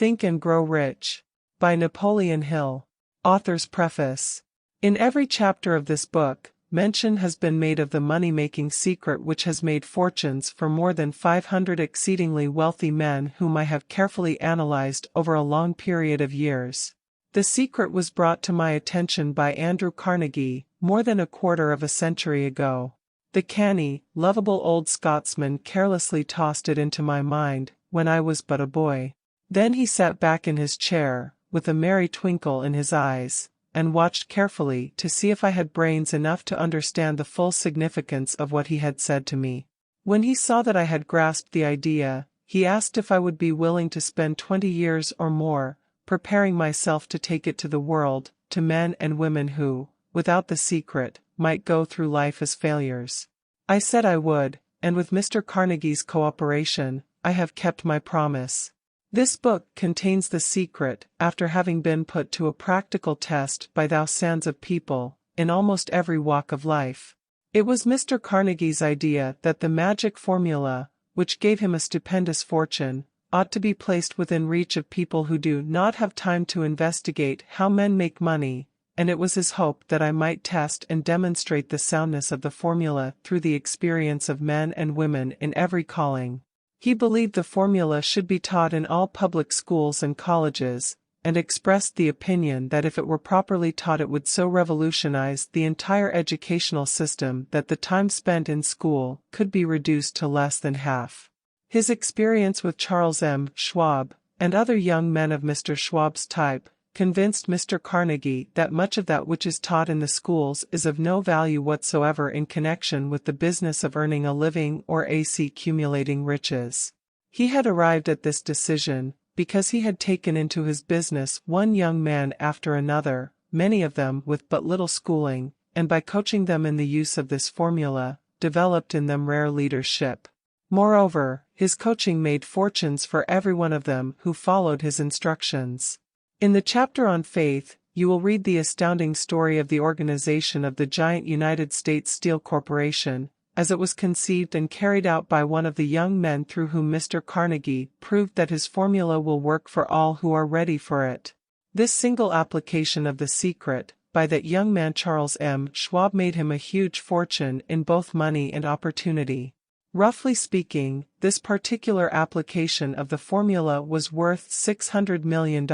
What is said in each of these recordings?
Think and Grow Rich. By Napoleon Hill. Author's Preface. In every chapter of this book, mention has been made of the money-making secret which has made fortunes for more than 500 exceedingly wealthy men whom I have carefully analyzed over a long period of years. The secret was brought to my attention by Andrew Carnegie, more than a quarter of a century ago. The canny, lovable old Scotsman carelessly tossed it into my mind, when I was but a boy. Then he sat back in his chair, with a merry twinkle in his eyes, and watched carefully to see if I had brains enough to understand the full significance of what he had said to me. When he saw that I had grasped the idea, he asked if I would be willing to spend 20 years or more, preparing myself to take it to the world, to men and women who, without the secret, might go through life as failures. I said I would, and with Mr. Carnegie's cooperation, I have kept my promise. This book contains the secret, after having been put to a practical test by thousands of people, in almost every walk of life. It was Mr. Carnegie's idea that the magic formula, which gave him a stupendous fortune, ought to be placed within reach of people who do not have time to investigate how men make money, and it was his hope that I might test and demonstrate the soundness of the formula through the experience of men and women in every calling. He believed the formula should be taught in all public schools and colleges, and expressed the opinion that if it were properly taught it would so revolutionize the entire educational system that the time spent in school could be reduced to less than half. His experience with Charles M. Schwab, and other young men of Mr. Schwab's type, convinced Mr. Carnegie that much of that which is taught in the schools is of no value whatsoever in connection with the business of earning a living or accumulating riches. He had arrived at this decision, because he had taken into his business one young man after another, many of them with but little schooling, and by coaching them in the use of this formula, developed in them rare leadership. Moreover, his coaching made fortunes for every one of them who followed his instructions. In the chapter on faith, you will read the astounding story of the organization of the giant United States Steel Corporation, as it was conceived and carried out by one of the young men through whom Mr. Carnegie proved that his formula will work for all who are ready for it. This single application of the secret, by that young man Charles M. Schwab, made him a huge fortune in both money and opportunity. Roughly speaking, this particular application of the formula was worth $600 million.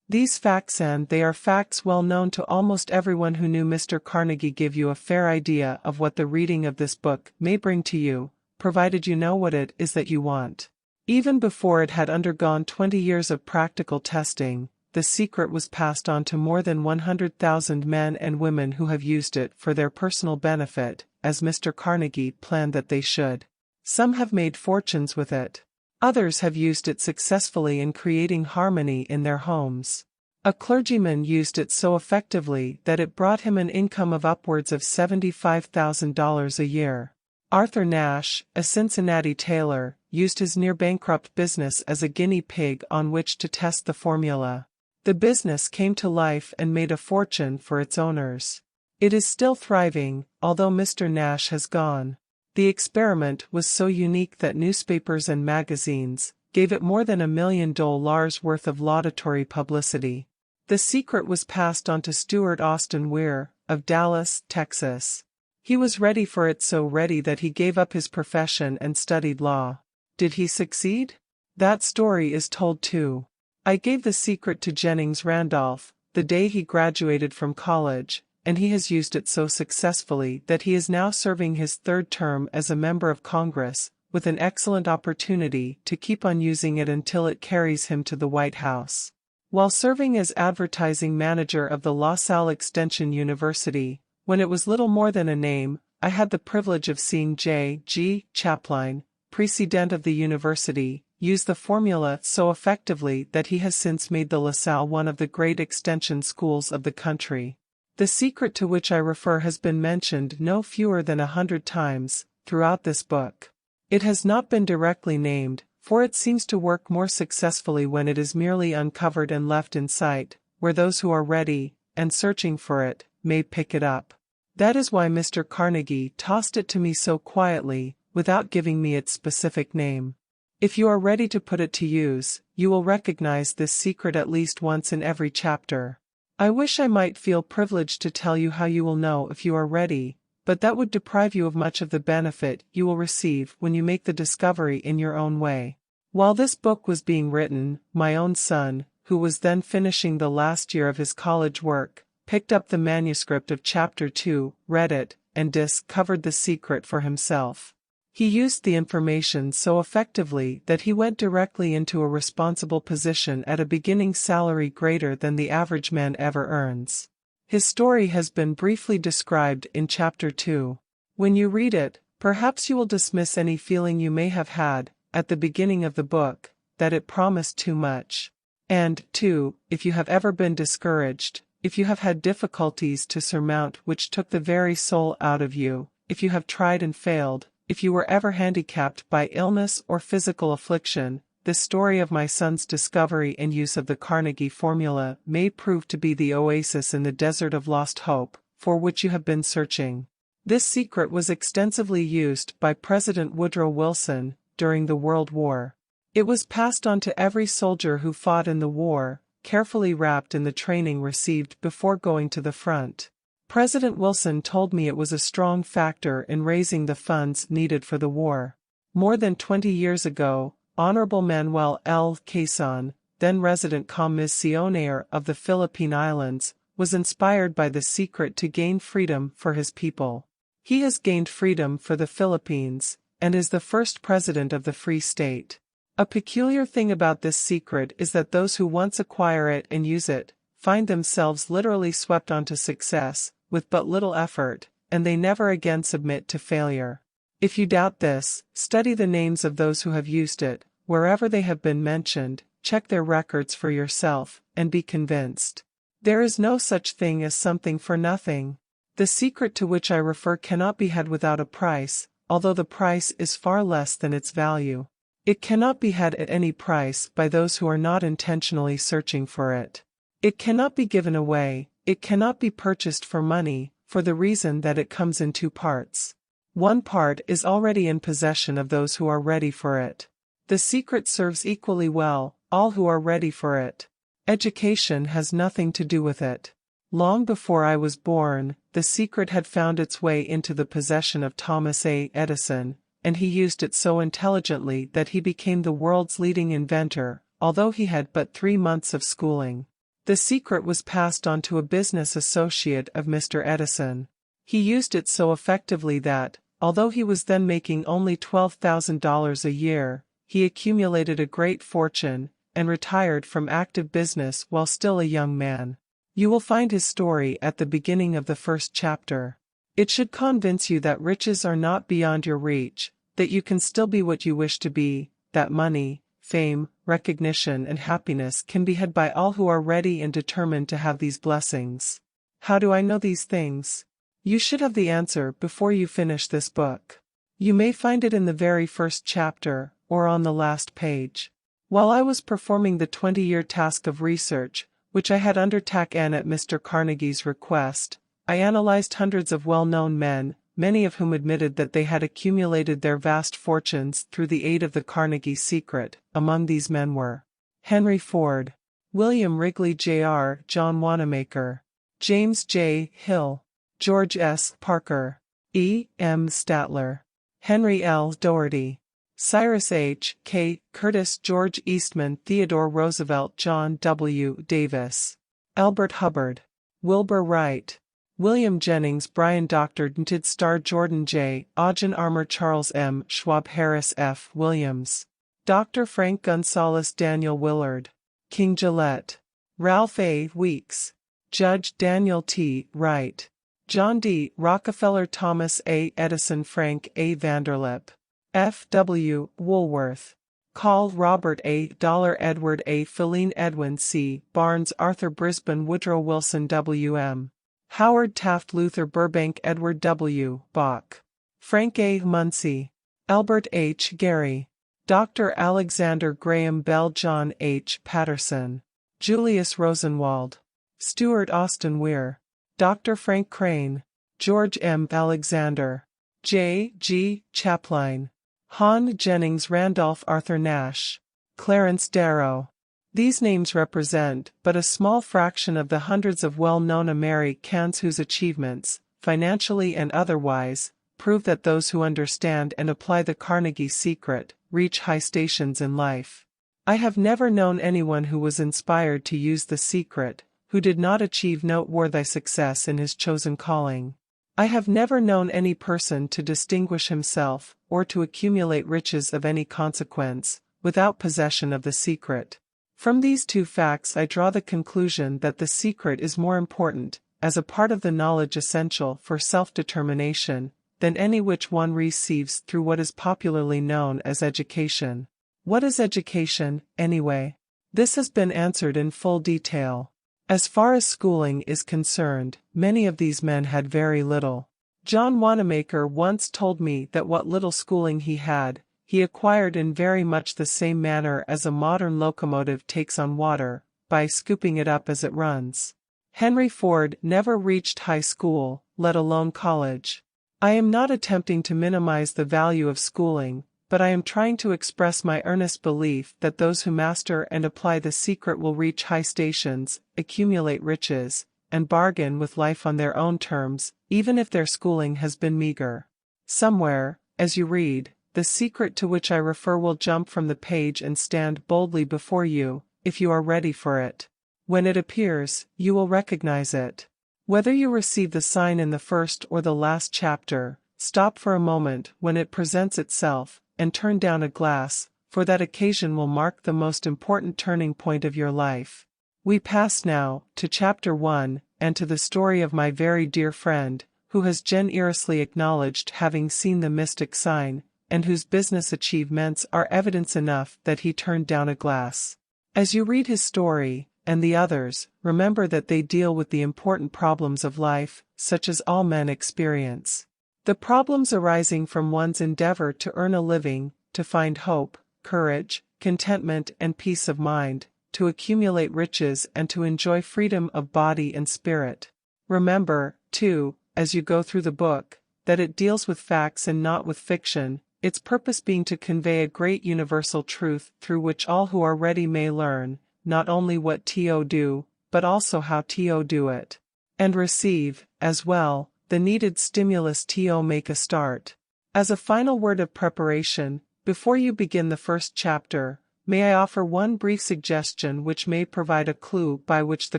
These facts, and they are facts well known to almost everyone who knew Mr. Carnegie, give you a fair idea of what the reading of this book may bring to you, provided you know what it is that you want. Even before it had undergone 20 years of practical testing, the secret was passed on to more than 100,000 men and women who have used it for their personal benefit, as Mr. Carnegie planned that they should. Some have made fortunes with it. Others have used it successfully in creating harmony in their homes. A clergyman used it so effectively that it brought him an income of upwards of $75,000 a year. Arthur Nash, a Cincinnati tailor, used his near-bankrupt business as a guinea pig on which to test the formula. The business came to life and made a fortune for its owners. It is still thriving, although Mr. Nash has gone. The experiment was so unique that newspapers and magazines gave it more than $1 million worth of laudatory publicity. The secret was passed on to Stuart Austin Weir, of Dallas, Texas. He was ready for it, so ready that he gave up his profession and studied law. Did he succeed? That story is told too. I gave the secret to Jennings Randolph, the day he graduated from college, and he has used it so successfully that he is now serving his third term as a member of Congress, with an excellent opportunity to keep on using it until it carries him to the White House. While serving as advertising manager of the La Salle Extension University, when it was little more than a name, I had the privilege of seeing J.G. Chapline, president of the university, use the formula so effectively that he has since made the La Salle one of the great extension schools of the country. The secret to which I refer has been mentioned no fewer than 100 times throughout this book. It has not been directly named, for it seems to work more successfully when it is merely uncovered and left in sight, where those who are ready, and searching for it, may pick it up. That is why Mr. Carnegie tossed it to me so quietly, without giving me its specific name. If you are ready to put it to use, you will recognize this secret at least once in every chapter. I wish I might feel privileged to tell you how you will know if you are ready, but that would deprive you of much of the benefit you will receive when you make the discovery in your own way. While this book was being written, my own son, who was then finishing the last year of his college work, picked up the manuscript of Chapter 2, read it, and discovered the secret for himself. He used the information so effectively that he went directly into a responsible position at a beginning salary greater than the average man ever earns. His story has been briefly described in Chapter 2. When you read it, perhaps you will dismiss any feeling you may have had, at the beginning of the book, that it promised too much. And, 2, if you have ever been discouraged, if you have had difficulties to surmount which took the very soul out of you, if you have tried and failed, if you were ever handicapped by illness or physical affliction, this story of my son's discovery and use of the Carnegie formula may prove to be the oasis in the desert of lost hope, for which you have been searching. This secret was extensively used by President Woodrow Wilson during the World War. It was passed on to every soldier who fought in the war, carefully wrapped in the training received before going to the front. President Wilson told me it was a strong factor in raising the funds needed for the war. More than 20 years ago, Honorable Manuel L. Quezon, then resident commissioner of the Philippine Islands, was inspired by the secret to gain freedom for his people. He has gained freedom for the Philippines, and is the first president of the Free State. A peculiar thing about this secret is that those who once acquire it and use it, find themselves literally swept onto success, with but little effort, and they never again submit to failure. If you doubt this, study the names of those who have used it, wherever they have been mentioned, check their records for yourself, and be convinced. There is no such thing as something for nothing. The secret to which I refer cannot be had without a price, although the price is far less than its value. It cannot be had at any price by those who are not intentionally searching for it. It cannot be given away, it cannot be purchased for money, for the reason that it comes in two parts. One part is already in possession of those who are ready for it. The secret serves equally well all who are ready for it. Education has nothing to do with it. Long before I was born, the secret had found its way into the possession of Thomas A. Edison, and he used it so intelligently that he became the world's leading inventor, although he had but 3 months of schooling. The secret was passed on to a business associate of Mr. Edison. He used it so effectively that, although he was then making only $12,000 a year, he accumulated a great fortune, and retired from active business while still a young man. You will find his story at the beginning of the first chapter. It should convince you that riches are not beyond your reach, that you can still be what you wish to be, that money, fame, recognition and happiness can be had by all who are ready and determined to have these blessings. How do I know these things? You should have the answer before you finish this book. You may find it in the very first chapter, or on the last page. While I was performing the 20-year task of research, which I had undertaken at Mr. Carnegie's request, I analyzed hundreds of well-known men, many of whom admitted that they had accumulated their vast fortunes through the aid of the Carnegie secret. Among these men were Henry Ford, William Wrigley Jr., John Wanamaker, James J. Hill, George S. Parker, E. M. Statler, Henry L. Doherty, Cyrus H. K. Curtis, George Eastman, Theodore Roosevelt, John W. Davis, Albert Hubbard, Wilbur Wright, William Jennings Bryan, Dr. Nted Starr, Jordan J. Augen Armour, Charles M. Schwab, Harris F. Williams, Dr. Frank Gonzalez, Daniel Willard, King Gillette, Ralph A. Weeks, Judge Daniel T. Wright, John D. Rockefeller, Thomas A. Edison, Frank A. Vanderlip, F. W. Woolworth, Call Robert A. Dollar, Edward A. Filene, Edwin C. Barnes, Arthur Brisbane, Woodrow Wilson, W. M. Howard Taft, Luther Burbank, Edward W. Bach, Frank A. Munsey, Albert H. Gary, Dr. Alexander Graham Bell, John H. Patterson, Julius Rosenwald, Stuart Austin Weir, Dr. Frank Crane, George M. Alexander, J. G. Chapline, Hon Jennings Randolph Arthur Nash. Clarence Darrow. These names represent but a small fraction of the hundreds of well-known Americans whose achievements, financially and otherwise, prove that those who understand and apply the Carnegie secret reach high stations in life. I have never known anyone who was inspired to use the secret, who did not achieve noteworthy success in his chosen calling. I have never known any person to distinguish himself, or to accumulate riches of any consequence, without possession of the secret. From these two facts I draw the conclusion that the secret is more important, as a part of the knowledge essential for self-determination, than any which one receives through what is popularly known as education. What is education, anyway? This has been answered in full detail. As far as schooling is concerned, many of these men had very little. John Wanamaker once told me that what little schooling he had, he acquired in very much the same manner as a modern locomotive takes on water, by scooping it up as it runs. Henry Ford never reached high school, let alone college. I am not attempting to minimize the value of schooling, but I am trying to express my earnest belief that those who master and apply the secret will reach high stations, accumulate riches, and bargain with life on their own terms, even if their schooling has been meager. Somewhere, as you read, the secret to which I refer will jump from the page and stand boldly before you, if you are ready for it. When it appears, you will recognize it. Whether you receive the sign in the first or the last chapter, stop for a moment when it presents itself, and turn down a glass, for that occasion will mark the most important turning point of your life. We pass now to Chapter 1, and to the story of my very dear friend, who has generously acknowledged having seen the mystic sign, and whose business achievements are evidence enough that he turned down a glass. As you read his story, and the others, remember that they deal with the important problems of life, such as all men experience. The problems arising from one's endeavor to earn a living, to find hope, courage, contentment and peace of mind, to accumulate riches and to enjoy freedom of body and spirit. Remember, too, as you go through the book, that it deals with facts and not with fiction, its purpose being to convey a great universal truth through which all who are ready may learn, not only what to do, but also how to do it. And receive, as well, the needed stimulus to make a start. As a final word of preparation, before you begin the first chapter, may I offer one brief suggestion which may provide a clue by which the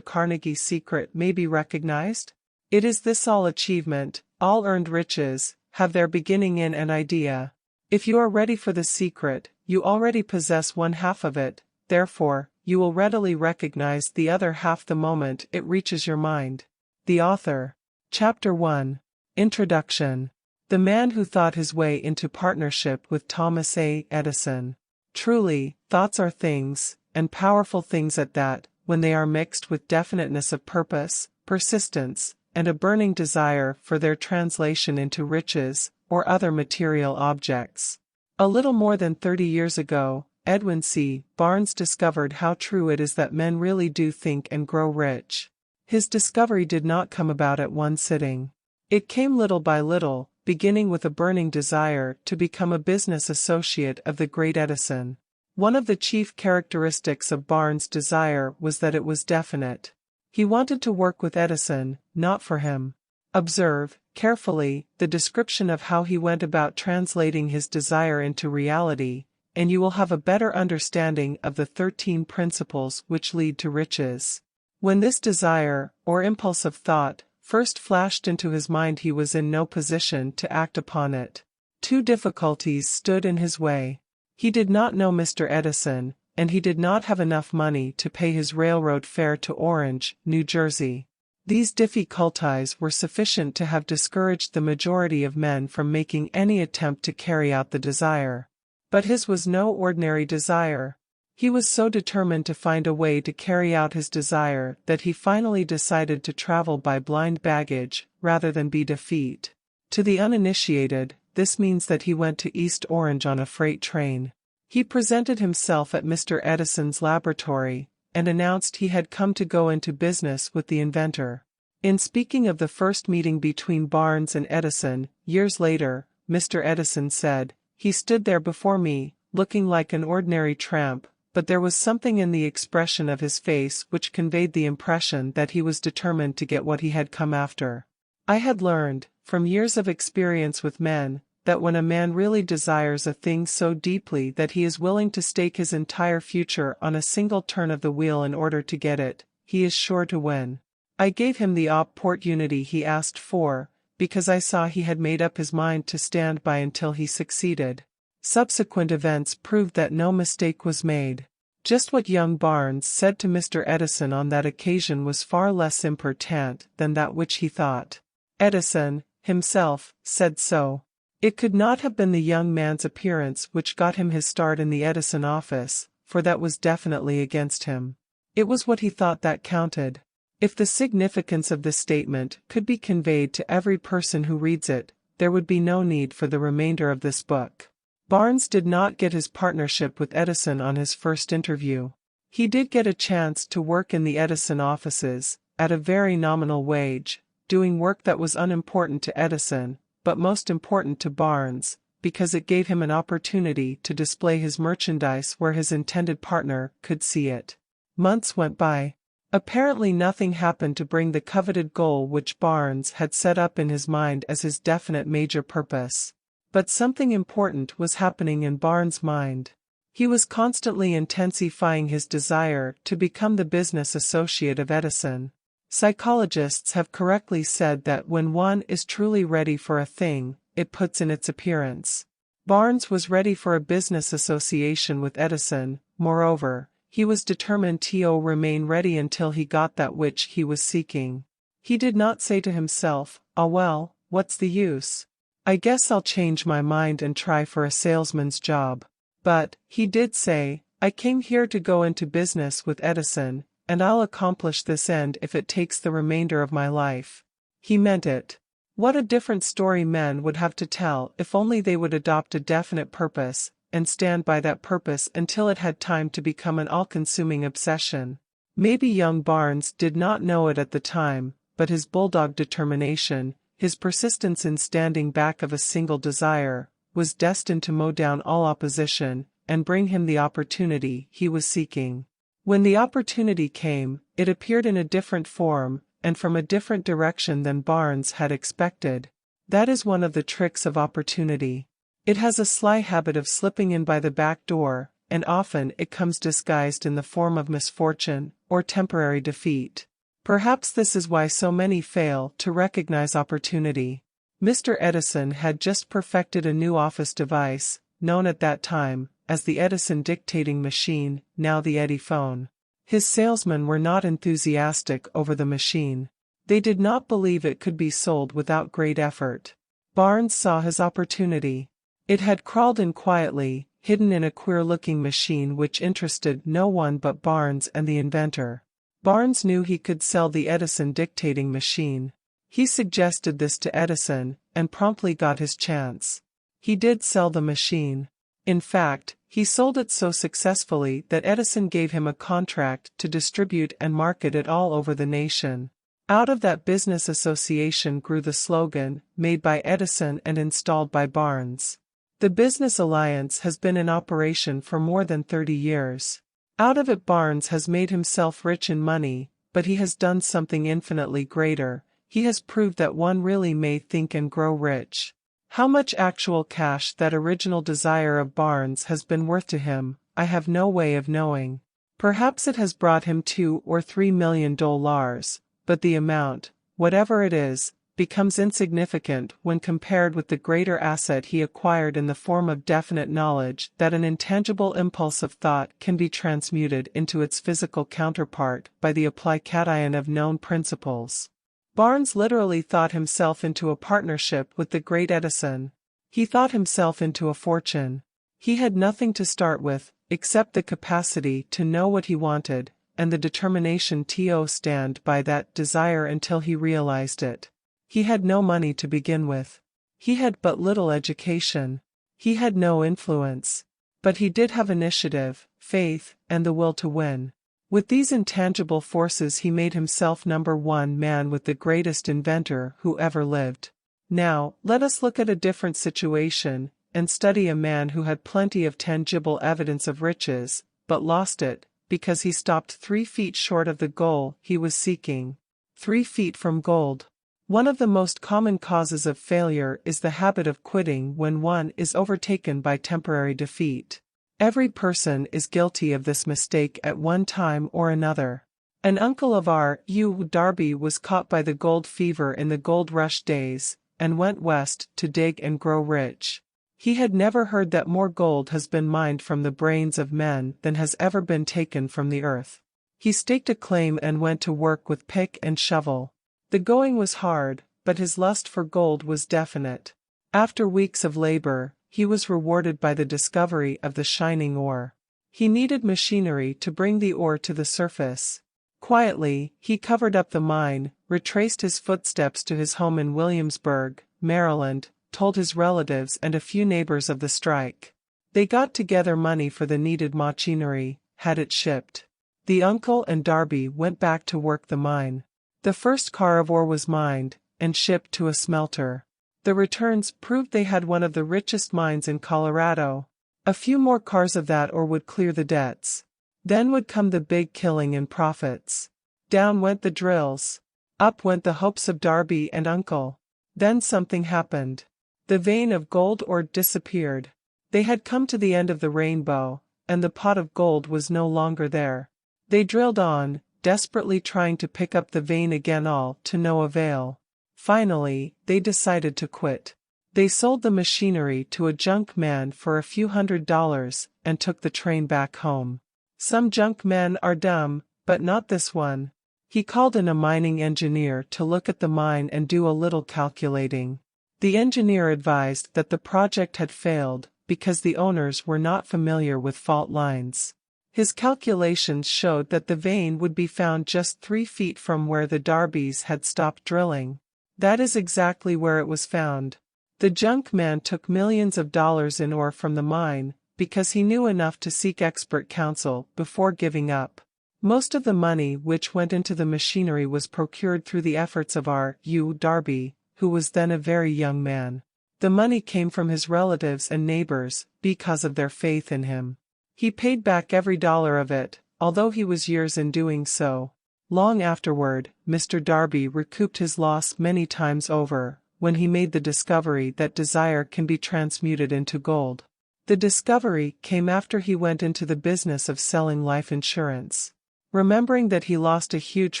Carnegie secret may be recognized? It is this: all achievement, all earned riches, have their beginning in an idea. If you are ready for the secret, you already possess one half of it, therefore, you will readily recognize the other half the moment it reaches your mind. The author. Chapter 1. Introduction. The man who thought his way into partnership with Thomas A. Edison. Truly, thoughts are things, and powerful things at that, when they are mixed with definiteness of purpose, persistence, and a burning desire for their translation into riches, or other material objects. A little more than 30 years ago, Edwin C. Barnes discovered how true it is that men really do think and grow rich. His discovery did not come about at one sitting. It came little by little, beginning with a burning desire to become a business associate of the great Edison. One of the chief characteristics of Barnes' desire was that it was definite. He wanted to work with Edison, not for him. Observe, carefully, the description of how he went about translating his desire into reality, and you will have a better understanding of the 13 principles which lead to riches. When this desire, or impulse of thought, first flashed into his mind, he was in no position to act upon it. Two difficulties stood in his way. He did not know Mr. Edison, and he did not have enough money to pay his railroad fare to Orange, New Jersey. These difficulties were sufficient to have discouraged the majority of men from making any attempt to carry out the desire. But his was no ordinary desire. He was so determined to find a way to carry out his desire that he finally decided to travel by blind baggage, rather than be defeat. To the uninitiated, this means that he went to East Orange on a freight train. He presented himself at Mr. Edison's laboratory, and announced he had come to go into business with the inventor. In speaking of the first meeting between Barnes and Edison, years later, Mr. Edison said, He stood there before me, looking like an ordinary tramp, but there was something in the expression of his face which conveyed the impression that he was determined to get what he had come after. I had learned, from years of experience with men, that when a man really desires a thing so deeply that he is willing to stake his entire future on a single turn of the wheel in order to get it, he is sure to win. I gave him the opportunity he asked for, because I saw he had made up his mind to stand by until he succeeded. Subsequent events proved that no mistake was made. Just what young Barnes said to Mr. Edison on that occasion was far less impertinent than that which he thought. Edison, himself, said so. It could not have been the young man's appearance which got him his start in the Edison office, for that was definitely against him. It was what he thought that counted. If the significance of this statement could be conveyed to every person who reads it, there would be no need for the remainder of this book. Barnes did not get his partnership with Edison on his first interview. He did get a chance to work in the Edison offices, at a very nominal wage, doing work that was unimportant to Edison, but most important to Barnes, because it gave him an opportunity to display his merchandise where his intended partner could see it. Months went by. Apparently nothing happened to bring the coveted goal which Barnes had set up in his mind as his definite major purpose. But something important was happening in Barnes' mind. He was constantly intensifying his desire to become the business associate of Edison. Psychologists have correctly said that when one is truly ready for a thing, it puts in its appearance. Barnes was ready for a business association with Edison. Moreover, he was determined to remain ready until he got that which he was seeking. He did not say to himself, "Ah well, what's the use? I guess I'll change my mind and try for a salesman's job." But, he did say, "I came here to go into business with Edison, and I'll accomplish this end if it takes the remainder of my life." He meant it. What a different story men would have to tell if only they would adopt a definite purpose, and stand by that purpose until it had time to become an all-consuming obsession. Maybe young Barnes did not know it at the time, but his bulldog determination, his persistence in standing back of a single desire, was destined to mow down all opposition, and bring him the opportunity he was seeking. When the opportunity came, it appeared in a different form, and from a different direction than Barnes had expected. That is one of the tricks of opportunity. It has a sly habit of slipping in by the back door, and often it comes disguised in the form of misfortune, or temporary defeat. Perhaps this is why so many fail to recognize opportunity. Mr. Edison had just perfected a new office device, known at that time as the Edison dictating machine, now the Ediphone. His salesmen were not enthusiastic over the machine. They did not believe it could be sold without great effort. Barnes saw his opportunity. It had crawled in quietly, hidden in a queer-looking machine which interested no one but Barnes and the inventor. Barnes knew he could sell the Edison dictating machine. He suggested this to Edison, and promptly got his chance. He did sell the machine. In fact, he sold it so successfully that Edison gave him a contract to distribute and market it all over the nation. Out of that business association grew the slogan, "Made by Edison and installed by Barnes." The business alliance has been in operation for more than 30 years. Out of it Barnes has made himself rich in money, but he has done something infinitely greater. He has proved that one really may think and grow rich. How much actual cash that original desire of Barnes has been worth to him, I have no way of knowing. Perhaps it has brought him $2 or $3 million, but the amount, whatever it is, becomes insignificant when compared with the greater asset he acquired in the form of definite knowledge that an intangible impulse of thought can be transmuted into its physical counterpart by the application of known principles. Barnes literally thought himself into a partnership with the great Edison. He thought himself into a fortune. He had nothing to start with, except the capacity to know what he wanted, and the determination to stand by that desire until he realized it. He had no money to begin with. He had but little education. He had no influence. But he did have initiative, faith, and the will to win. With these intangible forces he made himself #1 man with the greatest inventor who ever lived. Now, let us look at a different situation. and study a man who had plenty of tangible evidence of riches, but lost it, because he stopped 3 feet short of the goal he was seeking. 3 feet from gold. One of the most common causes of failure is the habit of quitting when one is overtaken by temporary defeat. Every person is guilty of this mistake at one time or another. An uncle of R.U. Darby was caught by the gold fever in the gold rush days, and went west to dig and grow rich. He had never heard that more gold has been mined from the brains of men than has ever been taken from the earth. He staked a claim and went to work with pick and shovel. The going was hard, but his lust for gold was definite. After weeks of labor, he was rewarded by the discovery of the shining ore. He needed machinery to bring the ore to the surface. Quietly, he covered up the mine, retraced his footsteps to his home in Williamsburg, Maryland, told his relatives and a few neighbors of the strike. They got together money for the needed machinery, had it shipped. The uncle and Darby went back to work the mine. The first car of ore was mined, and shipped to a smelter. The returns proved they had one of the richest mines in Colorado. A few more cars of that ore would clear the debts. Then would come the big killing in profits. Down went the drills. Up went the hopes of Darby and uncle. Then something happened. The vein of gold ore disappeared. They had come to the end of the rainbow, and the pot of gold was no longer there. They drilled on, desperately trying to pick up the vein again, all to no avail. Finally, they decided to quit. They sold the machinery to a junk man for a few $100s, and took the train back home. Some junk men are dumb, but not this one. He called in a mining engineer to look at the mine and do a little calculating. The engineer advised that the project had failed, because the owners were not familiar with fault lines. His calculations showed that the vein would be found just 3 feet from where the Darbys had stopped drilling. That is exactly where it was found. The junk man took millions of dollars in ore from the mine, because he knew enough to seek expert counsel before giving up. Most of the money which went into the machinery was procured through the efforts of R.U. Darby, who was then a very young man. The money came from his relatives and neighbors, because of their faith in him. He paid back every dollar of it, although he was years in doing so. Long afterward, Mr. Darby recouped his loss many times over, when he made the discovery that desire can be transmuted into gold. The discovery came after he went into the business of selling life insurance. Remembering that he lost a huge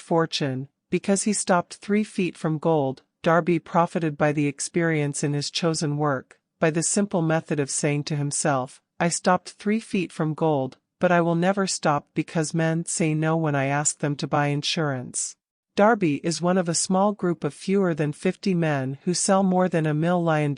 fortune, because he stopped 3 feet from gold, Darby profited by the experience in his chosen work, by the simple method of saying to himself, I stopped 3 feet from gold, but I will never stop because men say no when I ask them to buy insurance. Darby is one of a small group of fewer than 50 men who sell more than $1 million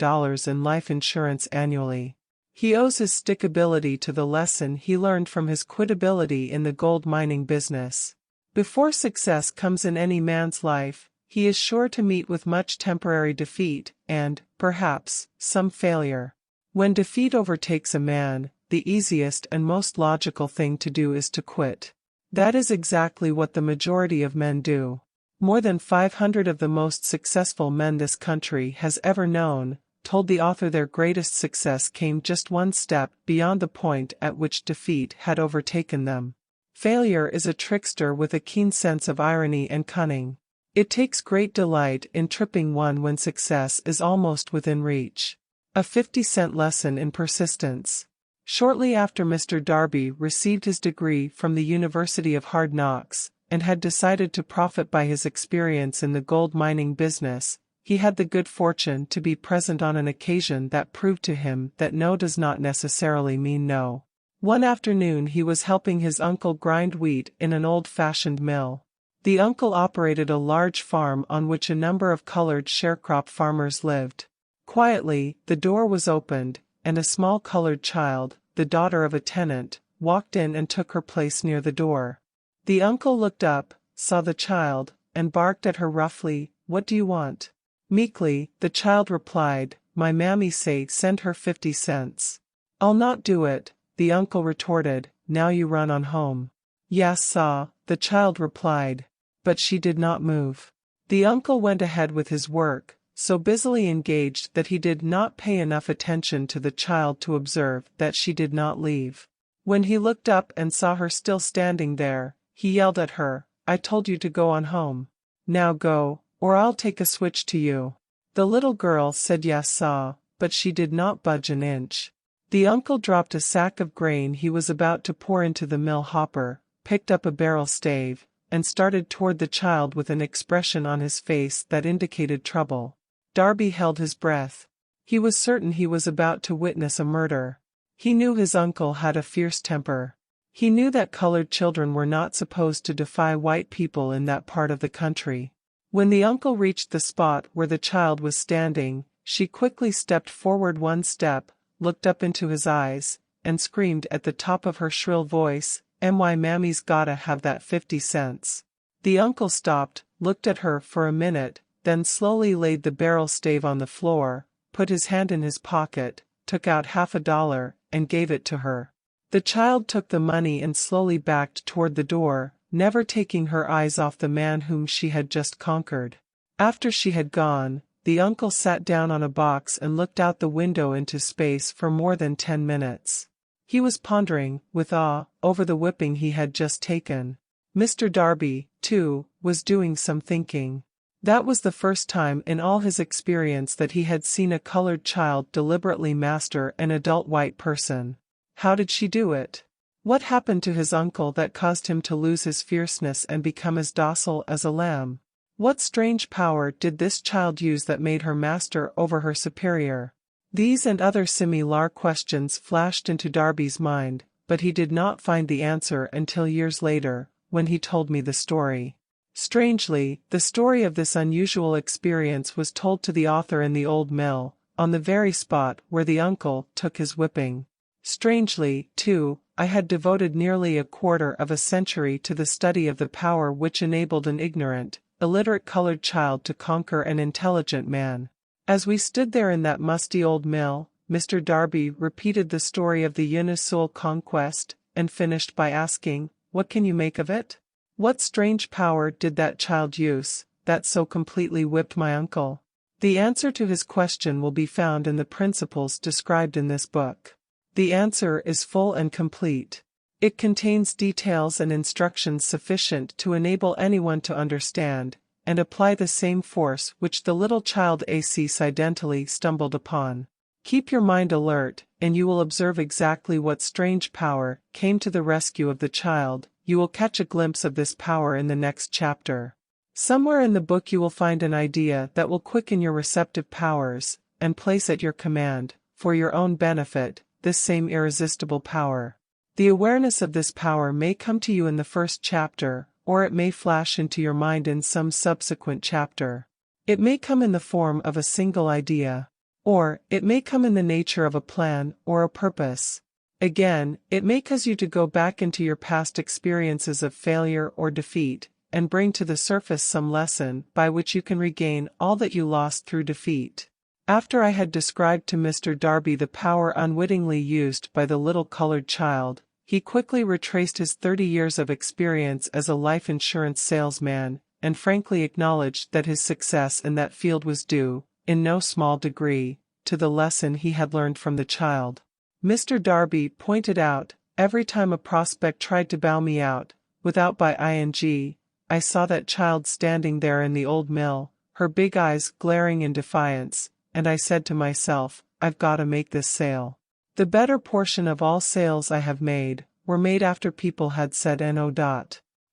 in life insurance annually. He owes his stickability to the lesson he learned from his quitability in the gold mining business. Before success comes in any man's life, he is sure to meet with much temporary defeat and, perhaps, some failure. When defeat overtakes a man, the easiest and most logical thing to do is to quit. That is exactly what the majority of men do. More than 500 of the most successful men this country has ever known, told the author their greatest success came just one step beyond the point at which defeat had overtaken them. Failure is a trickster with a keen sense of irony and cunning. It takes great delight in tripping one when success is almost within reach. A 50-cent lesson in persistence. Shortly after Mr. Darby received his degree from the University of Hard Knocks, and had decided to profit by his experience in the gold mining business, he had the good fortune to be present on an occasion that proved to him that no does not necessarily mean no. One afternoon he was helping his uncle grind wheat in an old-fashioned mill. The uncle operated a large farm on which a number of colored sharecrop farmers lived. Quietly, the door was opened, and a small colored child, the daughter of a tenant, walked in and took her place near the door. The uncle looked up, saw the child, and barked at her roughly, "What do you want?" Meekly, the child replied, "My mammy say send her 50 cents. "I'll not do it," the uncle retorted, "now you run on home." "Yes, saw," the child replied. But she did not move. The uncle went ahead with his work, so busily engaged that he did not pay enough attention to the child to observe that she did not leave. When he looked up and saw her still standing there, he yelled at her, "I told you to go on home. Now go, or I'll take a switch to you." The little girl said yes saw, but she did not budge an inch. The uncle dropped a sack of grain he was about to pour into the mill hopper, picked up a barrel stave, and started toward the child with an expression on his face that indicated trouble. Darby held his breath. He was certain he was about to witness a murder. He knew his uncle had a fierce temper. He knew that colored children were not supposed to defy white people in that part of the country. When the uncle reached the spot where the child was standing, she quickly stepped forward one step, looked up into his eyes, and screamed at the top of her shrill voice, "My mammy's gotta have that 50 cents. The uncle stopped, looked at her for a minute, then slowly laid the barrel stave on the floor, put his hand in his pocket, took out $50, and gave it to her. The child took the money and slowly backed toward the door, never taking her eyes off the man whom she had just conquered. After she had gone, the uncle sat down on a box and looked out the window into space for more than 10 minutes. He was pondering, with awe, over the whipping he had just taken. Mr. Darby, too, was doing some thinking. That was the first time in all his experience that he had seen a colored child deliberately master an adult white person. How did she do it? What happened to his uncle that caused him to lose his fierceness and become as docile as a lamb? What strange power did this child use that made her master over her superior? These and other similar questions flashed into Darby's mind, but he did not find the answer until years later, when he told me the story. Strangely, the story of this unusual experience was told to the author in the old mill, on the very spot where the uncle took his whipping. Strangely, too, I had devoted nearly a quarter of a century to the study of the power which enabled an ignorant, illiterate colored child to conquer an intelligent man. As we stood there in that musty old mill, Mr. Darby repeated the story of the Unisol conquest, and finished by asking, "What can you make of it? What strange power did that child use, that so completely whipped my uncle?" The answer to his question will be found in the principles described in this book. The answer is full and complete. It contains details and instructions sufficient to enable anyone to understand and apply the same force which the little child accidentally stumbled upon. Keep your mind alert, and you will observe exactly what strange power came to the rescue of the child. You will catch a glimpse of this power in the next chapter. Somewhere in the book you will find an idea that will quicken your receptive powers and place at your command, for your own benefit, this same irresistible power. The awareness of this power may come to you in the first chapter, or it may flash into your mind in some subsequent chapter. It may come in the form of a single idea, or it may come in the nature of a plan or a purpose. Again, it may cause you to go back into your past experiences of failure or defeat, and bring to the surface some lesson by which you can regain all that you lost through defeat. After I had described to Mr. Darby the power unwittingly used by the little colored child, he quickly retraced his 30 years of experience as a life insurance salesman, and frankly acknowledged that his success in that field was due, in no small degree, to the lesson he had learned from the child. Mr. Darby pointed out, every time a prospect tried to bow me out, without by ing, I saw that child standing there in the old mill, her big eyes glaring in defiance, and I said to myself, I've got to make this sale. The better portion of all sales I have made were made after people had said no.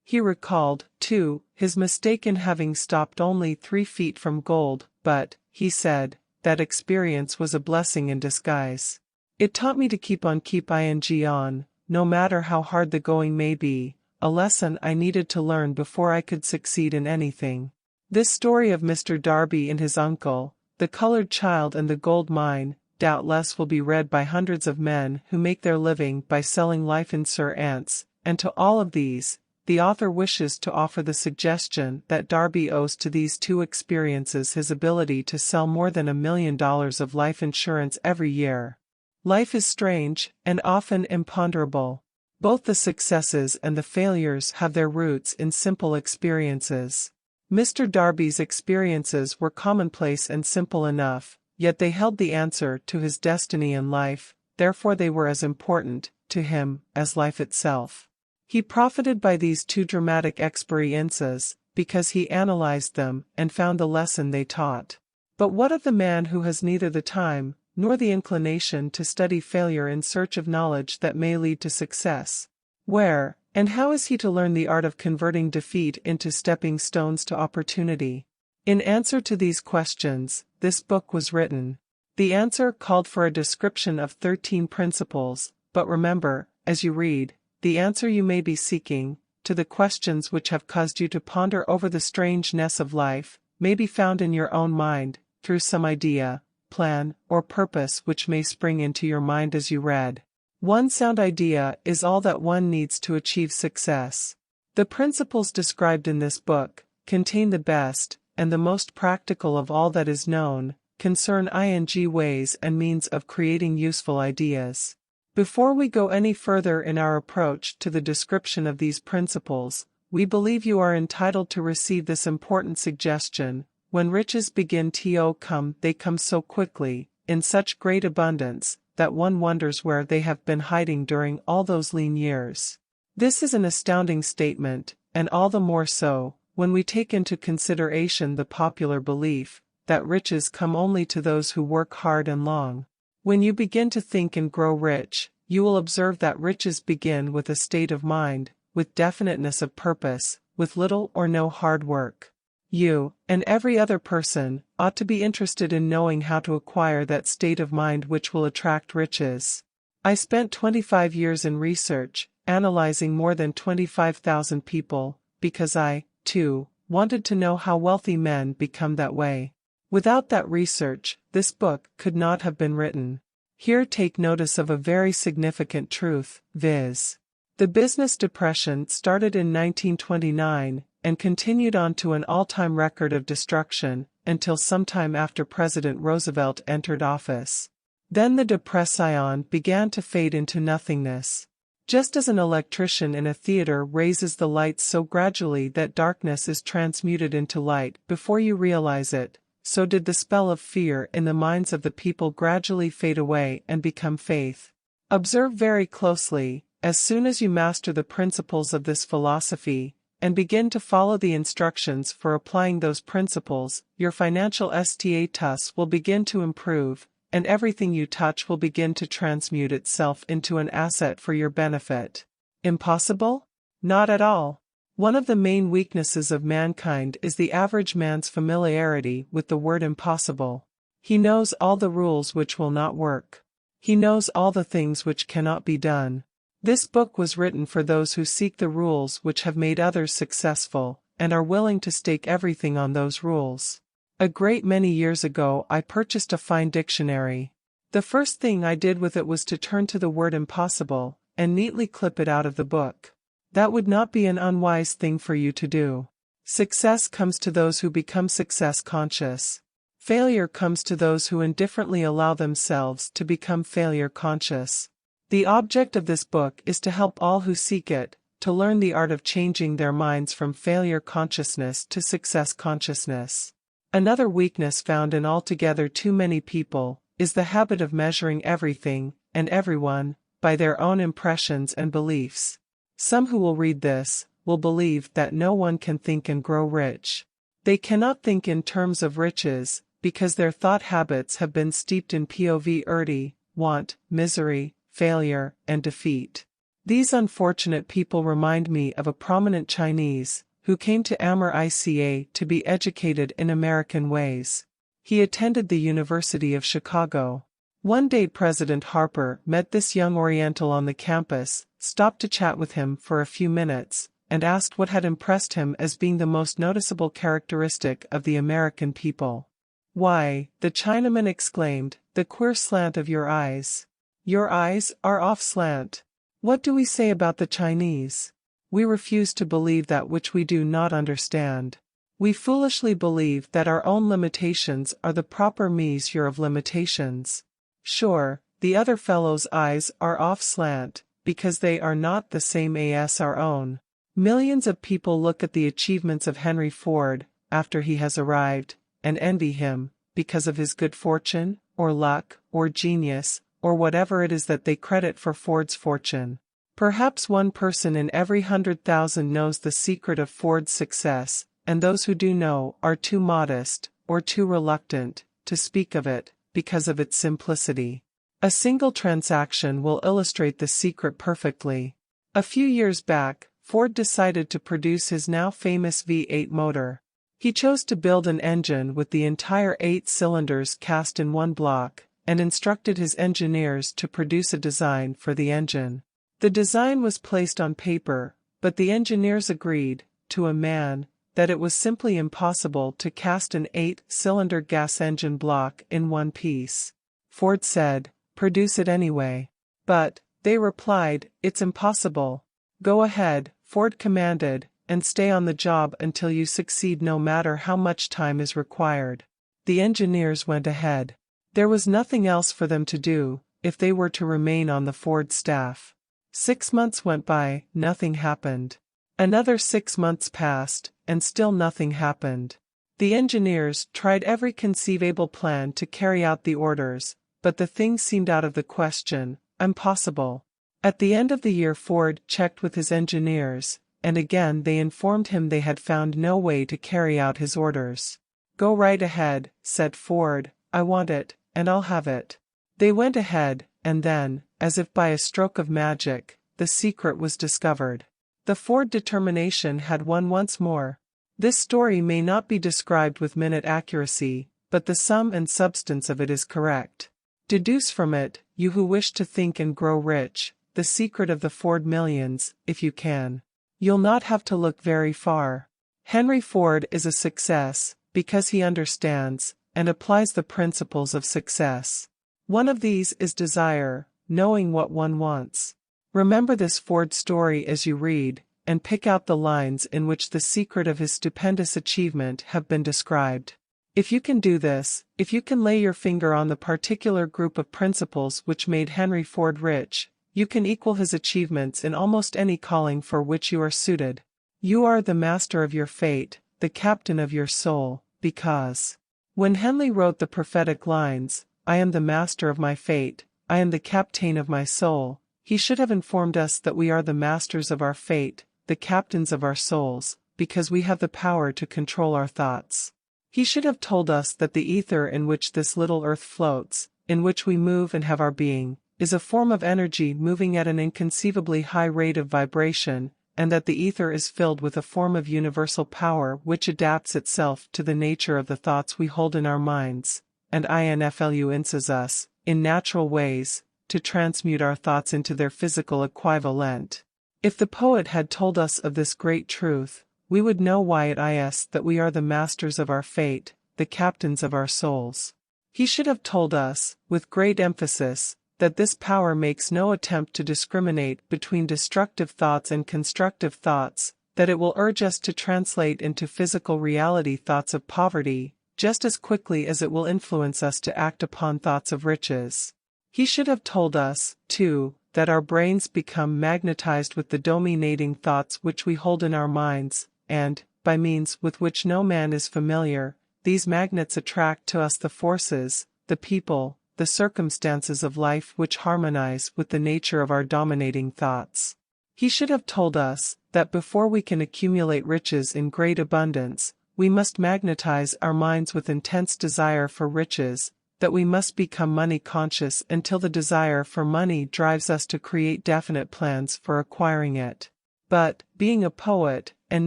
He recalled, too, his mistake in having stopped only 3 feet from gold, but, he said, that experience was a blessing in disguise. It taught me to keep on, no matter how hard the going may be, a lesson I needed to learn before I could succeed in anything. This story of Mr. Darby and his uncle, the colored child and the gold mine, doubtless will be read by hundreds of men who make their living by selling life insurance, and to all of these, the author wishes to offer the suggestion that Darby owes to these 2 experiences his ability to sell more than $1 million of life insurance every year. Life is strange, and often imponderable. Both the successes and the failures have their roots in simple experiences. Mr. Darby's experiences were commonplace and simple enough, yet they held the answer to his destiny in life, therefore they were as important to him as life itself. He profited by these two dramatic experiences, because he analyzed them and found the lesson they taught. But what of the man who has neither the time nor the inclination to study failure in search of knowledge that may lead to success? Where and how is he to learn the art of converting defeat into stepping stones to opportunity? In answer to these questions, this book was written. The answer called for a description of 13 principles, but remember, as you read, the answer you may be seeking, to the questions which have caused you to ponder over the strangeness of life, may be found in your own mind, through some idea, plan, or purpose which may spring into your mind as you read. One sound idea is all that one needs to achieve success. The principles described in this book contain the best and the most practical of all that is known, concern ways and means of creating useful ideas. Before we go any further in our approach to the description of these principles, we believe you are entitled to receive this important suggestion: when riches begin to come, they come so quickly, in such great abundance, that one wonders where they have been hiding during all those lean years. This is an astounding statement, and all the more so, when we take into consideration the popular belief that riches come only to those who work hard and long. When you begin to think and grow rich, you will observe that riches begin with a state of mind, with definiteness of purpose, with little or no hard work. You, and every other person, ought to be interested in knowing how to acquire that state of mind which will attract riches. I spent 25 years in research, analyzing more than 25,000 people, because I, too, wanted to know how wealthy men become that way. Without that research, this book could not have been written. Here take notice of a very significant truth, viz. The business depression started in 1929, and continued on to an all-time record of destruction, until sometime after President Roosevelt entered office. Then the depression began to fade into nothingness. Just as an electrician in a theater raises the lights so gradually that darkness is transmuted into light before you realize it, so did the spell of fear in the minds of the people gradually fade away and become faith. Observe very closely, as soon as you master the principles of this philosophy, and begin to follow the instructions for applying those principles, your financial status will begin to improve, and everything you touch will begin to transmute itself into an asset for your benefit. Impossible? Not at all. One of the main weaknesses of mankind is the average man's familiarity with the word impossible. He knows all the rules which will not work. He knows all the things which cannot be done. This book was written for those who seek the rules which have made others successful, and are willing to stake everything on those rules. A great many years ago I purchased a fine dictionary. The first thing I did with it was to turn to the word impossible, and neatly clip it out of the book. That would not be an unwise thing for you to do. Success comes to those who become success conscious. Failure comes to those who indifferently allow themselves to become failure conscious. The object of this book is to help all who seek it, to learn the art of changing their minds from failure consciousness to success consciousness. Another weakness found in altogether too many people is the habit of measuring everything, and everyone, by their own impressions and beliefs. Some who will read this will believe that no one can think and grow rich. They cannot think in terms of riches, because their thought habits have been steeped in poverty, want, misery, failure, and defeat. These unfortunate people remind me of a prominent Chinese, who came to America to be educated in American ways. He attended the University of Chicago. One day President Harper met this young Oriental on the campus, stopped to chat with him for a few minutes, and asked what had impressed him as being the most noticeable characteristic of the American people. "Why," the Chinaman exclaimed, "the queer slant of your eyes. Your eyes are off slant. What do we say about the Chinese? We refuse to believe that which we do not understand. We foolishly believe that our own limitations are the proper measure of limitations. Sure, the other fellow's eyes are off slant, because they are not the same as our own. Millions of people look at the achievements of Henry Ford, after he has arrived, and envy him, because of his good fortune, or luck, or genius, or whatever it is that they credit for Ford's fortune. Perhaps one person in every 100,000 knows the secret of Ford's success, and those who do know are too modest, or too reluctant, to speak of it, because of its simplicity. A single transaction will illustrate the secret perfectly. A few years back, Ford decided to produce his now famous V8 motor. He chose to build an engine with the entire 8 cylinders cast in one block, and instructed his engineers to produce a design for the engine. The design was placed on paper, but the engineers agreed, to a man, that it was simply impossible to cast an 8-cylinder gas engine block in one piece. Ford said, "Produce it anyway." But, they replied, "It's impossible." "Go ahead," Ford commanded, "and stay on the job until you succeed no matter how much time is required." The engineers went ahead. There was nothing else for them to do, if they were to remain on the Ford staff. 6 months went by, nothing happened. Another 6 months passed, and still nothing happened. The engineers tried every conceivable plan to carry out the orders, but the thing seemed out of the question, impossible. At the end of the year Ford checked with his engineers, and again they informed him they had found no way to carry out his orders. "Go right ahead," said Ford, "I want it, and I'll have it." They went ahead, and then, as if by a stroke of magic, the secret was discovered. The Ford determination had won once more. This story may not be described with minute accuracy, but the sum and substance of it is correct. Deduce from it, you who wish to think and grow rich, the secret of the Ford millions, if you can. You'll not have to look very far. Henry Ford is a success, because he understands, and applies the principles of success. One of these is desire, knowing what one wants. Remember this Ford story as you read, and pick out the lines in which the secret of his stupendous achievement have been described. If you can do this, if you can lay your finger on the particular group of principles which made Henry Ford rich, you can equal his achievements in almost any calling for which you are suited. You are the master of your fate, the captain of your soul, because when Henley wrote the prophetic lines, "I am the master of my fate, I am the captain of my soul," he should have informed us that we are the masters of our fate, the captains of our souls, because we have the power to control our thoughts. He should have told us that the ether in which this little earth floats, in which we move and have our being, is a form of energy moving at an inconceivably high rate of vibration, and that the ether is filled with a form of universal power which adapts itself to the nature of the thoughts we hold in our minds, and influences us, in natural ways, to transmute our thoughts into their physical equivalent. If the poet had told us of this great truth, we would know why it is that we are the masters of our fate, the captains of our souls. He should have told us, with great emphasis, that this power makes no attempt to discriminate between destructive thoughts and constructive thoughts, that it will urge us to translate into physical reality thoughts of poverty, just as quickly as it will influence us to act upon thoughts of riches. He should have told us, too, that our brains become magnetized with the dominating thoughts which we hold in our minds, and, by means with which no man is familiar, these magnets attract to us the forces, the people, the circumstances of life which harmonize with the nature of our dominating thoughts. He should have told us that before we can accumulate riches in great abundance, we must magnetize our minds with intense desire for riches, that we must become money conscious until the desire for money drives us to create definite plans for acquiring it. But, being a poet, and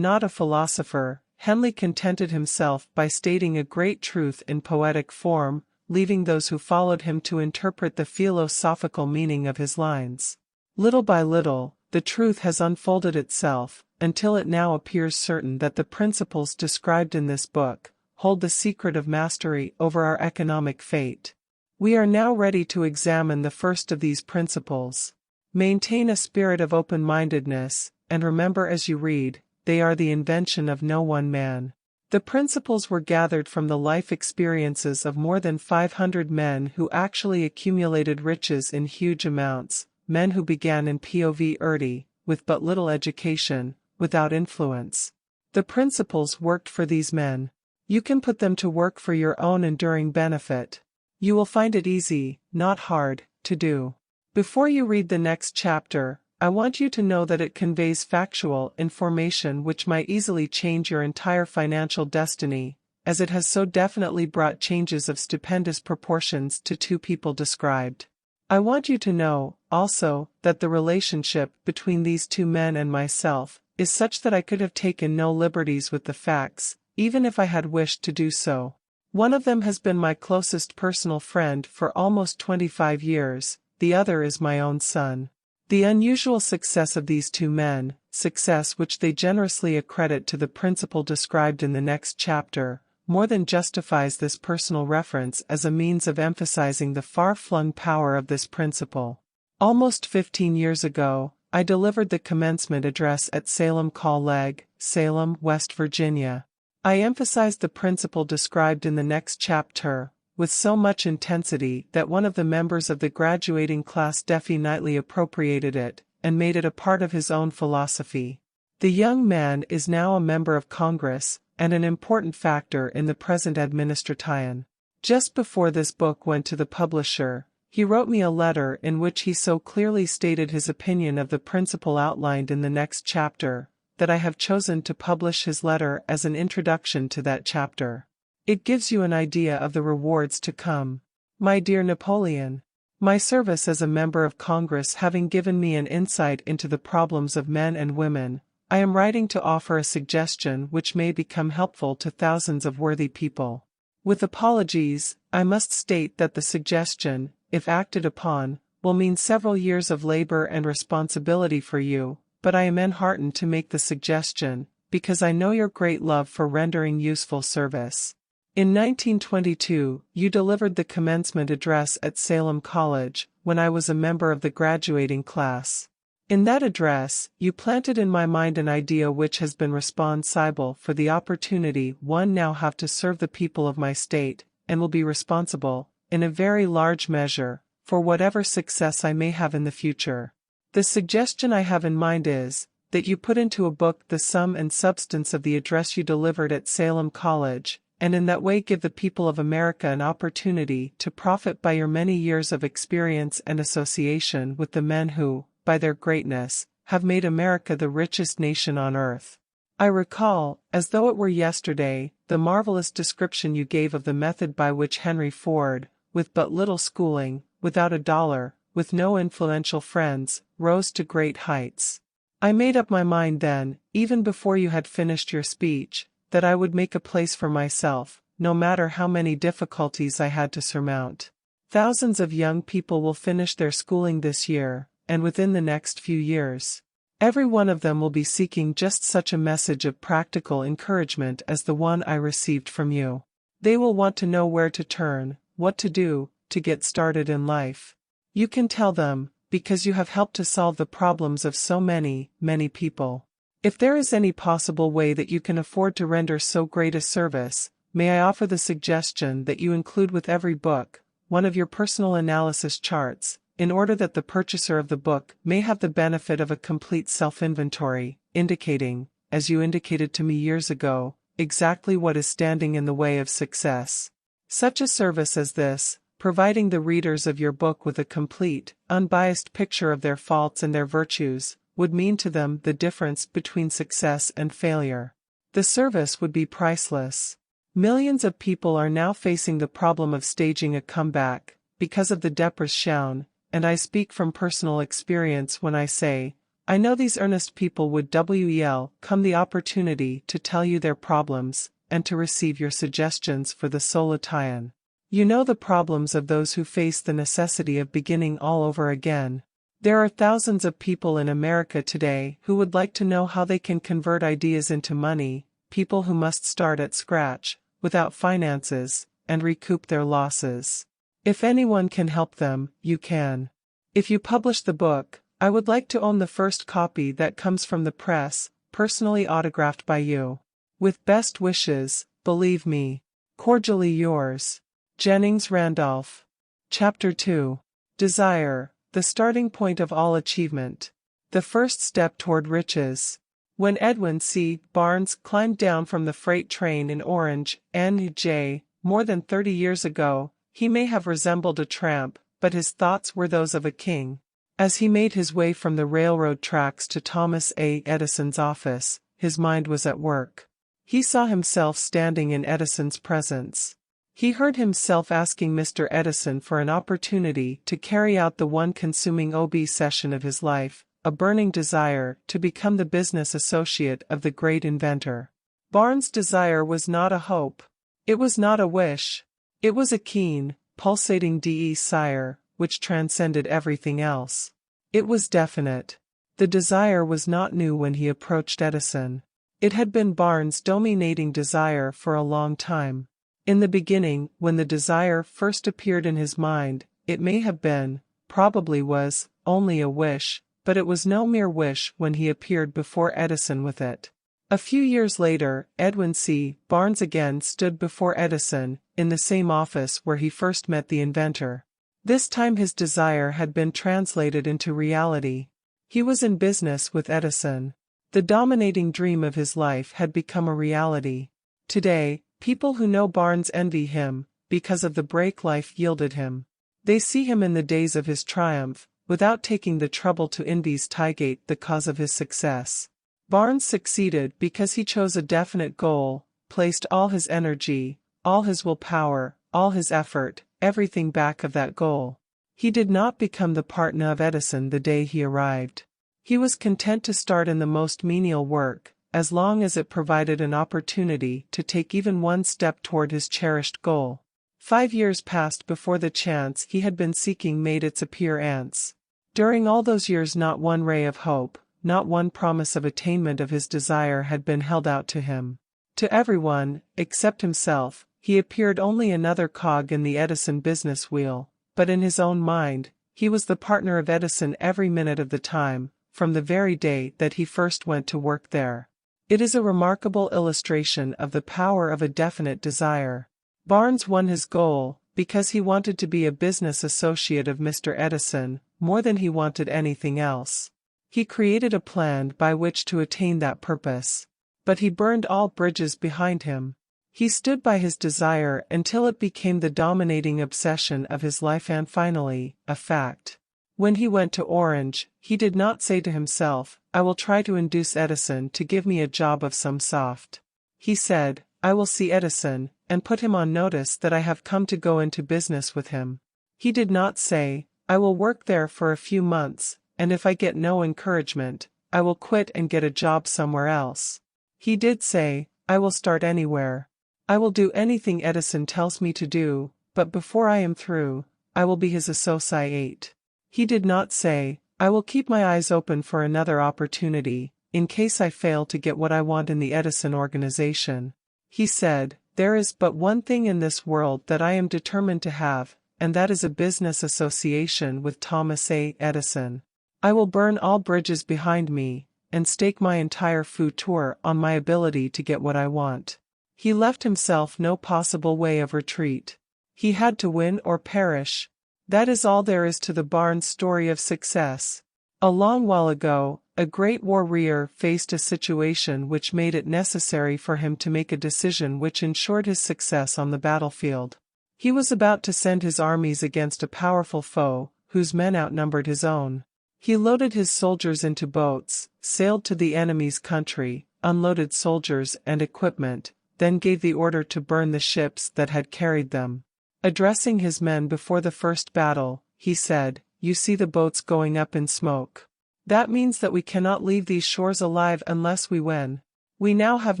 not a philosopher, Henley contented himself by stating a great truth in poetic form, leaving those who followed him to interpret the philosophical meaning of his lines. Little by little, the truth has unfolded itself, until it now appears certain that the principles described in this book hold the secret of mastery over our economic fate. We are now ready to examine the first of these principles. Maintain a spirit of open-mindedness, and remember as you read, they are the invention of no one man. The principles were gathered from the life experiences of more than 500 men who actually accumulated riches in huge amounts, men who began in POV early, with but little education, without influence. The principles worked for these men. You can put them to work for your own enduring benefit. You will find it easy, not hard, to do. Before you read the next chapter, I want you to know that it conveys factual information which might easily change your entire financial destiny, as it has so definitely brought changes of stupendous proportions to two people described. I want you to know, also, that the relationship between these two men and myself is such that I could have taken no liberties with the facts, even if I had wished to do so. One of them has been my closest personal friend for almost 25 years, the other is my own son. The unusual success of these two men, success which they generously accredit to the principle described in the next chapter, more than justifies this personal reference as a means of emphasizing the far-flung power of this principle. Almost 15 years ago, I delivered the commencement address at Salem College, Salem, West Virginia. I emphasized the principle described in the next chapter with so much intensity that one of the members of the graduating class definitely appropriated it and made it a part of his own philosophy. The young man is now a member of Congress and an important factor in the present administration. Just before this book went to the publisher, he wrote me a letter in which he so clearly stated his opinion of the principle outlined in the next chapter, that I have chosen to publish his letter as an introduction to that chapter. It gives you an idea of the rewards to come. My dear Napoleon, my service as a member of Congress having given me an insight into the problems of men and women, I am writing to offer a suggestion which may become helpful to thousands of worthy people. With apologies, I must state that the suggestion, if acted upon, will mean several years of labor and responsibility for you, but I am enheartened to make the suggestion, because I know your great love for rendering useful service. In 1922, you delivered the commencement address at Salem College, when I was a member of the graduating class. In that address, you planted in my mind an idea which has been responsible for the opportunity one now have to serve the people of my state, and will be responsible, in a very large measure, for whatever success I may have in the future. The suggestion I have in mind is, that you put into a book the sum and substance of the address you delivered at Salem College, and in that way give the people of America an opportunity to profit by your many years of experience and association with the men who, by their greatness, have made America the richest nation on earth. I recall, as though it were yesterday, the marvelous description you gave of the method by which Henry Ford, with but little schooling, without a dollar, with no influential friends, rose to great heights. I made up my mind then, even before you had finished your speech, that I would make a place for myself, no matter how many difficulties I had to surmount. Thousands of young people will finish their schooling this year, and within the next few years. Every one of them will be seeking just such a message of practical encouragement as the one I received from you. They will want to know where to turn, what to do, to get started in life. You can tell them, because you have helped to solve the problems of so many, many people. If there is any possible way that you can afford to render so great a service, may I offer the suggestion that you include with every book one of your personal analysis charts, in order that the purchaser of the book may have the benefit of a complete self-inventory, indicating, as you indicated to me years ago, exactly what is standing in the way of success. Such a service as this, providing the readers of your book with a complete, unbiased picture of their faults and their virtues, would mean to them the difference between success and failure. The service would be priceless. Millions of people are now facing the problem of staging a comeback, because of the depression, and I speak from personal experience when I say, I know these earnest people would welcome the opportunity to tell you their problems, and to receive your suggestions for the solution. You know the problems of those who face the necessity of beginning all over again. There are thousands of people in America today who would like to know how they can convert ideas into money, people who must start at scratch, without finances, and recoup their losses. If anyone can help them, you can. If you publish the book, I would like to own the first copy that comes from the press, personally autographed by you. With best wishes, believe me. Cordially yours, Jennings Randolph. Chapter 2. Desire, the starting point of all achievement. The first step toward riches. When Edwin C. Barnes climbed down from the freight train in Orange, N.J., more than 30 years ago, he may have resembled a tramp, but his thoughts were those of a king. As he made his way from the railroad tracks to Thomas A. Edison's office, his mind was at work. He saw himself standing in Edison's presence. He heard himself asking Mr. Edison for an opportunity to carry out the one consuming obsession of his life, a burning desire to become the business associate of the great inventor. Barnes' desire was not a hope. It was not a wish. It was a keen, pulsating desire, which transcended everything else. It was definite. The desire was not new when he approached Edison. It had been Barnes' dominating desire for a long time. In the beginning, when the desire first appeared in his mind, it may have been, probably was, only a wish, but it was no mere wish when he appeared before Edison with it. A few years later, Edwin C. Barnes again stood before Edison, in the same office where he first met the inventor. This time his desire had been translated into reality. He was in business with Edison. The dominating dream of his life had become a reality. Today, people who know Barnes envy him, because of the break life yielded him. They see him in the days of his triumph, without taking the trouble to investigate the cause of his success. Barnes succeeded because he chose a definite goal, placed all his energy, all his willpower, all his effort, everything back of that goal. He did not become the partner of Edison the day he arrived. He was content to start in the most menial work, as long as it provided an opportunity to take even one step toward his cherished goal. 5 years passed before the chance he had been seeking made its appearance. During all those years not one ray of hope, not one promise of attainment of his desire had been held out to him. To everyone, except himself, he appeared only another cog in the Edison business wheel, but in his own mind, he was the partner of Edison every minute of the time, from the very day that he first went to work there. It is a remarkable illustration of the power of a definite desire. Barnes won his goal, because he wanted to be a business associate of Mr. Edison, more than he wanted anything else. He created a plan by which to attain that purpose. But he burned all bridges behind him. He stood by his desire until it became the dominating obsession of his life and finally, a fact. When he went to Orange, he did not say to himself, "I will try to induce Edison to give me a job of some sort." He said, "I will see Edison, and put him on notice that I have come to go into business with him." He did not say, "I will work there for a few months, and if I get no encouragement, I will quit and get a job somewhere else." He did say, "I will start anywhere. I will do anything Edison tells me to do, but before I am through, I will be his associate." He did not say, "I will keep my eyes open for another opportunity, in case I fail to get what I want in the Edison organization." He said, "There is but one thing in this world that I am determined to have, and that is a business association with Thomas A. Edison. I will burn all bridges behind me, and stake my entire future on my ability to get what I want." He left himself no possible way of retreat. He had to win or perish. That is all there is to the Barnes story of success. A long while ago, a great warrior faced a situation which made it necessary for him to make a decision which ensured his success on the battlefield. He was about to send his armies against a powerful foe, whose men outnumbered his own. He loaded his soldiers into boats, sailed to the enemy's country, unloaded soldiers and equipment, then gave the order to burn the ships that had carried them. Addressing his men before the first battle, he said, "You see the boats going up in smoke. That means that we cannot leave these shores alive unless we win. We now have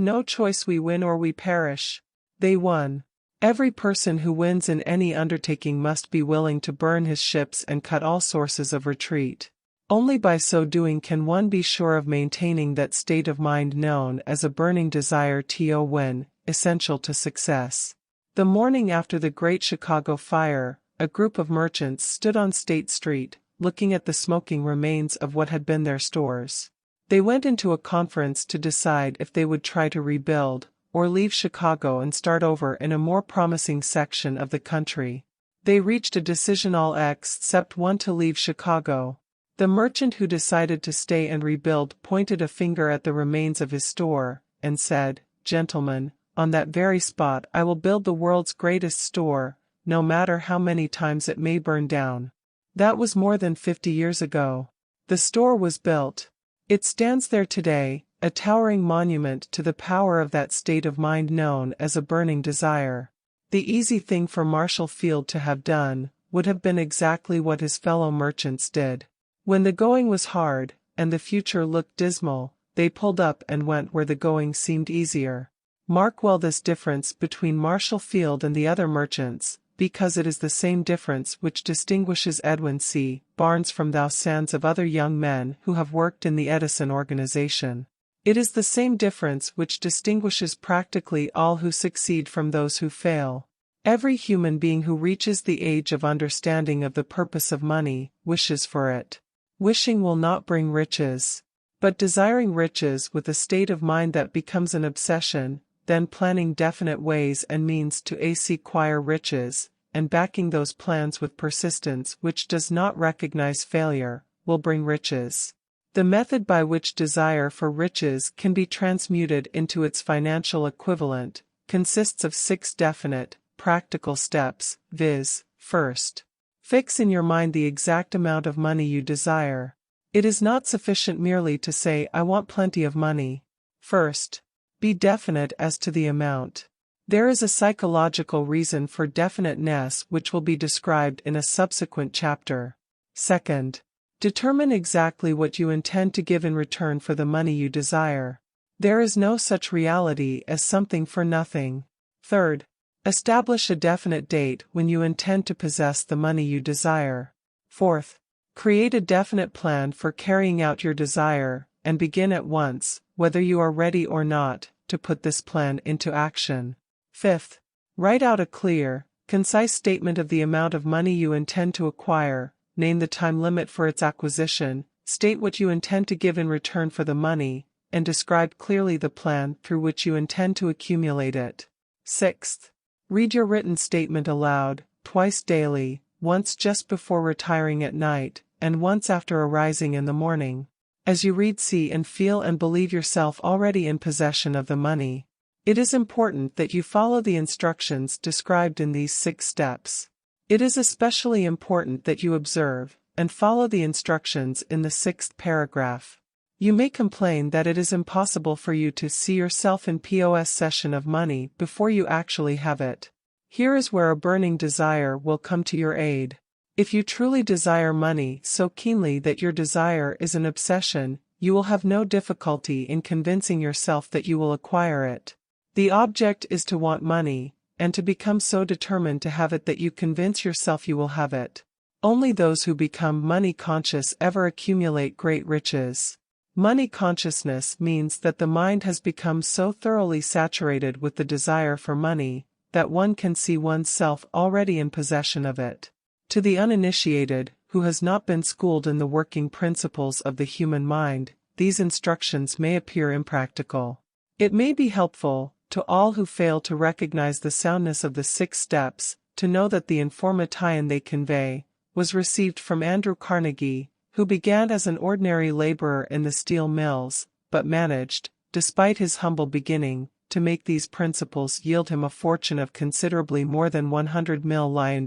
no choice, we win or we perish." They won. Every person who wins in any undertaking must be willing to burn his ships and cut all sources of retreat. Only by so doing can one be sure of maintaining that state of mind known as a burning desire to win, essential to success. The morning after the Great Chicago Fire, a group of merchants stood on State Street, looking at the smoking remains of what had been their stores. They went into a conference to decide if they would try to rebuild, or leave Chicago and start over in a more promising section of the country. They reached a decision all except one to leave Chicago. The merchant who decided to stay and rebuild pointed a finger at the remains of his store, and said, "Gentlemen, on that very spot I will build the world's greatest store, no matter how many times it may burn down." That was more than 50 years ago. The store was built. It stands there today, a towering monument to the power of that state of mind known as a burning desire. The easy thing for Marshall Field to have done would have been exactly what his fellow merchants did. When the going was hard, and the future looked dismal, they pulled up and went where the going seemed easier. Mark well this difference between Marshall Field and the other merchants, because it is the same difference which distinguishes Edwin C. Barnes from thousands of other young men who have worked in the Edison organization. It is the same difference which distinguishes practically all who succeed from those who fail. Every human being who reaches the age of understanding of the purpose of money wishes for it. Wishing will not bring riches. But desiring riches with a state of mind that becomes an obsession, then planning definite ways and means to acquire riches, and backing those plans with persistence which does not recognize failure, will bring riches. The method by which desire for riches can be transmuted into its financial equivalent consists of 6 definite, practical steps, viz. First, fix in your mind the exact amount of money you desire. It is not sufficient merely to say, "I want plenty of money." First, be definite as to the amount. There is a psychological reason for definiteness which will be described in a subsequent chapter. Second, determine exactly what you intend to give in return for the money you desire. There is no such reality as something for nothing. Third, establish a definite date when you intend to possess the money you desire. Fourth, create a definite plan for carrying out your desire, and begin at once, whether you are ready or not, to put this plan into action. Fifth, write out a clear, concise statement of the amount of money you intend to acquire, name the time limit for its acquisition, state what you intend to give in return for the money, and describe clearly the plan through which you intend to accumulate it. Sixth, read your written statement aloud, twice daily, once just before retiring at night, and once after arising in the morning. As you read, see and feel and believe yourself already in possession of the money. It is important that you follow the instructions described in these 6 steps. It is especially important that you observe and follow the instructions in the 6th paragraph. You may complain that it is impossible for you to see yourself in possession of money before you actually have it. Here is where a burning desire will come to your aid. If you truly desire money so keenly that your desire is an obsession, you will have no difficulty in convincing yourself that you will acquire it. The object is to want money, and to become so determined to have it that you convince yourself you will have it. Only those who become money conscious ever accumulate great riches. Money consciousness means that the mind has become so thoroughly saturated with the desire for money, that one can see oneself already in possession of it. To the uninitiated, who has not been schooled in the working principles of the human mind, these instructions may appear impractical. It may be helpful, to all who fail to recognize the soundness of the 6 steps, to know that the information they convey was received from Andrew Carnegie, who began as an ordinary laborer in the steel mills, but managed, despite his humble beginning, to make these principles yield him a fortune of considerably more than $100 million.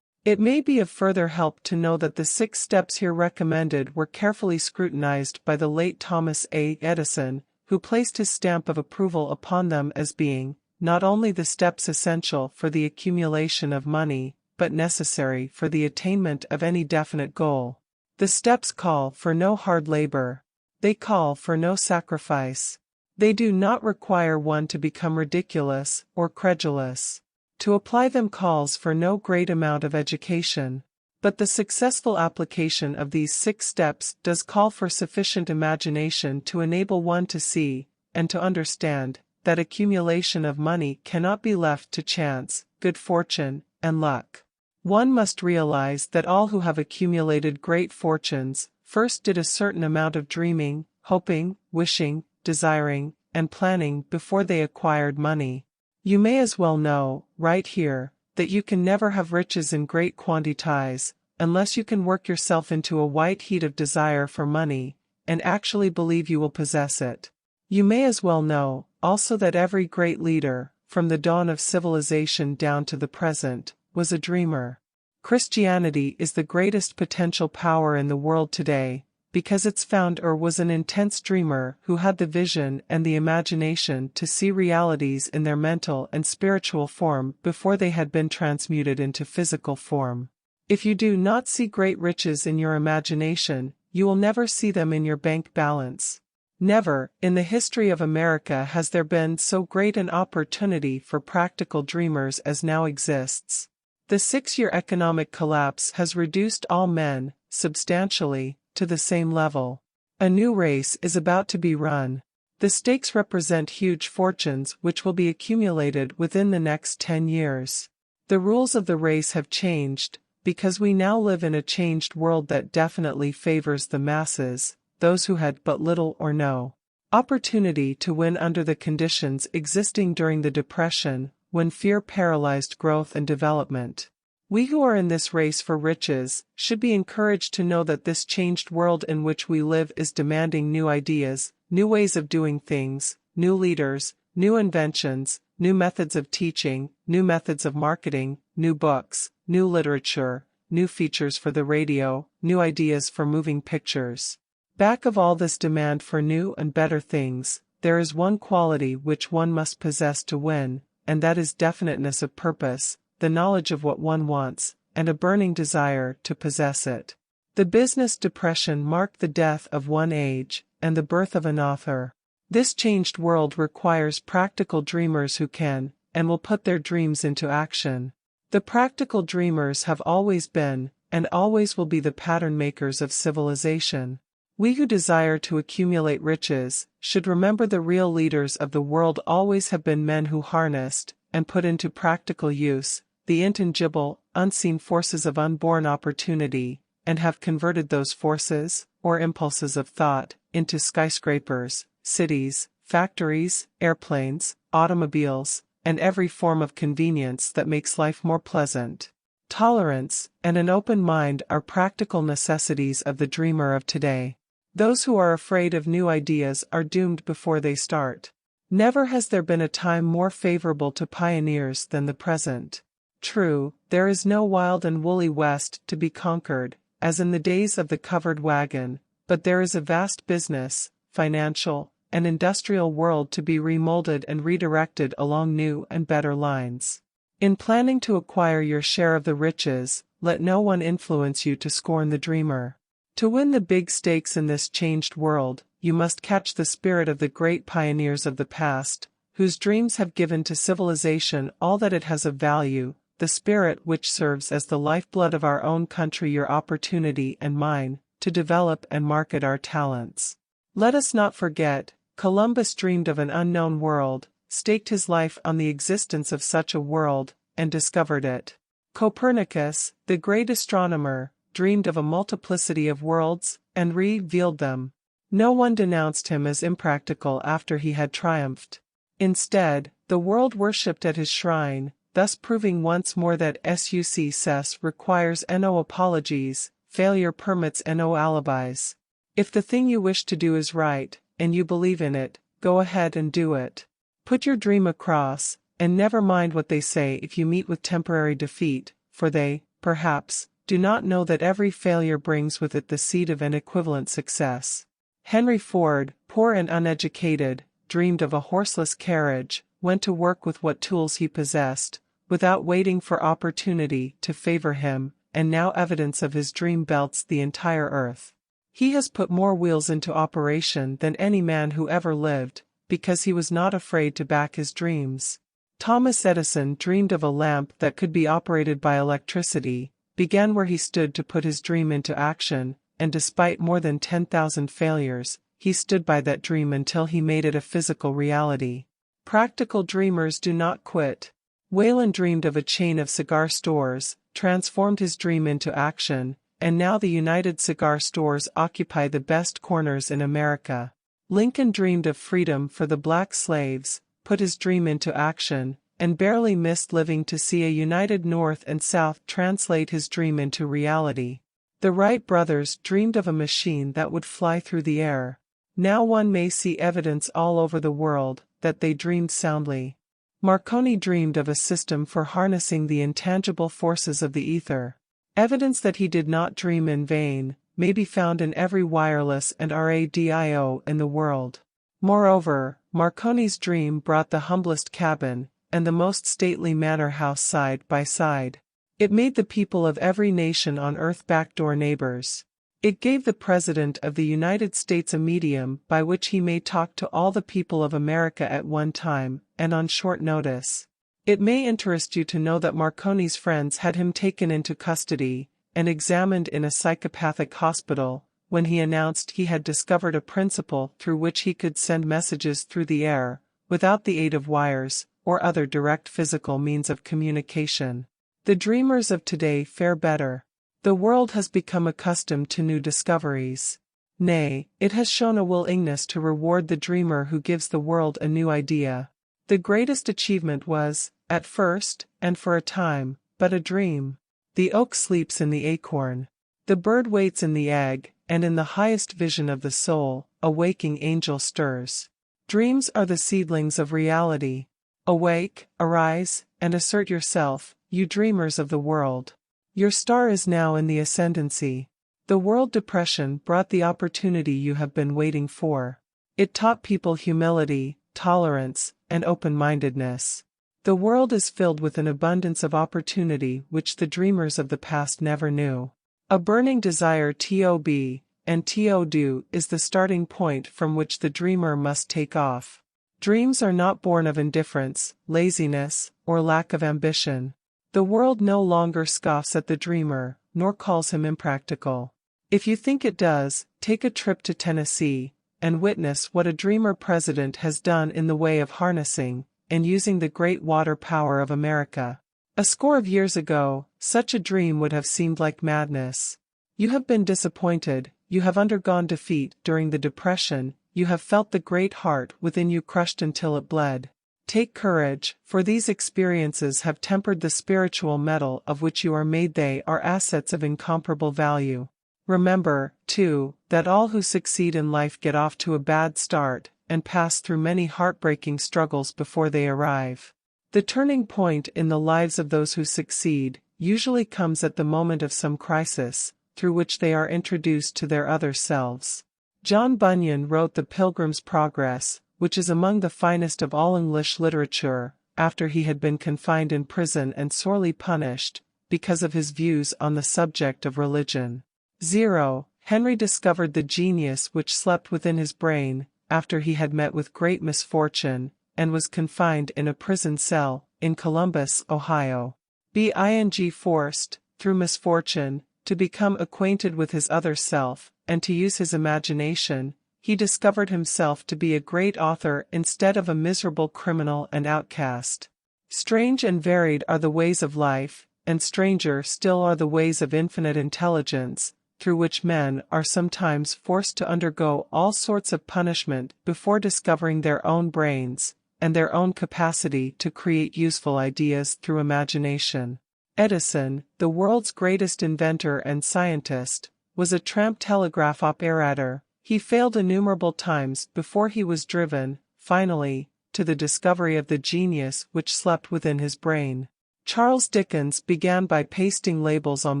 It may be of further help to know that the 6 steps here recommended were carefully scrutinized by the late Thomas A. Edison, who placed his stamp of approval upon them as being, not only the steps essential for the accumulation of money, but necessary for the attainment of any definite goal. The steps call for no hard labor. They call for no sacrifice. They do not require one to become ridiculous or credulous. To apply them calls for no great amount of education. But the successful application of these 6 steps does call for sufficient imagination to enable one to see, and to understand, that accumulation of money cannot be left to chance, good fortune, and luck. One must realize that all who have accumulated great fortunes, first did a certain amount of dreaming, hoping, wishing, desiring, and planning before they acquired money. You may as well know, right here, that you can never have riches in great quantities, unless you can work yourself into a white heat of desire for money, and actually believe you will possess it. You may as well know, also, that every great leader, from the dawn of civilization down to the present, was a dreamer. Christianity is the greatest potential power in the world today, because its founder was an intense dreamer who had the vision and the imagination to see realities in their mental and spiritual form before they had been transmuted into physical form. If you do not see great riches in your imagination, you will never see them in your bank balance. Never, in the history of America, has there been so great an opportunity for practical dreamers as now exists. The 6-year economic collapse has reduced all men, substantially, to the same level. A new race is about to be run. The stakes represent huge fortunes which will be accumulated within the next 10 years. The rules of the race have changed, because we now live in a changed world that definitely favors the masses, those who had but little or no opportunity to win under the conditions existing during the Depression, when fear paralyzed growth and development. We who are in this race for riches should be encouraged to know that this changed world in which we live is demanding new ideas, new ways of doing things, new leaders, new inventions, new methods of teaching, new methods of marketing, new books, new literature, new features for the radio, new ideas for moving pictures. Back of all this demand for new and better things, there is one quality which one must possess to win, and that is definiteness of purpose, the knowledge of what one wants, and a burning desire to possess it. The business depression marked the death of one age, and the birth of an author. This changed world requires practical dreamers who can, and will put their dreams into action. The practical dreamers have always been, and always will be, the pattern makers of civilization. We who desire to accumulate riches should remember the real leaders of the world always have been men who harnessed, and put into practical use, the intangible, unseen forces of unborn opportunity, and have converted those forces, or impulses of thought, into skyscrapers, cities, factories, airplanes, automobiles, and every form of convenience that makes life more pleasant. Tolerance and an open mind are practical necessities of the dreamer of today. Those who are afraid of new ideas are doomed before they start. Never has there been a time more favorable to pioneers than the present. True, there is no wild and woolly West to be conquered, as in the days of the covered wagon, but there is a vast business, financial, and industrial world to be remolded and redirected along new and better lines. In planning to acquire your share of the riches, let no one influence you to scorn the dreamer. To win the big stakes in this changed world, you must catch the spirit of the great pioneers of the past, whose dreams have given to civilization all that it has of value, the spirit which serves as the lifeblood of our own country, your opportunity and mine, to develop and market our talents. Let us not forget, Columbus dreamed of an unknown world, staked his life on the existence of such a world, and discovered it. Copernicus, the great astronomer, dreamed of a multiplicity of worlds, and revealed them. No one denounced him as impractical after he had triumphed. Instead, the world worshipped at his shrine, thus proving once more that success requires no apologies, failure permits no alibis. If the thing you wish to do is right, and you believe in it, go ahead and do it. Put your dream across, and never mind what they say if you meet with temporary defeat, for they, perhaps, do not know that every failure brings with it the seed of an equivalent success. Henry Ford, poor and uneducated, dreamed of a horseless carriage, went to work with what tools he possessed, without waiting for opportunity to favor him, and now evidence of his dream belts the entire earth. He has put more wheels into operation than any man who ever lived, because he was not afraid to back his dreams. Thomas Edison dreamed of a lamp that could be operated by electricity, began where he stood to put his dream into action, and despite more than 10,000 failures, he stood by that dream until he made it a physical reality. Practical dreamers do not quit. Wayland dreamed of a chain of cigar stores, transformed his dream into action, and now the United Cigar Stores occupy the best corners in America. Lincoln dreamed of freedom for the black slaves, put his dream into action, and barely missed living to see a united North and South translate his dream into reality. The Wright brothers dreamed of a machine that would fly through the air. Now one may see evidence all over the world that they dreamed soundly. Marconi dreamed of a system for harnessing the intangible forces of the ether. Evidence that he did not dream in vain may be found in every wireless and radio in the world. Moreover, Marconi's dream brought the humblest cabin and the most stately manor house side by side. It made the people of every nation on earth backdoor neighbors. It gave the President of the United States a medium by which he may talk to all the people of America at one time, and on short notice. It may interest you to know that Marconi's friends had him taken into custody and examined in a psychopathic hospital, when he announced he had discovered a principle through which he could send messages through the air, without the aid of wires or other direct physical means of communication. The dreamers of today fare better. The world has become accustomed to new discoveries. Nay, it has shown a willingness to reward the dreamer who gives the world a new idea. The greatest achievement was, at first, and for a time, but a dream. The oak sleeps in the acorn. The bird waits in the egg, and in the highest vision of the soul, a waking angel stirs. Dreams are the seedlings of reality. Awake, arise, and assert yourself, you dreamers of the world. Your star is now in the ascendancy. The world depression brought the opportunity you have been waiting for. It taught people humility, tolerance, and open-mindedness. The world is filled with an abundance of opportunity which the dreamers of the past never knew. A burning desire to be, and to do is the starting point from which the dreamer must take off. Dreams are not born of indifference, laziness, or lack of ambition. The world no longer scoffs at the dreamer, nor calls him impractical. If you think it does, take a trip to Tennessee, and witness what a dreamer president has done in the way of harnessing and using the great water power of America. A score of years ago, such a dream would have seemed like madness. You have been disappointed, you have undergone defeat during the Depression, you have felt the great heart within you crushed until it bled. Take courage, for these experiences have tempered the spiritual metal of which you are made. They are assets of incomparable value. Remember, too, that all who succeed in life get off to a bad start, and pass through many heartbreaking struggles before they arrive. The turning point in the lives of those who succeed usually comes at the moment of some crisis, through which they are introduced to their other selves. John Bunyan wrote The Pilgrim's Progress, which is among the finest of all English literature, after he had been confined in prison and sorely punished, because of his views on the subject of religion. 0. Henry discovered the genius which slept within his brain, after he had met with great misfortune, and was confined in a prison cell, in Columbus, Ohio. Being forced, through misfortune, to become acquainted with his other self, and to use his imagination, he discovered himself to be a great author instead of a miserable criminal and outcast. Strange and varied are the ways of life, and stranger still are the ways of infinite intelligence, through which men are sometimes forced to undergo all sorts of punishment before discovering their own brains, and their own capacity to create useful ideas through imagination. Edison, the world's greatest inventor and scientist, was a tramp telegraph operator. He failed innumerable times before he was driven, finally, to the discovery of the genius which slept within his brain. Charles Dickens began by pasting labels on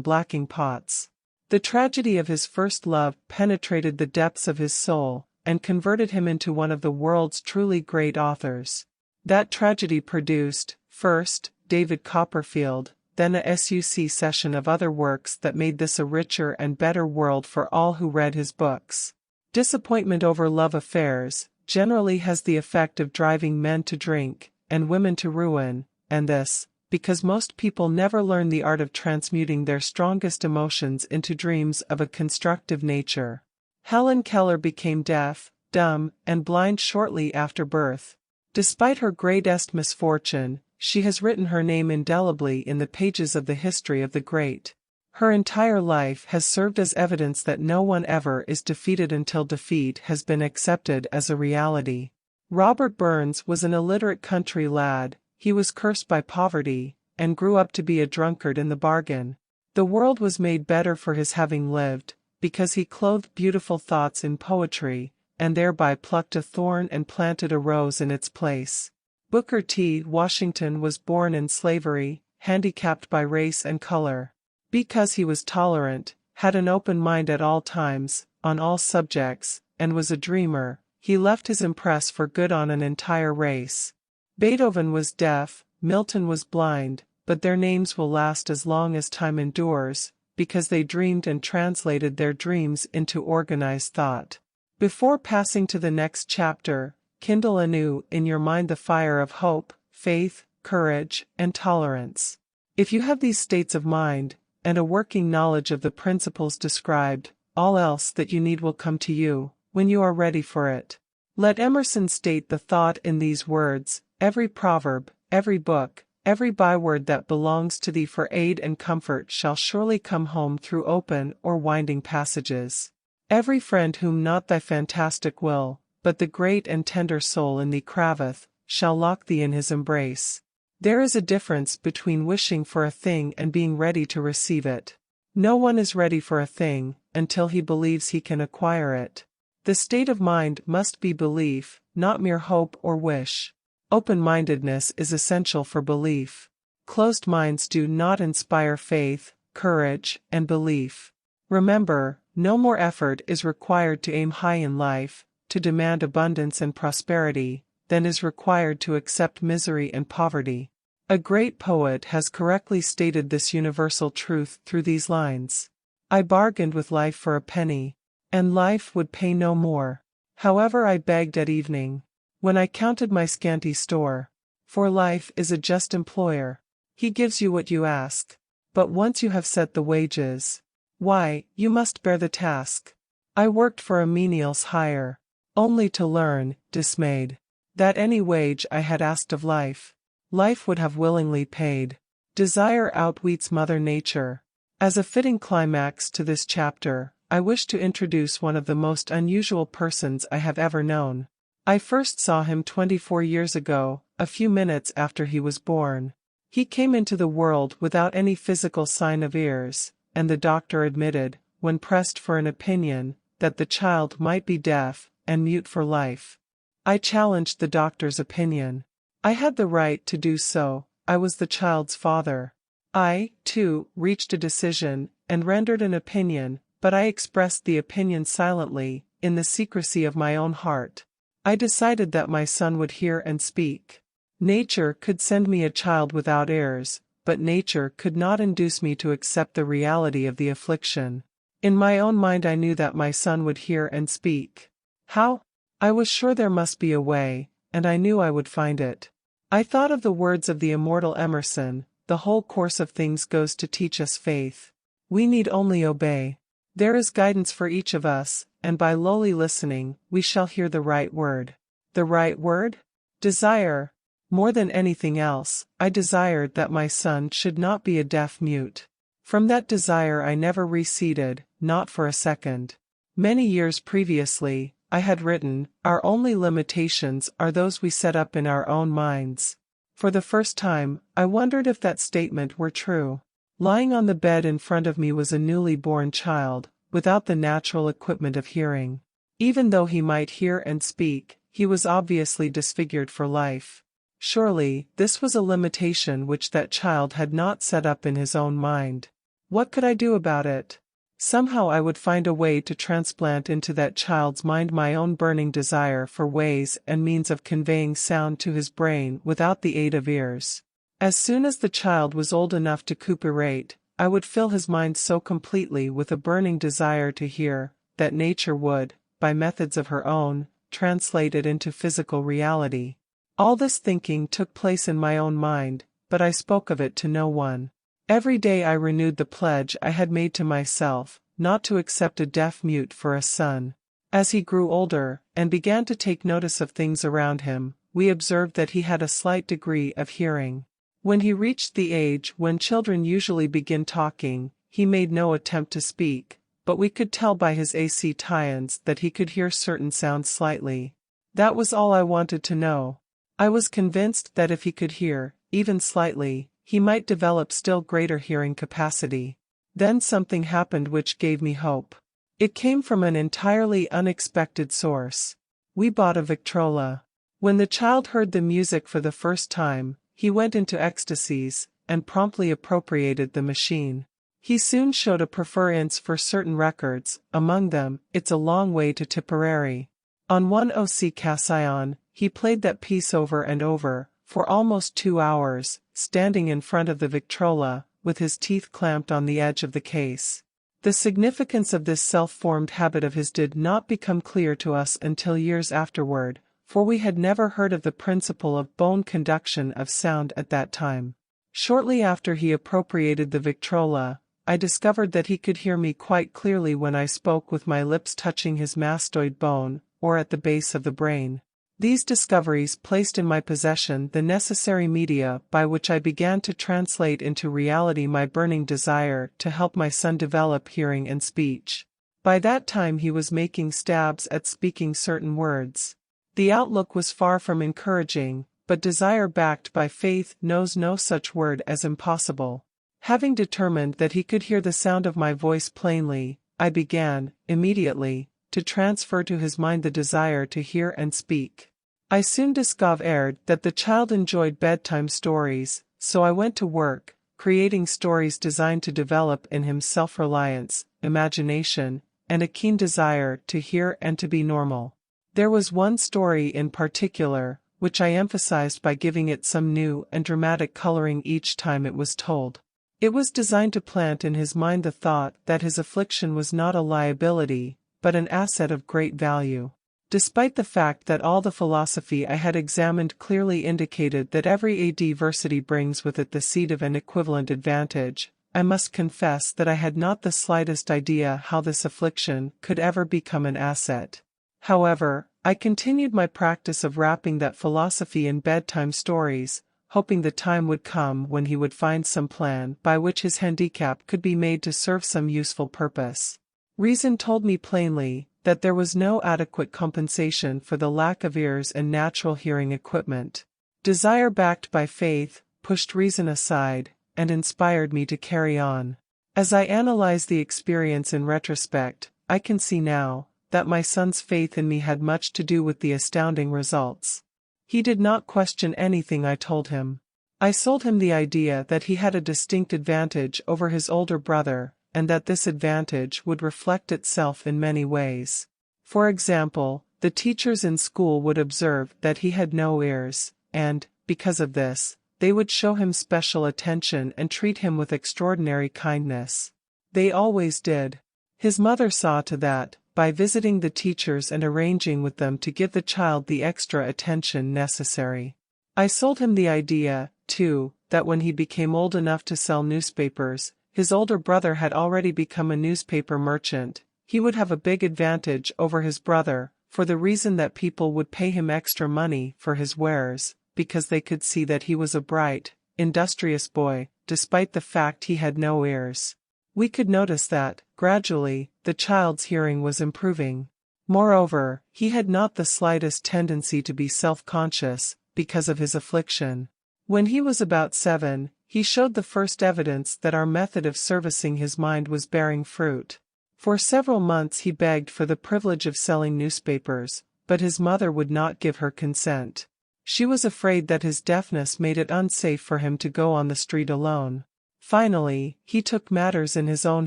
blacking pots. The tragedy of his first love penetrated the depths of his soul, and converted him into one of the world's truly great authors. That tragedy produced, first, David Copperfield, then a succession of other works that made this a richer and better world for all who read his books. Disappointment over love affairs generally has the effect of driving men to drink, and women to ruin, and this, because most people never learn the art of transmuting their strongest emotions into dreams of a constructive nature. Helen Keller became deaf, dumb, and blind shortly after birth. Despite her greatest misfortune, she has written her name indelibly in the pages of the history of the great. Her entire life has served as evidence that no one ever is defeated until defeat has been accepted as a reality. Robert Burns was an illiterate country lad. he was cursed by poverty, and grew up to be a drunkard in the bargain. The world was made better for his having lived, because he clothed beautiful thoughts in poetry, and thereby plucked a thorn and planted a rose in its place. Booker T. Washington was born in slavery, handicapped by race and color. Because he was tolerant, had an open mind at all times, on all subjects, and was a dreamer, he left his impress for good on an entire race. Beethoven was deaf, Milton was blind, but their names will last as long as time endures, because they dreamed and translated their dreams into organized thought. Before passing to the next chapter, kindle anew in your mind the fire of hope, faith, courage, and tolerance. If you have these states of mind, and a working knowledge of the principles described, all else that you need will come to you, when you are ready for it. Let Emerson state the thought in these words: every proverb, every book, every byword that belongs to thee for aid and comfort shall surely come home through open or winding passages. Every friend whom not thy fantastic will, but the great and tender soul in thee craveth, shall lock thee in his embrace. There is a difference between wishing for a thing and being ready to receive it. No one is ready for a thing, until he believes he can acquire it. The state of mind must be belief, not mere hope or wish. Open-mindedness is essential for belief. Closed minds do not inspire faith, courage, and belief. Remember, no more effort is required to aim high in life, to demand abundance and prosperity, than is required to accept misery and poverty. A great poet has correctly stated this universal truth through these lines. I bargained with life for a penny, and life would pay no more. However, I begged at evening, when I counted my scanty store. For life is a just employer. He gives you what you ask. But once you have set the wages, why, you must bear the task. I worked for a menial's hire, only to learn, dismayed, that any wage I had asked of life, life would have willingly paid. Desire outweets Mother Nature. As a fitting climax to this chapter, I wish to introduce one of the most unusual persons I have ever known. I first saw him 24 years ago, a few minutes after he was born. He came into the world without any physical sign of ears, and the doctor admitted, when pressed for an opinion, that the child might be deaf and mute for life. I challenged the doctor's opinion. I had the right to do so. I was the child's father. I, too, reached a decision, and rendered an opinion, but I expressed the opinion silently, in the secrecy of my own heart. I decided that my son would hear and speak. Nature could send me a child without ears, but nature could not induce me to accept the reality of the affliction. In my own mind I knew that my son would hear and speak. How? I was sure there must be a way, and I knew I would find it. I thought of the words of the immortal Emerson: the whole course of things goes to teach us faith. We need only obey. There is guidance for each of us, and by lowly listening, we shall hear the right word. The right word? Desire. More than anything else, I desired that my son should not be a deaf-mute. From that desire I never receded, not for a second. Many years previously, I had written, "Our only limitations are those we set up in our own minds." For the first time, I wondered if that statement were true. Lying on the bed in front of me was a newly born child, without the natural equipment of hearing. Even though he might hear and speak, he was obviously disfigured for life. Surely, this was a limitation which that child had not set up in his own mind. What could I do about it? Somehow I would find a way to transplant into that child's mind my own burning desire for ways and means of conveying sound to his brain without the aid of ears. As soon as the child was old enough to cooperate, I would fill his mind so completely with a burning desire to hear, that nature would, by methods of her own, translate it into physical reality. All this thinking took place in my own mind, but I spoke of it to no one. Every day I renewed the pledge I had made to myself, not to accept a deaf-mute for a son. As he grew older, and began to take notice of things around him, we observed that he had a slight degree of hearing. When he reached the age when children usually begin talking, he made no attempt to speak, but we could tell by his accents that he could hear certain sounds slightly. That was all I wanted to know. I was convinced that if he could hear, even slightly, he might develop still greater hearing capacity. Then something happened which gave me hope. It came from an entirely unexpected source. We bought a Victrola. When the child heard the music for the first time, he went into ecstasies, and promptly appropriated the machine. He soon showed a preference for certain records, among them, It's a Long Way to Tipperary. On one occasion, he played that piece over and over, for almost 2 hours, standing in front of the Victrola, with his teeth clamped on the edge of the case. The significance of this self-formed habit of his did not become clear to us until years afterward, for we had never heard of the principle of bone conduction of sound at that time. Shortly after he appropriated the Victrola, I discovered that he could hear me quite clearly when I spoke with my lips touching his mastoid bone, or at the base of the brain. These discoveries placed in my possession the necessary media by which I began to translate into reality my burning desire to help my son develop hearing and speech. By that time he was making stabs at speaking certain words. The outlook was far from encouraging, but desire backed by faith knows no such word as impossible. Having determined that he could hear the sound of my voice plainly, I began, immediately, to transfer to his mind the desire to hear and speak. I soon discovered that the child enjoyed bedtime stories, so I went to work, creating stories designed to develop in him self-reliance, imagination, and a keen desire to hear and to be normal. There was one story in particular, which I emphasized by giving it some new and dramatic coloring each time it was told. It was designed to plant in his mind the thought that his affliction was not a liability, but an asset of great value. Despite the fact that all the philosophy I had examined clearly indicated that every adversity brings with it the seed of an equivalent advantage, I must confess that I had not the slightest idea how this affliction could ever become an asset. However, I continued my practice of wrapping that philosophy in bedtime stories, hoping the time would come when he would find some plan by which his handicap could be made to serve some useful purpose. Reason told me plainly that there was no adequate compensation for the lack of ears and natural hearing equipment. Desire backed by faith pushed reason aside, and inspired me to carry on. As I analyze the experience in retrospect, I can see now that my son's faith in me had much to do with the astounding results. He did not question anything I told him. I sold him the idea that he had a distinct advantage over his older brother, and that this advantage would reflect itself in many ways. For example, the teachers in school would observe that he had no ears, and, because of this, they would show him special attention and treat him with extraordinary kindness. They always did. His mother saw to that, by visiting the teachers and arranging with them to give the child the extra attention necessary. I sold him the idea, too, that when he became old enough to sell newspapers, his older brother had already become a newspaper merchant, he would have a big advantage over his brother, for the reason that people would pay him extra money for his wares, because they could see that he was a bright, industrious boy, despite the fact he had no ears. We could notice that, gradually, the child's hearing was improving. Moreover, he had not the slightest tendency to be self-conscious, because of his affliction. When he was about 7, he showed the first evidence that our method of servicing his mind was bearing fruit. For several months he begged for the privilege of selling newspapers, but his mother would not give her consent. She was afraid that his deafness made it unsafe for him to go on the street alone. Finally, he took matters in his own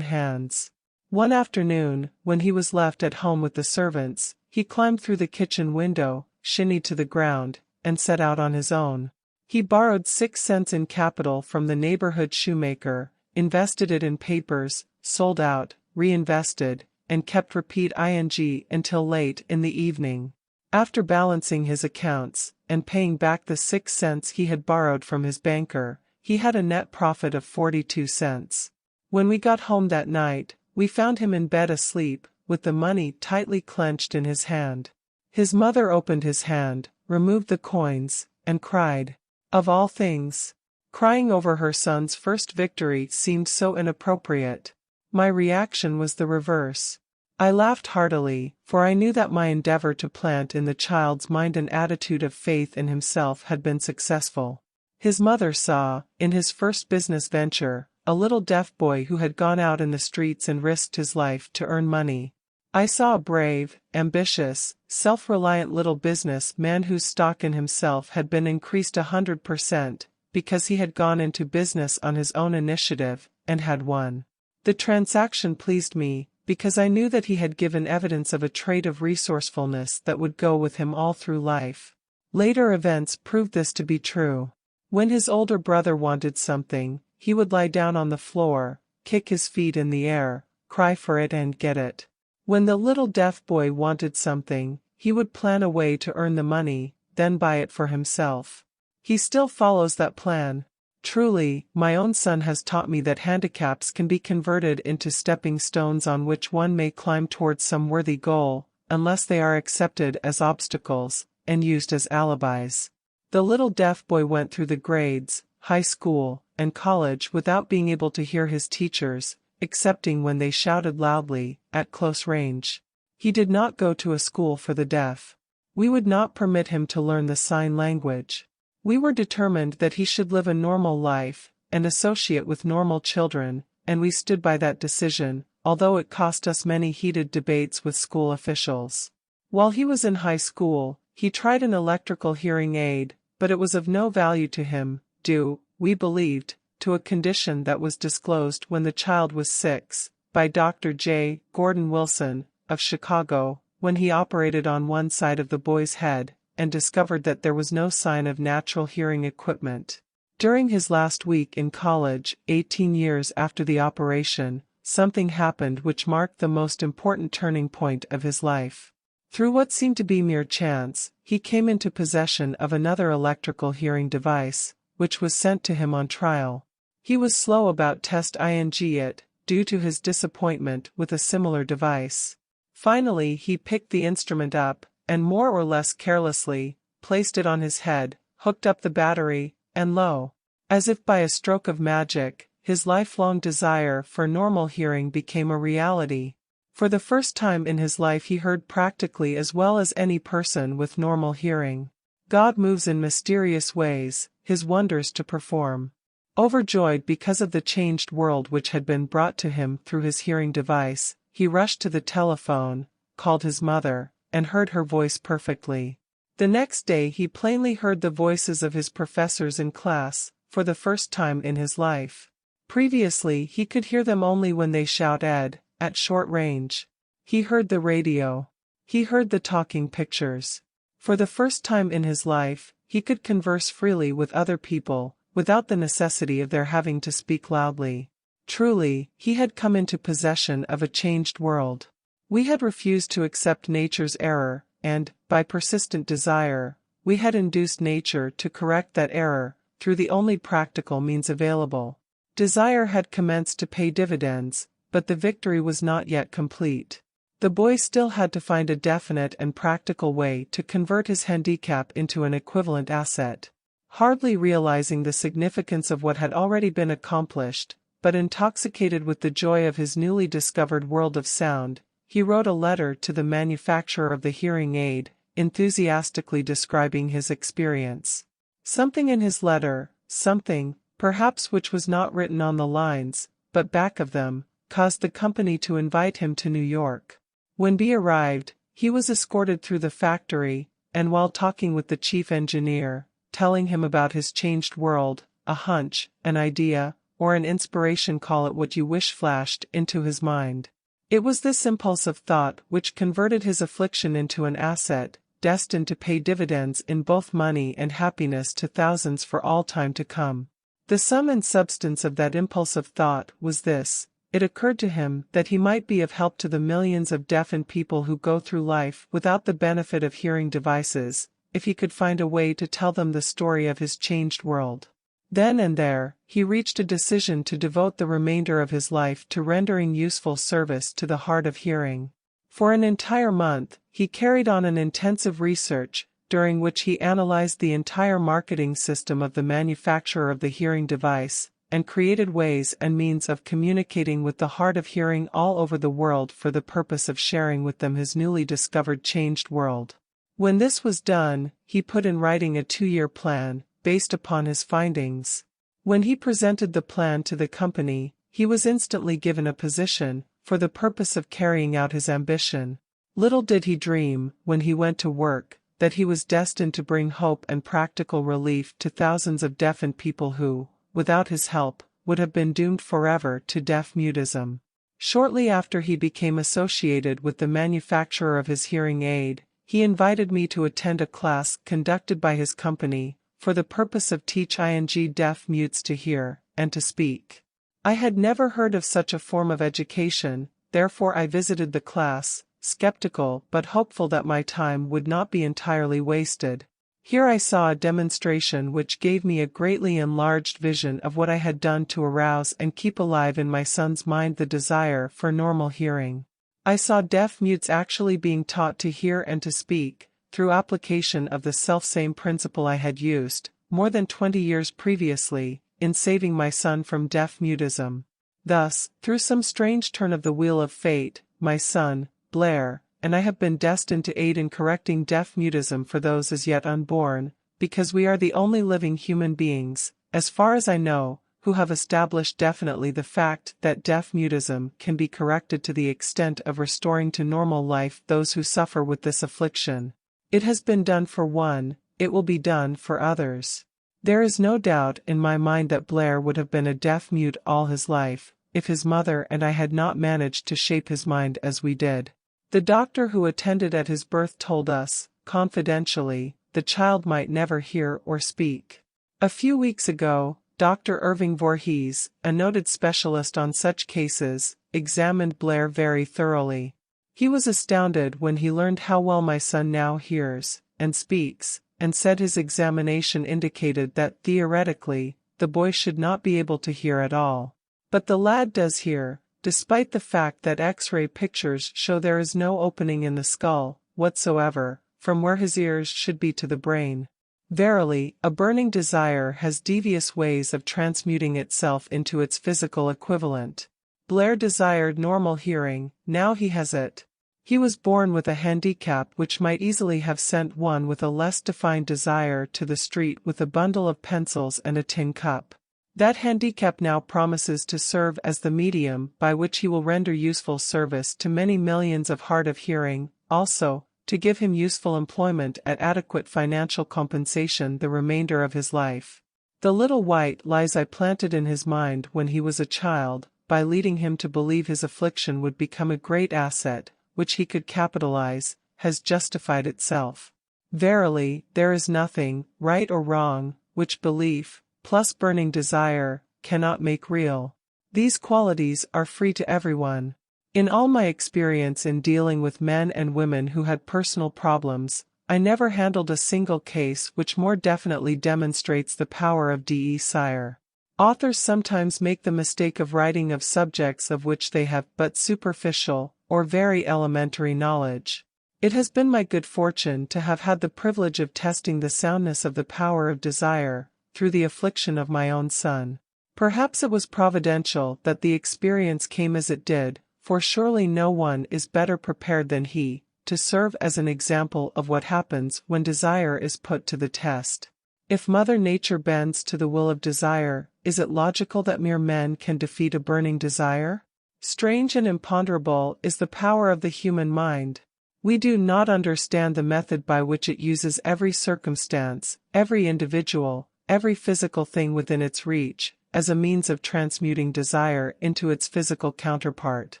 hands. One afternoon, when he was left at home with the servants, he climbed through the kitchen window, shinnied to the ground, and set out on his own. He borrowed 6 cents in capital from the neighborhood shoemaker, invested it in papers, sold out, reinvested, and kept repeat ing until late in the evening. After balancing his accounts, and paying back the 6 cents he had borrowed from his banker, he had a net profit of 42 cents. When we got home that night, we found him in bed asleep, with the money tightly clenched in his hand. His mother opened his hand, removed the coins, and cried. Of all things, crying over her son's first victory seemed so inappropriate. My reaction was the reverse. I laughed heartily, for I knew that my endeavor to plant in the child's mind an attitude of faith in himself had been successful. His mother saw, in his first business venture, a little deaf boy who had gone out in the streets and risked his life to earn money. I saw a brave, ambitious, self-reliant little business man whose stock in himself had been increased 100%, because he had gone into business on his own initiative, and had won. The transaction pleased me, because I knew that he had given evidence of a trait of resourcefulness that would go with him all through life. Later events proved this to be true. When his older brother wanted something, he would lie down on the floor, kick his feet in the air, cry for it and get it. When the little deaf boy wanted something, he would plan a way to earn the money, then buy it for himself. He still follows that plan. Truly, my own son has taught me that handicaps can be converted into stepping stones on which one may climb towards some worthy goal, unless they are accepted as obstacles, and used as alibis. The little deaf boy went through the grades, high school, and college without being able to hear his teachers, excepting when they shouted loudly, at close range. He did not go to a school for the deaf. We would not permit him to learn the sign language. We were determined that he should live a normal life, and associate with normal children, and we stood by that decision, although it cost us many heated debates with school officials. While he was in high school, he tried an electrical hearing aid, but it was of no value to him, due, we believed, to a condition that was disclosed when the child was 6, by Dr. J. Gordon Wilson, of Chicago, when he operated on one side of the boy's head, and discovered that there was no sign of natural hearing equipment. During his last week in college, 18 years after the operation, something happened which marked the most important turning point of his life. Through what seemed to be mere chance, he came into possession of another electrical hearing device, which was sent to him on trial. He was slow about testing it, due to his disappointment with a similar device. Finally he picked the instrument up, and more or less carelessly, placed it on his head, hooked up the battery, and lo! As if by a stroke of magic, his lifelong desire for normal hearing became a reality. For the first time in his life he heard practically as well as any person with normal hearing. God moves in mysterious ways, his wonders to perform. Overjoyed because of the changed world which had been brought to him through his hearing device, he rushed to the telephone, called his mother, and heard her voice perfectly. The next day he plainly heard the voices of his professors in class, for the first time in his life. Previously he could hear them only when they shouted, at short range. He heard the radio. He heard the talking pictures. For the first time in his life, he could converse freely with other people, without the necessity of their having to speak loudly. Truly, he had come into possession of a changed world. We had refused to accept nature's error, and, by persistent desire, we had induced nature to correct that error, through the only practical means available. Desire had commenced to pay dividends, but the victory was not yet complete. The boy still had to find a definite and practical way to convert his handicap into an equivalent asset. Hardly realizing the significance of what had already been accomplished, but intoxicated with the joy of his newly discovered world of sound, he wrote a letter to the manufacturer of the hearing aid, enthusiastically describing his experience. Something in his letter, something, perhaps which was not written on the lines, but back of them, caused the company to invite him to New York. When B arrived, he was escorted through the factory, and while talking with the chief engineer, telling him about his changed world, a hunch, an idea, or an inspiration, call it what you wish, flashed into his mind. It was this impulse of thought which converted his affliction into an asset, destined to pay dividends in both money and happiness to thousands for all time to come. The sum and substance of that impulse of thought was this: it occurred to him that he might be of help to the millions of deafened people who go through life without the benefit of hearing devices, if he could find a way to tell them the story of his changed world. Then and there, he reached a decision to devote the remainder of his life to rendering useful service to the hard of hearing. For an entire month, he carried on an intensive research, during which he analyzed the entire marketing system of the manufacturer of the hearing device, and created ways and means of communicating with the hard of hearing all over the world for the purpose of sharing with them his newly discovered changed world. When this was done, he put in writing a 2-year plan, based upon his findings. When he presented the plan to the company, he was instantly given a position, for the purpose of carrying out his ambition. Little did he dream, when he went to work, that he was destined to bring hope and practical relief to thousands of deafened people who, without his help, would have been doomed forever to deaf-mutism. Shortly after he became associated with the manufacturer of his hearing aid, he invited me to attend a class conducted by his company, for the purpose of teaching deaf mutes to hear and to speak. I had never heard of such a form of education, therefore I visited the class, skeptical but hopeful that my time would not be entirely wasted. Here I saw a demonstration which gave me a greatly enlarged vision of what I had done to arouse and keep alive in my son's mind the desire for normal hearing. I saw deaf mutes actually being taught to hear and to speak, through application of the selfsame principle I had used, more than 20 years previously, in saving my son from deaf-mutism. Thus, through some strange turn of the wheel of fate, my son, Blair, and I have been destined to aid in correcting deaf-mutism for those as yet unborn, because we are the only living human beings, as far as I know, who have established definitely the fact that deaf-mutism can be corrected to the extent of restoring to normal life those who suffer with this affliction. It has been done for one, it will be done for others. There is no doubt in my mind that Blair would have been a deaf-mute all his life, if his mother and I had not managed to shape his mind as we did. The doctor who attended at his birth told us, confidentially, the child might never hear or speak. A few weeks ago, Dr. Irving Voorhees, a noted specialist on such cases, examined Blair very thoroughly. He was astounded when he learned how well my son now hears and speaks, and said his examination indicated that theoretically, the boy should not be able to hear at all. But the lad does hear, despite the fact that X-ray pictures show there is no opening in the skull, whatsoever, from where his ears should be to the brain. Verily, a burning desire has devious ways of transmuting itself into its physical equivalent. Blair desired normal hearing, now he has it. He was born with a handicap which might easily have sent one with a less defined desire to the street with a bundle of pencils and a tin cup. That handicap now promises to serve as the medium by which he will render useful service to many millions of hard of hearing, also, to give him useful employment at adequate financial compensation the remainder of his life. The little white lies I planted in his mind when he was a child, by leading him to believe his affliction would become a great asset, which he could capitalize, has justified itself. Verily, there is nothing, right or wrong, which belief, plus burning desire, cannot make real. These qualities are free to everyone. In all my experience in dealing with men and women who had personal problems, I never handled a single case which more definitely demonstrates the power of desire. Authors sometimes make the mistake of writing of subjects of which they have but superficial, or very elementary knowledge. It has been my good fortune to have had the privilege of testing the soundness of the power of desire, through the affliction of my own son. Perhaps it was providential that the experience came as it did, for surely no one is better prepared than he, to serve as an example of what happens when desire is put to the test. If Mother Nature bends to the will of desire, is it logical that mere men can defeat a burning desire? Strange and imponderable is the power of the human mind. We do not understand the method by which it uses every circumstance, every individual, every physical thing within its reach, as a means of transmuting desire into its physical counterpart.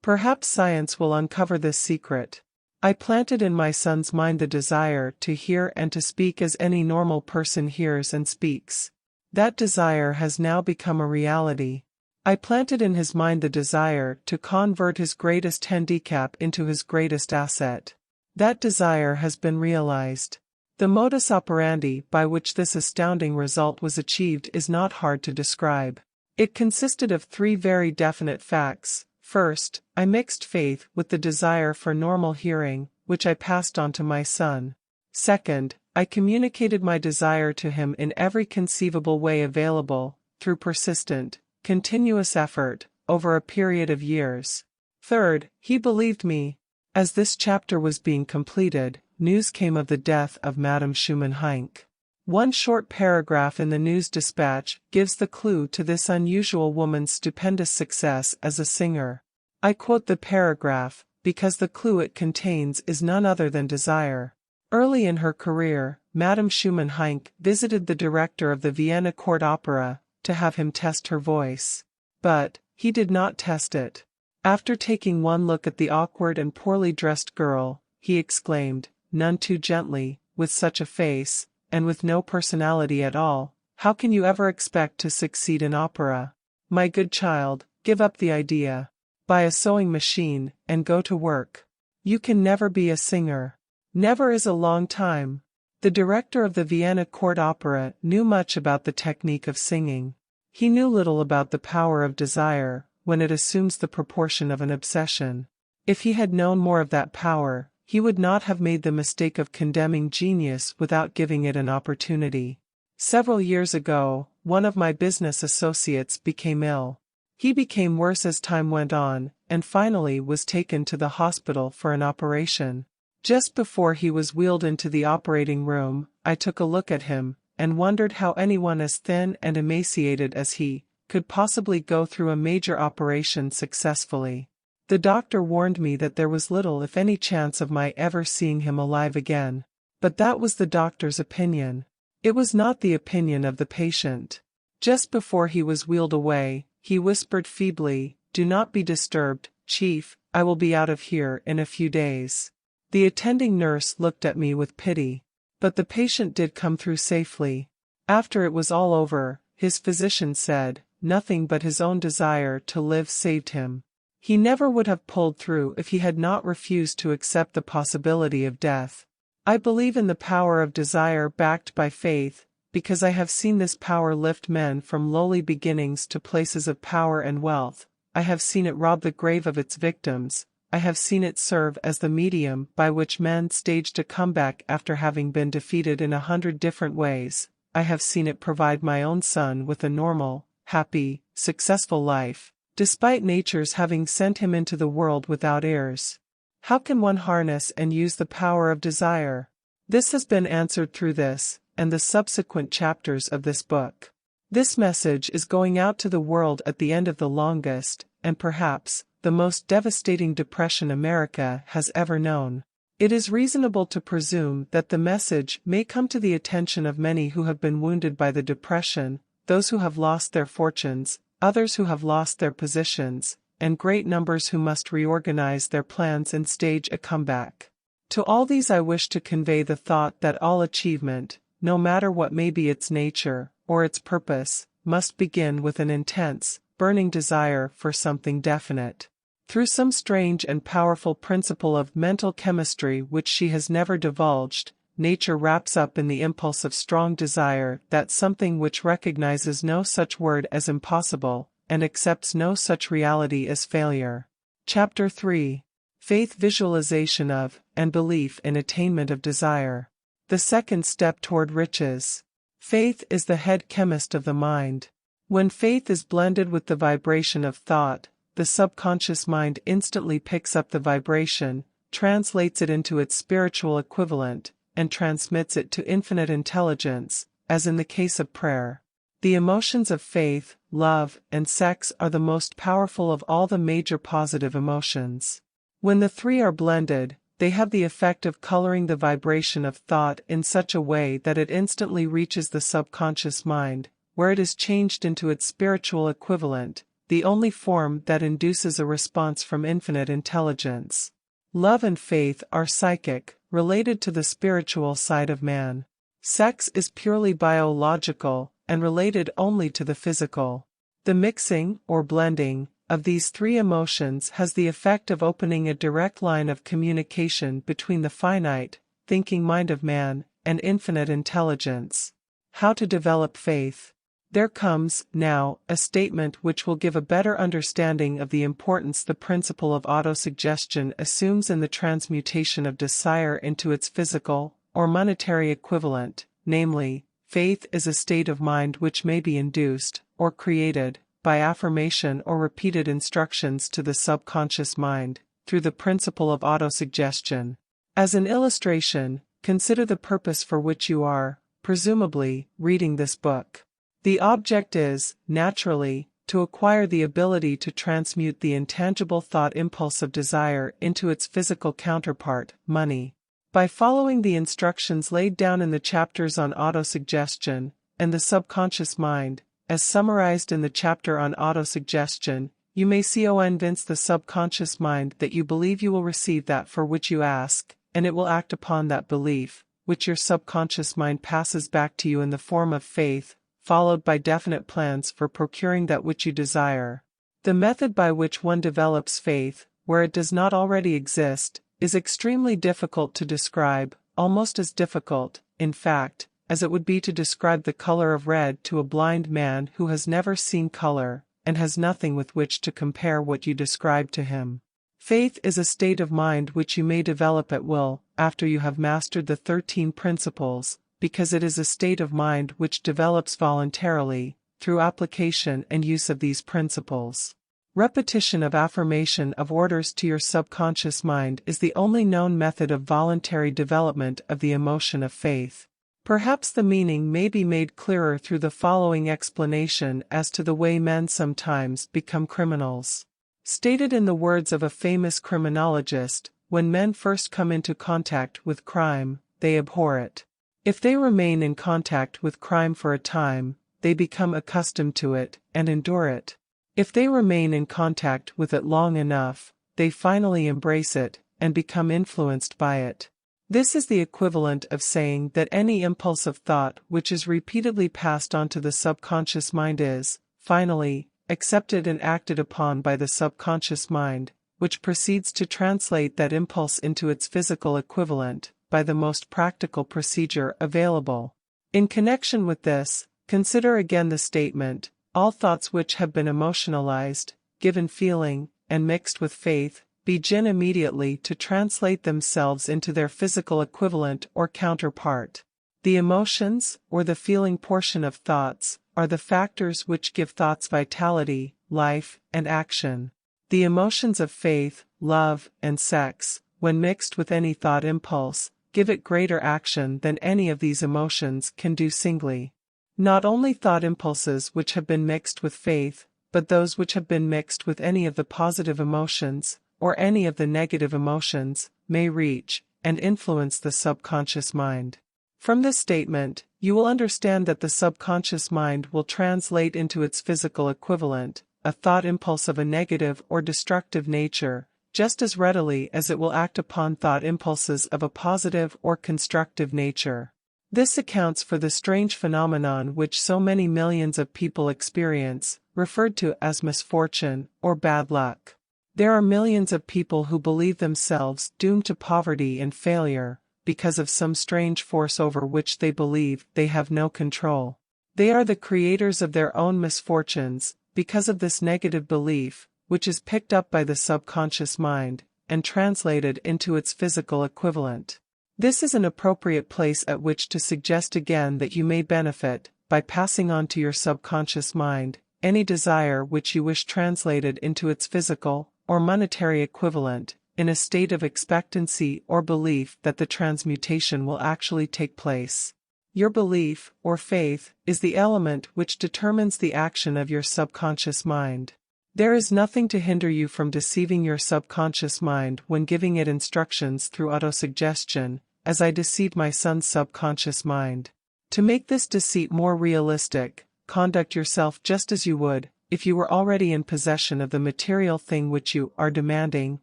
Perhaps science will uncover this secret. I planted in my son's mind the desire to hear and to speak as any normal person hears and speaks. That desire has now become a reality. I planted in his mind the desire to convert his greatest handicap into his greatest asset. That desire has been realized. The modus operandi by which this astounding result was achieved is not hard to describe. It consisted of 3 very definite facts. First, I mixed faith with the desire for normal hearing, which I passed on to my son. Second, I communicated my desire to him in every conceivable way available. through persistent, continuous effort, over a period of years. Third, he believed me. As this chapter was being completed, news came of the death of Madame Schumann-Heink. One short paragraph in the news dispatch gives the clue to this unusual woman's stupendous success as a singer. I quote the paragraph, because the clue it contains is none other than desire. Early in her career, Madame Schumann-Heink visited the director of the Vienna Court Opera to have him test her voice. But he did not test it. After taking one look at the awkward and poorly dressed girl, he exclaimed, none too gently, with such a face, and with no personality at all, how can you ever expect to succeed in opera? My good child, give up the idea. Buy a sewing machine, and go to work. You can never be a singer. Never is a long time. The director of the Vienna Court Opera knew much about the technique of singing. He knew little about the power of desire, when it assumes the proportion of an obsession. If he had known more of that power, he would not have made the mistake of condemning genius without giving it an opportunity. Several years ago, one of my business associates became ill. He became worse as time went on, and finally was taken to the hospital for an operation. Just before he was wheeled into the operating room, I took a look at him, and wondered how anyone as thin and emaciated as he could possibly go through a major operation successfully. The doctor warned me that there was little if any chance of my ever seeing him alive again. But that was the doctor's opinion. It was not the opinion of the patient. Just before he was wheeled away, he whispered feebly, "Do not be disturbed, Chief, I will be out of here in a few days." The attending nurse looked at me with pity. But the patient did come through safely. After it was all over, his physician said, nothing but his own desire to live saved him. He never would have pulled through if he had not refused to accept the possibility of death. I believe in the power of desire backed by faith, because I have seen this power lift men from lowly beginnings to places of power and wealth. I have seen it rob the grave of its victims. I have seen it serve as the medium by which men staged a comeback after having been defeated in 100 different ways. I have seen it provide my own son with a normal, happy, successful life, despite nature's having sent him into the world without heirs. How can one harness and use the power of desire? This has been answered through this, and the subsequent chapters of this book. This message is going out to the world at the end of the longest, and perhaps, the most devastating depression America has ever known. It is reasonable to presume that the message may come to the attention of many who have been wounded by the depression, those who have lost their fortunes, others who have lost their positions, and great numbers who must reorganize their plans and stage a comeback. To all these I wish to convey the thought that all achievement, no matter what may be its nature, or its purpose, must begin with an intense, burning desire for something definite. Through some strange and powerful principle of mental chemistry which she has never divulged, nature wraps up in the impulse of strong desire that something which recognizes no such word as impossible, and accepts no such reality as failure. Chapter 3. Faith, visualization of, and belief in attainment of desire. The second step toward riches. Faith is the head chemist of the mind. When faith is blended with the vibration of thought, the subconscious mind instantly picks up the vibration, translates it into its spiritual equivalent, and transmits it to infinite intelligence, as in the case of prayer. The emotions of faith, love, and sex are the most powerful of all the major positive emotions. When the three are blended, they have the effect of coloring the vibration of thought in such a way that it instantly reaches the subconscious mind, where it is changed into its spiritual equivalent, the only form that induces a response from infinite intelligence. Love and faith are psychic, related to the spiritual side of man. Sex is purely biological, and related only to the physical. The mixing, or blending, of these three emotions has the effect of opening a direct line of communication between the finite, thinking mind of man, and infinite intelligence. How to develop faith? There comes, now, a statement which will give a better understanding of the importance the principle of autosuggestion assumes in the transmutation of desire into its physical, or monetary equivalent, namely, faith is a state of mind which may be induced, or created, by affirmation or repeated instructions to the subconscious mind, through the principle of autosuggestion. As an illustration, consider the purpose for which you are, presumably, reading this book. The object is, naturally, to acquire the ability to transmute the intangible thought impulse of desire into its physical counterpart, money. By following the instructions laid down in the chapters on autosuggestion and the subconscious mind, as summarized in the chapter on autosuggestion, you may convince the subconscious mind that you believe you will receive that for which you ask, and it will act upon that belief, which your subconscious mind passes back to you in the form of faith, followed by definite plans for procuring that which you desire. The method by which one develops faith, where it does not already exist, is extremely difficult to describe, almost as difficult, in fact, as it would be to describe the color of red to a blind man who has never seen color, and has nothing with which to compare what you describe to him. Faith is a state of mind which you may develop at will, after you have mastered the 13 principles, because it is a state of mind which develops voluntarily, through application and use of these principles. Repetition of affirmation of orders to your subconscious mind is the only known method of voluntary development of the emotion of faith. Perhaps the meaning may be made clearer through the following explanation as to the way men sometimes become criminals. Stated in the words of a famous criminologist, when men first come into contact with crime, they abhor it. If they remain in contact with crime for a time, they become accustomed to it and endure it. If they remain in contact with it long enough, they finally embrace it and become influenced by it. This is the equivalent of saying that any impulse of thought which is repeatedly passed on to the subconscious mind is, finally, accepted and acted upon by the subconscious mind, which proceeds to translate that impulse into its physical equivalent, by the most practical procedure available. In connection with this, consider again the statement, all thoughts which have been emotionalized, given feeling, and mixed with faith, begin immediately to translate themselves into their physical equivalent or counterpart. The emotions, or the feeling portion of thoughts, are the factors which give thoughts vitality, life, and action. The emotions of faith, love, and sex, when mixed with any thought impulse, give it greater action than any of these emotions can do singly. Not only thought impulses which have been mixed with faith, but those which have been mixed with any of the positive emotions, or any of the negative emotions, may reach and influence the subconscious mind. From this statement, you will understand that the subconscious mind will translate into its physical equivalent a thought impulse of a negative or destructive nature, just as readily as it will act upon thought impulses of a positive or constructive nature. This accounts for the strange phenomenon which so many millions of people experience, referred to as misfortune or bad luck. There are millions of people who believe themselves doomed to poverty and failure, because of some strange force over which they believe they have no control. They are the creators of their own misfortunes, because of this negative belief, which is picked up by the subconscious mind, and translated into its physical equivalent. This is an appropriate place at which to suggest again that you may benefit, by passing on to your subconscious mind, any desire which you wish translated into its physical, or monetary equivalent, in a state of expectancy or belief that the transmutation will actually take place. Your belief, or faith, is the element which determines the action of your subconscious mind. There is nothing to hinder you from deceiving your subconscious mind when giving it instructions through autosuggestion, as I deceived my son's subconscious mind. To make this deceit more realistic, conduct yourself just as you would, if you were already in possession of the material thing which you are demanding,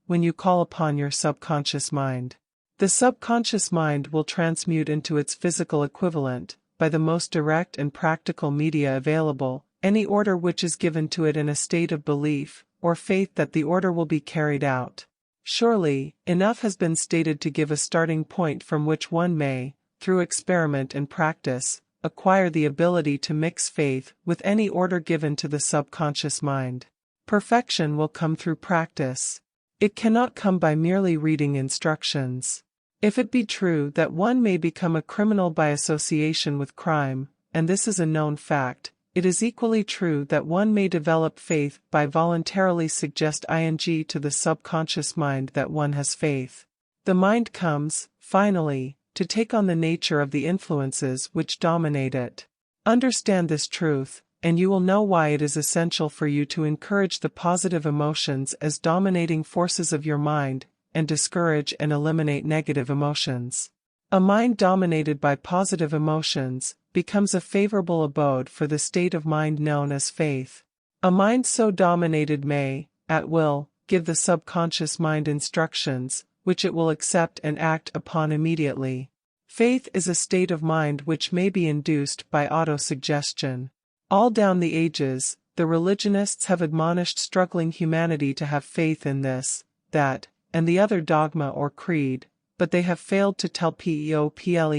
when you call upon your subconscious mind. The subconscious mind will transmute into its physical equivalent, by the most direct and practical media available, any order which is given to it in a state of belief, or faith that the order will be carried out. Surely, enough has been stated to give a starting point from which one may, through experiment and practice, acquire the ability to mix faith with any order given to the subconscious mind. Perfection will come through practice. It cannot come by merely reading instructions. If it be true that one may become a criminal by association with crime, and this is a known fact, it is equally true that one may develop faith by voluntarily suggest to the subconscious mind that one has faith. The mind comes, finally, to take on the nature of the influences which dominate it. Understand this truth, and you will know why it is essential for you to encourage the positive emotions as dominating forces of your mind, and discourage and eliminate negative emotions. A mind dominated by positive emotions becomes a favorable abode for the state of mind known as faith. A mind so dominated may, at will, give the subconscious mind instructions, which it will accept and act upon immediately. Faith is a state of mind which may be induced by autosuggestion. All down the ages, the religionists have admonished struggling humanity to have faith in this, that, and the other dogma or creed, but they have failed to tell people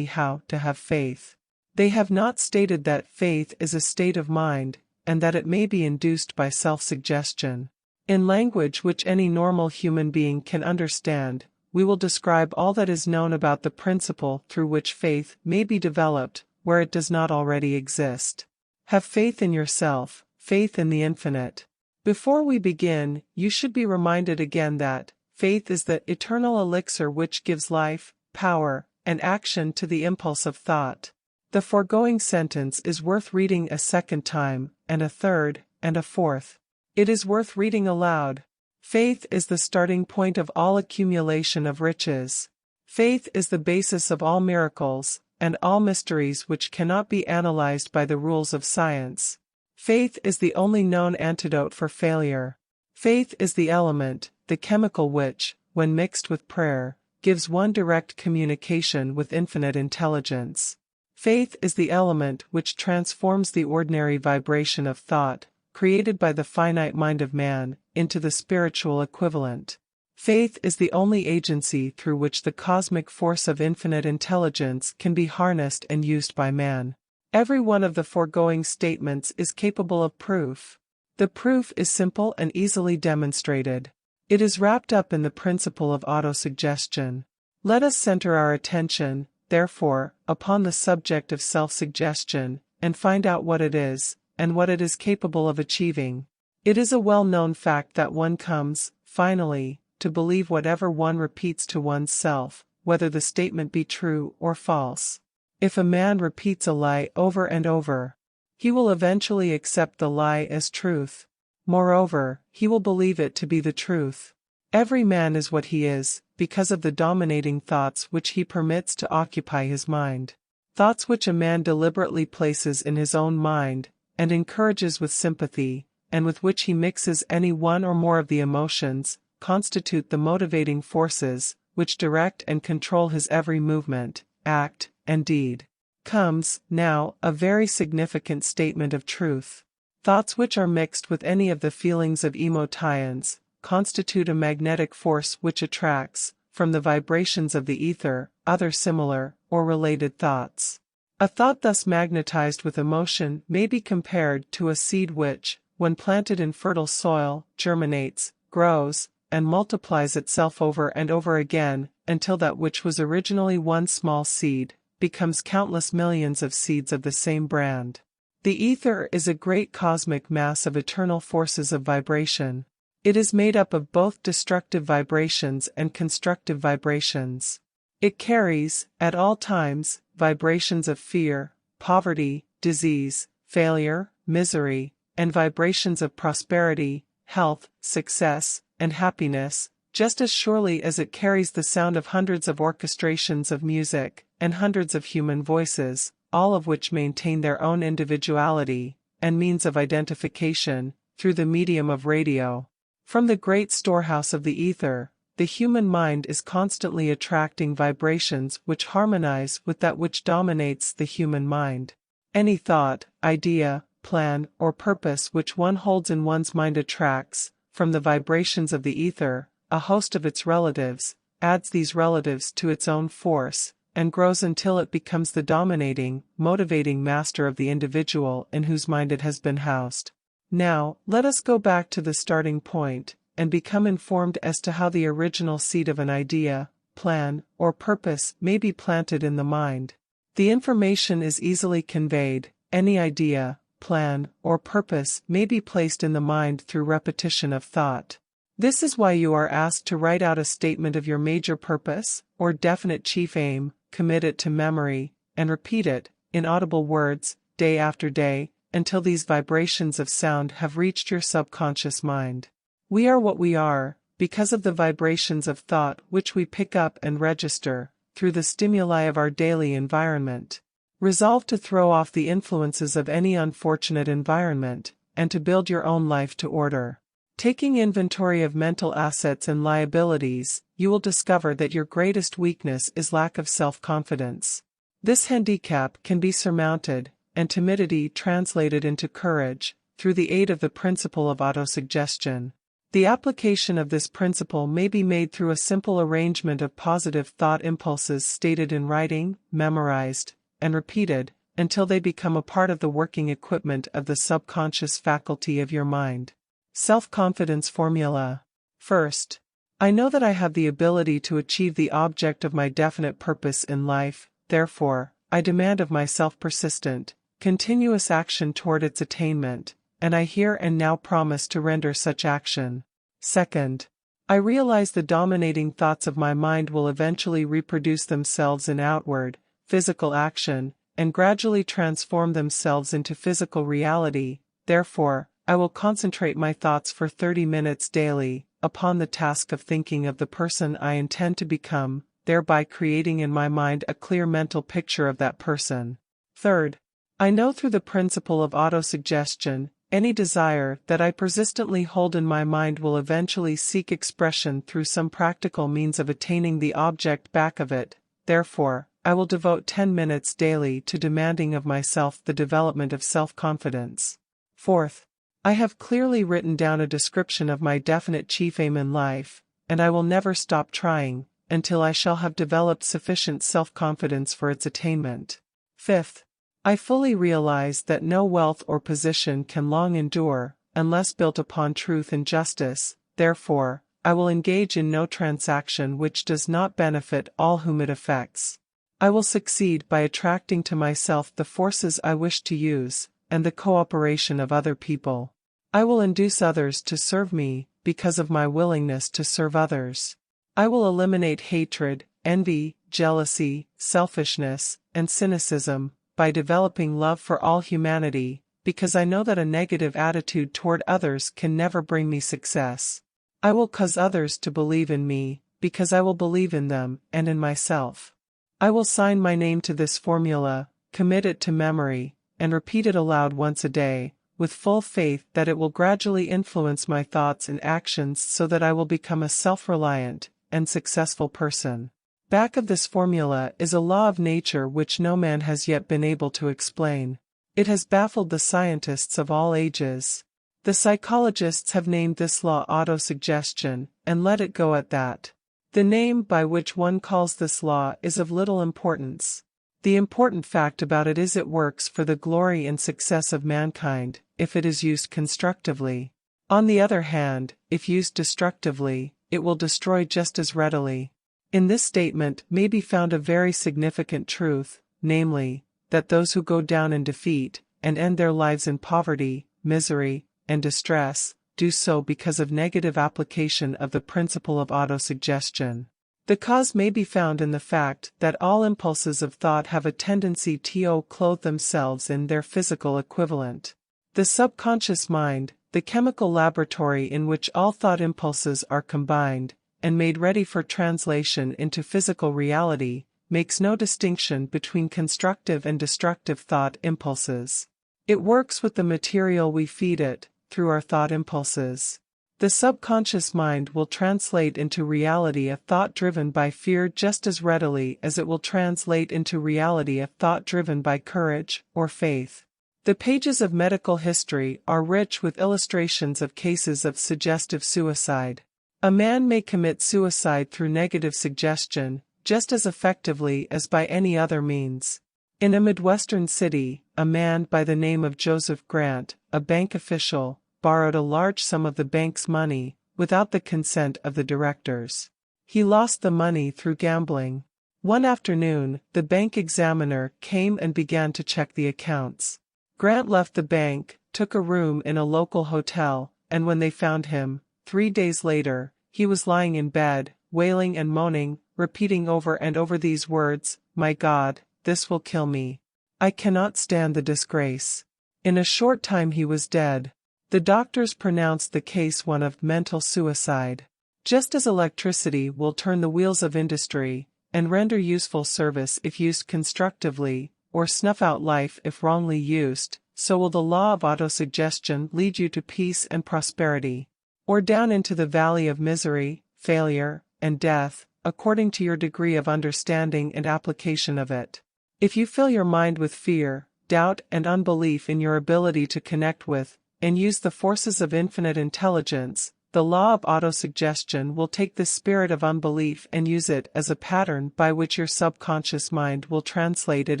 how to have faith. They have not stated that faith is a state of mind, and that it may be induced by self-suggestion. In language which any normal human being can understand, we will describe all that is known about the principle through which faith may be developed, where it does not already exist. Have faith in yourself, faith in the infinite. Before we begin, you should be reminded again that faith is the eternal elixir which gives life, power, and action to the impulse of thought. The foregoing sentence is worth reading a second time, and a third, and a fourth. It is worth reading aloud. Faith is the starting point of all accumulation of riches. Faith is the basis of all miracles, and all mysteries which cannot be analyzed by the rules of science. Faith is the only known antidote for failure. Faith is the element, the chemical which, when mixed with prayer, gives one direct communication with infinite intelligence. Faith is the element which transforms the ordinary vibration of thought, created by the finite mind of man, into the spiritual equivalent. Faith is the only agency through which the cosmic force of infinite intelligence can be harnessed and used by man. Every one of the foregoing statements is capable of proof. The proof is simple and easily demonstrated. It is wrapped up in the principle of autosuggestion. Let us center our attention, therefore, upon the subject of self-suggestion, and find out what it is, and what it is capable of achieving. It is a well-known fact that one comes, finally, to believe whatever one repeats to one's self, whether the statement be true or false. If a man repeats a lie over and over, he will eventually accept the lie as truth. Moreover, he will believe it to be the truth. Every man is what he is, because of the dominating thoughts which he permits to occupy his mind. Thoughts which a man deliberately places in his own mind, and encourages with sympathy, and with which he mixes any one or more of the emotions, constitute the motivating forces, which direct and control his every movement, act, and deed. Comes, now, a very significant statement of truth. Thoughts which are mixed with any of the feelings of emotions, constitute a magnetic force which attracts, from the vibrations of the ether, other similar, or related thoughts. A thought thus magnetized with emotion may be compared to a seed which, when planted in fertile soil, germinates, grows, and multiplies itself over and over again, until that which was originally one small seed, becomes countless millions of seeds of the same brand. The ether is a great cosmic mass of eternal forces of vibration. It is made up of both destructive vibrations and constructive vibrations. It carries, at all times, vibrations of fear, poverty, disease, failure, misery, and vibrations of prosperity, health, success, and happiness, just as surely as it carries the sound of hundreds of orchestrations of music, and hundreds of human voices, all of which maintain their own individuality, and means of identification, through the medium of radio. From the great storehouse of the ether, the human mind is constantly attracting vibrations which harmonize with that which dominates the human mind. Any thought, idea, plan, or purpose which one holds in one's mind attracts, from the vibrations of the ether, a host of its relatives, adds these relatives to its own force, and grows until it becomes the dominating, motivating master of the individual in whose mind it has been housed. Now, let us go back to the starting point, and become informed as to how the original seed of an idea, plan, or purpose may be planted in the mind. The information is easily conveyed. Any idea, plan, or purpose may be placed in the mind through repetition of thought. This is why you are asked to write out a statement of your major purpose, or definite chief aim, commit it to memory, and repeat it, in audible words, day after day, until these vibrations of sound have reached your subconscious mind. We are what we are, because of the vibrations of thought which we pick up and register, through the stimuli of our daily environment. Resolve to throw off the influences of any unfortunate environment, and to build your own life to order. Taking inventory of mental assets and liabilities, you will discover that your greatest weakness is lack of self-confidence. This handicap can be surmounted, and timidity translated into courage, through the aid of the principle of autosuggestion. The application of this principle may be made through a simple arrangement of positive thought impulses stated in writing, memorized, and repeated, until they become a part of the working equipment of the subconscious faculty of your mind. Self-confidence formula. First, I know that I have the ability to achieve the object of my definite purpose in life, therefore, I demand of myself persistent, continuous action toward its attainment, and I here and now promise to render such action. Second, I realize the dominating thoughts of my mind will eventually reproduce themselves in outward, physical action, and gradually transform themselves into physical reality. Therefore, I will concentrate my thoughts for 30 minutes daily, upon the task of thinking of the person I intend to become, thereby creating in my mind a clear mental picture of that person. Third, I know through the principle of autosuggestion, any desire that I persistently hold in my mind will eventually seek expression through some practical means of attaining the object back of it. Therefore, I will devote 10 minutes daily to demanding of myself the development of self-confidence. Fourth, I have clearly written down a description of my definite chief aim in life, and I will never stop trying, until I shall have developed sufficient self-confidence for its attainment. Fifth, I fully realize that no wealth or position can long endure, unless built upon truth and justice. Therefore, I will engage in no transaction which does not benefit all whom it affects. I will succeed by attracting to myself the forces I wish to use, and the cooperation of other people. I will induce others to serve me, because of my willingness to serve others. I will eliminate hatred, envy, jealousy, selfishness, and cynicism, by developing love for all humanity, because I know that a negative attitude toward others can never bring me success. I will cause others to believe in me, because I will believe in them and in myself. I will sign my name to this formula, commit it to memory, and repeat it aloud once a day, with full faith that it will gradually influence my thoughts and actions so that I will become a self-reliant and successful person. Back of this formula is a law of nature which no man has yet been able to explain. It has baffled the scientists of all ages. The psychologists have named this law autosuggestion, and let it go at that. The name by which one calls this law is of little importance. The important fact about it is it works for the glory and success of mankind, if it is used constructively. On the other hand, if used destructively, it will destroy just as readily. In this statement may be found a very significant truth, namely, that those who go down in defeat, and end their lives in poverty, misery, and distress, do so because of negative application of the principle of autosuggestion. The cause may be found in the fact that all impulses of thought have a tendency to clothe themselves in their physical equivalent. The subconscious mind, the chemical laboratory in which all thought impulses are combined, and made ready for translation into physical reality, makes no distinction between constructive and destructive thought impulses. It works with the material we feed it, through our thought impulses. The subconscious mind will translate into reality a thought driven by fear just as readily as it will translate into reality a thought driven by courage or faith. The pages of medical history are rich with illustrations of cases of suggestive suicide. A man may commit suicide through negative suggestion, just as effectively as by any other means. In a Midwestern city, a man by the name of Joseph Grant, a bank official, borrowed a large sum of the bank's money, without the consent of the directors. He lost the money through gambling. One afternoon, the bank examiner came and began to check the accounts. Grant left the bank, took a room in a local hotel, and when they found him, 3 days later, he was lying in bed, wailing and moaning, repeating over and over these words, "My God, this will kill me. I cannot stand the disgrace." In a short time he was dead. The doctors pronounced the case one of mental suicide. Just as electricity will turn the wheels of industry, and render useful service if used constructively, or snuff out life if wrongly used, so will the law of autosuggestion lead you to peace and prosperity, or down into the valley of misery, failure, and death, according to your degree of understanding and application of it. If you fill your mind with fear, doubt and unbelief in your ability to connect with, and use the forces of infinite intelligence, the law of autosuggestion will take this spirit of unbelief and use it as a pattern by which your subconscious mind will translate it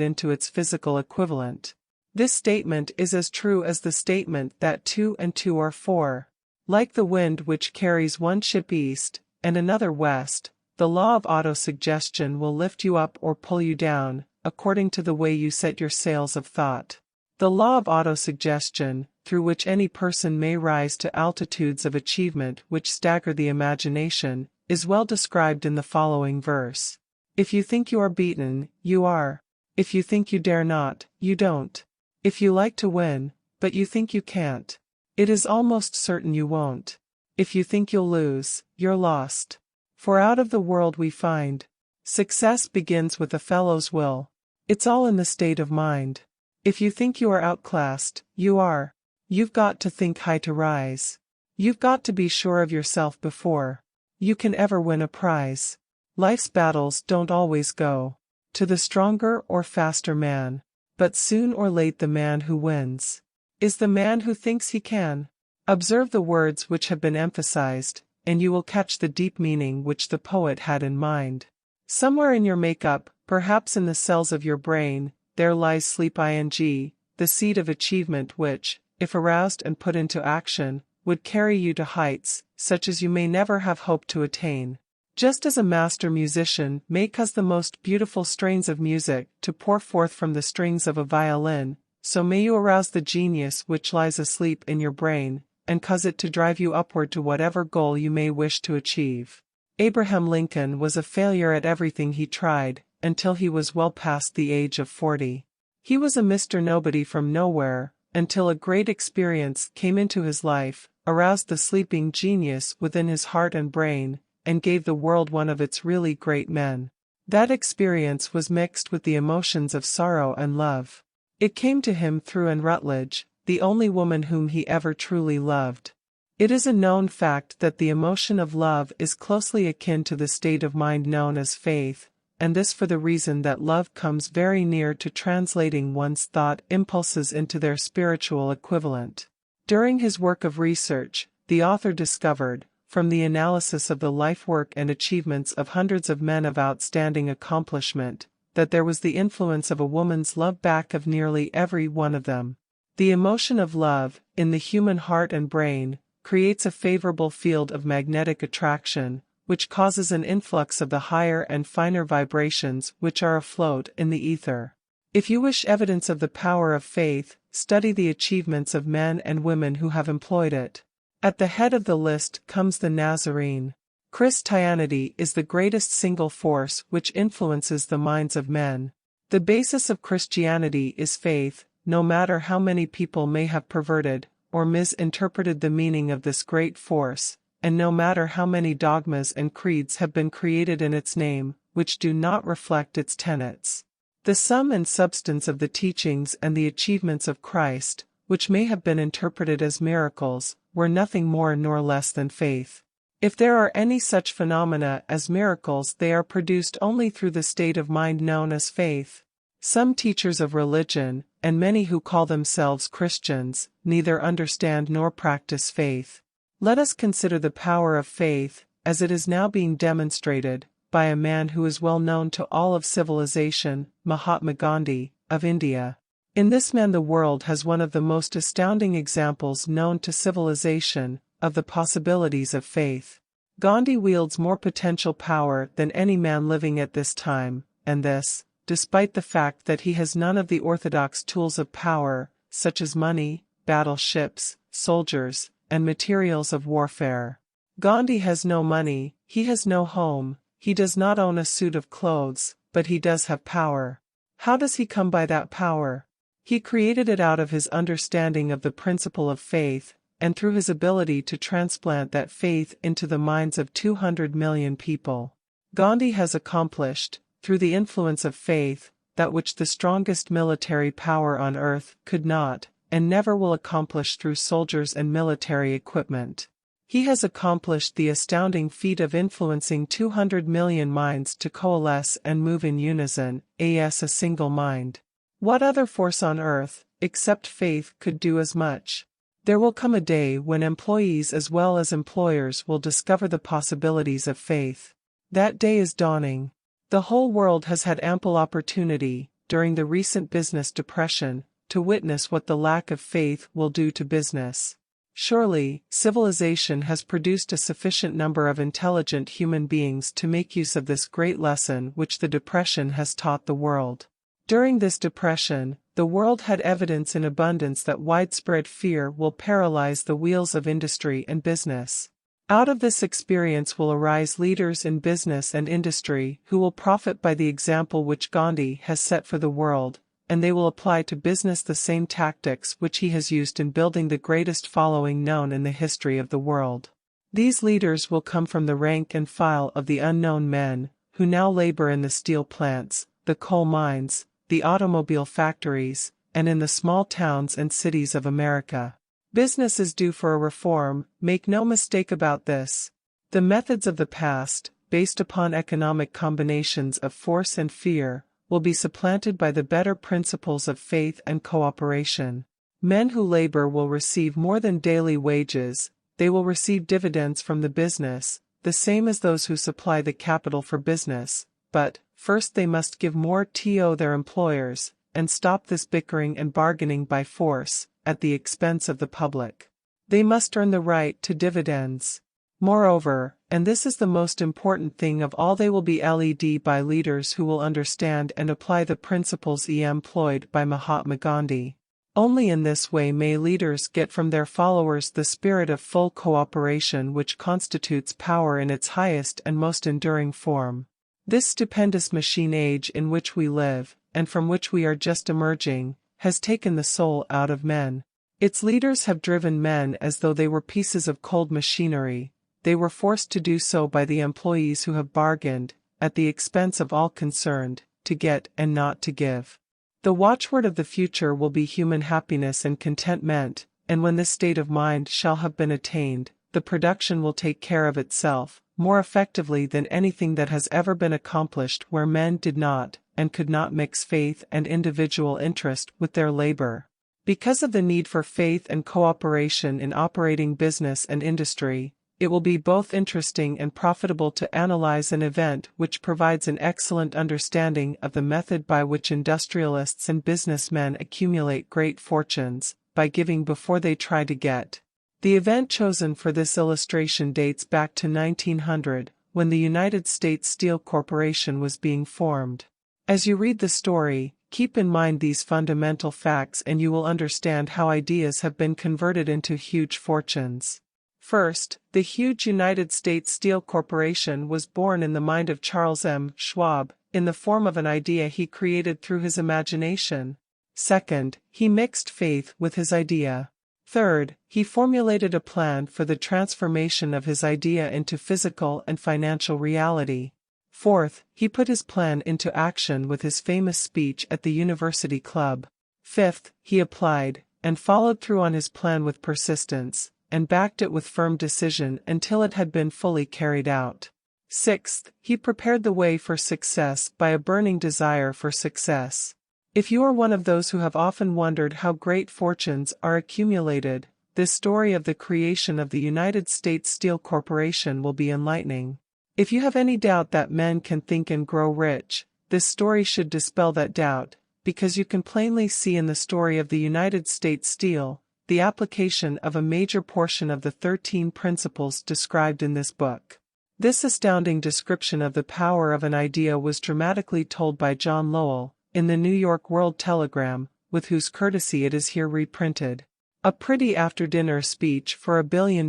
into its physical equivalent. This statement is as true as the statement that 2 and 2 are 4. Like the wind which carries one ship east, and another west, the law of autosuggestion will lift you up or pull you down, according to the way you set your sails of thought. The law of autosuggestion, through which any person may rise to altitudes of achievement which stagger the imagination, is well described in the following verse. If you think you are beaten, you are. If you think you dare not, you don't. If you like to win, but you think you can't, it is almost certain you won't. If you think you'll lose, you're lost. For out of the world we find, success begins with a fellow's will. It's all in the state of mind. If you think you are outclassed, you are. You've got to think high to rise. You've got to be sure of yourself before you can ever win a prize. Life's battles don't always go to the stronger or faster man, but soon or late the man who wins is the man who thinks he can. Observe the words which have been emphasized, and you will catch the deep meaning which the poet had in mind. Somewhere in your makeup, perhaps in the cells of your brain, there lies sleep ing, the seed of achievement which, if aroused and put into action, would carry you to heights, such as you may never have hoped to attain. Just as a master musician may cause the most beautiful strains of music to pour forth from the strings of a violin, so may you arouse the genius which lies asleep in your brain, and cause it to drive you upward to whatever goal you may wish to achieve. Abraham Lincoln was a failure at everything he tried, until he was well past the age of 40. He was a Mr. Nobody from nowhere, until a great experience came into his life, aroused the sleeping genius within his heart and brain, and gave the world one of its really great men. That experience was mixed with the emotions of sorrow and love. It came to him through Anne Rutledge, the only woman whom he ever truly loved. It is a known fact that the emotion of love is closely akin to the state of mind known as faith, and this for the reason that love comes very near to translating one's thought impulses into their spiritual equivalent. During his work of research, the author discovered, from the analysis of the life work and achievements of hundreds of men of outstanding accomplishment, that there was the influence of a woman's love back of nearly every one of them. The emotion of love, in the human heart and brain, creates a favorable field of magnetic attraction, which causes an influx of the higher and finer vibrations which are afloat in the ether. If you wish evidence of the power of faith, study the achievements of men and women who have employed it. At the head of the list comes the Nazarene. Christianity is the greatest single force which influences the minds of men. The basis of Christianity is faith, no matter how many people may have perverted or misinterpreted the meaning of this great force, and no matter how many dogmas and creeds have been created in its name, which do not reflect its tenets. The sum and substance of the teachings and the achievements of Christ, which may have been interpreted as miracles, were nothing more nor less than faith. If there are any such phenomena as miracles, they are produced only through the state of mind known as faith. Some teachers of religion, and many who call themselves Christians, neither understand nor practice faith. Let us consider the power of faith, as it is now being demonstrated, by a man who is well known to all of civilization, Mahatma Gandhi, of India. In this man the world has one of the most astounding examples known to civilization, of the possibilities of faith. Gandhi wields more potential power than any man living at this time, and this, despite the fact that he has none of the orthodox tools of power, such as money, battleships, soldiers, and materials of warfare. Gandhi has no money, he has no home, he does not own a suit of clothes, but he does have power. How does he come by that power? He created it out of his understanding of the principle of faith, and through his ability to transplant that faith into the minds of 200 million people. Gandhi has accomplished, through the influence of faith, that which the strongest military power on earth could not, and never will accomplish through soldiers and military equipment. He has accomplished the astounding feat of influencing 200 million minds to coalesce and move in unison, as a single mind. What other force on earth, except faith, could do as much? There will come a day when employees as well as employers will discover the possibilities of faith. That day is dawning. The whole world has had ample opportunity, during the recent business depression, to witness what the lack of faith will do to business. Surely, civilization has produced a sufficient number of intelligent human beings to make use of this great lesson which the depression has taught the world. During this depression, the world had evidence in abundance that widespread fear will paralyze the wheels of industry and business. Out of this experience will arise leaders in business and industry who will profit by the example which Gandhi has set for the world, and they will apply to business the same tactics which he has used in building the greatest following known in the history of the world. These leaders will come from the rank and file of the unknown men, who now labor in the steel plants, the coal mines, the automobile factories, and in the small towns and cities of America. Business is due for a reform, make no mistake about this. The methods of the past, based upon economic combinations of force and fear, will be supplanted by the better principles of faith and cooperation. Men who labor will receive more than daily wages, they will receive dividends from the business, the same as those who supply the capital for business, but, first they must give more to their employers, and stop this bickering and bargaining by force, at the expense of the public. They must earn the right to dividends. Moreover, and this is the most important thing of all, they will be led by leaders who will understand and apply the principles employed by Mahatma Gandhi. Only in this way may leaders get from their followers the spirit of full cooperation which constitutes power in its highest and most enduring form. This stupendous machine age in which we live, and from which we are just emerging, has taken the soul out of men. Its leaders have driven men as though they were pieces of cold machinery. They were forced to do so by the employees who have bargained, at the expense of all concerned, to get and not to give. The watchword of the future will be human happiness and contentment, and when this state of mind shall have been attained, the production will take care of itself, more effectively than anything that has ever been accomplished where men did not, and could not mix faith and individual interest with their labor. Because of the need for faith and cooperation in operating business and industry, it will be both interesting and profitable to analyze an event which provides an excellent understanding of the method by which industrialists and businessmen accumulate great fortunes, by giving before they try to get. The event chosen for this illustration dates back to 1900, when the United States Steel Corporation was being formed. As you read the story, keep in mind these fundamental facts and you will understand how ideas have been converted into huge fortunes. First, the huge United States Steel Corporation was born in the mind of Charles M. Schwab, in the form of an idea he created through his imagination. Second, he mixed faith with his idea. Third, he formulated a plan for the transformation of his idea into physical and financial reality. Fourth, he put his plan into action with his famous speech at the University Club. Fifth, he applied, and followed through on his plan with persistence, and backed it with firm decision until it had been fully carried out. Sixth, he prepared the way for success by a burning desire for success. If you are one of those who have often wondered how great fortunes are accumulated, this story of the creation of the United States Steel Corporation will be enlightening. If you have any doubt that men can think and grow rich, this story should dispel that doubt, because you can plainly see in the story of the United States Steel, the application of a major portion of the 13 principles described in this book. This astounding description of the power of an idea was dramatically told by John Lowell, in the New York World Telegram, with whose courtesy it is here reprinted. A pretty after-dinner speech for $1 billion.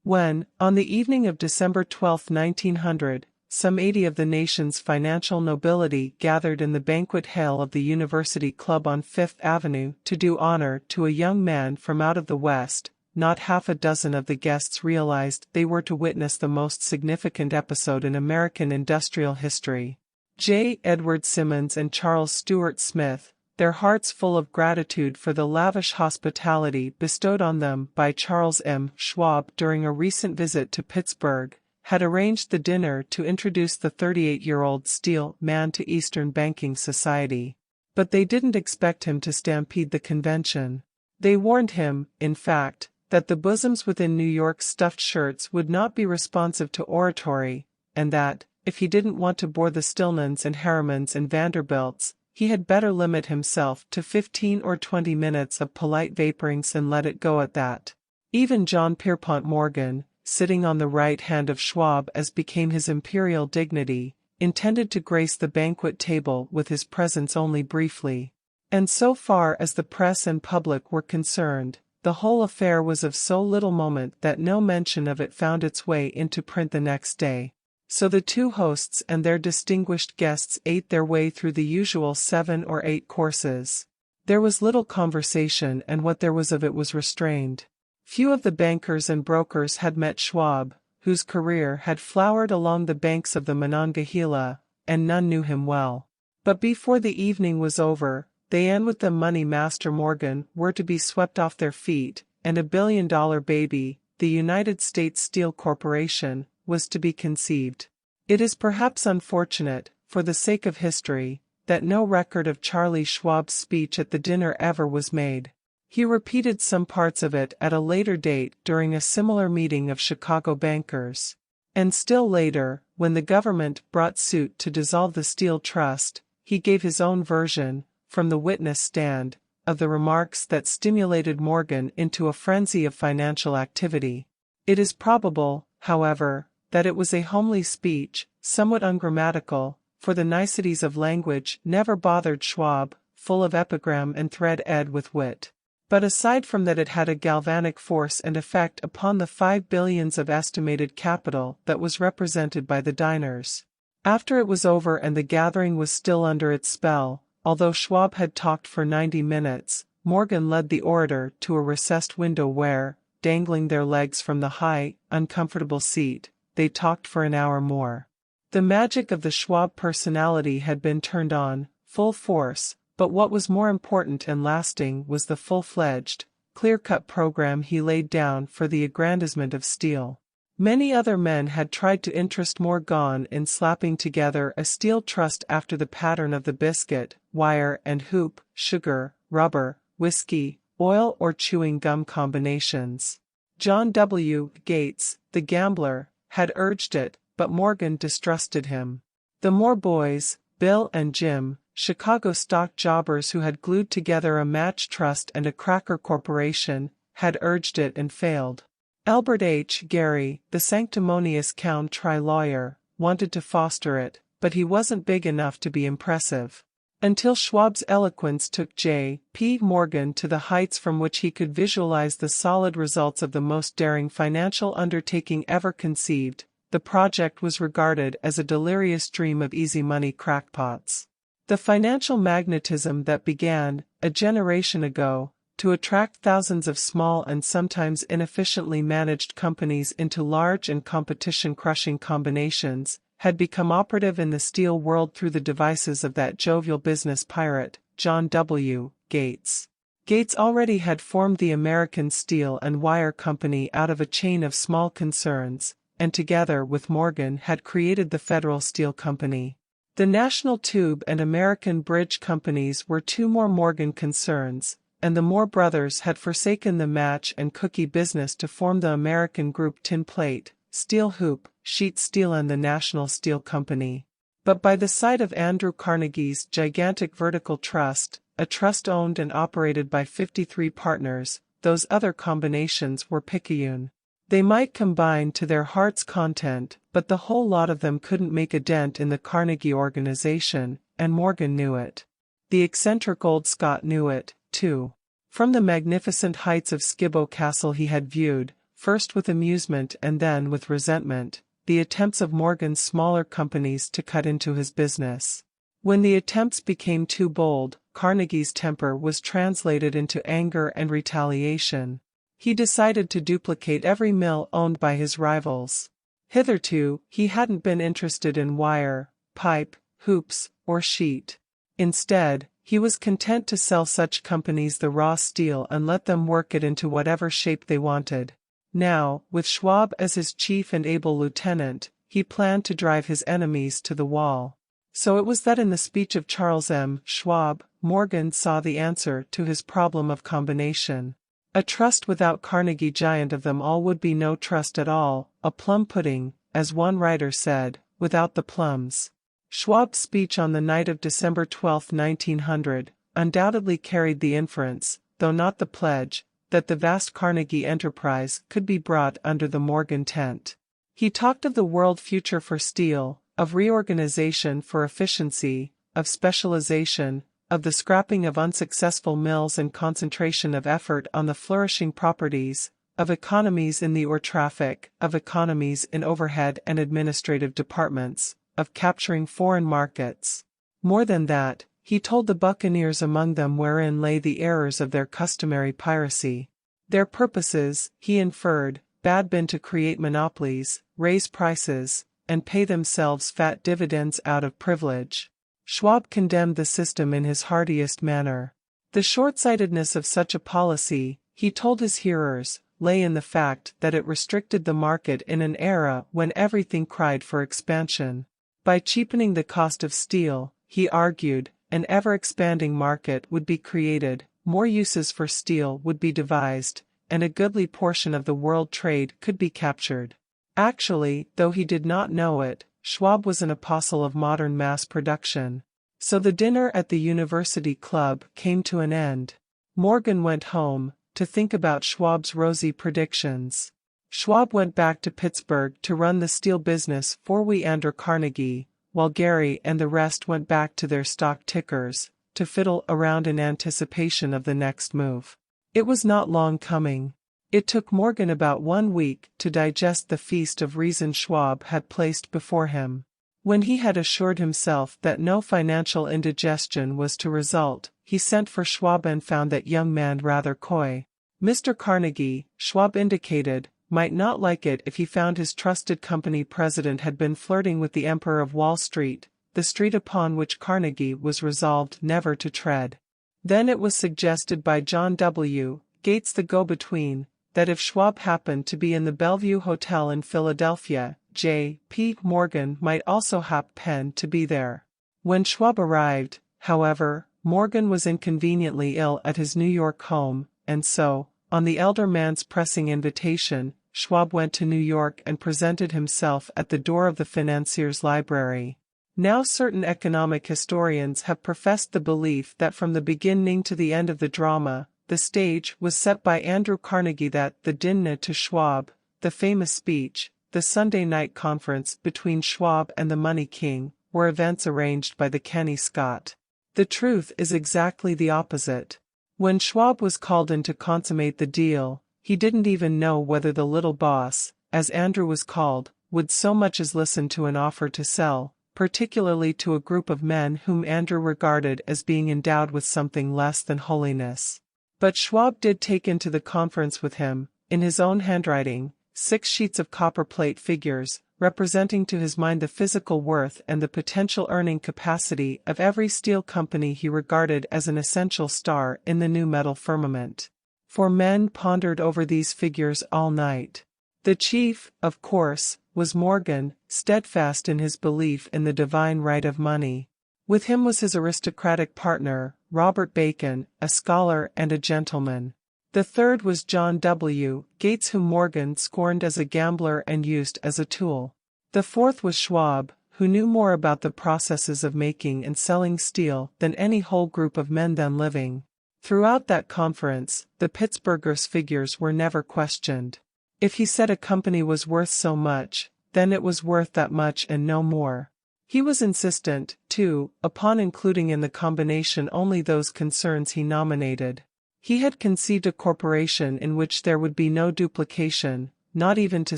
When, on the evening of December 12, 1900, some 80 of the nation's financial nobility gathered in the banquet hall of the University Club on Fifth Avenue to do honor to a young man from out of the West, not half a dozen of the guests realized they were to witness the most significant episode in American industrial history. J. Edward Simmons and Charles Stuart Smith, their hearts full of gratitude for the lavish hospitality bestowed on them by Charles M. Schwab during a recent visit to Pittsburgh, had arranged the dinner to introduce the 38-year-old steel man to Eastern banking society. But they didn't expect him to stampede the convention. They warned him, in fact, that the bosoms within New York's stuffed shirts would not be responsive to oratory, and that, if he didn't want to bore the Stillmans and Harrimans and Vanderbilts, he had better limit himself to 15 or 20 minutes of polite vaporings and let it go at that. Even John Pierpont Morgan, sitting on the right hand of Schwab as became his imperial dignity, intended to grace the banquet table with his presence only briefly. And so far as the press and public were concerned, the whole affair was of so little moment that no mention of it found its way into print the next day. So the two hosts and their distinguished guests ate their way through the usual 7 or 8 courses. There was little conversation, and what there was of it was restrained. Few of the bankers and brokers had met Schwab, whose career had flowered along the banks of the Monongahela, and none knew him well. But before the evening was over, they and with them Money Master Morgan were to be swept off their feet, and $1 billion baby, the United States Steel Corporation, was to be conceived. It is perhaps unfortunate, for the sake of history, that no record of Charlie Schwab's speech at the dinner ever was made. He repeated some parts of it at a later date during a similar meeting of Chicago bankers. And still later, when the government brought suit to dissolve the Steel Trust, he gave his own version, from the witness stand, of the remarks that stimulated Morgan into a frenzy of financial activity. It is probable, however, that it was a homely speech, somewhat ungrammatical, for the niceties of language never bothered Schwab, full of epigram and thread-ed with wit. But aside from that, it had a galvanic force and effect upon the 5 billions of estimated capital that was represented by the diners. After it was over and the gathering was still under its spell, although Schwab had talked for 90 minutes, Morgan led the orator to a recessed window where, dangling their legs from the high, uncomfortable seat, they talked for an hour more. The magic of the Schwab personality had been turned on, full force, but what was more important and lasting was the full-fledged, clear-cut program he laid down for the aggrandizement of steel. Many other men had tried to interest Morgan in slapping together a steel trust after the pattern of the biscuit, wire and hoop, sugar, rubber, whiskey, oil or chewing gum combinations. John W. Gates, the gambler, had urged it, but Morgan distrusted him. The Moore boys, Bill and Jim, Chicago stock jobbers who had glued together a match trust and a cracker corporation, had urged it and failed. Albert H. Gary, the sanctimonious country lawyer, wanted to foster it, but he wasn't big enough to be impressive. Until Schwab's eloquence took J. P. Morgan to the heights from which he could visualize the solid results of the most daring financial undertaking ever conceived, the project was regarded as a delirious dream of easy money crackpots. The financial magnetism that began, a generation ago, to attract thousands of small and sometimes inefficiently managed companies into large and competition-crushing combinations, had become operative in the steel world through the devices of that jovial business pirate, John W. Gates. Gates already had formed the American Steel and Wire Company out of a chain of small concerns, and together with Morgan had created the Federal Steel Company. The National Tube and American Bridge Companies were two more Morgan concerns, and the Moore brothers had forsaken the match and cookie business to form the American Group Tin Plate, Steel Hoop, Sheet Steel and the National Steel Company. But by the side of Andrew Carnegie's gigantic vertical trust, a trust owned and operated by 53 partners, those other combinations were picayune. They might combine to their heart's content, but the whole lot of them couldn't make a dent in the Carnegie organization, and Morgan knew it. The eccentric old Scot knew it, too. From the magnificent heights of Skibo Castle he had viewed, first with amusement and then with resentment, the attempts of Morgan's smaller companies to cut into his business. When the attempts became too bold, Carnegie's temper was translated into anger and retaliation. He decided to duplicate every mill owned by his rivals. Hitherto, he hadn't been interested in wire, pipe, hoops, or sheet. Instead, he was content to sell such companies the raw steel and let them work it into whatever shape they wanted. Now, with Schwab as his chief and able lieutenant, he planned to drive his enemies to the wall. So it was that in the speech of Charles M. Schwab, Morgan saw the answer to his problem of combination. A trust without Carnegie, giant of them all, would be no trust at all, a plum pudding, as one writer said, without the plums. Schwab's speech on the night of December 12, 1900, undoubtedly carried the inference, though not the pledge, that the vast Carnegie enterprise could be brought under the Morgan tent. He talked of the world future for steel, of reorganization for efficiency, of specialization, of the scrapping of unsuccessful mills and concentration of effort on the flourishing properties, of economies in the ore traffic, of economies in overhead and administrative departments, of capturing foreign markets. More than that, he told the buccaneers among them wherein lay the errors of their customary piracy. Their purposes, he inferred, had been to create monopolies, raise prices, and pay themselves fat dividends out of privilege. Schwab condemned the system in his heartiest manner. The short-sightedness of such a policy, he told his hearers, lay in the fact that it restricted the market in an era when everything cried for expansion. By cheapening the cost of steel, he argued, an ever-expanding market would be created, more uses for steel would be devised, and a goodly portion of the world trade could be captured. Actually, though he did not know it, Schwab was an apostle of modern mass production. So the dinner at the University Club came to an end. Morgan went home, to think about Schwab's rosy predictions. Schwab went back to Pittsburgh to run the steel business for Andrew Carnegie, while Gary and the rest went back to their stock tickers, to fiddle around in anticipation of the next move. It was not long coming. It took Morgan about 1 week to digest the feast of reason Schwab had placed before him. When he had assured himself that no financial indigestion was to result, he sent for Schwab and found that young man rather coy. Mr. Carnegie, Schwab indicated, might not like it if he found his trusted company president had been flirting with the Emperor of Wall Street, the street upon which Carnegie was resolved never to tread. Then it was suggested by John W. Gates, the go-between, that if Schwab happened to be in the Bellevue Hotel in Philadelphia, J. P. Morgan might also happen to be there. When Schwab arrived, however, Morgan was inconveniently ill at his New York home, and so, on the elder man's pressing invitation, Schwab went to New York and presented himself at the door of the financier's library. Now certain economic historians have professed the belief that from the beginning to the end of the drama, the stage was set by Andrew Carnegie, that the dinner to Schwab, the famous speech, the Sunday night conference between Schwab and the Money King, were events arranged by the canny Scot. The truth is exactly the opposite. When Schwab was called in to consummate the deal, he didn't even know whether the little boss, as Andrew was called, would so much as listen to an offer to sell, particularly to a group of men whom Andrew regarded as being endowed with something less than holiness. But Schwab did take into the conference with him, in his own handwriting, 6 sheets of copperplate figures, representing to his mind the physical worth and the potential earning capacity of every steel company he regarded as an essential star in the new metal firmament. 4 men pondered over these figures all night. The chief, of course, was Morgan, steadfast in his belief in the divine right of money. With him was his aristocratic partner, Robert Bacon, a scholar and a gentleman. The third was John W. Gates, whom Morgan scorned as a gambler and used as a tool. The fourth was Schwab, who knew more about the processes of making and selling steel than any whole group of men then living. Throughout that conference, the Pittsburghers' figures were never questioned. If he said a company was worth so much, then it was worth that much and no more. He was insistent, too, upon including in the combination only those concerns he nominated. He had conceived a corporation in which there would be no duplication, not even to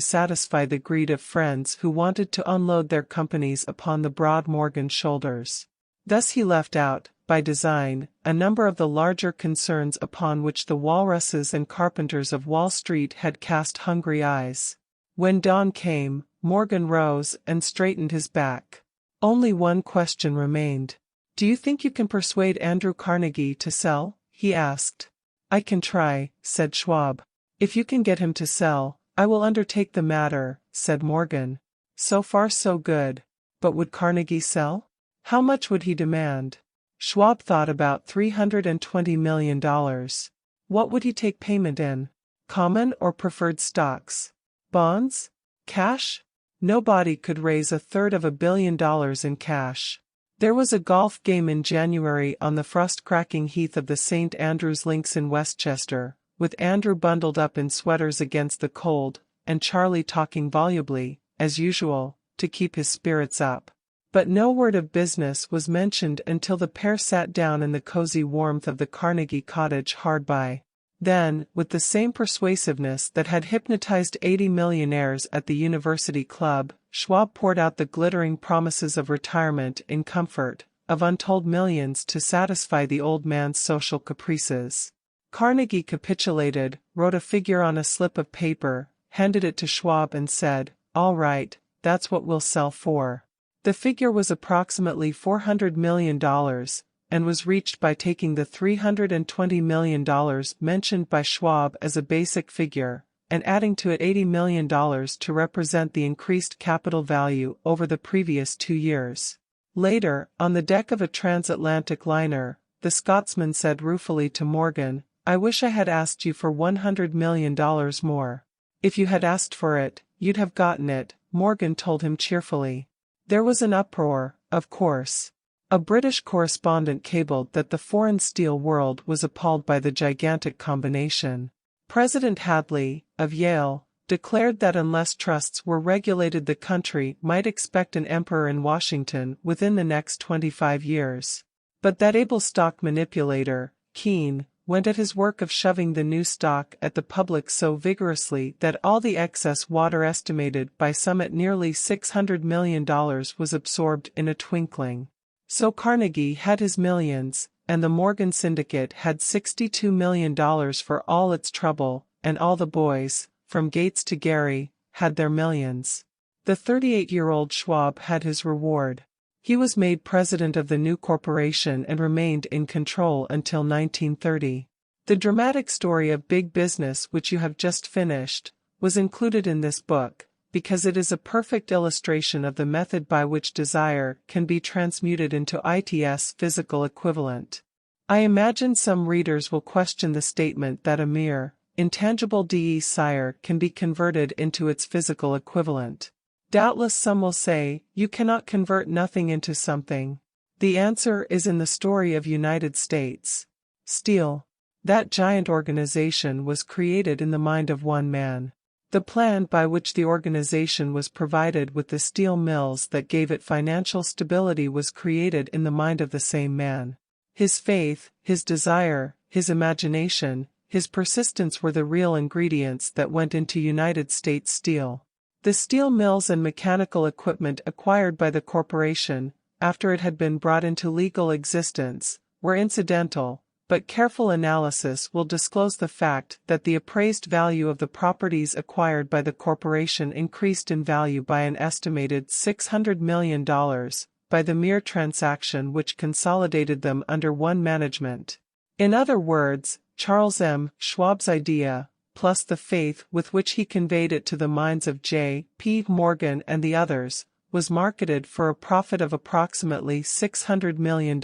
satisfy the greed of friends who wanted to unload their companies upon the broad Morgan shoulders. Thus he left out, by design, a number of the larger concerns upon which the walruses and carpenters of Wall Street had cast hungry eyes. When dawn came, Morgan rose and straightened his back. Only one question remained. "Do you think you can persuade Andrew Carnegie to sell?" he asked. "I can try," said Schwab. "If you can get him to sell, I will undertake the matter," said Morgan. So far so good. But would Carnegie sell? How much would he demand? Schwab thought about $320 million. What would he take payment in? Common or preferred stocks? Bonds? Cash? Nobody could raise $250 million in cash. There was a golf game in January on the frost-cracking heath of the St. Andrews Links in Westchester, with Andrew bundled up in sweaters against the cold, and Charlie talking volubly, as usual, to keep his spirits up. But no word of business was mentioned until the pair sat down in the cozy warmth of the Carnegie cottage hard by. Then, with the same persuasiveness that had hypnotized 80 millionaires at the University Club, Schwab poured out the glittering promises of retirement in comfort, of untold millions to satisfy the old man's social caprices. Carnegie capitulated, wrote a figure on a slip of paper, handed it to Schwab and said, "All right, that's what we'll sell for." The figure was approximately $400 million, and was reached by taking the $320 million mentioned by Schwab as a basic figure, and adding to it $80 million to represent the increased capital value over the previous 2 years. Later, on the deck of a transatlantic liner, the Scotsman said ruefully to Morgan, "I wish I had asked you for $100 million more." "If you had asked for it, you'd have gotten it," Morgan told him cheerfully. There was an uproar, of course. A British correspondent cabled that the foreign steel world was appalled by the gigantic combination. President Hadley, of Yale, declared that unless trusts were regulated the country might expect an emperor in Washington within the next 25 years. But that able stock manipulator, Keene, went at his work of shoving the new stock at the public so vigorously that all the excess water, estimated by some at nearly $600 million, was absorbed in a twinkling. So Carnegie had his millions, and the Morgan Syndicate had $62 million for all its trouble, and all the boys, from Gates to Gary, had their millions. The 38-year-old Schwab had his reward. He was made president of the new corporation and remained in control until 1930. The dramatic story of big business, which you have just finished, was included in this book, because it is a perfect illustration of the method by which desire can be transmuted into its physical equivalent. I imagine some readers will question the statement that a mere, intangible desire can be converted into its physical equivalent. Doubtless some will say, you cannot convert nothing into something. The answer is in the story of United States Steel. That giant organization was created in the mind of one man. The plan by which the organization was provided with the steel mills that gave it financial stability was created in the mind of the same man. His faith, his desire, his imagination, his persistence were the real ingredients that went into United States Steel. The steel mills and mechanical equipment acquired by the corporation, after it had been brought into legal existence, were incidental, but careful analysis will disclose the fact that the appraised value of the properties acquired by the corporation increased in value by an estimated $600 million, by the mere transaction which consolidated them under one management. In other words, Charles M. Schwab's idea, plus the faith with which he conveyed it to the minds of J. P. Morgan and the others, was marketed for a profit of approximately $600 million.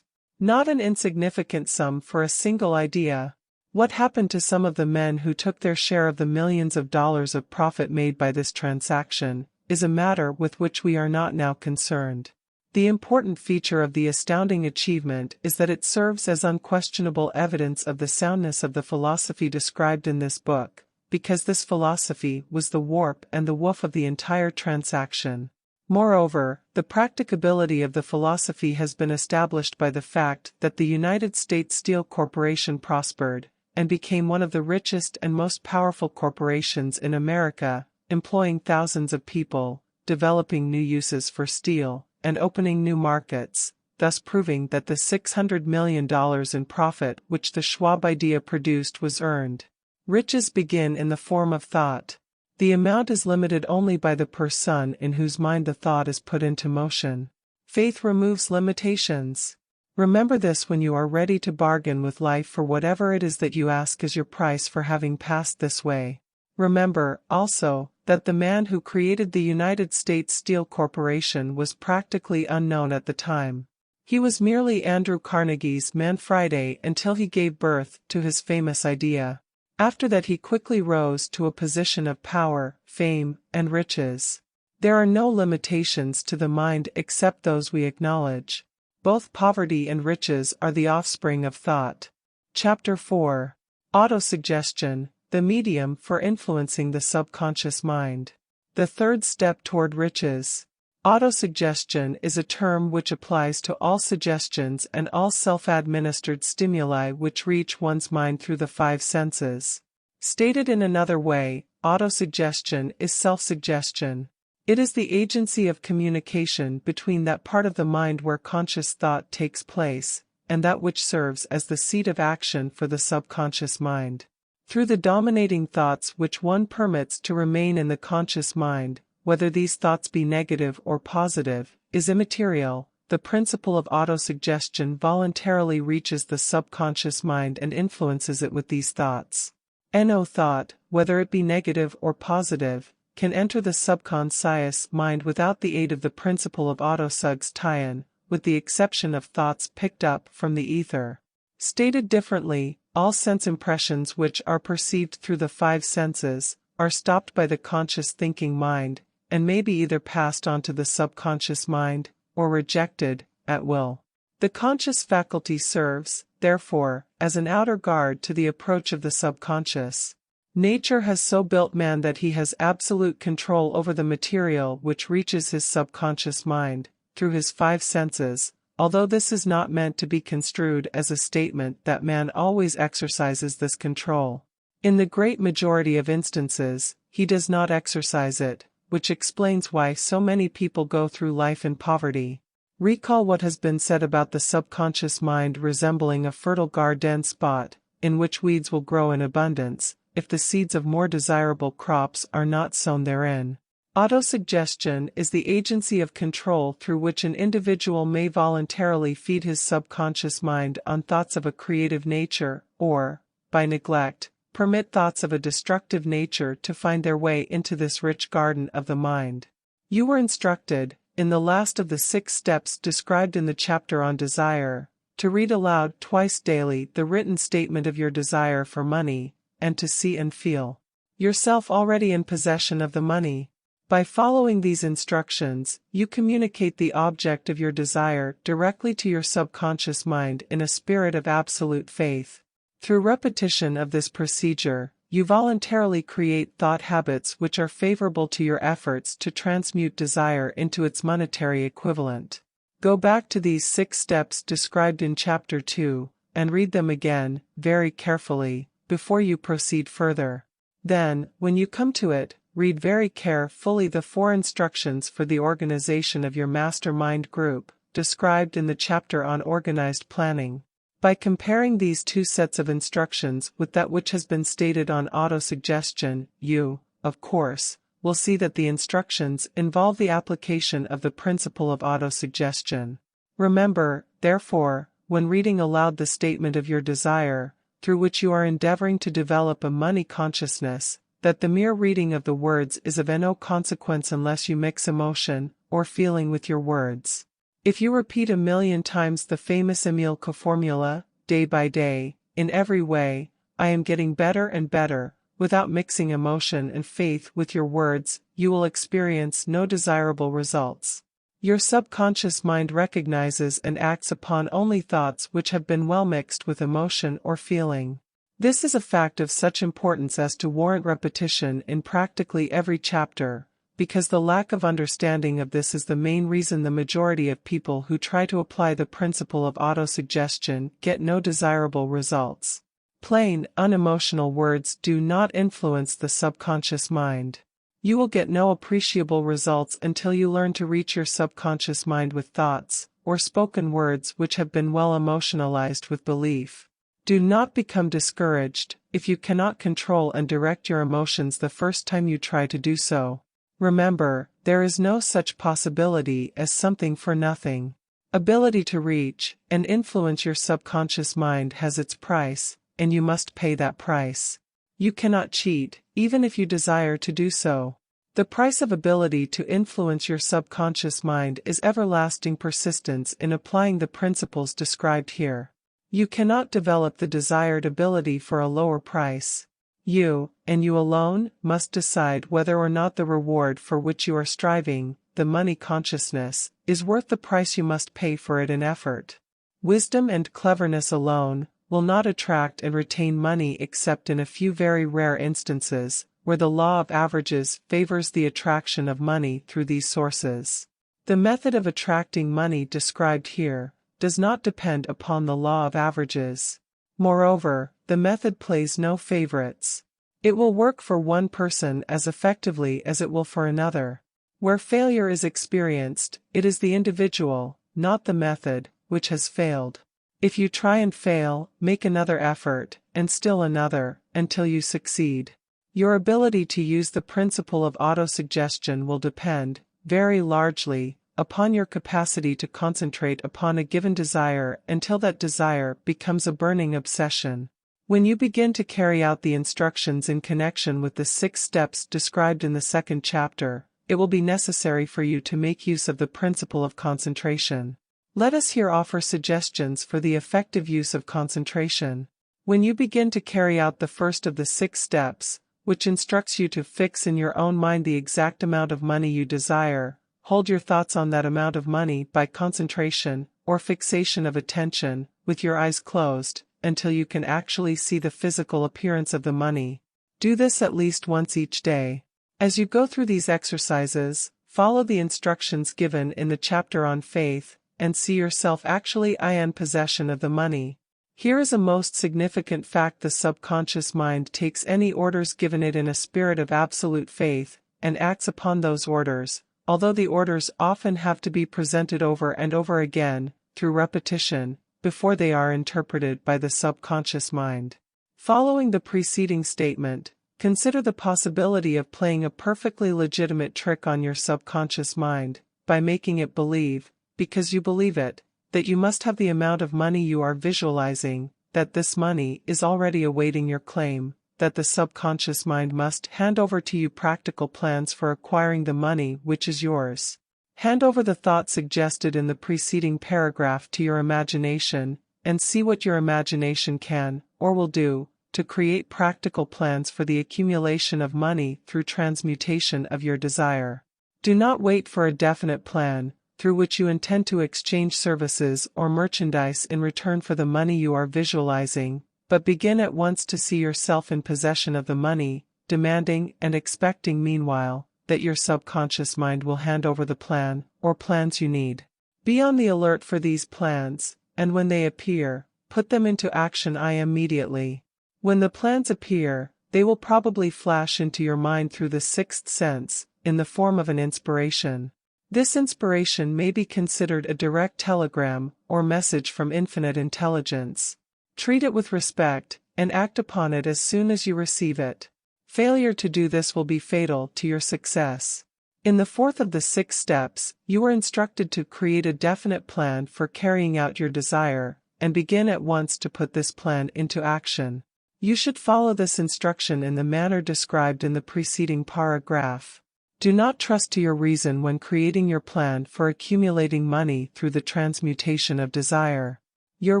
Not an insignificant sum for a single idea. What happened to some of the men who took their share of the millions of dollars of profit made by this transaction, is a matter with which we are not now concerned. The important feature of the astounding achievement is that it serves as unquestionable evidence of the soundness of the philosophy described in this book, because this philosophy was the warp and the woof of the entire transaction. Moreover, the practicability of the philosophy has been established by the fact that the United States Steel Corporation prospered, and became one of the richest and most powerful corporations in America, employing thousands of people, developing new uses for steel, and opening new markets, thus proving that the $600 million in profit which the Schwab idea produced was earned. Riches begin in the form of thought. The amount is limited only by the person in whose mind the thought is put into motion. Faith removes limitations. Remember this when you are ready to bargain with life for whatever it is that you ask as your price for having passed this way. Remember, also, that the man who created the United States Steel Corporation was practically unknown at the time. He was merely Andrew Carnegie's man Friday until he gave birth to his famous idea. After that he quickly rose to a position of power, fame, and riches. There are no limitations to the mind except those we acknowledge. Both poverty and riches are the offspring of thought. Chapter 4. Autosuggestion, the medium for influencing the subconscious mind. The third step toward riches. Autosuggestion is a term which applies to all suggestions and all self-administered stimuli which reach one's mind through the five senses. Stated in another way, autosuggestion is self-suggestion. It is the agency of communication between that part of the mind where conscious thought takes place, and that which serves as the seat of action for the subconscious mind. Through the dominating thoughts which one permits to remain in the conscious mind, whether these thoughts be negative or positive, is immaterial. The principle of autosuggestion voluntarily reaches the subconscious mind and influences it with these thoughts. No thought, whether it be negative or positive, can enter the subconscious mind without the aid of the principle of autosuggestion, with the exception of thoughts picked up from the ether. Stated differently, all sense impressions which are perceived through the five senses are stopped by the conscious thinking mind, and may be either passed on to the subconscious mind, or rejected, at will. The conscious faculty serves, therefore, as an outer guard to the approach of the subconscious. Nature has so built man that he has absolute control over the material which reaches his subconscious mind, through his five senses, although this is not meant to be construed as a statement that man always exercises this control. In the great majority of instances, he does not exercise it, which explains why so many people go through life in poverty. Recall what has been said about the subconscious mind resembling a fertile garden spot, in which weeds will grow in abundance, if the seeds of more desirable crops are not sown therein. Autosuggestion is the agency of control through which an individual may voluntarily feed his subconscious mind on thoughts of a creative nature, or, by neglect, permit thoughts of a destructive nature to find their way into this rich garden of the mind. You were instructed, in the last of the 6 steps described in the chapter on desire, to read aloud twice daily the written statement of your desire for money, and to see and feel yourself already in possession of the money. By following these instructions, you communicate the object of your desire directly to your subconscious mind in a spirit of absolute faith. Through repetition of this procedure, you voluntarily create thought habits which are favorable to your efforts to transmute desire into its monetary equivalent. Go back to these 6 steps described in Chapter 2, and read them again, very carefully, before you proceed further. Then, when you come to it, read very carefully the 4 instructions for the organization of your mastermind group, described in the chapter on organized planning. By comparing these 2 sets of instructions with that which has been stated on autosuggestion, you, of course, will see that the instructions involve the application of the principle of autosuggestion. Remember, therefore, when reading aloud the statement of your desire, through which you are endeavoring to develop a money consciousness, that the mere reading of the words is of no consequence unless you mix emotion or feeling with your words. If you repeat 1,000,000 times the famous Emile formula, day by day, in every way, I am getting better and better, without mixing emotion and faith with your words, you will experience no desirable results. Your subconscious mind recognizes and acts upon only thoughts which have been well mixed with emotion or feeling. This is a fact of such importance as to warrant repetition in practically every chapter, because the lack of understanding of this is the main reason the majority of people who try to apply the principle of autosuggestion get no desirable results. Plain, unemotional words do not influence the subconscious mind. You will get no appreciable results until you learn to reach your subconscious mind with thoughts, or spoken words which have been well emotionalized with belief. Do not become discouraged if you cannot control and direct your emotions the first time you try to do so. Remember, there is no such possibility as something for nothing. Ability to reach and influence your subconscious mind has its price, and you must pay that price. You cannot cheat, even if you desire to do so. The price of ability to influence your subconscious mind is everlasting persistence in applying the principles described here. You cannot develop the desired ability for a lower price. You, and you alone, must decide whether or not the reward for which you are striving, the money consciousness, is worth the price you must pay for it in effort. Wisdom and cleverness alone will not attract and retain money except in a few very rare instances, where the law of averages favors the attraction of money through these sources. The method of attracting money described here does not depend upon the law of averages. Moreover, the method plays no favorites. It will work for one person as effectively as it will for another. Where failure is experienced, it is the individual, not the method, which has failed. If you try and fail, make another effort, and still another, until you succeed. Your ability to use the principle of autosuggestion will depend, very largely, upon your capacity to concentrate upon a given desire until that desire becomes a burning obsession. When you begin to carry out the instructions in connection with the 6 steps described in the 2nd chapter, it will be necessary for you to make use of the principle of concentration. Let us here offer suggestions for the effective use of concentration. When you begin to carry out the first of the 6 steps, which instructs you to fix in your own mind the exact amount of money you desire, hold your thoughts on that amount of money by concentration, or fixation of attention, with your eyes closed, until you can actually see the physical appearance of the money. Do this at least once each day. As you go through these exercises, follow the instructions given in the chapter on faith, and see yourself actually in possession of the money. Here is a most significant fact: the subconscious mind takes any orders given it in a spirit of absolute faith, and acts upon those orders, although the orders often have to be presented over and over again, through repetition, before they are interpreted by the subconscious mind. Following the preceding statement, consider the possibility of playing a perfectly legitimate trick on your subconscious mind, by making it believe, because you believe it, that you must have the amount of money you are visualizing, that this money is already awaiting your claim, that the subconscious mind must hand over to you practical plans for acquiring the money which is yours. Hand over the thought suggested in the preceding paragraph to your imagination, and see what your imagination can, or will do, to create practical plans for the accumulation of money through transmutation of your desire. Do not wait for a definite plan, through which you intend to exchange services or merchandise in return for the money you are visualizing, but begin at once to see yourself in possession of the money, demanding and expecting meanwhile that your subconscious mind will hand over the plan, or plans you need. Be on the alert for these plans, and when they appear, put them into action immediately. When the plans appear, they will probably flash into your mind through the 6th sense, in the form of an inspiration. This inspiration may be considered a direct telegram or message from infinite intelligence. Treat it with respect, and act upon it as soon as you receive it. Failure to do this will be fatal to your success. In the 4th of the 6 steps, you are instructed to create a definite plan for carrying out your desire, and begin at once to put this plan into action. You should follow this instruction in the manner described in the preceding paragraph. Do not trust to your reason when creating your plan for accumulating money through the transmutation of desire. Your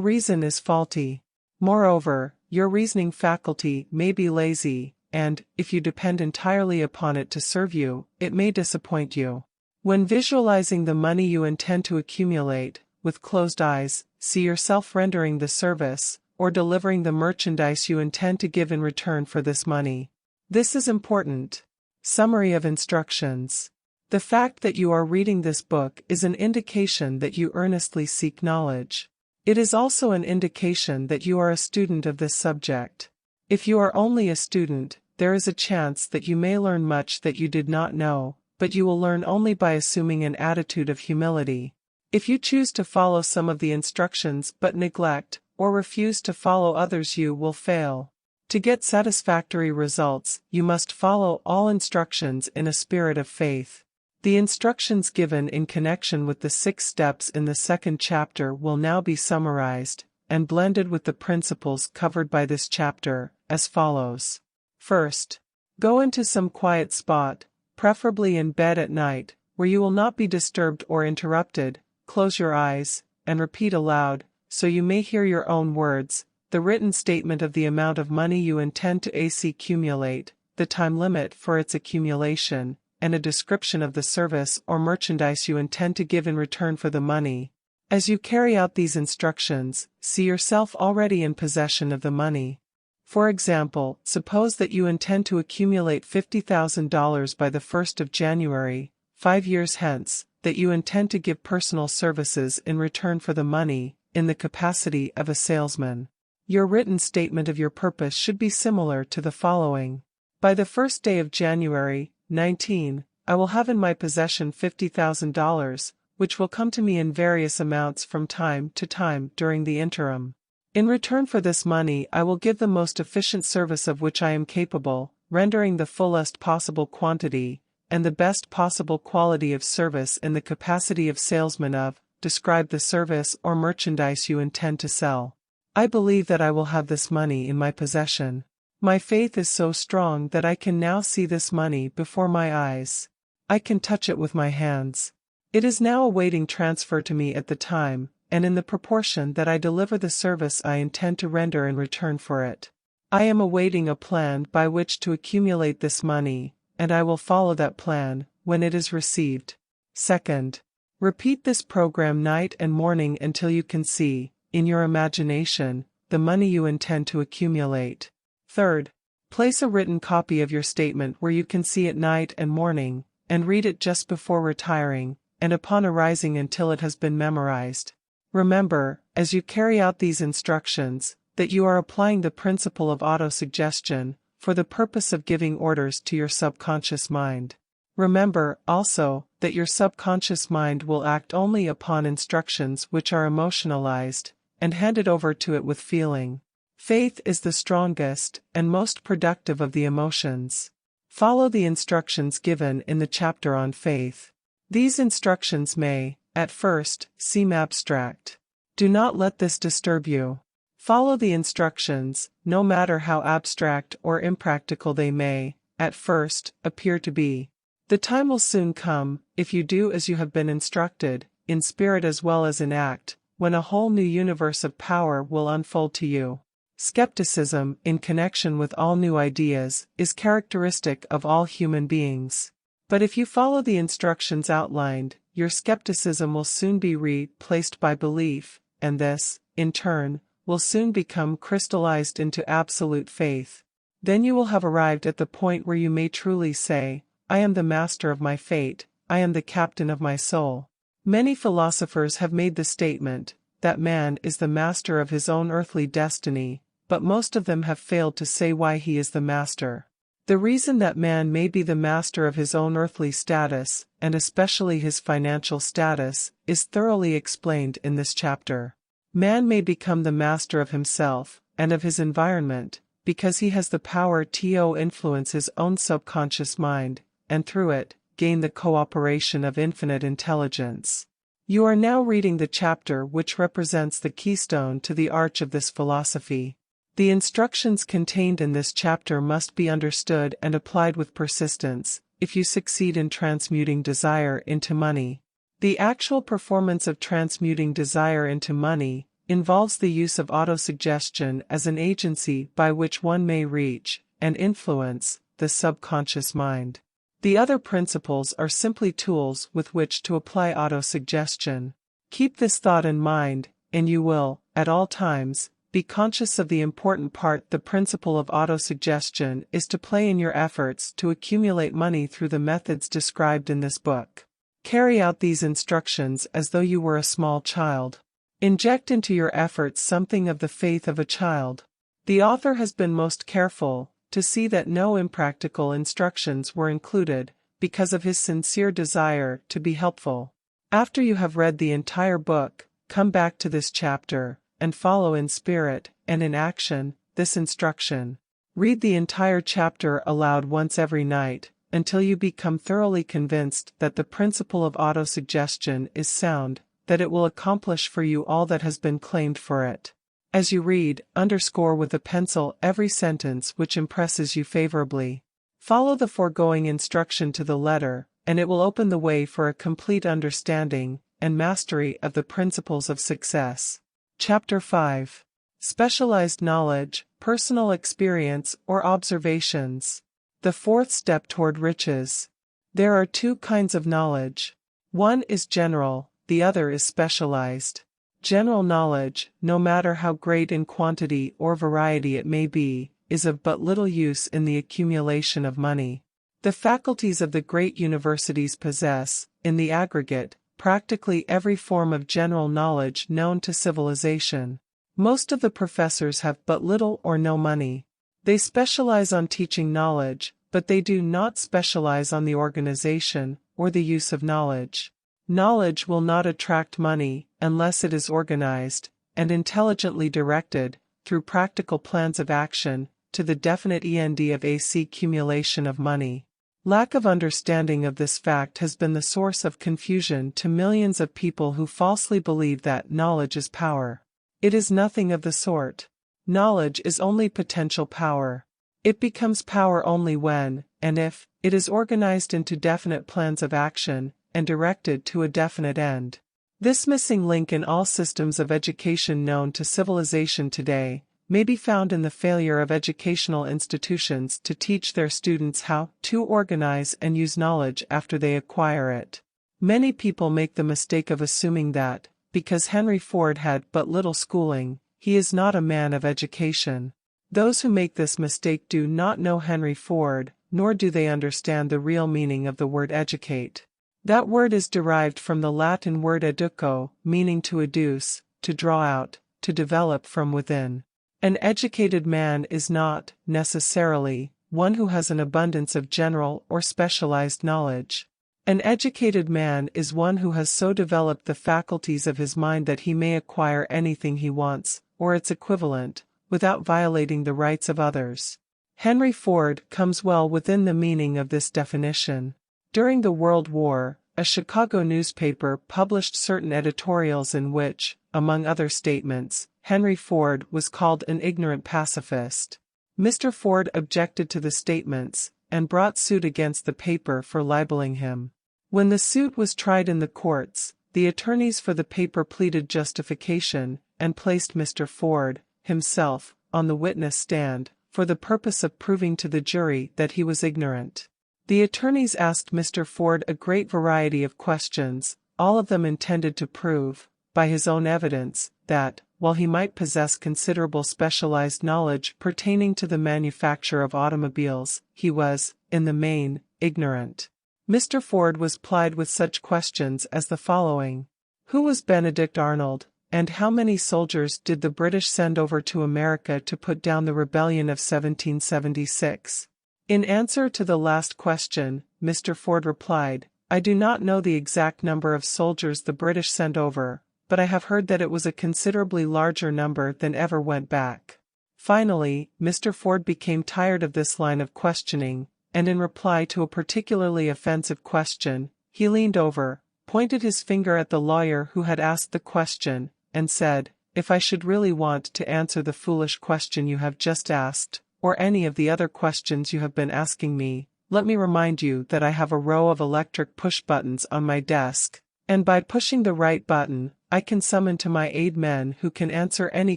reason is faulty. Moreover, your reasoning faculty may be lazy, and, if you depend entirely upon it to serve you, it may disappoint you. When visualizing the money you intend to accumulate, with closed eyes, see yourself rendering the service, or delivering the merchandise you intend to give in return for this money. This is important. Summary of instructions. The fact that you are reading this book is an indication that you earnestly seek knowledge. It is also an indication that you are a student of this subject. If you are only a student, there is a chance that you may learn much that you did not know, but you will learn only by assuming an attitude of humility. If you choose to follow some of the instructions but neglect or refuse to follow others, you will fail. To get satisfactory results, you must follow all instructions in a spirit of faith. The instructions given in connection with the 6 steps in the 2nd chapter will now be summarized and blended with the principles covered by this chapter, as follows. First, go into some quiet spot, preferably in bed at night, where you will not be disturbed or interrupted. Close your eyes, and repeat aloud, so you may hear your own words, the written statement of the amount of money you intend to accumulate, the time limit for its accumulation, and a description of the service or merchandise you intend to give in return for the money. As you carry out these instructions, see yourself already in possession of the money. For example, suppose that you intend to accumulate $50,000 by the 1st of January, 5 years hence, that you intend to give personal services in return for the money, in the capacity of a salesman. Your written statement of your purpose should be similar to the following. By the 1st day of January, 19, I will have in my possession $50,000, which will come to me in various amounts from time to time during the interim. In return for this money, I will give the most efficient service of which I am capable, rendering the fullest possible quantity and the best possible quality of service in the capacity of salesman of. Describe the service or merchandise you intend to sell. I believe that I will have this money in my possession. My faith is so strong that I can now see this money before my eyes. I can touch it with my hands. It is now awaiting transfer to me at the time, and in the proportion that I deliver the service I intend to render in return for it. I am awaiting a plan by which to accumulate this money, and I will follow that plan when it is received. Second, repeat this program night and morning until you can see, in your imagination, the money you intend to accumulate. Third, place a written copy of your statement where you can see it night and morning, and read it just before retiring, and upon arising until it has been memorized. Remember, as you carry out these instructions, that you are applying the principle of autosuggestion, for the purpose of giving orders to your subconscious mind. Remember, also, that your subconscious mind will act only upon instructions which are emotionalized, and handed over to it with feeling. Faith is the strongest and most productive of the emotions. Follow the instructions given in the chapter on faith. These instructions may, at first, seem abstract. Do not let this disturb you. Follow the instructions, no matter how abstract or impractical they may, at first, appear to be. The time will soon come, if you do as you have been instructed, in spirit as well as in act, when a whole new universe of power will unfold to you. Skepticism, in connection with all new ideas, is characteristic of all human beings. But if you follow the instructions outlined, your skepticism will soon be replaced by belief, and this, in turn, will soon become crystallized into absolute faith. Then you will have arrived at the point where you may truly say, I am the master of my fate, I am the captain of my soul. Many philosophers have made the statement that man is the master of his own earthly destiny, but most of them have failed to say why he is the master. The reason that man may be the master of his own earthly status, and especially his financial status, is thoroughly explained in this chapter. Man may become the master of himself, and of his environment, because he has the power to influence his own subconscious mind, and through it, gain the cooperation of infinite intelligence. You are now reading the chapter which represents the keystone to the arch of this philosophy. The instructions contained in this chapter must be understood and applied with persistence, if you succeed in transmuting desire into money. The actual performance of transmuting desire into money involves the use of autosuggestion as an agency by which one may reach and influence the subconscious mind. The other principles are simply tools with which to apply autosuggestion. Keep this thought in mind, and you will, at all times, Be conscious of the important part the principle of autosuggestion is to play in your efforts to accumulate money through the methods described in this book. Carry out these instructions as though you were a small child. Inject into your efforts something of the faith of a child. The author has been most careful to see that no impractical instructions were included, because of his sincere desire to be helpful. After you have read the entire book, come back to this chapter, and follow in spirit, and in action, this instruction. Read the entire chapter aloud once every night, until you become thoroughly convinced that the principle of autosuggestion is sound, that it will accomplish for you all that has been claimed for it. As you read, underscore with a pencil every sentence which impresses you favorably. Follow the foregoing instruction to the letter, and it will open the way for a complete understanding and mastery of the principles of success. Chapter 5. Specialized knowledge, personal experience or observations. The fourth step toward riches. There are two kinds of knowledge. One is general, the other is specialized. General knowledge, no matter how great in quantity or variety it may be, is of but little use in the accumulation of money. The faculties of the great universities possess, in the aggregate, practically every form of general knowledge known to civilization. Most of the professors have but little or no money. They specialize on teaching knowledge, but they do not specialize on the organization or the use of knowledge. Knowledge will not attract money unless it is organized and intelligently directed, through practical plans of action, to the definite end of accumulation of money. Lack of understanding of this fact has been the source of confusion to millions of people who falsely believe that knowledge is power. It is nothing of the sort. Knowledge is only potential power. It becomes power only when, and if, it is organized into definite plans of action, and directed to a definite end. This missing link in all systems of education known to civilization today may be found in the failure of educational institutions to teach their students how to organize and use knowledge after they acquire it. Many people make the mistake of assuming that, because Henry Ford had but little schooling, he is not a man of education. Those who make this mistake do not know Henry Ford, nor do they understand the real meaning of the word educate. That word is derived from the Latin word educo, meaning to educe, to draw out, to develop from within. An educated man is not, necessarily, one who has an abundance of general or specialized knowledge. An educated man is one who has so developed the faculties of his mind that he may acquire anything he wants, or its equivalent, without violating the rights of others. Henry Ford comes well within the meaning of this definition. During the World War, a Chicago newspaper published certain editorials in which, among other statements, Henry Ford was called an ignorant pacifist. Mr. Ford objected to the statements, and brought suit against the paper for libeling him. When the suit was tried in the courts, the attorneys for the paper pleaded justification, and placed Mr. Ford, himself, on the witness stand, for the purpose of proving to the jury that he was ignorant. The attorneys asked Mr. Ford a great variety of questions, all of them intended to prove, by his own evidence, that, while he might possess considerable specialized knowledge pertaining to the manufacture of automobiles, he was, in the main, ignorant. Mr. Ford was plied with such questions as the following. Who was Benedict Arnold, and how many soldiers did the British send over to America to put down the rebellion of 1776? In answer to the last question, Mr. Ford replied, I do not know the exact number of soldiers the British sent over, but I have heard that it was a considerably larger number than ever went back. Finally, Mr. Ford became tired of this line of questioning, and in reply to a particularly offensive question, he leaned over, pointed his finger at the lawyer who had asked the question, and said, If I should really want to answer the foolish question you have just asked, or any of the other questions you have been asking me, let me remind you that I have a row of electric push buttons on my desk, and by pushing the right button, I can summon to my aid men who can answer any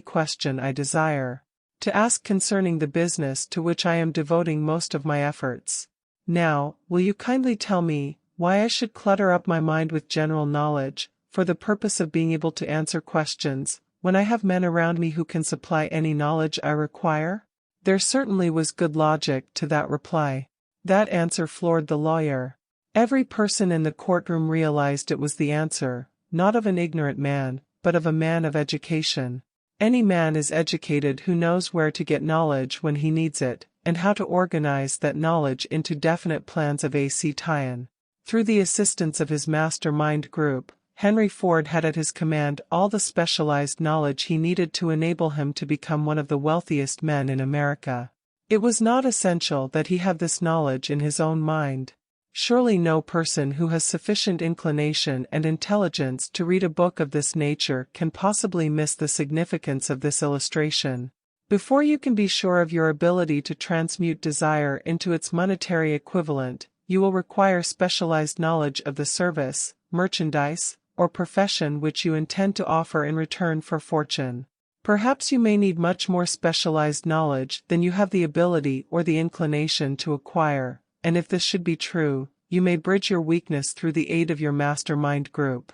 question I desire to ask concerning the business to which I am devoting most of my efforts. Now, will you kindly tell me why I should clutter up my mind with general knowledge, for the purpose of being able to answer questions, when I have men around me who can supply any knowledge I require? There certainly was good logic to that reply. That answer floored the lawyer. Every person in the courtroom realized it was the answer, not of an ignorant man, but of a man of education. Any man is educated who knows where to get knowledge when he needs it, and how to organize that knowledge into definite plans of a tie-in. Through the assistance of his mastermind group, Henry Ford had at his command all the specialized knowledge he needed to enable him to become one of the wealthiest men in America. It was not essential that he have this knowledge in his own mind. Surely no person who has sufficient inclination and intelligence to read a book of this nature can possibly miss the significance of this illustration. Before you can be sure of your ability to transmute desire into its monetary equivalent, you will require specialized knowledge of the service, merchandise, or profession which you intend to offer in return for fortune. Perhaps you may need much more specialized knowledge than you have the ability or the inclination to acquire, and if this should be true, you may bridge your weakness through the aid of your mastermind group.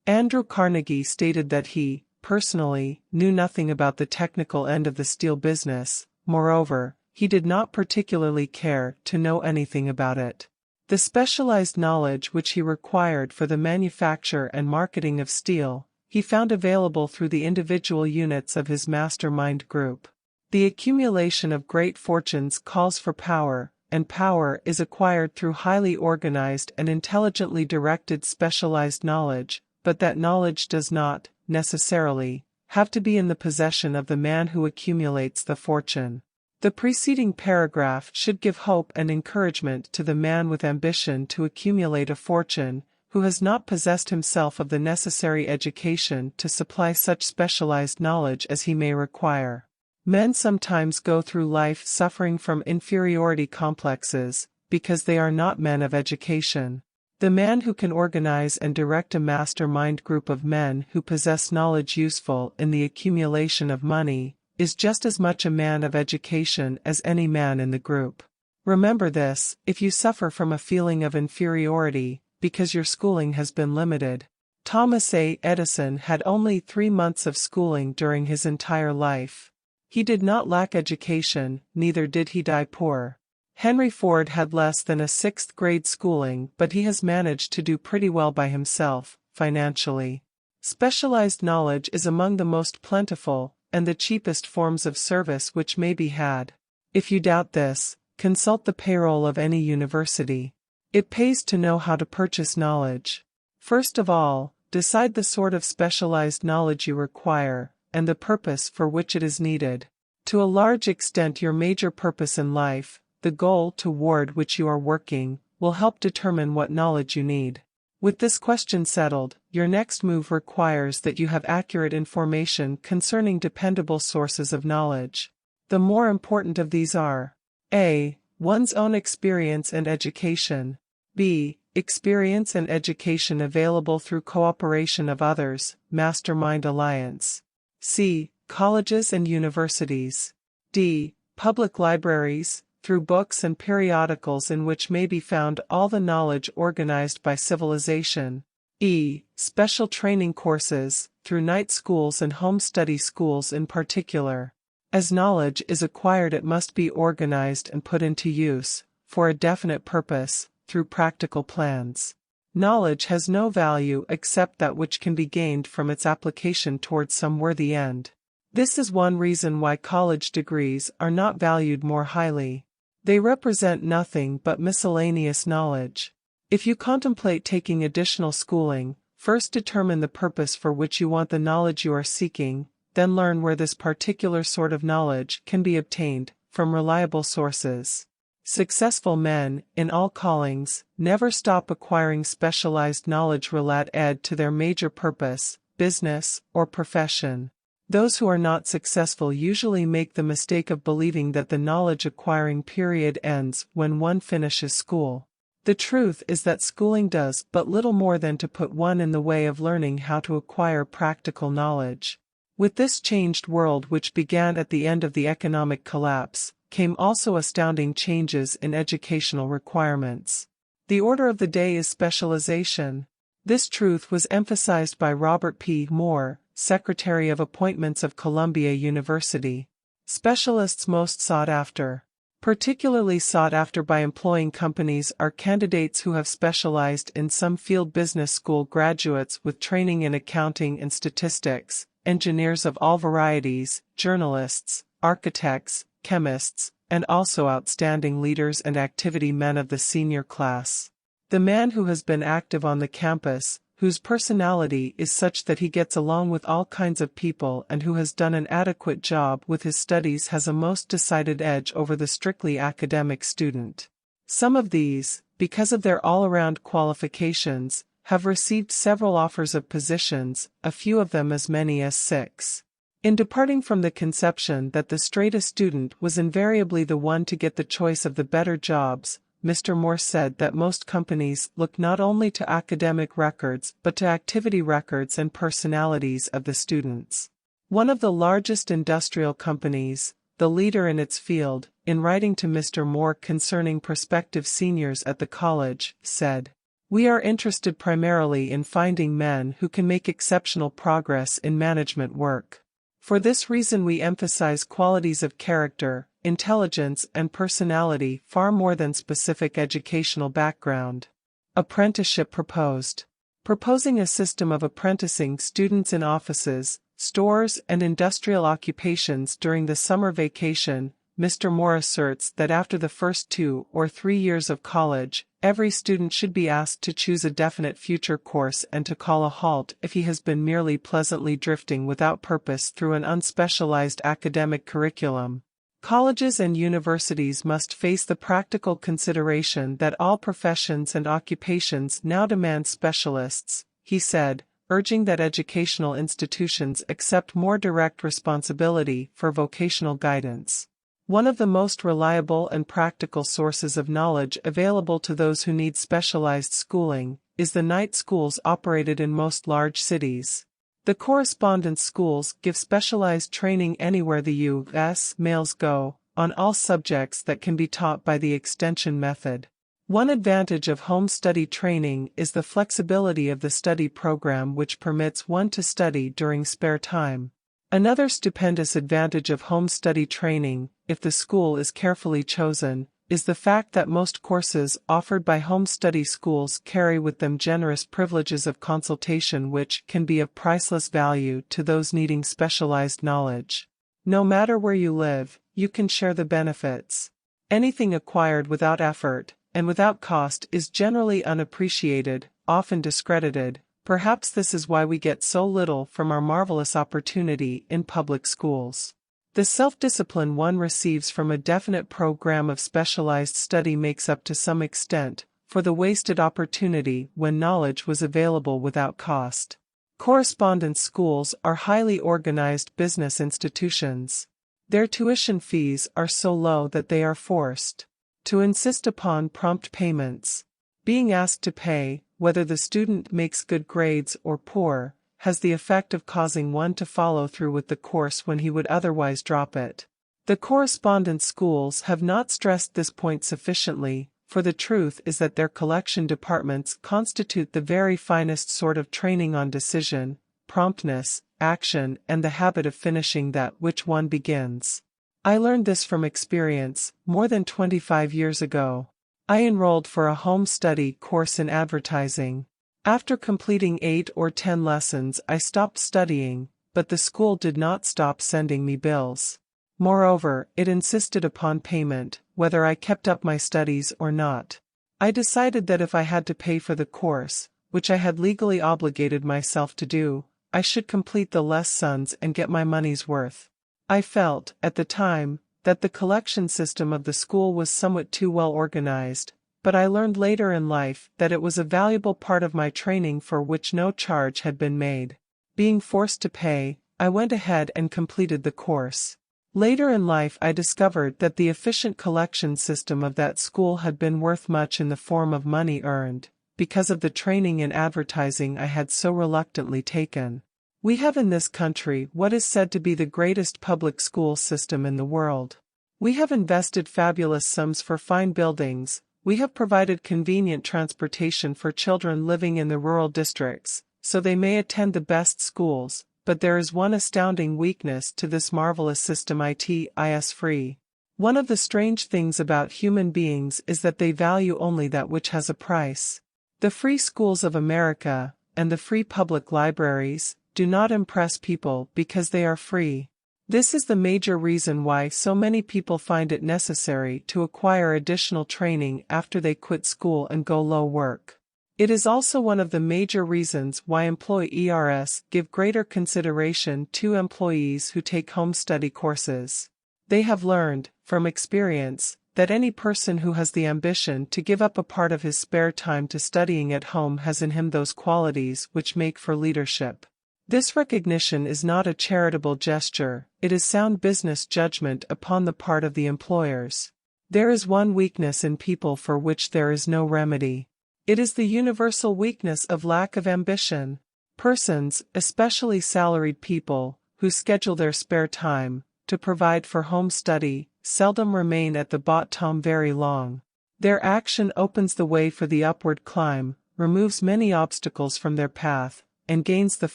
Andrew Carnegie stated that he, personally, knew nothing about the technical end of the steel business. Moreover, he did not particularly care to know anything about it. The specialized knowledge which he required for the manufacture and marketing of steel, he found available through the individual units of his mastermind group. The accumulation of great fortunes calls for power, and power is acquired through highly organized and intelligently directed specialized knowledge, but that knowledge does not, necessarily, have to be in the possession of the man who accumulates the fortune. The preceding paragraph should give hope and encouragement to the man with ambition to accumulate a fortune, who has not possessed himself of the necessary education to supply such specialized knowledge as he may require. Men sometimes go through life suffering from inferiority complexes, because they are not men of education. The man who can organize and direct a mastermind group of men who possess knowledge useful in the accumulation of money, is just as much a man of education as any man in the group. Remember this, if you suffer from a feeling of inferiority, because your schooling has been limited. Thomas A. Edison had only 3 months of schooling during his entire life. He did not lack education, neither did he die poor. Henry Ford had less than a 6th grade schooling, but he has managed to do pretty well by himself, financially. Specialized knowledge is among the most plentiful, and the cheapest forms of service which may be had. If you doubt this, consult the payroll of any university. It pays to know how to purchase knowledge. First of all, decide the sort of specialized knowledge you require, and the purpose for which it is needed. To a large extent, your major purpose in life, the goal toward which you are working, will help determine what knowledge you need. With this question settled, your next move requires that you have accurate information concerning dependable sources of knowledge. The more important of these are: A. One's own experience and education. B. Experience and education available through cooperation of others, mastermind alliance. C. Colleges and universities. D. Public libraries, through books and periodicals in which may be found all the knowledge organized by civilization. E. Special training courses, through night schools and home study schools in particular. As knowledge is acquired, it must be organized and put into use, for a definite purpose, through practical plans. Knowledge has no value except that which can be gained from its application towards some worthy end. This is one reason why college degrees are not valued more highly. They represent nothing but miscellaneous knowledge. If you contemplate taking additional schooling, first determine the purpose for which you want the knowledge you are seeking, then learn where this particular sort of knowledge can be obtained, from reliable sources. Successful men, in all callings, never stop acquiring specialized knowledge related to their major purpose, business, or profession. Those who are not successful usually make the mistake of believing that the knowledge acquiring period ends when one finishes school. The truth is that schooling does but little more than to put one in the way of learning how to acquire practical knowledge. With this changed world, which began at the end of the economic collapse, came also astounding changes in educational requirements. The order of the day is specialization. This truth was emphasized by Robert P. Moore, Secretary of Appointments of Columbia University. Specialists most sought after. Particularly sought after by employing companies are candidates who have specialized in some field. Business school graduates with training in accounting and statistics, engineers of all varieties, journalists, architects, chemists, and also outstanding leaders and activity men of the senior class. The man who has been active on the campus, whose personality is such that he gets along with all kinds of people and who has done an adequate job with his studies has a most decided edge over the strictly academic student. Some of these, because of their all-around qualifications, have received several offers of positions, a few of them as many as 6. In departing from the conception that the straightest student was invariably the one to get the choice of the better jobs, Mr. Moore said that most companies look not only to academic records but to activity records and personalities of the students. One of the largest industrial companies, the leader in its field, in writing to Mr. Moore concerning prospective seniors at the college, said, "We are interested primarily in finding men who can make exceptional progress in management work. For this reason we emphasize qualities of character, intelligence and personality far more than specific educational background." Apprenticeship proposed. Proposing a system of apprenticing students in offices, stores and industrial occupations during the summer vacation, Mr. Moore asserts that after the first 2 or 3 years of college, every student should be asked to choose a definite future course and to call a halt if he has been merely pleasantly drifting without purpose through an unspecialized academic curriculum. Colleges and universities must face the practical consideration that all professions and occupations now demand specialists, he said, urging that educational institutions accept more direct responsibility for vocational guidance. One of the most reliable and practical sources of knowledge available to those who need specialized schooling is the night schools operated in most large cities. The correspondence schools give specialized training anywhere the U.S. males go, on all subjects that can be taught by the extension method. One advantage of home study training is the flexibility of the study program, which permits one to study during spare time. Another stupendous advantage of home study training, if the school is carefully chosen, is the fact that most courses offered by home study schools carry with them generous privileges of consultation which can be of priceless value to those needing specialized knowledge. No matter where you live, you can share the benefits. Anything acquired without effort and without cost is generally unappreciated, often discredited. Perhaps this is why we get so little from our marvelous opportunity in public schools. The self-discipline one receives from a definite program of specialized study makes up to some extent for the wasted opportunity when knowledge was available without cost. Correspondence schools are highly organized business institutions. Their tuition fees are so low that they are forced to insist upon prompt payments. Being asked to pay, whether the student makes good grades or poor, has the effect of causing one to follow through with the course when he would otherwise drop it. The correspondence schools have not stressed this point sufficiently, for the truth is that their collection departments constitute the very finest sort of training on decision, promptness, action, and the habit of finishing that which one begins. I learned this from experience, more than 25 years ago. I enrolled for a home study course in advertising. After completing 8 or 10 lessons I stopped studying, but the school did not stop sending me bills. Moreover, it insisted upon payment, whether I kept up my studies or not. I decided that if I had to pay for the course, which I had legally obligated myself to do, I should complete the lessons and get my money's worth. I felt, at the time, that the collection system of the school was somewhat too well organized, but I learned later in life that it was a valuable part of my training for which no charge had been made. Being forced to pay, I went ahead and completed the course. Later in life I discovered that the efficient collection system of that school had been worth much in the form of money earned, because of the training in advertising I had so reluctantly taken. We have in this country what is said to be the greatest public school system in the world. We have invested fabulous sums for fine buildings, we have provided convenient transportation for children living in the rural districts, so they may attend the best schools, but there is one astounding weakness to this marvelous system: it is free. One of the strange things about human beings is that they value only that which has a price. The free schools of America, and the free public libraries, do not impress people because they are free. This is the major reason why so many people find it necessary to acquire additional training after they quit school and go low work. It is also one of the major reasons why employers give greater consideration to employees who take home study courses. They have learned, from experience, that any person who has the ambition to give up a part of his spare time to studying at home has in him those qualities which make for leadership. This recognition is not a charitable gesture, it is sound business judgment upon the part of the employers. There is one weakness in people for which there is no remedy. It is the universal weakness of lack of ambition. Persons, especially salaried people, who schedule their spare time to provide for home study, seldom remain at the bottom very long. Their action opens the way for the upward climb, removes many obstacles from their path, and gains the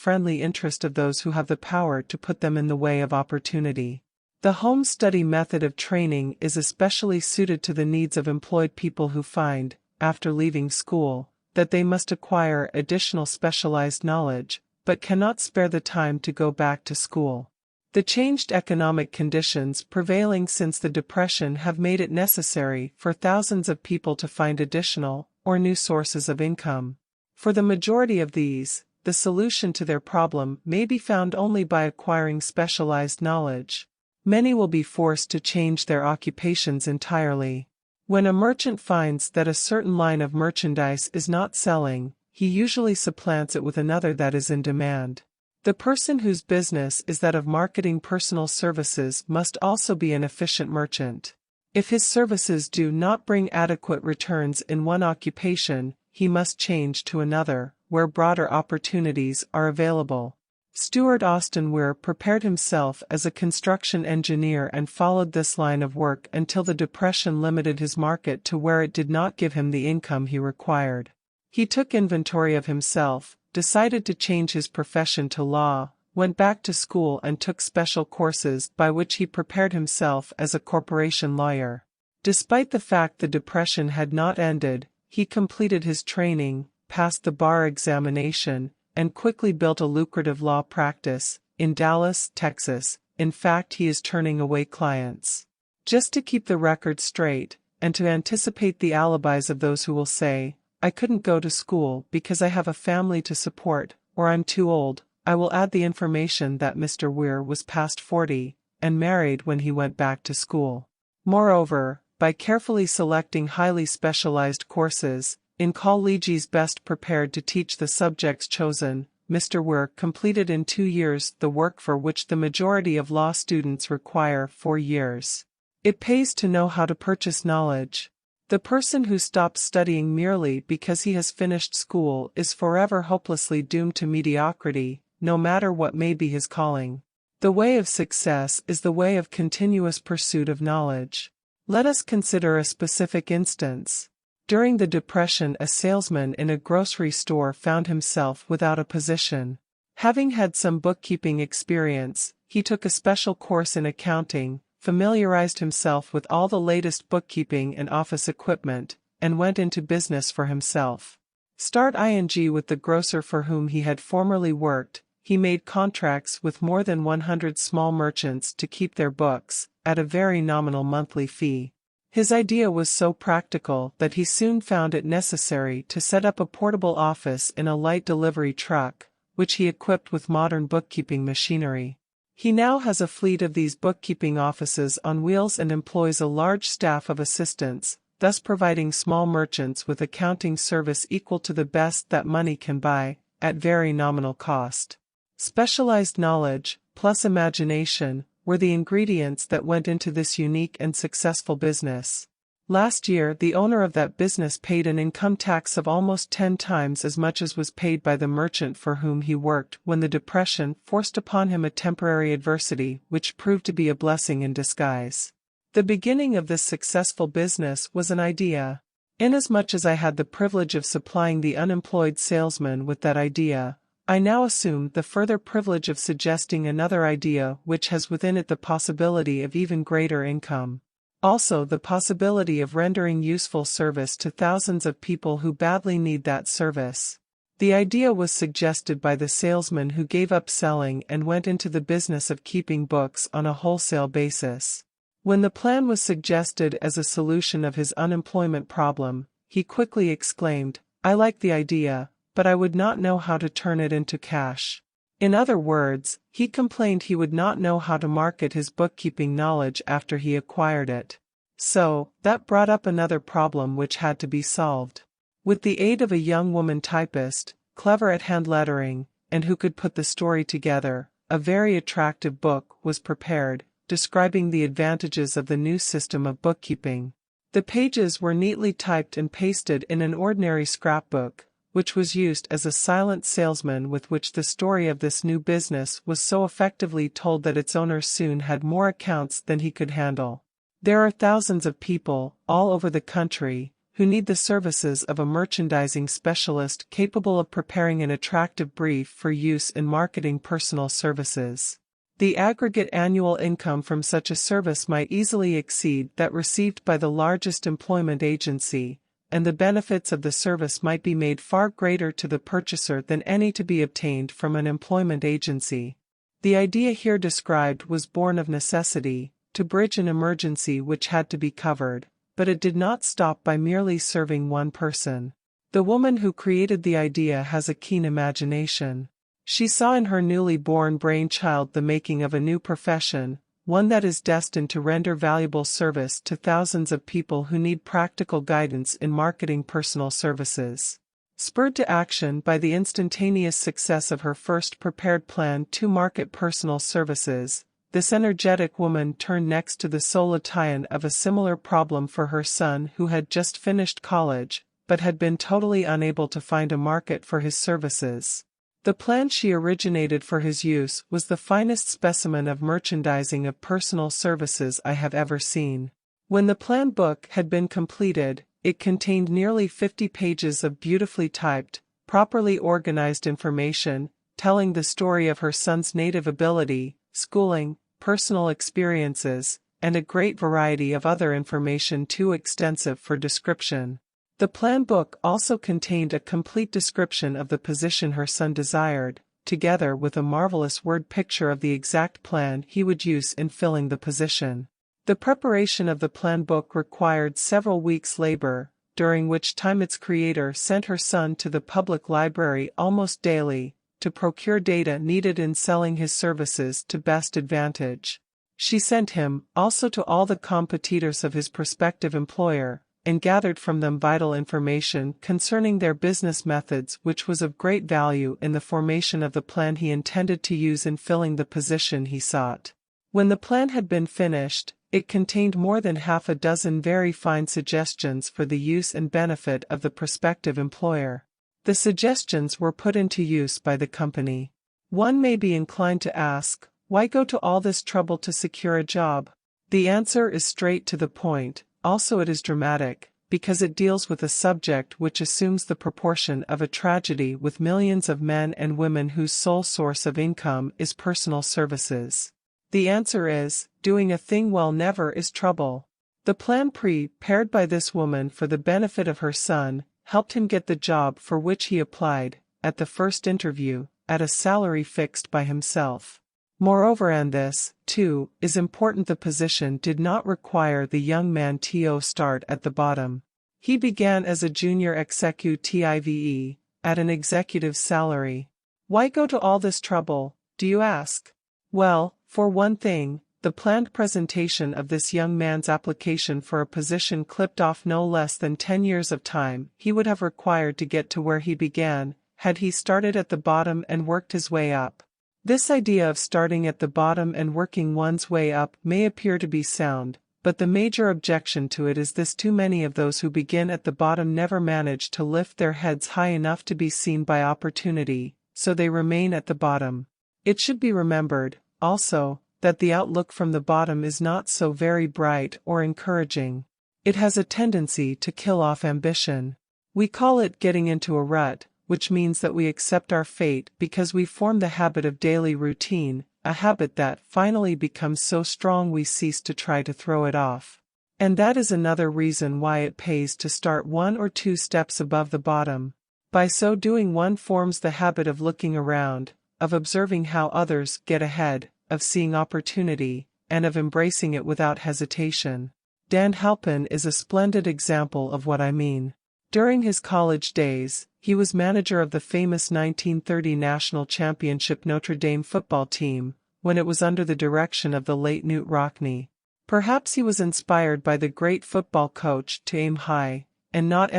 friendly interest of those who have the power to put them in the way of opportunity. The home study method of training is especially suited to the needs of employed people who find, after leaving school, that they must acquire additional specialized knowledge, but cannot spare the time to go back to school. The changed economic conditions prevailing since the Depression have made it necessary for thousands of people to find additional, or new sources of income. For the majority of these, the solution to their problem may be found only by acquiring specialized knowledge. Many will be forced to change their occupations entirely. When a merchant finds that a certain line of merchandise is not selling, he usually supplants it with another that is in demand. The person whose business is that of marketing personal services must also be an efficient merchant. If his services do not bring adequate returns in one occupation, he must change to another, where broader opportunities are available. Stuart Austin Weir prepared himself as a construction engineer and followed this line of work until the Depression limited his market to where it did not give him the income he required. He took inventory of himself, decided to change his profession to law, went back to school and took special courses by which he prepared himself as a corporation lawyer. Despite the fact the Depression had not ended, he completed his training, passed the bar examination, and quickly built a lucrative law practice in Dallas, Texas. In fact, he is turning away clients. Just to keep the record straight, and to anticipate the alibis of those who will say, "I couldn't go to school because I have a family to support," or "I'm too old," I will add the information that Mr. Weir was past 40, and married when he went back to school. Moreover, by carefully selecting highly specialized courses, in colleges best prepared to teach the subjects chosen, Mr. Weir completed in 2 years the work for which the majority of law students require 4 years. It pays to know how to purchase knowledge. The person who stops studying merely because he has finished school is forever hopelessly doomed to mediocrity, no matter what may be his calling. The way of success is the way of continuous pursuit of knowledge. Let us consider a specific instance. During the Depression, a salesman in a grocery store found himself without a position. Having had some bookkeeping experience, he took a special course in accounting, familiarized himself with all the latest bookkeeping and office equipment, and went into business for himself. Start ing with the grocer for whom he had formerly worked, he made contracts with more than 100 small merchants to keep their books, at a very nominal monthly fee. His idea was so practical that he soon found it necessary to set up a portable office in a light delivery truck, which he equipped with modern bookkeeping machinery. He now has a fleet of these bookkeeping offices on wheels and employs a large staff of assistants, thus providing small merchants with accounting service equal to the best that money can buy, at very nominal cost. Specialized knowledge, plus imagination, were the ingredients that went into this unique and successful business. Last year, the owner of that business paid an income tax of almost 10 times as much as was paid by the merchant for whom he worked when the Depression forced upon him a temporary adversity which proved to be a blessing in disguise. The beginning of this successful business was an idea. Inasmuch as I had the privilege of supplying the unemployed salesman with that idea, I now assume the further privilege of suggesting another idea which has within it the possibility of even greater income. Also the possibility of rendering useful service to thousands of people who badly need that service. The idea was suggested by the salesman who gave up selling and went into the business of keeping books on a wholesale basis. When the plan was suggested as a solution of his unemployment problem, he quickly exclaimed, "I like the idea, but I would not know how to turn it into cash." In other words, he complained he would not know how to market his bookkeeping knowledge after he acquired it. So, that brought up another problem which had to be solved. With the aid of a young woman typist, clever at hand lettering, and who could put the story together, a very attractive book was prepared, describing the advantages of the new system of bookkeeping. The pages were neatly typed and pasted in an ordinary scrapbook, which was used as a silent salesman with which the story of this new business was so effectively told that its owner soon had more accounts than he could handle. There are thousands of people, all over the country, who need the services of a merchandising specialist capable of preparing an attractive brief for use in marketing personal services. The aggregate annual income from such a service might easily exceed that received by the largest employment agency, and the benefits of the service might be made far greater to the purchaser than any to be obtained from an employment agency. The idea here described was born of necessity, to bridge an emergency which had to be covered, but it did not stop by merely serving one person. The woman who created the idea has a keen imagination. She saw in her newly born brainchild the making of a new profession, one that is destined to render valuable service to thousands of people who need practical guidance in marketing personal services. Spurred to action by the instantaneous success of her first prepared plan to market personal services, this energetic woman turned next to the solution of a similar problem for her son who had just finished college, but had been totally unable to find a market for his services. The plan she originated for his use was the finest specimen of merchandising of personal services I have ever seen. When the plan book had been completed, it contained nearly 50 pages of beautifully typed, properly organized information, telling the story of her son's native ability, schooling, personal experiences, and a great variety of other information too extensive for description. The plan book also contained a complete description of the position her son desired, together with a marvelous word picture of the exact plan he would use in filling the position. The preparation of the plan book required several weeks' labor, during which time its creator sent her son to the public library almost daily, to procure data needed in selling his services to best advantage. She sent him also to all the competitors of his prospective employer, and gathered from them vital information concerning their business methods which was of great value in the formation of the plan he intended to use in filling the position he sought. When the plan had been finished, it contained more than half a dozen very fine suggestions for the use and benefit of the prospective employer. The suggestions were put into use by the company. One may be inclined to ask, why go to all this trouble to secure a job? The answer is straight to the point, also it is dramatic, because it deals with a subject which assumes the proportion of a tragedy with millions of men and women whose sole source of income is personal services. The answer is, doing a thing well never is trouble. The plan prepared by this woman for the benefit of her son helped him get the job for which he applied, at the first interview, at a salary fixed by himself. Moreover, and this, too, is important, the position did not require the young man to start at the bottom. He began as a junior executive at an executive salary. Why go to all this trouble, do you ask? Well, for one thing, the planned presentation of this young man's application for a position clipped off no less than 10 years of time he would have required to get to where he began, had he started at the bottom and worked his way up. This idea of starting at the bottom and working one's way up may appear to be sound, but the major objection to it is this: too many of those who begin at the bottom never manage to lift their heads high enough to be seen by opportunity, so they remain at the bottom. It should be remembered, also, that the outlook from the bottom is not so very bright or encouraging. It has a tendency to kill off ambition. We call it getting into a rut, which means that we accept our fate because we form the habit of daily routine, a habit that finally becomes so strong we cease to try to throw it off. And that is another reason why it pays to start 1 or 2 steps above the bottom. By so doing, one forms the habit of looking around, of observing how others get ahead, of seeing opportunity, and of embracing it without hesitation. Dan Halpin is a splendid example of what I mean. During his college days, he was manager of the famous 1930 national championship Notre Dame football team, when it was under the direction of the late Knute Rockne. Perhaps he was inspired by the great football coach to aim high, and not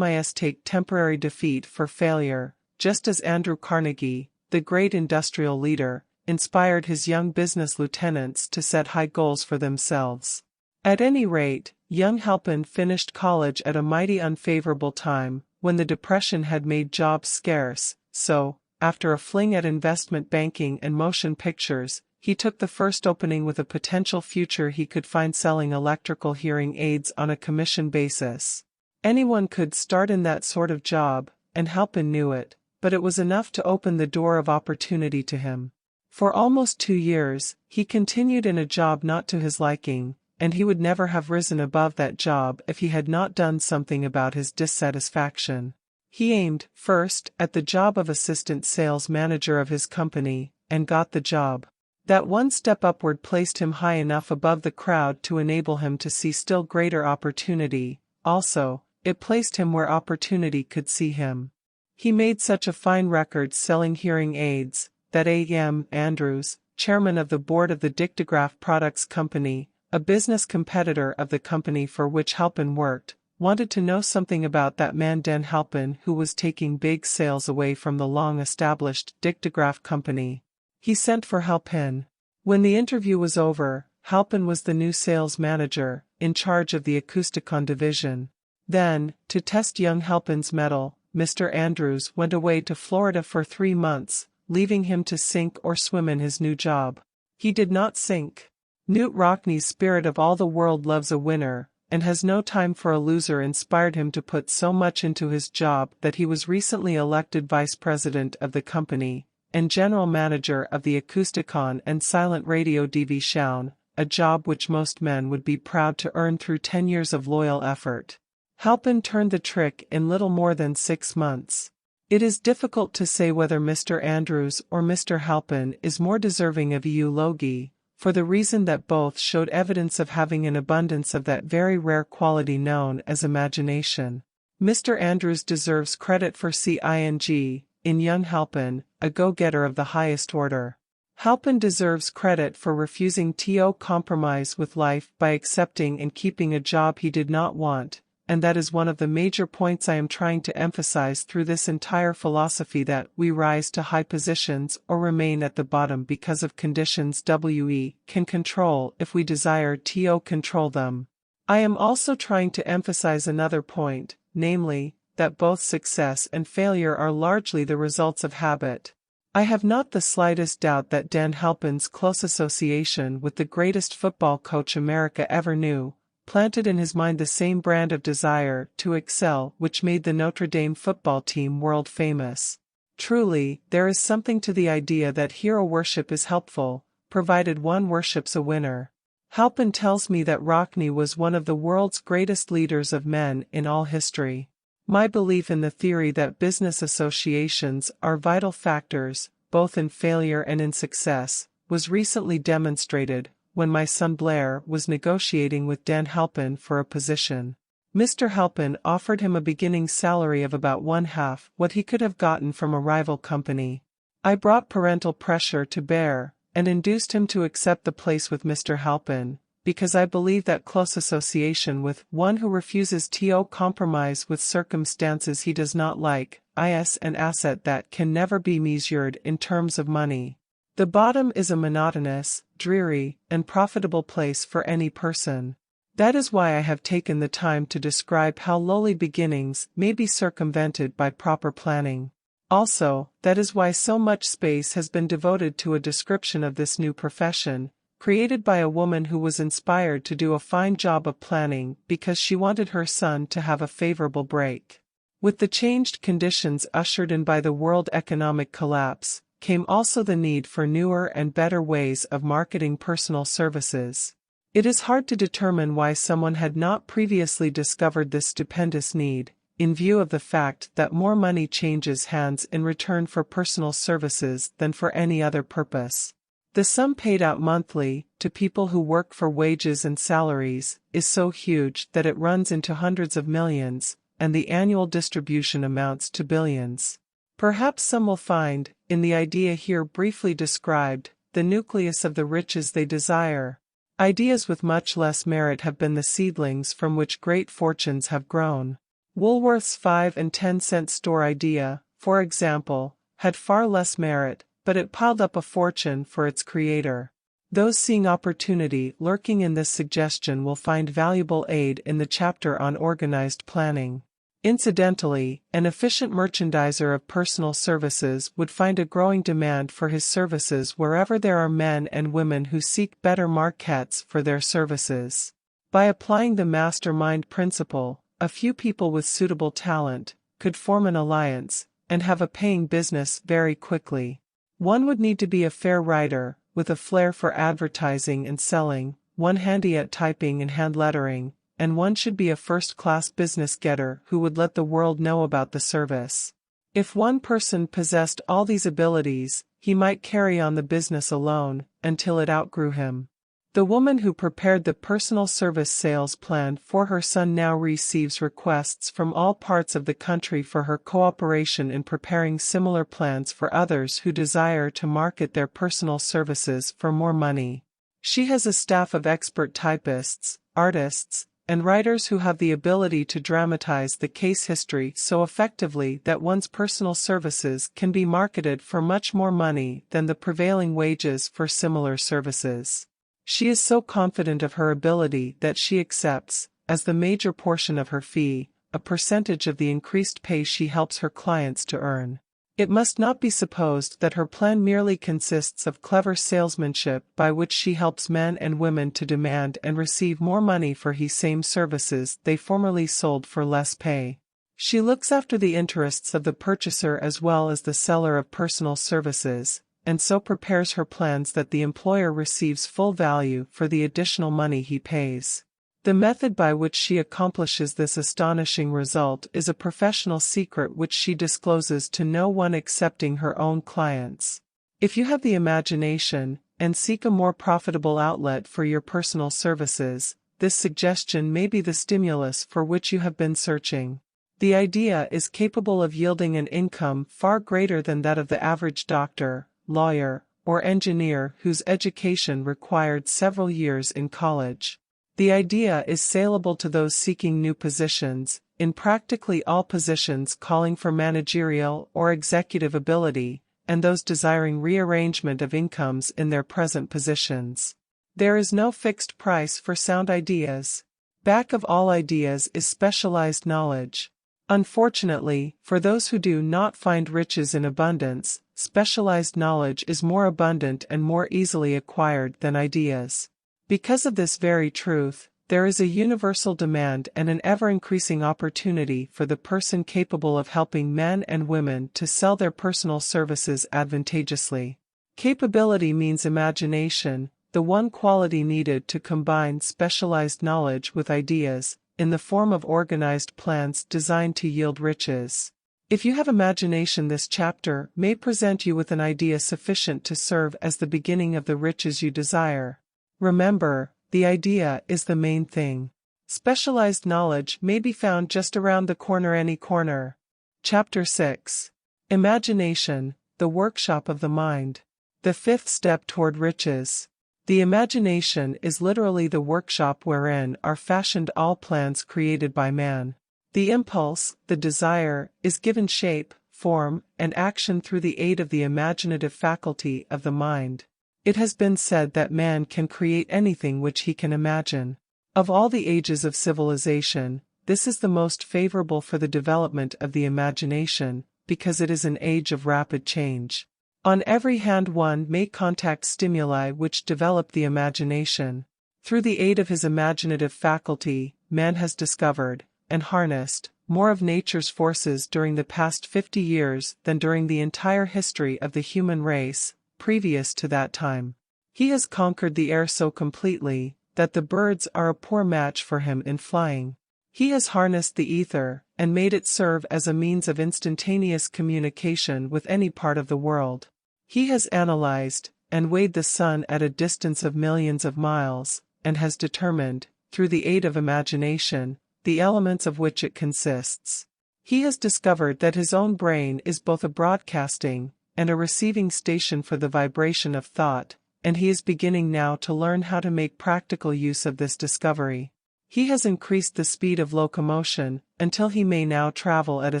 take temporary defeat for failure, just as Andrew Carnegie, the great industrial leader, inspired his young business lieutenants to set high goals for themselves. At any rate, young Halpin finished college at a mighty unfavorable time, when the Depression had made jobs scarce, so, after a fling at investment banking and motion pictures, he took the first opening with a potential future he could find selling electrical hearing aids on a commission basis. Anyone could start in that sort of job, and Halpin knew it, but it was enough to open the door of opportunity to him. For almost 2 years, he continued in a job not to his liking, and he would never have risen above that job if he had not done something about his dissatisfaction. He aimed, first, at the job of assistant sales manager of his company, and got the job. That one step upward placed him high enough above the crowd to enable him to see still greater opportunity. Also, it placed him where opportunity could see him. He made such a fine record selling hearing aids, that A.M. Andrews, chairman of the board of the Dictograph Products Company, a business competitor of the company for which Halpin worked, wanted to know something about that man Dan Halpin who was taking big sales away from the long-established Dictograph Company. He sent for Halpin. When the interview was over, Halpin was the new sales manager, in charge of the Acousticon division. Then, to test young Halpin's mettle, Mr. Andrews went away to Florida for 3 months, leaving him to sink or swim in his new job. He did not sink. Knute Rockne's spirit of all the world loves a winner, and has no time for a loser inspired him to put so much into his job that he was recently elected vice president of the company, and general manager of the Acousticon and silent radio division, a job which most men would be proud to earn through 10 years of loyal effort. Halpin turned the trick in little more than 6 months. It is difficult to say whether Mr. Andrews or Mr. Halpin is more deserving of eulogy, for the reason that both showed evidence of having an abundance of that very rare quality known as imagination. Mr. Andrews deserves credit for CING, in young Halpin, a go-getter of the highest order. Halpin deserves credit for refusing to compromise with life by accepting and keeping a job he did not want, and that is one of the major points I am trying to emphasize through this entire philosophy, that we rise to high positions or remain at the bottom because of conditions we can control if we desire to control them. I am also trying to emphasize another point, namely, that both success and failure are largely the results of habit. I have not the slightest doubt that Dan Halpin's close association with the greatest football coach America ever knew, planted in his mind the same brand of desire to excel which made the Notre Dame football team world famous. Truly, there is something to the idea that hero worship is helpful, provided one worships a winner. Halpin tells me that Rockne was one of the world's greatest leaders of men in all history. My belief in the theory that business associations are vital factors, both in failure and in success, was recently demonstrated when my son Blair was negotiating with Dan Halpin for a position. Mr. Halpin offered him a beginning salary of about 1/2 what he could have gotten from a rival company. I brought parental pressure to bear, and induced him to accept the place with Mr. Halpin, because I believe that close association with one who refuses to compromise with circumstances he does not like is an asset that can never be measured in terms of money. The bottom is a monotonous, dreary, and profitable place for any person. That is why I have taken the time to describe how lowly beginnings may be circumvented by proper planning. Also, that is why so much space has been devoted to a description of this new profession, created by a woman who was inspired to do a fine job of planning because she wanted her son to have a favorable break. With the changed conditions ushered in by the world economic collapse, came also the need for newer and better ways of marketing personal services. It is hard to determine why someone had not previously discovered this stupendous need, in view of the fact that more money changes hands in return for personal services than for any other purpose. The sum paid out monthly, to people who work for wages and salaries, is so huge that it runs into hundreds of millions, and the annual distribution amounts to billions. Perhaps some will find, in the idea here briefly described, the nucleus of the riches they desire. Ideas with much less merit have been the seedlings from which great fortunes have grown. Woolworth's 5 and 10-cent store idea, for example, had far less merit, but it piled up a fortune for its creator. Those seeing opportunity lurking in this suggestion will find valuable aid in the chapter on organized planning. Incidentally, an efficient merchandiser of personal services would find a growing demand for his services wherever there are men and women who seek better markets for their services. By applying the mastermind principle, a few people with suitable talent could form an alliance and have a paying business very quickly. One would need to be a fair writer, with a flair for advertising and selling, one handy at typing and hand lettering, and one should be a first-class business getter who would let the world know about the service. If one person possessed all these abilities, he might carry on the business alone, until it outgrew him. The woman who prepared the personal service sales plan for her son now receives requests from all parts of the country for her cooperation in preparing similar plans for others who desire to market their personal services for more money. She has a staff of expert typists, artists, and writers who have the ability to dramatize the case history so effectively that one's personal services can be marketed for much more money than the prevailing wages for similar services. She is so confident of her ability that she accepts, as the major portion of her fee, a percentage of the increased pay she helps her clients to earn. It must not be supposed that her plan merely consists of clever salesmanship by which she helps men and women to demand and receive more money for the same services they formerly sold for less pay. She looks after the interests of the purchaser as well as the seller of personal services, and so prepares her plans that the employer receives full value for the additional money he pays. The method by which she accomplishes this astonishing result is a professional secret which she discloses to no one excepting her own clients. If you have the imagination, and seek a more profitable outlet for your personal services, this suggestion may be the stimulus for which you have been searching. The idea is capable of yielding an income far greater than that of the average doctor, lawyer, or engineer whose education required several years in college. The idea is saleable to those seeking new positions, in practically all positions calling for managerial or executive ability, and those desiring rearrangement of incomes in their present positions. There is no fixed price for sound ideas. Back of all ideas is specialized knowledge. Unfortunately, for those who do not find riches in abundance, specialized knowledge is more abundant and more easily acquired than ideas. Because of this very truth, there is a universal demand and an ever-increasing opportunity for the person capable of helping men and women to sell their personal services advantageously. Capability means imagination, the one quality needed to combine specialized knowledge with ideas, in the form of organized plans designed to yield riches. If you have imagination, this chapter may present you with an idea sufficient to serve as the beginning of the riches you desire. Remember, the idea is the main thing. Specialized knowledge may be found just around the corner, any corner. Chapter 6. Imagination, the workshop of the mind. The fifth step toward riches. The imagination is literally the workshop wherein are fashioned all plans created by man. The impulse, the desire, is given shape, form, and action through the aid of the imaginative faculty of the mind. It has been said that man can create anything which he can imagine. Of all the ages of civilization, this is the most favorable for the development of the imagination, because it is an age of rapid change. On every hand one may contact stimuli which develop the imagination. Through the aid of his imaginative faculty, man has discovered, and harnessed, more of nature's forces during the past 50 years than during the entire history of the human race, previous to that time. He has conquered the air so completely that the birds are a poor match for him in flying. He has harnessed the ether and made it serve as a means of instantaneous communication with any part of the world. He has analyzed and weighed the sun at a distance of millions of miles, and has determined, through the aid of imagination, the elements of which it consists. He has discovered that his own brain is both a broadcasting and a receiving station for the vibration of thought, and he is beginning now to learn how to make practical use of this discovery. He has increased the speed of locomotion until he may now travel at a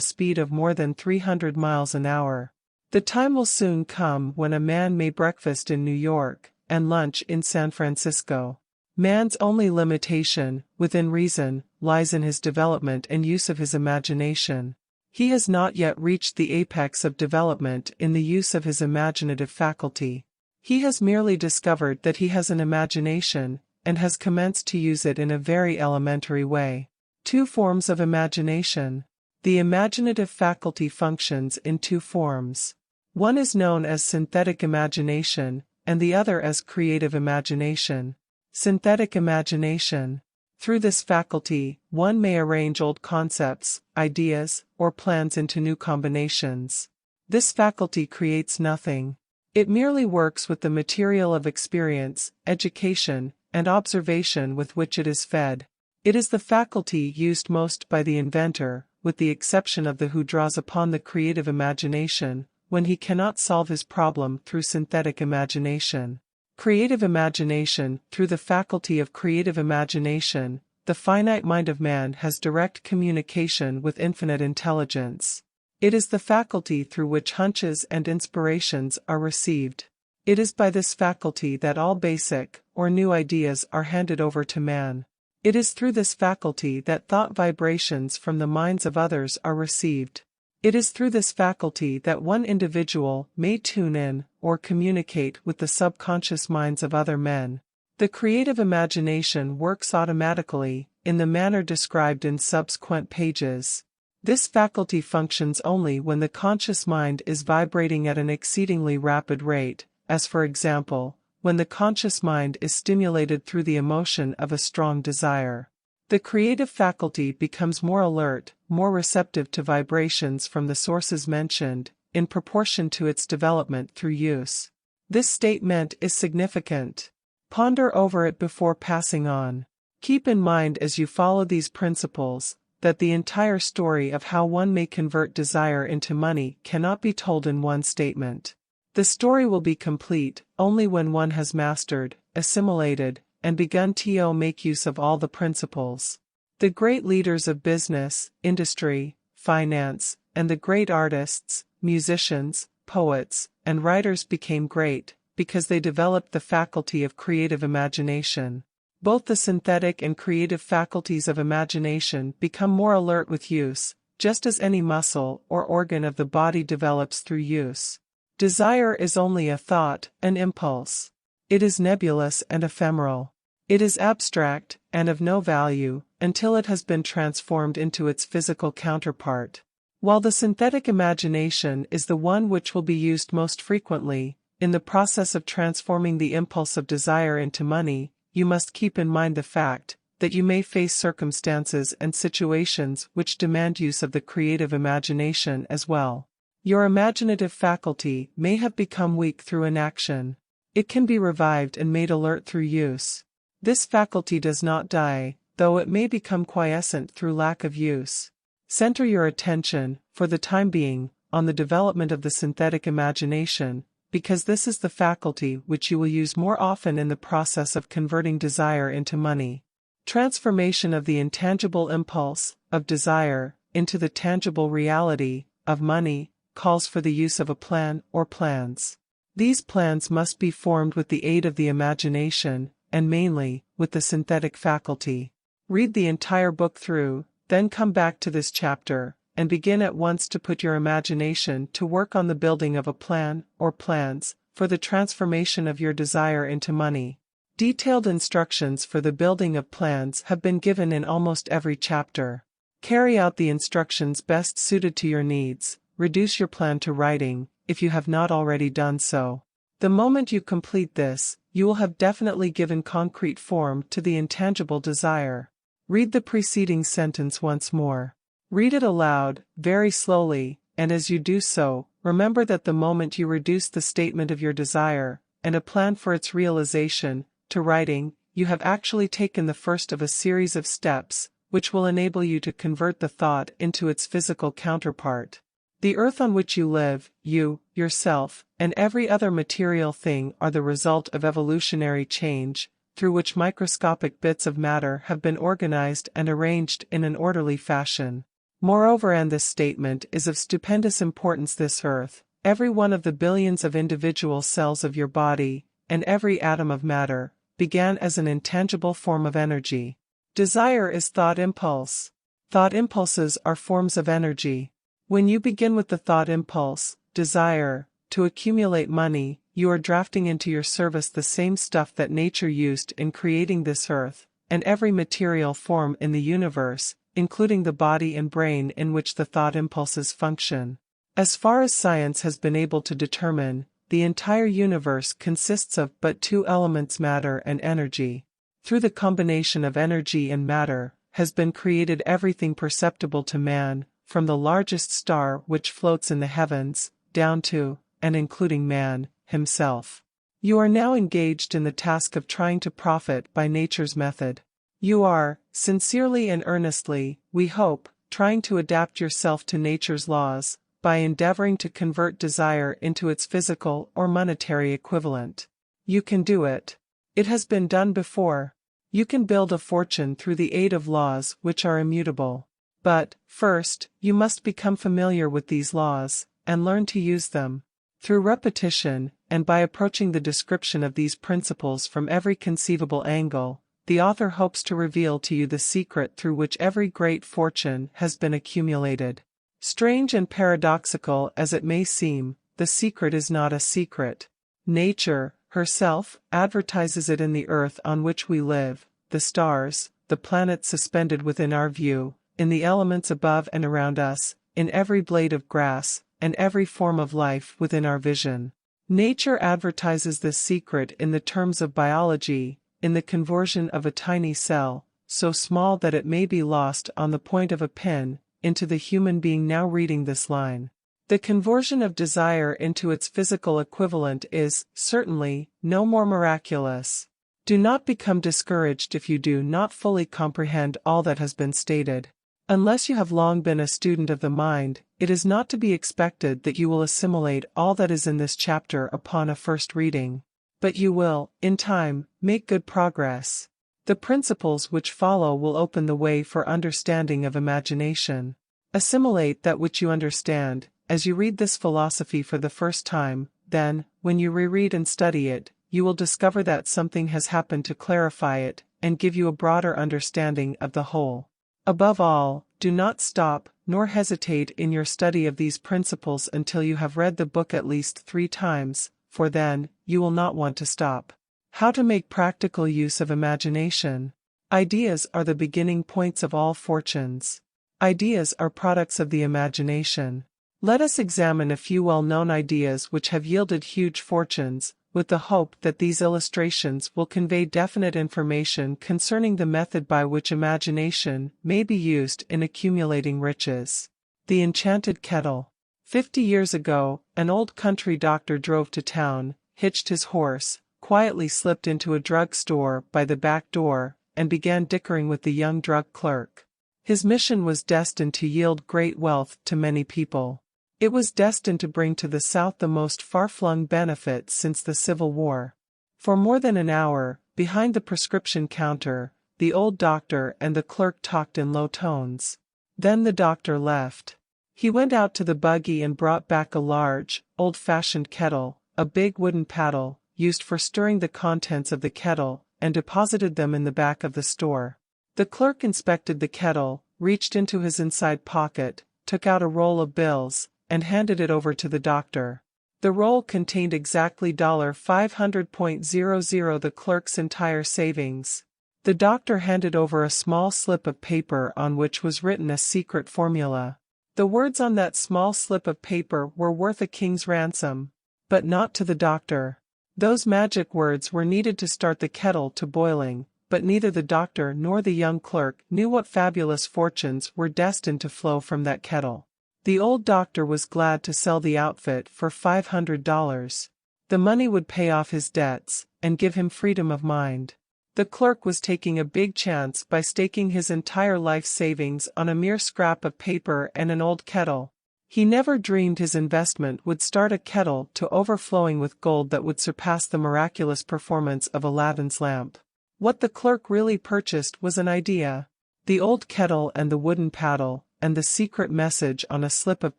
speed of more than 300 miles an hour. The time will soon come when a man may breakfast in New York and lunch in San Francisco. Man's only limitation, within reason, lies in his development and use of his imagination. He has not yet reached the apex of development in the use of his imaginative faculty. He has merely discovered that he has an imagination, and has commenced to use it in a very elementary way. Two forms of imagination. The imaginative faculty functions in two forms. One is known as synthetic imagination, and the other as creative imagination. Synthetic imagination. Through this faculty, one may arrange old concepts, ideas, or plans into new combinations. This faculty creates nothing. It merely works with the material of experience, education, and observation with which it is fed. It is the faculty used most by the inventor, with the exception of the who draws upon the creative imagination, when he cannot solve his problem through synthetic imagination. Creative imagination. Through the faculty of creative imagination, the finite mind of man has direct communication with infinite intelligence. It is the faculty through which hunches and inspirations are received. It is by this faculty that all basic, or new ideas are handed over to man. It is through this faculty that thought vibrations from the minds of others are received. It is through this faculty that one individual may tune in, or communicate with the subconscious minds of other men. The creative imagination works automatically, in the manner described in subsequent pages. This faculty functions only when the conscious mind is vibrating at an exceedingly rapid rate, as for example, when the conscious mind is stimulated through the emotion of a strong desire. The creative faculty becomes more alert, more receptive to vibrations from the sources mentioned, in proportion to its development through use. This statement is significant. Ponder over it before passing on. Keep in mind as you follow these principles, that the entire story of how one may convert desire into money cannot be told in one statement. The story will be complete only when one has mastered, assimilated, and begun to make use of all the principles. The great leaders of business, industry, finance, and the great artists, musicians, poets, and writers became great, because they developed the faculty of creative imagination. Both the synthetic and creative faculties of imagination become more alert with use, just as any muscle or organ of the body develops through use. Desire is only a thought, an impulse. It is nebulous and ephemeral. It is abstract, and of no value, until it has been transformed into its physical counterpart. While the synthetic imagination is the one which will be used most frequently, in the process of transforming the impulse of desire into money, you must keep in mind the fact that you may face circumstances and situations which demand use of the creative imagination as well. Your imaginative faculty may have become weak through inaction. It can be revived and made alert through use. This faculty does not die, though it may become quiescent through lack of use. Center your attention, for the time being, on the development of the synthetic imagination, because this is the faculty which you will use more often in the process of converting desire into money. Transformation of the intangible impulse, of desire, into the tangible reality, of money, calls for the use of a plan or plans. These plans must be formed with the aid of the imagination, and mainly, with the synthetic faculty. Read the entire book through, then come back to this chapter, and begin at once to put your imagination to work on the building of a plan, or plans, for the transformation of your desire into money. Detailed instructions for the building of plans have been given in almost every chapter. Carry out the instructions best suited to your needs, reduce your plan to writing, if you have not already done so. The moment you complete this, you will have definitely given concrete form to the intangible desire. Read the preceding sentence once more. Read it aloud, very slowly, and as you do so, remember that the moment you reduce the statement of your desire, and a plan for its realization, to writing, you have actually taken the first of a series of steps, which will enable you to convert the thought into its physical counterpart. The earth on which you live, you, yourself, and every other material thing are the result of evolutionary change, through which microscopic bits of matter have been organized and arranged in an orderly fashion. Moreover, and this statement is of stupendous importance, this earth, every one of the billions of individual cells of your body, and every atom of matter, began as an intangible form of energy. Desire is thought impulse. Thought impulses are forms of energy. When you begin with the thought impulse, desire, to accumulate money, you are drafting into your service the same stuff that nature used in creating this earth, and every material form in the universe, including the body and brain in which the thought impulses function. As far as science has been able to determine, the entire universe consists of but two elements, matter and energy. Through the combination of energy and matter, has been created everything perceptible to man, from the largest star which floats in the heavens, down to, and including man, himself. You are now engaged in the task of trying to profit by nature's method. You are, sincerely and earnestly, we hope, trying to adapt yourself to nature's laws, by endeavoring to convert desire into its physical or monetary equivalent. You can do it. It has been done before. You can build a fortune through the aid of laws which are immutable. But, first, you must become familiar with these laws, and learn to use them. Through repetition, and by approaching the description of these principles from every conceivable angle, the author hopes to reveal to you the secret through which every great fortune has been accumulated. Strange and paradoxical as it may seem, the secret is not a secret. Nature, herself, advertises it in the earth on which we live, the stars, the planets suspended within our view, in the elements above and around us, in every blade of grass, and every form of life within our vision. Nature advertises this secret in the terms of biology, in the conversion of a tiny cell, so small that it may be lost on the point of a pin, into the human being now reading this line. The conversion of desire into its physical equivalent is, certainly, no more miraculous. Do not become discouraged if you do not fully comprehend all that has been stated. Unless you have long been a student of the mind, it is not to be expected that you will assimilate all that is in this chapter upon a first reading. But you will, in time, make good progress. The principles which follow will open the way for understanding of imagination. Assimilate that which you understand, as you read this philosophy for the first time, then, when you reread and study it, you will discover that something has happened to clarify it, and give you a broader understanding of the whole. Above all, do not stop, nor hesitate in your study of these principles until you have read the book at least 3 times, for then, you will not want to stop. How to make practical use of imagination. Ideas are the beginning points of all fortunes. Ideas are products of the imagination. Let us examine a few well-known ideas which have yielded huge fortunes, with the hope that these illustrations will convey definite information concerning the method by which imagination may be used in accumulating riches. The Enchanted Kettle. 50 years ago, an old country doctor drove to town, hitched his horse, quietly slipped into a drug store by the back door, and began dickering with the young drug clerk. His mission was destined to yield great wealth to many people. It was destined to bring to the South the most far-flung benefits since the Civil War. For more than an hour, behind the prescription counter, the old doctor and the clerk talked in low tones. Then the doctor left. He went out to the buggy and brought back a large, old-fashioned kettle, a big wooden paddle, used for stirring the contents of the kettle, and deposited them in the back of the store. The clerk inspected the kettle, reached into his inside pocket, took out a roll of bills, and handed it over to the doctor. The roll contained exactly $500.00, the clerk's entire savings. The doctor handed over a small slip of paper on which was written a secret formula. The words on that small slip of paper were worth a king's ransom. But not to the doctor. Those magic words were needed to start the kettle to boiling, but neither the doctor nor the young clerk knew what fabulous fortunes were destined to flow from that kettle. The old doctor was glad to sell the outfit for $500. The money would pay off his debts, and give him freedom of mind. The clerk was taking a big chance by staking his entire life savings on a mere scrap of paper and an old kettle. He never dreamed his investment would start a kettle to overflowing with gold that would surpass the miraculous performance of Aladdin's lamp. What the clerk really purchased was an idea. The old kettle and the wooden paddle, and the secret message on a slip of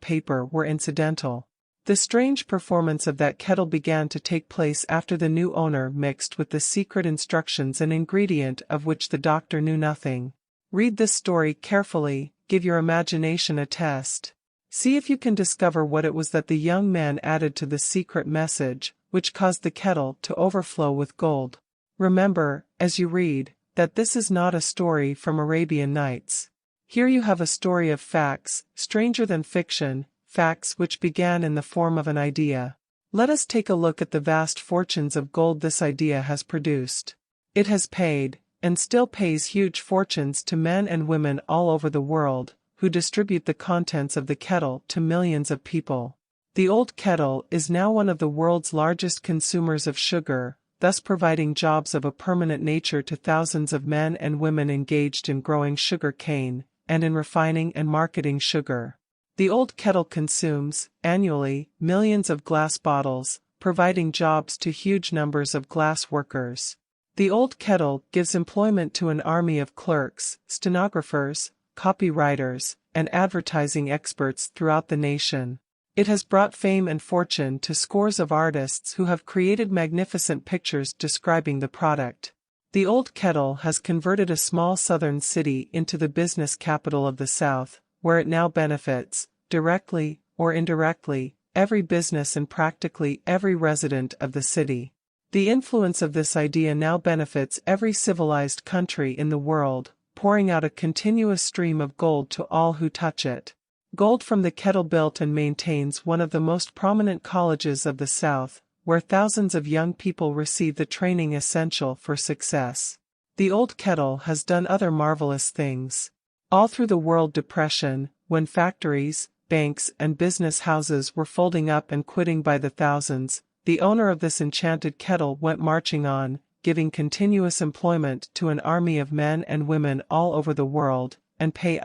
paper were incidental. The strange performance of that kettle began to take place after the new owner mixed with the secret instructions an ingredient of which the doctor knew nothing. Read this story carefully, give your imagination a test. See if you can discover what it was that the young man added to the secret message, which caused the kettle to overflow with gold. Remember, as you read, that this is not a story from Arabian Nights. Here you have a story of facts, stranger than fiction, facts which began in the form of an idea. Let us take a look at the vast fortunes of gold this idea has produced. It has paid, and still pays huge fortunes to men and women all over the world, who distribute the contents of the kettle to millions of people. The old kettle is now one of the world's largest consumers of sugar, thus providing jobs of a permanent nature to thousands of men and women engaged in growing sugar cane, and in refining and marketing sugar. The old kettle consumes, annually, millions of glass bottles, providing jobs to huge numbers of glass workers. The old kettle gives employment to an army of clerks, stenographers, copywriters, and advertising experts throughout the nation. It has brought fame and fortune to scores of artists who have created magnificent pictures describing the product. The old kettle has converted a small southern city into the business capital of the South, where it now benefits, directly or indirectly, every business and practically every resident of the city. The influence of this idea now benefits every civilized country in the world, pouring out a continuous stream of gold to all who touch it. Gold from the kettle built and maintains one of the most prominent colleges of the South, where thousands of young people receive the training essential for success. The old kettle has done other marvelous things. All through the World Depression, when factories, banks, and business houses were folding up and quitting by the thousands, the owner of this enchanted kettle went marching on, giving continuous employment to an army of men and women all over the world, and paying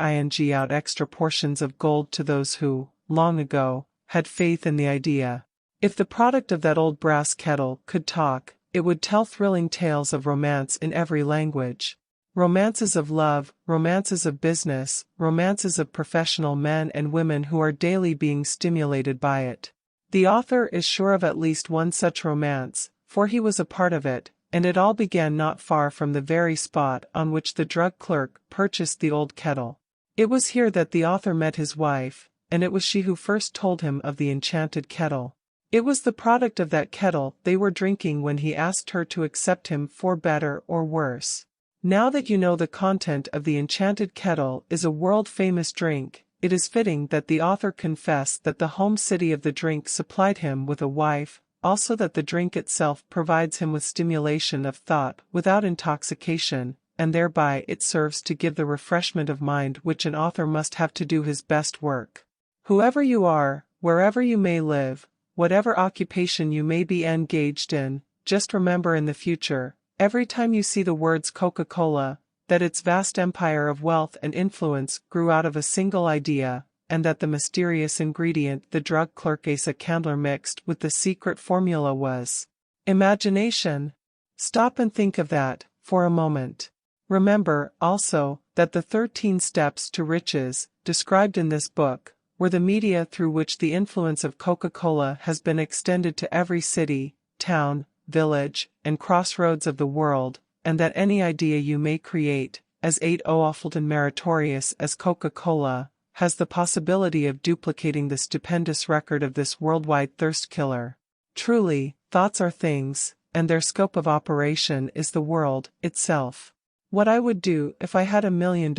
out extra portions of gold to those who, long ago, had faith in the idea. If the product of that old brass kettle could talk, it would tell thrilling tales of romance in every language. Romances of love, romances of business, romances of professional men and women who are daily being stimulated by it. The author is sure of at least one such romance, for he was a part of it, and it all began not far from the very spot on which the drug clerk purchased the old kettle. It was here that the author met his wife, and it was she who first told him of the enchanted kettle. It was the product of that kettle they were drinking when he asked her to accept him for better or worse. Now that you know the content of the enchanted kettle is a world-famous drink, it is fitting that the author confess that the home city of the drink supplied him with a wife, also that the drink itself provides him with stimulation of thought without intoxication, and thereby it serves to give the refreshment of mind which an author must have to do his best work. Whoever you are, wherever you may live, whatever occupation you may be engaged in, just remember in the future, every time you see the words Coca-Cola, that its vast empire of wealth and influence grew out of a single idea, and that the mysterious ingredient the drug clerk Asa Candler mixed with the secret formula was imagination. Stop and think of that, for a moment. Remember, also, that the 13 steps to riches, described in this book, were the media through which the influence of Coca-Cola has been extended to every city, town, village, and crossroads of the world, and that any idea you may create, as awful and meritorious as Coca-Cola, has the possibility of duplicating the stupendous record of this worldwide thirst killer. Truly, thoughts are things, and their scope of operation is the world itself. What I would do if I had $1 million.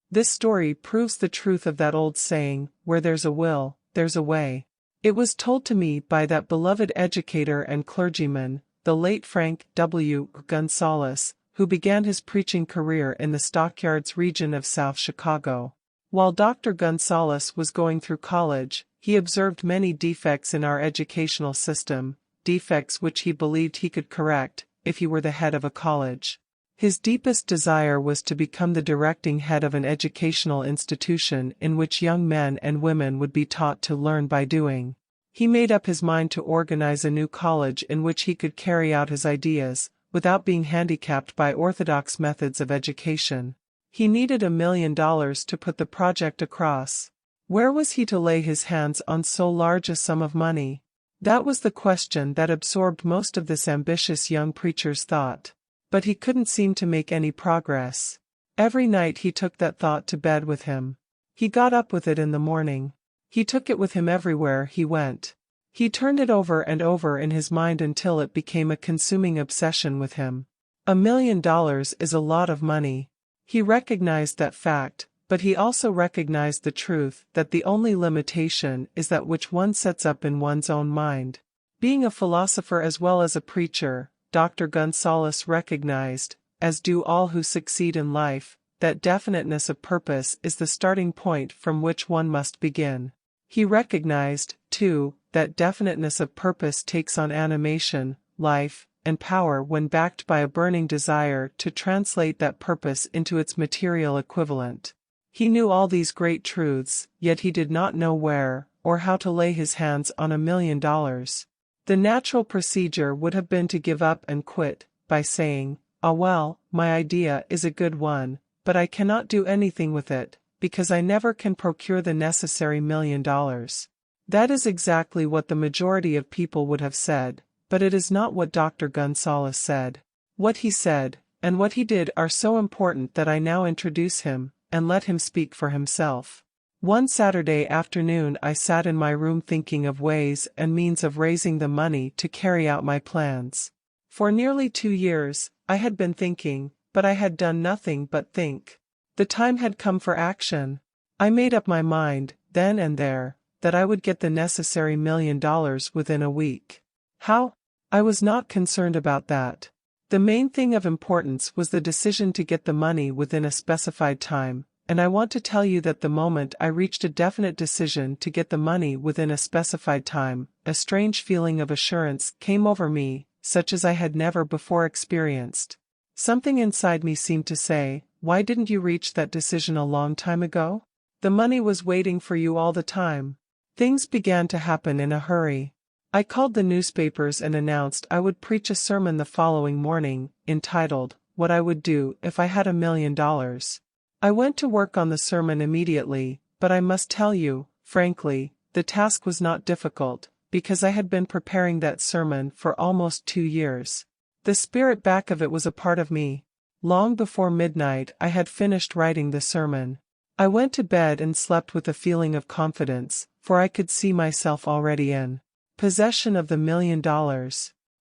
This story proves the truth of that old saying, where there's a will, there's a way. It was told to me by that beloved educator and clergyman, the late Frank W. Gonzalez, who began his preaching career in the Stockyards region of South Chicago. While Dr. Gonzalez was going through college, he observed many defects in our educational system, defects which he believed he could correct if he were the head of a college. His deepest desire was to become the directing head of an educational institution in which young men and women would be taught to learn by doing. He made up his mind to organize a new college in which he could carry out his ideas, without being handicapped by orthodox methods of education. He needed $1 million to put the project across. Where was he to lay his hands on so large a sum of money? That was the question that absorbed most of this ambitious young preacher's thought. But he couldn't seem to make any progress. Every night he took that thought to bed with him. He got up with it in the morning. He took it with him everywhere he went. He turned it over and over in his mind until it became a consuming obsession with him. $1 million is a lot of money. He recognized that fact, but he also recognized the truth that the only limitation is that which one sets up in one's own mind. Being a philosopher as well as a preacher, Dr. Gonzalez recognized, as do all who succeed in life, that definiteness of purpose is the starting point from which one must begin. He recognized, too, that definiteness of purpose takes on animation, life, and power when backed by a burning desire to translate that purpose into its material equivalent. He knew all these great truths, yet he did not know where, or how to lay his hands on $1 million. The natural procedure would have been to give up and quit, by saying, "Ah well, my idea is a good one, but I cannot do anything with it, because I never can procure the necessary $1 million." That is exactly what the majority of people would have said, but it is not what Dr. Gonzalez said. What he said, and what he did are so important that I now introduce him, and let him speak for himself. One Saturday afternoon I sat in my room thinking of ways and means of raising the money to carry out my plans. For nearly 2 years, I had been thinking, but I had done nothing but think. The time had come for action. I made up my mind, then and there, that I would get the necessary $1 million within a week. How? I was not concerned about that. The main thing of importance was the decision to get the money within a specified time. And I want to tell you that the moment I reached a definite decision to get the money within a specified time, a strange feeling of assurance came over me, such as I had never before experienced. Something inside me seemed to say, "Why didn't you reach that decision a long time ago? The money was waiting for you all the time." Things began to happen in a hurry. I called the newspapers and announced I would preach a sermon the following morning, entitled, "What I Would Do If I Had $1 Million." I went to work on the sermon immediately, but I must tell you, frankly, the task was not difficult, because I had been preparing that sermon for almost 2 years. The spirit back of it was a part of me. Long before midnight I had finished writing the sermon. I went to bed and slept with a feeling of confidence, for I could see myself already in possession of the $1 million.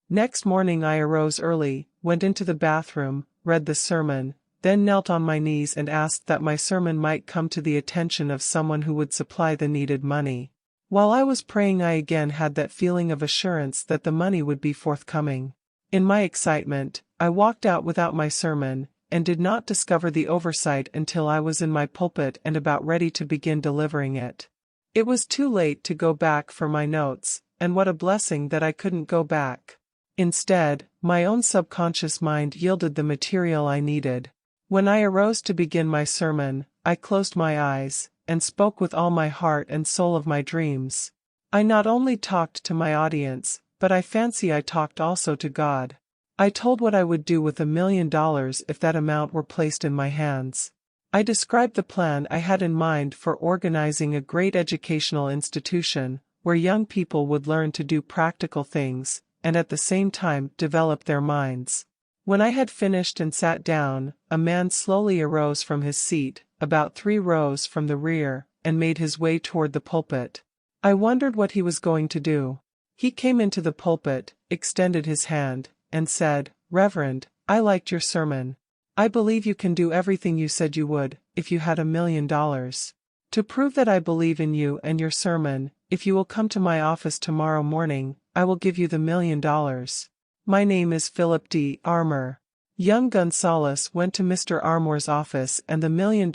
Next morning I arose early, went into the bathroom, read the sermon, then knelt on my knees and asked that my sermon might come to the attention of someone who would supply the needed money. While I was praying I again had that feeling of assurance that the money would be forthcoming. In my excitement, I walked out without my sermon, and did not discover the oversight until I was in my pulpit and about ready to begin delivering it. It was too late to go back for my notes, and what a blessing that I couldn't go back. Instead, my own subconscious mind yielded the material I needed. When I arose to begin my sermon, I closed my eyes, and spoke with all my heart and soul of my dreams. I not only talked to my audience, but I fancy I talked also to God. I told what I would do with $1 million if that amount were placed in my hands. I described the plan I had in mind for organizing a great educational institution, where young people would learn to do practical things, and at the same time develop their minds. When I had finished and sat down, a man slowly arose from his seat, about 3 rows from the rear, and made his way toward the pulpit. I wondered what he was going to do. He came into the pulpit, extended his hand, and said, "Reverend, I liked your sermon. I believe you can do everything you said you would, if you had $1 million. To prove that I believe in you and your sermon, if you will come to my office tomorrow morning, I will give you the $1 million. My name is Philip D. Armour. Young Gonzalez went to Mr. Armour's office and the $1 million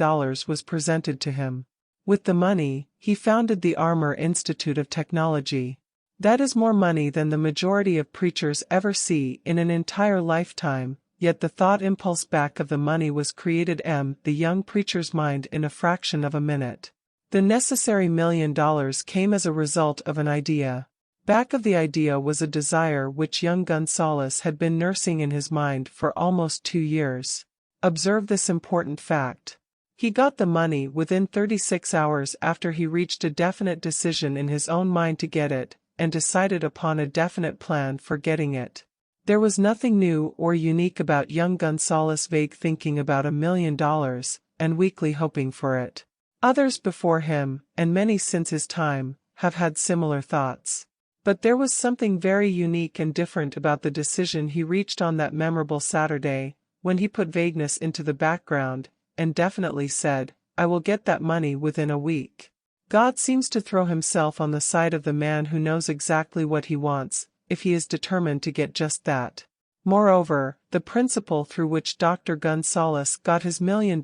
was presented to him. With the money, he founded the Armour Institute of Technology. That is more money than the majority of preachers ever see in an entire lifetime, yet the thought impulse back of the money was created the young preacher's mind in a fraction of a minute. The necessary $1 million came as a result of an idea. Back of the idea was a desire which young Gonzalez had been nursing in his mind for almost 2 years. Observe this important fact. He got the money within 36 hours after he reached a definite decision in his own mind to get it, and decided upon a definite plan for getting it. There was nothing new or unique about young Gonzalez' vague thinking about $1 million, and weakly hoping for it. Others before him, and many since his time, have had similar thoughts. But there was something very unique and different about the decision he reached on that memorable Saturday, when he put vagueness into the background, and definitely said, I will get that money within a week. God seems to throw himself on the side of the man who knows exactly what he wants, if he is determined to get just that. Moreover, the principle through which Dr. Gonzalez got his $1 million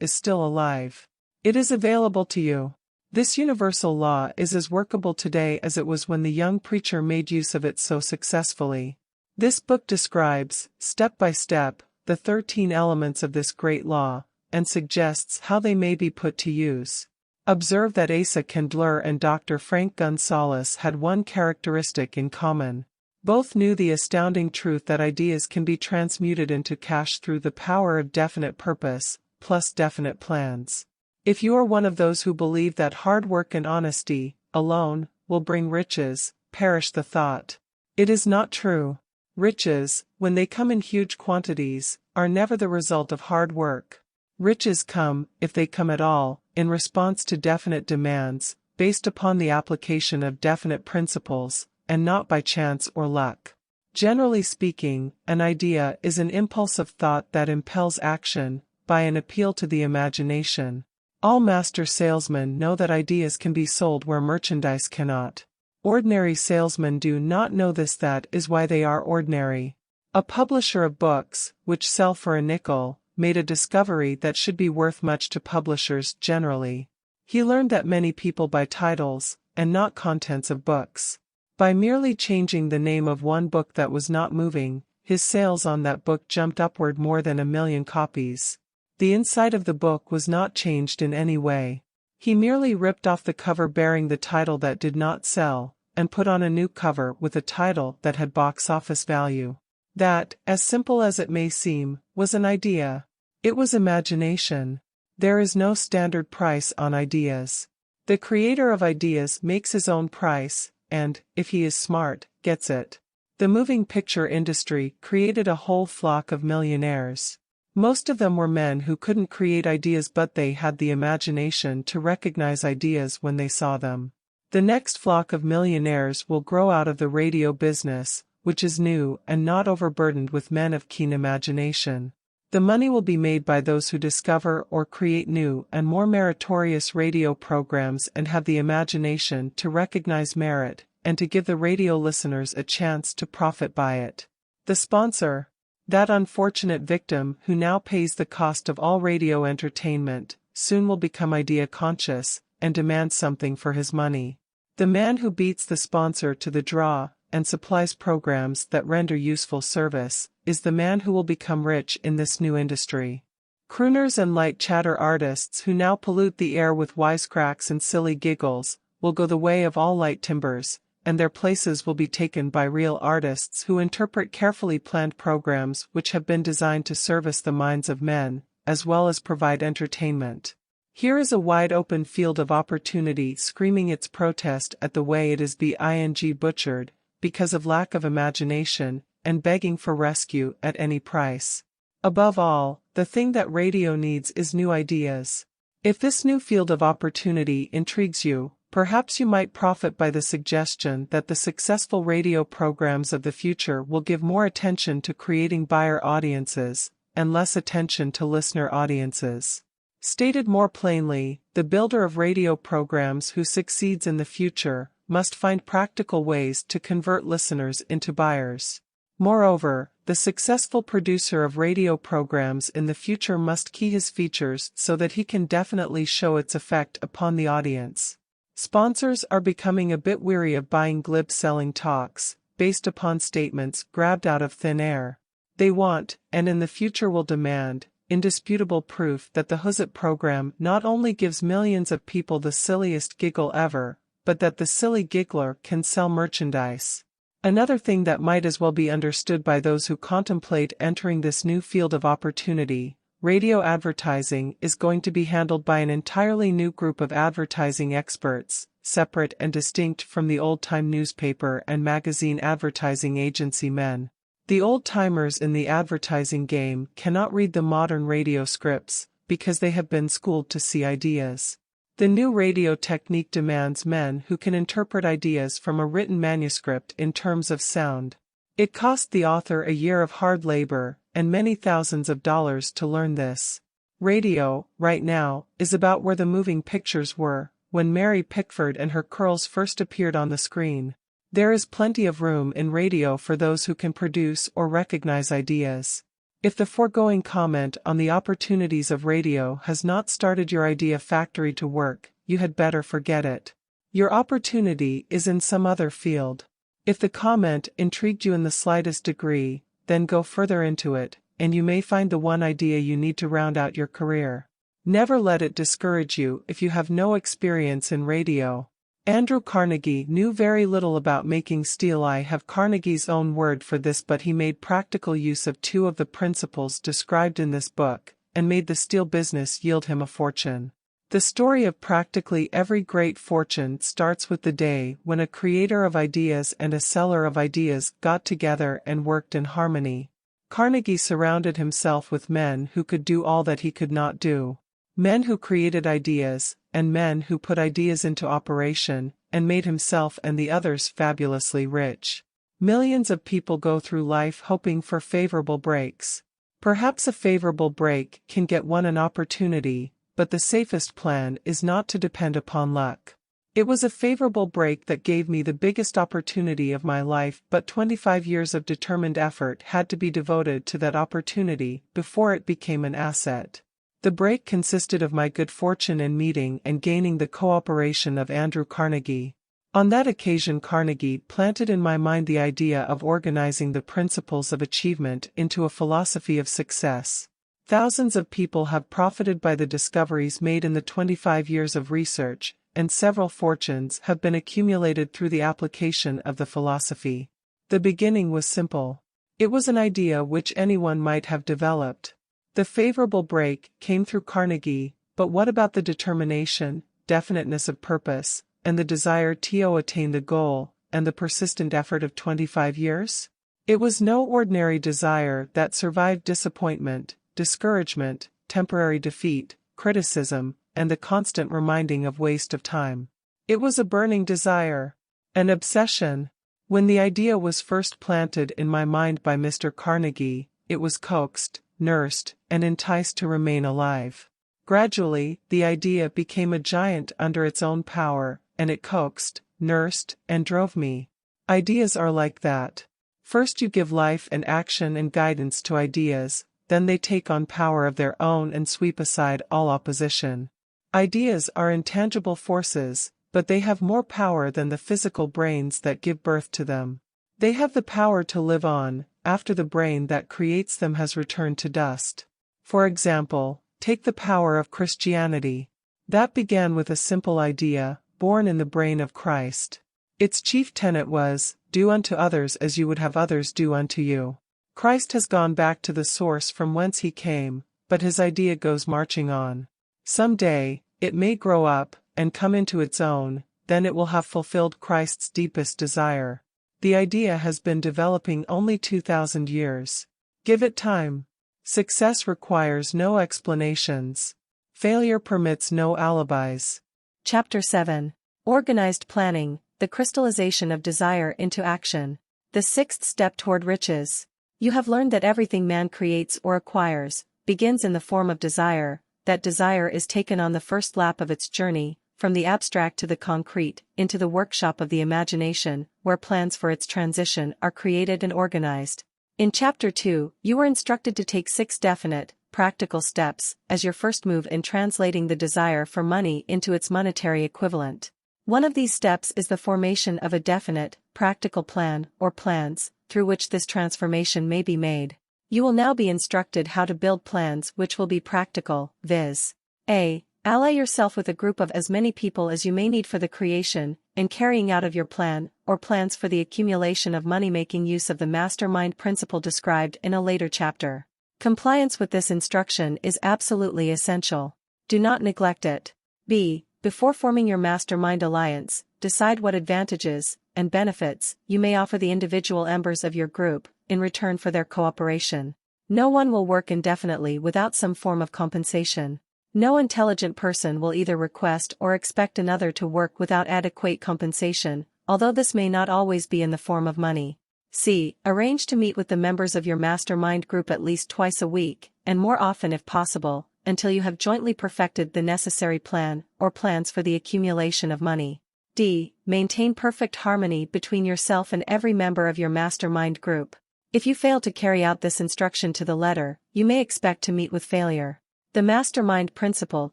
is still alive. It is available to you. This universal law is as workable today as it was when the young preacher made use of it so successfully. This book describes, step by step, the 13 elements of this great law, and suggests how they may be put to use. Observe that Asa Candler and Dr. Frank Gonzalez had one characteristic in common. Both knew the astounding truth that ideas can be transmuted into cash through the power of definite purpose, plus definite plans. If you are one of those who believe that hard work and honesty, alone, will bring riches, perish the thought. It is not true. Riches, when they come in huge quantities, are never the result of hard work. Riches come, if they come at all, in response to definite demands, based upon the application of definite principles, and not by chance or luck. Generally speaking, an idea is an impulse of thought that impels action, by an appeal to the imagination. All master salesmen know that ideas can be sold where merchandise cannot. Ordinary salesmen do not know this. That is why they are ordinary. A publisher of books, which sell for a nickel, made a discovery that should be worth much to publishers generally. He learned that many people buy titles, and not contents of books. By merely changing the name of one book that was not moving, his sales on that book jumped upward more than 1 million copies. The inside of the book was not changed in any way. He merely ripped off the cover bearing the title that did not sell, and put on a new cover with a title that had box office value. That, as simple as it may seem, was an idea. It was imagination. There is no standard price on ideas. The creator of ideas makes his own price, and, if he is smart, gets it. The moving picture industry created a whole flock of millionaires. Most of them were men who couldn't create ideas, but they had the imagination to recognize ideas when they saw them. The next flock of millionaires will grow out of the radio business, which is new and not overburdened with men of keen imagination. The money will be made by those who discover or create new and more meritorious radio programs and have the imagination to recognize merit, and to give the radio listeners a chance to profit by it. The sponsor, that unfortunate victim who now pays the cost of all radio entertainment, soon will become idea conscious, and demand something for his money. The man who beats the sponsor to the draw, and supplies programs that render useful service, is the man who will become rich in this new industry. Crooners and light chatter artists who now pollute the air with wisecracks and silly giggles, will go the way of all light timbers, and their places will be taken by real artists who interpret carefully planned programs which have been designed to service the minds of men, as well as provide entertainment. Here is a wide-open field of opportunity screaming its protest at the way it is being butchered, because of lack of imagination, and begging for rescue at any price. Above all, the thing that radio needs is new ideas. If this new field of opportunity intrigues you, perhaps you might profit by the suggestion that the successful radio programs of the future will give more attention to creating buyer audiences, and less attention to listener audiences. Stated more plainly, the builder of radio programs who succeeds in the future must find practical ways to convert listeners into buyers. Moreover, the successful producer of radio programs in the future must key his features so that he can definitely show its effect upon the audience. Sponsors are becoming a bit weary of buying glib selling talks, based upon statements grabbed out of thin air. They want, and in the future will demand, indisputable proof that the Who's It program not only gives millions of people the silliest giggle ever, but that the silly giggler can sell merchandise. Another thing that might as well be understood by those who contemplate entering this new field of opportunity: radio advertising is going to be handled by an entirely new group of advertising experts, separate and distinct from the old-time newspaper and magazine advertising agency men. The old-timers in the advertising game cannot read the modern radio scripts, because they have been schooled to see ideas. The new radio technique demands men who can interpret ideas from a written manuscript in terms of sound. It cost the author a year of hard labor, and many thousands of dollars to learn this. Radio, right now, is about where the moving pictures were, when Mary Pickford and her curls first appeared on the screen. There is plenty of room in radio for those who can produce or recognize ideas. If the foregoing comment on the opportunities of radio has not started your idea factory to work, you had better forget it. Your opportunity is in some other field. If the comment intrigued you in the slightest degree, then go further into it, and you may find the one idea you need to round out your career. Never let it discourage you if you have no experience in radio. Andrew Carnegie knew very little about making steel. I have Carnegie's own word for this, but he made practical use of two of the principles described in this book, and made the steel business yield him a fortune. The story of practically every great fortune starts with the day when a creator of ideas and a seller of ideas got together and worked in harmony. Carnegie surrounded himself with men who could do all that he could not do. Men who created ideas, and men who put ideas into operation, and made himself and the others fabulously rich. Millions of people go through life hoping for favorable breaks. Perhaps a favorable break can get one an opportunity, but the safest plan is not to depend upon luck. It was a favorable break that gave me the biggest opportunity of my life, but 25 years of determined effort had to be devoted to that opportunity before it became an asset. The break consisted of my good fortune in meeting and gaining the cooperation of Andrew Carnegie. On that occasion, Carnegie planted in my mind the idea of organizing the principles of achievement into a philosophy of success. Thousands of people have profited by the discoveries made in the 25 years of research, and several fortunes have been accumulated through the application of the philosophy. The beginning was simple. It was an idea which anyone might have developed. The favorable break came through Carnegie, but what about the determination, definiteness of purpose, and the desire to attain the goal, and the persistent effort of 25 years? It was no ordinary desire that survived disappointment, discouragement, temporary defeat, criticism, and the constant reminding of waste of time. It was a burning desire, an obsession. When the idea was first planted in my mind by Mr. Carnegie, it was coaxed, nursed, and enticed to remain alive. Gradually, the idea became a giant under its own power, and it coaxed, nursed, and drove me. Ideas are like that. First you give life and action and guidance to ideas, then they take on power of their own and sweep aside all opposition. Ideas are intangible forces, but they have more power than the physical brains that give birth to them. They have the power to live on, after the brain that creates them has returned to dust. For example, take the power of Christianity. That began with a simple idea, born in the brain of Christ. Its chief tenet was, "Do unto others as you would have others do unto you." Christ has gone back to the source from whence he came, but his idea goes marching on. Some day, it may grow up, and come into its own, then it will have fulfilled Christ's deepest desire. The idea has been developing only 2,000 years. Give it time. Success requires no explanations. Failure permits no alibis. Chapter 7. Organized Planning, the Crystallization of Desire into Action. The Sixth Step Toward Riches. You have learned that everything man creates or acquires begins in the form of desire, that desire is taken on the first lap of its journey, from the abstract to the concrete, into the workshop of the imagination, where plans for its transition are created and organized. In Chapter 2, you were instructed to take 6 definite, practical steps as your first move in translating the desire for money into its monetary equivalent. One of these steps is the formation of a definite, practical plan or plans, through which this transformation may be made. You will now be instructed how to build plans which will be practical, viz. A. Ally yourself with a group of as many people as you may need for the creation and carrying out of your plan, or plans for the accumulation of money, making use of the mastermind principle described in a later chapter. Compliance with this instruction is absolutely essential. Do not neglect it. B. Before forming your mastermind alliance, decide what advantages and benefits you may offer the individual members of your group in return for their cooperation. No one will work indefinitely without some form of compensation. No intelligent person will either request or expect another to work without adequate compensation, although this may not always be in the form of money. C. Arrange to meet with the members of your mastermind group at least twice a week, and more often if possible, until you have jointly perfected the necessary plan or plans for the accumulation of money. D. Maintain perfect harmony between yourself and every member of your mastermind group. If you fail to carry out this instruction to the letter, you may expect to meet with failure. The mastermind principle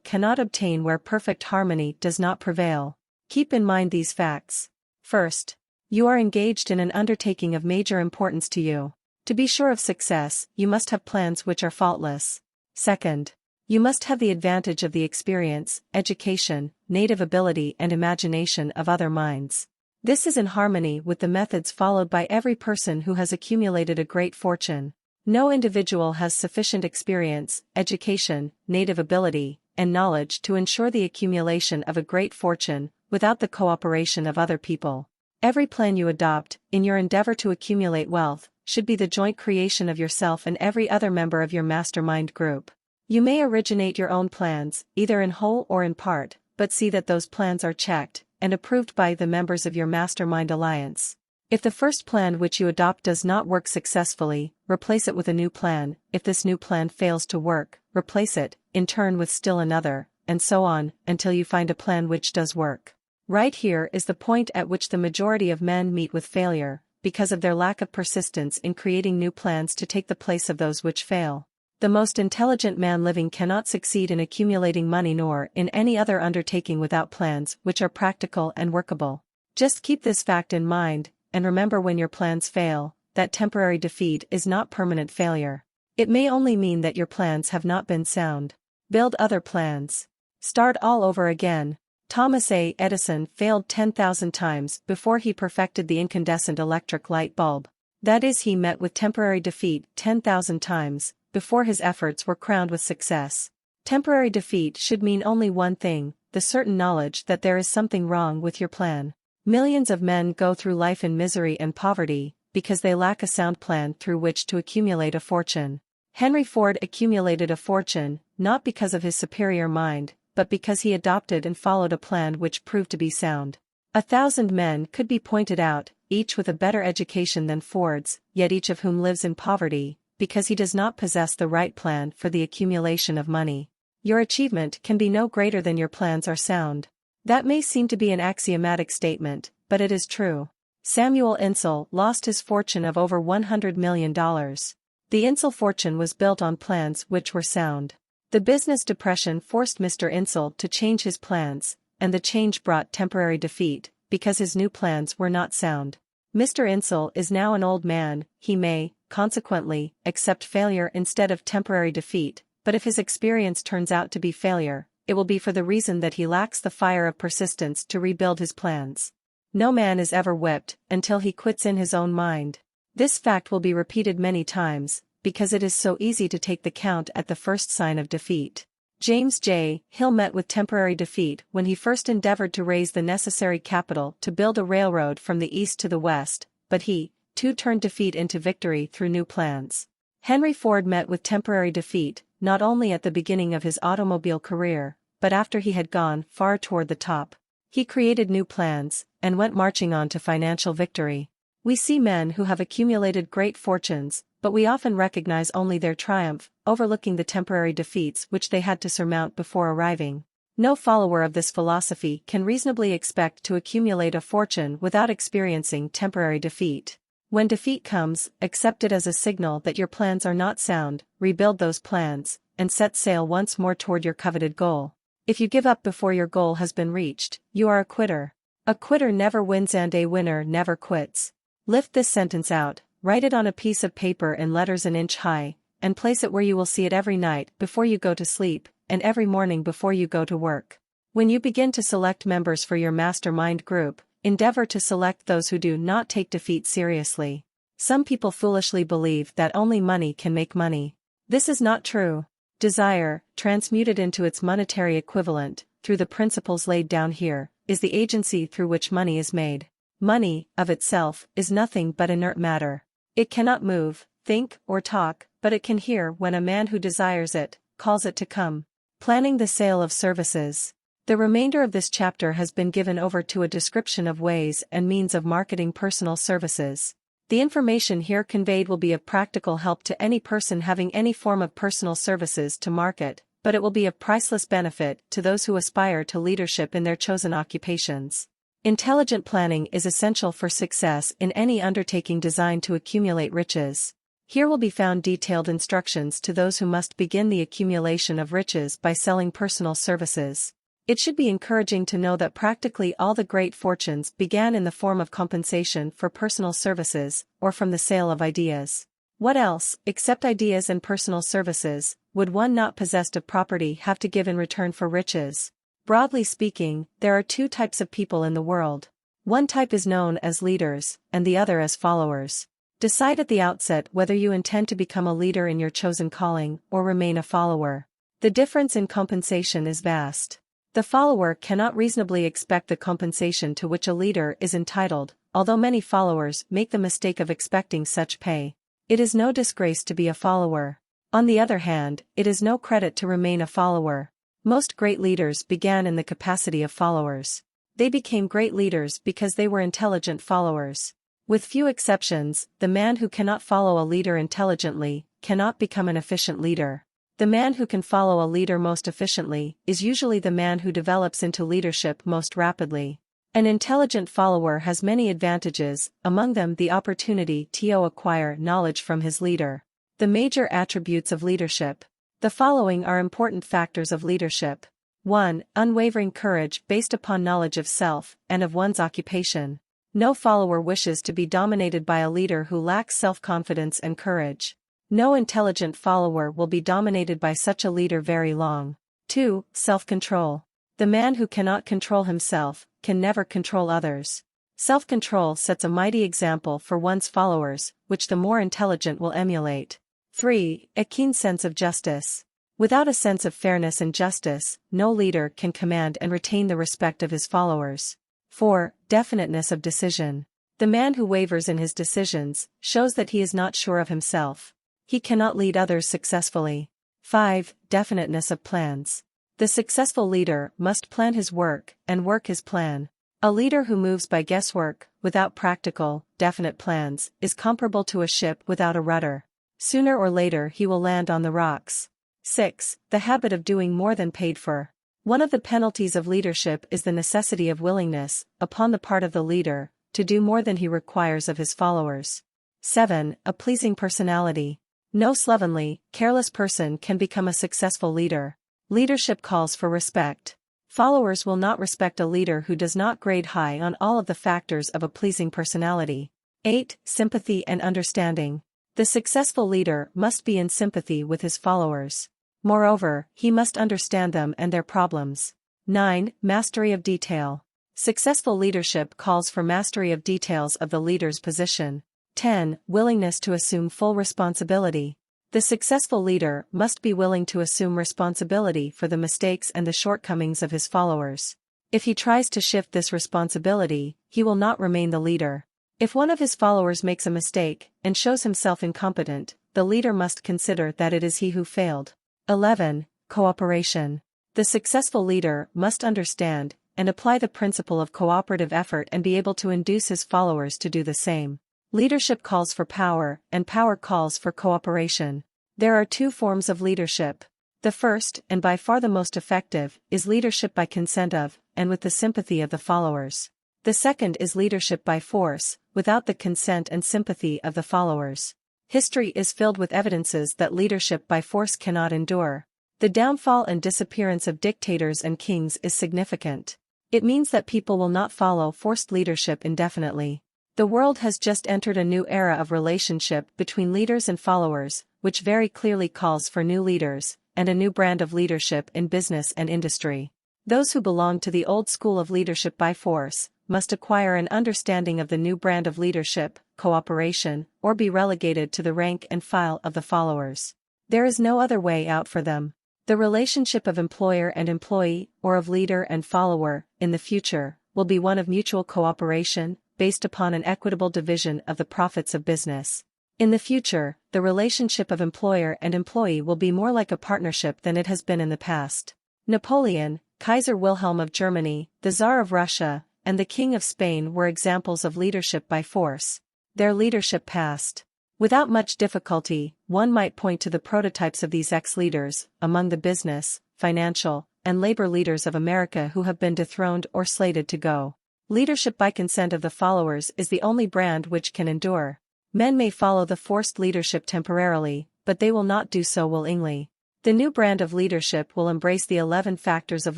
cannot obtain where perfect harmony does not prevail. Keep in mind these facts. First, you are engaged in an undertaking of major importance to you. To be sure of success, you must have plans which are faultless. Second, you must have the advantage of the experience, education, native ability and imagination of other minds. This is in harmony with the methods followed by every person who has accumulated a great fortune. No individual has sufficient experience, education, native ability, and knowledge to ensure the accumulation of a great fortune without the cooperation of other people. Every plan you adopt, in your endeavor to accumulate wealth, should be the joint creation of yourself and every other member of your mastermind group. You may originate your own plans, either in whole or in part, but see that those plans are checked and approved by the members of your mastermind alliance. If the first plan which you adopt does not work successfully, replace it with a new plan. If this new plan fails to work, replace it, in turn with still another, and so on, until you find a plan which does work. Right here is the point at which the majority of men meet with failure, because of their lack of persistence in creating new plans to take the place of those which fail. The most intelligent man living cannot succeed in accumulating money nor in any other undertaking without plans which are practical and workable. Just keep this fact in mind, and remember, when your plans fail, that temporary defeat is not permanent failure. It may only mean that your plans have not been sound. Build other plans. Start all over again. Thomas A. Edison failed 10,000 times before he perfected the incandescent electric light bulb. That is, he met with temporary defeat 10,000 times before his efforts were crowned with success. Temporary defeat should mean only one thing: the certain knowledge that there is something wrong with your plan. Millions of men go through life in misery and poverty because they lack a sound plan through which to accumulate a fortune. Henry Ford accumulated a fortune, not because of his superior mind, but because he adopted and followed a plan which proved to be sound. 1,000 men could be pointed out, each with a better education than Ford's, yet each of whom lives in poverty, because he does not possess the right plan for the accumulation of money. Your achievement can be no greater than your plans are sound. That may seem to be an axiomatic statement, but it is true. Samuel Insull lost his fortune of over $100 million. The Insull fortune was built on plans which were sound. The business depression forced Mr. Insull to change his plans, and the change brought temporary defeat, because his new plans were not sound. Mr. Insull is now an old man. He may, consequently, accept failure instead of temporary defeat, but if his experience turns out to be failure, it will be for the reason that he lacks the fire of persistence to rebuild his plans. No man is ever whipped until he quits in his own mind. This fact will be repeated many times, because it is so easy to take the count at the first sign of defeat. James J. Hill met with temporary defeat when he first endeavored to raise the necessary capital to build a railroad from the east to the west, but he, too, turned defeat into victory through new plans. Henry Ford met with temporary defeat, not only at the beginning of his automobile career, but after he had gone far toward the top. He created new plans, and went marching on to financial victory. We see men who have accumulated great fortunes, but we often recognize only their triumph, overlooking the temporary defeats which they had to surmount before arriving. No follower of this philosophy can reasonably expect to accumulate a fortune without experiencing temporary defeat. When defeat comes, accept it as a signal that your plans are not sound, rebuild those plans, and set sail once more toward your coveted goal. If you give up before your goal has been reached, you are a quitter. A quitter never wins and a winner never quits. Lift this sentence out, write it on a piece of paper in letters an inch high, and place it where you will see it every night before you go to sleep, and every morning before you go to work. When you begin to select members for your mastermind group, endeavor to select those who do not take defeat seriously. Some people foolishly believe that only money can make money. This is not true. Desire, transmuted into its monetary equivalent, through the principles laid down here, is the agency through which money is made. Money, of itself, is nothing but inert matter. It cannot move, think, or talk, but it can hear when a man who desires it, calls it to come. Planning the sale of services. The remainder of this chapter has been given over to a description of ways and means of marketing personal services. The information here conveyed will be of practical help to any person having any form of personal services to market, but it will be of priceless benefit to those who aspire to leadership in their chosen occupations. Intelligent planning is essential for success in any undertaking designed to accumulate riches. Here will be found detailed instructions to those who must begin the accumulation of riches by selling personal services. It should be encouraging to know that practically all the great fortunes began in the form of compensation for personal services, or from the sale of ideas. What else, except ideas and personal services, would one not possessed of property have to give in return for riches? Broadly speaking, there are two types of people in the world. One type is known as leaders, and the other as followers. Decide at the outset whether you intend to become a leader in your chosen calling, or remain a follower. The difference in compensation is vast. The follower cannot reasonably expect the compensation to which a leader is entitled, although many followers make the mistake of expecting such pay. It is no disgrace to be a follower. On the other hand, it is no credit to remain a follower. Most great leaders began in the capacity of followers. They became great leaders because they were intelligent followers. With few exceptions, the man who cannot follow a leader intelligently cannot become an efficient leader. The man who can follow a leader most efficiently is usually the man who develops into leadership most rapidly. An intelligent follower has many advantages, among them the opportunity to acquire knowledge from his leader. The major attributes of leadership. The following are important factors of leadership. 1. Unwavering courage based upon knowledge of self and of one's occupation. No follower wishes to be dominated by a leader who lacks self-confidence and courage. No intelligent follower will be dominated by such a leader very long. 2. Self-control. The man who cannot control himself can never control others. Self-control sets a mighty example for one's followers, which the more intelligent will emulate. 3. A keen sense of justice. Without a sense of fairness and justice, no leader can command and retain the respect of his followers. 4. Definiteness of decision. The man who wavers in his decisions shows that he is not sure of himself. He cannot lead others successfully. 5. Definiteness of plans. The successful leader must plan his work and work his plan. A leader who moves by guesswork, without practical, definite plans, is comparable to a ship without a rudder. Sooner or later he will land on the rocks. 6. The habit of doing more than paid for. One of the penalties of leadership is the necessity of willingness, upon the part of the leader, to do more than he requires of his followers. 7. A pleasing personality. No slovenly, careless person can become a successful leader. Leadership calls for respect. Followers will not respect a leader who does not grade high on all of the factors of a pleasing personality. 8. Sympathy and understanding. The successful leader must be in sympathy with his followers. Moreover, he must understand them and their problems. 9. Mastery of detail. Successful leadership calls for mastery of details of the leader's position. 10. Willingness to assume full responsibility. The successful leader must be willing to assume responsibility for the mistakes and the shortcomings of his followers. If he tries to shift this responsibility, he will not remain the leader. If one of his followers makes a mistake and shows himself incompetent, the leader must consider that it is he who failed. 11. Cooperation. The successful leader must understand and apply the principle of cooperative effort and be able to induce his followers to do the same. Leadership calls for power, and power calls for cooperation. There are two forms of leadership. The first, and by far the most effective, is leadership by consent of, and with the sympathy of the followers. The second is leadership by force, without the consent and sympathy of the followers. History is filled with evidences that leadership by force cannot endure. The downfall and disappearance of dictators and kings is significant. It means that people will not follow forced leadership indefinitely. The world has just entered a new era of relationship between leaders and followers, which very clearly calls for new leaders, and a new brand of leadership in business and industry. Those who belong to the old school of leadership by force must acquire an understanding of the new brand of leadership, cooperation, or be relegated to the rank and file of the followers. There is no other way out for them. The relationship of employer and employee, or of leader and follower, in the future, will be one of mutual cooperation, based upon an equitable division of the profits of business. In the future, the relationship of employer and employee will be more like a partnership than it has been in the past. Napoleon, Kaiser Wilhelm of Germany, the Tsar of Russia, and the King of Spain were examples of leadership by force. Their leadership passed. Without much difficulty, one might point to the prototypes of these ex-leaders, among the business, financial, and labor leaders of America who have been dethroned or slated to go. Leadership by consent of the followers is the only brand which can endure. Men may follow the forced leadership temporarily, but they will not do so willingly. The new brand of leadership will embrace the 11 factors of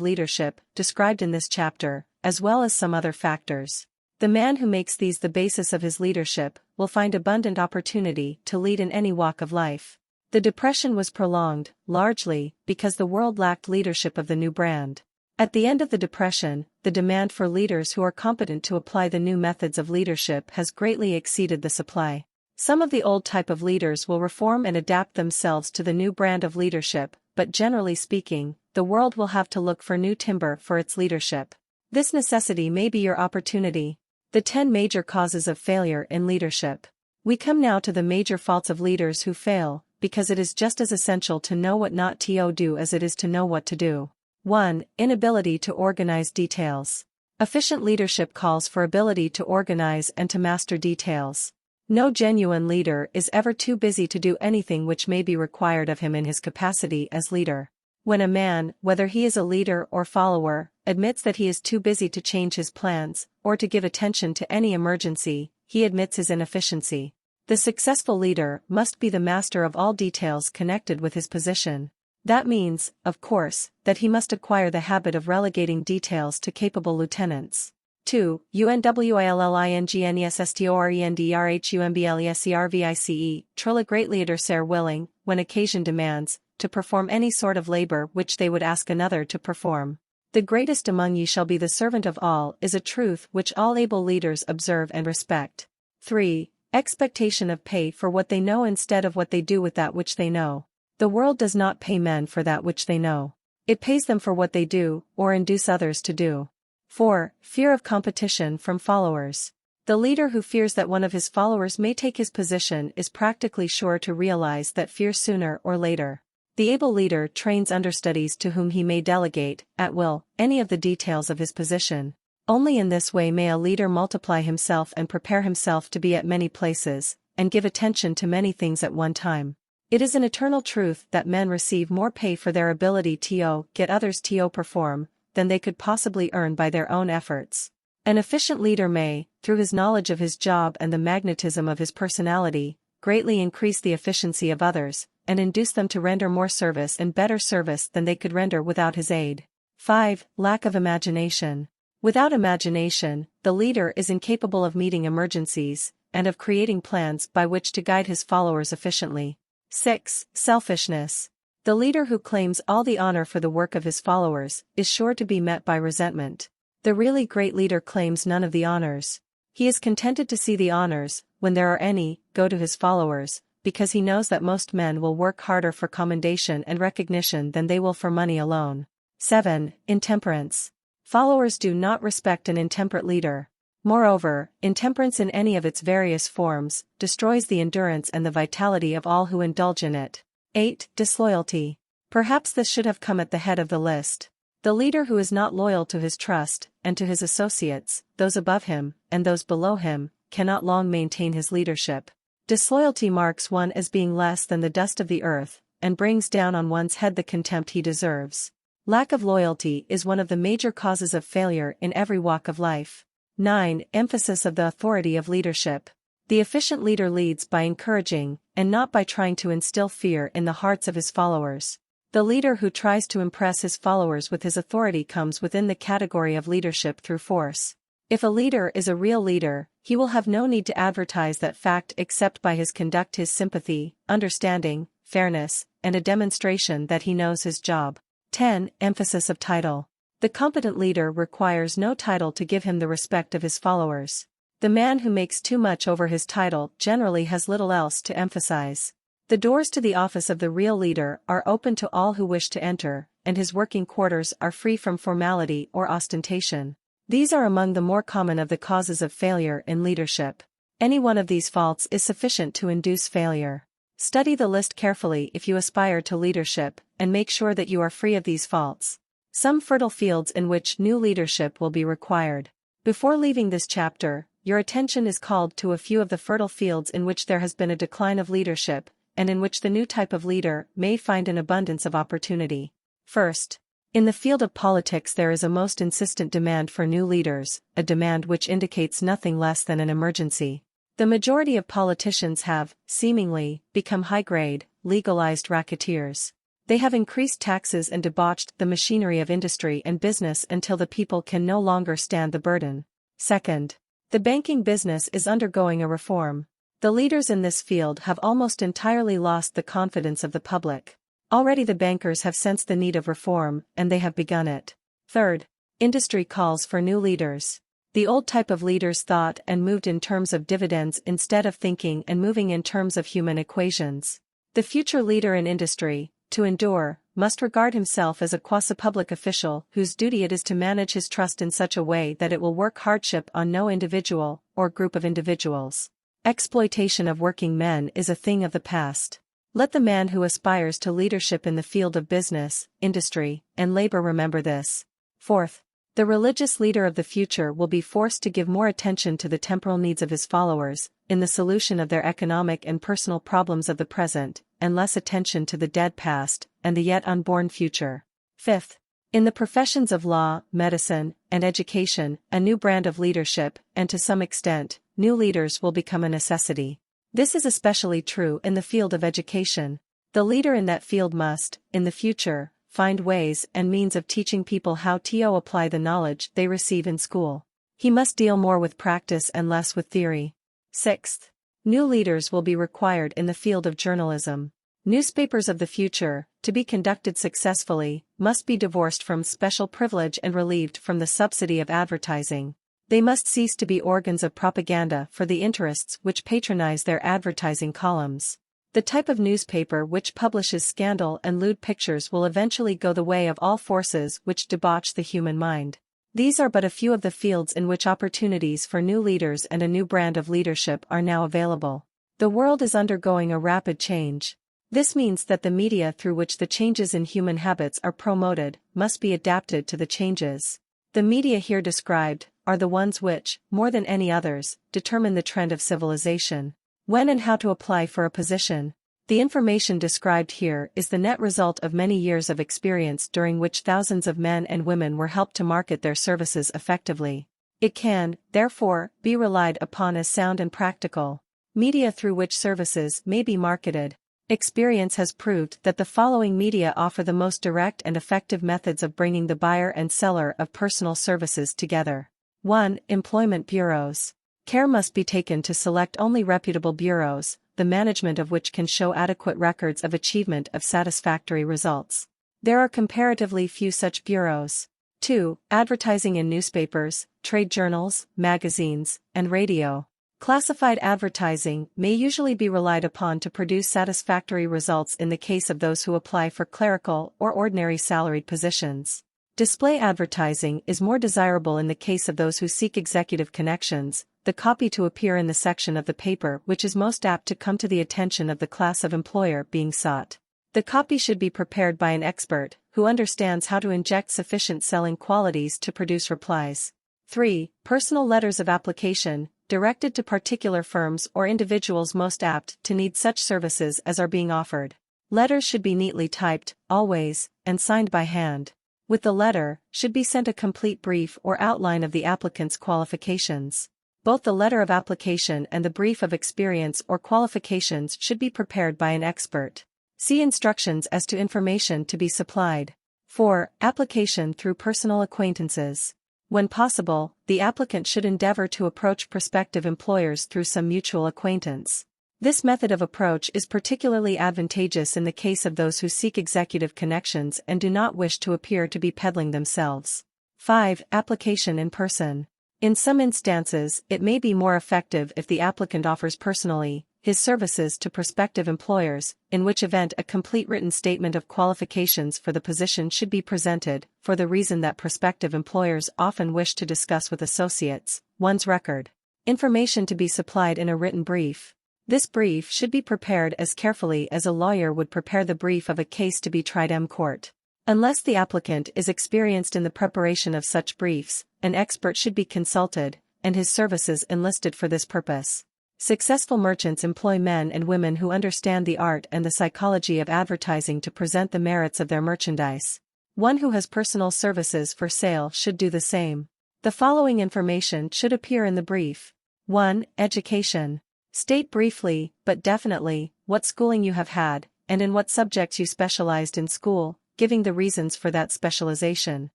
leadership described in this chapter, as well as some other factors. The man who makes these the basis of his leadership will find abundant opportunity to lead in any walk of life. The Depression was prolonged, largely, because the world lacked leadership of the new brand. At the end of the Depression, the demand for leaders who are competent to apply the new methods of leadership has greatly exceeded the supply. Some of the old type of leaders will reform and adapt themselves to the new brand of leadership, but generally speaking, the world will have to look for new timber for its leadership. This necessity may be your opportunity. The 10 major causes of failure in leadership. We come now to the major faults of leaders who fail, because it is just as essential to know what not to do as it is to know what to do. 1. Inability to organize details. Efficient leadership calls for ability to organize and to master details. No genuine leader is ever too busy to do anything which may be required of him in his capacity as leader. When a man, whether he is a leader or follower, admits that he is too busy to change his plans, or to give attention to any emergency, he admits his inefficiency. The successful leader must be the master of all details connected with his position. That means, of course, that he must acquire the habit of relegating details to capable lieutenants. 2. UNWILLINGNESSTORENDRHUMBLESERVICE. Truly a great leader ser willing, when occasion demands, to perform any sort of labor which they would ask another to perform. The greatest among ye shall be the servant of all is a truth which all able leaders observe and respect. 3. Expectation of pay for what they know instead of what they do with that which they know. The world does not pay men for that which they know. It pays them for what they do, or induce others to do. 4. Fear of competition from followers. The leader who fears that one of his followers may take his position is practically sure to realize that fear sooner or later. The able leader trains understudies to whom he may delegate, at will, any of the details of his position. Only in this way may a leader multiply himself and prepare himself to be at many places, and give attention to many things at one time. It is an eternal truth that men receive more pay for their ability to get others to perform, than they could possibly earn by their own efforts. An efficient leader may, through his knowledge of his job and the magnetism of his personality, greatly increase the efficiency of others, and induce them to render more service and better service than they could render without his aid. 5. Lack of imagination. Without imagination, the leader is incapable of meeting emergencies, and of creating plans by which to guide his followers efficiently. 6. Selfishness. The leader who claims all the honor for the work of his followers is sure to be met by resentment. The really great leader claims none of the honors. He is contented to see the honors, when there are any, go to his followers, because he knows that most men will work harder for commendation and recognition than they will for money alone. 7. Intemperance. Followers do not respect an intemperate leader. Moreover, intemperance in any of its various forms destroys the endurance and the vitality of all who indulge in it. 8. Disloyalty. Perhaps this should have come at the head of the list. The leader who is not loyal to his trust, and to his associates, those above him, and those below him, cannot long maintain his leadership. Disloyalty marks one as being less than the dust of the earth, and brings down on one's head the contempt he deserves. Lack of loyalty is one of the major causes of failure in every walk of life. 9. Emphasis of the authority of leadership. The efficient leader leads by encouraging, and not by trying to instill fear in the hearts of his followers. The leader who tries to impress his followers with his authority comes within the category of leadership through force. If a leader is a real leader, he will have no need to advertise that fact except by his conduct, his sympathy, understanding, fairness, and a demonstration that he knows his job. 10. Emphasis of title. The competent leader requires no title to give him the respect of his followers. The man who makes too much over his title generally has little else to emphasize. The doors to the office of the real leader are open to all who wish to enter, and his working quarters are free from formality or ostentation. These are among the more common of the causes of failure in leadership. Any one of these faults is sufficient to induce failure. Study the list carefully if you aspire to leadership, and make sure that you are free of these faults. Some fertile fields in which new leadership will be required. Before leaving this chapter, your attention is called to a few of the fertile fields in which there has been a decline of leadership, and in which the new type of leader may find an abundance of opportunity. First, in the field of politics there is a most insistent demand for new leaders, a demand which indicates nothing less than an emergency. The majority of politicians have, seemingly, become high-grade, legalized racketeers. They have increased taxes and debauched the machinery of industry and business until the people can no longer stand the burden. Second, the banking business is undergoing a reform. The leaders in this field have almost entirely lost the confidence of the public. Already the bankers have sensed the need of reform, and they have begun it. Third, industry calls for new leaders. The old type of leaders thought and moved in terms of dividends instead of thinking and moving in terms of human equations. The future leader in industry, to endure, must regard himself as a quasi-public official whose duty it is to manage his trust in such a way that it will work hardship on no individual or group of individuals. Exploitation of working men is a thing of the past. Let the man who aspires to leadership in the field of business, industry, and labor remember this. Fourth, the religious leader of the future will be forced to give more attention to the temporal needs of his followers, in the solution of their economic and personal problems of the present, and less attention to the dead past, and the yet unborn future. Fifth, in the professions of law, medicine, and education, a new brand of leadership, and to some extent, new leaders will become a necessity. This is especially true in the field of education. The leader in that field must, in the future, find ways and means of teaching people how to apply the knowledge they receive in school. He must deal more with practice and less with theory. Sixth, new leaders will be required in the field of journalism. Newspapers of the future, to be conducted successfully, must be divorced from special privilege and relieved from the subsidy of advertising. They must cease to be organs of propaganda for the interests which patronize their advertising columns. The type of newspaper which publishes scandal and lewd pictures will eventually go the way of all forces which debauch the human mind. These are but a few of the fields in which opportunities for new leaders and a new brand of leadership are now available. The world is undergoing a rapid change. This means that the media through which the changes in human habits are promoted must be adapted to the changes. The media here described are the ones which, more than any others, determine the trend of civilization. When and how to apply for a position. The information described here is the net result of many years of experience during which thousands of men and women were helped to market their services effectively. It can, therefore, be relied upon as sound and practical. Media through which services may be marketed. Experience has proved that the following media offer the most direct and effective methods of bringing the buyer and seller of personal services together. 1. Employment bureaus. Care must be taken to select only reputable bureaus, the management of which can show adequate records of achievement of satisfactory results. There are comparatively few such bureaus. 2. Advertising in newspapers, trade journals, magazines, and radio. Classified advertising may usually be relied upon to produce satisfactory results in the case of those who apply for clerical or ordinary salaried positions. Display advertising is more desirable in the case of those who seek executive connections, the copy to appear in the section of the paper which is most apt to come to the attention of the class of employer being sought. The copy should be prepared by an expert, who understands how to inject sufficient selling qualities to produce replies. 3. Personal letters of application, directed to particular firms or individuals most apt to need such services as are being offered. Letters should be neatly typed, always, and signed by hand. With the letter, should be sent a complete brief or outline of the applicant's qualifications. Both the letter of application and the brief of experience or qualifications should be prepared by an expert. See instructions as to information to be supplied. 4. Application through personal acquaintances. When possible, the applicant should endeavor to approach prospective employers through some mutual acquaintance. This method of approach is particularly advantageous in the case of those who seek executive connections and do not wish to appear to be peddling themselves. 5. Application in person. In some instances, it may be more effective if the applicant offers personally his services to prospective employers, in which event a complete written statement of qualifications for the position should be presented, for the reason that prospective employers often wish to discuss with associates one's record. Information to be supplied in a written brief. This brief should be prepared as carefully as a lawyer would prepare the brief of a case to be tried in court. Unless the applicant is experienced in the preparation of such briefs, an expert should be consulted, and his services enlisted for this purpose. Successful merchants employ men and women who understand the art and the psychology of advertising to present the merits of their merchandise. One who has personal services for sale should do the same. The following information should appear in the brief. 1. Education. State briefly, but definitely, what schooling you have had, and in what subjects you specialized in school, giving the reasons for that specialization.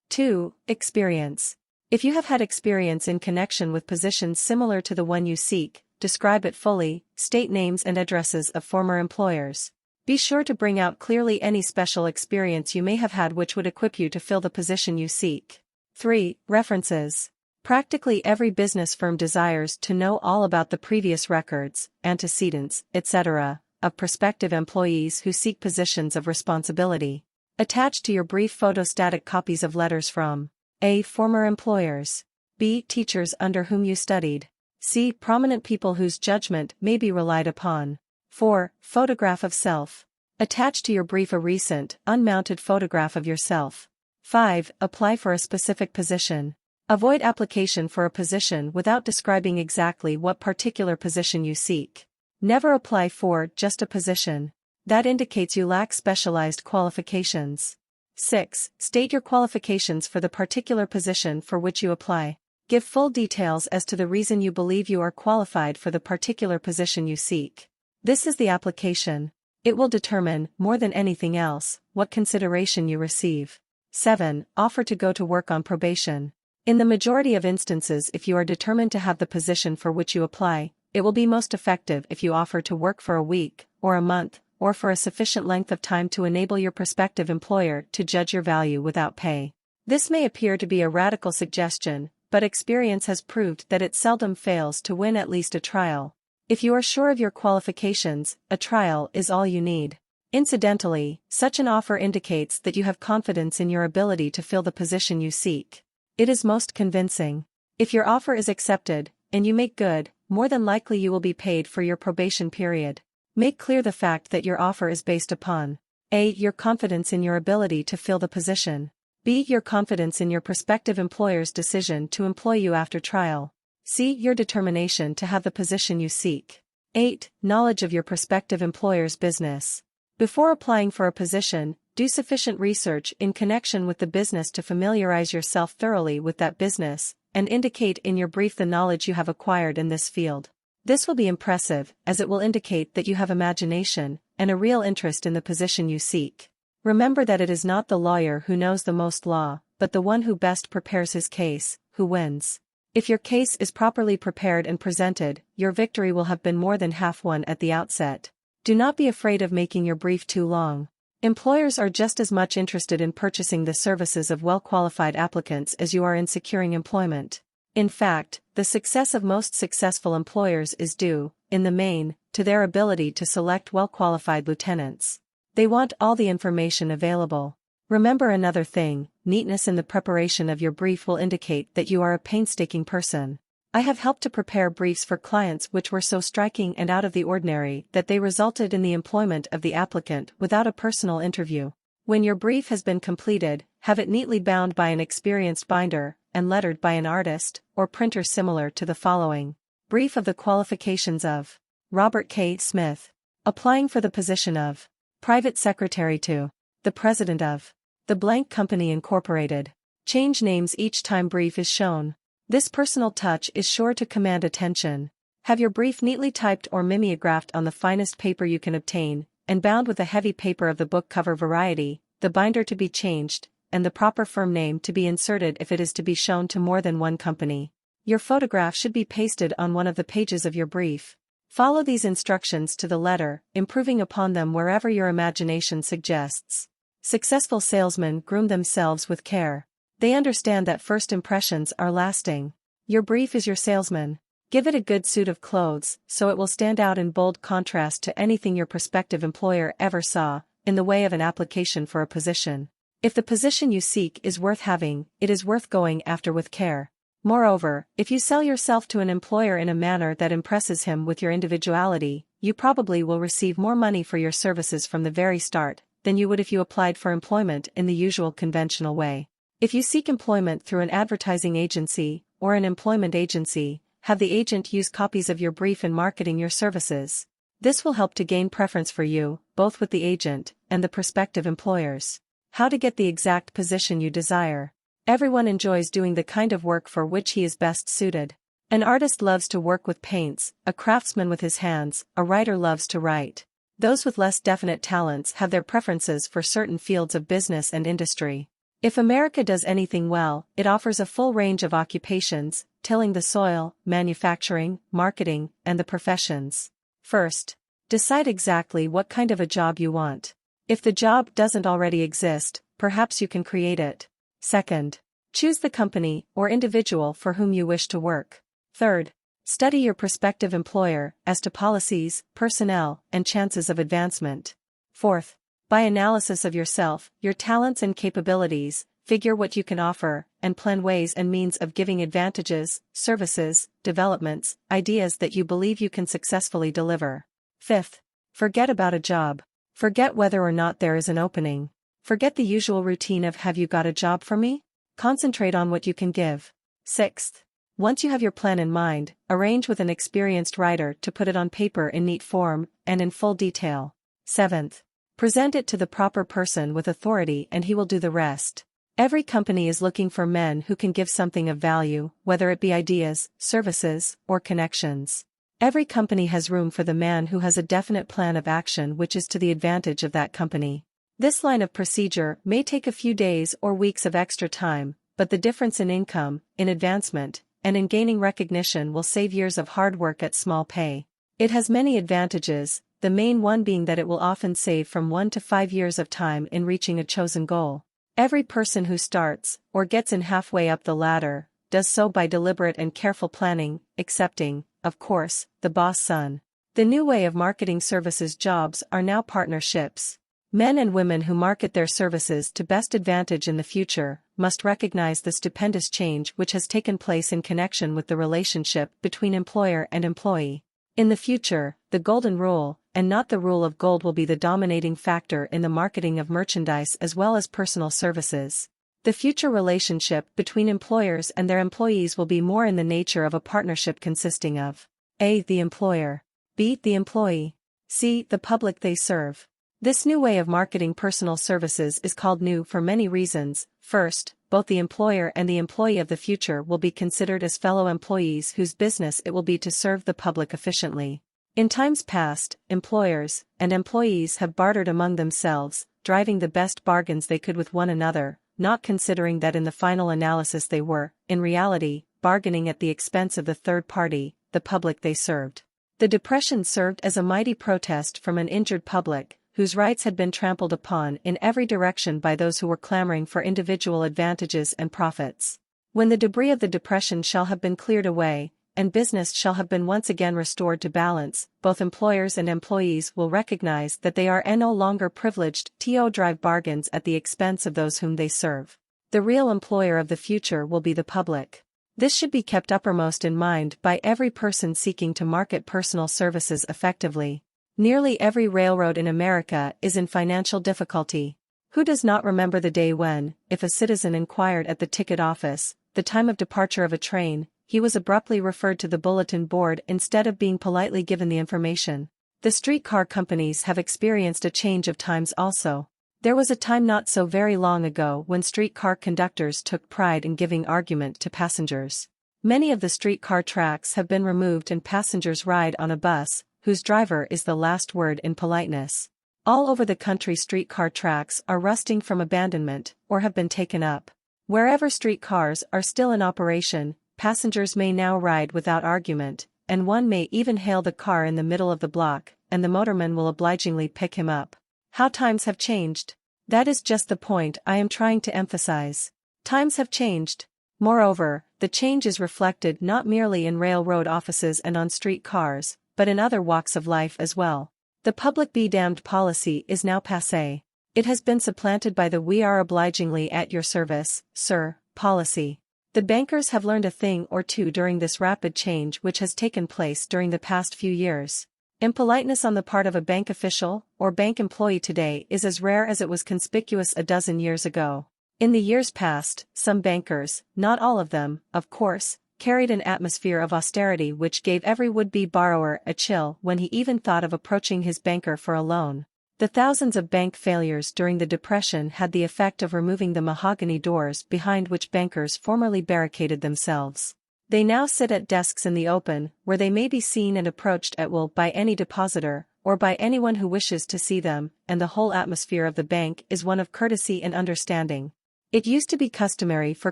2. Experience. If you have had experience in connection with positions similar to the one you seek, describe it fully, state names and addresses of former employers. Be sure to bring out clearly any special experience you may have had which would equip you to fill the position you seek. 3. References. Practically every business firm desires to know all about the previous records, antecedents, etc., of prospective employees who seek positions of responsibility. Attach to your brief photostatic copies of letters from A. Former employers. B. Teachers under whom you studied. C. Prominent people whose judgment may be relied upon. 4. Photograph of self. Attach to your brief a recent, unmounted photograph of yourself. 5. Apply for a specific position. Avoid application for a position without describing exactly what particular position you seek. Never apply for just a position. That indicates you lack specialized qualifications. 6. State your qualifications for the particular position for which you apply. Give full details as to the reason you believe you are qualified for the particular position you seek. This is the application. It will determine, more than anything else, what consideration you receive. 7. Offer to go to work on probation. In the majority of instances, if you are determined to have the position for which you apply, it will be most effective if you offer to work for a week, or a month, or for a sufficient length of time to enable your prospective employer to judge your value without pay. This may appear to be a radical suggestion, but experience has proved that it seldom fails to win at least a trial. If you are sure of your qualifications, a trial is all you need. Incidentally, such an offer indicates that you have confidence in your ability to fill the position you seek. It is most convincing. If your offer is accepted, and you make good, more than likely you will be paid for your probation period. Make clear the fact that your offer is based upon A. Your confidence in your ability to fill the position. B. Your confidence in your prospective employer's decision to employ you after trial. C. Your determination to have the position you seek. 8. Knowledge of your prospective employer's business. Before applying for a position, do sufficient research in connection with the business to familiarize yourself thoroughly with that business, and indicate in your brief the knowledge you have acquired in this field. This will be impressive, as it will indicate that you have imagination and a real interest in the position you seek. Remember that it is not the lawyer who knows the most law, but the one who best prepares his case, who wins. If your case is properly prepared and presented, your victory will have been more than half won at the outset. Do not be afraid of making your brief too long. Employers are just as much interested in purchasing the services of well-qualified applicants as you are in securing employment. In fact, the success of most successful employers is due, in the main, to their ability to select well-qualified lieutenants. They want all the information available. Remember another thing, neatness in the preparation of your brief will indicate that you are a painstaking person. I have helped to prepare briefs for clients which were so striking and out of the ordinary that they resulted in the employment of the applicant without a personal interview. When your brief has been completed, have it neatly bound by an experienced binder, and lettered by an artist or printer similar to the following. Brief of the qualifications of Robert K. Smith. Applying for the position of Private Secretary to the President of the Blank Company Incorporated. Change names each time brief is shown. This personal touch is sure to command attention. Have your brief neatly typed or mimeographed on the finest paper you can obtain, and bound with a heavy paper of the book cover variety, the binder to be changed, and the proper firm name to be inserted if it is to be shown to more than one company. Your photograph should be pasted on one of the pages of your brief. Follow these instructions to the letter, improving upon them wherever your imagination suggests. Successful salesmen groom themselves with care. They understand that first impressions are lasting. Your brief is your salesman. Give it a good suit of clothes so it will stand out in bold contrast to anything your prospective employer ever saw, in the way of an application for a position. If the position you seek is worth having, it is worth going after with care. Moreover, if you sell yourself to an employer in a manner that impresses him with your individuality, you probably will receive more money for your services from the very start than you would if you applied for employment in the usual conventional way. If you seek employment through an advertising agency or an employment agency, have the agent use copies of your brief in marketing your services. This will help to gain preference for you, both with the agent and the prospective employers. How to get the exact position you desire. Everyone enjoys doing the kind of work for which he is best suited. An artist loves to work with paints, a craftsman with his hands, a writer loves to write. Those with less definite talents have their preferences for certain fields of business and industry. If America does anything well, it offers a full range of occupations, tilling the soil, manufacturing, marketing, and the professions. First, decide exactly what kind of a job you want. If the job doesn't already exist, perhaps you can create it. Second, choose the company or individual for whom you wish to work. Third, study your prospective employer as to policies, personnel, and chances of advancement. Fourth, by analysis of yourself, your talents and capabilities, figure what you can offer, and plan ways and means of giving advantages, services, developments, ideas that you believe you can successfully deliver. Fifth, forget about a job. Forget whether or not there is an opening. Forget the usual routine of "have you got a job for me?" Concentrate on what you can give. Sixth, once you have your plan in mind, arrange with an experienced writer to put it on paper in neat form and in full detail. Seventh, present it to the proper person with authority and he will do the rest. Every company is looking for men who can give something of value, whether it be ideas, services, or connections. Every company has room for the man who has a definite plan of action which is to the advantage of that company. This line of procedure may take a few days or weeks of extra time, but the difference in income, in advancement, and in gaining recognition will save years of hard work at small pay. It has many advantages, the main one being that it will often save from 1 to 5 years of time in reaching a chosen goal. Every person who starts, or gets in halfway up the ladder, does so by deliberate and careful planning, excepting, of course, the boss son. The new way of marketing services jobs are now partnerships. Men and women who market their services to best advantage in the future must recognize the stupendous change which has taken place in connection with the relationship between employer and employee. In the future, the golden rule, and not the rule of gold, will be the dominating factor in the marketing of merchandise as well as personal services. The future relationship between employers and their employees will be more in the nature of a partnership consisting of A. the employer, B. the employee, C. the public they serve. This new way of marketing personal services is called new for many reasons. First, both the employer and the employee of the future will be considered as fellow employees whose business it will be to serve the public efficiently. In times past, employers and employees have bartered among themselves, driving the best bargains they could with one another, not considering that in the final analysis they were, in reality, bargaining at the expense of the third party, the public they served. The Depression served as a mighty protest from an injured public, whose rights had been trampled upon in every direction by those who were clamoring for individual advantages and profits. When the debris of the Depression shall have been cleared away, and business shall have been once again restored to balance, both employers and employees will recognize that they are no longer privileged to drive bargains at the expense of those whom they serve. The real employer of the future will be the public. This should be kept uppermost in mind by every person seeking to market personal services effectively. Nearly every railroad in America is in financial difficulty. Who does not remember the day when, if a citizen inquired at the ticket office the time of departure of a train, he was abruptly referred to the bulletin board instead of being politely given the information. The streetcar companies have experienced a change of times also. There was a time not so very long ago when streetcar conductors took pride in giving argument to passengers. Many of the streetcar tracks have been removed and passengers ride on a bus, whose driver is the last word in politeness. All over the country streetcar tracks are rusting from abandonment, or have been taken up. Wherever streetcars are still in operation, passengers may now ride without argument, and one may even hail the car in the middle of the block, and the motorman will obligingly pick him up. How times have changed. That is just the point I am trying to emphasize. Times have changed. Moreover, the change is reflected not merely in railroad offices and on street cars, but in other walks of life as well. The public be damned policy is now passé. It has been supplanted by the we are obligingly at your service, sir, policy. The bankers have learned a thing or two during this rapid change which has taken place during the past few years. Impoliteness on the part of a bank official or bank employee today is as rare as it was conspicuous a dozen years ago. In the years past, some bankers, not all of them, of course, carried an atmosphere of austerity which gave every would-be borrower a chill when he even thought of approaching his banker for a loan. The thousands of bank failures during the Depression had the effect of removing the mahogany doors behind which bankers formerly barricaded themselves. They now sit at desks in the open, where they may be seen and approached at will by any depositor, or by anyone who wishes to see them, and the whole atmosphere of the bank is one of courtesy and understanding. It used to be customary for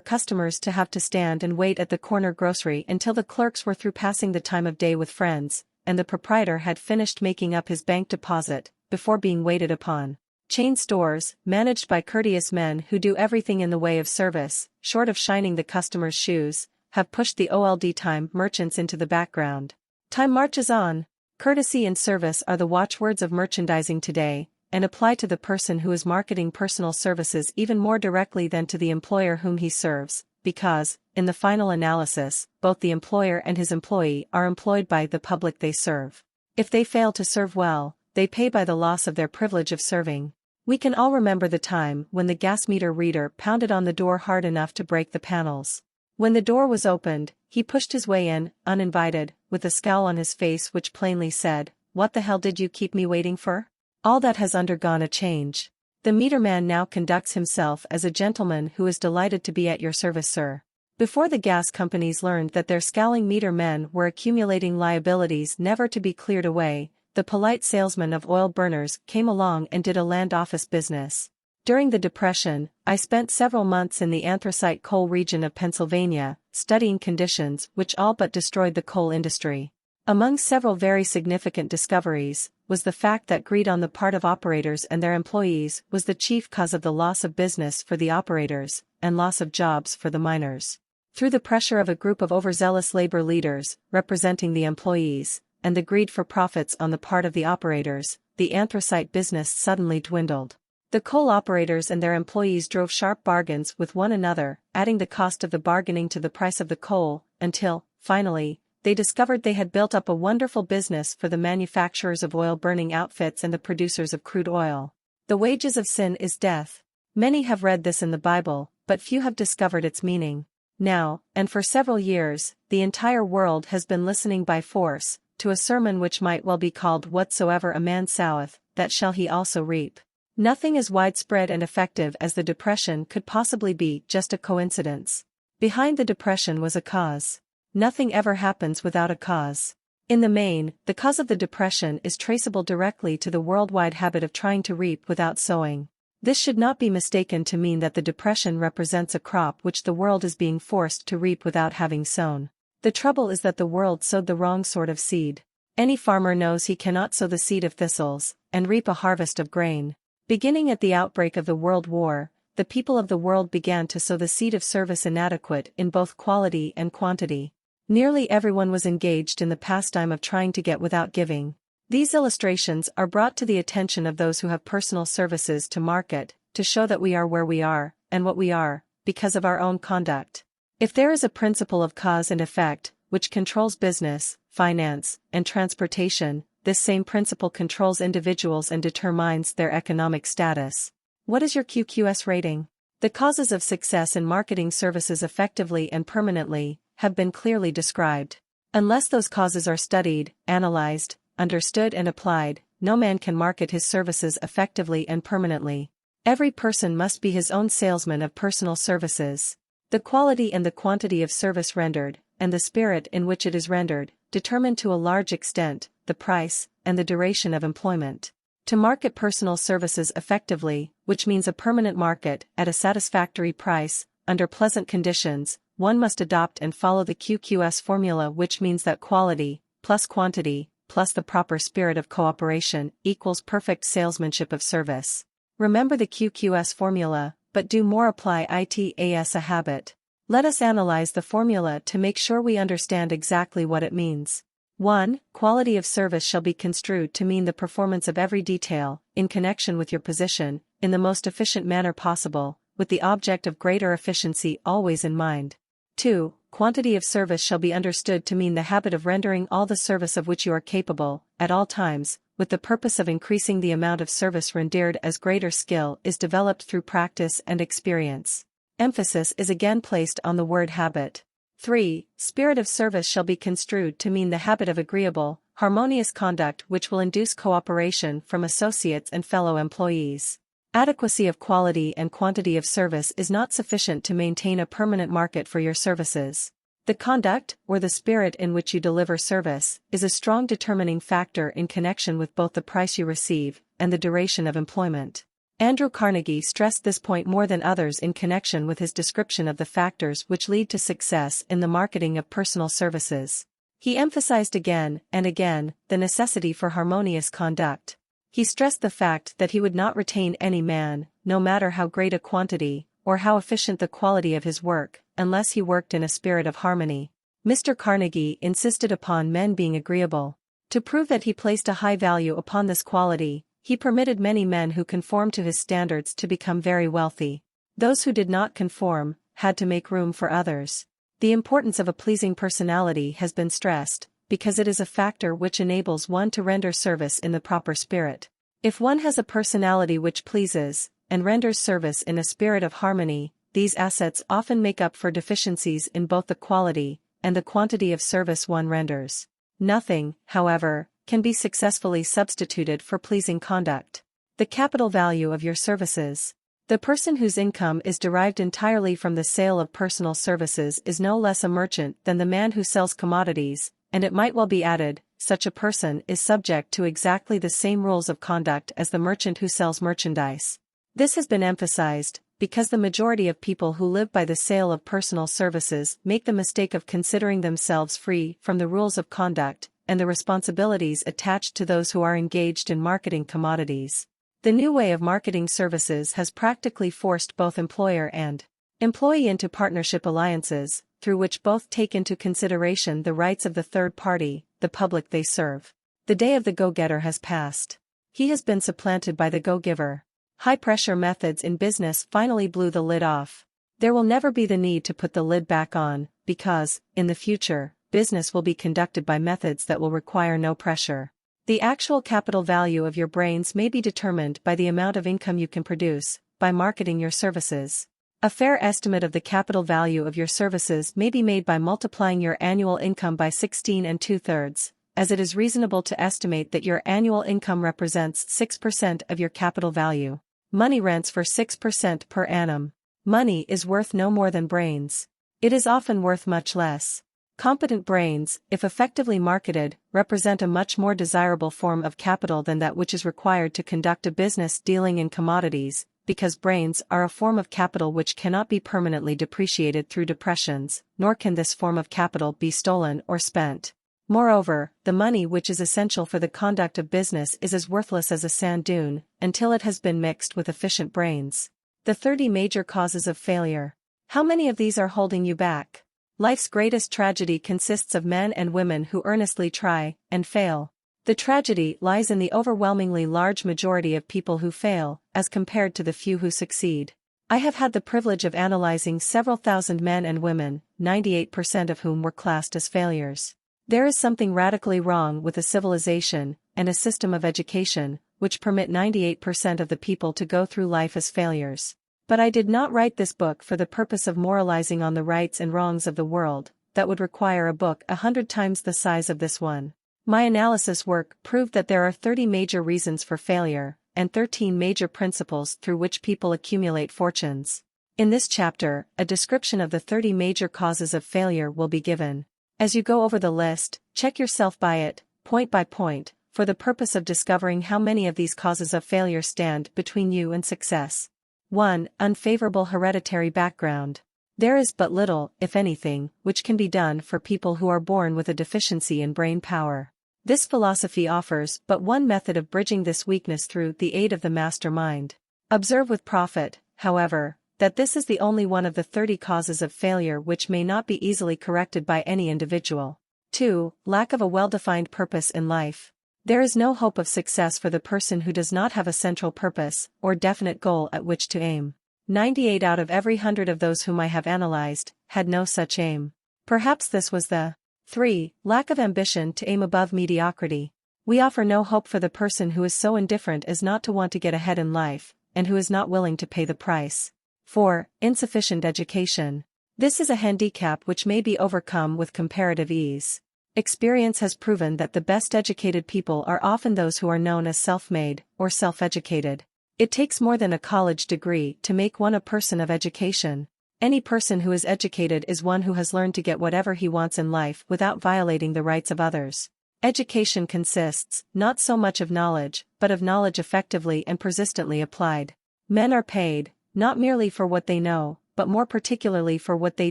customers to have to stand and wait at the corner grocery until the clerks were through passing the time of day with friends, and the proprietor had finished making up his bank deposit, before being waited upon. Chain stores, managed by courteous men who do everything in the way of service, short of shining the customer's shoes, have pushed the old-time merchants into the background. Time marches on. Courtesy and service are the watchwords of merchandising today, and apply to the person who is marketing personal services even more directly than to the employer whom he serves, because, in the final analysis, both the employer and his employee are employed by the public they serve. If they fail to serve well, they pay by the loss of their privilege of serving. We can all remember the time when the gas meter reader pounded on the door hard enough to break the panels. When the door was opened, he pushed his way in, uninvited, with a scowl on his face which plainly said, "What the hell did you keep me waiting for?" All that has undergone a change. The meter man now conducts himself as a gentleman who is delighted to be at your service, sir. Before the gas companies learned that their scowling meter men were accumulating liabilities never to be cleared away, the polite salesman of oil burners came along and did a land office business. During the Depression, I spent several months in the anthracite coal region of Pennsylvania, studying conditions which all but destroyed the coal industry. Among several very significant discoveries, was the fact that greed on the part of operators and their employees was the chief cause of the loss of business for the operators, and loss of jobs for the miners. Through the pressure of a group of overzealous labor leaders, representing the employees, and the greed for profits on the part of the operators, the anthracite business suddenly dwindled. The coal operators and their employees drove sharp bargains with one another, adding the cost of the bargaining to the price of the coal, until, finally, they discovered they had built up a wonderful business for the manufacturers of oil-burning outfits and the producers of crude oil. The wages of sin is death. Many have read this in the Bible, but few have discovered its meaning. Now, and for several years, the entire world has been listening by force to a sermon which might well be called "Whatsoever a man soweth, that shall he also reap." Nothing as widespread and effective as the Depression could possibly be just a coincidence. Behind the Depression was a cause. Nothing ever happens without a cause. In the main, the cause of the Depression is traceable directly to the worldwide habit of trying to reap without sowing. This should not be mistaken to mean that the Depression represents a crop which the world is being forced to reap without having sown. The trouble is that the world sowed the wrong sort of seed. Any farmer knows he cannot sow the seed of thistles, and reap a harvest of grain. Beginning at the outbreak of the World War, the people of the world began to sow the seed of service inadequate in both quality and quantity. Nearly everyone was engaged in the pastime of trying to get without giving. These illustrations are brought to the attention of those who have personal services to market, to show that we are where we are, and what we are, because of our own conduct. If there is a principle of cause and effect, which controls business, finance, and transportation, this same principle controls individuals and determines their economic status. What is your QQS rating? The causes of success in marketing services effectively and permanently have been clearly described. Unless those causes are studied, analyzed, understood and applied, no man can market his services effectively and permanently. Every person must be his own salesman of personal services. The quality and the quantity of service rendered, and the spirit in which it is rendered, determine to a large extent the price and the duration of employment. To market personal services effectively, which means a permanent market at a satisfactory price, under pleasant conditions, one must adopt and follow the QQS formula, which means that quality, plus quantity, plus the proper spirit of cooperation, equals perfect salesmanship of service. Remember the QQS formula, but do more. Apply it as a habit. Let us analyze the formula to make sure we understand exactly what it means. 1. Quality of service shall be construed to mean the performance of every detail, in connection with your position, in the most efficient manner possible, with the object of greater efficiency always in mind. 2. Quantity of service shall be understood to mean the habit of rendering all the service of which you are capable, at all times, with the purpose of increasing the amount of service rendered as greater skill is developed through practice and experience. Emphasis is again placed on the word habit. 3. Spirit of service shall be construed to mean the habit of agreeable, harmonious conduct which will induce cooperation from associates and fellow employees. Adequacy of quality and quantity of service is not sufficient to maintain a permanent market for your services. The conduct, or the spirit in which you deliver service, is a strong determining factor in connection with both the price you receive and the duration of employment. Andrew Carnegie stressed this point more than others in connection with his description of the factors which lead to success in the marketing of personal services. He emphasized again and again the necessity for harmonious conduct. He stressed the fact that he would not retain any man, no matter how great a quantity, or how efficient the quality of his work, unless he worked in a spirit of harmony. Mr. Carnegie insisted upon men being agreeable. To prove that he placed a high value upon this quality, he permitted many men who conformed to his standards to become very wealthy. Those who did not conform had to make room for others. The importance of a pleasing personality has been stressed, because it is a factor which enables one to render service in the proper spirit. If one has a personality which pleases, and renders service in a spirit of harmony, these assets often make up for deficiencies in both the quality and the quantity of service one renders. Nothing, however, can be successfully substituted for pleasing conduct. The capital value of your services. The person whose income is derived entirely from the sale of personal services is no less a merchant than the man who sells commodities, and it might well be added, such a person is subject to exactly the same rules of conduct as the merchant who sells merchandise. This has been emphasized, because the majority of people who live by the sale of personal services make the mistake of considering themselves free from the rules of conduct and the responsibilities attached to those who are engaged in marketing commodities. The new way of marketing services has practically forced both employer and employee into partnership alliances, through which both take into consideration the rights of the third party, the public they serve. The day of the go-getter has passed. He has been supplanted by the go-giver. High-pressure methods in business finally blew the lid off. There will never be the need to put the lid back on, because, in the future, business will be conducted by methods that will require no pressure. The actual capital value of your brains may be determined by the amount of income you can produce, by marketing your services. A fair estimate of the capital value of your services may be made by multiplying your annual income by 16 2/3, as it is reasonable to estimate that your annual income represents 6% of your capital value. Money rents for 6% per annum. Money is worth no more than brains. It is often worth much less. Competent brains, if effectively marketed, represent a much more desirable form of capital than that which is required to conduct a business dealing in commodities, because brains are a form of capital which cannot be permanently depreciated through depressions, nor can this form of capital be stolen or spent. Moreover, the money which is essential for the conduct of business is as worthless as a sand dune, until it has been mixed with efficient brains. The 30 major causes of failure. How many of these are holding you back? Life's greatest tragedy consists of men and women who earnestly try and fail. The tragedy lies in the overwhelmingly large majority of people who fail, as compared to the few who succeed. I have had the privilege of analyzing several thousand men and women, 98% of whom were classed as failures. There is something radically wrong with a civilization and a system of education which permit 98% of the people to go through life as failures. But I did not write this book for the purpose of moralizing on the rights and wrongs of the world, that would require a book 100 times the size of this one. My analysis work proved that there are 30 major reasons for failure, and 13 major principles through which people accumulate fortunes. In this chapter, a description of the 30 major causes of failure will be given. As you go over the list, check yourself by it, point by point, for the purpose of discovering how many of these causes of failure stand between you and success. 1. Unfavorable hereditary background. There is but little, if anything, which can be done for people who are born with a deficiency in brain power. This philosophy offers but one method of bridging this weakness through the aid of the master mind. Observe with profit, however, that this is the only one of the 30 causes of failure which may not be easily corrected by any individual. 2. Lack of a well-defined purpose in life. There is no hope of success for the person who does not have a central purpose or definite goal at which to aim. 98 out of every 100 of those whom I have analyzed had no such aim. Perhaps this was the 3. Lack of ambition to aim above mediocrity. We offer no hope for the person who is so indifferent as not to want to get ahead in life, and who is not willing to pay the price. 4. Insufficient education. This is a handicap which may be overcome with comparative ease. Experience has proven that the best educated people are often those who are known as self-made or self-educated. It takes more than a college degree to make one a person of education. Any person who is educated is one who has learned to get whatever he wants in life without violating the rights of others. Education consists not so much of knowledge, but of knowledge effectively and persistently applied. Men are paid, not merely for what they know, but more particularly for what they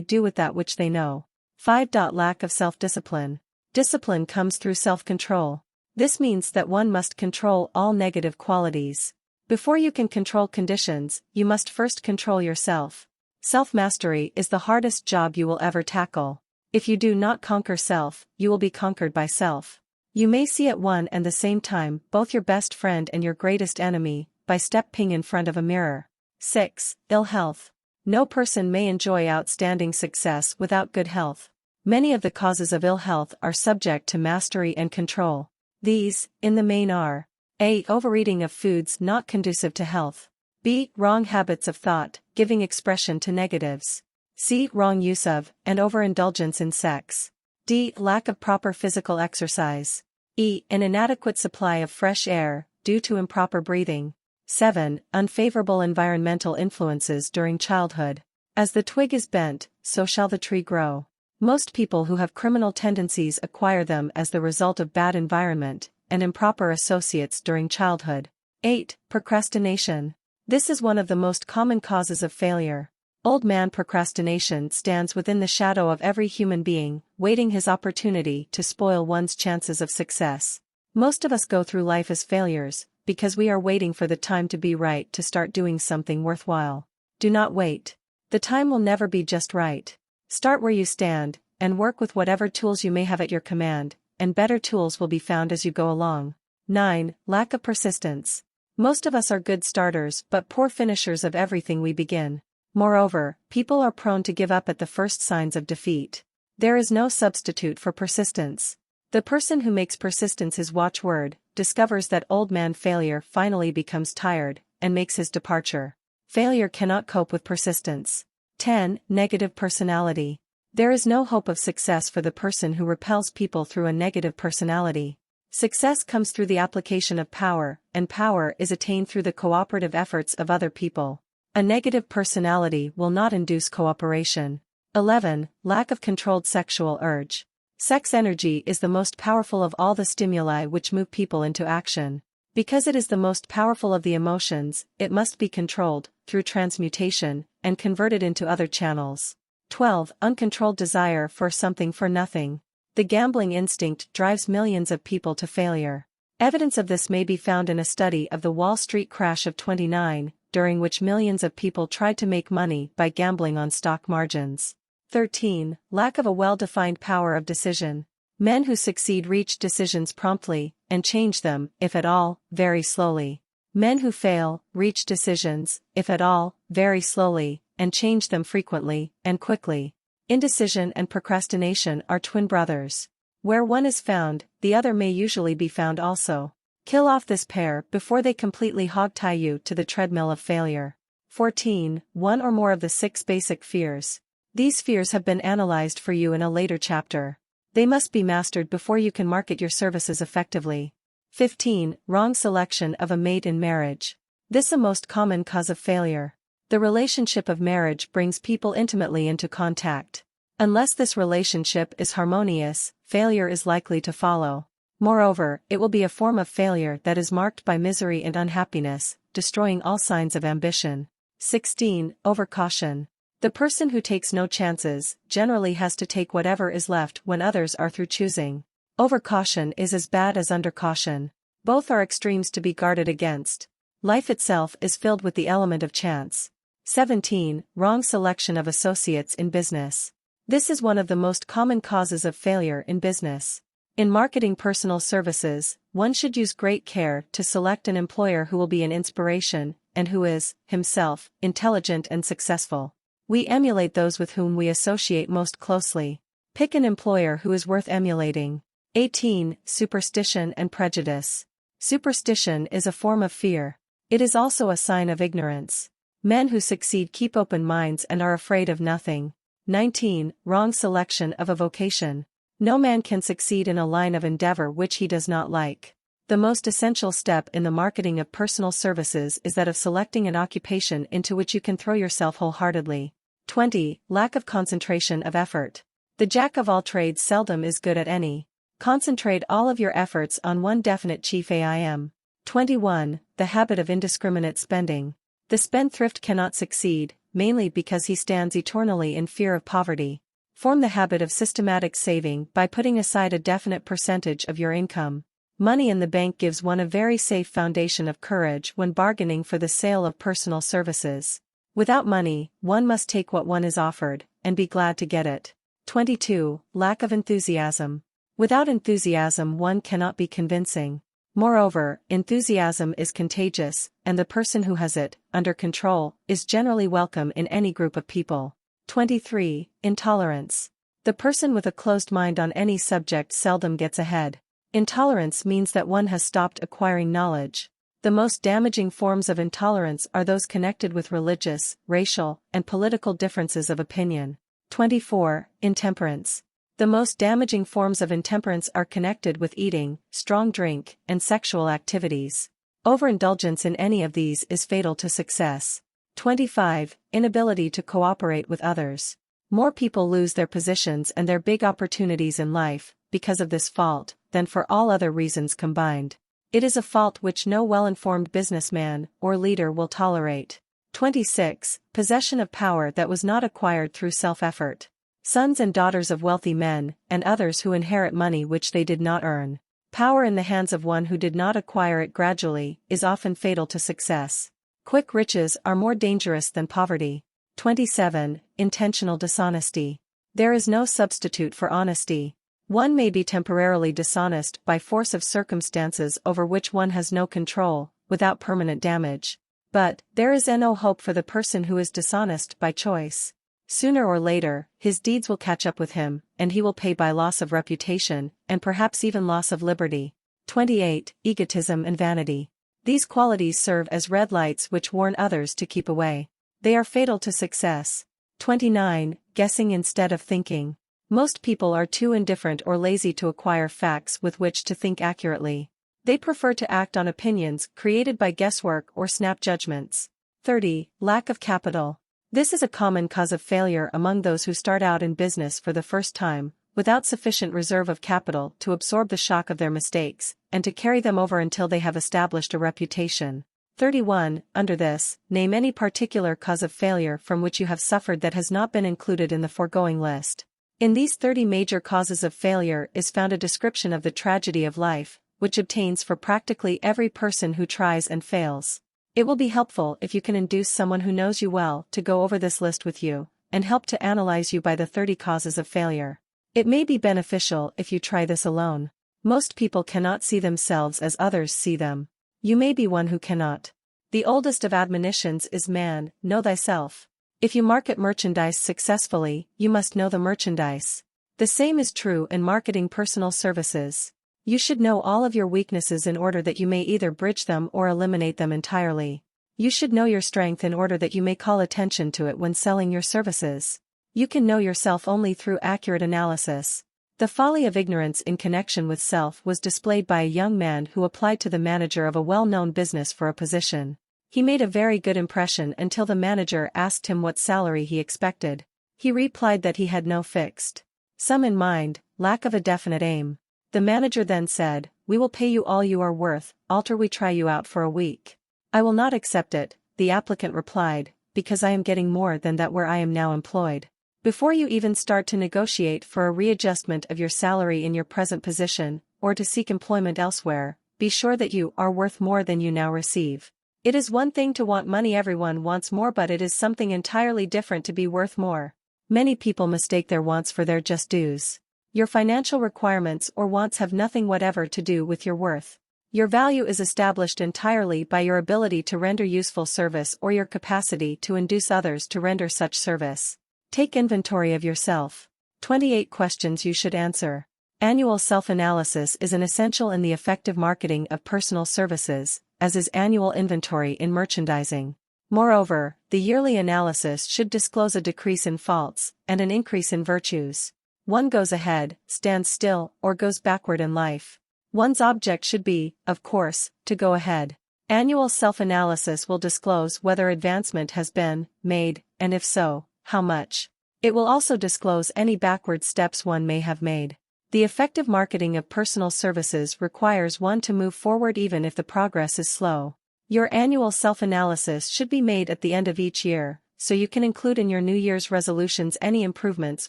do with that which they know. 5. Lack of self-discipline. Discipline comes through self-control. This means that one must control all negative qualities. Before you can control conditions, you must first control yourself. Self-mastery is the hardest job you will ever tackle. If you do not conquer self, you will be conquered by self. You may see at one and the same time both your best friend and your greatest enemy, by stepping in front of a mirror. 6. Ill health. No person may enjoy outstanding success without good health. Many of the causes of ill health are subject to mastery and control. These, in the main are: A. Overeating of foods not conducive to health. B. Wrong habits of thought, giving expression to negatives. C. Wrong use of, and overindulgence in sex. D. Lack of proper physical exercise. E. An inadequate supply of fresh air, due to improper breathing. 7. Unfavorable environmental influences during childhood. As the twig is bent, so shall the tree grow. Most people who have criminal tendencies acquire them as the result of bad environment and improper associates during childhood. 8. Procrastination. This is one of the most common causes of failure. Old man procrastination stands within the shadow of every human being, waiting his opportunity to spoil one's chances of success. Most of us go through life as failures, because we are waiting for the time to be right to start doing something worthwhile. Do not wait. The time will never be just right. Start where you stand, and work with whatever tools you may have at your command, and better tools will be found as you go along. 9. Lack of persistence. Most of us are good starters but poor finishers of everything we begin. Moreover, people are prone to give up at the first signs of defeat. There is no substitute for persistence. The person who makes persistence his watchword, discovers that old man failure finally becomes tired, and makes his departure. Failure cannot cope with persistence. 10. Negative personality. There is no hope of success for the person who repels people through a negative personality. Success comes through the application of power, and power is attained through the cooperative efforts of other people. A negative personality will not induce cooperation. 11. Lack of controlled sexual urge. Sex energy is the most powerful of all the stimuli which move people into action. Because it is the most powerful of the emotions, it must be controlled, through transmutation, and converted into other channels. 12. Uncontrolled desire for something for nothing. The gambling instinct drives millions of people to failure. Evidence of this may be found in a study of the Wall Street crash of '29, during which millions of people tried to make money by gambling on stock margins. 13. Lack of a well-defined power of decision. Men who succeed reach decisions promptly, and change them, if at all, very slowly. Men who fail, reach decisions, if at all, very slowly, and change them frequently, and quickly. Indecision and procrastination are twin brothers. Where one is found, the other may usually be found also. Kill off this pair before they completely hogtie you to the treadmill of failure. 14. One or more of the 6 basic fears. These fears have been analyzed for you in a later chapter. They must be mastered before you can market your services effectively. 15. Wrong selection of a mate in marriage. This is the most common cause of failure. The relationship of marriage brings people intimately into contact. Unless this relationship is harmonious, failure is likely to follow. Moreover, it will be a form of failure that is marked by misery and unhappiness, destroying all signs of ambition. 16. Overcaution. The person who takes no chances generally has to take whatever is left when others are through choosing. Overcaution is as bad as undercaution. Both are extremes to be guarded against. Life itself is filled with the element of chance. 17. Wrong selection of associates in business. This is one of the most common causes of failure in business. In marketing personal services, one should use great care to select an employer who will be an inspiration, and who is, himself, intelligent and successful. We emulate those with whom we associate most closely. Pick an employer who is worth emulating. 18. Superstition and prejudice. Superstition is a form of fear. It is also a sign of ignorance. Men who succeed keep open minds and are afraid of nothing. 19. Wrong selection of a vocation. No man can succeed in a line of endeavor which he does not like. The most essential step in the marketing of personal services is that of selecting an occupation into which you can throw yourself wholeheartedly. 20. Lack of concentration of effort. The jack of all trades seldom is good at any. Concentrate all of your efforts on one definite chief aim. 21. The habit of indiscriminate spending. The spendthrift cannot succeed, mainly because he stands eternally in fear of poverty. Form the habit of systematic saving by putting aside a definite percentage of your income. Money in the bank gives one a very safe foundation of courage when bargaining for the sale of personal services. Without money, one must take what one is offered, and be glad to get it. 22. Lack of enthusiasm. Without enthusiasm one cannot be convincing. Moreover, enthusiasm is contagious, and the person who has it, under control, is generally welcome in any group of people. 23. Intolerance. The person with a closed mind on any subject seldom gets ahead. Intolerance means that one has stopped acquiring knowledge. The most damaging forms of intolerance are those connected with religious, racial, and political differences of opinion. 24. Intemperance. The most damaging forms of intemperance are connected with eating, strong drink, and sexual activities. Overindulgence in any of these is fatal to success. 25. Inability to cooperate with others. More people lose their positions and their big opportunities in life, because of this fault, than for all other reasons combined. It is a fault which no well-informed businessman or leader will tolerate. 26. Possession of power that was not acquired through self-effort. Sons and daughters of wealthy men, and others who inherit money which they did not earn. Power in the hands of one who did not acquire it gradually, is often fatal to success. Quick riches are more dangerous than poverty. 27. Intentional dishonesty. There is no substitute for honesty. One may be temporarily dishonest by force of circumstances over which one has no control, without permanent damage. But, there is no hope for the person who is dishonest by choice. Sooner or later, his deeds will catch up with him, and he will pay by loss of reputation, and perhaps even loss of liberty. 28. Egotism and vanity. These qualities serve as red lights which warn others to keep away. They are fatal to success. 29. Guessing instead of thinking. Most people are too indifferent or lazy to acquire facts with which to think accurately. They prefer to act on opinions created by guesswork or snap judgments. 30. Lack of capital. This is a common cause of failure among those who start out in business for the first time, without sufficient reserve of capital to absorb the shock of their mistakes, and to carry them over until they have established a reputation. 31. Under this, name any particular cause of failure from which you have suffered that has not been included in the foregoing list. In these 30 major causes of failure is found a description of the tragedy of life, which obtains for practically every person who tries and fails. It will be helpful if you can induce someone who knows you well to go over this list with you, and help to analyze you by the 30 causes of failure. It may be beneficial if you try this alone. Most people cannot see themselves as others see them. You may be one who cannot. The oldest of admonitions is man, know thyself. If you market merchandise successfully, you must know the merchandise. The same is true in marketing personal services. You should know all of your weaknesses in order that you may either bridge them or eliminate them entirely. You should know your strength in order that you may call attention to it when selling your services. You can know yourself only through accurate analysis. The folly of ignorance in connection with self was displayed by a young man who applied to the manager of a well-known business for a position. He made a very good impression until the manager asked him what salary he expected. He replied that he had no fixed sum in mind, lack of a definite aim. The manager then said, "We will pay you all you are worth, alter we try you out for a week." "I will not accept it," the applicant replied, "because I am getting more than that where I am now employed." Before you even start to negotiate for a readjustment of your salary in your present position, or to seek employment elsewhere, be sure that you are worth more than you now receive. It is one thing to want money, everyone wants more, but it is something entirely different to be worth more. Many people mistake their wants for their just dues. Your financial requirements or wants have nothing whatever to do with your worth. Your value is established entirely by your ability to render useful service or your capacity to induce others to render such service. Take inventory of yourself. 28 questions you should answer. Annual self-analysis is an essential in the effective marketing of personal services, as is annual inventory in merchandising. Moreover, the yearly analysis should disclose a decrease in faults and an increase in virtues. One goes ahead, stands still, or goes backward in life. One's object should be, of course, to go ahead. Annual self-analysis will disclose whether advancement has been made, and if so, how much. It will also disclose any backward steps one may have made. The effective marketing of personal services requires one to move forward even if the progress is slow. Your annual self-analysis should be made at the end of each year, so you can include in your New Year's resolutions any improvements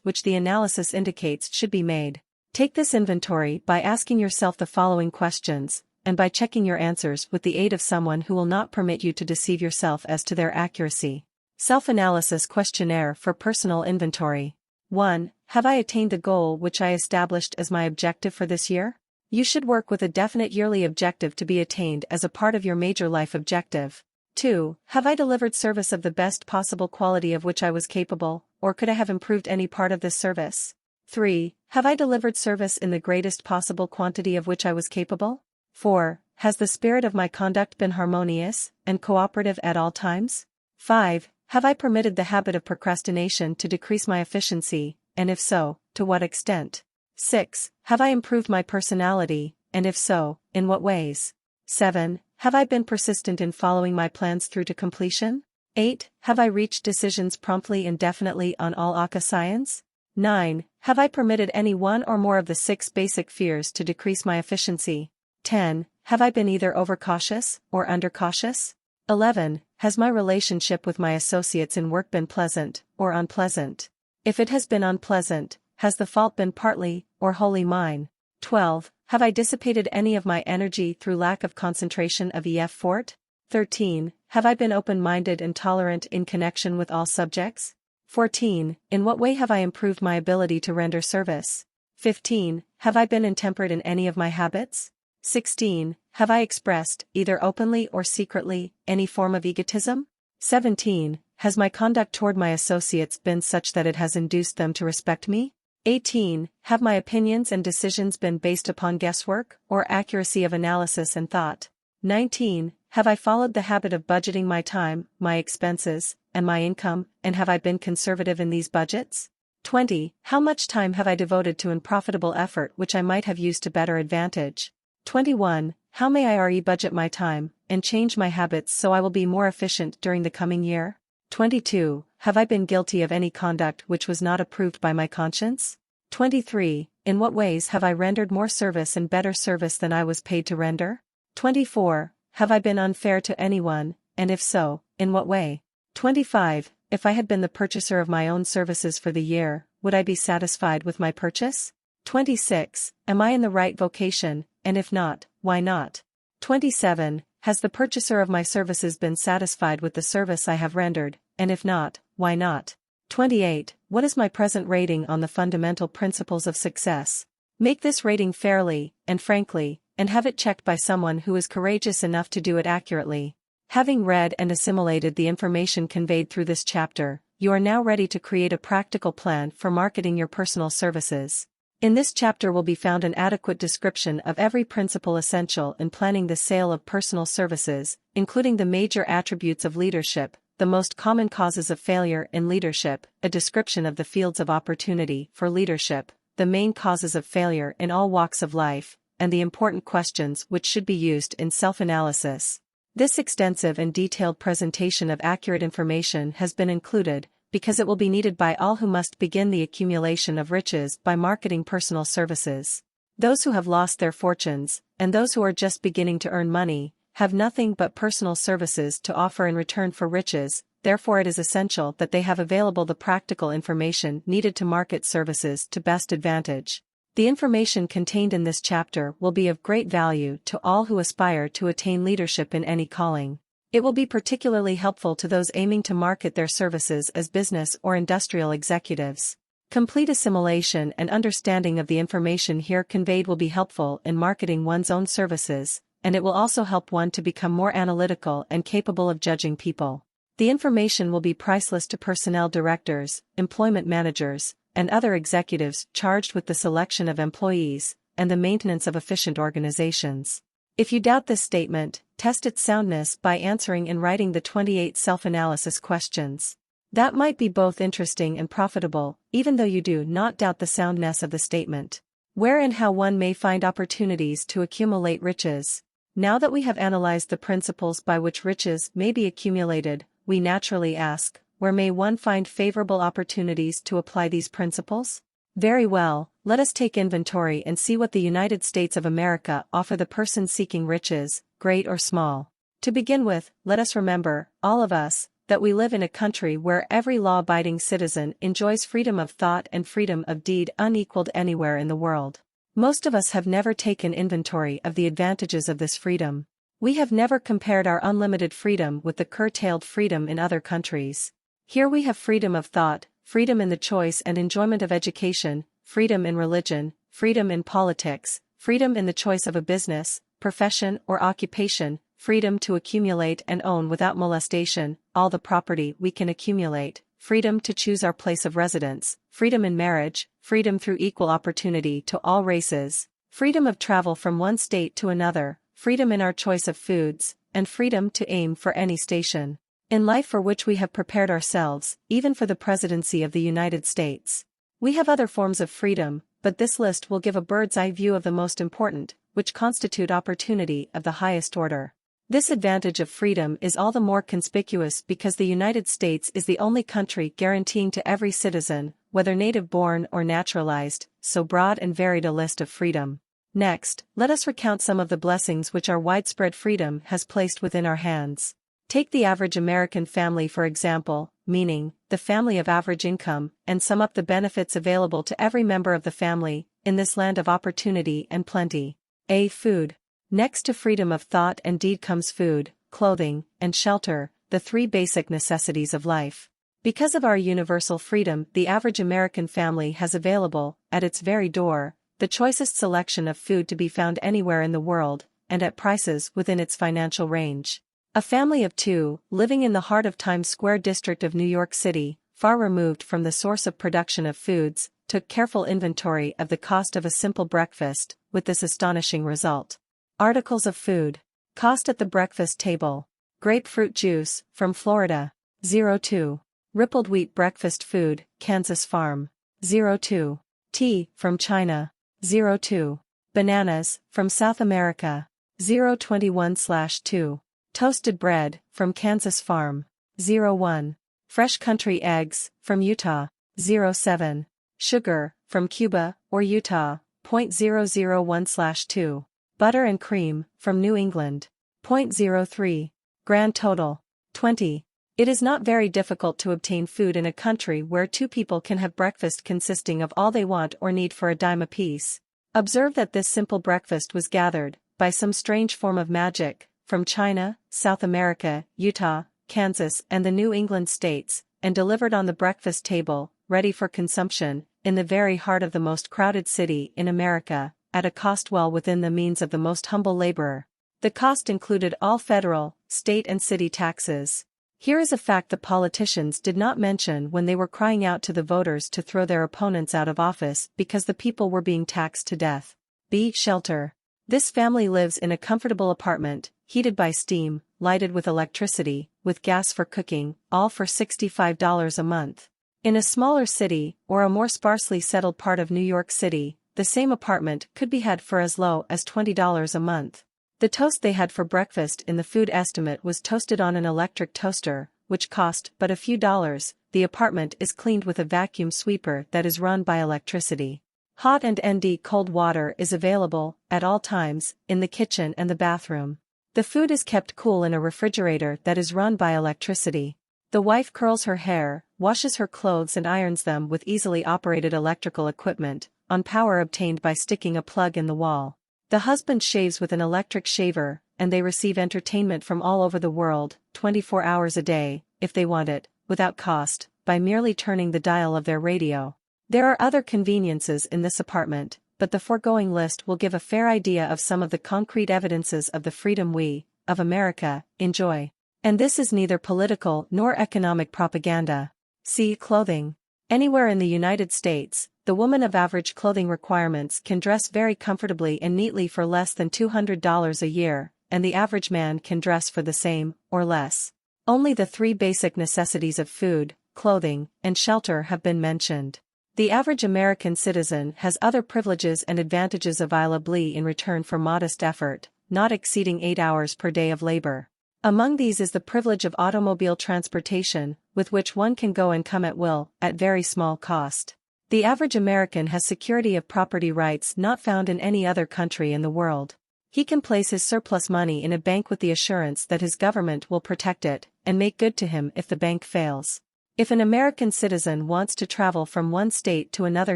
which the analysis indicates should be made. Take this inventory by asking yourself the following questions, and by checking your answers with the aid of someone who will not permit you to deceive yourself as to their accuracy. Self-analysis questionnaire for personal inventory. 1. Have I attained the goal which I established as my objective for this year? You should work with a definite yearly objective to be attained as a part of your major life objective. 2. Have I delivered service of the best possible quality of which I was capable, or could I have improved any part of this service? 3. Have I delivered service in the greatest possible quantity of which I was capable? 4. Has the spirit of my conduct been harmonious and cooperative at all times? 5. Have I permitted the habit of procrastination to decrease my efficiency, and if so, to what extent? 6. Have I improved my personality, and if so, in what ways? 7. Have I been persistent in following my plans through to completion? 8. Have I reached decisions promptly and definitely on all occasions? 9. Have I permitted any one or more of the 6 basic fears to decrease my efficiency? 10. Have I been either overcautious or undercautious? 11. Has my relationship with my associates in work been pleasant or unpleasant? If it has been unpleasant, has the fault been partly or wholly mine? 12. Have I dissipated any of my energy through lack of concentration of effort? 13. Have I been open-minded and tolerant in connection with all subjects? 14. In what way have I improved my ability to render service? 15. Have I been intemperate in any of my habits? 16. Have I expressed, either openly or secretly, any form of egotism? 17. Has my conduct toward my associates been such that it has induced them to respect me? 18. Have my opinions and decisions been based upon guesswork or accuracy of analysis and thought? 19. Have I followed the habit of budgeting my time, my expenses, and my income, and have I been conservative in these budgets? 20. How much time have I devoted to unprofitable effort which I might have used to better advantage? 21. How may I budget my time, and change my habits so I will be more efficient during the coming year? 22. Have I been guilty of any conduct which was not approved by my conscience? 23. In what ways have I rendered more service and better service than I was paid to render? 24. Have I been unfair to anyone, and if so, in what way? 25. If I had been the purchaser of my own services for the year, would I be satisfied with my purchase? 26. Am I in the right vocation, and if not, why not? 27. Has the purchaser of my services been satisfied with the service I have rendered, and if not, why not? 28. What is my present rating on the fundamental principles of success? Make this rating fairly, and frankly, and have it checked by someone who is courageous enough to do it accurately. Having read and assimilated the information conveyed through this chapter, you are now ready to create a practical plan for marketing your personal services. In this chapter will be found an adequate description of every principle essential in planning the sale of personal services, including the major attributes of leadership, the most common causes of failure in leadership, a description of the fields of opportunity for leadership, the main causes of failure in all walks of life, and the important questions which should be used in self-analysis. This extensive and detailed presentation of accurate information has been included, because it will be needed by all who must begin the accumulation of riches by marketing personal services. Those who have lost their fortunes, and those who are just beginning to earn money, have nothing but personal services to offer in return for riches, therefore it is essential that they have available the practical information needed to market services to best advantage. The information contained in this chapter will be of great value to all who aspire to attain leadership in any calling. It will be particularly helpful to those aiming to market their services as business or industrial executives. Complete assimilation and understanding of the information here conveyed will be helpful in marketing one's own services, and it will also help one to become more analytical and capable of judging people. The information will be priceless to personnel directors, employment managers, and other executives charged with the selection of employees and the maintenance of efficient organizations. If you doubt this statement, test its soundness by answering in writing the 28 self-analysis questions. That might be both interesting and profitable, even though you do not doubt the soundness of the statement. Where and how one may find opportunities to accumulate riches. Now that we have analyzed the principles by which riches may be accumulated, we naturally ask, where may one find favorable opportunities to apply these principles? Very well, let us take inventory and see what the United States of America offer the person seeking riches, great or small. To begin with, let us remember, all of us, that we live in a country where every law-abiding citizen enjoys freedom of thought and freedom of deed unequaled anywhere in the world. Most of us have never taken inventory of the advantages of this freedom. We have never compared our unlimited freedom with the curtailed freedom in other countries. Here we have freedom of thought, freedom in the choice and enjoyment of education, freedom in religion, freedom in politics, freedom in the choice of a business, profession or occupation, freedom to accumulate and own without molestation all the property we can accumulate, freedom to choose our place of residence, freedom in marriage, freedom through equal opportunity to all races, freedom of travel from one state to another, freedom in our choice of foods, and freedom to aim for any station in life for which we have prepared ourselves, even for the presidency of the United States. We have other forms of freedom, but this list will give a bird's-eye view of the most important, which constitute opportunity of the highest order. This advantage of freedom is all the more conspicuous because the United States is the only country guaranteeing to every citizen, whether native-born or naturalized, so broad and varied a list of freedom. Next, let us recount some of the blessings which our widespread freedom has placed within our hands. Take the average American family for example, meaning, the family of average income, and sum up the benefits available to every member of the family, in this land of opportunity and plenty. A. Food. Next to freedom of thought and deed comes food, clothing, and shelter, the three basic necessities of life. Because of our universal freedom, the average American family has available, at its very door, the choicest selection of food to be found anywhere in the world, and at prices within its financial range. A family of two, living in the heart of Times Square district of New York City, far removed from the source of production of foods, took careful inventory of the cost of a simple breakfast, with this astonishing result. Articles of food. Cost at the breakfast table. Grapefruit juice, from Florida. 02. Rippled wheat breakfast food, Kansas farm. 02. Tea, from China. 02. Bananas, from South America. 021/2. Toasted bread, from Kansas farm. 01. Fresh country eggs, from Utah. 07. Sugar, from Cuba, or Utah. 0.001/2. Butter and cream, from New England. 0.03. Grand total. 20. It is not very difficult to obtain food in a country where two people can have breakfast consisting of all they want or need for a dime apiece. Observe that this simple breakfast was gathered, by some strange form of magic, from China, South America, Utah, Kansas and the New England states, and delivered on the breakfast table, ready for consumption, in the very heart of the most crowded city in America, at a cost well within the means of the most humble laborer. The cost included all federal, state and city taxes. Here is a fact the politicians did not mention when they were crying out to the voters to throw their opponents out of office because the people were being taxed to death. B. Shelter. This family lives in a comfortable apartment, heated by steam, lighted with electricity, with gas for cooking, all for $65 a month. In a smaller city, or a more sparsely settled part of New York City, the same apartment could be had for as low as $20 a month. The toast they had for breakfast in the food estimate was toasted on an electric toaster, which cost but a few dollars. The apartment is cleaned with a vacuum sweeper that is run by electricity. Hot and cold water is available, at all times, in the kitchen and the bathroom. The food is kept cool in a refrigerator that is run by electricity. The wife curls her hair, washes her clothes and irons them with easily operated electrical equipment, on power obtained by sticking a plug in the wall. The husband shaves with an electric shaver, and they receive entertainment from all over the world, 24 hours a day, if they want it, without cost, by merely turning the dial of their radio. There are other conveniences in this apartment, but the foregoing list will give a fair idea of some of the concrete evidences of the freedom we, of America, enjoy. And this is neither political nor economic propaganda. See clothing. Anywhere in the United States, the woman of average clothing requirements can dress very comfortably and neatly for less than $200 a year, and the average man can dress for the same, or less. Only the three basic necessities of food, clothing, and shelter have been mentioned. The average American citizen has other privileges and advantages available in return for modest effort, not exceeding 8 hours per day of labor. Among these is the privilege of automobile transportation, with which one can go and come at will, at very small cost. The average American has security of property rights not found in any other country in the world. He can place his surplus money in a bank with the assurance that his government will protect it, and make good to him if the bank fails. If an American citizen wants to travel from one state to another,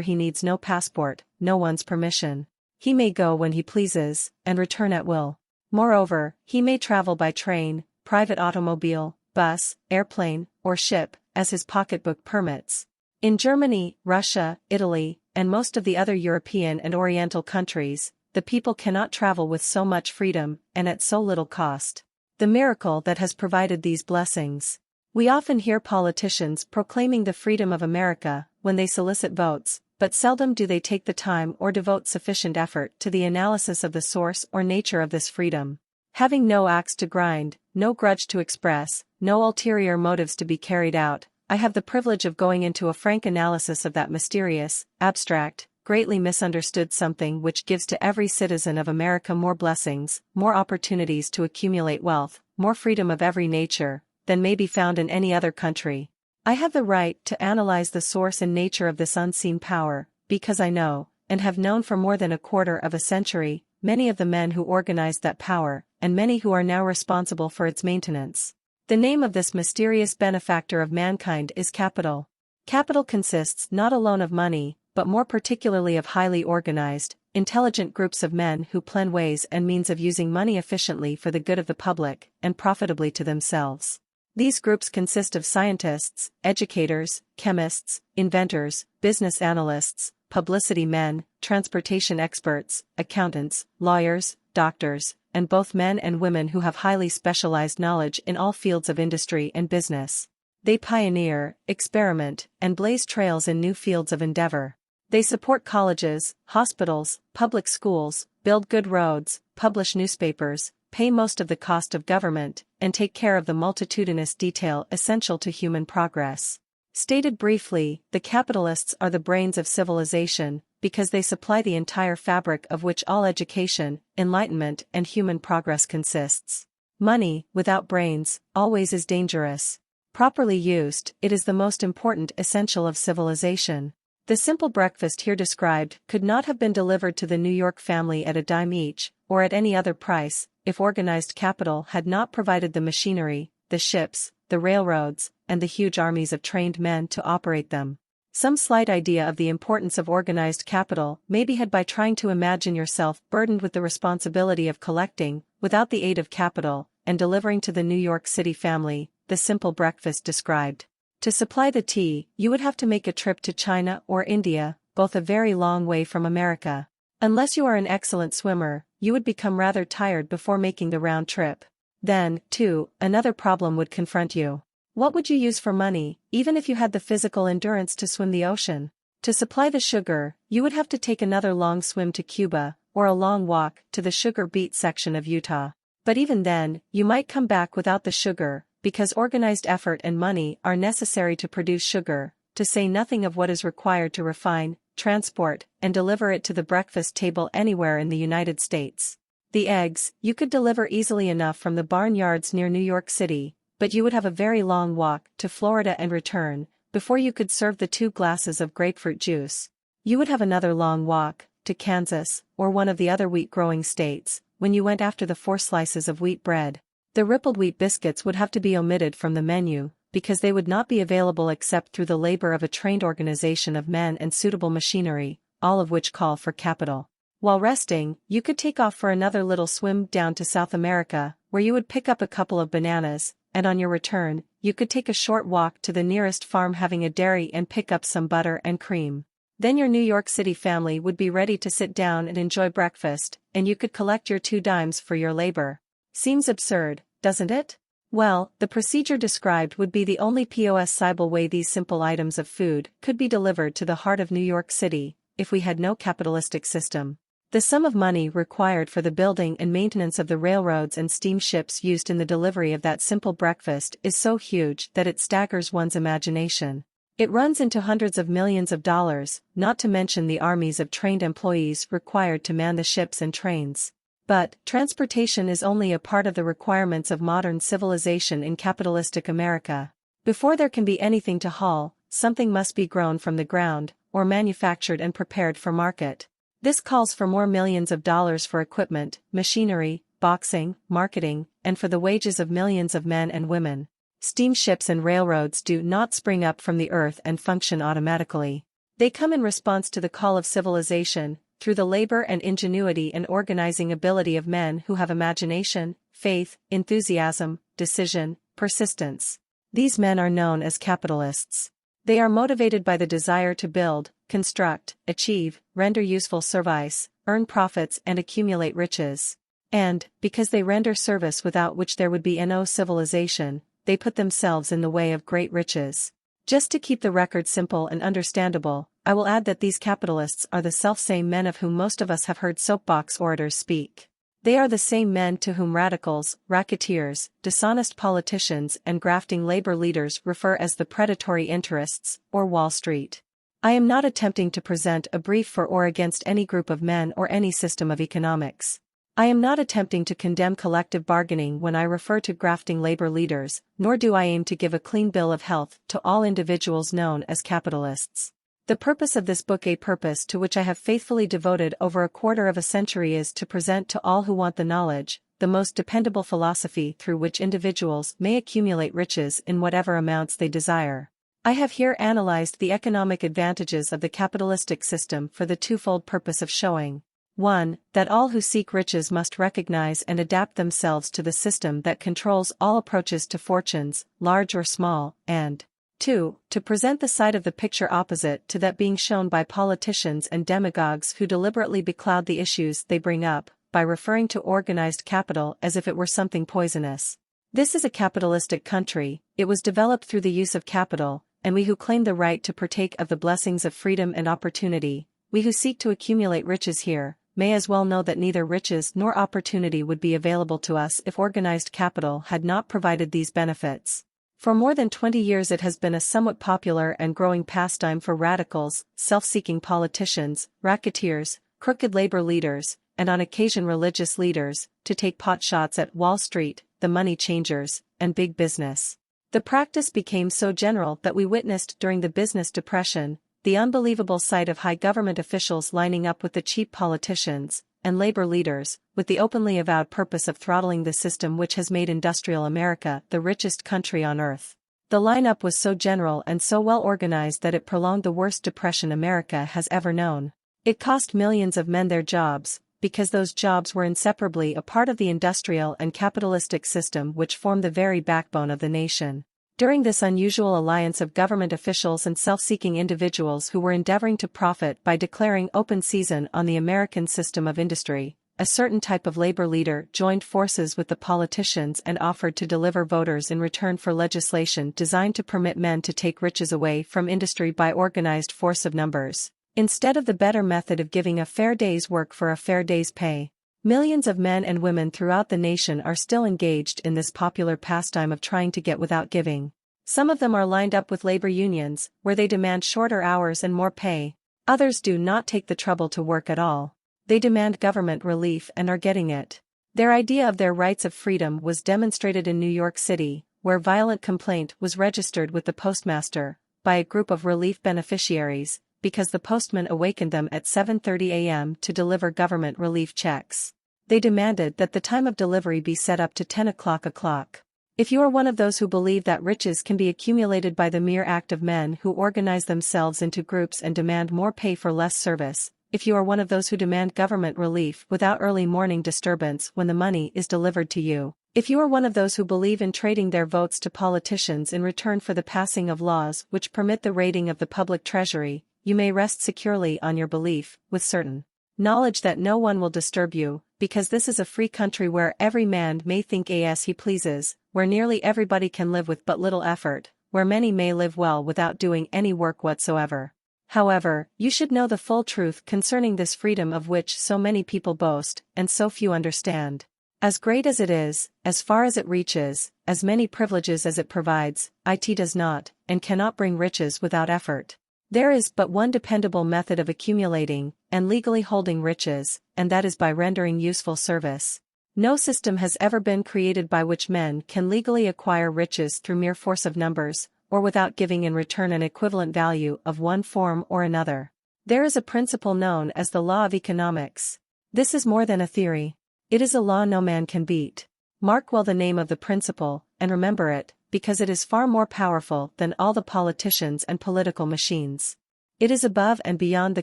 he needs no passport, no one's permission. He may go when he pleases, and return at will. Moreover, he may travel by train, private automobile, bus, airplane, or ship, as his pocketbook permits. In Germany, Russia, Italy, and most of the other European and Oriental countries, the people cannot travel with so much freedom, and at so little cost. The miracle that has provided these blessings. We often hear politicians proclaiming the freedom of America when they solicit votes, but seldom do they take the time or devote sufficient effort to the analysis of the source or nature of this freedom. Having no axe to grind, no grudge to express, no ulterior motives to be carried out, I have the privilege of going into a frank analysis of that mysterious, abstract, greatly misunderstood something which gives to every citizen of America more blessings, more opportunities to accumulate wealth, more freedom of every nature, than may be found in any other country. I have the right to analyze the source and nature of this unseen power, because I know, and have known for more than a quarter of a century, many of the men who organized that power, and many who are now responsible for its maintenance. The name of this mysterious benefactor of mankind is capital. Capital consists not alone of money, but more particularly of highly organized, intelligent groups of men who plan ways and means of using money efficiently for the good of the public, and profitably to themselves. These groups consist of scientists, educators, chemists, inventors, business analysts, publicity men, transportation experts, accountants, lawyers, doctors, and both men and women who have highly specialized knowledge in all fields of industry and business. They pioneer, experiment, and blaze trails in new fields of endeavor. They support colleges, hospitals, public schools, build good roads, publish newspapers, pay most of the cost of government, and take care of the multitudinous detail essential to human progress. Stated briefly, the capitalists are the brains of civilization, because they supply the entire fabric of which all education, enlightenment, and human progress consists. Money, without brains, always is dangerous. Properly used, it is the most important essential of civilization. The simple breakfast here described could not have been delivered to the New York family at a dime each, or at any other price, if organized capital had not provided the machinery, the ships, the railroads, and the huge armies of trained men to operate them. Some slight idea of the importance of organized capital may be had by trying to imagine yourself burdened with the responsibility of collecting, without the aid of capital, and delivering to the New York City family, the simple breakfast described. To supply the tea, you would have to make a trip to China or India, both a very long way from America. Unless you are an excellent swimmer, you would become rather tired before making the round trip. Then, too, another problem would confront you. What would you use for money, even if you had the physical endurance to swim the ocean? To supply the sugar, you would have to take another long swim to Cuba, or a long walk to the sugar beet section of Utah. But even then, you might come back without the sugar, because organized effort and money are necessary to produce sugar, to say nothing of what is required to refine, transport, and deliver it to the breakfast table anywhere in the United States. The eggs, you could deliver easily enough from the barnyards near New York City, but you would have a very long walk to Florida and return, before you could serve the 2 glasses of grapefruit juice. You would have another long walk to Kansas, or one of the other wheat-growing states, when you went after the 4 slices of wheat bread. The rippled wheat biscuits would have to be omitted from the menu, because they would not be available except through the labor of a trained organization of men and suitable machinery, all of which call for capital. While resting, you could take off for another little swim down to South America, where you would pick up a couple of bananas, and on your return, you could take a short walk to the nearest farm having a dairy and pick up some butter and cream. Then your New York City family would be ready to sit down and enjoy breakfast, and you could collect your 2 dimes for your labor. Seems absurd, doesn't it? Well, the procedure described would be the only possible way these simple items of food could be delivered to the heart of New York City, if we had no capitalistic system. The sum of money required for the building and maintenance of the railroads and steamships used in the delivery of that simple breakfast is so huge that it staggers one's imagination. It runs into hundreds of millions of dollars, not to mention the armies of trained employees required to man the ships and trains. But, transportation is only a part of the requirements of modern civilization in capitalistic America. Before there can be anything to haul, something must be grown from the ground, or manufactured and prepared for market. This calls for more millions of dollars for equipment, machinery, boxing, marketing, and for the wages of millions of men and women. Steamships and railroads do not spring up from the earth and function automatically. They come in response to the call of civilization, through the labor and ingenuity and organizing ability of men who have imagination, faith, enthusiasm, decision, persistence. These men are known as capitalists. They are motivated by the desire to build, construct, achieve, render useful service, earn profits and accumulate riches. And, because they render service without which there would be no civilization, they put themselves in the way of great riches. Just to keep the record simple and understandable, I will add that these capitalists are the selfsame men of whom most of us have heard soapbox orators speak. They are the same men to whom radicals, racketeers, dishonest politicians and grafting labor leaders refer as the predatory interests, or Wall Street. I am not attempting to present a brief for or against any group of men or any system of economics. I am not attempting to condemn collective bargaining when I refer to grafting labor leaders, nor do I aim to give a clean bill of health to all individuals known as capitalists. The purpose of this book, a purpose to which I have faithfully devoted over a quarter of a century, is to present to all who want the knowledge, the most dependable philosophy through which individuals may accumulate riches in whatever amounts they desire. I have here analyzed the economic advantages of the capitalistic system for the twofold purpose of showing: 1. That all who seek riches must recognize and adapt themselves to the system that controls all approaches to fortunes, large or small, and 2. To present the side of the picture opposite to that being shown by politicians and demagogues who deliberately becloud the issues they bring up, by referring to organized capital as if it were something poisonous. This is a capitalistic country, it was developed through the use of capital, and we who claim the right to partake of the blessings of freedom and opportunity, we who seek to accumulate riches here, may as well know that neither riches nor opportunity would be available to us if organized capital had not provided these benefits. For more than 20 years it has been a somewhat popular and growing pastime for radicals, self-seeking politicians, racketeers, crooked labor leaders, and on occasion religious leaders, to take pot shots at Wall Street, the money changers, and big business. The practice became so general that we witnessed during the business depression the unbelievable sight of high government officials lining up with the cheap politicians and labor leaders, with the openly avowed purpose of throttling the system which has made industrial America the richest country on earth. The lineup was so general and so well organized that it prolonged the worst depression America has ever known. It cost millions of men their jobs, because those jobs were inseparably a part of the industrial and capitalistic system which formed the very backbone of the nation. During this unusual alliance of government officials and self-seeking individuals who were endeavoring to profit by declaring open season on the American system of industry, a certain type of labor leader joined forces with the politicians and offered to deliver voters in return for legislation designed to permit men to take riches away from industry by organized force of numbers. instead of the better method of giving a fair day's work for a fair day's pay. Millions of men and women throughout the nation are still engaged in this popular pastime of trying to get without giving. Some of them are lined up with labor unions, where they demand shorter hours and more pay. Others do not take the trouble to work at all. They demand government relief and are getting it. Their idea of their rights of freedom was demonstrated in New York City, where violent complaint was registered with the postmaster by a group of relief beneficiaries, because the postman awakened them at 7:30 a.m. to deliver government relief checks. They demanded that the time of delivery be set up to 10 o'clock. If you are one of those who believe that riches can be accumulated by the mere act of men who organize themselves into groups and demand more pay for less service, if you are one of those who demand government relief without early morning disturbance when the money is delivered to you, if you are one of those who believe in trading their votes to politicians in return for the passing of laws which permit the raiding of the public treasury, you may rest securely on your belief, with certain knowledge that no one will disturb you, because this is a free country where every man may think as he pleases, where nearly everybody can live with but little effort, where many may live well without doing any work whatsoever. However, you should know the full truth concerning this freedom of which so many people boast, and so few understand. As great as it is, as far as it reaches, as many privileges as it provides, it does not, and cannot bring riches without effort. There is but one dependable method of accumulating and legally holding riches, and that is by rendering useful service. No system has ever been created by which men can legally acquire riches through mere force of numbers, or without giving in return an equivalent value of one form or another. There is a principle known as the law of economics. This is more than a theory. It is a law no man can beat. Mark well the name of the principle, and remember it, because it is far more powerful than all the politicians and political machines. It is above and beyond the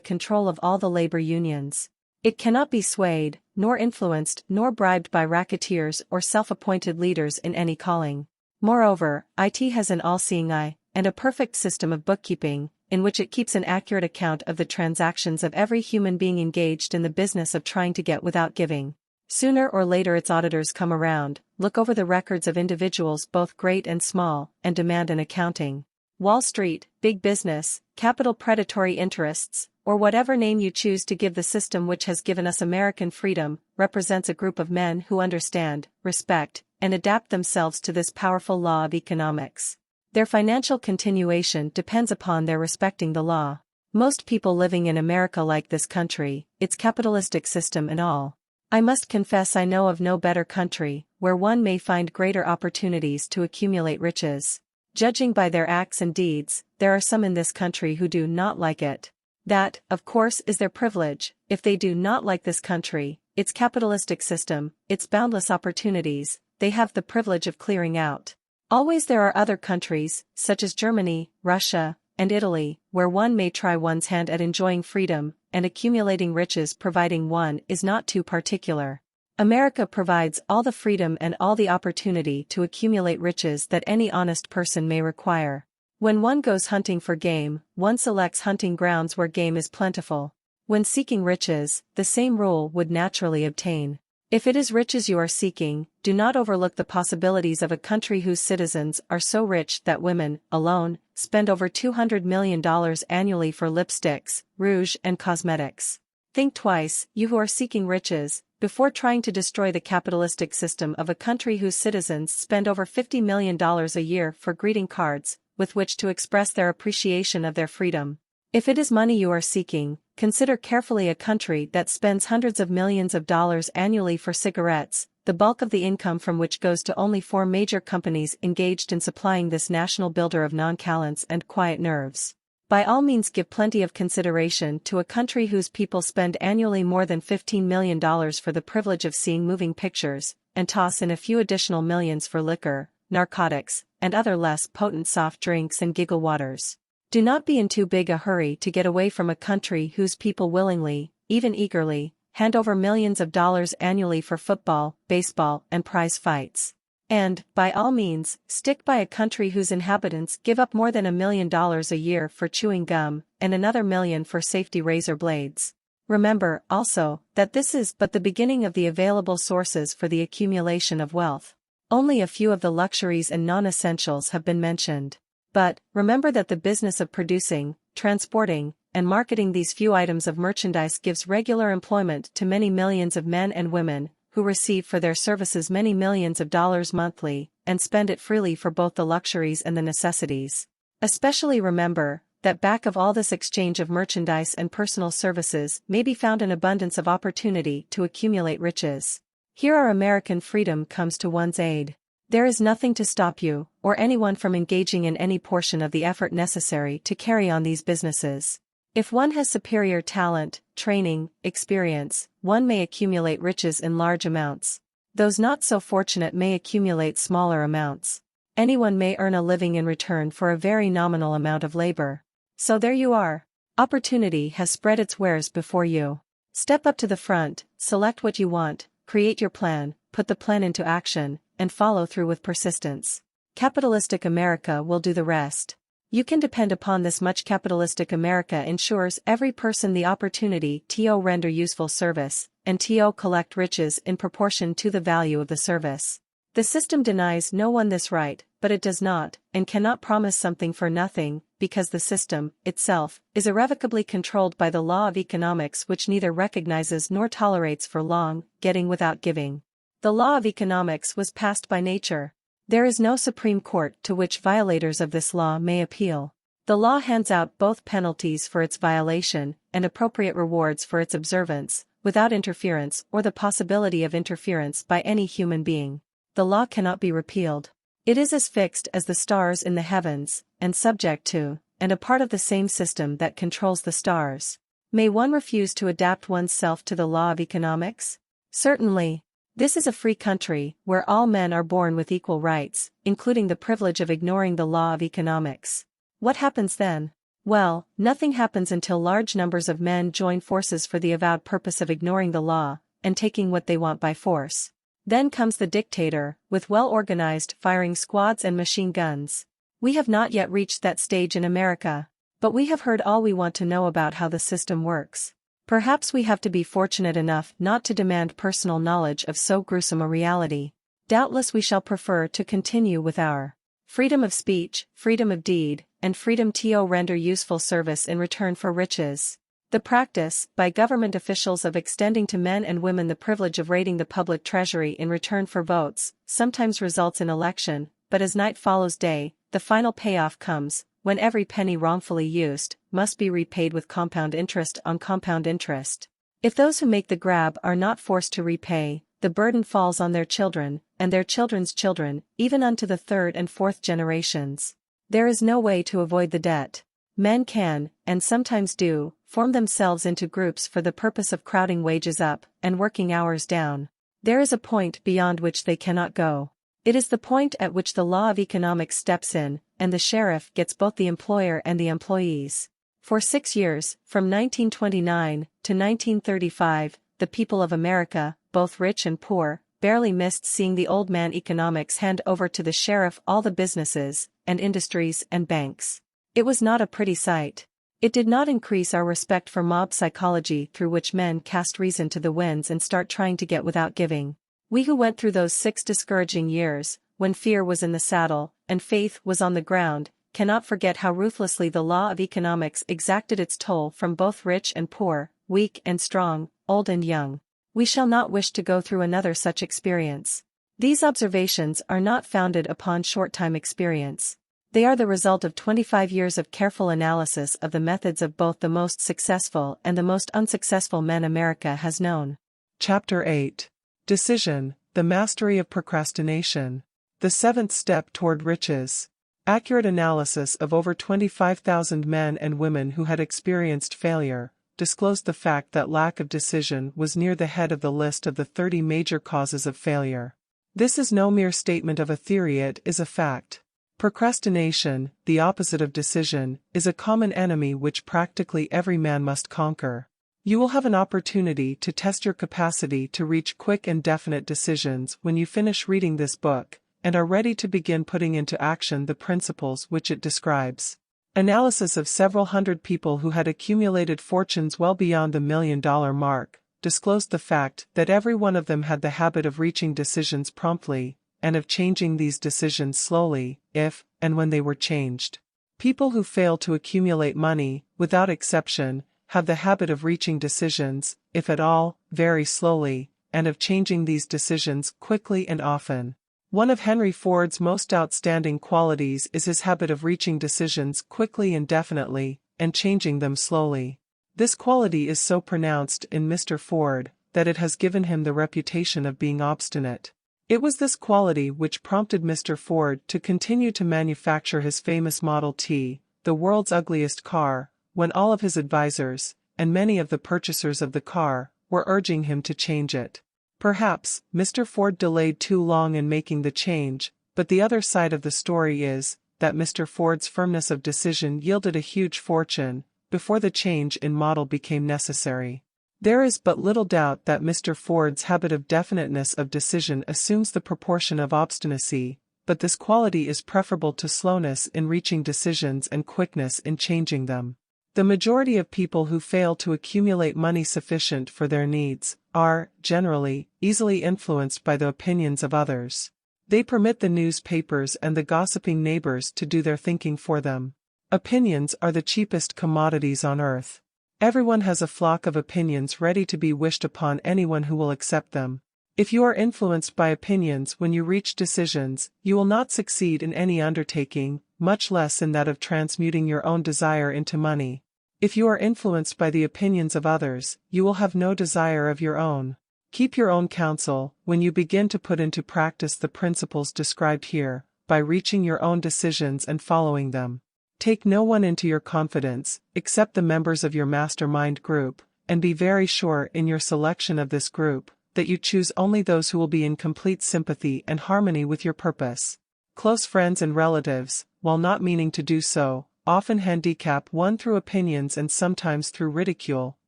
control of all the labor unions. It cannot be swayed, nor influenced, nor bribed by racketeers or self-appointed leaders in any calling. Moreover, it has an all-seeing eye, and a perfect system of bookkeeping, in which it keeps an accurate account of the transactions of every human being engaged in the business of trying to get without giving. Sooner or later its auditors come around, look over the records of individuals both great and small, and demand an accounting. Wall Street, big business, capital predatory interests, or whatever name you choose to give the system which has given us American freedom, represents a group of men who understand, respect, and adapt themselves to this powerful law of economics. Their financial continuation depends upon their respecting the law. Most people living in America like this country, its capitalistic system and all. I must confess I know of no better country, where one may find greater opportunities to accumulate riches. Judging by their acts and deeds, there are some in this country who do not like it. That, of course, is their privilege. If they do not like this country, its capitalistic system, its boundless opportunities, they have the privilege of clearing out. Always there are other countries, such as Germany, Russia, and Italy, where one may try one's hand at enjoying freedom and accumulating riches providing one is not too particular. America provides all the freedom and all the opportunity to accumulate riches that any honest person may require. When one goes hunting for game, one selects hunting grounds where game is plentiful. When seeking riches, the same rule would naturally obtain. If it is riches you are seeking, do not overlook the possibilities of a country whose citizens are so rich that women, alone, spend over $200 million annually for lipsticks, rouge and cosmetics. Think twice, you who are seeking riches, before trying to destroy the capitalistic system of a country whose citizens spend over $50 million a year for greeting cards, with which to express their appreciation of their freedom. If it is money you are seeking, consider carefully a country that spends hundreds of millions of dollars annually for cigarettes, the bulk of the income from which goes to only 4 major companies engaged in supplying this national builder of noncallants and quiet nerves. By all means give plenty of consideration to a country whose people spend annually more than $15 million for the privilege of seeing moving pictures, and toss in a few additional millions for liquor, narcotics, and other less potent soft drinks and giggle waters. Do not be in too big a hurry to get away from a country whose people willingly, even eagerly, hand over millions of dollars annually for football, baseball, and prize fights. And, by all means, stick by a country whose inhabitants give up more than $1 million a year for chewing gum, and another $1 million for safety razor blades. Remember, also, that this is but the beginning of the available sources for the accumulation of wealth. Only a few of the luxuries and non-essentials have been mentioned. But, remember that the business of producing, transporting, and marketing these few items of merchandise gives regular employment to many millions of men and women, who receive for their services many millions of dollars monthly, and spend it freely for both the luxuries and the necessities. Especially remember that back of all this exchange of merchandise and personal services may be found an abundance of opportunity to accumulate riches. Here our American freedom comes to one's aid. There is nothing to stop you, or anyone from engaging in any portion of the effort necessary to carry on these businesses. If one has superior talent, training, experience, one may accumulate riches in large amounts. Those not so fortunate may accumulate smaller amounts. Anyone may earn a living in return for a very nominal amount of labor. So there you are. Opportunity has spread its wares before you. Step up to the front, select what you want, create your plan, put the plan into action, and follow through with persistence. Capitalistic America will do the rest. You can depend upon this much. Capitalistic America ensures every person the opportunity to render useful service, and to collect riches in proportion to the value of the service. The system denies no one this right, but it does not, and cannot promise something for nothing, because the system, itself, is irrevocably controlled by the law of economics, which neither recognizes nor tolerates for long getting without giving. The law of economics was passed by nature. There is no Supreme Court to which violators of this law may appeal. The law hands out both penalties for its violation and appropriate rewards for its observance, without interference or the possibility of interference by any human being. The law cannot be repealed. It is as fixed as the stars in the heavens, and subject to, and a part of the same system that controls the stars. May one refuse to adapt oneself to the law of economics? Certainly. This is a free country, where all men are born with equal rights, including the privilege of ignoring the law of economics. What happens then? Well, nothing happens until large numbers of men join forces for the avowed purpose of ignoring the law, and taking what they want by force. Then comes the dictator, with well-organized firing squads and machine guns. We have not yet reached that stage in America, but we have heard all we want to know about how the system works. Perhaps we have to be fortunate enough not to demand personal knowledge of so gruesome a reality. Doubtless we shall prefer to continue with our freedom of speech, freedom of deed, and freedom to render useful service in return for riches. The practice, by government officials, of extending to men and women the privilege of raiding the public treasury in return for votes, sometimes results in election, but as night follows day, the final payoff comes, when every penny wrongfully used must be repaid with compound interest on compound interest. If those who make the grab are not forced to repay, the burden falls on their children, and their children's children, even unto the third and fourth generations. There is no way to avoid the debt. Men can, and sometimes do, form themselves into groups for the purpose of crowding wages up and working hours down. There is a point beyond which they cannot go. It is the point at which the law of economics steps in, and the sheriff gets both the employer and the employees. For 6 years, from 1929 to 1935, the people of America, both rich and poor, barely missed seeing the old man economics hand over to the sheriff all the businesses, and industries and banks. It was not a pretty sight. It did not increase our respect for mob psychology, through which men cast reason to the winds and start trying to get without giving. We who went through those 6 discouraging years, when fear was in the saddle, and faith was on the ground, cannot forget how ruthlessly the law of economics exacted its toll from both rich and poor, weak and strong, old and young. We shall not wish to go through another such experience. These observations are not founded upon short-time experience. They are the result of 25 years of careful analysis of the methods of both the most successful and the most unsuccessful men America has known. Chapter 8. Decision, the Mastery of Procrastination. The 7th Step Toward Riches. Accurate analysis of over 25,000 men and women who had experienced failure disclosed the fact that lack of decision was near the head of the list of the 30 major causes of failure. This is no mere statement of a theory, it is a fact. Procrastination, the opposite of decision, is a common enemy which practically every man must conquer. You will have an opportunity to test your capacity to reach quick and definite decisions when you finish reading this book, and are ready to begin putting into action the principles which it describes. Analysis of several hundred people who had accumulated fortunes well beyond the $1 million mark disclosed the fact that every one of them had the habit of reaching decisions promptly, and of changing these decisions slowly, if and when they were changed. People who fail to accumulate money, without exception, have the habit of reaching decisions, if at all, very slowly, and of changing these decisions quickly and often. One of Henry Ford's most outstanding qualities is his habit of reaching decisions quickly and definitely, and changing them slowly. This quality is so pronounced in Mr. Ford that it has given him the reputation of being obstinate. It was this quality which prompted Mr. Ford to continue to manufacture his famous Model T, the world's ugliest car, when all of his advisors, and many of the purchasers of the car, were urging him to change it. Perhaps, Mr. Ford delayed too long in making the change, but the other side of the story is that Mr. Ford's firmness of decision yielded a huge fortune before the change in model became necessary. There is but little doubt that Mr. Ford's habit of definiteness of decision assumes the proportion of obstinacy, but this quality is preferable to slowness in reaching decisions and quickness in changing them. The majority of people who fail to accumulate money sufficient for their needs are, generally, easily influenced by the opinions of others. They permit the newspapers and the gossiping neighbors to do their thinking for them. Opinions are the cheapest commodities on earth. Everyone has a flock of opinions ready to be wished upon anyone who will accept them. If you are influenced by opinions when you reach decisions, you will not succeed in any undertaking, much less in that of transmuting your own desire into money. If you are influenced by the opinions of others, you will have no desire of your own. Keep your own counsel when you begin to put into practice the principles described here, by reaching your own decisions and following them. Take no one into your confidence, except the members of your mastermind group, and be very sure in your selection of this group that you choose only those who will be in complete sympathy and harmony with your purpose. Close friends and relatives, while not meaning to do so, often handicap one through opinions and sometimes through ridicule,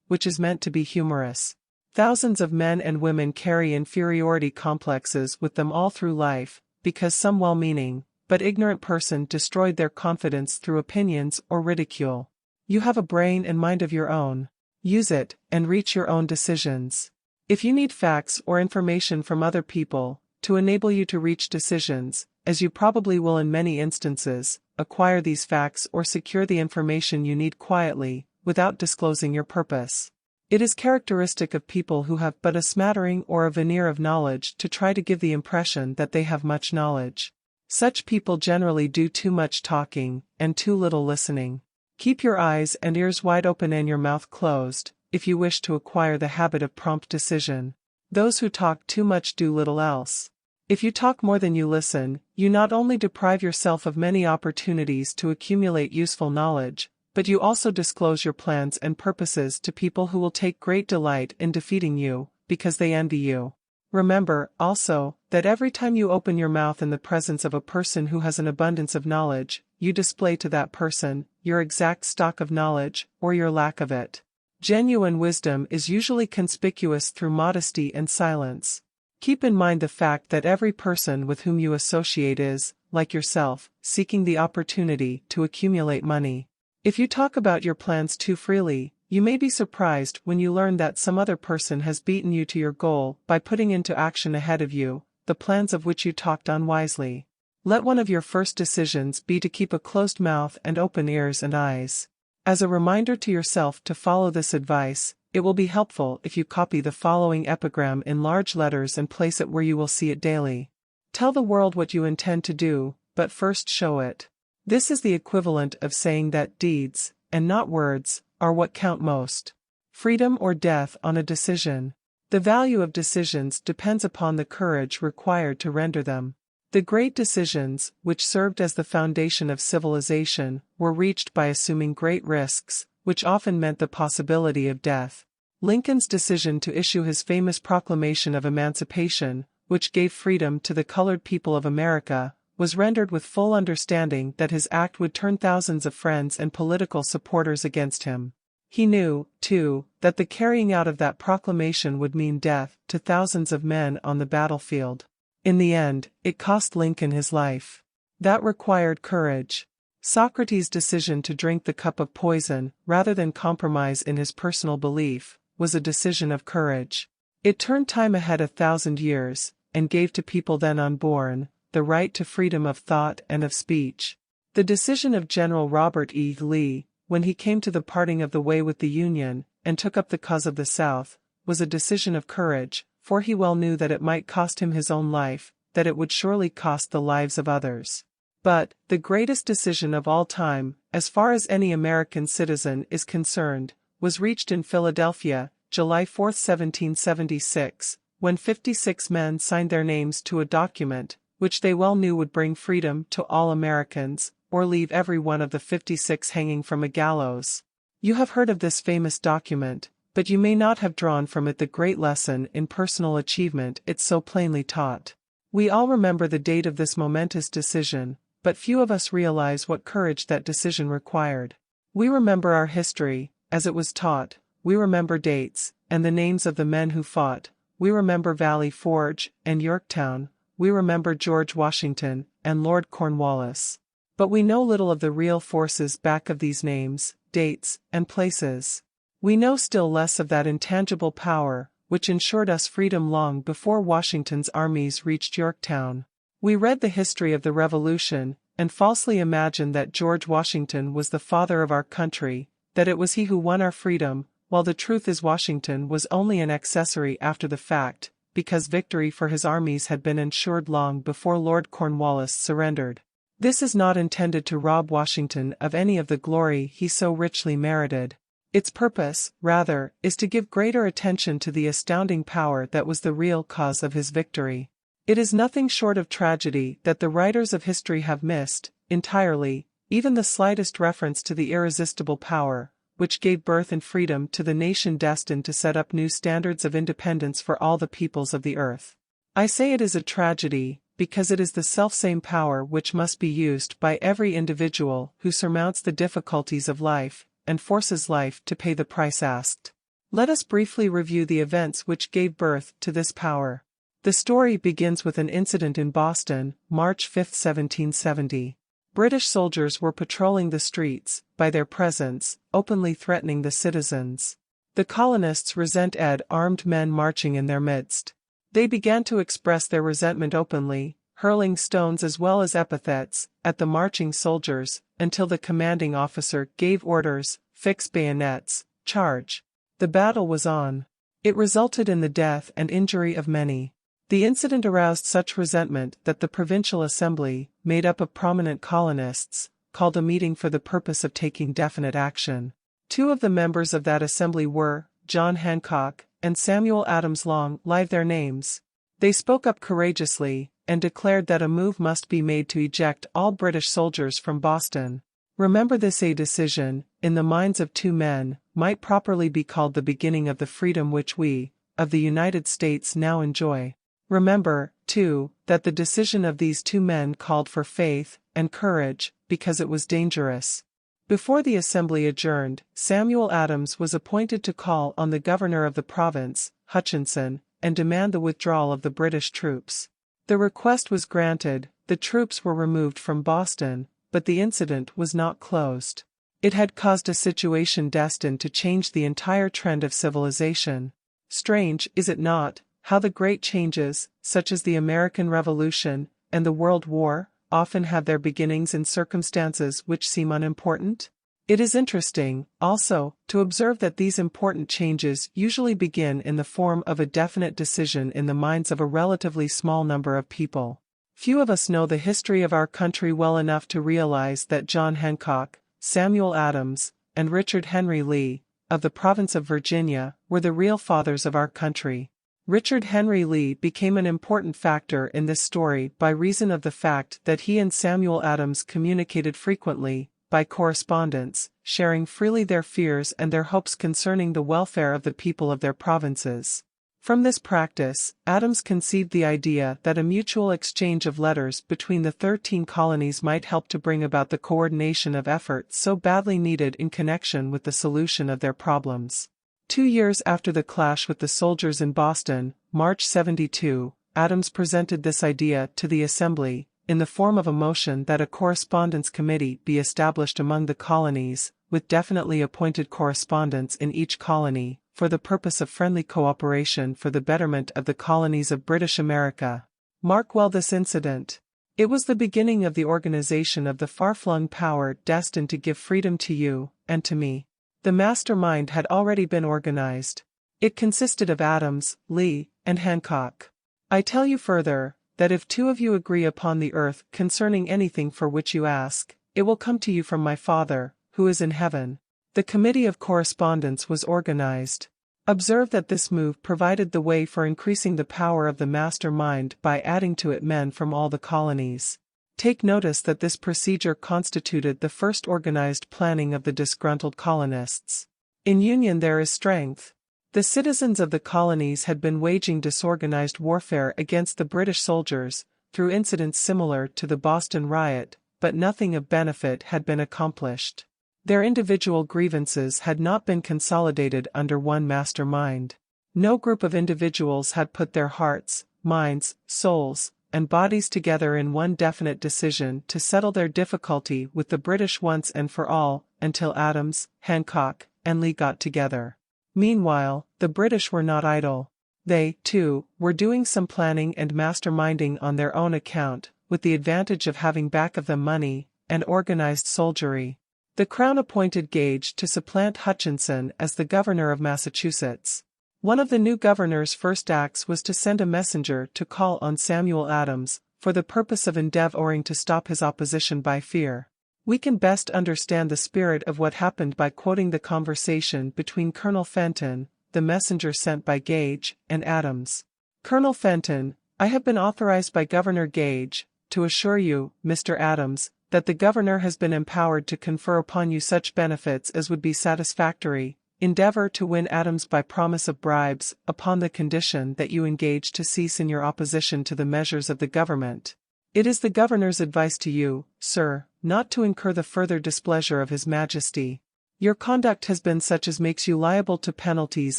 which is meant to be humorous. Thousands of men and women carry inferiority complexes with them all through life, because some well-meaning, but ignorant person destroyed their confidence through opinions or ridicule. You have a brain and mind of your own. Use it, and reach your own decisions. If you need facts or information from other people, to enable you to reach decisions, as you probably will in many instances, acquire these facts or secure the information you need quietly, without disclosing your purpose. It is characteristic of people who have but a smattering or a veneer of knowledge to try to give the impression that they have much knowledge. Such people generally do too much talking, and too little listening. Keep your eyes and ears wide open and your mouth closed, if you wish to acquire the habit of prompt decision. Those who talk too much do little else. If you talk more than you listen, you not only deprive yourself of many opportunities to accumulate useful knowledge, but you also disclose your plans and purposes to people who will take great delight in defeating you, because they envy you. Remember, also, that every time you open your mouth in the presence of a person who has an abundance of knowledge, you display to that person your exact stock of knowledge, or your lack of it. Genuine wisdom is usually conspicuous through modesty and silence. Keep in mind the fact that every person with whom you associate is, like yourself, seeking the opportunity to accumulate money. If you talk about your plans too freely, you may be surprised when you learn that some other person has beaten you to your goal by putting into action ahead of you the plans of which you talked unwisely. Let one of your first decisions be to keep a closed mouth and open ears and eyes. As a reminder to yourself to follow this advice, it will be helpful if you copy the following epigram in large letters and place it where you will see it daily. Tell the world what you intend to do, but first show it. This is the equivalent of saying that deeds, and not words, are what count most. Freedom or death on a decision. The value of decisions depends upon the courage required to render them. The great decisions, which served as the foundation of civilization, were reached by assuming great risks, which often meant the possibility of death. Lincoln's decision to issue his famous Proclamation of Emancipation, which gave freedom to the colored people of America, was rendered with full understanding that his act would turn thousands of friends and political supporters against him. He knew, too, that the carrying out of that proclamation would mean death to thousands of men on the battlefield. In the end, it cost Lincoln his life. That required courage. Socrates' decision to drink the cup of poison, rather than compromise in his personal belief, was a decision of courage. It turned time ahead 1,000 years, and gave to people then unborn the right to freedom of thought and of speech. The decision of General Robert E. Lee, when he came to the parting of the way with the Union, and took up the cause of the South, was a decision of courage, for he well knew that it might cost him his own life, that it would surely cost the lives of others. But, the greatest decision of all time, as far as any American citizen is concerned, was reached in Philadelphia, July 4, 1776, when 56 men signed their names to a document, which they well knew would bring freedom to all Americans, or leave every one of the 56 hanging from a gallows. You have heard of this famous document, but you may not have drawn from it the great lesson in personal achievement it so plainly taught. We all remember the date of this momentous decision, but few of us realize what courage that decision required. We remember our history, as it was taught, we remember dates, and the names of the men who fought, we remember Valley Forge and Yorktown, we remember George Washington and Lord Cornwallis. But we know little of the real forces back of these names, dates, and places. We know still less of that intangible power, which ensured us freedom long before Washington's armies reached Yorktown. We read the history of the Revolution, and falsely imagined that George Washington was the father of our country, that it was he who won our freedom, while the truth is Washington was only an accessory after the fact, because victory for his armies had been ensured long before Lord Cornwallis surrendered. This is not intended to rob Washington of any of the glory he so richly merited. Its purpose, rather, is to give greater attention to the astounding power that was the real cause of his victory. It is nothing short of tragedy that the writers of history have missed, entirely, even the slightest reference to the irresistible power, which gave birth and freedom to the nation destined to set up new standards of independence for all the peoples of the earth. I say it is a tragedy, because it is the selfsame power which must be used by every individual who surmounts the difficulties of life, and forces life to pay the price asked. Let us briefly review the events which gave birth to this power. The story begins with an incident in Boston, March 5, 1770. British soldiers were patrolling the streets, by their presence, openly threatening the citizens. The colonists resented armed men marching in their midst. They began to express their resentment openly, hurling stones as well as epithets at the marching soldiers, until the commanding officer gave orders, "Fix bayonets, charge." The battle was on. It resulted in the death and injury of many. The incident aroused such resentment that the Provincial Assembly, made up of prominent colonists, called a meeting for the purpose of taking definite action. Two of the members of that assembly were John Hancock and Samuel Adams Long, live their names. They spoke up courageously, and declared that a move must be made to eject all British soldiers from Boston. Remember this: a decision, in the minds of two men, might properly be called the beginning of the freedom which we, of the United States, now enjoy. Remember, too, that the decision of these two men called for faith and courage, because it was dangerous. Before the assembly adjourned, Samuel Adams was appointed to call on the governor of the province, Hutchinson, and demand the withdrawal of the British troops. The request was granted, the troops were removed from Boston, but the incident was not closed. It had caused a situation destined to change the entire trend of civilization. Strange, is it not, how the great changes, such as the American Revolution and the World War, often have their beginnings in circumstances which seem unimportant? It is interesting, also, to observe that these important changes usually begin in the form of a definite decision in the minds of a relatively small number of people. Few of us know the history of our country well enough to realize that John Hancock, Samuel Adams, and Richard Henry Lee, of the province of Virginia, were the real fathers of our country. Richard Henry Lee became an important factor in this story by reason of the fact that he and Samuel Adams communicated frequently, by correspondence, sharing freely their fears and their hopes concerning the welfare of the people of their provinces. From this practice, Adams conceived the idea that a mutual exchange of letters between the 13 colonies might help to bring about the coordination of effort so badly needed in connection with the solution of their problems. 2 years after the clash with the soldiers in Boston, March 72, Adams presented this idea to the Assembly, in the form of a motion that a correspondence committee be established among the colonies, with definitely appointed correspondents in each colony, for the purpose of friendly cooperation for the betterment of the colonies of British America. Mark well this incident. It was the beginning of the organization of the far-flung power destined to give freedom to you, and to me. The mastermind had already been organized. It consisted of Adams, Lee, and Hancock. I tell you further, that if two of you agree upon the earth concerning anything for which you ask, it will come to you from my Father, who is in heaven. The Committee of Correspondence was organized. Observe that this move provided the way for increasing the power of the mastermind by adding to it men from all the colonies. Take notice that this procedure constituted the first organized planning of the disgruntled colonists. In union there is strength. The citizens of the colonies had been waging disorganized warfare against the British soldiers, through incidents similar to the Boston riot, but nothing of benefit had been accomplished. Their individual grievances had not been consolidated under one mastermind. No group of individuals had put their hearts, minds, souls, and bodies together in one definite decision to settle their difficulty with the British once and for all, until Adams, Hancock, and Lee got together. Meanwhile, the British were not idle. They, too, were doing some planning and masterminding on their own account, with the advantage of having back of them money and organized soldiery. The Crown appointed Gage to supplant Hutchinson as the governor of Massachusetts. One of the new governor's first acts was to send a messenger to call on Samuel Adams, for the purpose of endeavoring to stop his opposition by fear. We can best understand the spirit of what happened by quoting the conversation between Colonel Fenton, the messenger sent by Gage, and Adams. Colonel Fenton, I have been authorized by Governor Gage, to assure you, Mr. Adams, that the governor has been empowered to confer upon you such benefits as would be satisfactory. Endeavor to win Adams by promise of bribes, upon the condition that you engage to cease in your opposition to the measures of the government. It is the governor's advice to you, sir, not to incur the further displeasure of His Majesty. Your conduct has been such as makes you liable to penalties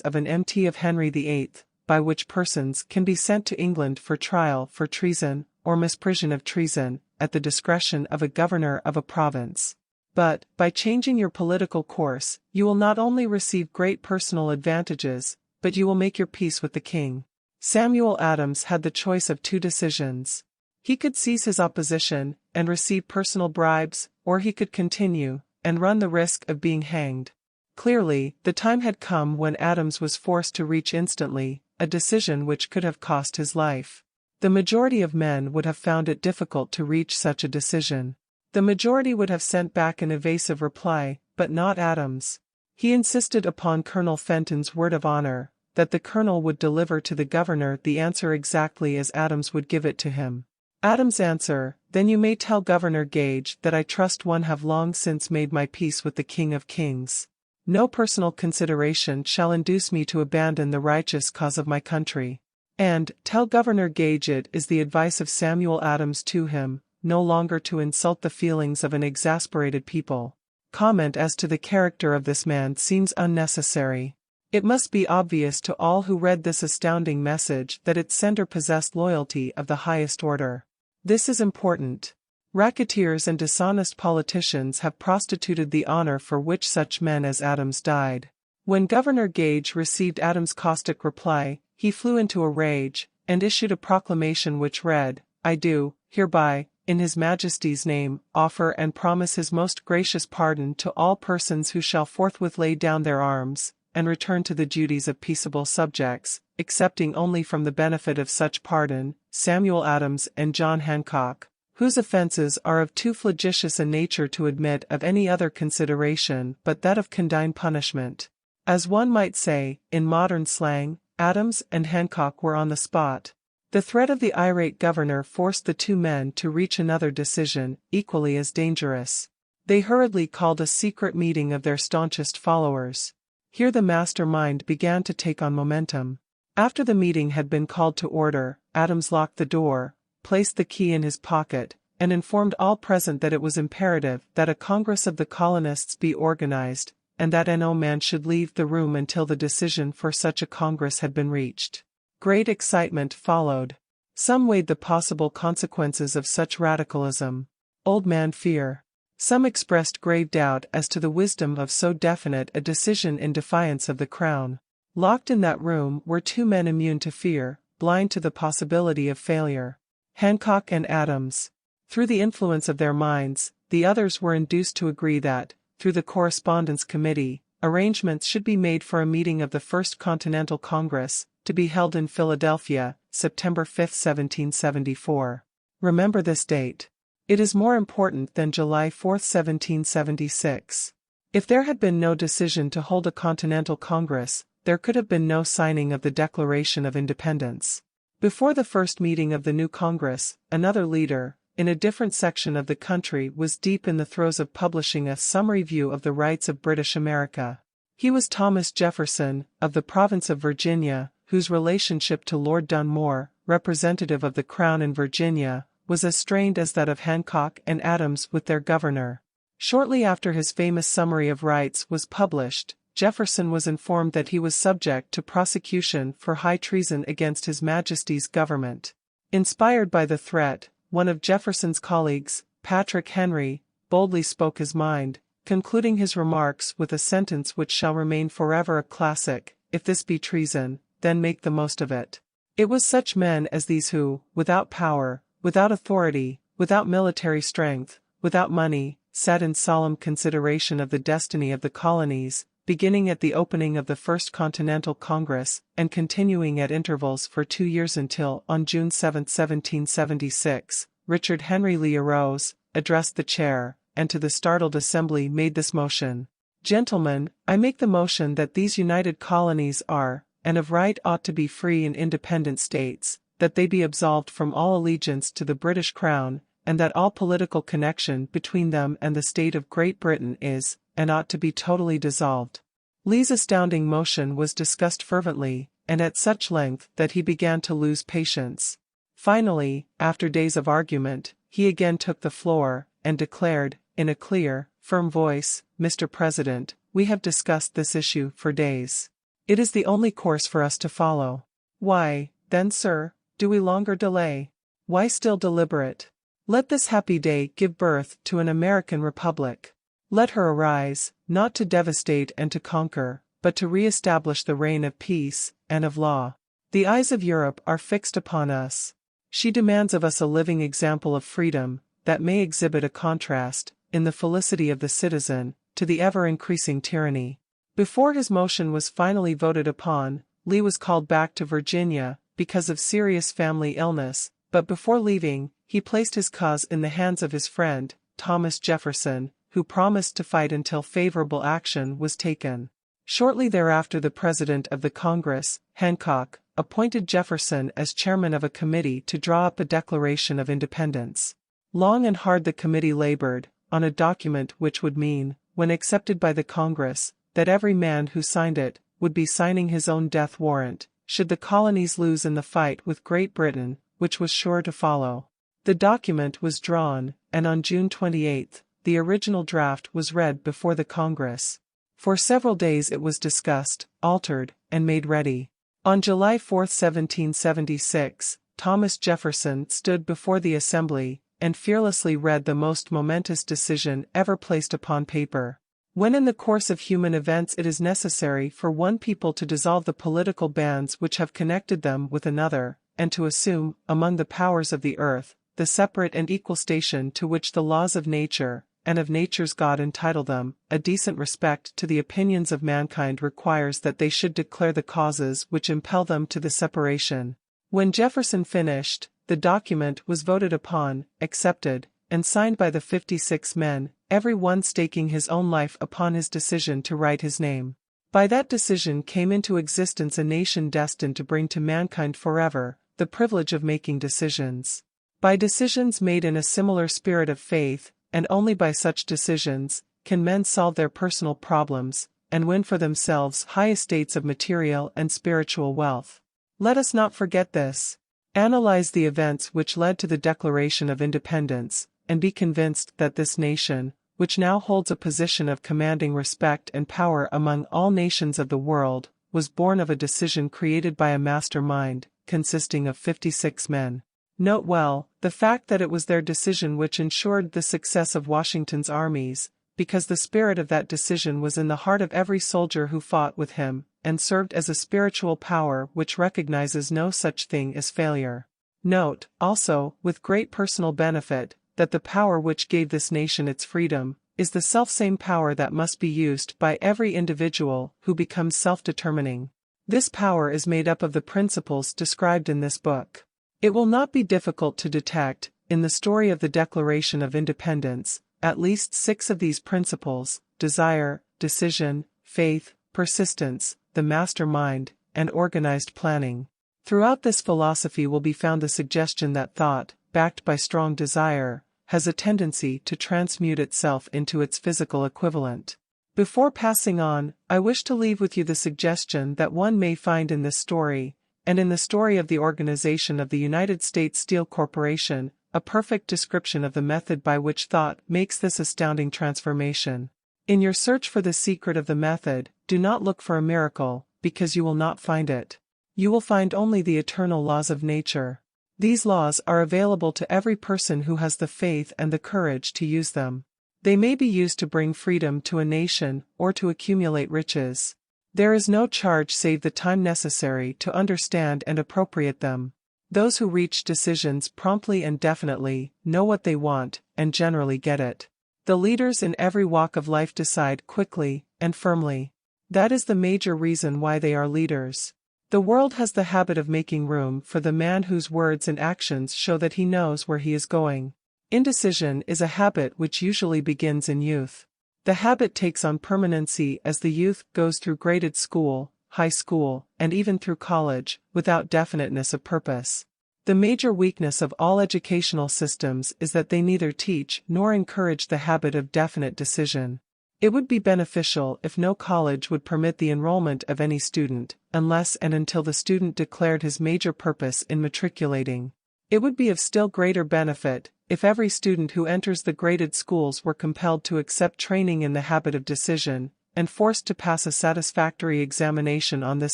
of an Mt of Henry VIII, by which persons can be sent to England for trial for treason, or misprision of treason, at the discretion of a governor of a province. But, by changing your political course, you will not only receive great personal advantages, but you will make your peace with the king. Samuel Adams had the choice of two decisions. He could cease his opposition, and receive personal bribes, or he could continue, and run the risk of being hanged. Clearly, the time had come when Adams was forced to reach instantly a decision which could have cost his life. The majority of men would have found it difficult to reach such a decision. The majority would have sent back an evasive reply, but not Adams. He insisted upon Colonel Fenton's word of honor, that the colonel would deliver to the governor the answer exactly as Adams would give it to him. Adams' answer, then you may tell Governor Gage that I trust one have long since made my peace with the King of Kings. No personal consideration shall induce me to abandon the righteous cause of my country. And, tell Governor Gage it is the advice of Samuel Adams to him, no longer to insult the feelings of an exasperated people. Comment as to the character of this man seems unnecessary. It must be obvious to all who read this astounding message that its sender possessed loyalty of the highest order. This is important. Racketeers and dishonest politicians have prostituted the honor for which such men as Adams died. When Governor Gage received Adams' caustic reply, he flew into a rage, and issued a proclamation which read, I do, hereby, in His Majesty's name, offer and promise His most gracious pardon to all persons who shall forthwith lay down their arms, and return to the duties of peaceable subjects, excepting only from the benefit of such pardon, Samuel Adams and John Hancock, whose offenses are of too flagitious a nature to admit of any other consideration but that of condign punishment. As one might say, in modern slang, Adams and Hancock were on the spot. The threat of the irate governor forced the two men to reach another decision, equally as dangerous. They hurriedly called a secret meeting of their staunchest followers. Here the mastermind began to take on momentum. After the meeting had been called to order, Adams locked the door, placed the key in his pocket, and informed all present that it was imperative that a Congress of the colonists be organized, and that no man should leave the room until the decision for such a Congress had been reached. Great excitement followed. Some weighed the possible consequences of such radicalism. Old man fear. Some expressed grave doubt as to the wisdom of so definite a decision in defiance of the Crown. Locked in that room were two men immune to fear, blind to the possibility of failure. Hancock and Adams. Through the influence of their minds, the others were induced to agree that, through the Correspondence Committee, arrangements should be made for a meeting of the First Continental Congress, to be held in Philadelphia, September 5, 1774. Remember this date. It is more important than July 4, 1776. If there had been no decision to hold a Continental Congress, there could have been no signing of the Declaration of Independence. Before the first meeting of the new Congress, another leader, in a different section of the country, was deep in the throes of publishing a summary view of the rights of British America. He was Thomas Jefferson, of the province of Virginia, whose relationship to Lord Dunmore, representative of the Crown in Virginia, was as strained as that of Hancock and Adams with their governor. Shortly after his famous Summary of Rights was published, Jefferson was informed that he was subject to prosecution for high treason against His Majesty's government. Inspired by the threat, one of Jefferson's colleagues, Patrick Henry, boldly spoke his mind, concluding his remarks with a sentence which shall remain forever a classic: "If this be treason, then make the most of it." It was such men as these who, without power, without authority, without military strength, without money, sat in solemn consideration of the destiny of the colonies, beginning at the opening of the First Continental Congress, and continuing at intervals for 2 years until, on June 7, 1776, Richard Henry Lee arose, addressed the chair, and to the startled assembly made this motion: "Gentlemen, I make the motion that these united colonies are, and of right ought to be free and independent states, that they be absolved from all allegiance to the British Crown, and that all political connection between them and the state of Great Britain is, and ought to be totally dissolved." Lee's astounding motion was discussed fervently, and at such length that he began to lose patience. Finally, after days of argument, he again took the floor, and declared, in a clear, firm voice, "Mr. President, we have discussed this issue for days. It is the only course for us to follow. Why, then, sir, do we longer delay? Why still deliberate? Let this happy day give birth to an American Republic. Let her arise, not to devastate and to conquer, but to re-establish the reign of peace and of law. The eyes of Europe are fixed upon us. She demands of us a living example of freedom, that may exhibit a contrast, in the felicity of the citizen, to the ever-increasing tyranny." Before his motion was finally voted upon, Lee was called back to Virginia, because of serious family illness, but before leaving, he placed his cause in the hands of his friend, Thomas Jefferson, who promised to fight until favorable action was taken. Shortly thereafter, the President of the Congress, Hancock, appointed Jefferson as chairman of a committee to draw up a Declaration of Independence. Long and hard the committee labored, on a document which would mean, when accepted by the Congress, that every man who signed it would be signing his own death warrant, should the colonies lose in the fight with Great Britain, which was sure to follow. The document was drawn, and on June 28, the original draft was read before the Congress. For several days it was discussed, altered, and made ready. On July 4, 1776, Thomas Jefferson stood before the Assembly, and fearlessly read the most momentous decision ever placed upon paper. When in the course of human events it is necessary for one people to dissolve the political bands which have connected them with another, and to assume, among the powers of the earth, the separate and equal station to which the laws of nature, and of nature's God entitle them, a decent respect to the opinions of mankind requires that they should declare the causes which impel them to the separation. When Jefferson finished, the document was voted upon, accepted, and signed by the 56 men, every one staking his own life upon his decision to write his name. By that decision came into existence a nation destined to bring to mankind forever the privilege of making decisions. By decisions made in a similar spirit of faith, and only by such decisions, can men solve their personal problems, and win for themselves high estates of material and spiritual wealth. Let us not forget this. Analyze the events which led to the Declaration of Independence, and be convinced that this nation, which now holds a position of commanding respect and power among all nations of the world, was born of a decision created by a master mind, consisting of 56 men. Note well, the fact that it was their decision which ensured the success of Washington's armies, because the spirit of that decision was in the heart of every soldier who fought with him, and served as a spiritual power which recognizes no such thing as failure. Note, also, with great personal benefit, that the power which gave this nation its freedom is the selfsame power that must be used by every individual who becomes self-determining. This power is made up of the principles described in this book. It will not be difficult to detect, in the story of the Declaration of Independence, at least 6 of these principles: desire, decision, faith, persistence, the mastermind, and organized planning. Throughout this philosophy will be found the suggestion that thought, backed by strong desire, has a tendency to transmute itself into its physical equivalent. Before passing on, I wish to leave with you the suggestion that one may find in this story, and in the story of the organization of the United States Steel Corporation, a perfect description of the method by which thought makes this astounding transformation. In your search for the secret of the method, do not look for a miracle, because you will not find it. You will find only the eternal laws of nature. These laws are available to every person who has the faith and the courage to use them. They may be used to bring freedom to a nation or to accumulate riches. There is no charge save the time necessary to understand and appropriate them. Those who reach decisions promptly and definitely know what they want and generally get it. The leaders in every walk of life decide quickly and firmly. That is the major reason why they are leaders. The world has the habit of making room for the man whose words and actions show that he knows where he is going. Indecision is a habit which usually begins in youth. The habit takes on permanency as the youth goes through graded school, high school, and even through college, without definiteness of purpose. The major weakness of all educational systems is that they neither teach nor encourage the habit of definite decision. It would be beneficial if no college would permit the enrollment of any student, unless and until the student declared his major purpose in matriculating. It would be of still greater benefit if every student who enters the graded schools were compelled to accept training in the habit of decision, and forced to pass a satisfactory examination on this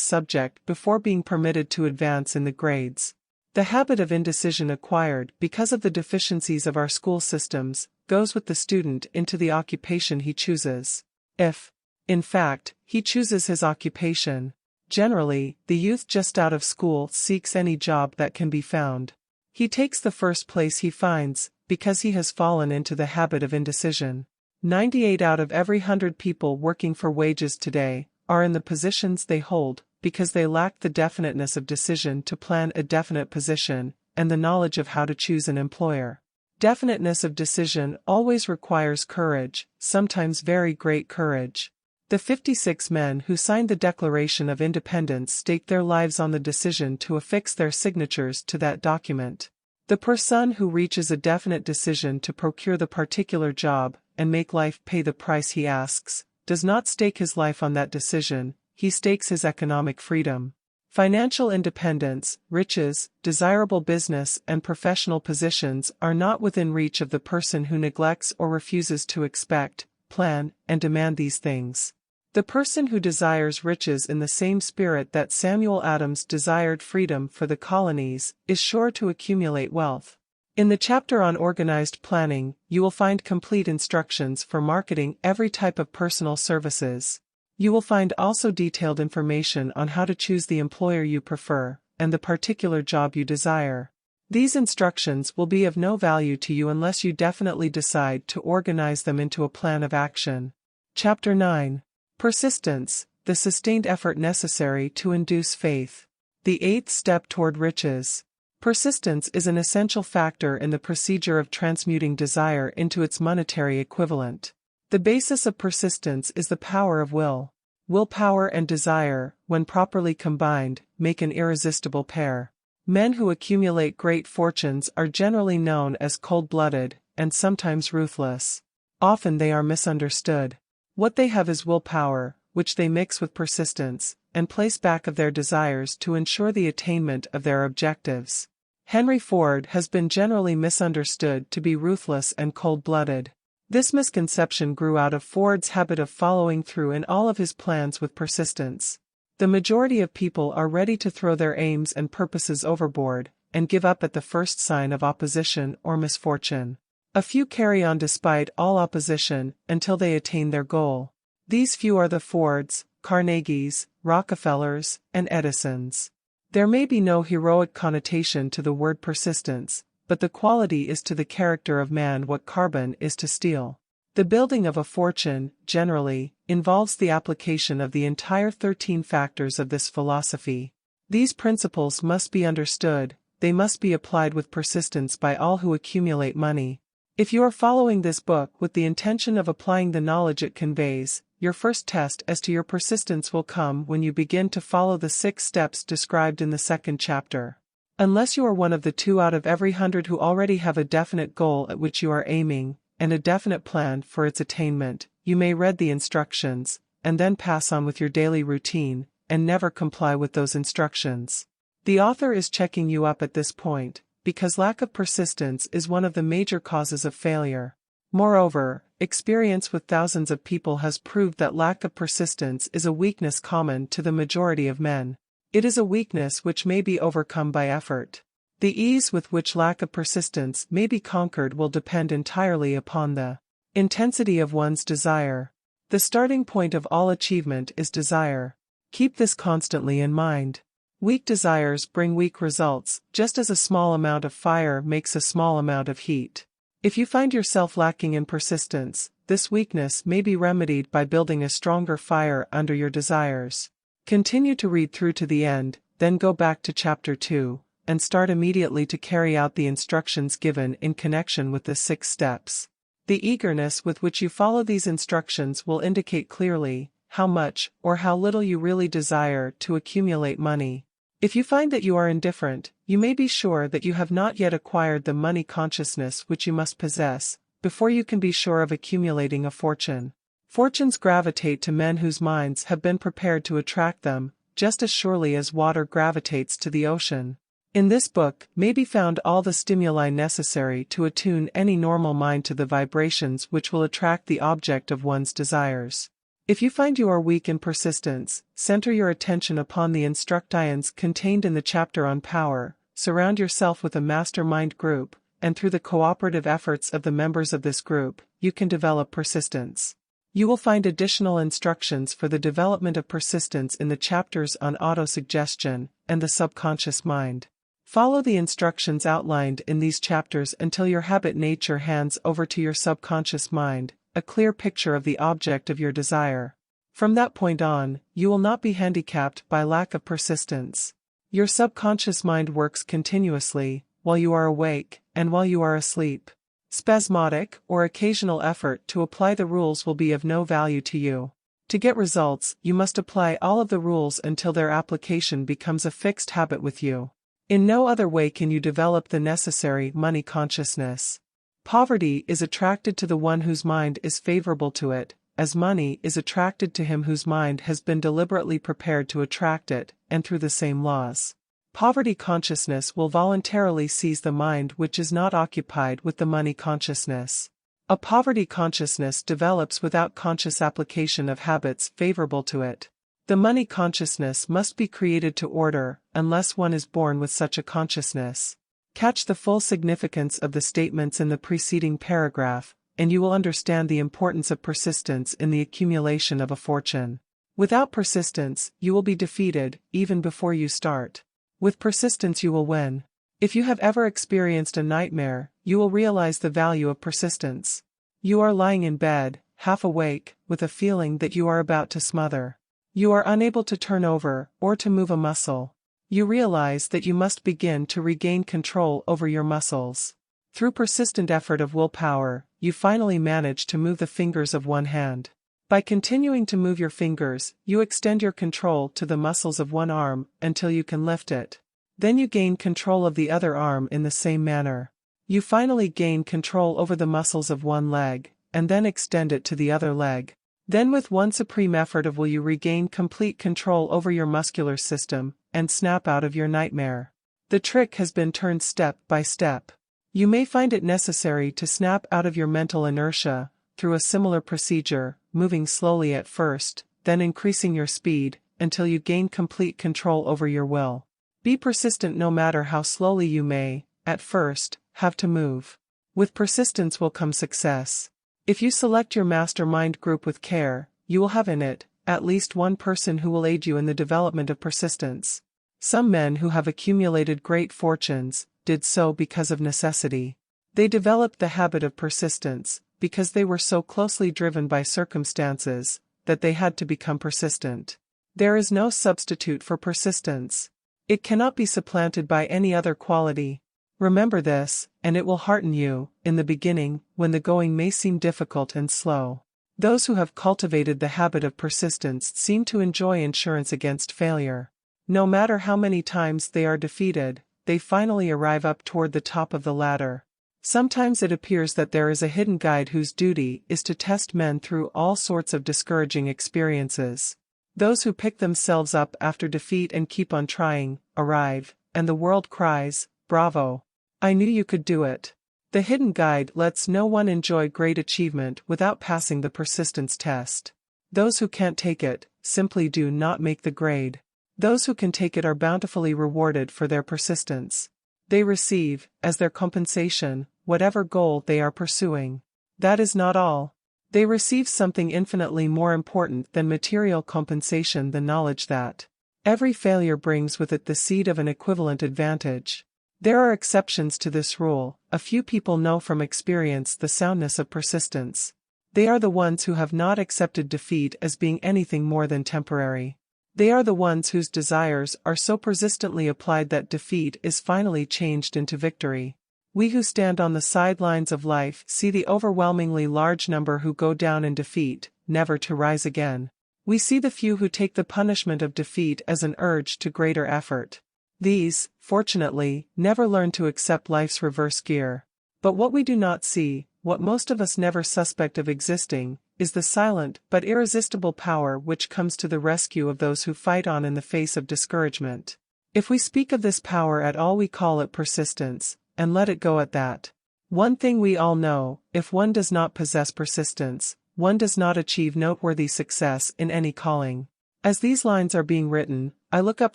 subject before being permitted to advance in the grades. The habit of indecision acquired because of the deficiencies of our school systems goes with the student into the occupation he chooses. If, in fact, he chooses his occupation. Generally, the youth just out of school seeks any job that can be found. He takes the first place he finds, because he has fallen into the habit of indecision. 98 out of every 100 people working for wages today are in the positions they hold because they lack the definiteness of decision to plan a definite position, and the knowledge of how to choose an employer. Definiteness of decision always requires courage, sometimes very great courage. The 56 men who signed the Declaration of Independence staked their lives on the decision to affix their signatures to that document. The person who reaches a definite decision to procure the particular job and make life pay the price he asks, does not stake his life on that decision, he stakes his economic freedom. Financial independence, riches, desirable business and professional positions are not within reach of the person who neglects or refuses to expect, plan, and demand these things. The person who desires riches in the same spirit that Samuel Adams desired freedom for the colonies is sure to accumulate wealth. In the chapter on organized planning, you will find complete instructions for marketing every type of personal services. You will find also detailed information on how to choose the employer you prefer, and the particular job you desire. These instructions will be of no value to you unless you definitely decide to organize them into a plan of action. Chapter 9. Persistence, the sustained effort necessary to induce faith. The 8th step toward riches. Persistence is an essential factor in the procedure of transmuting desire into its monetary equivalent. The basis of persistence is the power of will. Willpower and desire, when properly combined, make an irresistible pair. Men who accumulate great fortunes are generally known as cold-blooded, and sometimes ruthless. Often they are misunderstood. What they have is willpower, which they mix with persistence, and place back of their desires to ensure the attainment of their objectives. Henry Ford has been generally misunderstood to be ruthless and cold-blooded. This misconception grew out of Ford's habit of following through in all of his plans with persistence. The majority of people are ready to throw their aims and purposes overboard, and give up at the first sign of opposition or misfortune. A few carry on despite all opposition until they attain their goal. These few are the Fords, Carnegies, Rockefellers, and Edisons. There may be no heroic connotation to the word persistence, but the quality is to the character of man what carbon is to steel. The building of a fortune, generally, involves the application of the entire 13 factors of this philosophy. These principles must be understood, they must be applied with persistence by all who accumulate money. If you are following this book with the intention of applying the knowledge it conveys, your first test as to your persistence will come when you begin to follow the 6 steps described in the 2nd chapter. Unless you are one of the 2 out of every 100 who already have a definite goal at which you are aiming, and a definite plan for its attainment, you may read the instructions, and then pass on with your daily routine, and never comply with those instructions. The author is checking you up at this point, because lack of persistence is one of the major causes of failure. Moreover, experience with thousands of people has proved that lack of persistence is a weakness common to the majority of men. It is a weakness which may be overcome by effort. The ease with which lack of persistence may be conquered will depend entirely upon the intensity of one's desire. The starting point of all achievement is desire. Keep this constantly in mind. Weak desires bring weak results, just as a small amount of fire makes a small amount of heat. If you find yourself lacking in persistence, this weakness may be remedied by building a stronger fire under your desires. Continue to read through to the end, then go back to chapter 2, and start immediately to carry out the instructions given in connection with the 6 steps. The eagerness with which you follow these instructions will indicate clearly how much or how little you really desire to accumulate money. If you find that you are indifferent, you may be sure that you have not yet acquired the money consciousness which you must possess, before you can be sure of accumulating a fortune. Fortunes gravitate to men whose minds have been prepared to attract them, just as surely as water gravitates to the ocean. In this book may be found all the stimuli necessary to attune any normal mind to the vibrations which will attract the object of one's desires. If you find you are weak in persistence, center your attention upon the instructions contained in the chapter on power, surround yourself with a mastermind group, and through the cooperative efforts of the members of this group, you can develop persistence. You will find additional instructions for the development of persistence in the chapters on autosuggestion and the subconscious mind. Follow the instructions outlined in these chapters until your habit nature hands over to your subconscious mind a clear picture of the object of your desire. From that point on, you will not be handicapped by lack of persistence. Your subconscious mind works continuously, while you are awake, and while you are asleep. Spasmodic or occasional effort to apply the rules will be of no value to you. To get results, you must apply all of the rules until their application becomes a fixed habit with you. In no other way can you develop the necessary money consciousness. Poverty is attracted to the one whose mind is favorable to it, as money is attracted to him whose mind has been deliberately prepared to attract it, and through the same laws. Poverty consciousness will voluntarily seize the mind which is not occupied with the money consciousness. A poverty consciousness develops without conscious application of habits favorable to it. The money consciousness must be created to order, unless one is born with such a consciousness. Catch the full significance of the statements in the preceding paragraph, and you will understand the importance of persistence in the accumulation of a fortune. Without persistence, you will be defeated, even before you start. With persistence you will win. If you have ever experienced a nightmare, you will realize the value of persistence. You are lying in bed, half awake, with a feeling that you are about to smother. You are unable to turn over, or to move a muscle. You realize that you must begin to regain control over your muscles. Through persistent effort of willpower, you finally manage to move the fingers of one hand. By continuing to move your fingers, you extend your control to the muscles of one arm until you can lift it. Then you gain control of the other arm in the same manner. You finally gain control over the muscles of one leg, and then extend it to the other leg. Then with one supreme effort of will you regain complete control over your muscular system, and snap out of your nightmare. The trick has been turned step by step. You may find it necessary to snap out of your mental inertia, through a similar procedure, moving slowly at first, then increasing your speed, until you gain complete control over your will. Be persistent no matter how slowly you may, at first, have to move. With persistence will come success. If you select your mastermind group with care, you will have in it, at least one person who will aid you in the development of persistence. Some men who have accumulated great fortunes, did so because of necessity. They developed the habit of persistence, because they were so closely driven by circumstances, that they had to become persistent. There is no substitute for persistence. It cannot be supplanted by any other quality. Remember this, and it will hearten you, in the beginning, when the going may seem difficult and slow. Those who have cultivated the habit of persistence seem to enjoy insurance against failure. No matter how many times they are defeated, they finally arrive up toward the top of the ladder. Sometimes it appears that there is a hidden guide whose duty is to test men through all sorts of discouraging experiences. Those who pick themselves up after defeat and keep on trying, arrive, and the world cries, "Bravo! I knew you could do it." The hidden guide lets no one enjoy great achievement without passing the persistence test. Those who can't take it, simply do not make the grade. Those who can take it are bountifully rewarded for their persistence. They receive, as their compensation, whatever goal they are pursuing. That is not all. They receive something infinitely more important than material compensation: the knowledge that every failure brings with it the seed of an equivalent advantage. There are exceptions to this rule. A few people know from experience the soundness of persistence. They are the ones who have not accepted defeat as being anything more than temporary. They are the ones whose desires are so persistently applied that defeat is finally changed into victory. We who stand on the sidelines of life see the overwhelmingly large number who go down in defeat, never to rise again. We see the few who take the punishment of defeat as an urge to greater effort. These, fortunately, never learn to accept life's reverse gear. But what we do not see, what most of us never suspect of existing, is the silent but irresistible power which comes to the rescue of those who fight on in the face of discouragement. If we speak of this power at all, we call it persistence, and let it go at that. One thing we all know: if one does not possess persistence, one does not achieve noteworthy success in any calling. As these lines are being written, I look up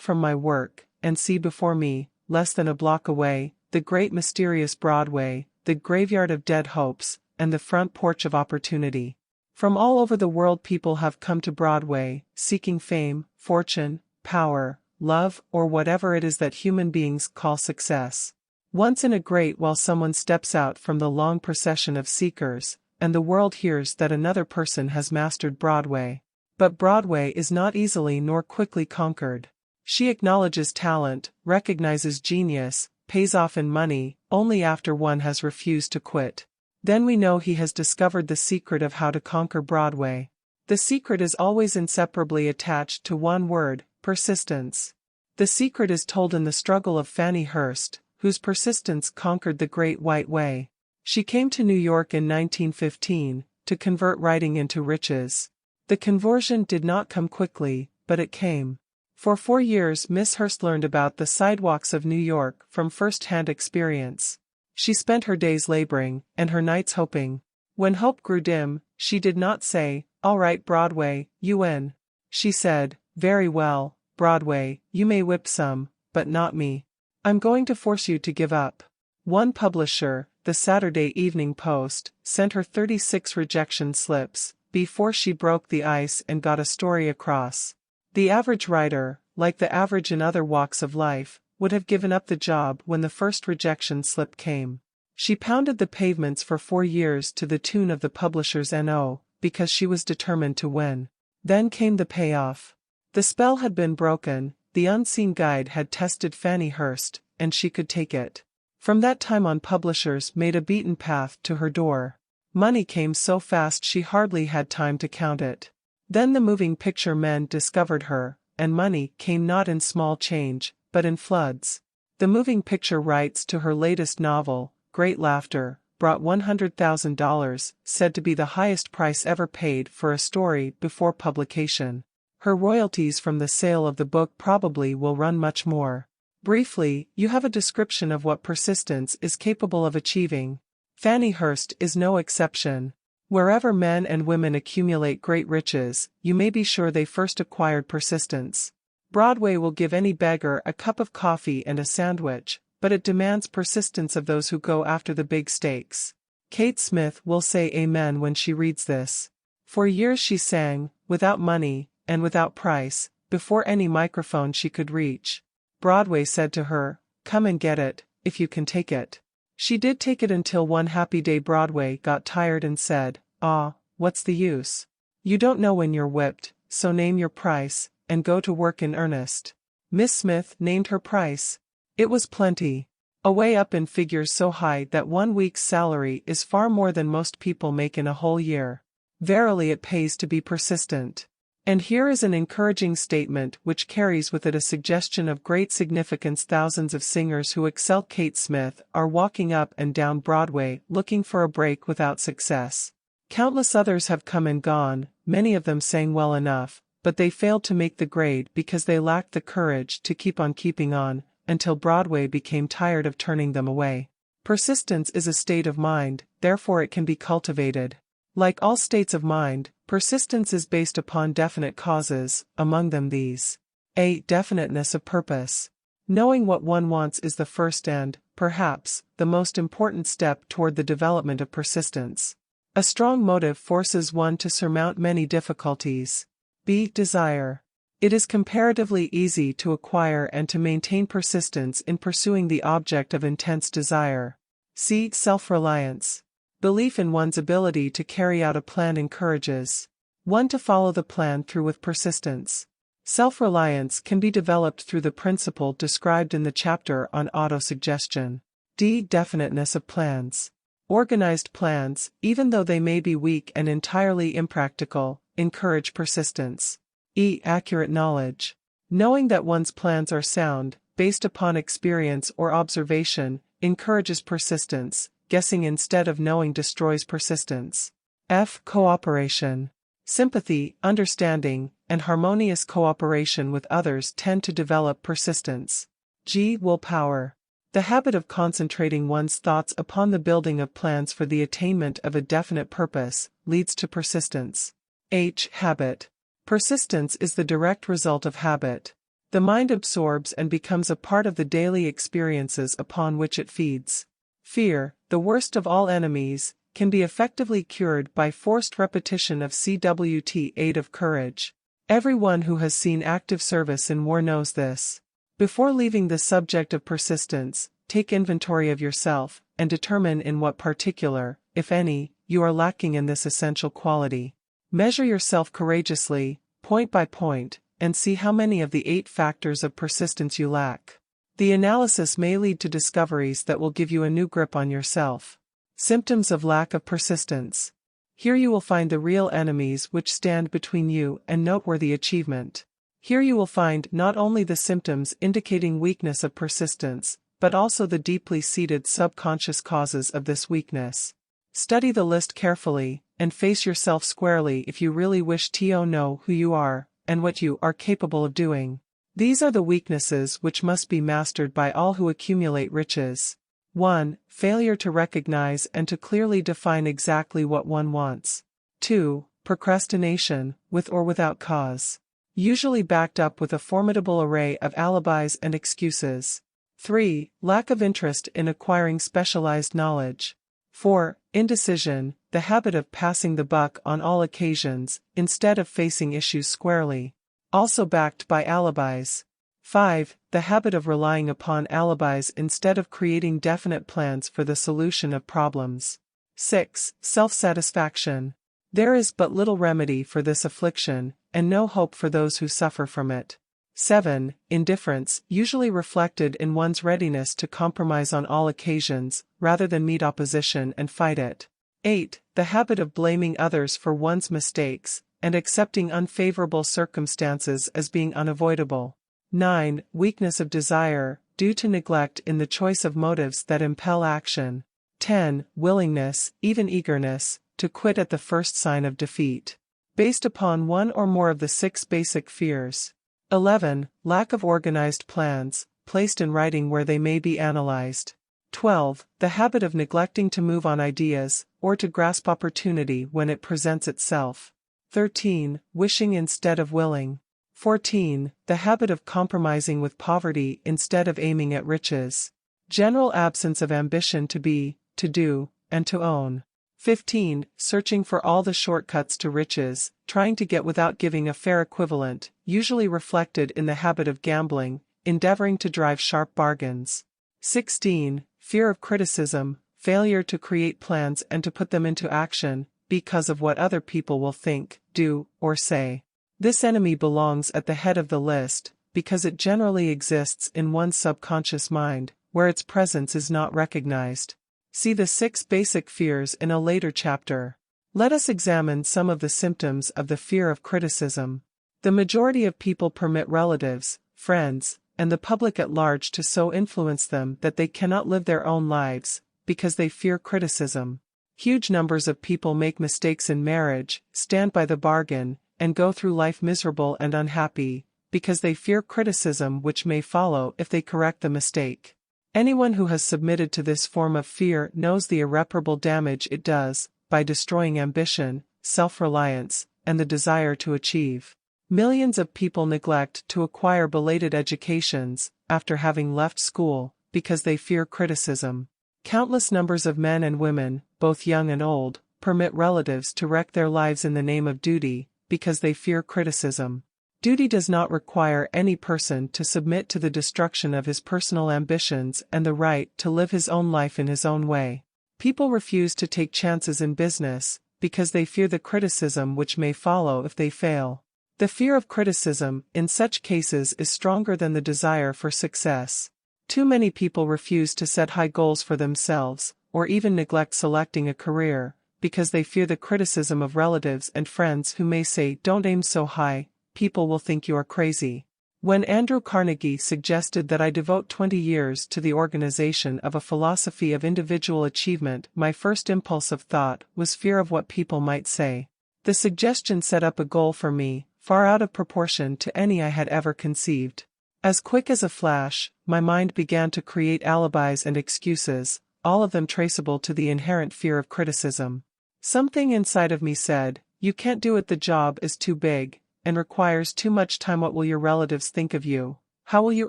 from my work, and see before me, less than a block away, the great mysterious Broadway, the graveyard of dead hopes, and the front porch of opportunity. From all over the world people have come to Broadway, seeking fame, fortune, power, love, or whatever it is that human beings call success. Once in a great while someone steps out from the long procession of seekers, and the world hears that another person has mastered Broadway. But Broadway is not easily nor quickly conquered. She acknowledges talent, recognizes genius, pays off in money, only after one has refused to quit. Then we know he has discovered the secret of how to conquer Broadway. The secret is always inseparably attached to one word: persistence. The secret is told in the struggle of Fanny Hurst, whose persistence conquered the Great White Way. She came to New York in 1915, to convert writing into riches. The conversion did not come quickly, but it came. For 4 years Miss Hurst learned about the sidewalks of New York from first-hand experience. She spent her days laboring, and her nights hoping. When hope grew dim, she did not say, "All right, Broadway, you win." She said, "Very well, Broadway, you may whip some, but not me. I'm going to force you to give up." One publisher, the Saturday Evening Post, sent her 36 rejection slips before she broke the ice and got a story across. The average writer, like the average in other walks of life, would have given up the job when the first rejection slip came. She pounded the pavements for 4 years to the tune of the publisher's N.O., because she was determined to win. Then came the payoff. The spell had been broken, the unseen guide had tested Fanny Hurst, and she could take it. From that time on, publishers made a beaten path to her door. Money came so fast she hardly had time to count it. Then the moving picture men discovered her, and money came not in small change, but in floods. The moving picture rights to her latest novel, Great Laughter, brought $100,000, said to be the highest price ever paid for a story before publication. Her royalties from the sale of the book probably will run much more. Briefly, you have a description of what persistence is capable of achieving. Fanny Hurst is no exception. Wherever men and women accumulate great riches, you may be sure they first acquired persistence. Broadway will give any beggar a cup of coffee and a sandwich, but it demands persistence of those who go after the big stakes. Kate Smith will say amen when she reads this. For years she sang, without money, and without price, before any microphone she could reach. Broadway said to her, "Come and get it, if you can take it. She did take it until one happy day Broadway got tired and said, "Ah, what's the use? You don't know when you're whipped, so name your price, and go to work in earnest." Miss Smith named her price. It was plenty. Away up in figures so high that 1 week's salary is far more than most people make in a whole year. Verily it pays to be persistent. And here is an encouraging statement which carries with it a suggestion of great significance. Thousands of singers who excel Kate Smith are walking up and down Broadway looking for a break without success. Countless others have come and gone, many of them sang well enough, but they failed to make the grade because they lacked the courage to keep on keeping on, until Broadway became tired of turning them away. Persistence is a state of mind, therefore it can be cultivated. Like all states of mind, persistence is based upon definite causes, among them these. A. Definiteness of purpose. Knowing what one wants is the first and, perhaps, the most important step toward the development of persistence. A strong motive forces one to surmount many difficulties. B. Desire. It is comparatively easy to acquire and to maintain persistence in pursuing the object of intense desire. C. Self-reliance. Belief in one's ability to carry out a plan encourages one to follow the plan through with persistence. Self-reliance can be developed through the principle described in the chapter on autosuggestion. D. Definiteness of plans. Organized plans, even though they may be weak and entirely impractical, encourage persistence. E. Accurate knowledge. Knowing that one's plans are sound, based upon experience or observation, encourages persistence. Guessing instead of knowing destroys persistence. F. Cooperation. Sympathy, understanding, and harmonious cooperation with others tend to develop persistence. G. Willpower. The habit of concentrating one's thoughts upon the building of plans for the attainment of a definite purpose leads to persistence. H. Habit. Persistence is the direct result of habit. The mind absorbs and becomes a part of the daily experiences upon which it feeds. Fear, the worst of all enemies, can be effectively cured by forced repetition of CWT aid of courage. Everyone who has seen active service in war knows this. Before leaving the subject of persistence, take inventory of yourself, and determine in what particular, if any, you are lacking in this essential quality. Measure yourself courageously, point by point, and see how many of the 8 factors of persistence you lack. The analysis may lead to discoveries that will give you a new grip on yourself. Symptoms of lack of persistence. Here you will find the real enemies which stand between you and noteworthy achievement. Here you will find not only the symptoms indicating weakness of persistence, but also the deeply seated subconscious causes of this weakness. Study the list carefully, and face yourself squarely if you really wish to know who you are, and what you are capable of doing. These are the weaknesses which must be mastered by all who accumulate riches. 1. Failure to recognize and to clearly define exactly what one wants. 2. Procrastination, with or without cause. Usually backed up with a formidable array of alibis and excuses. 3. Lack of interest in acquiring specialized knowledge. 4. Indecision, the habit of passing the buck on all occasions, instead of facing issues squarely. Also backed by alibis. 5. The habit of relying upon alibis instead of creating definite plans for the solution of problems. 6. Self-satisfaction. There is but little remedy for this affliction, and no hope for those who suffer from it. 7. Indifference, usually reflected in one's readiness to compromise on all occasions, rather than meet opposition and fight it. 8. The habit of blaming others for one's mistakes, and accepting unfavorable circumstances as being unavoidable. 9. Weakness of desire, due to neglect in the choice of motives that impel action. 10. Willingness, even eagerness, to quit at the first sign of defeat. Based upon one or more of the 6 basic fears. 11. Lack of organized plans, placed in writing where they may be analyzed. 12. The habit of neglecting to move on ideas, or to grasp opportunity when it presents itself. 13. Wishing instead of willing. 14. The habit of compromising with poverty instead of aiming at riches. General absence of ambition to be, to do, and to own. 15. Searching for all the shortcuts to riches, trying to get without giving a fair equivalent, usually reflected in the habit of gambling, endeavoring to drive sharp bargains. 16. Fear of criticism, failure to create plans and to put them into action, because of what other people will think, do, or say. This enemy belongs at the head of the list, because it generally exists in one's subconscious mind, where its presence is not recognized. See the 6 basic fears in a later chapter. Let us examine some of the symptoms of the fear of criticism. The majority of people permit relatives, friends, and the public at large to so influence them that they cannot live their own lives, because they fear criticism. Huge numbers of people make mistakes in marriage, stand by the bargain, and go through life miserable and unhappy, because they fear criticism which may follow if they correct the mistake. Anyone who has submitted to this form of fear knows the irreparable damage it does, by destroying ambition, self-reliance, and the desire to achieve. Millions of people neglect to acquire belated educations, after having left school, because they fear criticism. Countless numbers of men and women, both young and old, permit relatives to wreck their lives in the name of duty, because they fear criticism. Duty does not require any person to submit to the destruction of his personal ambitions and the right to live his own life in his own way. People refuse to take chances in business, because they fear the criticism which may follow if they fail. The fear of criticism, in such cases, is stronger than the desire for success. Too many people refuse to set high goals for themselves, or even neglect selecting a career, because they fear the criticism of relatives and friends who may say, "Don't aim so high, people will think you are crazy." When Andrew Carnegie suggested that I devote 20 years to the organization of a philosophy of individual achievement, my first impulse of thought was fear of what people might say. The suggestion set up a goal for me, far out of proportion to any I had ever conceived. As quick as a flash, my mind began to create alibis and excuses, all of them traceable to the inherent fear of criticism. Something inside of me said, "You can't do it, the job is too big, and requires too much time. What will your relatives think of you? How will you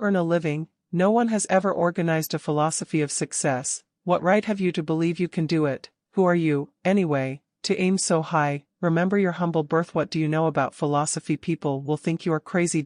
earn a living? No one has ever organized a philosophy of success. What right have you to believe you can do it? Who are you, anyway, to aim so high? Remember your humble birth. What do you know about philosophy? People will think you are crazy."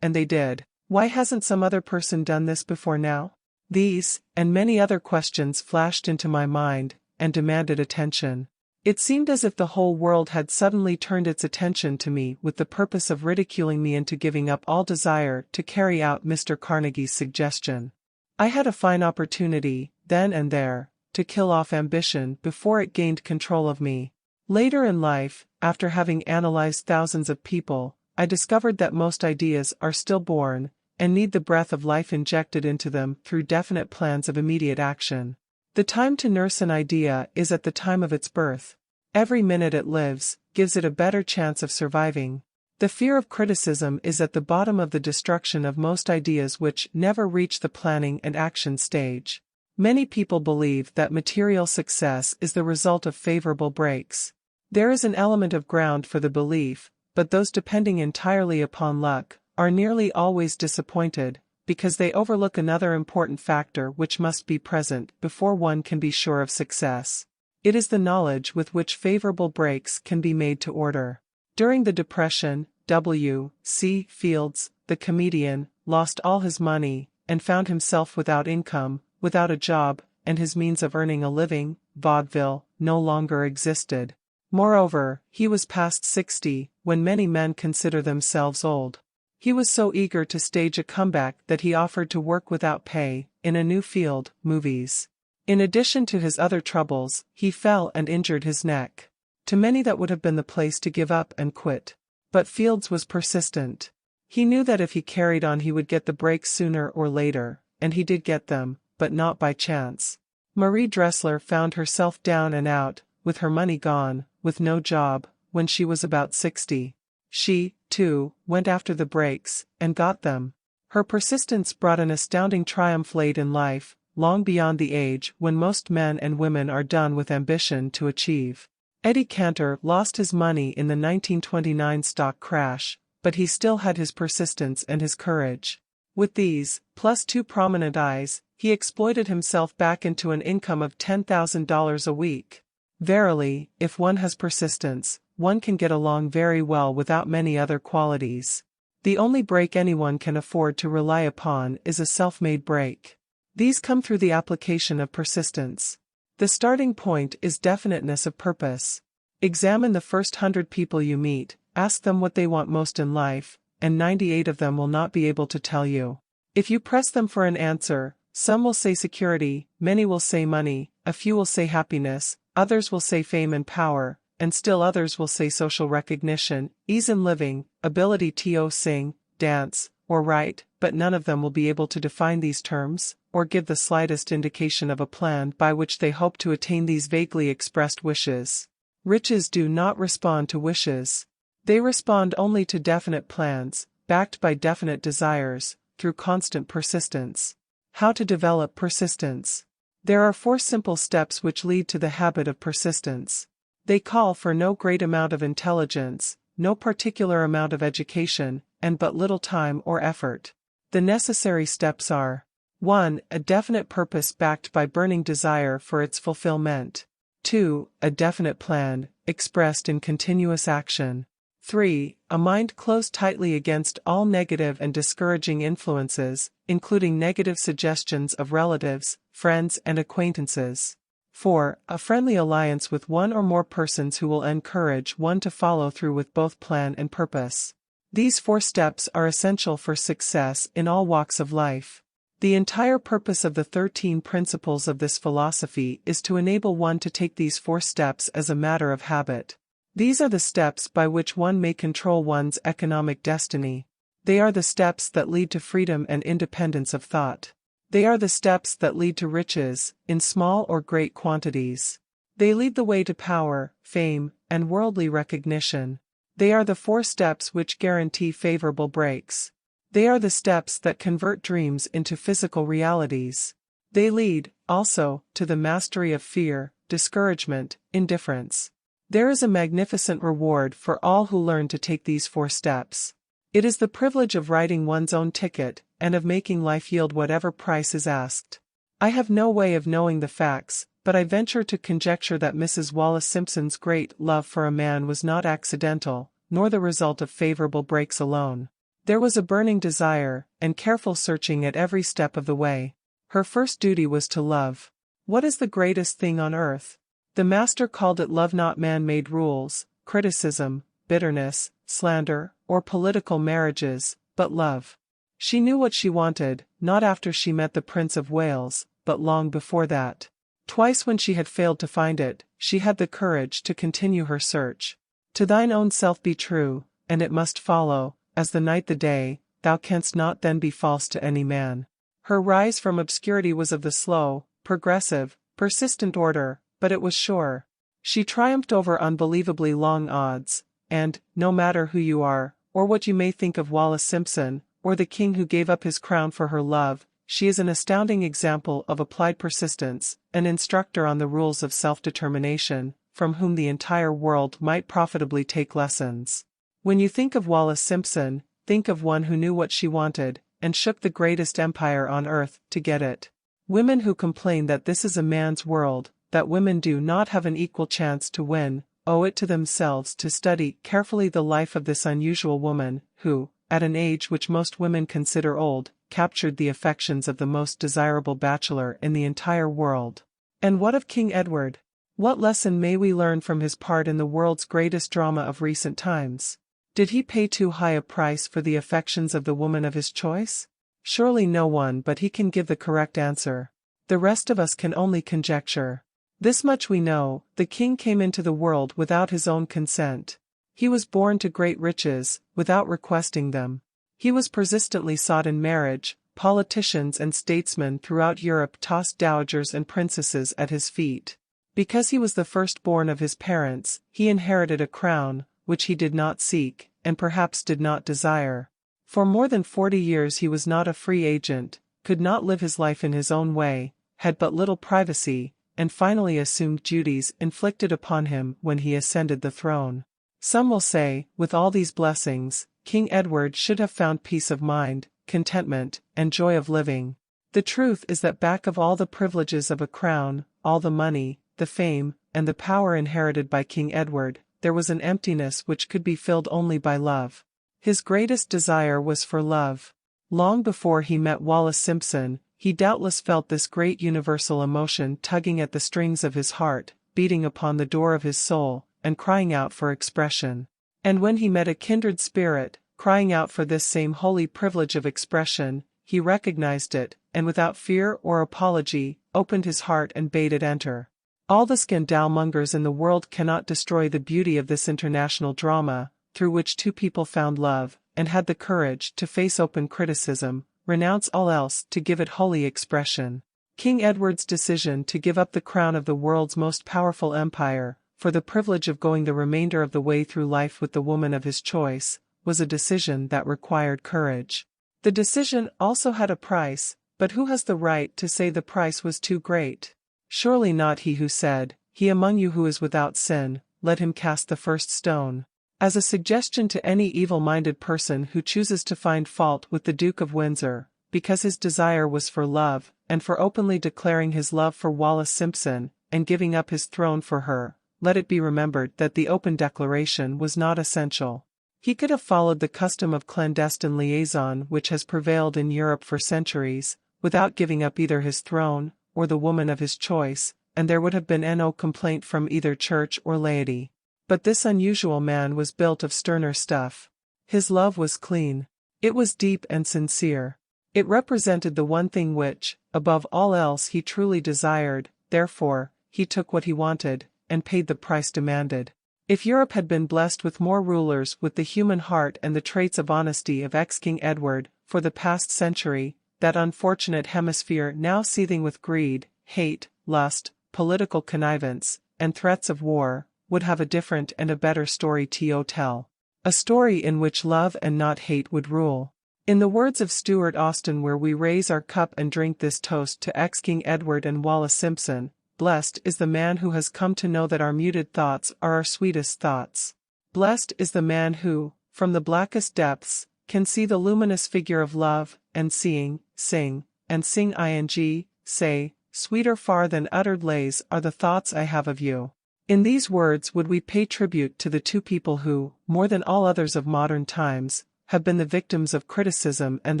And they did. Why hasn't some other person done this before now? These, and many other questions flashed into my mind, and demanded attention. It seemed as if the whole world had suddenly turned its attention to me with the purpose of ridiculing me into giving up all desire to carry out Mr. Carnegie's suggestion. I had a fine opportunity, then and there, to kill off ambition before it gained control of me. Later in life, after having analyzed thousands of people, I discovered that most ideas are stillborn, and need the breath of life injected into them through definite plans of immediate action. The time to nurse an idea is at the time of its birth. Every minute it lives, gives it a better chance of surviving. The fear of criticism is at the bottom of the destruction of most ideas which never reach the planning and action stage. Many people believe that material success is the result of favorable breaks. There is an element of ground for the belief, but those depending entirely upon luck are nearly always disappointed, because they overlook another important factor which must be present before one can be sure of success. It is the knowledge with which favorable breaks can be made to order. During the Depression, W.C. Fields, the comedian, lost all his money, and found himself without income, without a job, and his means of earning a living, vaudeville, no longer existed. Moreover, he was past 60, when many men consider themselves old. He was so eager to stage a comeback that he offered to work without pay, in a new field, movies. In addition to his other troubles, he fell and injured his neck. To many that would have been the place to give up and quit. But Fields was persistent. He knew that if he carried on he would get the breaks sooner or later, and he did get them, but not by chance. Marie Dressler found herself down and out, with her money gone, with no job, when she was about 60. She, too, went after the breaks, and got them. Her persistence brought an astounding triumph late in life, long beyond the age when most men and women are done with ambition to achieve. Eddie Cantor lost his money in the 1929 stock crash, but he still had his persistence and his courage. With these, plus 2 prominent eyes, he exploited himself back into an income of $10,000 a week. Verily, if one has persistence, one can get along very well without many other qualities. The only break anyone can afford to rely upon is a self-made break. These come through the application of persistence. The starting point is definiteness of purpose. Examine the first 100 people you meet, ask them what they want most in life, and 98 of them will not be able to tell you. If you press them for an answer, some will say security, many will say money, a few will say happiness, others will say fame and power, and still others will say social recognition, ease in living, ability to sing, dance, or write, but none of them will be able to define these terms, or give the slightest indication of a plan by which they hope to attain these vaguely expressed wishes. Riches do not respond to wishes. They respond only to definite plans, backed by definite desires, through constant persistence. How to develop persistence? There are 4 simple steps which lead to the habit of persistence. They call for no great amount of intelligence, no particular amount of education, and but little time or effort. The necessary steps are: 1. A definite purpose backed by burning desire for its fulfillment. 2. A definite plan, expressed in continuous action. 3. A mind closed tightly against all negative and discouraging influences, including negative suggestions of relatives, friends and acquaintances. 4. A friendly alliance with one or more persons who will encourage one to follow through with both plan and purpose. These 4 steps are essential for success in all walks of life. The entire purpose of the 13 principles of this philosophy is to enable one to take these 4 steps as a matter of habit. These are the steps by which one may control one's economic destiny. They are the steps that lead to freedom and independence of thought. They are the steps that lead to riches, in small or great quantities. They lead the way to power, fame, and worldly recognition. They are the 4 steps which guarantee favorable breaks. They are the steps that convert dreams into physical realities. They lead, also, to the mastery of fear, discouragement, indifference. There is a magnificent reward for all who learn to take these 4 steps. It is the privilege of writing one's own ticket, and of making life yield whatever price is asked. I have no way of knowing the facts, but I venture to conjecture that Mrs. Wallace Simpson's great love for a man was not accidental, nor the result of favorable breaks alone. There was a burning desire, and careful searching at every step of the way. Her first duty was to love. What is the greatest thing on earth? The master called it love, not man-made rules, criticism, bitterness, slander, or political marriages, but love. She knew what she wanted, not after she met the Prince of Wales, but long before that. Twice when she had failed to find it, she had the courage to continue her search. To thine own self be true, and it must follow, as the night the day, thou canst not then be false to any man. Her rise from obscurity was of the slow, progressive, persistent order, but it was sure. She triumphed over unbelievably long odds, and, no matter who you are, or what you may think of Wallace Simpson, or the king who gave up his crown for her love, she is an astounding example of applied persistence, an instructor on the rules of self-determination, from whom the entire world might profitably take lessons. When you think of Wallace Simpson, think of one who knew what she wanted, and shook the greatest empire on earth to get it. Women who complain that this is a man's world, that women do not have an equal chance to win, owe it to themselves to study carefully the life of this unusual woman, who, at an age which most women consider old, captured the affections of the most desirable bachelor in the entire world. And what of King Edward? What lesson may we learn from his part in the world's greatest drama of recent times? Did he pay too high a price for the affections of the woman of his choice? Surely no one but he can give the correct answer. The rest of us can only conjecture. This much we know: the king came into the world without his own consent. He was born to great riches, without requesting them. He was persistently sought in marriage. Politicians and statesmen throughout Europe tossed dowagers and princesses at his feet. Because he was the firstborn of his parents, he inherited a crown, which he did not seek, and perhaps did not desire. For more than 40 years he was not a free agent, could not live his life in his own way, had but little privacy, and finally assumed duties inflicted upon him when he ascended the throne. Some will say, with all these blessings, King Edward should have found peace of mind, contentment, and joy of living. The truth is that back of all the privileges of a crown, all the money, the fame, and the power inherited by King Edward, there was an emptiness which could be filled only by love. His greatest desire was for love. Long before he met Wallace Simpson, he doubtless felt this great universal emotion tugging at the strings of his heart, beating upon the door of his soul, and crying out for expression. And when he met a kindred spirit, crying out for this same holy privilege of expression, he recognized it, and without fear or apology, opened his heart and bade it enter. All the scandalmongers in the world cannot destroy the beauty of this international drama, through which two people found love, and had the courage to face open criticism, renounce all else to give it holy expression. King Edward's decision to give up the crown of the world's most powerful empire, for the privilege of going the remainder of the way through life with the woman of his choice, was a decision that required courage. The decision also had a price, but who has the right to say the price was too great? Surely not he who said, "He among you who is without sin, let him cast the first stone." As a suggestion to any evil-minded person who chooses to find fault with the Duke of Windsor, because his desire was for love, and for openly declaring his love for Wallis Simpson, and giving up his throne for her, let it be remembered that the open declaration was not essential. He could have followed the custom of clandestine liaison which has prevailed in Europe for centuries, without giving up either his throne, or the woman of his choice, and there would have been no complaint from either church or laity. But this unusual man was built of sterner stuff. His love was clean. It was deep and sincere. It represented the one thing which, above all else, he truly desired. Therefore, he took what he wanted, and paid the price demanded. If Europe had been blessed with more rulers with the human heart and the traits of honesty of ex-King Edward, for the past century, that unfortunate hemisphere now seething with greed, hate, lust, political connivance, and threats of war, would have a different and a better story to tell. A story in which love and not hate would rule. In the words of Stuart Austin, where we raise our cup and drink this toast to ex-King Edward and Wallis Simpson, blessed is the man who has come to know that our muted thoughts are our sweetest thoughts. Blessed is the man who, from the blackest depths, can see the luminous figure of love, and seeing, sing, and sing ing, say, sweeter far than uttered lays are the thoughts I have of you. In these words would we pay tribute to the two people who, more than all others of modern times, have been the victims of criticism and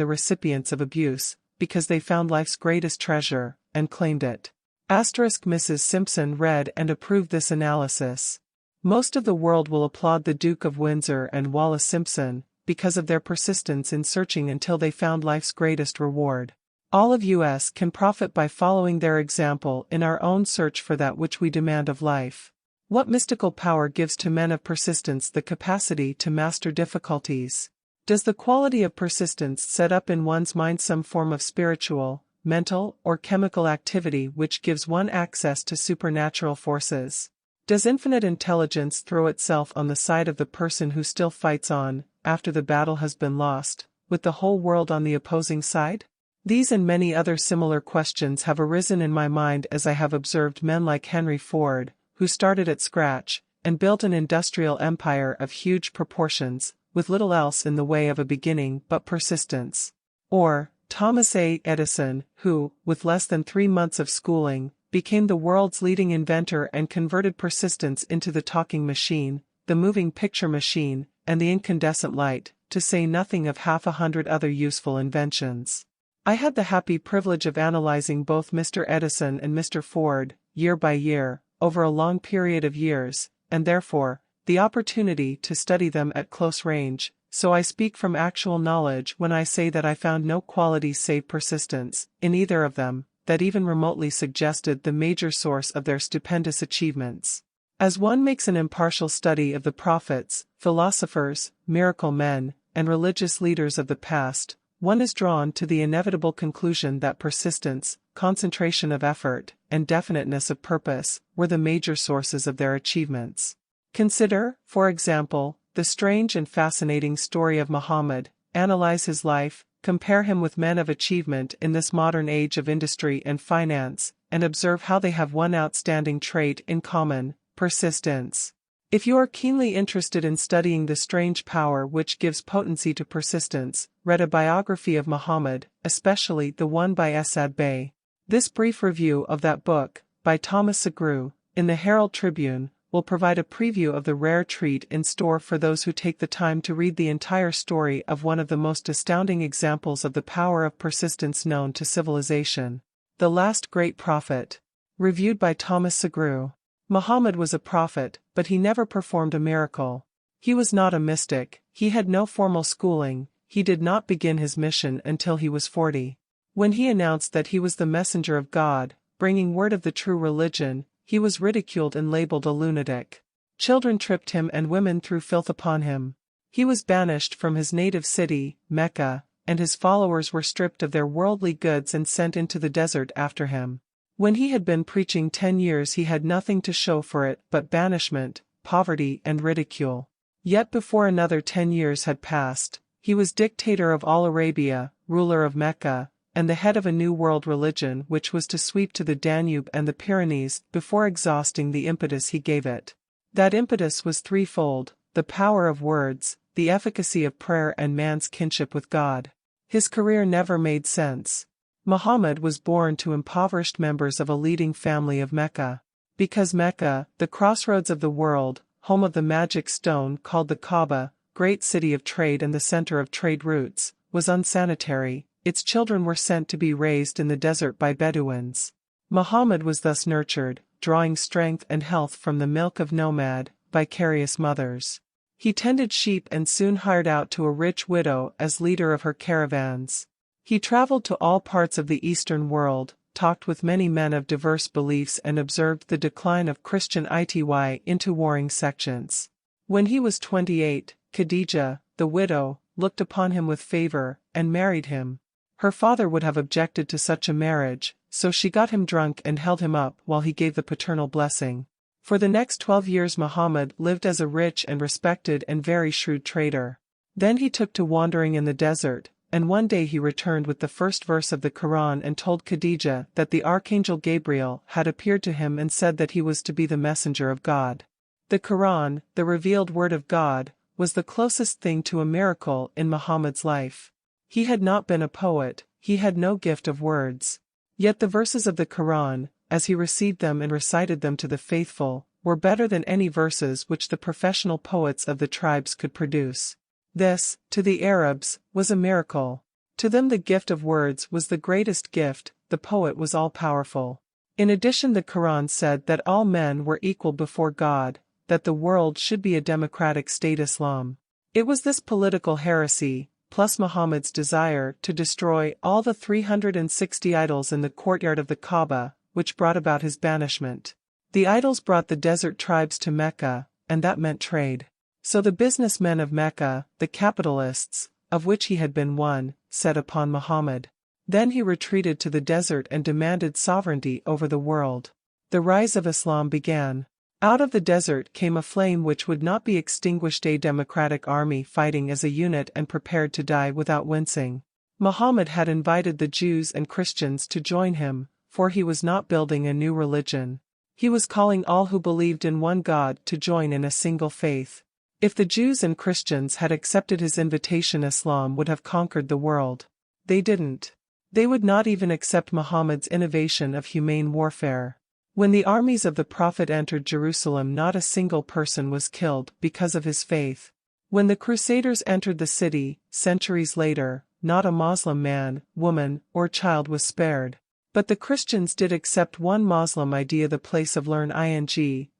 the recipients of abuse, because they found life's greatest treasure, and claimed it. Mrs. Simpson read and approved this analysis. Most of the world will applaud the Duke of Windsor and Wallis Simpson, because of their persistence in searching until they found life's greatest reward. All of us can profit by following their example in our own search for that which we demand of life. What mystical power gives to men of persistence the capacity to master difficulties? Does the quality of persistence set up in one's mind some form of spiritual, mental, or chemical activity which gives one access to supernatural forces? Does infinite intelligence throw itself on the side of the person who still fights on, after the battle has been lost, with the whole world on the opposing side? These and many other similar questions have arisen in my mind as I have observed men like Henry Ford, who started at scratch, and built an industrial empire of huge proportions, with little else in the way of a beginning but persistence. Or, Thomas A. Edison, who, with less than 3 months of schooling, became the world's leading inventor and converted persistence into the talking machine, the moving picture machine, and the incandescent light, to say nothing of 100 other useful inventions. I had the happy privilege of analyzing both Mr. Edison and Mr. Ford, year by year, over a long period of years, and therefore, the opportunity to study them at close range, so I speak from actual knowledge when I say that I found no quality save persistence, in either of them, that even remotely suggested the major source of their stupendous achievements. As one makes an impartial study of the prophets, philosophers, miracle men, and religious leaders of the past, one is drawn to the inevitable conclusion that persistence, concentration of effort, and definiteness of purpose were the major sources of their achievements. Consider, for example, the strange and fascinating story of Muhammad, analyze his life, compare him with men of achievement in this modern age of industry and finance, and observe how they have one outstanding trait in common: persistence. If you are keenly interested in studying the strange power which gives potency to persistence, read a biography of Muhammad, especially the one by Asad Bey. This brief review of that book, by Thomas Segru, in the Herald Tribune, will provide a preview of the rare treat in store for those who take the time to read the entire story of one of the most astounding examples of the power of persistence known to civilization. The Last Great Prophet. Reviewed by Thomas Segru. Muhammad was a prophet, but he never performed a miracle. He was not a mystic, he had no formal schooling, he did not begin his mission until he was 40. When he announced that he was the messenger of God, bringing word of the true religion, he was ridiculed and labeled a lunatic. Children tripped him and women threw filth upon him. He was banished from his native city, Mecca, and his followers were stripped of their worldly goods and sent into the desert after him. When he had been preaching 10 years he had nothing to show for it but banishment, poverty and ridicule. Yet before another 10 years had passed, he was dictator of all Arabia, ruler of Mecca, and the head of a new world religion which was to sweep to the Danube and the Pyrenees before exhausting the impetus he gave it. That impetus was threefold: the power of words, the efficacy of prayer and man's kinship with God. His career never made sense. Muhammad was born to impoverished members of a leading family of Mecca. Because Mecca, the crossroads of the world, home of the magic stone called the Kaaba, great city of trade and the center of trade routes, was unsanitary, its children were sent to be raised in the desert by Bedouins. Muhammad was thus nurtured, drawing strength and health from the milk of nomad, vicarious mothers. He tended sheep and soon hired out to a rich widow as leader of her caravans. He traveled to all parts of the Eastern world, talked with many men of diverse beliefs and observed the decline of Christian ity into warring sections. When he was 28, Khadijah, the widow, looked upon him with favor, and married him. Her father would have objected to such a marriage, so she got him drunk and held him up while he gave the paternal blessing. For the next 12 years Muhammad lived as a rich and respected and very shrewd trader. Then he took to wandering in the desert, and one day he returned with the first verse of the Quran and told Khadijah that the archangel Gabriel had appeared to him and said that he was to be the messenger of God. The Quran, the revealed word of God, was the closest thing to a miracle in Muhammad's life. He had not been a poet, he had no gift of words. Yet the verses of the Quran, as he received them and recited them to the faithful, were better than any verses which the professional poets of the tribes could produce. This, to the Arabs, was a miracle. To them the gift of words was the greatest gift, the poet was all-powerful. In addition, the Quran said that all men were equal before God, that the world should be a democratic state Islam. It was this political heresy, plus Muhammad's desire to destroy all the 360 idols in the courtyard of the Kaaba, which brought about his banishment. The idols brought the desert tribes to Mecca, and that meant trade. So the businessmen of Mecca, the capitalists, of which he had been one, set upon Muhammad. Then he retreated to the desert and demanded sovereignty over the world. The rise of Islam began. Out of the desert came a flame which would not be extinguished, a democratic army fighting as a unit and prepared to die without wincing. Muhammad had invited the Jews and Christians to join him, for he was not building a new religion. He was calling all who believed in one God to join in a single faith. If the Jews and Christians had accepted his invitation, Islam would have conquered the world. They didn't. They would not even accept Muhammad's innovation of humane warfare. When the armies of the Prophet entered Jerusalem, not a single person was killed because of his faith. When the Crusaders entered the city, centuries later, not a Muslim man, woman, or child was spared. But the Christians did accept one Muslim idea, the place of learning,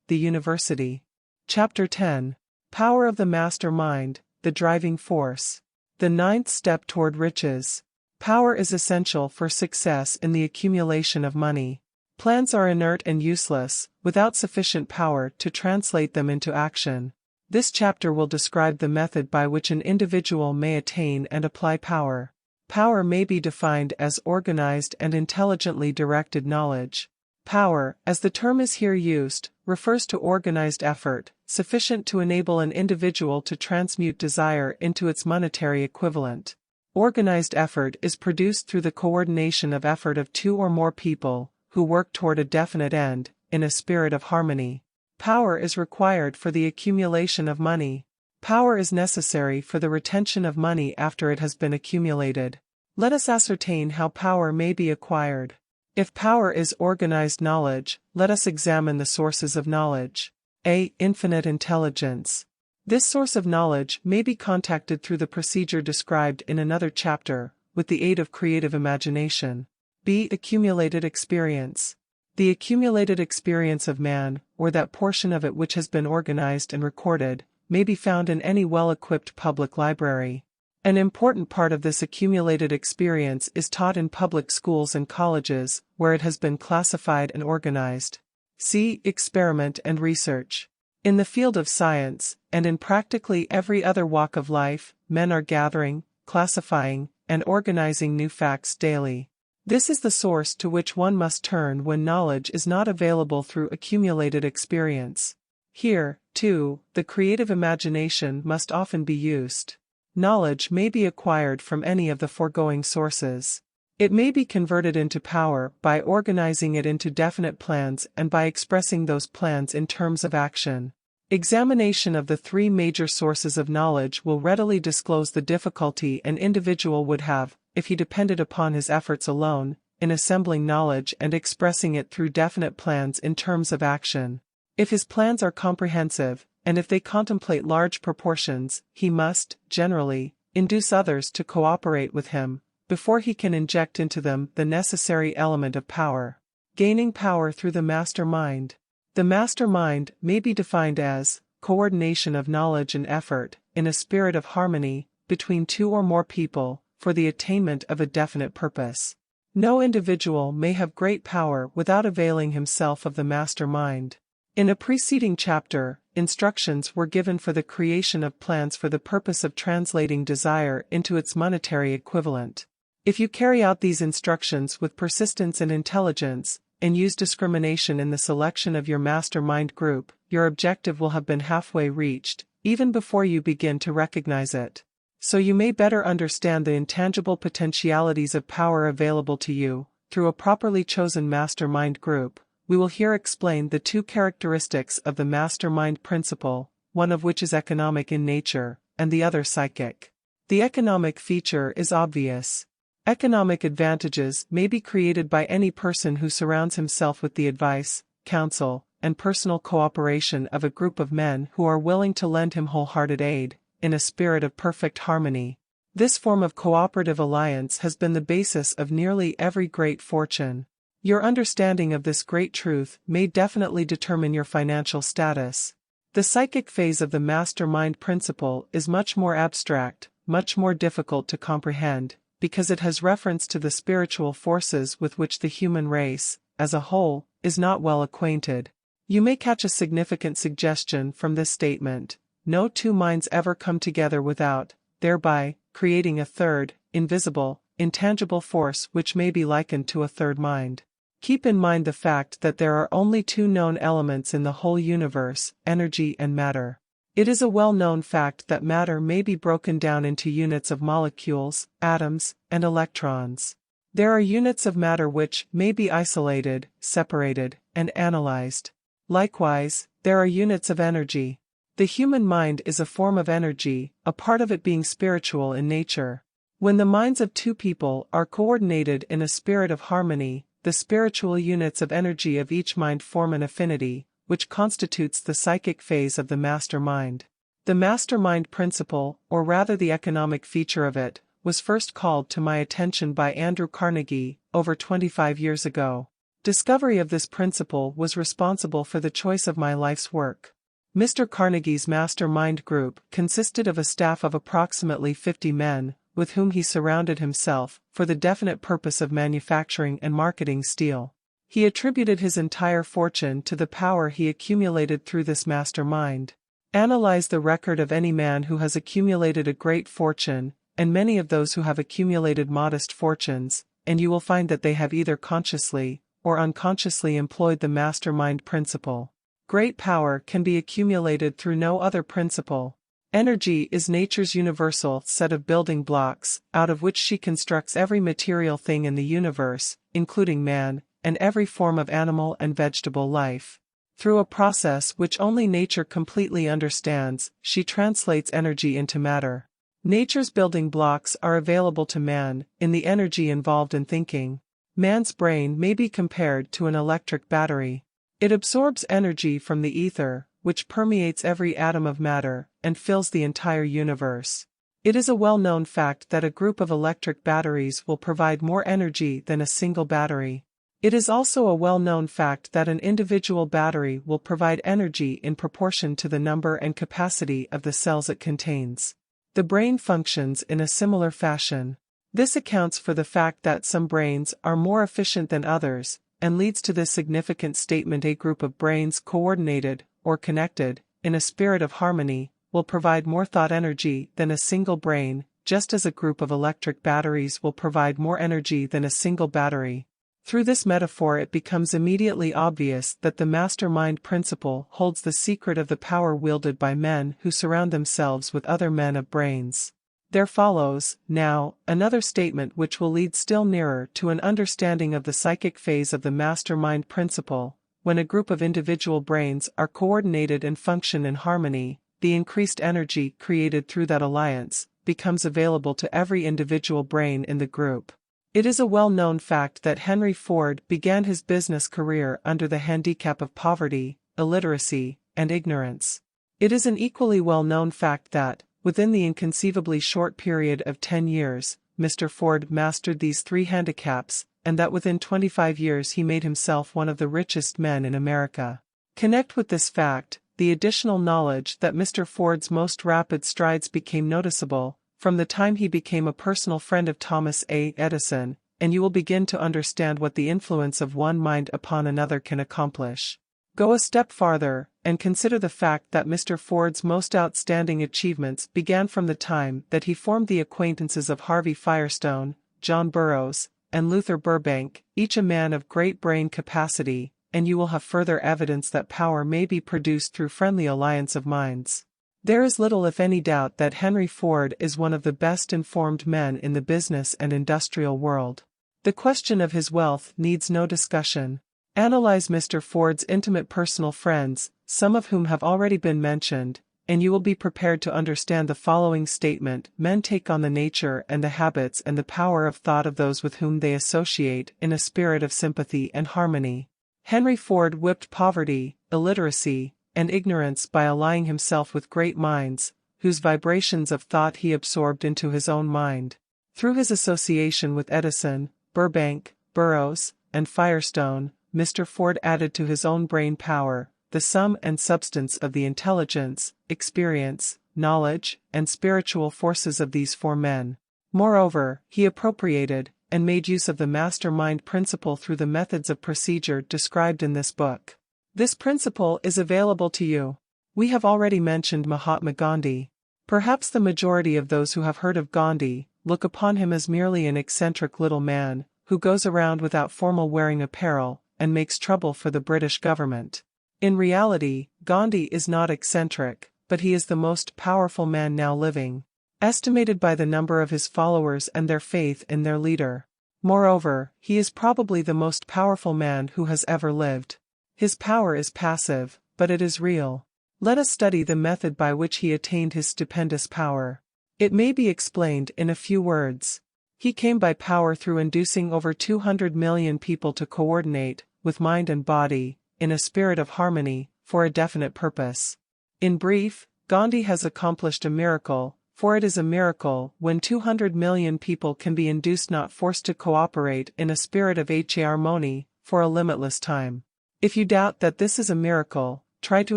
the university. Chapter 10. Power of the Master Mind, the Driving Force. The ninth step toward riches. Power is essential for success in the accumulation of money. Plans are inert and useless, without sufficient power to translate them into action. This chapter will describe the method by which an individual may attain and apply power. Power may be defined as organized and intelligently directed knowledge. Power, as the term is here used, refers to organized effort, sufficient to enable an individual to transmute desire into its monetary equivalent. Organized effort is produced through the coordination of effort of two or more people, who work toward a definite end, in a spirit of harmony. Power is required for the accumulation of money. Power is necessary for the retention of money after it has been accumulated. Let us ascertain how power may be acquired. If power is organized knowledge, let us examine the sources of knowledge. A. Infinite intelligence. This source of knowledge may be contacted through the procedure described in another chapter, with the aid of creative imagination. B. Accumulated experience. The accumulated experience of man, or that portion of it which has been organized and recorded, may be found in any well-equipped public library. An important part of this accumulated experience is taught in public schools and colleges, where it has been classified and organized. C. Experiment and research. In the field of science, and in practically every other walk of life, men are gathering, classifying, and organizing new facts daily. This is the source to which one must turn when knowledge is not available through accumulated experience. Here, too, the creative imagination must often be used. Knowledge may be acquired from any of the foregoing sources. It may be converted into power by organizing it into definite plans and by expressing those plans in terms of action. Examination of the three major sources of knowledge will readily disclose the difficulty an individual would have, if he depended upon his efforts alone, in assembling knowledge and expressing it through definite plans in terms of action. If his plans are comprehensive, and if they contemplate large proportions, he must, generally, induce others to cooperate with him, before he can inject into them the necessary element of power. Gaining power through the master mind. The master mind may be defined as coordination of knowledge and effort, in a spirit of harmony, between two or more people, for the attainment of a definite purpose. No individual may have great power without availing himself of the master mind. In a preceding chapter, instructions were given for the creation of plans for the purpose of translating desire into its monetary equivalent. If you carry out these instructions with persistence and intelligence, and use discrimination in the selection of your mastermind group, your objective will have been halfway reached, even before you begin to recognize it. So you may better understand the intangible potentialities of power available to you, through a properly chosen mastermind group. We will here explain the two characteristics of the mastermind principle, one of which is economic in nature, and the other psychic. The economic feature is obvious. Economic advantages may be created by any person who surrounds himself with the advice, counsel, and personal cooperation of a group of men who are willing to lend him wholehearted aid, in a spirit of perfect harmony. This form of cooperative alliance has been the basis of nearly every great fortune. Your understanding of this great truth may definitely determine your financial status. The psychic phase of the mastermind principle is much more abstract, much more difficult to comprehend, because it has reference to the spiritual forces with which the human race, as a whole, is not well acquainted. You may catch a significant suggestion from this statement: no two minds ever come together without, thereby, creating a third, invisible, intangible force which may be likened to a third mind. Keep in mind the fact that there are only two known elements in the whole universe, energy and matter. It is a well-known fact that matter may be broken down into units of molecules, atoms, and electrons. There are units of matter which may be isolated, separated, and analyzed. Likewise, there are units of energy. The human mind is a form of energy, a part of it being spiritual in nature. When the minds of two people are coordinated in a spirit of harmony, the spiritual units of energy of each mind form an affinity, which constitutes the psychic phase of the master mind. The mastermind principle, or rather the economic feature of it, was first called to my attention by Andrew Carnegie, over 25 years ago. Discovery of this principle was responsible for the choice of my life's work. Mr. Carnegie's mastermind group consisted of a staff of approximately 50 men, with whom he surrounded himself, for the definite purpose of manufacturing and marketing steel. He attributed his entire fortune to the power he accumulated through this mastermind. Analyze the record of any man who has accumulated a great fortune, and many of those who have accumulated modest fortunes, and you will find that they have either consciously or unconsciously employed the mastermind principle. Great power can be accumulated through no other principle. Energy is nature's universal set of building blocks, out of which she constructs every material thing in the universe, including man, and every form of animal and vegetable life. Through a process which only nature completely understands, she translates energy into matter. Nature's building blocks are available to man, in the energy involved in thinking. Man's brain may be compared to an electric battery. It absorbs energy from the ether, which permeates every atom of matter, and fills the entire universe. It is a well-known fact that a group of electric batteries will provide more energy than a single battery. It is also a well-known fact that an individual battery will provide energy in proportion to the number and capacity of the cells it contains. The brain functions in a similar fashion. This accounts for the fact that some brains are more efficient than others, and leads to this significant statement: a group of brains coordinated, or connected, in a spirit of harmony, will provide more thought energy than a single brain, just as a group of electric batteries will provide more energy than a single battery. Through this metaphor, it becomes immediately obvious that the mastermind principle holds the secret of the power wielded by men who surround themselves with other men of brains. There follows, now, another statement which will lead still nearer to an understanding of the psychic phase of the mastermind principle. When a group of individual brains are coordinated and function in harmony, the increased energy created through that alliance becomes available to every individual brain in the group. It is a well-known fact that Henry Ford began his business career under the handicap of poverty, illiteracy, and ignorance. It is an equally well-known fact that, within the inconceivably short period of 10 years, Mr. Ford mastered these three handicaps, and that within 25 years he made himself one of the richest men in America. Connect with this fact the additional knowledge that Mr. Ford's most rapid strides became noticeable from the time he became a personal friend of Thomas A. Edison, and you will begin to understand what the influence of one mind upon another can accomplish. Go a step farther, and consider the fact that Mr. Ford's most outstanding achievements began from the time that he formed the acquaintances of Harvey Firestone, John Burroughs, and Luther Burbank, each a man of great brain capacity, and you will have further evidence that power may be produced through friendly alliance of minds. There is little if any doubt that Henry Ford is one of the best informed men in the business and industrial world. The question of his wealth needs no discussion. Analyze Mr. Ford's intimate personal friends, some of whom have already been mentioned, and you will be prepared to understand the following statement: men take on the nature and the habits and the power of thought of those with whom they associate in a spirit of sympathy and harmony. Henry Ford whipped poverty, illiteracy, and ignorance by allying himself with great minds, whose vibrations of thought he absorbed into his own mind. Through his association with Edison, Burbank, Burroughs, and Firestone, Mr. Ford added to his own brain power, the sum and substance of the intelligence, experience, knowledge, and spiritual forces of these four men. Moreover, he appropriated and made use of the mastermind principle through the methods of procedure described in this book. This principle is available to you. We have already mentioned Mahatma Gandhi. Perhaps the majority of those who have heard of Gandhi look upon him as merely an eccentric little man, who goes around without formal wearing apparel, and makes trouble for the British government. In reality, Gandhi is not eccentric, but he is the most powerful man now living, estimated by the number of his followers and their faith in their leader. Moreover, he is probably the most powerful man who has ever lived. His power is passive, but it is real. Let us study the method by which he attained his stupendous power. It may be explained in a few words. He came by power through inducing over 200 million people to coordinate, with mind and body, in a spirit of harmony, for a definite purpose. In brief, Gandhi has accomplished a miracle, for it is a miracle when 200 million people can be induced, not forced, to cooperate in a spirit of harmony, for a limitless time. If you doubt that this is a miracle, try to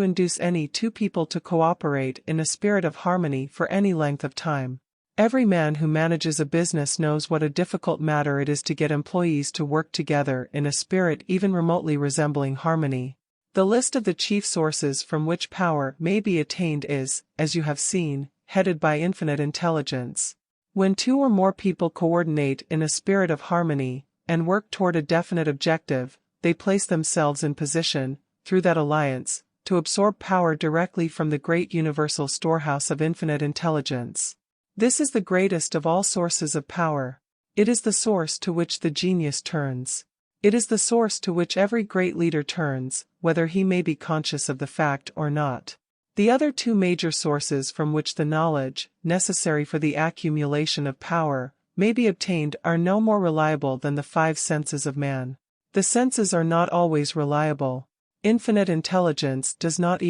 induce any two people to cooperate in a spirit of harmony for any length of time. Every man who manages a business knows what a difficult matter it is to get employees to work together in a spirit even remotely resembling harmony. The list of the chief sources from which power may be attained is, as you have seen, headed by infinite intelligence. When two or more people coordinate in a spirit of harmony, and work toward a definite objective, they place themselves in position, through that alliance, to absorb power directly from the great universal storehouse of infinite intelligence. This is the greatest of all sources of power. It is the source to which the genius turns. It is the source to which every great leader turns, whether he may be conscious of the fact or not. The other two major sources from which the knowledge, necessary for the accumulation of power, may be obtained are no more reliable than the five senses of man. The senses are not always reliable. Infinite intelligence does not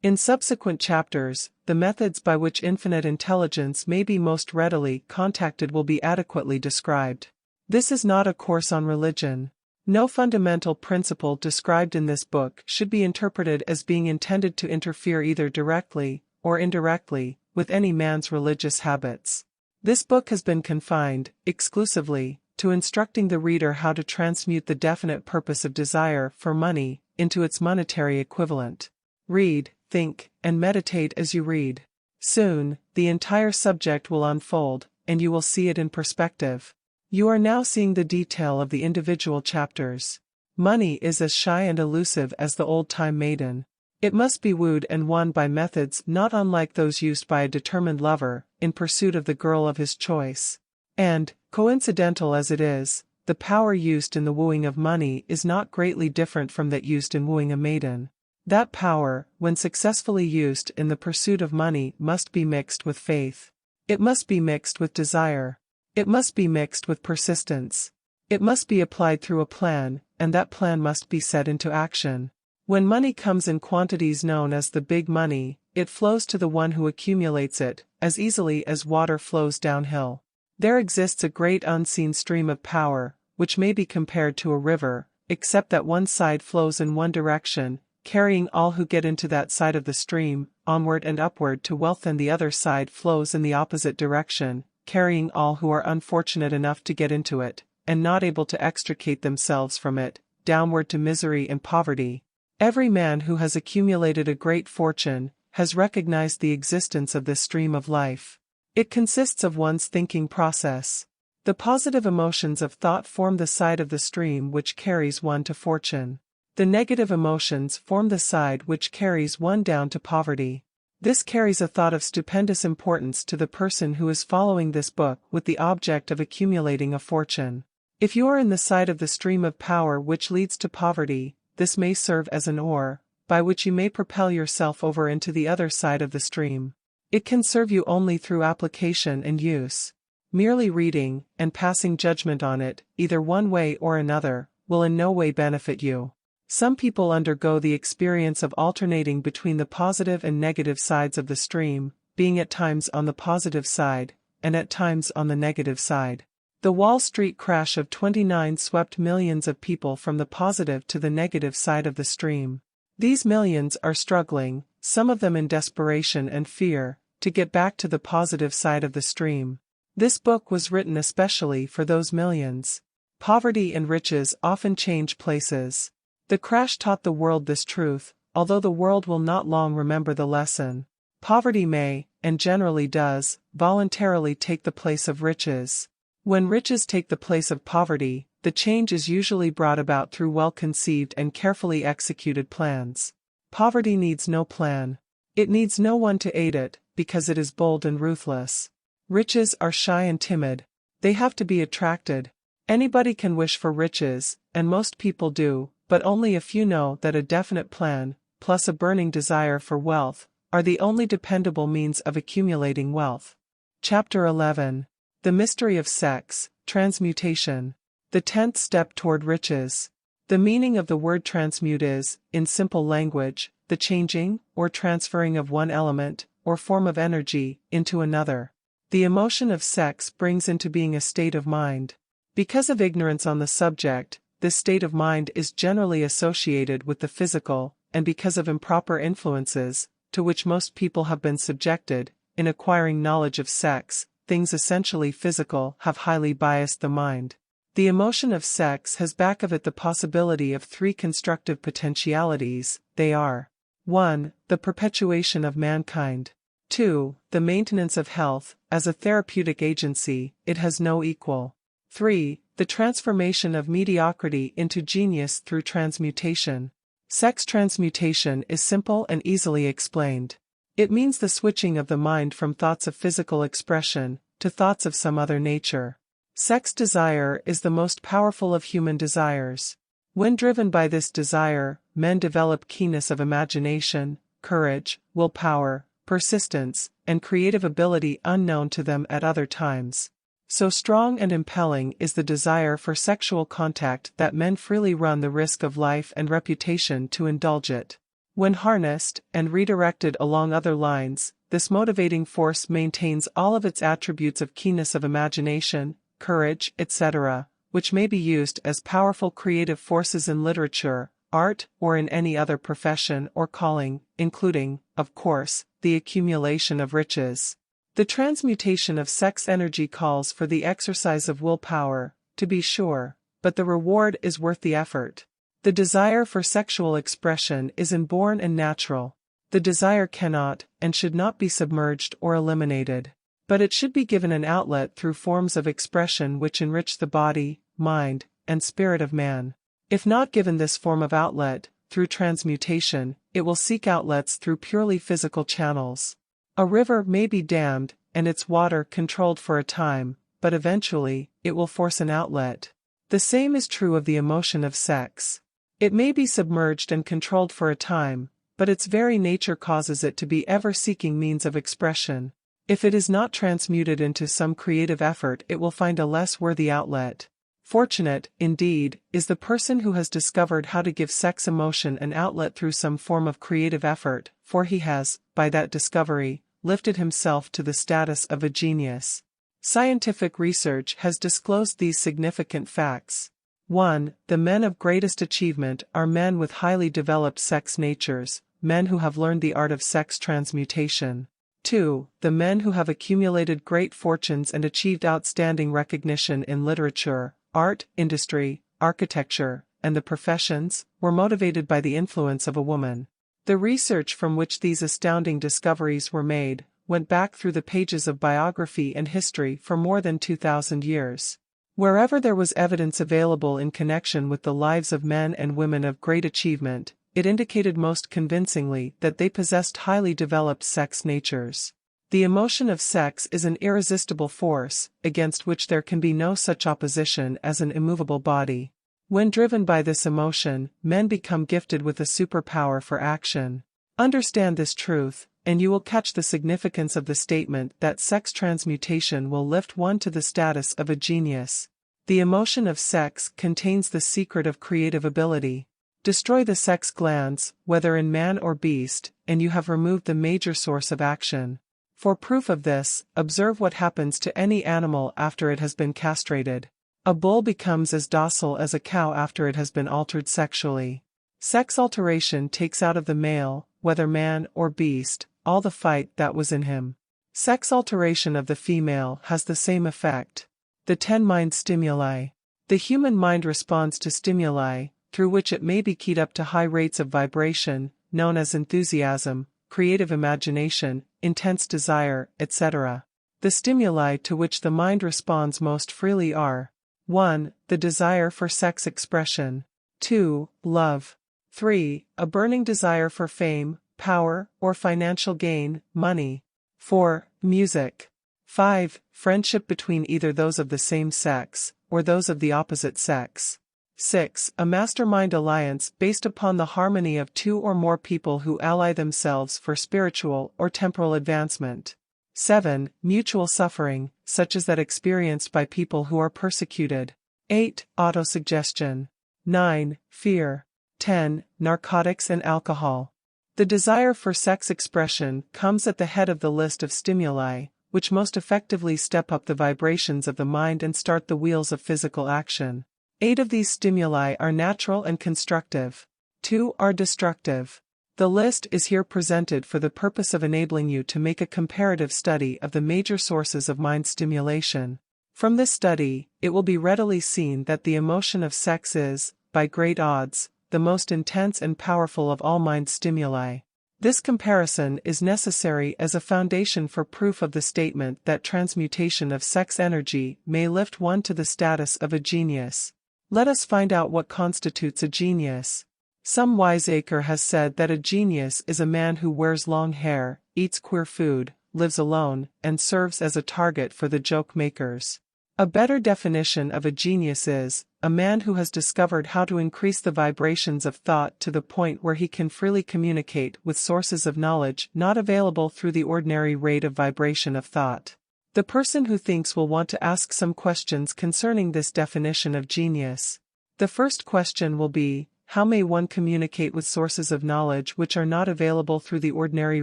In subsequent chapters, the methods by which infinite intelligence may be most readily contacted will be adequately described. This is not a course on religion. No fundamental principle described in this book should be interpreted as being intended to interfere either directly or indirectly with any man's religious habits. This book has been confined, exclusively, to instructing the reader how to transmute the definite purpose of desire for money into its monetary equivalent. Read, think, and meditate as you read. Soon, the entire subject will unfold, and you will see it in perspective. You are now seeing the detail of the individual chapters. Money is as shy and elusive as the old-time maiden. It must be wooed and won by methods not unlike those used by a determined lover in pursuit of the girl of his choice. And, coincidental as it is, the power used in the wooing of money is not greatly different from that used in wooing a maiden. That power, when successfully used in the pursuit of money, must be mixed with faith. It must be mixed with desire. It must be mixed with persistence. It must be applied through a plan, and that plan must be set into action. When money comes in quantities known as the big money, it flows to the one who accumulates it, as easily as water flows downhill. There exists a great unseen stream of power, which may be compared to a river, except that one side flows in one direction, carrying all who get into that side of the stream, onward and upward to wealth, and the other side flows in the opposite direction, carrying all who are unfortunate enough to get into it, and not able to extricate themselves from it, downward to misery and poverty. Every man who has accumulated a great fortune has recognized the existence of this stream of life. It consists of one's thinking process. The positive emotions of thought form the side of the stream which carries one to fortune. The negative emotions form the side which carries one down to poverty. This carries a thought of stupendous importance to the person who is following this book with the object of accumulating a fortune. If you are in the side of the stream of power which leads to poverty, this may serve as an oar, by which you may propel yourself over into the other side of the stream. It can serve you only through application and use. Merely reading, and passing judgment on it, either one way or another, will in no way benefit you. Some people undergo the experience of alternating between the positive and negative sides of the stream, being at times on the positive side, and at times on the negative side. The Wall Street crash of '29 swept millions of people from the positive to the negative side of the stream. These millions are struggling, some of them in desperation and fear, to get back to the positive side of the stream. This book was written especially for those millions. Poverty and riches often change places. The crash taught the world this truth, although the world will not long remember the lesson. Poverty may, and generally does, voluntarily take the place of riches. When riches take the place of poverty, the change is usually brought about through well-conceived and carefully executed plans. Poverty needs no plan. It needs no one to aid it, because it is bold and ruthless. Riches are shy and timid. They have to be attracted. Anybody can wish for riches, and most people do, but only a few know that a definite plan, plus a burning desire for wealth, are the only dependable means of accumulating wealth. Chapter 11. The Mystery of Sex, Transmutation. The 10th step toward riches. The meaning of the word transmute is, in simple language, the changing, or transferring of one element, or form of energy, into another. The emotion of sex brings into being a state of mind. Because of ignorance on the subject, this state of mind is generally associated with the physical, and because of improper influences, to which most people have been subjected, in acquiring knowledge of sex, things essentially physical have highly biased the mind. The emotion of sex has back of it the possibility of three constructive potentialities. They are: 1. The perpetuation of mankind. 2. The maintenance of health. As a therapeutic agency, it has no equal. 3. The transformation of mediocrity into genius through transmutation. Sex transmutation is simple and easily explained. It means the switching of the mind from thoughts of physical expression to thoughts of some other nature. Sex desire is the most powerful of human desires. When driven by this desire, men develop keenness of imagination, courage, willpower, persistence, and creative ability unknown to them at other times. So strong and impelling is the desire for sexual contact that men freely run the risk of life and reputation to indulge it. When harnessed and redirected along other lines, this motivating force maintains all of its attributes of keenness of imagination, courage, etc., which may be used as powerful creative forces in literature, art, or in any other profession or calling, including, of course, the accumulation of riches. The transmutation of sex energy calls for the exercise of willpower, to be sure, but the reward is worth the effort. The desire for sexual expression is inborn and natural. The desire cannot and should not be submerged or eliminated, but it should be given an outlet through forms of expression which enrich the body, mind, and spirit of man. If not given this form of outlet, through transmutation, it will seek outlets through purely physical channels. A river may be dammed, and its water controlled for a time, but eventually, it will force an outlet. The same is true of the emotion of sex. It may be submerged and controlled for a time, but its very nature causes it to be ever seeking means of expression. If it is not transmuted into some creative effort, it will find a less worthy outlet. Fortunate, indeed, is the person who has discovered how to give sex emotion an outlet through some form of creative effort, for he has, by that discovery, lifted himself to the status of a genius. Scientific research has disclosed these significant facts. 1. The men of greatest achievement are men with highly developed sex natures, men who have learned the art of sex transmutation. 2. The men who have accumulated great fortunes and achieved outstanding recognition in literature, art, industry, architecture, and the professions, were motivated by the influence of a woman. The research from which these astounding discoveries were made went back through the pages of biography and history for more than 2,000 years. Wherever there was evidence available in connection with the lives of men and women of great achievement, it indicated most convincingly that they possessed highly developed sex natures. The emotion of sex is an irresistible force, against which there can be no such opposition as an immovable body. When driven by this emotion, men become gifted with a superpower for action. Understand this truth, and you will catch the significance of the statement that sex transmutation will lift one to the status of a genius. The emotion of sex contains the secret of creative ability. Destroy the sex glands, whether in man or beast, and you have removed the major source of action. For proof of this, observe what happens to any animal after it has been castrated. A bull becomes as docile as a cow after it has been altered sexually. Sex alteration takes out of the male, whether man or beast, all the fight that was in him. Sex alteration of the female has the same effect. The 10 mind stimuli. The human mind responds to stimuli, through which it may be keyed up to high rates of vibration, known as enthusiasm, creative imagination, intense desire, etc. The stimuli to which the mind responds most freely are: 1. The desire for sex expression. 2. Love. 3. A burning desire for fame, power, or financial gain, money. 4. Music. 5. Friendship between either those of the same sex, or those of the opposite sex. 6. A mastermind alliance based upon the harmony of 2 or more people who ally themselves for spiritual or temporal advancement. 7. Mutual suffering, such as that experienced by people who are persecuted. 8. Autosuggestion. 9. Fear. 10. Narcotics and alcohol. The desire for sex expression comes at the head of the list of stimuli, which most effectively step up the vibrations of the mind and start the wheels of physical action. 8 of these stimuli are natural and constructive. 2 are destructive. The list is here presented for the purpose of enabling you to make a comparative study of the major sources of mind stimulation. From this study, it will be readily seen that the emotion of sex is, by great odds, the most intense and powerful of all mind stimuli. This comparison is necessary as a foundation for proof of the statement that transmutation of sex energy may lift one to the status of a genius. Let us find out what constitutes a genius. Some wiseacre has said that a genius is a man who wears long hair, eats queer food, lives alone, and serves as a target for the joke makers. A better definition of a genius is a man who has discovered how to increase the vibrations of thought to the point where he can freely communicate with sources of knowledge not available through the ordinary rate of vibration of thought. The person who thinks will want to ask some questions concerning this definition of genius. The first question will be, how may one communicate with sources of knowledge which are not available through the ordinary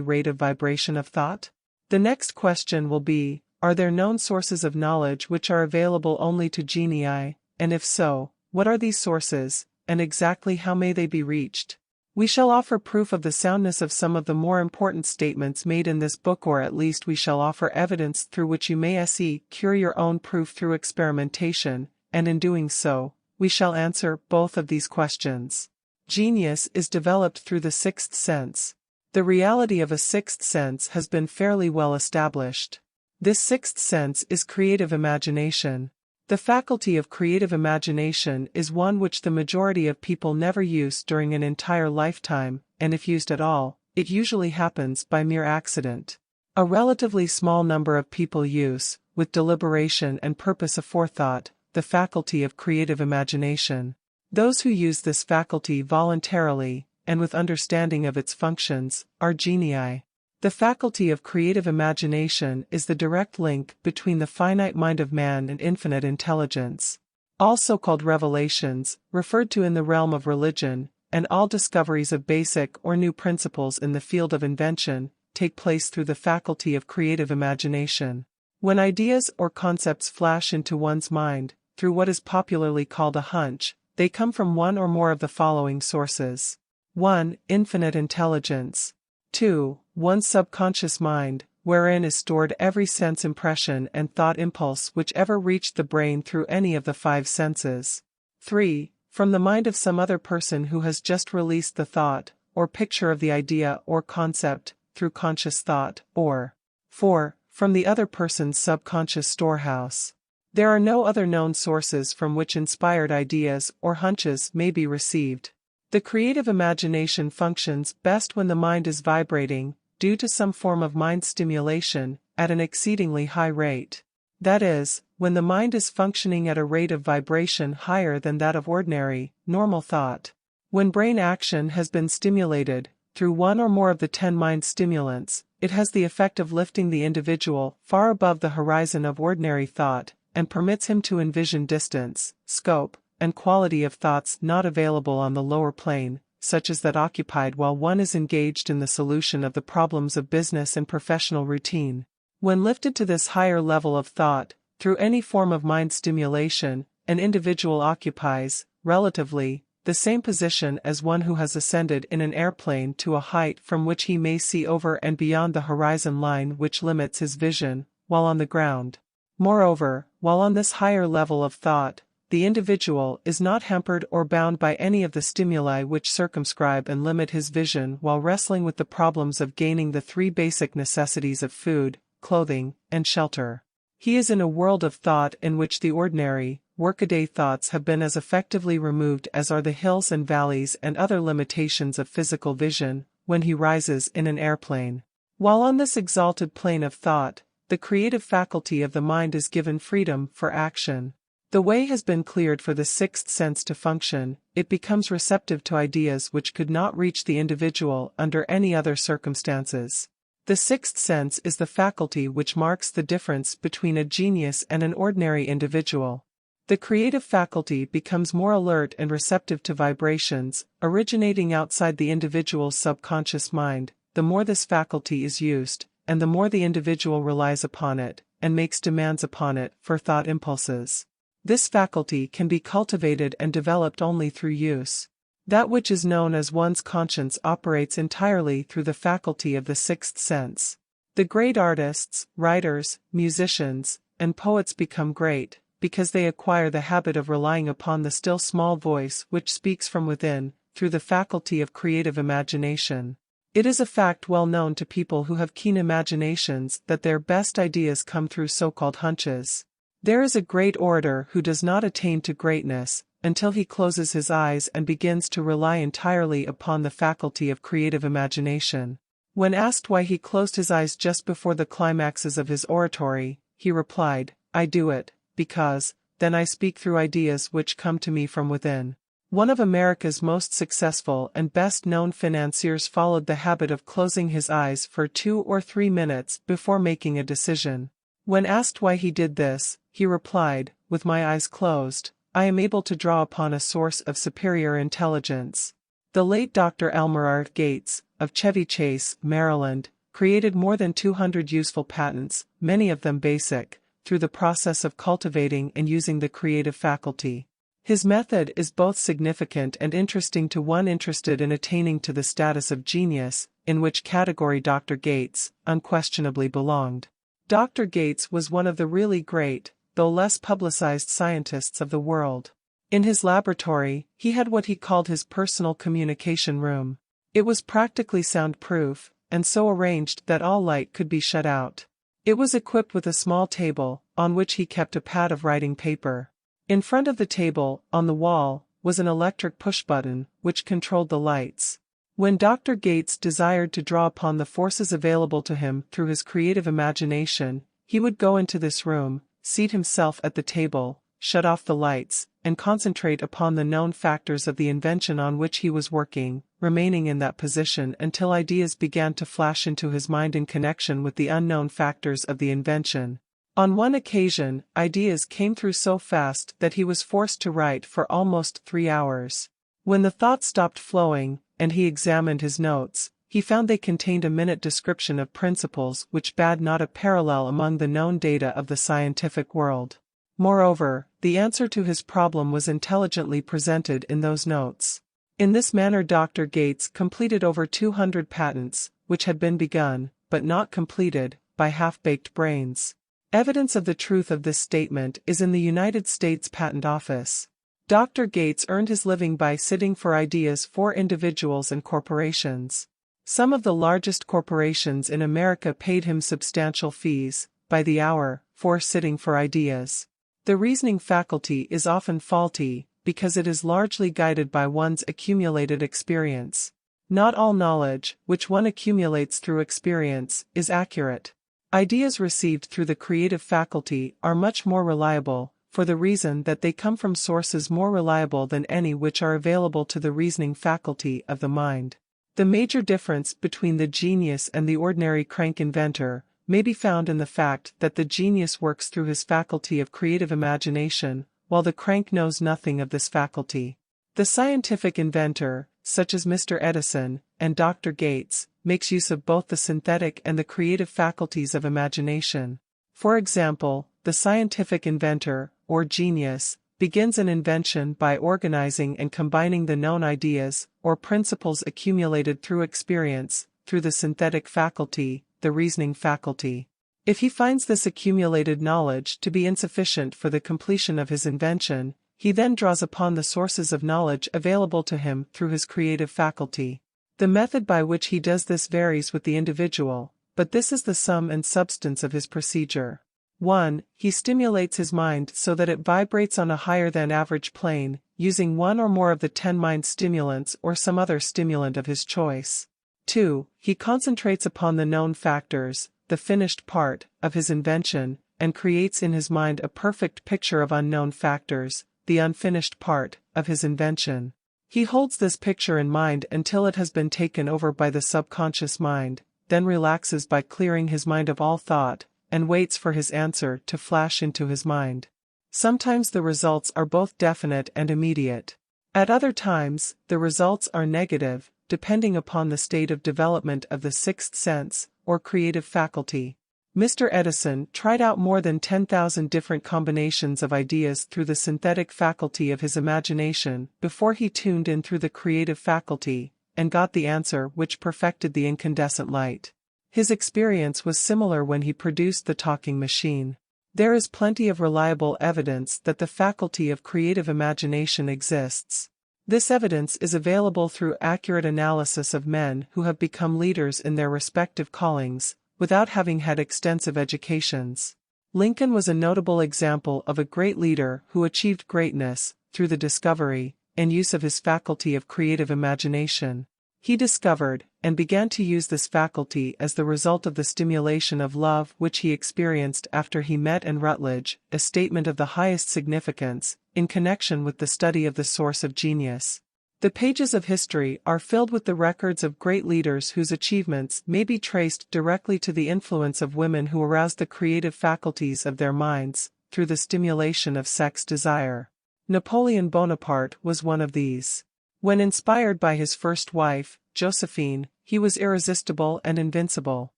rate of vibration of thought? The next question will be, are there known sources of knowledge which are available only to genii, and if so, what are these sources, and exactly how may they be reached? We shall offer proof of the soundness of some of the more important statements made in this book, or at least we shall offer evidence through which you may secure your own proof through experimentation, and in doing so, we shall answer both of these questions. Genius is developed through the sixth sense. The reality of a sixth sense has been fairly well established. This sixth sense is creative imagination. The faculty of creative imagination is one which the majority of people never use during an entire lifetime, and if used at all, it usually happens by mere accident. A relatively small number of people use, with deliberation and purpose aforethought, the faculty of creative imagination. Those who use this faculty voluntarily, and with understanding of its functions, are genii. The faculty of creative imagination is the direct link between the finite mind of man and infinite intelligence. All so-called revelations, referred to in the realm of religion, and all discoveries of basic or new principles in the field of invention, take place through the faculty of creative imagination. When ideas or concepts flash into one's mind, through what is popularly called a hunch, they come from one or more of the following sources. 1. Infinite intelligence. 2. One's subconscious mind, wherein is stored every sense impression and thought impulse which ever reached the brain through any of the five senses. 3. From the mind of some other person who has just released the thought, or picture of the idea or concept, through conscious thought, or 4. From the other person's subconscious storehouse. There are no other known sources from which inspired ideas or hunches may be received. The creative imagination functions best when the mind is vibrating, due to some form of mind stimulation, at an exceedingly high rate. That is, when the mind is functioning at a rate of vibration higher than that of ordinary, normal thought. When brain action has been stimulated, through one or more of the 10 mind stimulants, it has the effect of lifting the individual far above the horizon of ordinary thought, and permits him to envision distance, scope, and quality of thoughts not available on the lower plane, such as that occupied while one is engaged in the solution of the problems of business and professional routine. When lifted to this higher level of thought, through any form of mind stimulation, an individual occupies, relatively, the same position as one who has ascended in an airplane to a height from which he may see over and beyond the horizon line which limits his vision, while on the ground. Moreover, while on this higher level of thought, the individual is not hampered or bound by any of the stimuli which circumscribe and limit his vision while wrestling with the problems of gaining the 3 basic necessities of food, clothing, and shelter. He is in a world of thought in which the ordinary, workaday thoughts have been as effectively removed as are the hills and valleys and other limitations of physical vision, when he rises in an airplane. While on this exalted plane of thought, the creative faculty of the mind is given freedom for action. The way has been cleared for the sixth sense to function, it becomes receptive to ideas which could not reach the individual under any other circumstances. The sixth sense is the faculty which marks the difference between a genius and an ordinary individual. The creative faculty becomes more alert and receptive to vibrations, originating outside the individual's subconscious mind, the more this faculty is used, and the more the individual relies upon it, and makes demands upon it for thought impulses. This faculty can be cultivated and developed only through use. That which is known as one's conscience operates entirely through the faculty of the sixth sense. The great artists, writers, musicians, and poets become great, because they acquire the habit of relying upon the still small voice which speaks from within, through the faculty of creative imagination. It is a fact well known to people who have keen imaginations that their best ideas come through so-called hunches. There is a great orator who does not attain to greatness until he closes his eyes and begins to rely entirely upon the faculty of creative imagination. When asked why he closed his eyes just before the climaxes of his oratory, he replied, "I do it, because, then I speak through ideas which come to me from within." One of America's most successful and best-known financiers followed the habit of closing his eyes for 2 or 3 minutes before making a decision. When asked why he did this, he replied, "With my eyes closed, I am able to draw upon a source of superior intelligence. The late Dr. Elmer R. Gates, of Chevy Chase, Maryland, created more than 200 useful patents, many of them basic, through the process of cultivating and using the creative faculty. His method is both significant and interesting to one interested in attaining to the status of genius, in which category Dr. Gates unquestionably belonged. Dr. Gates was one of the really great, though less publicized scientists of the world. In his laboratory, he had what he called his personal communication room. It was practically soundproof, and so arranged that all light could be shut out. It was equipped with a small table, on which he kept a pad of writing paper. In front of the table, on the wall, was an electric push-button, which controlled the lights. When Dr. Gates desired to draw upon the forces available to him through his creative imagination, he would go into this room, seat himself at the table, shut off the lights, and concentrate upon the known factors of the invention on which he was working, remaining in that position until ideas began to flash into his mind in connection with the unknown factors of the invention. On one occasion, ideas came through so fast that he was forced to write for almost 3 hours. When the thoughts stopped flowing, and he examined his notes, he found they contained a minute description of principles which bade not a parallel among the known data of the scientific world. Moreover, the answer to his problem was intelligently presented in those notes. In this manner Dr. Gates completed over 200 patents, which had been begun, but not completed, by half-baked brains. Evidence of the truth of this statement is in the United States Patent Office. Dr. Gates earned his living by sitting for ideas for individuals and corporations. Some of the largest corporations in America paid him substantial fees, by the hour, for sitting for ideas. The reasoning faculty is often faulty, because it is largely guided by one's accumulated experience. Not all knowledge, which one accumulates through experience, is accurate. Ideas received through the creative faculty are much more reliable, for the reason that they come from sources more reliable than any which are available to the reasoning faculty of the mind. The major difference between the genius and the ordinary crank inventor may be found in the fact that the genius works through his faculty of creative imagination, while the crank knows nothing of this faculty. The scientific inventor, such as Mr. Edison and Dr. Gates, makes use of both the synthetic and the creative faculties of imagination. For example, the scientific inventor, or genius, begins an invention by organizing and combining the known ideas, or principles accumulated through experience, through the synthetic faculty, the reasoning faculty. If he finds this accumulated knowledge to be insufficient for the completion of his invention, he then draws upon the sources of knowledge available to him through his creative faculty. The method by which he does this varies with the individual, but this is the sum and substance of his procedure. 1. He stimulates his mind so that it vibrates on a higher than average plane, using one or more of the 10 mind stimulants or some other stimulant of his choice. 2. He concentrates upon the known factors, the finished part, of his invention, and creates in his mind a perfect picture of unknown factors, the unfinished part, of his invention. He holds this picture in mind until it has been taken over by the subconscious mind, then relaxes by clearing his mind of all thought, and waits for his answer to flash into his mind. Sometimes the results are both definite and immediate. At other times, the results are negative, depending upon the state of development of the sixth sense, or creative faculty. Mr. Edison tried out more than 10,000 different combinations of ideas through the synthetic faculty of his imagination before he tuned in through the creative faculty, and got the answer which perfected the incandescent light. His experience was similar when he produced the talking machine. There is plenty of reliable evidence that the faculty of creative imagination exists. This evidence is available through accurate analysis of men who have become leaders in their respective callings, without having had extensive educations. Lincoln was a notable example of a great leader who achieved greatness through the discovery and use of his faculty of creative imagination. He discovered and began to use this faculty as the result of the stimulation of love which he experienced after he met Anne Rutledge, a statement of the highest significance, in connection with the study of the source of genius. The pages of history are filled with the records of great leaders whose achievements may be traced directly to the influence of women who aroused the creative faculties of their minds, through the stimulation of sex desire. Napoleon Bonaparte was one of these. When inspired by his first wife, Josephine, he was irresistible and invincible.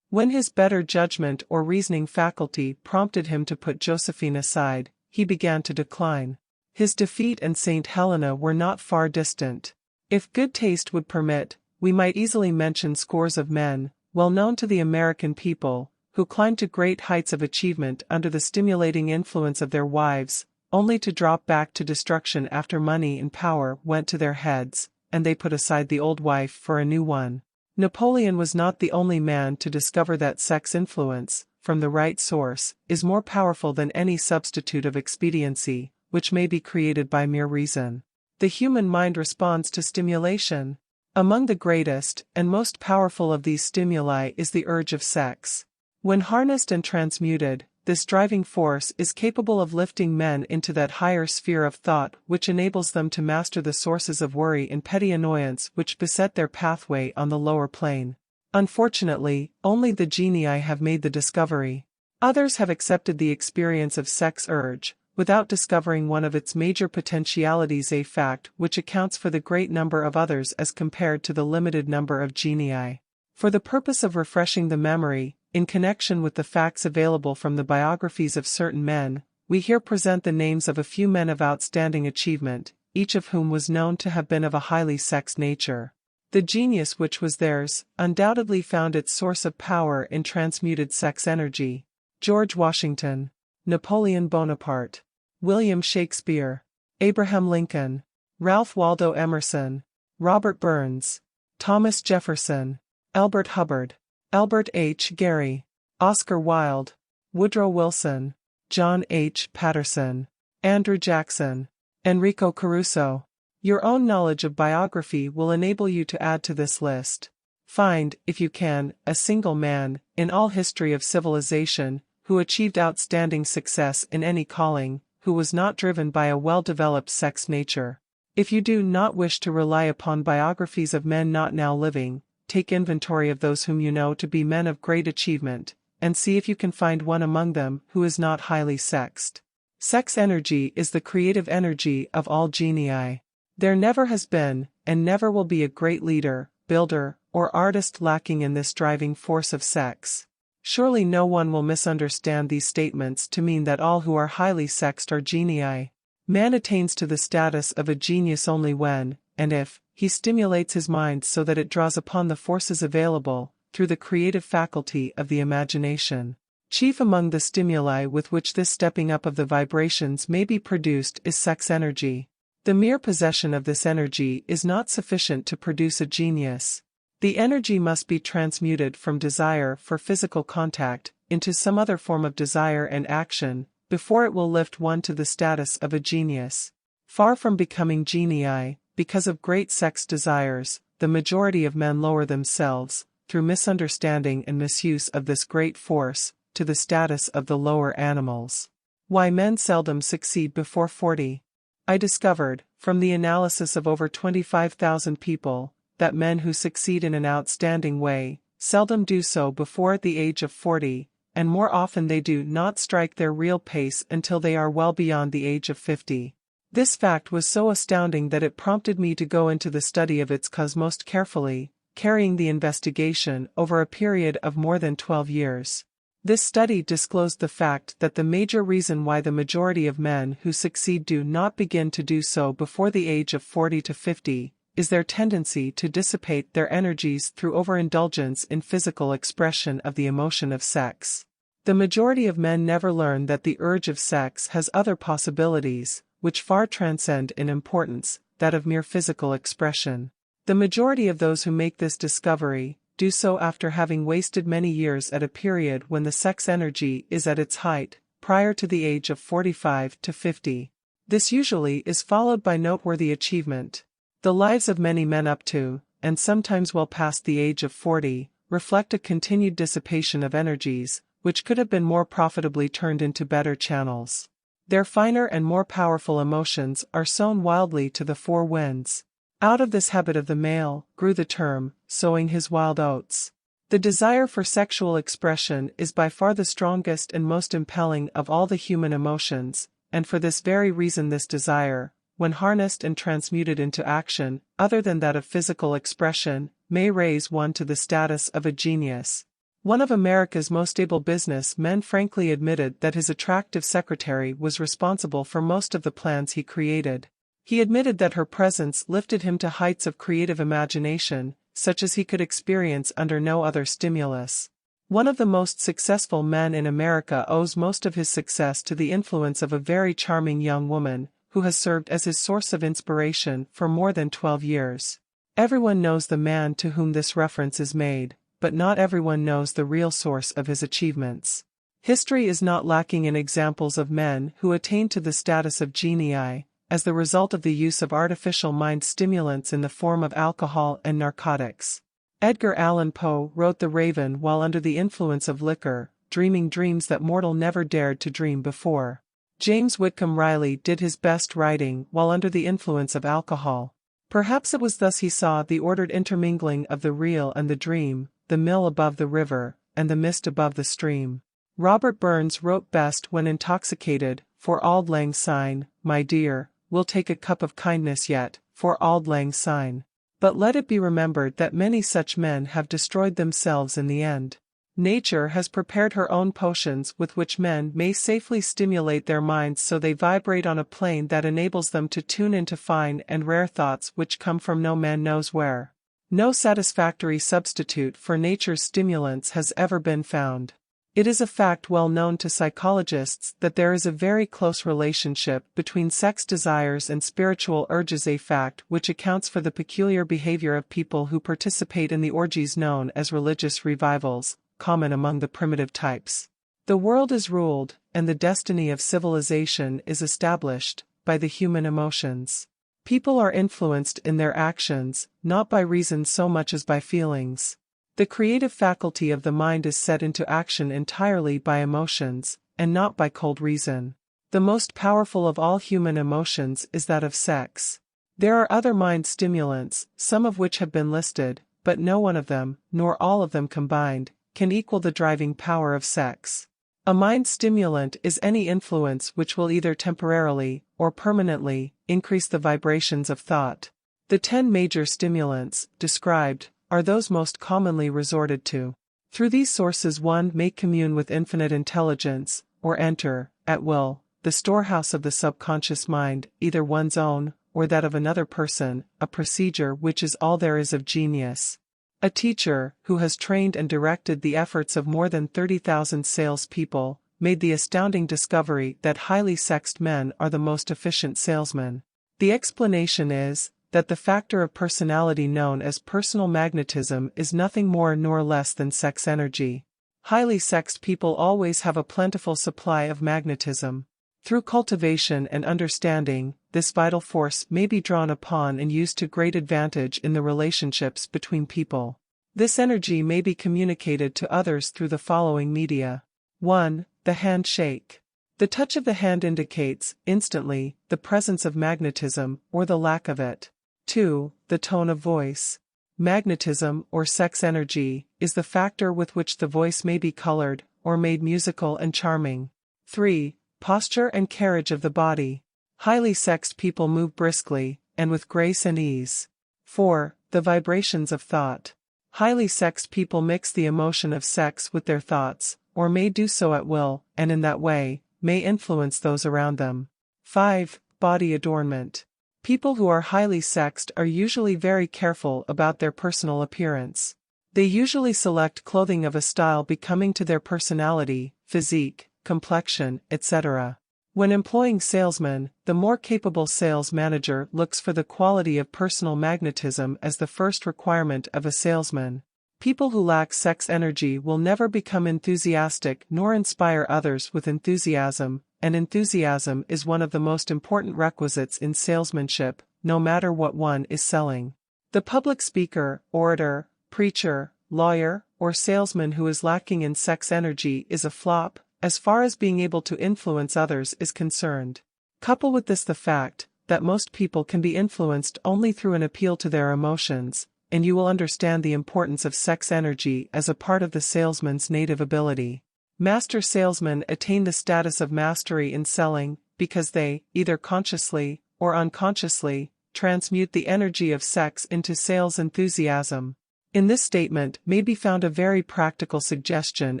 When his better judgment or reasoning faculty prompted him to put Josephine aside, he began to decline. His defeat and Saint Helena were not far distant. If good taste would permit, we might easily mention scores of men, well known to the American people, who climbed to great heights of achievement under the stimulating influence of their wives, only to drop back to destruction after money and power went to their heads, and they put aside the old wife for a new one. Napoleon was not the only man to discover that sex influence, from the right source, is more powerful than any substitute of expediency, which may be created by mere reason. The human mind responds to stimulation. Among the greatest and most powerful of these stimuli is the urge of sex. When harnessed and transmuted, this driving force is capable of lifting men into that higher sphere of thought which enables them to master the sources of worry and petty annoyance which beset their pathway on the lower plane. Unfortunately, only the genii have made the discovery. Others have accepted the experience of sex urge, without discovering one of its major potentialities, a fact which accounts for the great number of others as compared to the limited number of genii. For the purpose of refreshing the memory, in connection with the facts available from the biographies of certain men, we here present the names of a few men of outstanding achievement, each of whom was known to have been of a highly sexed nature. The genius which was theirs undoubtedly found its source of power in transmuted sex energy. George Washington, Napoleon Bonaparte, William Shakespeare, Abraham Lincoln, Ralph Waldo Emerson, Robert Burns, Thomas Jefferson, Albert Hubbard, Albert H. Gary, Oscar Wilde, Woodrow Wilson, John H. Patterson, Andrew Jackson, Enrico Caruso. Your own knowledge of biography will enable you to add to this list. Find, if you can, a single man, in all history of civilization, who achieved outstanding success in any calling, who was not driven by a well-developed sex nature. If you do not wish to rely upon biographies of men not now living, take inventory of those whom you know to be men of great achievement, and see if you can find one among them who is not highly sexed. Sex energy is the creative energy of all genii. There never has been, and never will be a great leader, builder, or artist lacking in this driving force of sex. Surely no one will misunderstand these statements to mean that all who are highly sexed are genii. Man attains to the status of a genius only when, and if, he stimulates his mind so that it draws upon the forces available, through the creative faculty of the imagination. Chief among the stimuli with which this stepping up of the vibrations may be produced is sex energy. The mere possession of this energy is not sufficient to produce a genius. The energy must be transmuted from desire for physical contact into some other form of desire and action, before it will lift one to the status of a genius. Far from becoming genii, because of great sex desires, the majority of men lower themselves, through misunderstanding and misuse of this great force, to the status of the lower animals. Why men seldom succeed before 40. I discovered, from the analysis of over 25,000 people, that men who succeed in an outstanding way, seldom do so before the age of 40, and more often they do not strike their real pace until they are well beyond the age of 50. This fact was so astounding that it prompted me to go into the study of its cause most carefully, carrying the investigation over a period of more than 12 years. This study disclosed the fact that the major reason why the majority of men who succeed do not begin to do so before the age of 40 to 50, is their tendency to dissipate their energies through overindulgence in physical expression of the emotion of sex. The majority of men never learn that the urge of sex has other possibilities, which far transcend in importance that of mere physical expression. The majority of those who make this discovery do so after having wasted many years at a period when the sex energy is at its height, prior to the age of 45 to 50. This usually is followed by noteworthy achievement. The lives of many men up to, and sometimes well past the age of 40, reflect a continued dissipation of energies, which could have been more profitably turned into better channels. Their finer and more powerful emotions are sown wildly to the four winds. Out of this habit of the male, grew the term, sowing his wild oats. The desire for sexual expression is by far the strongest and most impelling of all the human emotions, and for this very reason this desire, when harnessed and transmuted into action, other than that of physical expression, may raise one to the status of a genius. One of America's most able business men frankly admitted that his attractive secretary was responsible for most of the plans he created. He admitted that her presence lifted him to heights of creative imagination, such as he could experience under no other stimulus. One of the most successful men in America owes most of his success to the influence of a very charming young woman, who has served as his source of inspiration for more than 12 years. Everyone knows the man to whom this reference is made, but not everyone knows the real source of his achievements. History is not lacking in examples of men who attained to the status of genii, as the result of the use of artificial mind stimulants in the form of alcohol and narcotics. Edgar Allan Poe wrote The Raven while under the influence of liquor, dreaming dreams that mortal never dared to dream before. James Whitcomb Riley did his best writing while under the influence of alcohol. Perhaps it was thus he saw the ordered intermingling of the real and the dream, the mill above the river, and the mist above the stream. Robert Burns wrote best when intoxicated, for auld lang syne, my dear, we'll take a cup of kindness yet, for auld lang syne. But let it be remembered that many such men have destroyed themselves in the end. Nature has prepared her own potions with which men may safely stimulate their minds so they vibrate on a plane that enables them to tune into fine and rare thoughts which come from no man knows where. No satisfactory substitute for nature's stimulants has ever been found. It is a fact well known to psychologists that there is a very close relationship between sex desires and spiritual urges, a fact which accounts for the peculiar behavior of people who participate in the orgies known as religious revivals, common among the primitive types. The world is ruled, and the destiny of civilization is established, by the human emotions. People are influenced in their actions, not by reason so much as by feelings. The creative faculty of the mind is set into action entirely by emotions, and not by cold reason. The most powerful of all human emotions is that of sex. There are other mind stimulants, some of which have been listed, but no one of them, nor all of them combined, can equal the driving power of sex. A mind stimulant is any influence which will either temporarily, or permanently, increase the vibrations of thought. The 10 major stimulants, described, are those most commonly resorted to. Through these sources one may commune with infinite intelligence, or enter, at will, the storehouse of the subconscious mind, either one's own, or that of another person, a procedure which is all there is of genius. A teacher, who has trained and directed the efforts of more than 30,000 salespeople, made the astounding discovery that highly sexed men are the most efficient salesmen. The explanation is, that the factor of personality known as personal magnetism is nothing more nor less than sex energy. Highly sexed people always have a plentiful supply of magnetism. Through cultivation and understanding, this vital force may be drawn upon and used to great advantage in the relationships between people. This energy may be communicated to others through the following media. 1. The handshake. The touch of the hand indicates, instantly, the presence of magnetism, or the lack of it. 2. The tone of voice. Magnetism, or sex energy, is the factor with which the voice may be colored, or made musical and charming. 3. Posture and carriage of the body. Highly sexed people move briskly, and with grace and ease. 4. The vibrations of thought. Highly sexed people mix the emotion of sex with their thoughts, or may do so at will, and in that way, may influence those around them. 5. Body adornment. People who are highly sexed are usually very careful about their personal appearance. They usually select clothing of a style becoming to their personality, physique, complexion, etc. When employing salesmen, the more capable sales manager looks for the quality of personal magnetism as the first requirement of a salesman. People who lack sex energy will never become enthusiastic nor inspire others with enthusiasm, and enthusiasm is one of the most important requisites in salesmanship, no matter what one is selling. The public speaker, orator, preacher, lawyer, or salesman who is lacking in sex energy is a flop, as far as being able to influence others is concerned. Couple with this the fact that most people can be influenced only through an appeal to their emotions, and you will understand the importance of sex energy as a part of the salesman's native ability. Master salesmen attain the status of mastery in selling, because they, either consciously or unconsciously, transmute the energy of sex into sales enthusiasm. In this statement may be found a very practical suggestion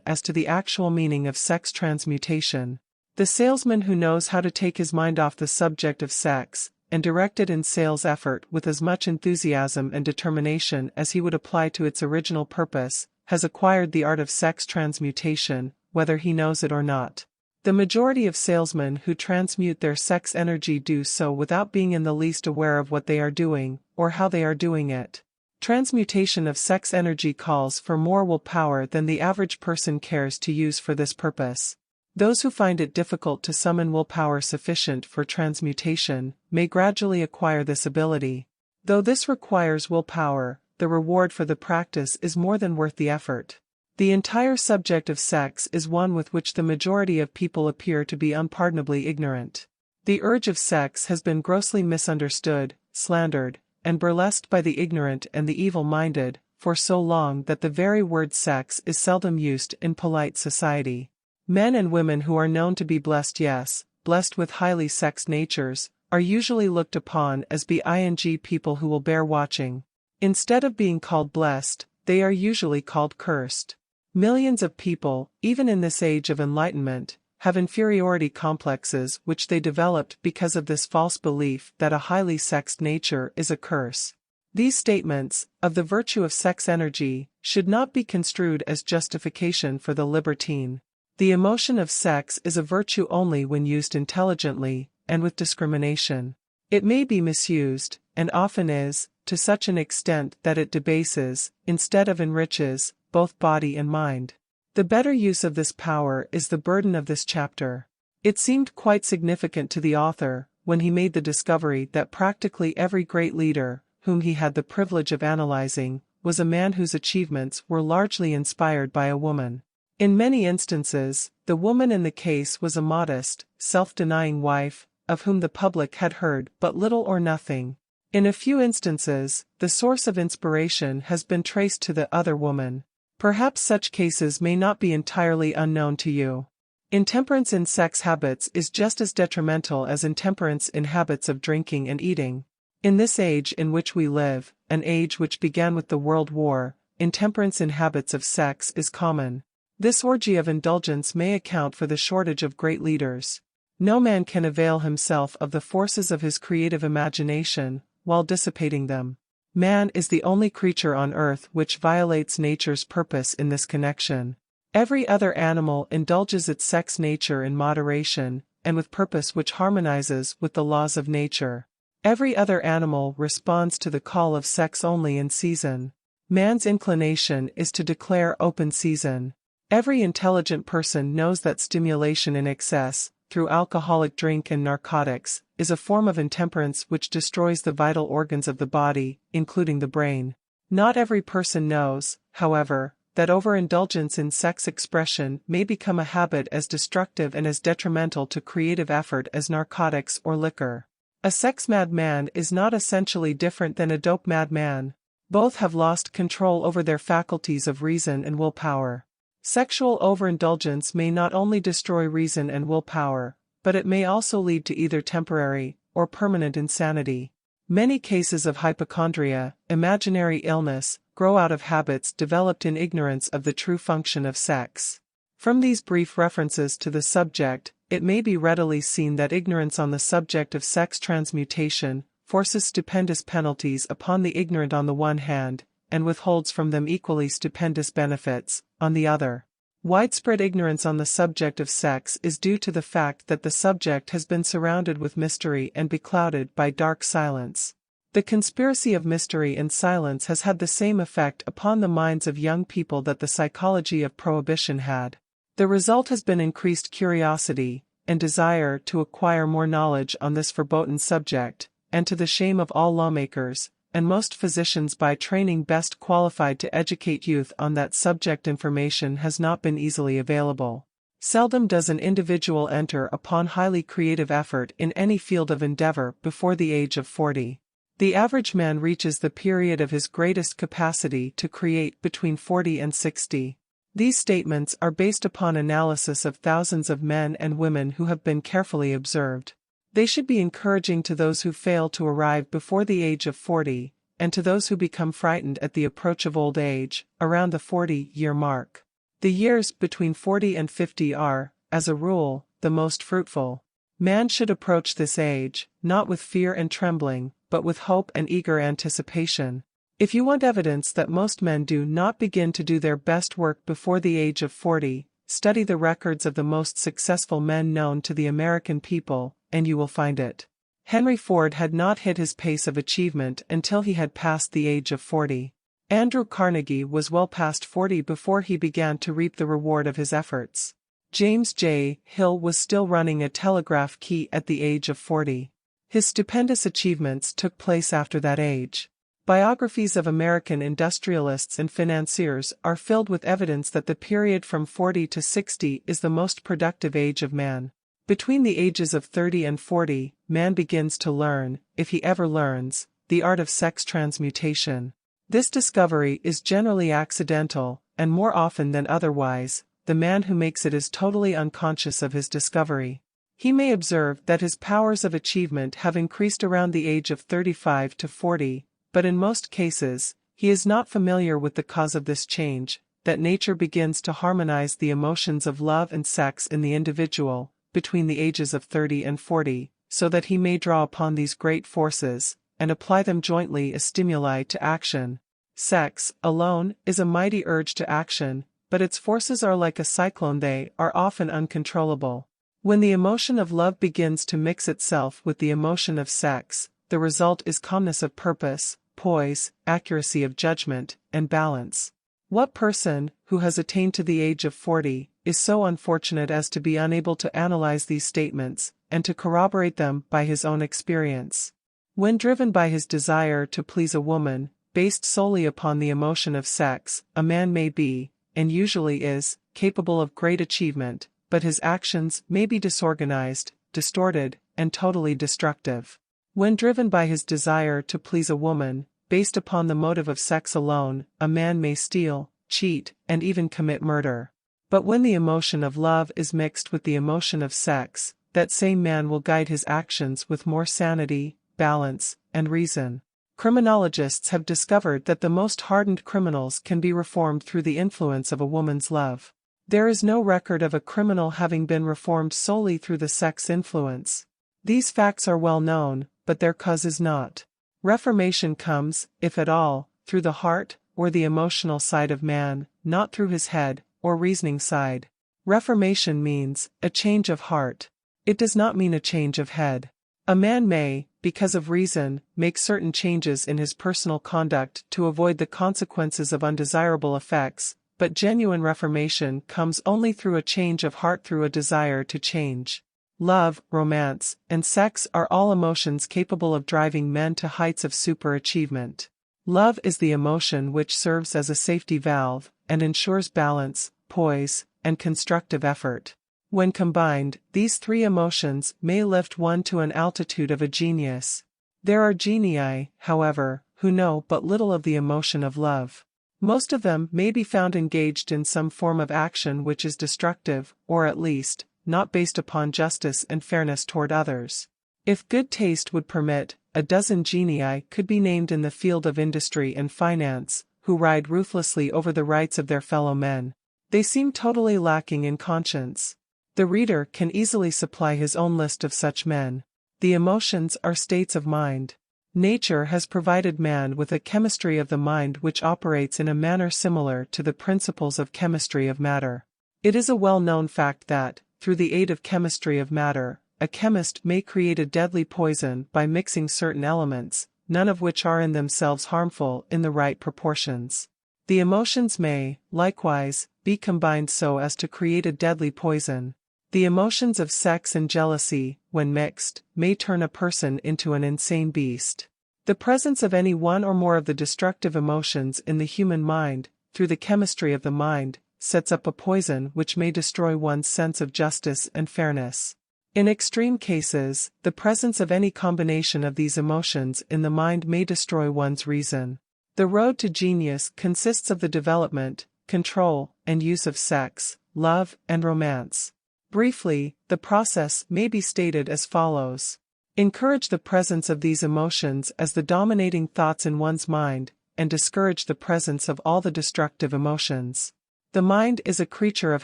as to the actual meaning of sex transmutation. The salesman who knows how to take his mind off the subject of sex, and direct it in sales effort with as much enthusiasm and determination as he would apply to its original purpose, has acquired the art of sex transmutation, whether he knows it or not. The majority of salesmen who transmute their sex energy do so without being in the least aware of what they are doing, or how they are doing it. Transmutation of sex energy calls for more willpower than the average person cares to use for this purpose. Those who find it difficult to summon willpower sufficient for transmutation may gradually acquire this ability. Though this requires willpower, the reward for the practice is more than worth the effort. The entire subject of sex is one with which the majority of people appear to be unpardonably ignorant. The urge of sex has been grossly misunderstood, slandered, and burlesqued by the ignorant and the evil-minded, for so long that the very word sex is seldom used in polite society. Men and women who are known to be blessed, yes, blessed with highly sexed natures, are usually looked upon as being people who will bear watching. Instead of being called blessed, they are usually called cursed. Millions of people, even in this age of enlightenment, have inferiority complexes which they developed because of this false belief that a highly sexed nature is a curse. These statements, of the virtue of sex energy, should not be construed as justification for the libertine. The emotion of sex is a virtue only when used intelligently, and with discrimination. It may be misused, and often is, to such an extent that it debases, instead of enriches, both body and mind. The better use of this power is the burden of this chapter. It seemed quite significant to the author, when he made the discovery that practically every great leader, whom he had the privilege of analyzing, was a man whose achievements were largely inspired by a woman. In many instances, the woman in the case was a modest, self-denying wife, of whom the public had heard but little or nothing. In a few instances, the source of inspiration has been traced to the other woman. Perhaps such cases may not be entirely unknown to you. Intemperance in sex habits is just as detrimental as intemperance in habits of drinking and eating. In this age in which we live, an age which began with the World War, intemperance in habits of sex is common. This orgy of indulgence may account for the shortage of great leaders. No man can avail himself of the forces of his creative imagination, while dissipating them. Man is the only creature on earth which violates nature's purpose in this connection. Every other animal indulges its sex nature in moderation, and with purpose which harmonizes with the laws of nature. Every other animal responds to the call of sex only in season. Man's inclination is to declare open season. Every intelligent person knows that stimulation in excess, through alcoholic drink and narcotics, is a form of intemperance which destroys the vital organs of the body, including the brain. Not every person knows, however, that overindulgence in sex expression may become a habit as destructive and as detrimental to creative effort as narcotics or liquor. A sex-mad man is not essentially different than a dope-mad man. Both have lost control over their faculties of reason and willpower. Sexual overindulgence may not only destroy reason and willpower, but it may also lead to either temporary or permanent insanity. Many cases of hypochondria, imaginary illness, grow out of habits developed in ignorance of the true function of sex. From these brief references to the subject, it may be readily seen that ignorance on the subject of sex transmutation forces stupendous penalties upon the ignorant on the one hand, and withholds from them equally stupendous benefits, on the other. Widespread ignorance on the subject of sex is due to the fact that the subject has been surrounded with mystery and beclouded by dark silence. The conspiracy of mystery and silence has had the same effect upon the minds of young people that the psychology of prohibition had. The result has been increased curiosity, and desire to acquire more knowledge on this verboten subject, and to the shame of all lawmakers, and most physicians by training best qualified to educate youth on that subject, information has not been easily available. Seldom does an individual enter upon highly creative effort in any field of endeavor before the age of 40. The average man reaches the period of his greatest capacity to create between 40 and 60. These statements are based upon analysis of thousands of men and women who have been carefully observed. They should be encouraging to those who fail to arrive before the age of 40, and to those who become frightened at the approach of old age, around the 40-year mark. The years between 40 and 50 are, as a rule, the most fruitful. Man should approach this age, not with fear and trembling, but with hope and eager anticipation. If you want evidence that most men do not begin to do their best work before the age of 40, study the records of the most successful men known to the American people, and you will find it. Henry Ford had not hit his pace of achievement until he had passed the age of 40. Andrew Carnegie was well past 40 before he began to reap the reward of his efforts. James J. Hill was still running a telegraph key at the age of 40. His stupendous achievements took place after that age. Biographies of American industrialists and financiers are filled with evidence that the period from 40 to 60 is the most productive age of man. Between the ages of 30 and 40, man begins to learn, if he ever learns, the art of sex transmutation. This discovery is generally accidental, and more often than otherwise, the man who makes it is totally unconscious of his discovery. He may observe that his powers of achievement have increased around the age of 35 to 40, but in most cases, he is not familiar with the cause of this change, that nature begins to harmonize the emotions of love and sex in the individual, between the ages of 30 and 40, so that he may draw upon these great forces, and apply them jointly as stimuli to action. Sex, alone, is a mighty urge to action, but its forces are like a cyclone, they are often uncontrollable. When the emotion of love begins to mix itself with the emotion of sex, the result is calmness of purpose, poise, accuracy of judgment, and balance. What person, who has attained to the age of 40, is so unfortunate as to be unable to analyze these statements, and to corroborate them by his own experience? When driven by his desire to please a woman, based solely upon the emotion of sex, a man may be, and usually is, capable of great achievement, but his actions may be disorganized, distorted, and totally destructive. When driven by his desire to please a woman, based upon the motive of sex alone, a man may steal, cheat, and even commit murder. But when the emotion of love is mixed with the emotion of sex, that same man will guide his actions with more sanity, balance, and reason. Criminologists have discovered that the most hardened criminals can be reformed through the influence of a woman's love. There is no record of a criminal having been reformed solely through the sex influence. These facts are well known, but their cause is not. Reformation comes, if at all, through the heart, or the emotional side of man, not through his head, or reasoning side. Reformation means a change of heart. It does not mean a change of head. A man may, because of reason, make certain changes in his personal conduct to avoid the consequences of undesirable effects, but genuine reformation comes only through a change of heart, through a desire to change. Love, romance, and sex are all emotions capable of driving men to heights of superachievement. Love is the emotion which serves as a safety valve, and ensures balance, poise, and constructive effort. When combined, these three emotions may lift one to an altitude of a genius. There are genii, however, who know but little of the emotion of love. Most of them may be found engaged in some form of action which is destructive, or at least, not based upon justice and fairness toward others. If good taste would permit, a dozen genii could be named in the field of industry and finance, who ride ruthlessly over the rights of their fellow men. They seem totally lacking in conscience. The reader can easily supply his own list of such men. The emotions are states of mind. Nature has provided man with a chemistry of the mind which operates in a manner similar to the principles of chemistry of matter. It is a well-known fact that, through the aid of chemistry of matter, a chemist may create a deadly poison by mixing certain elements, none of which are in themselves harmful, in the right proportions. The emotions may, likewise, be combined so as to create a deadly poison. The emotions of sex and jealousy, when mixed, may turn a person into an insane beast. The presence of any one or more of the destructive emotions in the human mind, through the chemistry of the mind, sets up a poison which may destroy one's sense of justice and fairness. In extreme cases, the presence of any combination of these emotions in the mind may destroy one's reason. The road to genius consists of the development, control, and use of sex, love, and romance. Briefly, the process may be stated as follows. Encourage the presence of these emotions as the dominating thoughts in one's mind, and discourage the presence of all the destructive emotions. The mind is a creature of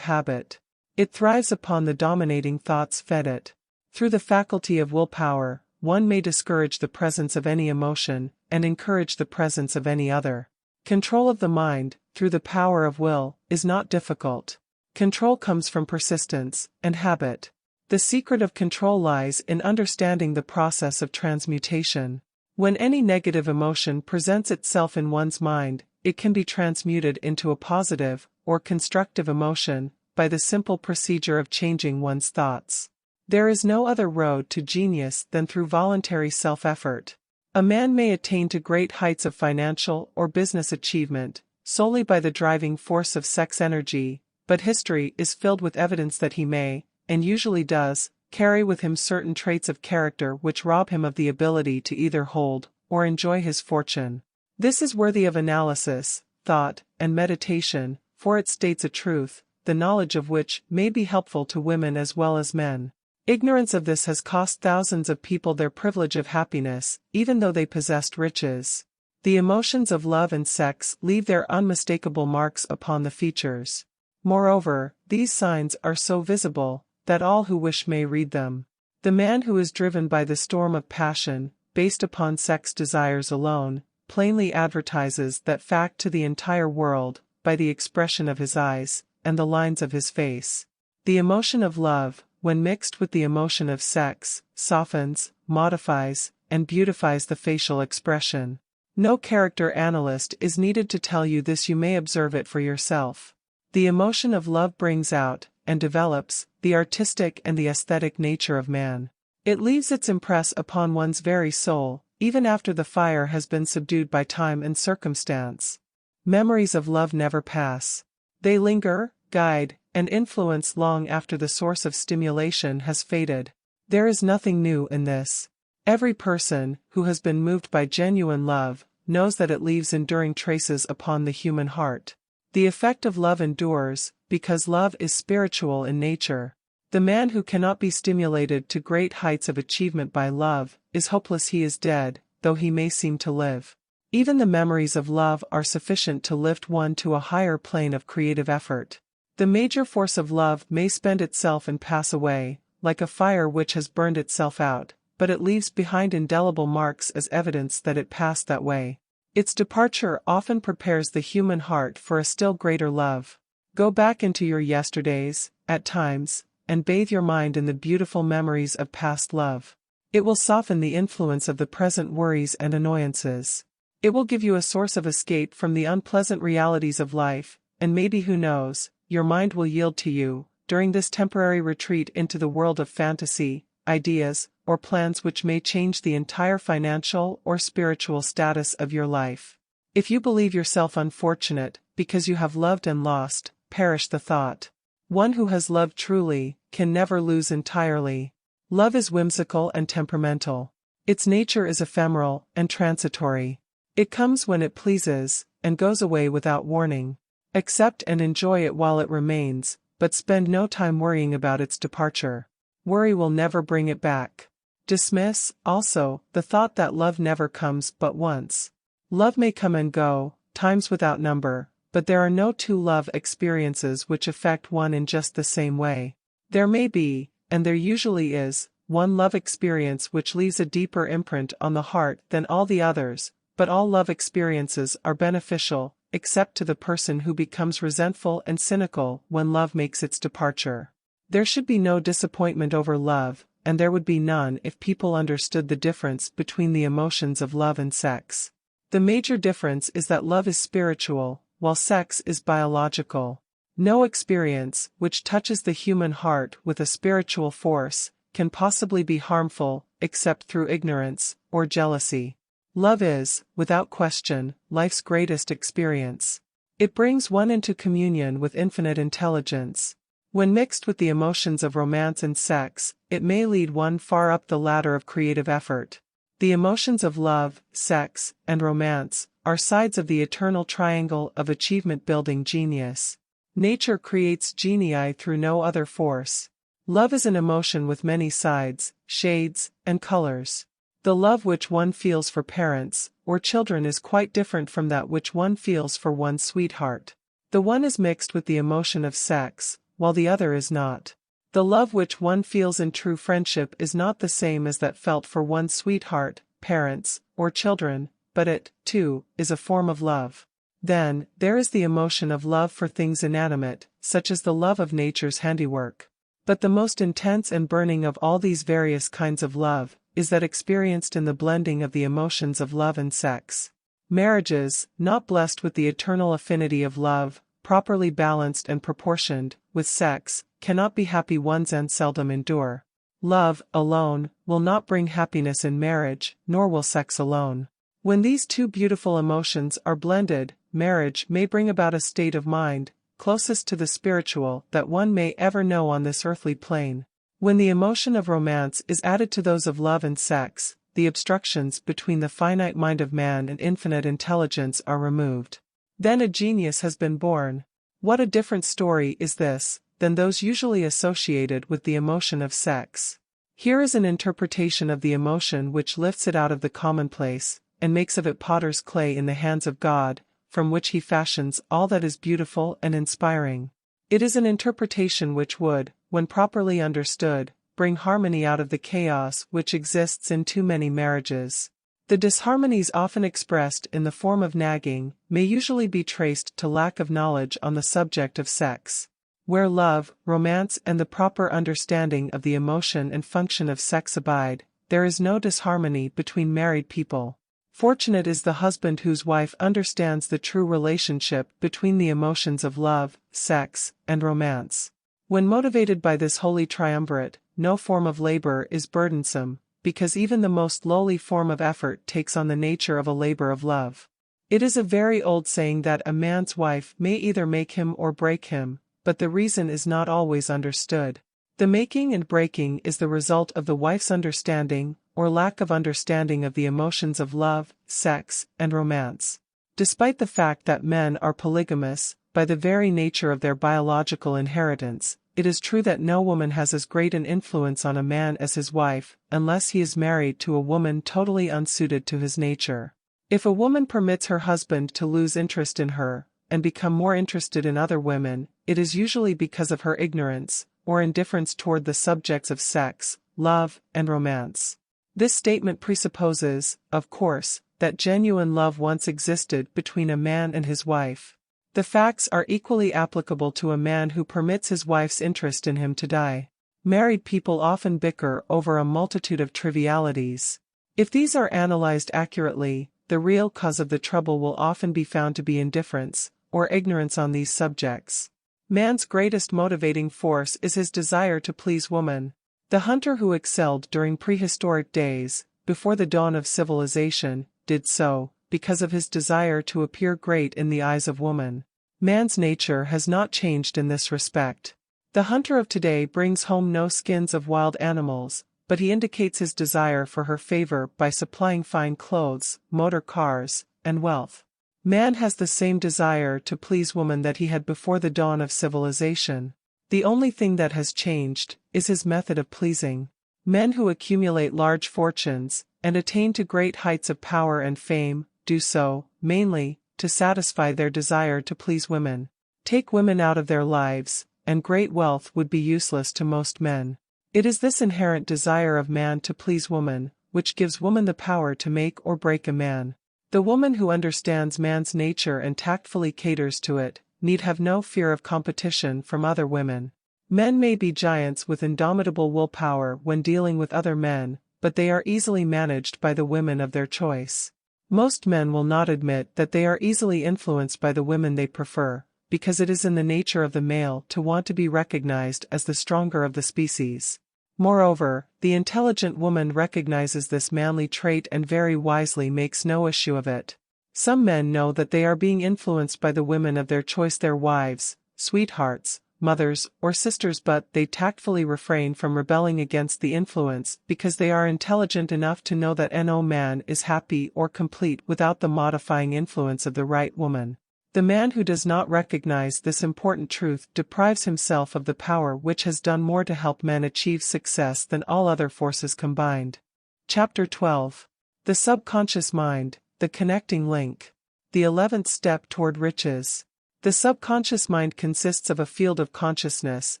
habit. It thrives upon the dominating thoughts fed it. Through the faculty of willpower, one may discourage the presence of any emotion, and encourage the presence of any other. Control of the mind, through the power of will, is not difficult. Control comes from persistence and habit. The secret of control lies in understanding the process of transmutation. When any negative emotion presents itself in one's mind, it can be transmuted into a positive or constructive emotion by the simple procedure of changing one's thoughts. There is no other road to genius than through voluntary self-effort. A man may attain to great heights of financial or business achievement solely by the driving force of sex energy, but history is filled with evidence that he may, and usually does, carry with him certain traits of character which rob him of the ability to either hold or enjoy his fortune. This is worthy of analysis, thought, and meditation, for it states a truth, the knowledge of which may be helpful to women as well as men. Ignorance of this has cost thousands of people their privilege of happiness, even though they possessed riches. The emotions of love and sex leave their unmistakable marks upon the features. Moreover, these signs are so visible that all who wish may read them. The man who is driven by the storm of passion, based upon sex desires alone, plainly advertises that fact to the entire world, by the expression of his eyes, and the lines of his face. The emotion of love, when mixed with the emotion of sex, softens, modifies, and beautifies the facial expression. No character analyst is needed to tell you this, you may observe it for yourself. The emotion of love brings out, and develops, the artistic and the aesthetic nature of man. It leaves its impress upon one's very soul, even after the fire has been subdued by time and circumstance. Memories of love never pass. They linger, guide, and influence long after the source of stimulation has faded. There is nothing new in this. Every person who has been moved by genuine love knows that it leaves enduring traces upon the human heart. The effect of love endures, because love is spiritual in nature. The man who cannot be stimulated to great heights of achievement by love is hopeless, he is dead, though he may seem to live. Even the memories of love are sufficient to lift one to a higher plane of creative effort. The major force of love may spend itself and pass away, like a fire which has burned itself out, but it leaves behind indelible marks as evidence that it passed that way. Its departure often prepares the human heart for a still greater love. Go back into your yesterdays, at times, and bathe your mind in the beautiful memories of past love. It will soften the influence of the present worries and annoyances. It will give you a source of escape from the unpleasant realities of life, and maybe, who knows, your mind will yield to you, during this temporary retreat into the world of fantasy, ideas, or plans which may change the entire financial or spiritual status of your life. If you believe yourself unfortunate, because you have loved and lost, perish the thought. One who has loved truly can never lose entirely. Love is whimsical and temperamental. Its nature is ephemeral and transitory. It comes when it pleases, and goes away without warning. Accept and enjoy it while it remains, but spend no time worrying about its departure. Worry will never bring it back. Dismiss, also, the thought that love never comes but once. Love may come and go, times without number, but there are no two love experiences which affect one in just the same way. There may be, and there usually is, one love experience which leaves a deeper imprint on the heart than all the others, but all love experiences are beneficial, except to the person who becomes resentful and cynical when love makes its departure. There should be no disappointment over love, and there would be none if people understood the difference between the emotions of love and sex. The major difference is that love is spiritual, while sex is biological. No experience which touches the human heart with a spiritual force can possibly be harmful, except through ignorance or jealousy. Love is, without question, life's greatest experience. It brings one into communion with infinite intelligence. When mixed with the emotions of romance and sex, it may lead one far up the ladder of creative effort. The emotions of love, sex, and romance are sides of the eternal triangle of achievement-building genius. Nature creates genii through no other force. Love is an emotion with many sides, shades, and colors. The love which one feels for parents or children is quite different from that which one feels for one's sweetheart. The one is mixed with the emotion of sex, while the other is not. The love which one feels in true friendship is not the same as that felt for one's sweetheart, parents, or children, but it, too, is a form of love. Then, there is the emotion of love for things inanimate, such as the love of nature's handiwork. But the most intense and burning of all these various kinds of love is that experienced in the blending of the emotions of love and sex. Marriages, not blessed with the eternal affinity of love, properly balanced and proportioned, with sex, cannot be happy ones and seldom endure. Love, alone, will not bring happiness in marriage, nor will sex alone. When these two beautiful emotions are blended, marriage may bring about a state of mind, closest to the spiritual that one may ever know on this earthly plane. When the emotion of romance is added to those of love and sex, the obstructions between the finite mind of man and infinite intelligence are removed. Then a genius has been born. What a different story is this than those usually associated with the emotion of sex. Here is an interpretation of the emotion which lifts it out of the commonplace, and makes of it potter's clay in the hands of God, from which he fashions all that is beautiful and inspiring. It is an interpretation which would, when properly understood, bring harmony out of the chaos which exists in too many marriages. The disharmonies often expressed in the form of nagging may usually be traced to lack of knowledge on the subject of sex. Where love, romance and the proper understanding of the emotion and function of sex abide, there is no disharmony between married people. Fortunate is the husband whose wife understands the true relationship between the emotions of love, sex, and romance. When motivated by this holy triumvirate, no form of labor is burdensome, because even the most lowly form of effort takes on the nature of a labor of love. It is a very old saying that a man's wife may either make him or break him, but the reason is not always understood. The making and breaking is the result of the wife's understanding, or lack of understanding of the emotions of love, sex, and romance. Despite the fact that men are polygamous, by the very nature of their biological inheritance, it is true that no woman has as great an influence on a man as his wife, unless he is married to a woman totally unsuited to his nature. If a woman permits her husband to lose interest in her, and become more interested in other women, it is usually because of her ignorance, or indifference toward the subjects of sex, love, and romance. This statement presupposes, of course, that genuine love once existed between a man and his wife. The facts are equally applicable to a man who permits his wife's interest in him to die. Married people often bicker over a multitude of trivialities. If these are analyzed accurately, the real cause of the trouble will often be found to be indifference, or ignorance on these subjects. Man's greatest motivating force is his desire to please woman. The hunter who excelled during prehistoric days, before the dawn of civilization, did so, because of his desire to appear great in the eyes of woman. Man's nature has not changed in this respect. The hunter of today brings home no skins of wild animals, but he indicates his desire for her favor by supplying fine clothes, motor cars, and wealth. Man has the same desire to please woman that he had before the dawn of civilization. The only thing that has changed is his method of pleasing. Men who accumulate large fortunes, and attain to great heights of power and fame, do so, mainly, to satisfy their desire to please women. Take women out of their lives, and great wealth would be useless to most men. It is this inherent desire of man to please woman, which gives woman the power to make or break a man. The woman who understands man's nature and tactfully caters to it, need have no fear of competition from other women. Men may be giants with indomitable willpower when dealing with other men, but they are easily managed by the women of their choice. Most men will not admit that they are easily influenced by the women they prefer, because it is in the nature of the male to want to be recognized as the stronger of the species. Moreover, the intelligent woman recognizes this manly trait and very wisely makes no issue of it. Some men know that they are being influenced by the women of their choice, their wives, sweethearts, mothers, or sisters, but they tactfully refrain from rebelling against the influence because they are intelligent enough to know that no man is happy or complete without the modifying influence of the right woman. The man who does not recognize this important truth deprives himself of the power which has done more to help men achieve success than all other forces combined. Chapter 12. The Subconscious Mind, the Connecting Link. The 11th Step Toward Riches. The subconscious mind consists of a field of consciousness,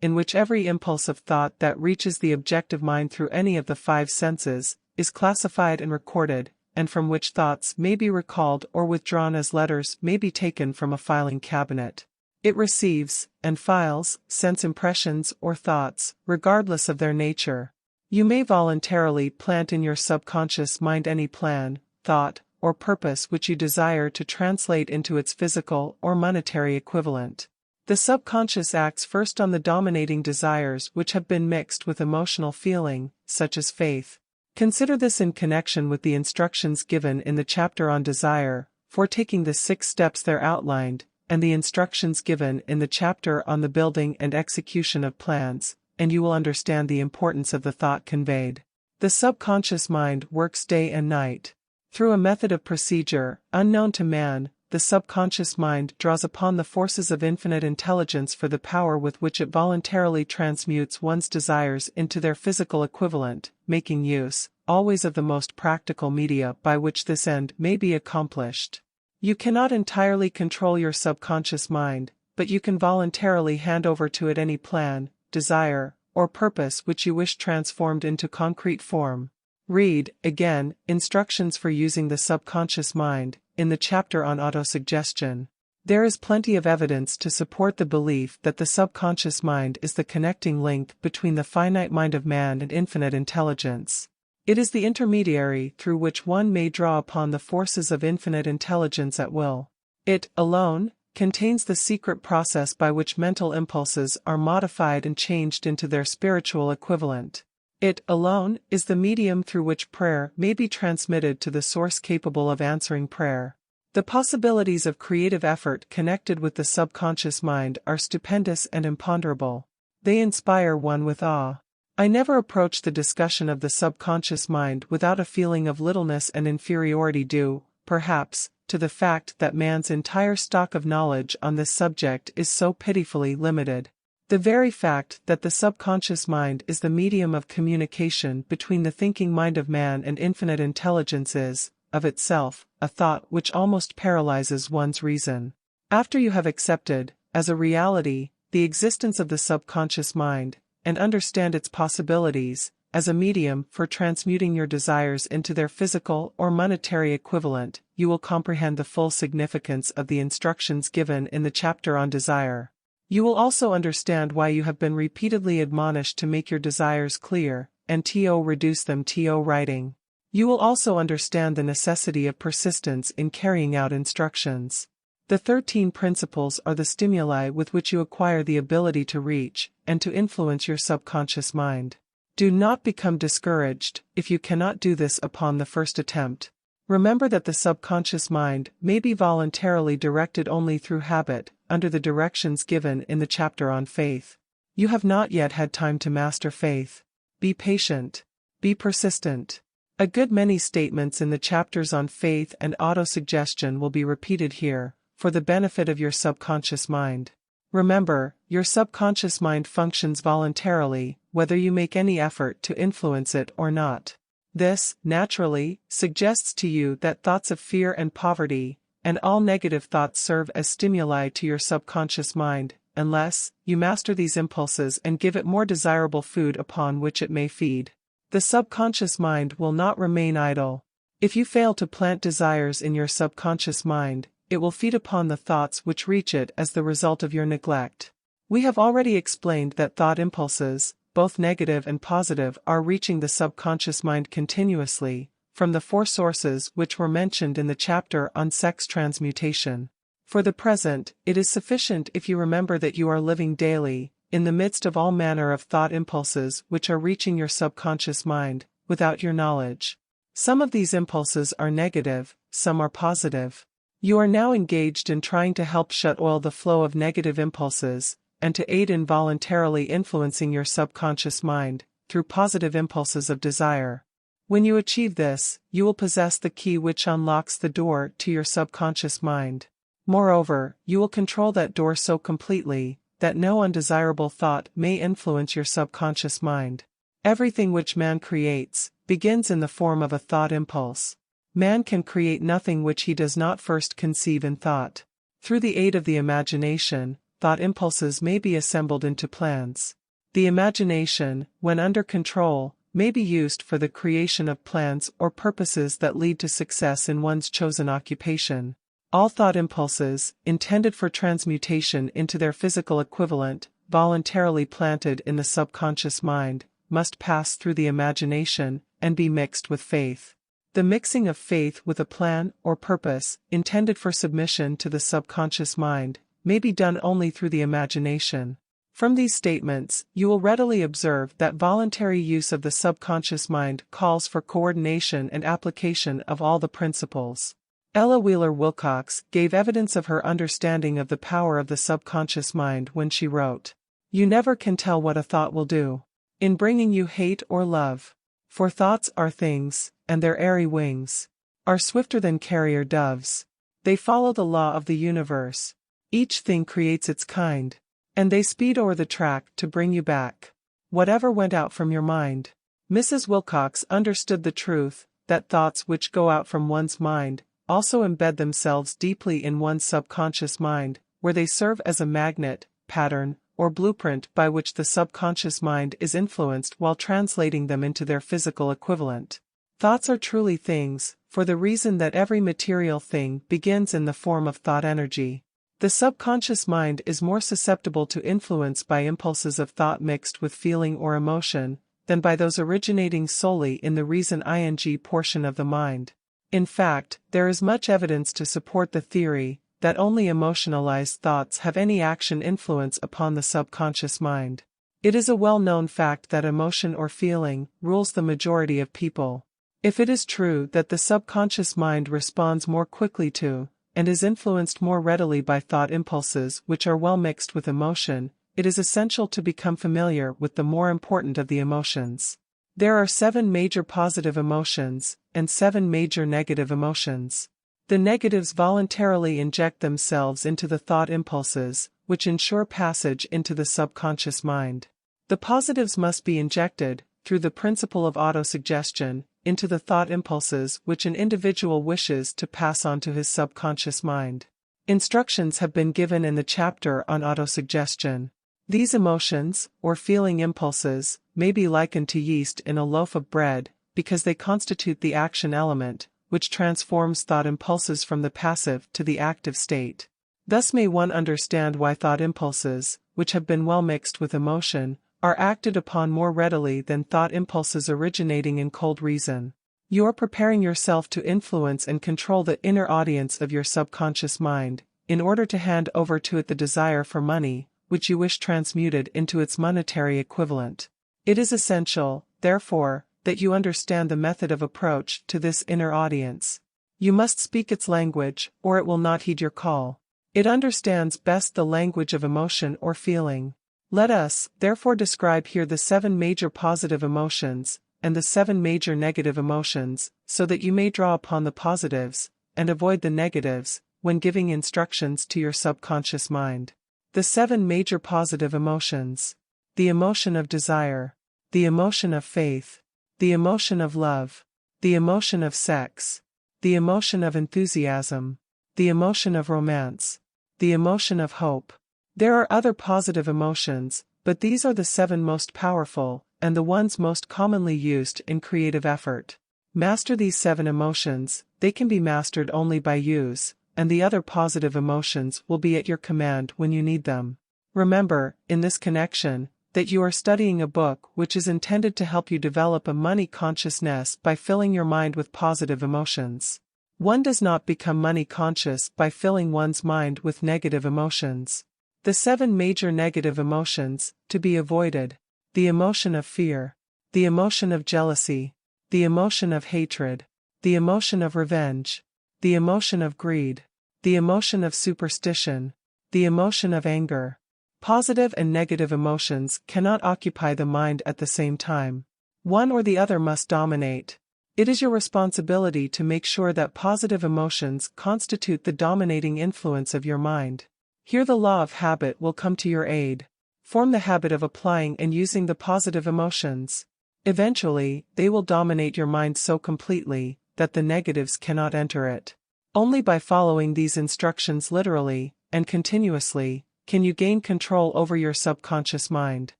in which every impulse of thought that reaches the objective mind through any of the five senses, is classified and recorded, and from which thoughts may be recalled or withdrawn as letters may be taken from a filing cabinet. It receives, and files, sense impressions or thoughts, regardless of their nature. You may voluntarily plant in your subconscious mind any plan, thought, or purpose which you desire to translate into its physical or monetary equivalent. The subconscious acts first on the dominating desires which have been mixed with emotional feeling, such as faith. Consider this in connection with the instructions given in the chapter on desire, for taking the 6 steps there outlined, and the instructions given in the chapter on the building and execution of plans, and you will understand the importance of the thought conveyed. The subconscious mind works day and night. Through a method of procedure, unknown to man, the subconscious mind draws upon the forces of infinite intelligence for the power with which it voluntarily transmutes one's desires into their physical equivalent, making use, always of the most practical media by which this end may be accomplished. You cannot entirely control your subconscious mind, but you can voluntarily hand over to it any plan, desire, or purpose which you wish transformed into concrete form. Read, again, instructions for using the subconscious mind, in the chapter on autosuggestion. There is plenty of evidence to support the belief that the subconscious mind is the connecting link between the finite mind of man and infinite intelligence. It is the intermediary through which one may draw upon the forces of infinite intelligence at will. It, alone, contains the secret process by which mental impulses are modified and changed into their spiritual equivalent. It, alone, is the medium through which prayer may be transmitted to the source capable of answering prayer. The possibilities of creative effort connected with the subconscious mind are stupendous and imponderable. They inspire one with awe. I never approach the discussion of the subconscious mind without a feeling of littleness and inferiority due, perhaps, to the fact that man's entire stock of knowledge on this subject is so pitifully limited. The very fact that the subconscious mind is the medium of communication between the thinking mind of man and infinite intelligence is, of itself, a thought which almost paralyzes one's reason. After you have accepted, as a reality, the existence of the subconscious mind, and understand its possibilities, as a medium for transmuting your desires into their physical or monetary equivalent, you will comprehend the full significance of the instructions given in the chapter on desire. You will also understand why you have been repeatedly admonished to make your desires clear, and to reduce them to writing. You will also understand the necessity of persistence in carrying out instructions. The 13 principles are the stimuli with which you acquire the ability to reach, and to influence your subconscious mind. Do not become discouraged if you cannot do this upon the first attempt. Remember that the subconscious mind may be voluntarily directed only through habit, under the directions given in the chapter on faith. You have not yet had time to master faith. Be patient. Be persistent. A good many statements in the chapters on faith and autosuggestion will be repeated here, for the benefit of your subconscious mind. Remember, your subconscious mind functions voluntarily, whether you make any effort to influence it or not. This, naturally, suggests to you that thoughts of fear and poverty, and all negative thoughts serve as stimuli to your subconscious mind, unless you master these impulses and give it more desirable food upon which it may feed. The subconscious mind will not remain idle. If you fail to plant desires in your subconscious mind, it will feed upon the thoughts which reach it as the result of your neglect. We have already explained that thought impulses, both negative and positive, are reaching the subconscious mind continuously, from the 4 sources which were mentioned in the chapter on sex transmutation. For the present, it is sufficient if you remember that you are living daily, in the midst of all manner of thought impulses which are reaching your subconscious mind, without your knowledge. Some of these impulses are negative, some are positive. You are now engaged in trying to help shut oil the flow of negative impulses, and to aid in voluntarily influencing your subconscious mind, through positive impulses of desire. When you achieve this, you will possess the key which unlocks the door to your subconscious mind. Moreover, you will control that door so completely that no undesirable thought may influence your subconscious mind. Everything which man creates begins in the form of a thought impulse. Man can create nothing which he does not first conceive in thought. Through the aid of the imagination, thought impulses may be assembled into plans. The imagination, when under control, may be used for the creation of plans or purposes that lead to success in one's chosen occupation. All thought impulses, intended for transmutation into their physical equivalent, voluntarily planted in the subconscious mind, must pass through the imagination and be mixed with faith. The mixing of faith with a plan or purpose, intended for submission to the subconscious mind, may be done only through the imagination. From these statements, you will readily observe that voluntary use of the subconscious mind calls for coordination and application of all the principles. Ella Wheeler Wilcox gave evidence of her understanding of the power of the subconscious mind when she wrote, "You never can tell what a thought will do in bringing you hate or love. For thoughts are things, and their airy wings are swifter than carrier doves. They follow the law of the universe. Each thing creates its kind, and they speed o'er the track to bring you back whatever went out from your mind." Mrs. Wilcox understood the truth that thoughts which go out from one's mind also embed themselves deeply in one's subconscious mind, where they serve as a magnet, pattern, or blueprint by which the subconscious mind is influenced while translating them into their physical equivalent. Thoughts are truly things, for the reason that every material thing begins in the form of thought energy. The subconscious mind is more susceptible to influence by impulses of thought mixed with feeling or emotion, than by those originating solely in the reason-ing portion of the mind. In fact, there is much evidence to support the theory that only emotionalized thoughts have any action influence upon the subconscious mind. It is a well-known fact that emotion or feeling rules the majority of people. If it is true that the subconscious mind responds more quickly to, and is influenced more readily by thought impulses which are well mixed with emotion, it is essential to become familiar with the more important of the emotions. There are 7 major positive emotions, and 7 major negative emotions. The negatives voluntarily inject themselves into the thought impulses, which ensure passage into the subconscious mind. The positives must be injected, through the principle of autosuggestion, into the thought impulses which an individual wishes to pass on to his subconscious mind. Instructions have been given in the chapter on autosuggestion. These emotions, or feeling impulses, may be likened to yeast in a loaf of bread, because they constitute the action element, which transforms thought impulses from the passive to the active state. Thus may one understand why thought impulses, which have been well mixed with emotion, are acted upon more readily than thought impulses originating in cold reason. You are preparing yourself to influence and control the inner audience of your subconscious mind, in order to hand over to it the desire for money, which you wish transmuted into its monetary equivalent. It is essential, therefore, that you understand the method of approach to this inner audience. You must speak its language, or it will not heed your call. It understands best the language of emotion or feeling. Let us, therefore, describe here the 7 major positive emotions, and the 7 major negative emotions, so that you may draw upon the positives, and avoid the negatives, when giving instructions to your subconscious mind. The 7 major positive emotions. The emotion of desire. The emotion of faith. The emotion of love. The emotion of sex. The emotion of enthusiasm. The emotion of romance. The emotion of hope. There are other positive emotions, but these are the 7 most powerful, and the ones most commonly used in creative effort. Master these 7 emotions, they can be mastered only by use, and the other positive emotions will be at your command when you need them. Remember, in this connection, that you are studying a book which is intended to help you develop a money consciousness by filling your mind with positive emotions. One does not become money conscious by filling one's mind with negative emotions. The 7 major negative emotions, to be avoided: the emotion of fear, the emotion of jealousy, the emotion of hatred, the emotion of revenge, the emotion of greed, the emotion of superstition, the emotion of anger. Positive and negative emotions cannot occupy the mind at the same time. One or the other must dominate. It is your responsibility to make sure that positive emotions constitute the dominating influence of your mind. Here the law of habit will come to your aid. Form the habit of applying and using the positive emotions. Eventually, they will dominate your mind so completely that the negatives cannot enter it. Only by following these instructions literally and continuously can you gain control over your subconscious mind.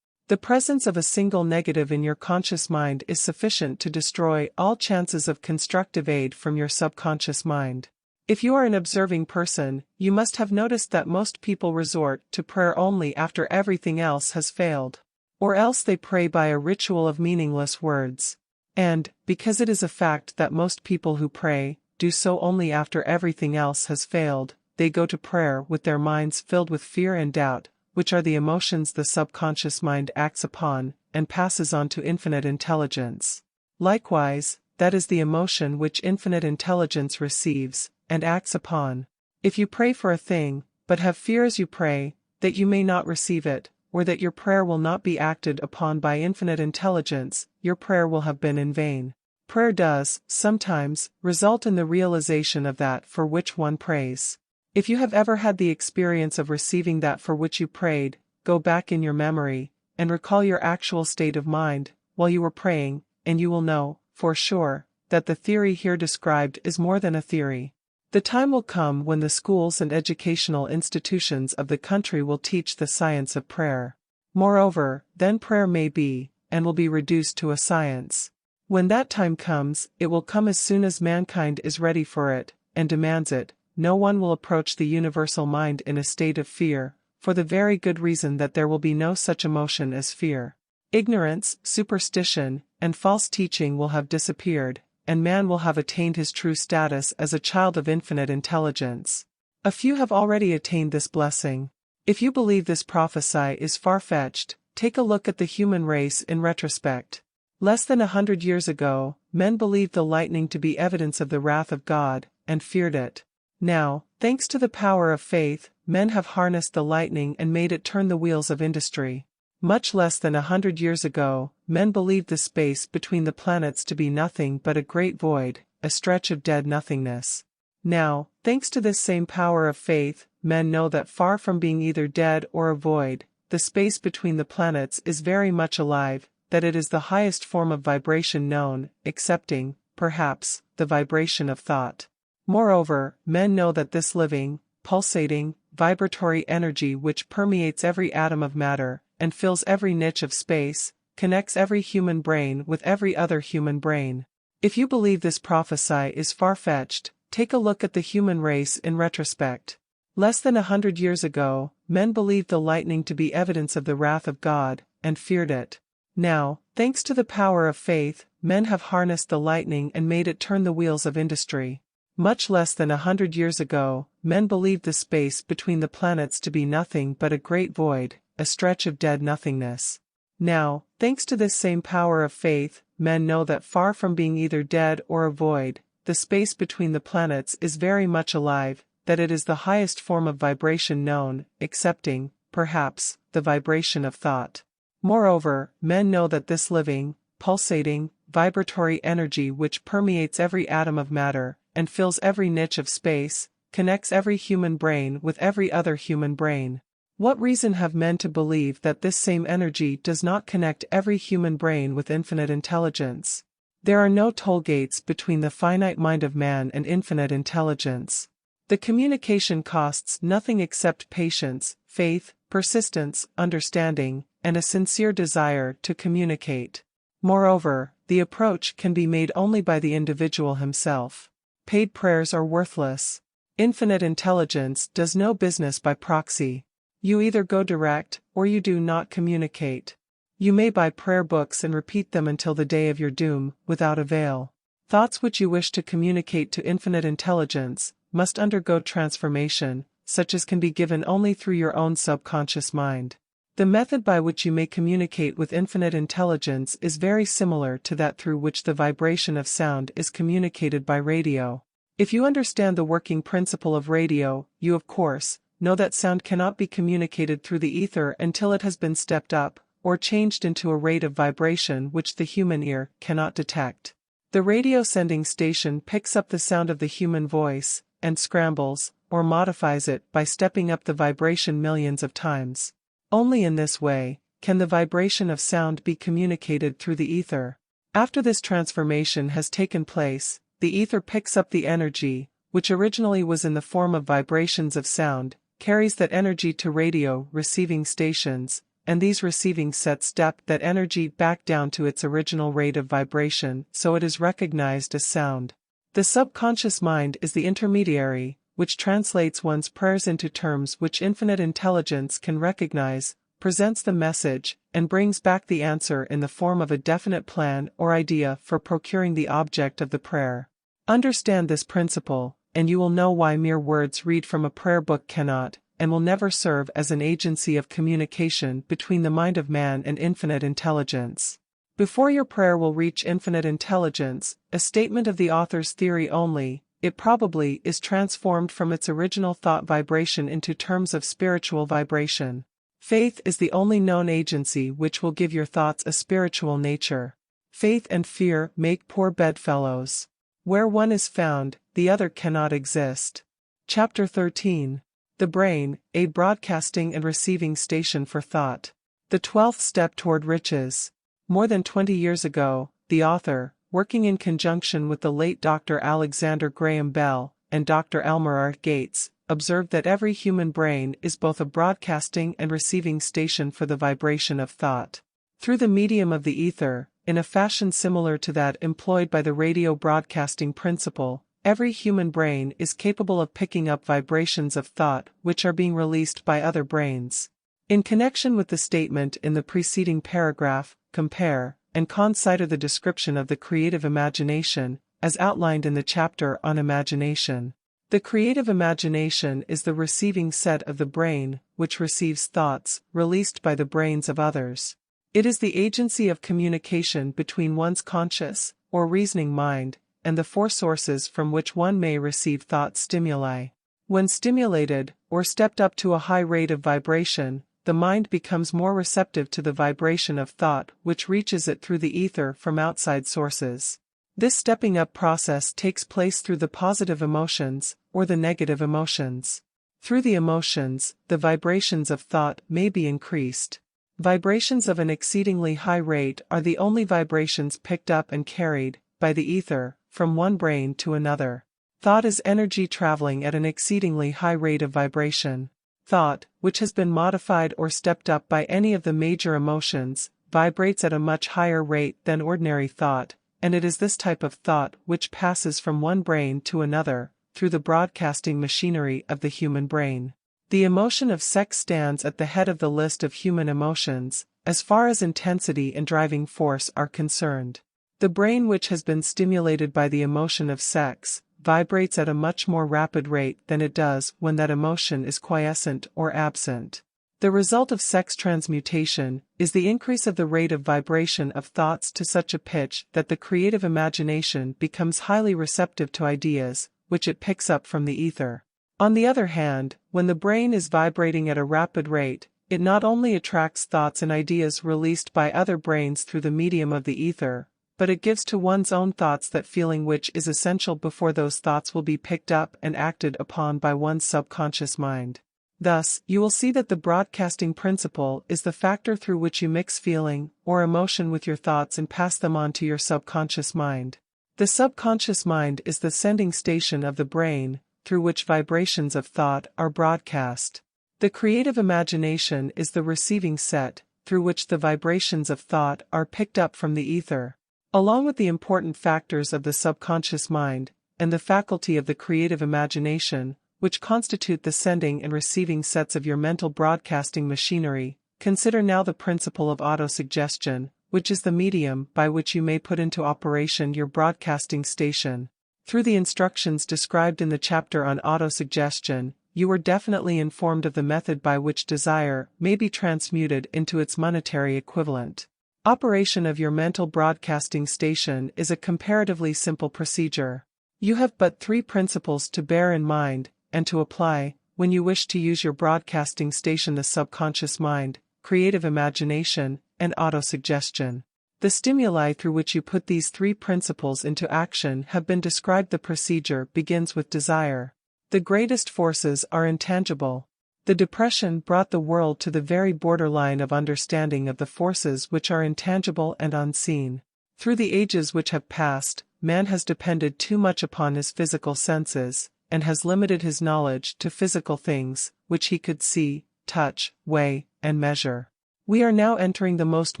The presence of a single negative in your conscious mind is sufficient to destroy all chances of constructive aid from your subconscious mind. If you are an observing person, you must have noticed that most people resort to prayer only after everything else has failed. Or else they pray by a ritual of meaningless words. And, because it is a fact that most people who pray do so only after everything else has failed, they go to prayer with their minds filled with fear and doubt, which are the emotions the subconscious mind acts upon and passes on to infinite intelligence. Likewise, that is the emotion which infinite intelligence receives and acts upon. If you pray for a thing, but have fear as you pray, that you may not receive it, or that your prayer will not be acted upon by infinite intelligence, your prayer will have been in vain. Prayer does, sometimes, result in the realization of that for which one prays. If you have ever had the experience of receiving that for which you prayed, go back in your memory, and recall your actual state of mind, while you were praying, and you will know, for sure, that the theory here described is more than a theory. The time will come when the schools and educational institutions of the country will teach the science of prayer. Moreover, then prayer may be, and will be reduced to a science. When that time comes, it will come as soon as mankind is ready for it, and demands it. No one will approach the universal mind in a state of fear, for the very good reason that there will be no such emotion as fear. Ignorance, superstition, and false teaching will have disappeared, and man will have attained his true status as a child of infinite intelligence. A few have already attained this blessing. If you believe this prophecy is far-fetched, take a look at the human race in retrospect. Less than 100 years ago, men believed the lightning to be evidence of the wrath of God, and feared it. Now, thanks to the power of faith, men have harnessed the lightning and made it turn the wheels of industry. Much less than 100 years ago, men believed the space between the planets to be nothing but a great void, a stretch of dead nothingness. Now, thanks to this same power of faith, men know that far from being either dead or a void, the space between the planets is very much alive, that it is the highest form of vibration known, excepting, perhaps, the vibration of thought. Moreover, men know that this living, pulsating, vibratory energy which permeates every atom of matter, and fills every niche of space, connects every human brain with every other human brain. If you believe this prophecy is far-fetched, take a look at the human race in retrospect. Less than 100 years ago, men believed the lightning to be evidence of the wrath of God, and feared it. Now, thanks to the power of faith, men have harnessed the lightning and made it turn the wheels of industry. Much less than 100 years ago, men believed the space between the planets to be nothing but a great void, a stretch of dead nothingness. Now, thanks to this same power of faith, men know that far from being either dead or a void, the space between the planets is very much alive, that it is the highest form of vibration known, excepting, perhaps, the vibration of thought. Moreover, men know that this living, pulsating, vibratory energy which permeates every atom of matter, and fills every niche of space, connects every human brain with every other human brain. What reason have men to believe that this same energy does not connect every human brain with infinite intelligence? There are no toll gates between the finite mind of man and infinite intelligence. The communication costs nothing except patience, faith, persistence, understanding, and a sincere desire to communicate. Moreover, the approach can be made only by the individual himself. Paid prayers are worthless. Infinite intelligence does no business by proxy. You either go direct, or you do not communicate. You may buy prayer books and repeat them until the day of your doom, without avail. Thoughts which you wish to communicate to infinite intelligence must undergo transformation, such as can be given only through your own subconscious mind. The method by which you may communicate with infinite intelligence is very similar to that through which the vibration of sound is communicated by radio. If you understand the working principle of radio, you of course know that sound cannot be communicated through the ether until it has been stepped up, or changed into a rate of vibration which the human ear cannot detect. The radio sending station picks up the sound of the human voice, and scrambles, or modifies it by stepping up the vibration millions of times. Only in this way can the vibration of sound be communicated through the ether. After this transformation has taken place, the ether picks up the energy, which originally was in the form of vibrations of sound, carries that energy to radio receiving stations, and these receiving sets step that energy back down to its original rate of vibration, so it is recognized as sound. The subconscious mind is the intermediary, which translates one's prayers into terms which infinite intelligence can recognize, presents the message, and brings back the answer in the form of a definite plan or idea for procuring the object of the prayer. Understand this principle, and you will know why mere words read from a prayer book cannot, and will never serve as an agency of communication between the mind of man and infinite intelligence. Before your prayer will reach infinite intelligence, a statement of the author's theory only, it probably is transformed from its original thought vibration into terms of spiritual vibration. Faith is the only known agency which will give your thoughts a spiritual nature. Faith and fear make poor bedfellows. Where one is found, the other cannot exist. Chapter 13. The Brain, a Broadcasting and Receiving Station for Thought. The 12th Step Toward Riches. More than 20 years ago, the author, working in conjunction with the late Dr. Alexander Graham Bell and Dr. Elmer R. Gates, observed that every human brain is both a broadcasting and receiving station for the vibration of thought. Through the medium of the ether, in a fashion similar to that employed by the radio broadcasting principle, every human brain is capable of picking up vibrations of thought which are being released by other brains. In connection with the statement in the preceding paragraph, compare and consider the description of the creative imagination, as outlined in the chapter on imagination. The creative imagination is the receiving set of the brain, which receives thoughts released by the brains of others. It is the agency of communication between one's conscious, or reasoning mind, and the four sources from which one may receive thought stimuli. When stimulated, or stepped up to a high rate of vibration, the mind becomes more receptive to the vibration of thought which reaches it through the ether from outside sources. This stepping up process takes place through the positive emotions, or the negative emotions. Through the emotions, the vibrations of thought may be increased. Vibrations of an exceedingly high rate are the only vibrations picked up and carried, by the ether, from one brain to another. Thought is energy traveling at an exceedingly high rate of vibration. Thought, which has been modified or stepped up by any of the major emotions, vibrates at a much higher rate than ordinary thought, and it is this type of thought which passes from one brain to another, through the broadcasting machinery of the human brain. The emotion of sex stands at the head of the list of human emotions, as far as intensity and driving force are concerned. The brain which has been stimulated by the emotion of sex, vibrates at a much more rapid rate than it does when that emotion is quiescent or absent. The result of sex transmutation is the increase of the rate of vibration of thoughts to such a pitch that the creative imagination becomes highly receptive to ideas, which it picks up from the ether. On the other hand, when the brain is vibrating at a rapid rate, it not only attracts thoughts and ideas released by other brains through the medium of the ether, but it gives to one's own thoughts that feeling which is essential before those thoughts will be picked up and acted upon by one's subconscious mind. Thus, you will see that the broadcasting principle is the factor through which you mix feeling or emotion with your thoughts and pass them on to your subconscious mind. The subconscious mind is the sending station of the brain, through which vibrations of thought are broadcast. The creative imagination is the receiving set, through which the vibrations of thought are picked up from the ether. Along with the important factors of the subconscious mind, and the faculty of the creative imagination, which constitute the sending and receiving sets of your mental broadcasting machinery, consider now the principle of autosuggestion, which is the medium by which you may put into operation your broadcasting station. Through the instructions described in the chapter on autosuggestion, you are definitely informed of the method by which desire may be transmuted into its monetary equivalent. Operation of your mental broadcasting station is a comparatively simple procedure. You have but three principles to bear in mind, and to apply, when you wish to use your broadcasting station: the subconscious mind, creative imagination, and autosuggestion. The stimuli through which you put these three principles into action have been described. The procedure begins with desire. The greatest forces are intangible. The Depression brought the world to the very borderline of understanding of the forces which are intangible and unseen. Through the ages which have passed, man has depended too much upon his physical senses, and has limited his knowledge to physical things, which he could see, touch, weigh, and measure. We are now entering the most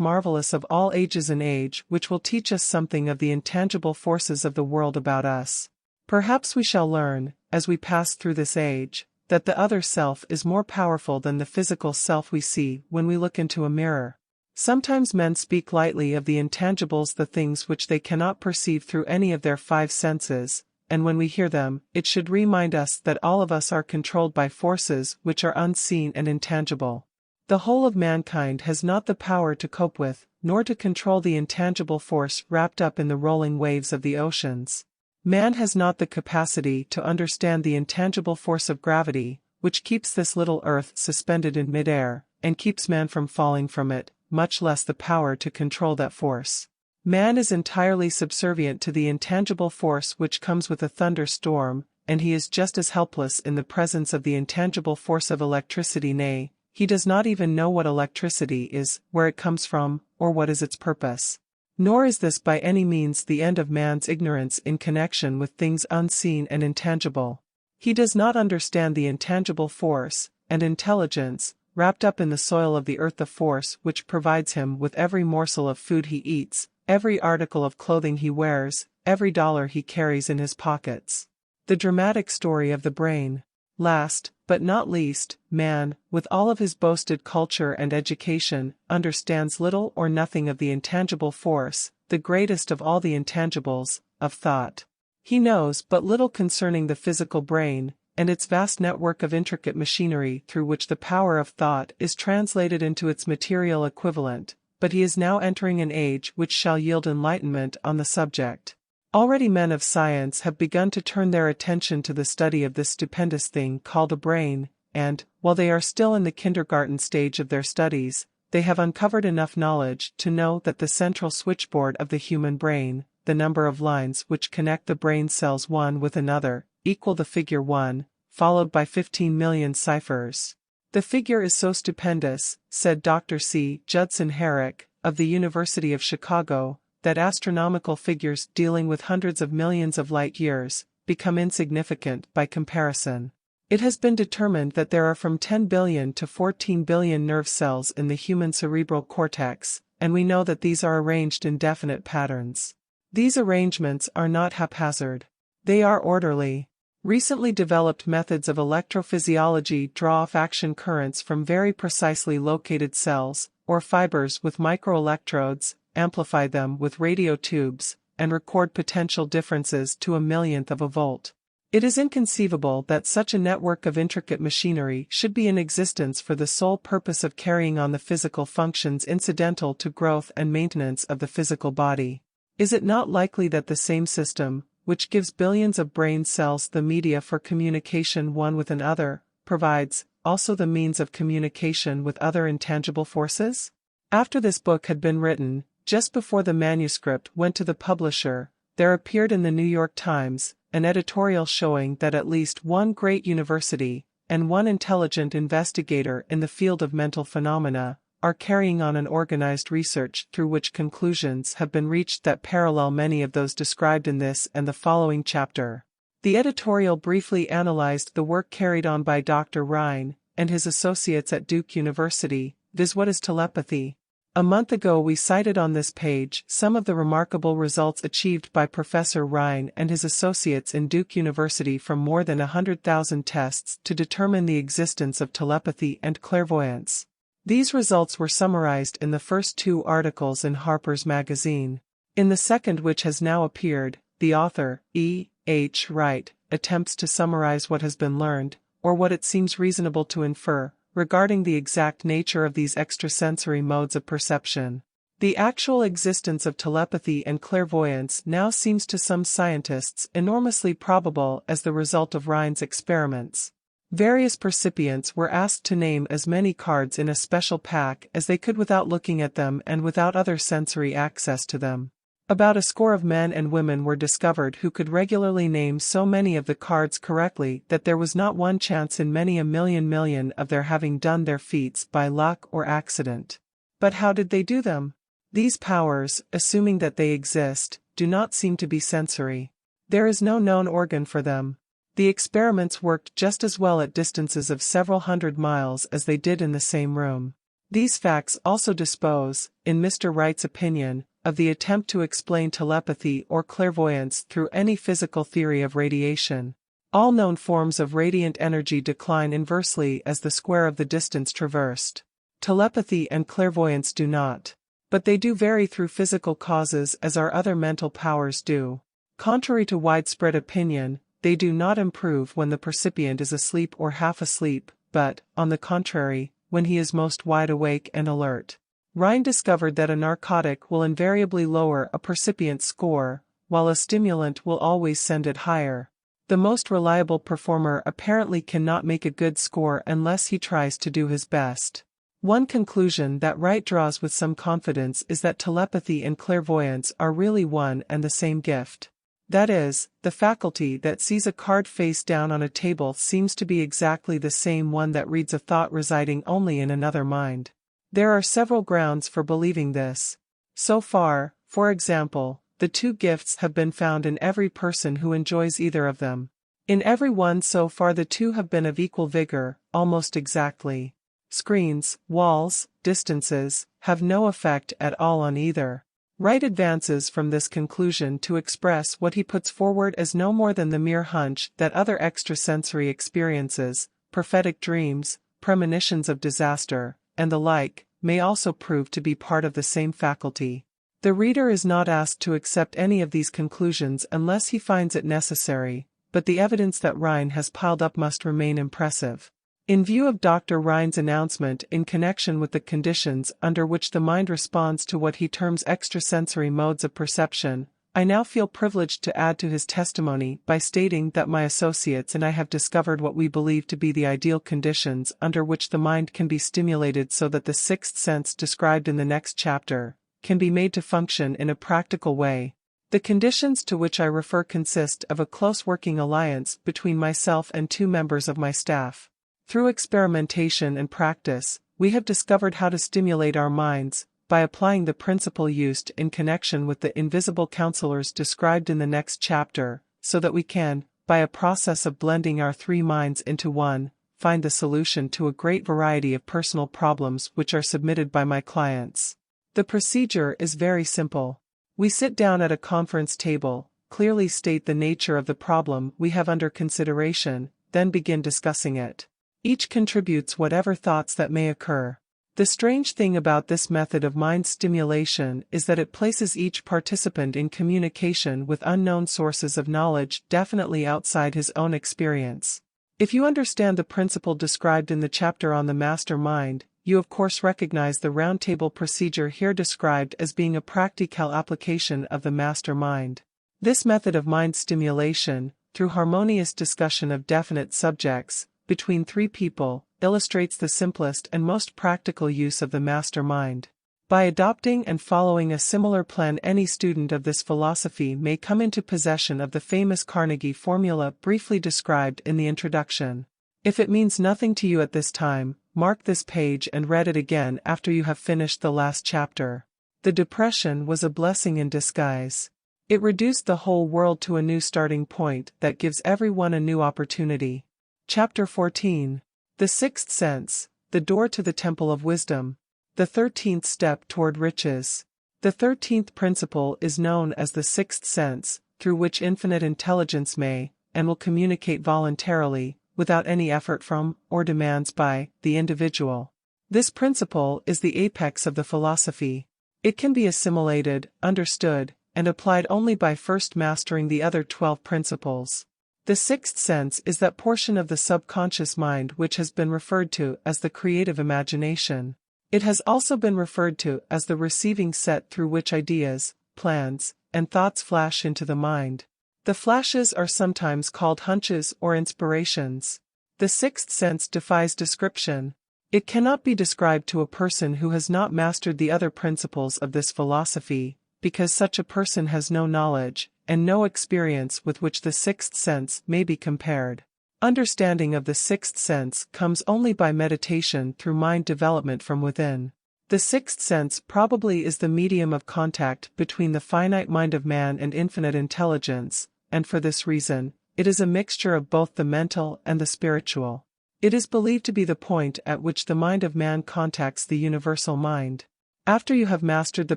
marvelous of all ages, an age which will teach us something of the intangible forces of the world about us. Perhaps we shall learn, as we pass through this age, that the other self is more powerful than the physical self we see when we look into a mirror. Sometimes men speak lightly of the intangibles, the things which they cannot perceive through any of their five senses, and when we hear them, it should remind us that all of us are controlled by forces which are unseen and intangible. The whole of mankind has not the power to cope with, nor to control the intangible force wrapped up in the rolling waves of the oceans. Man has not the capacity to understand the intangible force of gravity, which keeps this little earth suspended in midair, and keeps man from falling from it, much less the power to control that force. Man is entirely subservient to the intangible force which comes with a thunderstorm, and he is just as helpless in the presence of the intangible force of electricity. Nay, he does not even know what electricity is, where it comes from, or what is its purpose. Nor is this by any means the end of man's ignorance in connection with things unseen and intangible. He does not understand the intangible force and intelligence wrapped up in the soil of the earth, the force which provides him with every morsel of food he eats, every article of clothing he wears, every dollar he carries in his pockets. The dramatic story of the brain. Last, but not least, man, with all of his boasted culture and education, understands little or nothing of the intangible force, the greatest of all the intangibles, of thought. He knows but little concerning the physical brain, and its vast network of intricate machinery through which the power of thought is translated into its material equivalent, but he is now entering an age which shall yield enlightenment on the subject. Already men of science have begun to turn their attention to the study of this stupendous thing called a brain, and, while they are still in the kindergarten stage of their studies, they have uncovered enough knowledge to know that the central switchboard of the human brain, the number of lines which connect the brain cells one with another, equal the figure 1, followed by 15 million ciphers. The figure is so stupendous, said Dr. C. Judson Herrick, of the University of Chicago, that astronomical figures dealing with hundreds of millions of light-years become insignificant by comparison. It has been determined that there are from 10 billion to 14 billion nerve cells in the human cerebral cortex, and we know that these are arranged in definite patterns. These arrangements are not haphazard. They are orderly. Recently developed methods of electrophysiology draw off action currents from very precisely located cells, or fibers with microelectrodes, amplify them with radio tubes, and record potential differences to a millionth of a volt. It is inconceivable that such a network of intricate machinery should be in existence for the sole purpose of carrying on the physical functions incidental to growth and maintenance of the physical body. Is it not likely that the same system, which gives billions of brain cells the media for communication one with another, provides also the means of communication with other intangible forces? After this book had been written, just before the manuscript went to the publisher, there appeared in the New York Times an editorial showing that at least one great university, and one intelligent investigator in the field of mental phenomena, are carrying on an organized research through which conclusions have been reached that parallel many of those described in this and the following chapter. The editorial briefly analyzed the work carried on by Dr. Rhine and his associates at Duke University, viz. What is telepathy? A month ago we cited on this page some of the remarkable results achieved by Professor Rhine and his associates in Duke University from more than 100,000 tests to determine the existence of telepathy and clairvoyance. These results were summarized in the first two articles in Harper's Magazine. In the second, which has now appeared, the author, E. H. Wright, attempts to summarize what has been learned, or what it seems reasonable to infer, regarding the exact nature of these extrasensory modes of perception. The actual existence of telepathy and clairvoyance now seems to some scientists enormously probable as the result of Rhine's experiments. Various percipients were asked to name as many cards in a special pack as they could without looking at them and without other sensory access to them. About a score of men and women were discovered who could regularly name so many of the cards correctly that there was not one chance in many a million of their having done their feats by luck or accident. But how did they do them? These powers, assuming that they exist, do not seem to be sensory. There is no known organ for them. The experiments worked just as well at distances of several hundred miles as they did in the same room. These facts also dispose, in Mr. Wright's opinion, of the attempt to explain telepathy or clairvoyance through any physical theory of radiation. All known forms of radiant energy decline inversely as the square of the distance traversed. Telepathy and clairvoyance do not. But they do vary through physical causes as our other mental powers do. Contrary to widespread opinion, they do not improve when the percipient is asleep or half asleep, but, on the contrary, when he is most wide awake and alert. Rhine discovered that a narcotic will invariably lower a percipient's score, while a stimulant will always send it higher. The most reliable performer apparently cannot make a good score unless he tries to do his best. One conclusion that Wright draws with some confidence is that telepathy and clairvoyance are really one and the same gift. That is, the faculty that sees a card face down on a table seems to be exactly the same one that reads a thought residing only in another mind. There are several grounds for believing this. So far, for example, the two gifts have been found in every person who enjoys either of them. In every one so far the two have been of equal vigor, almost exactly. Screens, walls, distances, have no effect at all on either. Wright advances from this conclusion to express what he puts forward as no more than the mere hunch that other extrasensory experiences, prophetic dreams, premonitions of disaster, and the like, may also prove to be part of the same faculty. The reader is not asked to accept any of these conclusions unless he finds it necessary, but the evidence that Rhine has piled up must remain impressive. In view of Dr. Rhine's announcement in connection with the conditions under which the mind responds to what he terms extrasensory modes of perception, I now feel privileged to add to his testimony by stating that my associates and I have discovered what we believe to be the ideal conditions under which the mind can be stimulated so that the sixth sense described in the next chapter can be made to function in a practical way. The conditions to which I refer consist of a close working alliance between myself and two members of my staff. Through experimentation and practice, we have discovered how to stimulate our minds, by applying the principle used in connection with the invisible counselors described in the next chapter, so that we can, by a process of blending our three minds into one, find the solution to a great variety of personal problems which are submitted by my clients. The procedure is very simple. We sit down at a conference table, clearly state the nature of the problem we have under consideration, then begin discussing it. Each contributes whatever thoughts that may occur. The strange thing about this method of mind stimulation is that it places each participant in communication with unknown sources of knowledge definitely outside his own experience. If you understand the principle described in the chapter on the master mind, you of course recognize the roundtable procedure here described as being a practical application of the master mind. This method of mind stimulation, through harmonious discussion of definite subjects, between three people, illustrates the simplest and most practical use of the master mind. By adopting and following a similar plan, any student of this philosophy may come into possession of the famous Carnegie formula briefly described in the introduction. If it means nothing to you at this time, mark this page and read it again after you have finished the last chapter. The depression was a blessing in disguise. It reduced the whole world to a new starting point that gives everyone a new opportunity. Chapter 14. The Sixth Sense, the Door to the Temple of Wisdom. The 13th Step toward Riches. The 13th principle is known as the Sixth Sense, through which infinite intelligence may, and will communicate voluntarily, without any effort from, or demands by, the individual. This principle is the apex of the philosophy. It can be assimilated, understood, and applied only by first mastering the other 12 principles. The sixth sense is that portion of the subconscious mind which has been referred to as the creative imagination. It has also been referred to as the receiving set through which ideas, plans, and thoughts flash into the mind. The flashes are sometimes called hunches or inspirations. The sixth sense defies description. It cannot be described to a person who has not mastered the other principles of this philosophy, because such a person has no knowledge, and no experience with which the sixth sense may be compared. Understanding of the sixth sense comes only by meditation through mind development from within. The sixth sense probably is the medium of contact between the finite mind of man and infinite intelligence, and for this reason, it is a mixture of both the mental and the spiritual. It is believed to be the point at which the mind of man contacts the universal mind. After you have mastered the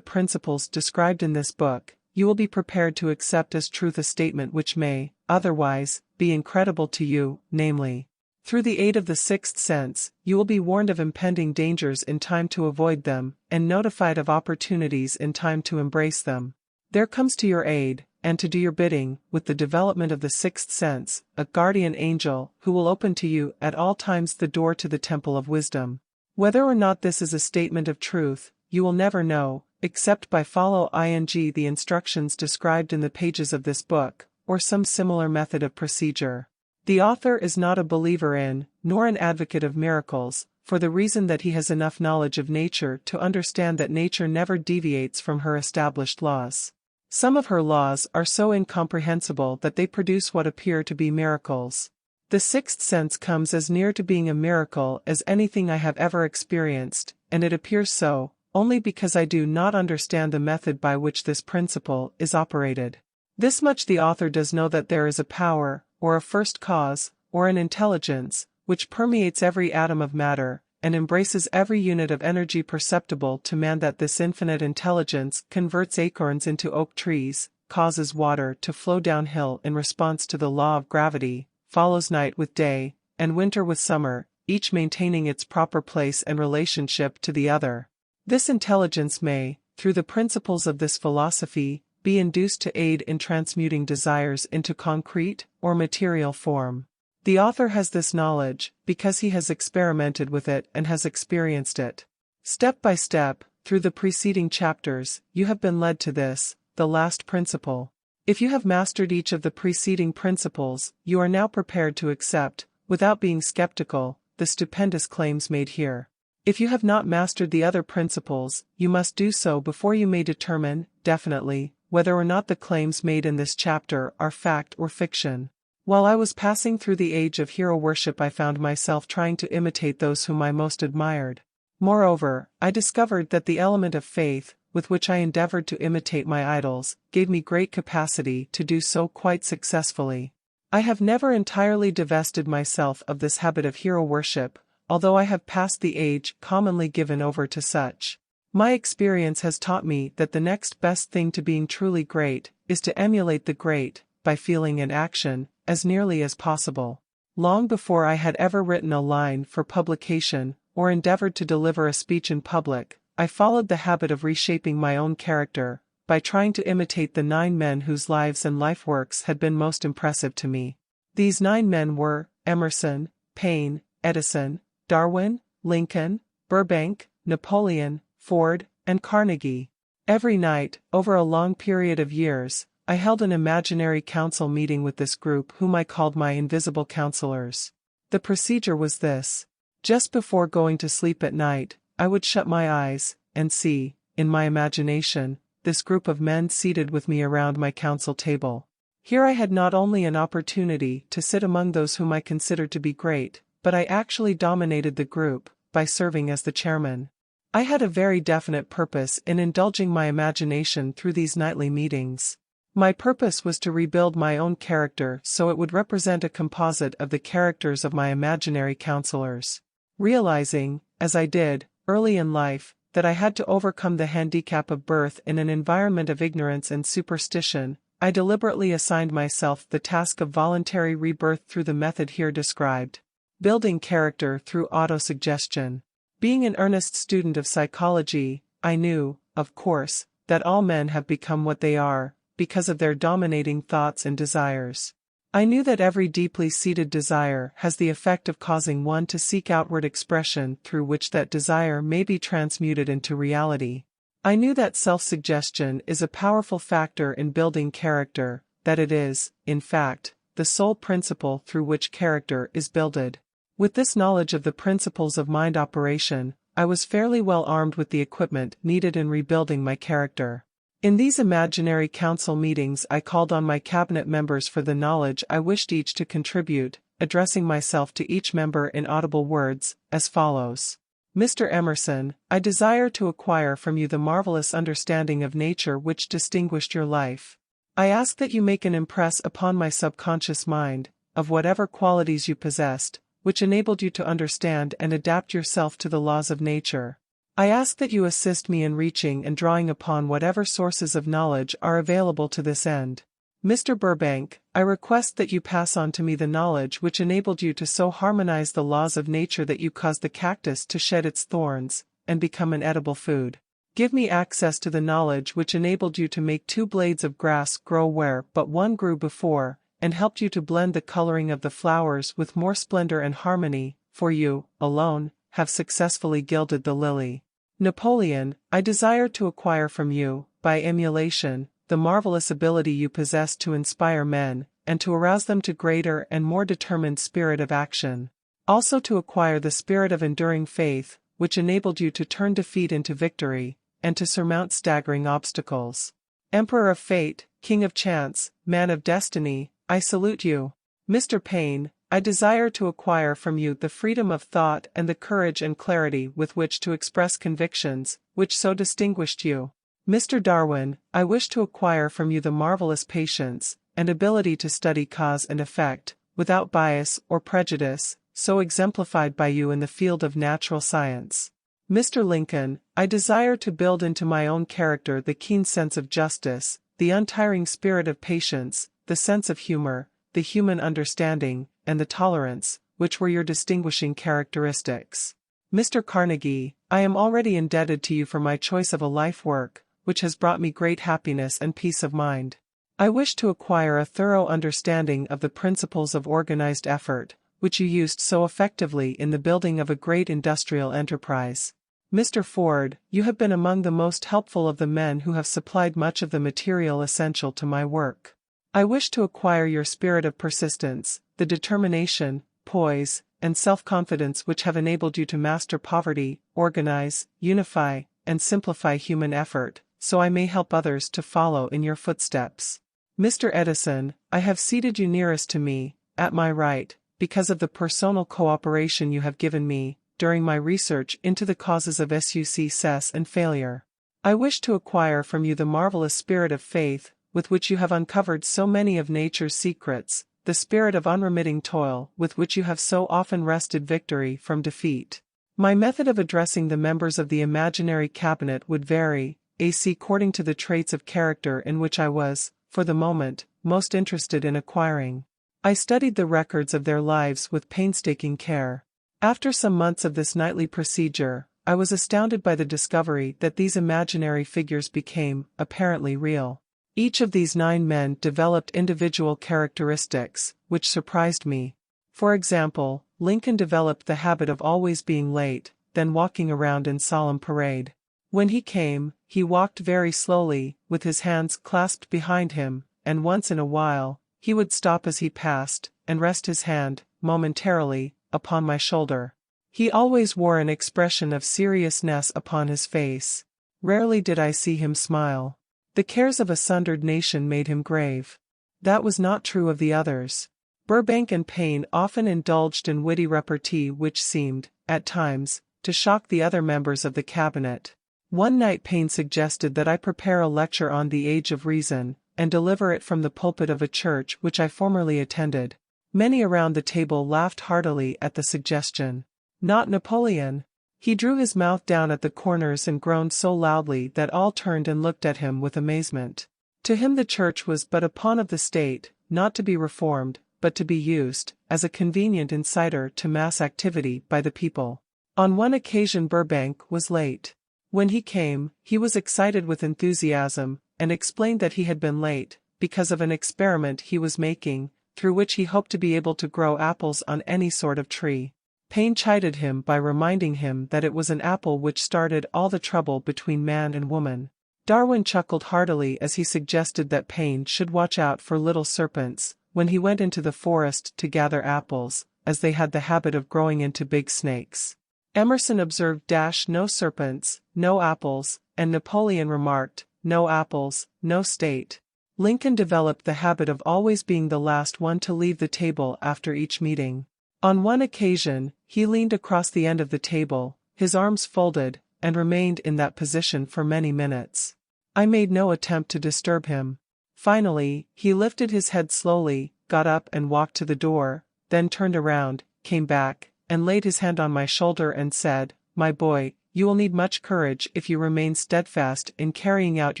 principles described in this book, you will be prepared to accept as truth a statement which may, otherwise, be incredible to you, namely, through the aid of the sixth sense, you will be warned of impending dangers in time to avoid them, and notified of opportunities in time to embrace them. There comes to your aid, and to do your bidding, with the development of the sixth sense, a guardian angel, who will open to you at all times the door to the temple of wisdom. Whether or not this is a statement of truth, you will never know, except by following the instructions described in the pages of this book, or some similar method of procedure. The author is not a believer in, nor an advocate of miracles, for the reason that he has enough knowledge of nature to understand that nature never deviates from her established laws. Some of her laws are so incomprehensible that they produce what appear to be miracles. The sixth sense comes as near to being a miracle as anything I have ever experienced, and it appears so, only because I do not understand the method by which this principle is operated. This much the author does know, that there is a power, or a first cause, or an intelligence, which permeates every atom of matter, and embraces every unit of energy perceptible to man, that this infinite intelligence converts acorns into oak trees, causes water to flow downhill in response to the law of gravity, follows night with day, and winter with summer, each maintaining its proper place and relationship to the other. This intelligence may, through the principles of this philosophy, be induced to aid in transmuting desires into concrete or material form. The author has this knowledge because he has experimented with it and has experienced it. Step by step, through the preceding chapters, you have been led to this, the last principle. If you have mastered each of the preceding principles, you are now prepared to accept, without being skeptical, the stupendous claims made here. If you have not mastered the other principles, you must do so before you may determine, definitely, whether or not the claims made in this chapter are fact or fiction. While I was passing through the age of hero worship, I found myself trying to imitate those whom I most admired. Moreover, I discovered that the element of faith, with which I endeavored to imitate my idols, gave me great capacity to do so quite successfully. I have never entirely divested myself of this habit of hero worship, although I have passed the age commonly given over to such. My experience has taught me that the next best thing to being truly great is to emulate the great, by feeling and action, as nearly as possible. Long before I had ever written a line for publication, or endeavored to deliver a speech in public, I followed the habit of reshaping my own character, by trying to imitate the 9 men whose lives and life works had been most impressive to me. These 9 men were Emerson, Paine, Edison, Darwin, Lincoln, Burbank, Napoleon, Ford, and Carnegie. Every night, over a long period of years, I held an imaginary council meeting with this group whom I called my invisible counselors. The procedure was this. Just before going to sleep at night, I would shut my eyes, and see, in my imagination, this group of men seated with me around my council table. Here I had not only an opportunity to sit among those whom I considered to be great, but I actually dominated the group, by serving as the chairman. I had a very definite purpose in indulging my imagination through these nightly meetings. My purpose was to rebuild my own character so it would represent a composite of the characters of my imaginary counselors. Realizing, as I did, early in life, that I had to overcome the handicap of birth in an environment of ignorance and superstition, I deliberately assigned myself the task of voluntary rebirth through the method here described. Building character through autosuggestion. Being an earnest student of psychology, I knew, of course, that all men have become what they are, because of their dominating thoughts and desires. I knew that every deeply seated desire has the effect of causing one to seek outward expression through which that desire may be transmuted into reality. I knew that self-suggestion is a powerful factor in building character, that it is, in fact, the sole principle through which character is builded. With this knowledge of the principles of mind operation, I was fairly well armed with the equipment needed in rebuilding my character. In these imaginary council meetings I called on my cabinet members for the knowledge I wished each to contribute, addressing myself to each member in audible words, as follows. Mr. Emerson, I desire to acquire from you the marvelous understanding of nature which distinguished your life. I ask that you make an impress upon my subconscious mind, of whatever qualities you possessed, which enabled you to understand and adapt yourself to the laws of nature. I ask that you assist me in reaching and drawing upon whatever sources of knowledge are available to this end. Mr. Burbank, I request that you pass on to me the knowledge which enabled you to so harmonize the laws of nature that you caused the cactus to shed its thorns and become an edible food. Give me access to the knowledge which enabled you to make 2 blades of grass grow where but one grew before, and helped you to blend the coloring of the flowers with more splendor and harmony, for you, alone, have successfully gilded the lily. Napoleon, I desire to acquire from you, by emulation, the marvelous ability you possess to inspire men, and to arouse them to greater and more determined spirit of action. Also to acquire the spirit of enduring faith, which enabled you to turn defeat into victory, and to surmount staggering obstacles. Emperor of Fate, King of Chance, Man of Destiny, I salute you. Mr. Payne, I desire to acquire from you the freedom of thought and the courage and clarity with which to express convictions, which so distinguished you. Mr. Darwin, I wish to acquire from you the marvelous patience and ability to study cause and effect, without bias or prejudice, so exemplified by you in the field of natural science. Mr. Lincoln, I desire to build into my own character the keen sense of justice, the untiring spirit of patience, the sense of humor, the human understanding, and the tolerance, which were your distinguishing characteristics. Mr. Carnegie, I am already indebted to you for my choice of a life work, which has brought me great happiness and peace of mind. I wish to acquire a thorough understanding of the principles of organized effort, which you used so effectively in the building of a great industrial enterprise. Mr. Ford, you have been among the most helpful of the men who have supplied much of the material essential to my work. I wish to acquire your spirit of persistence, the determination, poise, and self-confidence which have enabled you to master poverty, organize, unify, and simplify human effort, so I may help others to follow in your footsteps. Mr. Edison, I have seated you nearest to me, at my right, because of the personal cooperation you have given me, during my research into the causes of success and failure. I wish to acquire from you the marvelous spirit of faith, with which you have uncovered so many of nature's secrets, the spirit of unremitting toil with which you have so often wrested victory from defeat. My method of addressing the members of the imaginary cabinet would vary, according to the traits of character in which I was, for the moment, most interested in acquiring. I studied the records of their lives with painstaking care. After some months of this nightly procedure, I was astounded by the discovery that these imaginary figures became, apparently real. Each of these 9 men developed individual characteristics, which surprised me. For example, Lincoln developed the habit of always being late, then walking around in solemn parade. When he came, he walked very slowly, with his hands clasped behind him, and once in a while, he would stop as he passed, and rest his hand, momentarily, upon my shoulder. He always wore an expression of seriousness upon his face. Rarely did I see him smile. The cares of a sundered nation made him grave. That was not true of the others. Burbank and Payne often indulged in witty repartee which seemed, at times, to shock the other members of the cabinet. One night Payne suggested that I prepare a lecture on the Age of Reason, and deliver it from the pulpit of a church which I formerly attended. Many around the table laughed heartily at the suggestion. Not Napoleon. He drew his mouth down at the corners and groaned so loudly that all turned and looked at him with amazement. To him the church was but a pawn of the state, not to be reformed, but to be used, as a convenient inciter to mass activity by the people. On one occasion Burbank was late. When he came, he was excited with enthusiasm, and explained that he had been late, because of an experiment he was making, through which he hoped to be able to grow apples on any sort of tree. Payne chided him by reminding him that it was an apple which started all the trouble between man and woman. Darwin chuckled heartily as he suggested that Payne should watch out for little serpents, when he went into the forest to gather apples, as they had the habit of growing into big snakes. Emerson observed no serpents, no apples, and Napoleon remarked, no apples, no state. Lincoln developed the habit of always being the last one to leave the table after each meeting. On one occasion, he leaned across the end of the table, his arms folded, and remained in that position for many minutes. I made no attempt to disturb him. Finally, he lifted his head slowly, got up and walked to the door, then turned around, came back, and laid his hand on my shoulder and said, "My boy, you will need much courage if you remain steadfast in carrying out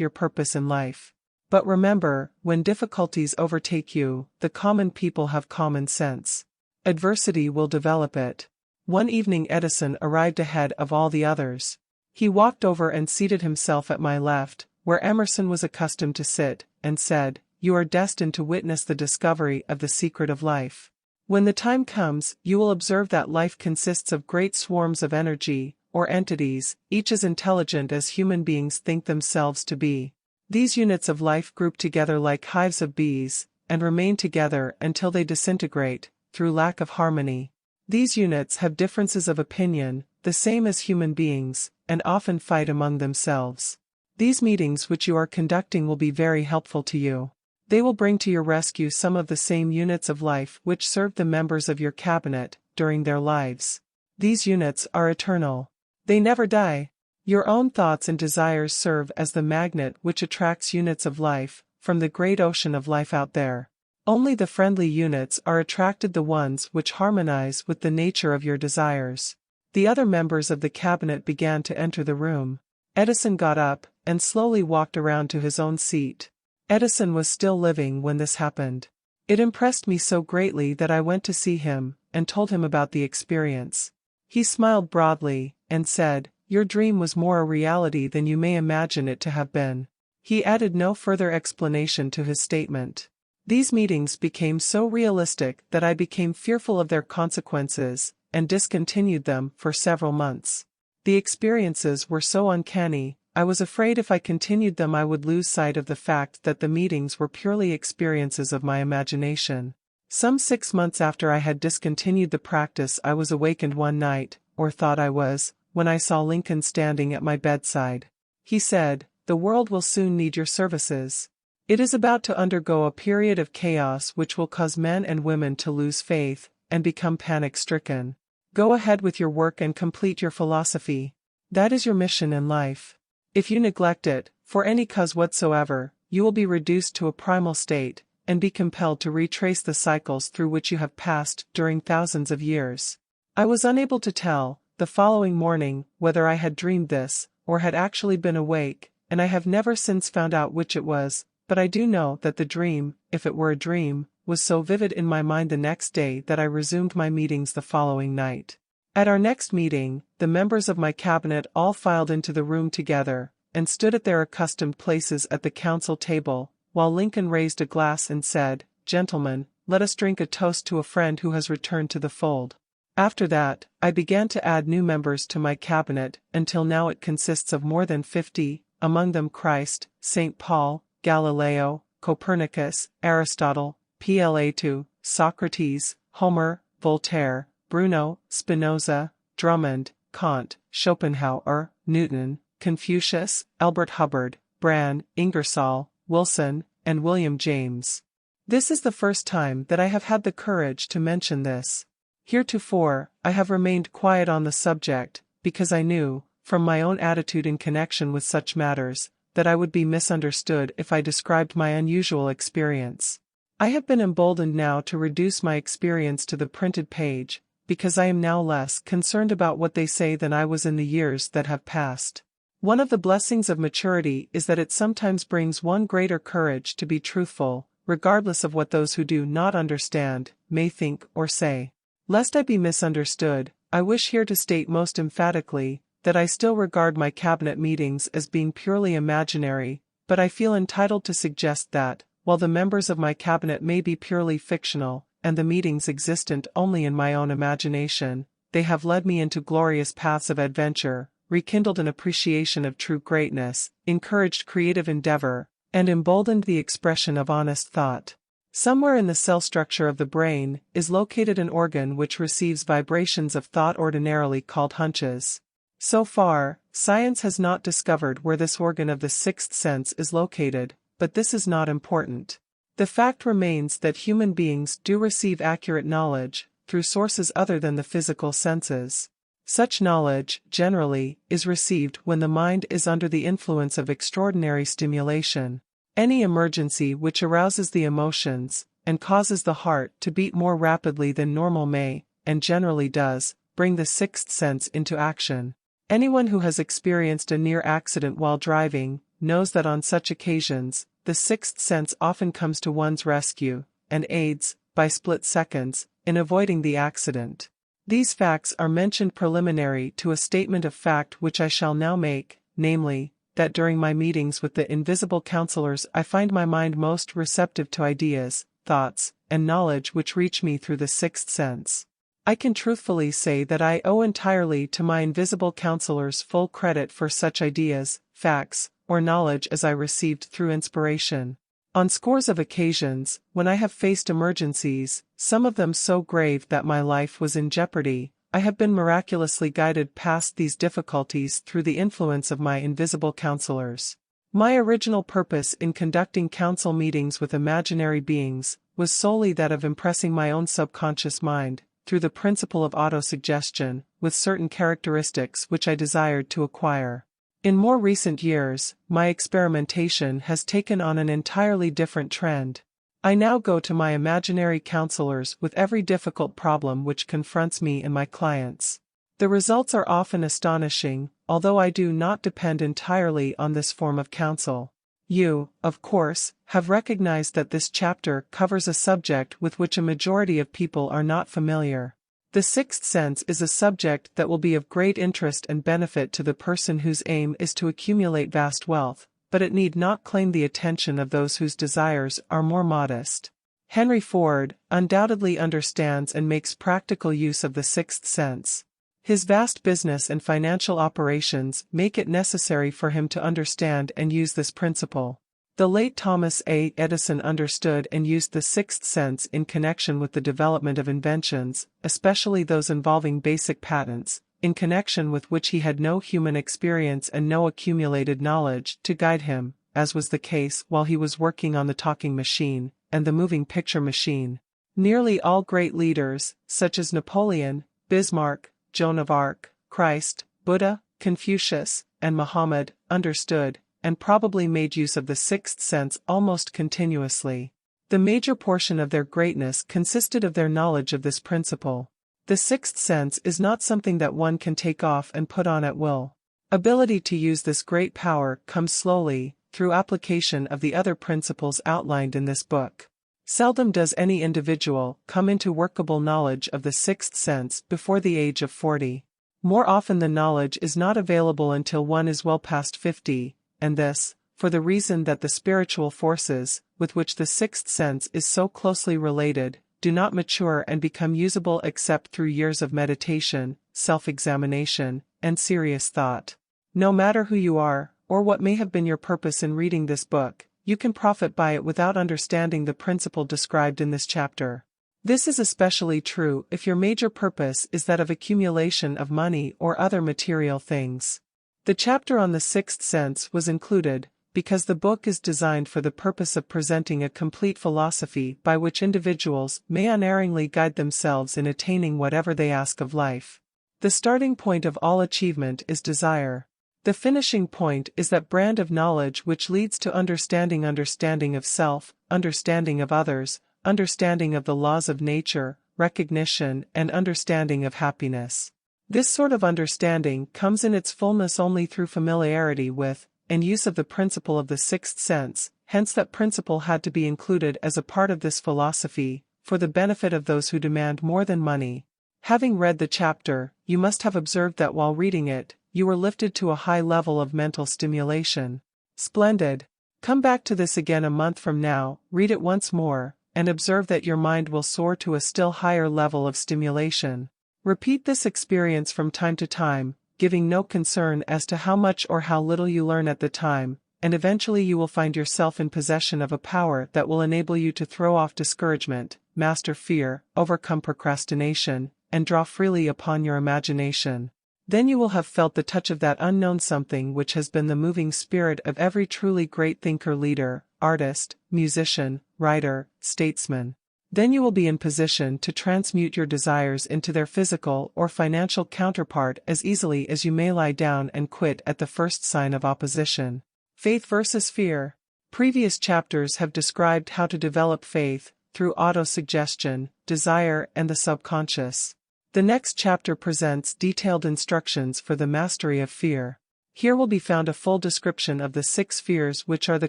your purpose in life. But remember, when difficulties overtake you, the common people have common sense. Adversity will develop it." One evening Edison arrived ahead of all the others. He walked over and seated himself at my left, where Emerson was accustomed to sit, and said, "You are destined to witness the discovery of the secret of life. When the time comes, you will observe that life consists of great swarms of energy, or entities, each as intelligent as human beings think themselves to be. These units of life group together like hives of bees, and remain together until they disintegrate, through lack of harmony. These units have differences of opinion, the same as human beings, and often fight among themselves. These meetings which you are conducting will be very helpful to you. They will bring to your rescue some of the same units of life which served the members of your cabinet during their lives. These units are eternal. They never die. Your own thoughts and desires serve as the magnet which attracts units of life from the great ocean of life out there. Only the friendly units are attracted, the ones which harmonize with the nature of your desires. The other members of the cabinet began to enter the room. Edison got up and slowly walked around to his own seat. Edison was still living when this happened. It impressed me so greatly that I went to see him and told him about the experience. He smiled broadly and said, "Your dream was more a reality than you may imagine it to have been." He added no further explanation to his statement. These meetings became so realistic that I became fearful of their consequences and discontinued them for several months. The experiences were so uncanny, I was afraid if I continued them I would lose sight of the fact that the meetings were purely experiences of my imagination. Some 6 months after I had discontinued the practice I was awakened one night, or thought I was, when I saw Lincoln standing at my bedside. He said, "The world will soon need your services. It is about to undergo a period of chaos which will cause men and women to lose faith and become panic-stricken. Go ahead with your work and complete your philosophy. That is your mission in life. If you neglect it, for any cause whatsoever, you will be reduced to a primal state, and be compelled to retrace the cycles through which you have passed during thousands of years." I was unable to tell, the following morning, whether I had dreamed this, or had actually been awake, and I have never since found out which it was, but I do know that the dream, if it were a dream, was so vivid in my mind the next day that I resumed my meetings the following night. At our next meeting, the members of my cabinet all filed into the room together, and stood at their accustomed places at the council table, while Lincoln raised a glass and said, "Gentlemen, let us drink a toast to a friend who has returned to the fold." After that, I began to add new members to my cabinet, until now it consists of more than 50, among them Christ, St. Paul, Galileo, Copernicus, Aristotle, Plato, Socrates, Homer, Voltaire, Bruno, Spinoza, Drummond, Kant, Schopenhauer, Newton, Confucius, Albert Hubbard, Brand, Ingersoll, Wilson, and William James. This is the first time that I have had the courage to mention this. Heretofore, I have remained quiet on the subject, because I knew, from my own attitude in connection with such matters, that I would be misunderstood if I described my unusual experience. I have been emboldened now to reduce my experience to the printed page, because I am now less concerned about what they say than I was in the years that have passed. One of the blessings of maturity is that it sometimes brings one greater courage to be truthful, regardless of what those who do not understand may think or say. Lest I be misunderstood, I wish here to state most emphatically that I still regard my cabinet meetings as being purely imaginary, but I feel entitled to suggest that, while the members of my cabinet may be purely fictional, and the meetings existent only in my own imagination, they have led me into glorious paths of adventure, rekindled an appreciation of true greatness, encouraged creative endeavor, and emboldened the expression of honest thought. Somewhere in the cell structure of the brain is located an organ which receives vibrations of thought, ordinarily called hunches. So far, science has not discovered where this organ of the sixth sense is located, but this is not important. The fact remains that human beings do receive accurate knowledge through sources other than the physical senses. Such knowledge, generally, is received when the mind is under the influence of extraordinary stimulation. Any emergency which arouses the emotions and causes the heart to beat more rapidly than normal may, and generally does, bring the sixth sense into action. Anyone who has experienced a near accident while driving knows that on such occasions, the sixth sense often comes to one's rescue and aids, by split seconds, in avoiding the accident. These facts are mentioned preliminary to a statement of fact which I shall now make, namely, that during my meetings with the invisible counselors I find my mind most receptive to ideas, thoughts, and knowledge which reach me through the sixth sense. I can truthfully say that I owe entirely to my invisible counselors full credit for such ideas, facts, or knowledge as I received through inspiration. On scores of occasions, when I have faced emergencies, some of them so grave that my life was in jeopardy, I have been miraculously guided past these difficulties through the influence of my invisible counselors. My original purpose in conducting council meetings with imaginary beings was solely that of impressing my own subconscious mind, through the principle of autosuggestion, with certain characteristics which I desired to acquire. In more recent years, my experimentation has taken on an entirely different trend. I now go to my imaginary counselors with every difficult problem which confronts me and my clients. The results are often astonishing, although I do not depend entirely on this form of counsel. You, of course, have recognized that this chapter covers a subject with which a majority of people are not familiar. The sixth sense is a subject that will be of great interest and benefit to the person whose aim is to accumulate vast wealth, but it need not claim the attention of those whose desires are more modest. Henry Ford undoubtedly understands and makes practical use of the sixth sense. His vast business and financial operations make it necessary for him to understand and use this principle. The late Thomas A. Edison understood and used the sixth sense in connection with the development of inventions, especially those involving basic patents, in connection with which he had no human experience and no accumulated knowledge to guide him, as was the case while he was working on the talking machine and the moving picture machine. Nearly all great leaders, such as Napoleon, Bismarck, Joan of Arc, Christ, Buddha, Confucius, and Muhammad, understood, and probably made use of the sixth sense almost continuously. The major portion of their greatness consisted of their knowledge of this principle. The sixth sense is not something that one can take off and put on at will. Ability to use this great power comes slowly, through application of the other principles outlined in this book. Seldom does any individual come into workable knowledge of the sixth sense before the age of 40. More often the knowledge is not available until one is well past 50, and this, for the reason that the spiritual forces, with which the sixth sense is so closely related, do not mature and become usable except through years of meditation, self-examination, and serious thought. No matter who you are, or what may have been your purpose in reading this book, you can profit by it without understanding the principle described in this chapter. This is especially true if your major purpose is that of accumulation of money or other material things. The chapter on the sixth sense was included because the book is designed for the purpose of presenting a complete philosophy by which individuals may unerringly guide themselves in attaining whatever they ask of life. The starting point of all achievement is desire. The finishing point is that brand of knowledge which leads to understanding of self, understanding of others, understanding of the laws of nature, recognition, and understanding of happiness. This sort of understanding comes in its fullness only through familiarity with, and use of the principle of the sixth sense, hence that principle had to be included as a part of this philosophy, for the benefit of those who demand more than money. Having read the chapter, you must have observed that while reading it, you were lifted to a high level of mental stimulation. Splendid. Come back to this again a month from now, read it once more, and observe that your mind will soar to a still higher level of stimulation. Repeat this experience from time to time, giving no concern as to how much or how little you learn at the time, and eventually you will find yourself in possession of a power that will enable you to throw off discouragement, master fear, overcome procrastination, and draw freely upon your imagination. Then you will have felt the touch of that unknown something which has been the moving spirit of every truly great thinker, leader, artist, musician, writer, statesman. Then you will be in position to transmute your desires into their physical or financial counterpart as easily as you may lie down and quit at the first sign of opposition. Faith versus fear. Previous chapters have described how to develop faith through autosuggestion, desire, and the subconscious. The next chapter presents detailed instructions for the mastery of fear. Here will be found a full description of the 6 fears which are the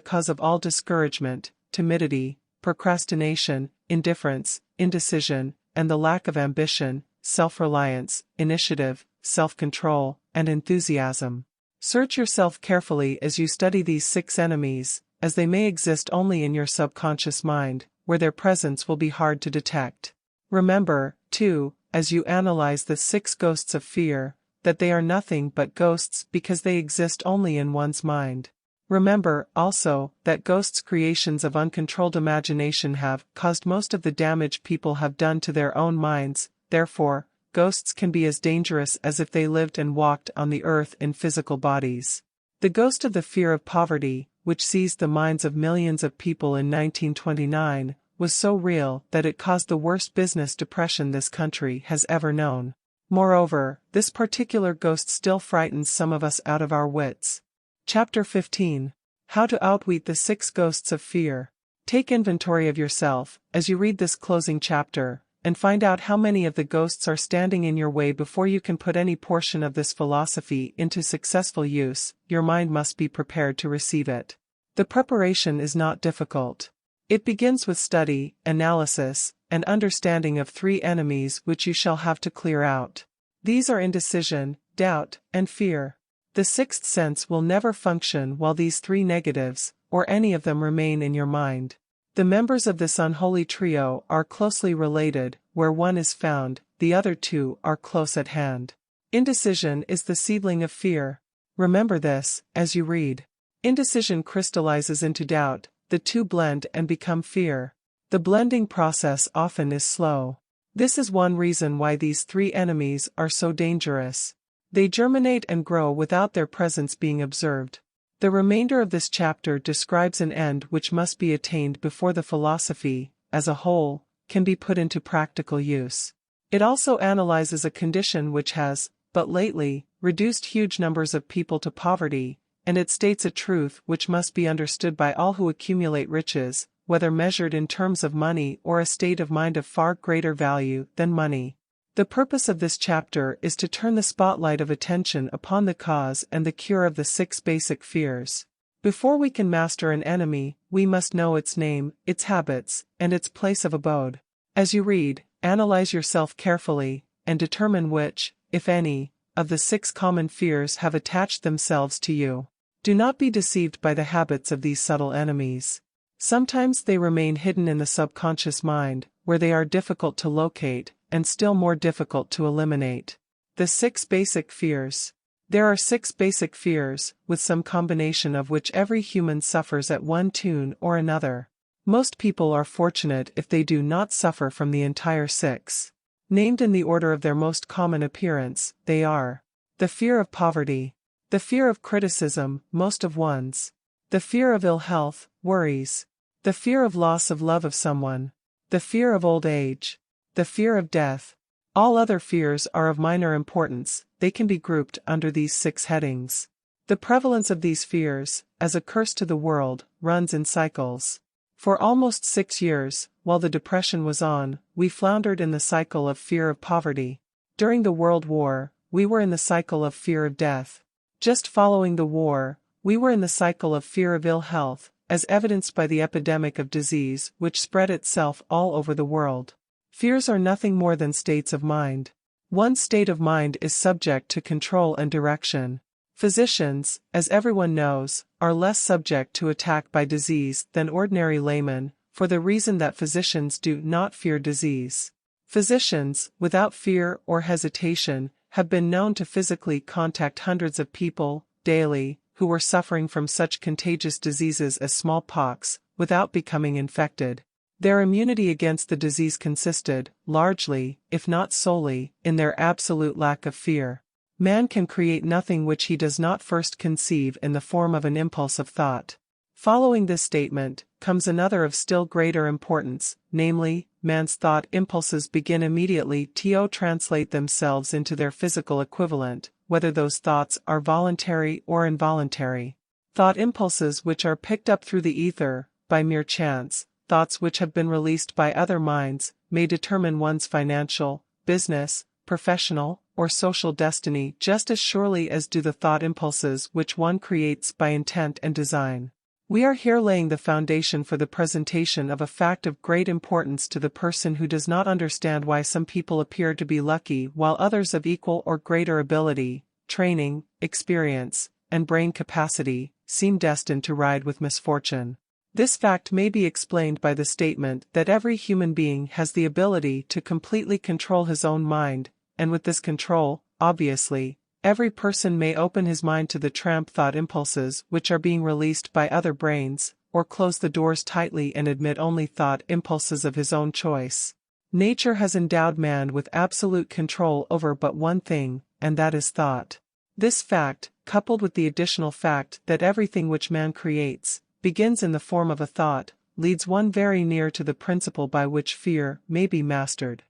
cause of all discouragement, timidity, procrastination, indifference, indecision, and the lack of ambition, self-reliance, initiative, self-control, and enthusiasm. Search yourself carefully as you study these 6 enemies, as they may exist only in your subconscious mind, where their presence will be hard to detect. Remember, too, as you analyze the 6 ghosts of fear, that they are nothing but ghosts because they exist only in one's mind. Remember, also, that ghosts, creations of uncontrolled imagination, have caused most of the damage people have done to their own minds. Therefore, ghosts can be as dangerous as if they lived and walked on the earth in physical bodies. The ghost of the fear of poverty, which seized the minds of millions of people in 1929, was so real that it caused the worst business depression this country has ever known. Moreover, this particular ghost still frightens some of us out of our wits. Chapter 15. How to outwit the 6 ghosts of fear. Take inventory of yourself as you read this closing chapter, and find out how many of the ghosts are standing in your way before you can put any portion of this philosophy into successful use. Your mind must be prepared to receive it. The preparation is not difficult. It begins with study, analysis, and understanding of 3 enemies which you shall have to clear out. These are indecision, doubt, and fear. The 6th sense will never function while these 3 negatives, or any of them, remain in your mind. The members of this unholy trio are closely related. Where one is found, the other 2 are close at hand. Indecision is the seedling of fear. Remember this, as you read. Indecision crystallizes into doubt, the 2 blend and become fear. The blending process often is slow. This is one reason why these 3 enemies are so dangerous. They germinate and grow without their presence being observed. The remainder of this chapter describes an end which must be attained before the philosophy, as a whole, can be put into practical use. It also analyzes a condition which has, but lately, reduced huge numbers of people to poverty, and it states a truth which must be understood by all who accumulate riches, whether measured in terms of money or a state of mind of far greater value than money. The purpose of this chapter is to turn the spotlight of attention upon the cause and the cure of the 6 basic fears. Before we can master an enemy, we must know its name, its habits, and its place of abode. As you read, analyze yourself carefully, and determine which, if any, of the 6 common fears have attached themselves to you. Do not be deceived by the habits of these subtle enemies. Sometimes they remain hidden in the subconscious mind, where they are difficult to locate, and still more difficult to eliminate. The 6 basic fears. There are 6 basic fears, with some combination of which every human suffers at one tune or another. Most people are fortunate if they do not suffer from the entire 6. Named in the order of their most common appearance, they are: the fear of poverty, the fear of criticism, most of one's, the fear of ill health, worries, the fear of loss of love of someone, the fear of old age, the fear of death. All other fears are of minor importance. They can be grouped under these 6 headings. The prevalence of these fears, as a curse to the world, runs in cycles. For almost 6 years, while the Depression was on, we floundered in the cycle of fear of poverty. During the World War, we were in the cycle of fear of death. Just following the war, we were in the cycle of fear of ill health, as evidenced by the epidemic of disease which spread itself all over the world. Fears are nothing more than states of mind. One state of mind is subject to control and direction. Physicians, as everyone knows, are less subject to attack by disease than ordinary laymen, for the reason that physicians do not fear disease. Physicians, without fear or hesitation, have been known to physically contact hundreds of people, daily, who were suffering from such contagious diseases as smallpox, without becoming infected. Their immunity against the disease consisted, largely, if not solely, in their absolute lack of fear. Man can create nothing which he does not first conceive in the form of an impulse of thought. Following this statement, comes another of still greater importance, namely, man's thought impulses begin immediately to translate themselves into their physical equivalent, whether those thoughts are voluntary or involuntary. Thought impulses which are picked up through the ether, by mere chance, thoughts which have been released by other minds, may determine one's financial, business, professional, or social destiny just as surely as do the thought impulses which one creates by intent and design. We are here laying the foundation for the presentation of a fact of great importance to the person who does not understand why some people appear to be lucky while others of equal or greater ability, training, experience, and brain capacity, seem destined to ride with misfortune. This fact may be explained by the statement that every human being has the ability to completely control his own mind, and with this control, obviously, every person may open his mind to the tramp thought impulses which are being released by other brains, or close the doors tightly and admit only thought impulses of his own choice. Nature has endowed man with absolute control over but one thing, and that is thought. This fact, coupled with the additional fact that everything which man creates, begins in the form of a thought, leads one very near to the principle by which fear may be mastered.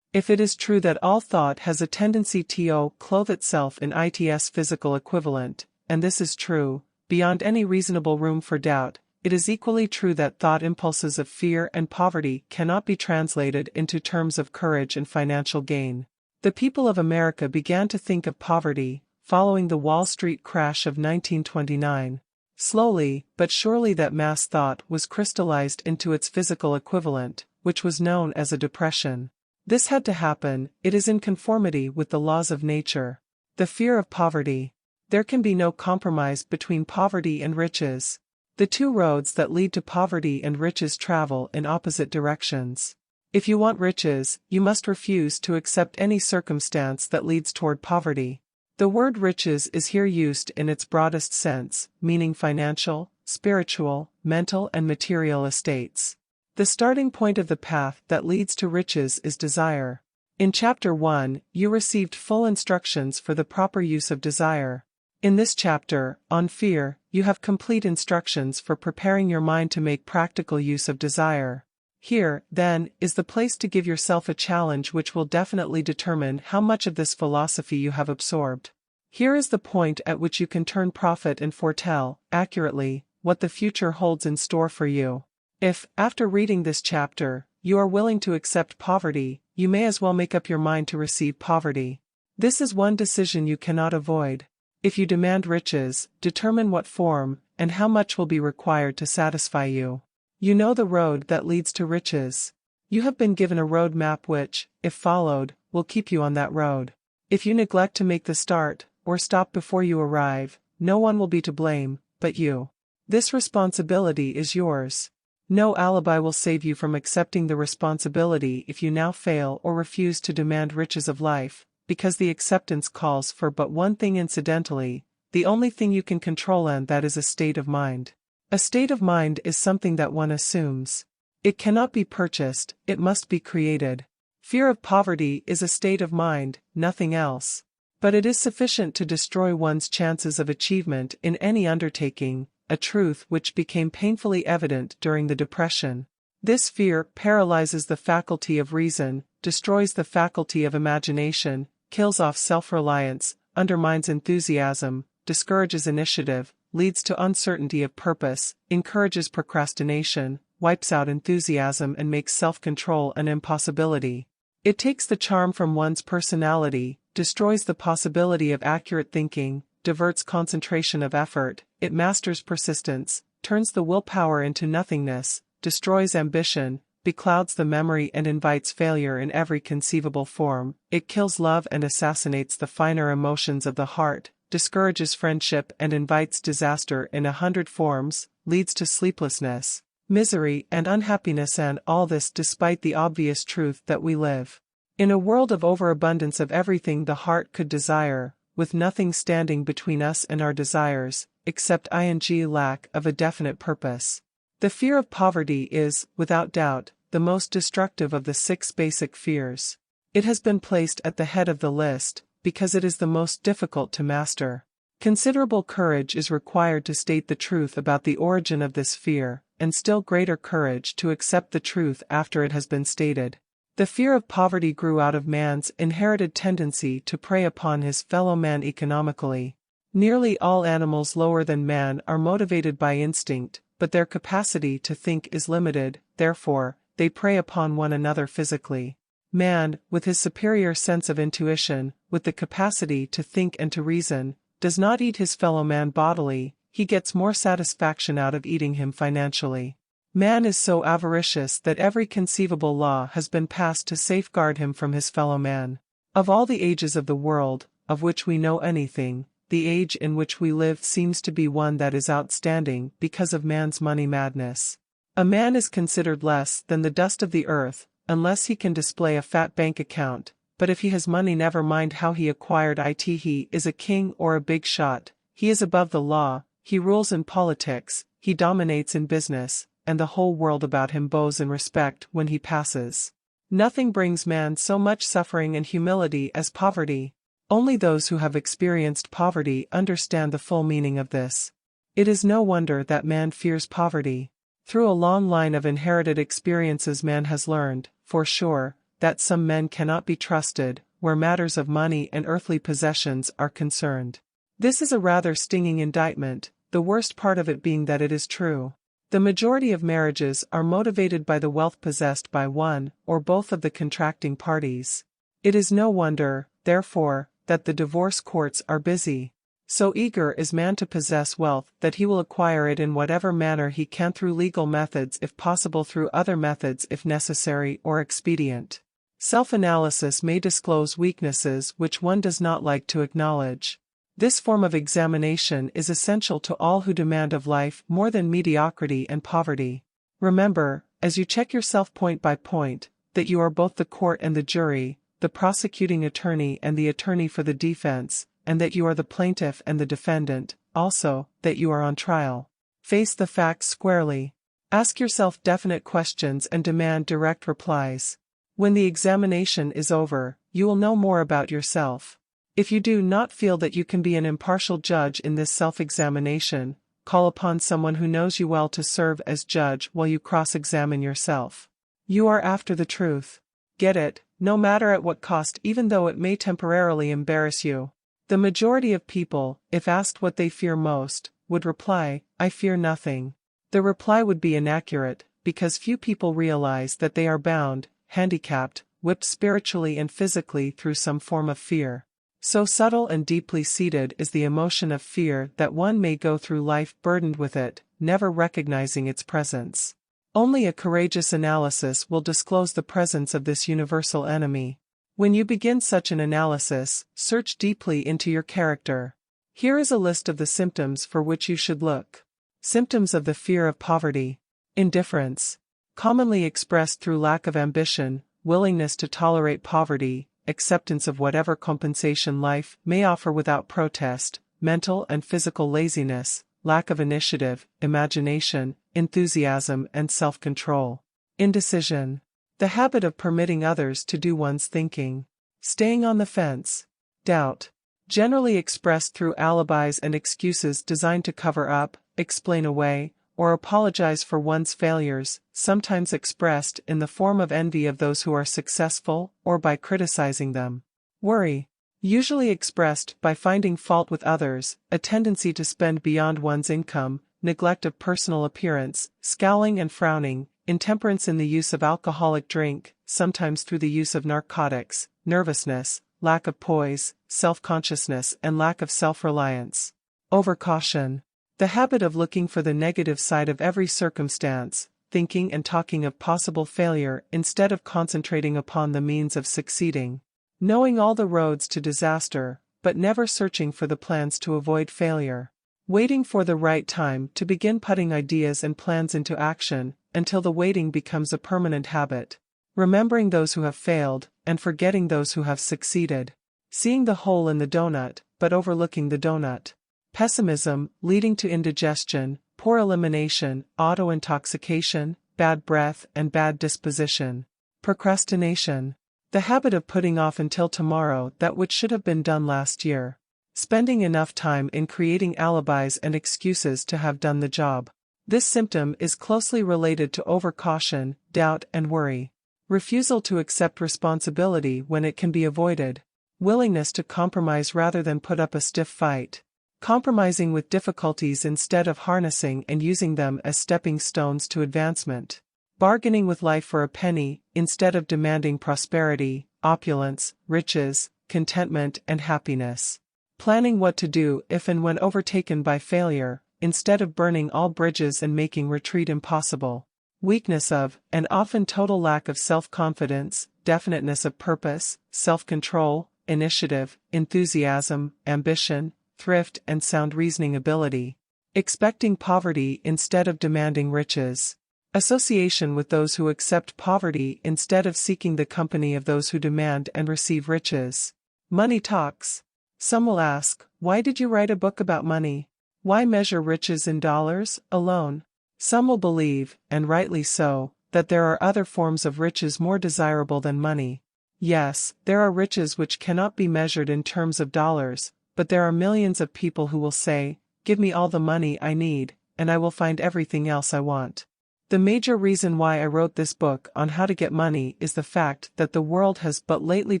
If it is true that all thought has a tendency to clothe itself in its physical equivalent, and this is true, beyond any reasonable room for doubt, it is equally true that thought impulses of fear and poverty cannot be translated into terms of courage and financial gain. The people of America began to think of poverty, following the Wall Street crash of 1929. Slowly, but surely that mass thought was crystallized into its physical equivalent, which was known as a depression. This had to happen, it is in conformity with the laws of nature. The fear of poverty. There can be no compromise between poverty and riches. The two roads that lead to poverty and riches travel in opposite directions. If you want riches, you must refuse to accept any circumstance that leads toward poverty. The word riches is here used in its broadest sense, meaning financial, spiritual, mental and material estates. The starting point of the path that leads to riches is desire. In Chapter 1, you received full instructions for the proper use of desire. In this chapter, on fear, you have complete instructions for preparing your mind to make practical use of desire. Here, then, is the place to give yourself a challenge which will definitely determine how much of this philosophy you have absorbed. Here is the point at which you can turn prophet and foretell, accurately, what the future holds in store for you. If, after reading this chapter, you are willing to accept poverty, you may as well make up your mind to receive poverty. This is one decision you cannot avoid. If you demand riches, determine what form, and how much will be required to satisfy you. You know the road that leads to riches. You have been given a road map which, if followed, will keep you on that road. If you neglect to make the start, or stop before you arrive, no one will be to blame, but you. This responsibility is yours. No alibi will save you from accepting the responsibility if you now fail or refuse to demand riches of life, because the acceptance calls for but one thing incidentally, the only thing you can control, and that is a state of mind. A state of mind is something that one assumes. It cannot be purchased, it must be created. Fear of poverty is a state of mind, nothing else. But it is sufficient to destroy one's chances of achievement in any undertaking, a truth which became painfully evident during the Depression. This fear paralyzes the faculty of reason, destroys the faculty of imagination, kills off self-reliance, undermines enthusiasm, discourages initiative, leads to uncertainty of purpose, encourages procrastination, wipes out enthusiasm and makes self-control an impossibility. It takes the charm from one's personality, destroys the possibility of accurate thinking, diverts concentration of effort, it masters persistence, turns the willpower into nothingness, destroys ambition, beclouds the memory and invites failure in every conceivable form, it kills love and assassinates the finer emotions of the heart, discourages friendship and invites disaster in 100 forms, leads to sleeplessness, misery and unhappiness, and all this despite the obvious truth that we live in a world of overabundance of everything the heart could desire, with nothing standing between us and our desires, except lack of a definite purpose. The fear of poverty is, without doubt, the most destructive of the 6 basic fears. It has been placed at the head of the list, because it is the most difficult to master. Considerable courage is required to state the truth about the origin of this fear, and still greater courage to accept the truth after it has been stated. The fear of poverty grew out of man's inherited tendency to prey upon his fellow man economically. Nearly all animals lower than man are motivated by instinct, but their capacity to think is limited, therefore, they prey upon one another physically. Man, with his superior sense of intuition, with the capacity to think and to reason, does not eat his fellow man bodily, he gets more satisfaction out of eating him financially. Man is so avaricious that every conceivable law has been passed to safeguard him from his fellow man. Of all the ages of the world, of which we know anything, the age in which we live seems to be one that is outstanding because of man's money madness. A man is considered less than the dust of the earth, unless he can display a fat bank account, but if he has money, never mind how he acquired it, he is a king or a big shot, he is above the law, he rules in politics, he dominates in business, and the whole world about him bows in respect when he passes. Nothing brings man so much suffering and humility as poverty. Only those who have experienced poverty understand the full meaning of this. It is no wonder that man fears poverty. Through a long line of inherited experiences man has learned, for sure, that some men cannot be trusted, where matters of money and earthly possessions are concerned. This is a rather stinging indictment, the worst part of it being that it is true. The majority of marriages are motivated by the wealth possessed by one or both of the contracting parties. It is no wonder, therefore, that the divorce courts are busy. So eager is man to possess wealth that he will acquire it in whatever manner he can, through legal methods if possible, through other methods if necessary or expedient. Self-analysis may disclose weaknesses which one does not like to acknowledge. This form of examination is essential to all who demand of life more than mediocrity and poverty. Remember, as you check yourself point by point, that you are both the court and the jury, the prosecuting attorney and the attorney for the defense, and that you are the plaintiff and the defendant, also, that you are on trial. Face the facts squarely. Ask yourself definite questions and demand direct replies. When the examination is over, you will know more about yourself. If you do not feel that you can be an impartial judge in this self-examination, call upon someone who knows you well to serve as judge while you cross-examine yourself. You are after the truth. Get it, no matter at what cost, even though it may temporarily embarrass you. The majority of people, if asked what they fear most, would reply, "I fear nothing." The reply would be inaccurate, because few people realize that they are bound, handicapped, whipped spiritually and physically through some form of fear. So subtle and deeply seated is the emotion of fear that one may go through life burdened with it, never recognizing its presence. Only a courageous analysis will disclose the presence of this universal enemy. When you begin such an analysis, search deeply into your character. Here is a list of the symptoms for which you should look. Symptoms of the fear of poverty. Indifference. Commonly expressed through lack of ambition, willingness to tolerate poverty, acceptance of whatever compensation life may offer without protest, mental and physical laziness, lack of initiative, imagination, enthusiasm and self-control. Indecision. The habit of permitting others to do one's thinking. Staying on the fence. Doubt. Generally expressed through alibis and excuses designed to cover up, explain away, or apologize for one's failures, sometimes expressed in the form of envy of those who are successful, or by criticizing them. Worry. Usually expressed by finding fault with others, a tendency to spend beyond one's income, neglect of personal appearance, scowling and frowning, intemperance in the use of alcoholic drink, sometimes through the use of narcotics, nervousness, lack of poise, self-consciousness and lack of self-reliance. Overcaution. The habit of looking for the negative side of every circumstance, thinking and talking of possible failure instead of concentrating upon the means of succeeding. Knowing all the roads to disaster, but never searching for the plans to avoid failure. Waiting for the right time to begin putting ideas and plans into action, until the waiting becomes a permanent habit. Remembering those who have failed, and forgetting those who have succeeded. Seeing the hole in the donut, but overlooking the donut. Pessimism, leading to indigestion, poor elimination, auto-intoxication, bad breath and bad disposition. Procrastination. The habit of putting off until tomorrow that which should have been done last year. Spending enough time in creating alibis and excuses to have done the job. This symptom is closely related to overcaution, doubt and worry. Refusal to accept responsibility when it can be avoided. Willingness to compromise rather than put up a stiff fight. Compromising with difficulties instead of harnessing and using them as stepping stones to advancement. Bargaining with life for a penny, instead of demanding prosperity, opulence, riches, contentment and happiness. Planning what to do if and when overtaken by failure, instead of burning all bridges and making retreat impossible. Weakness of, and often total lack of self-confidence, definiteness of purpose, self-control, initiative, enthusiasm, ambition, thrift and sound reasoning ability. Expecting poverty instead of demanding riches. Association with those who accept poverty instead of seeking the company of those who demand and receive riches. Money talks. Some will ask, why did you write a book about money? Why measure riches in dollars alone? Some will believe, and rightly so, that there are other forms of riches more desirable than money. Yes, there are riches which cannot be measured in terms of dollars, but there are millions of people who will say, give me all the money I need, and I will find everything else I want. The major reason why I wrote this book on how to get money is the fact that the world has but lately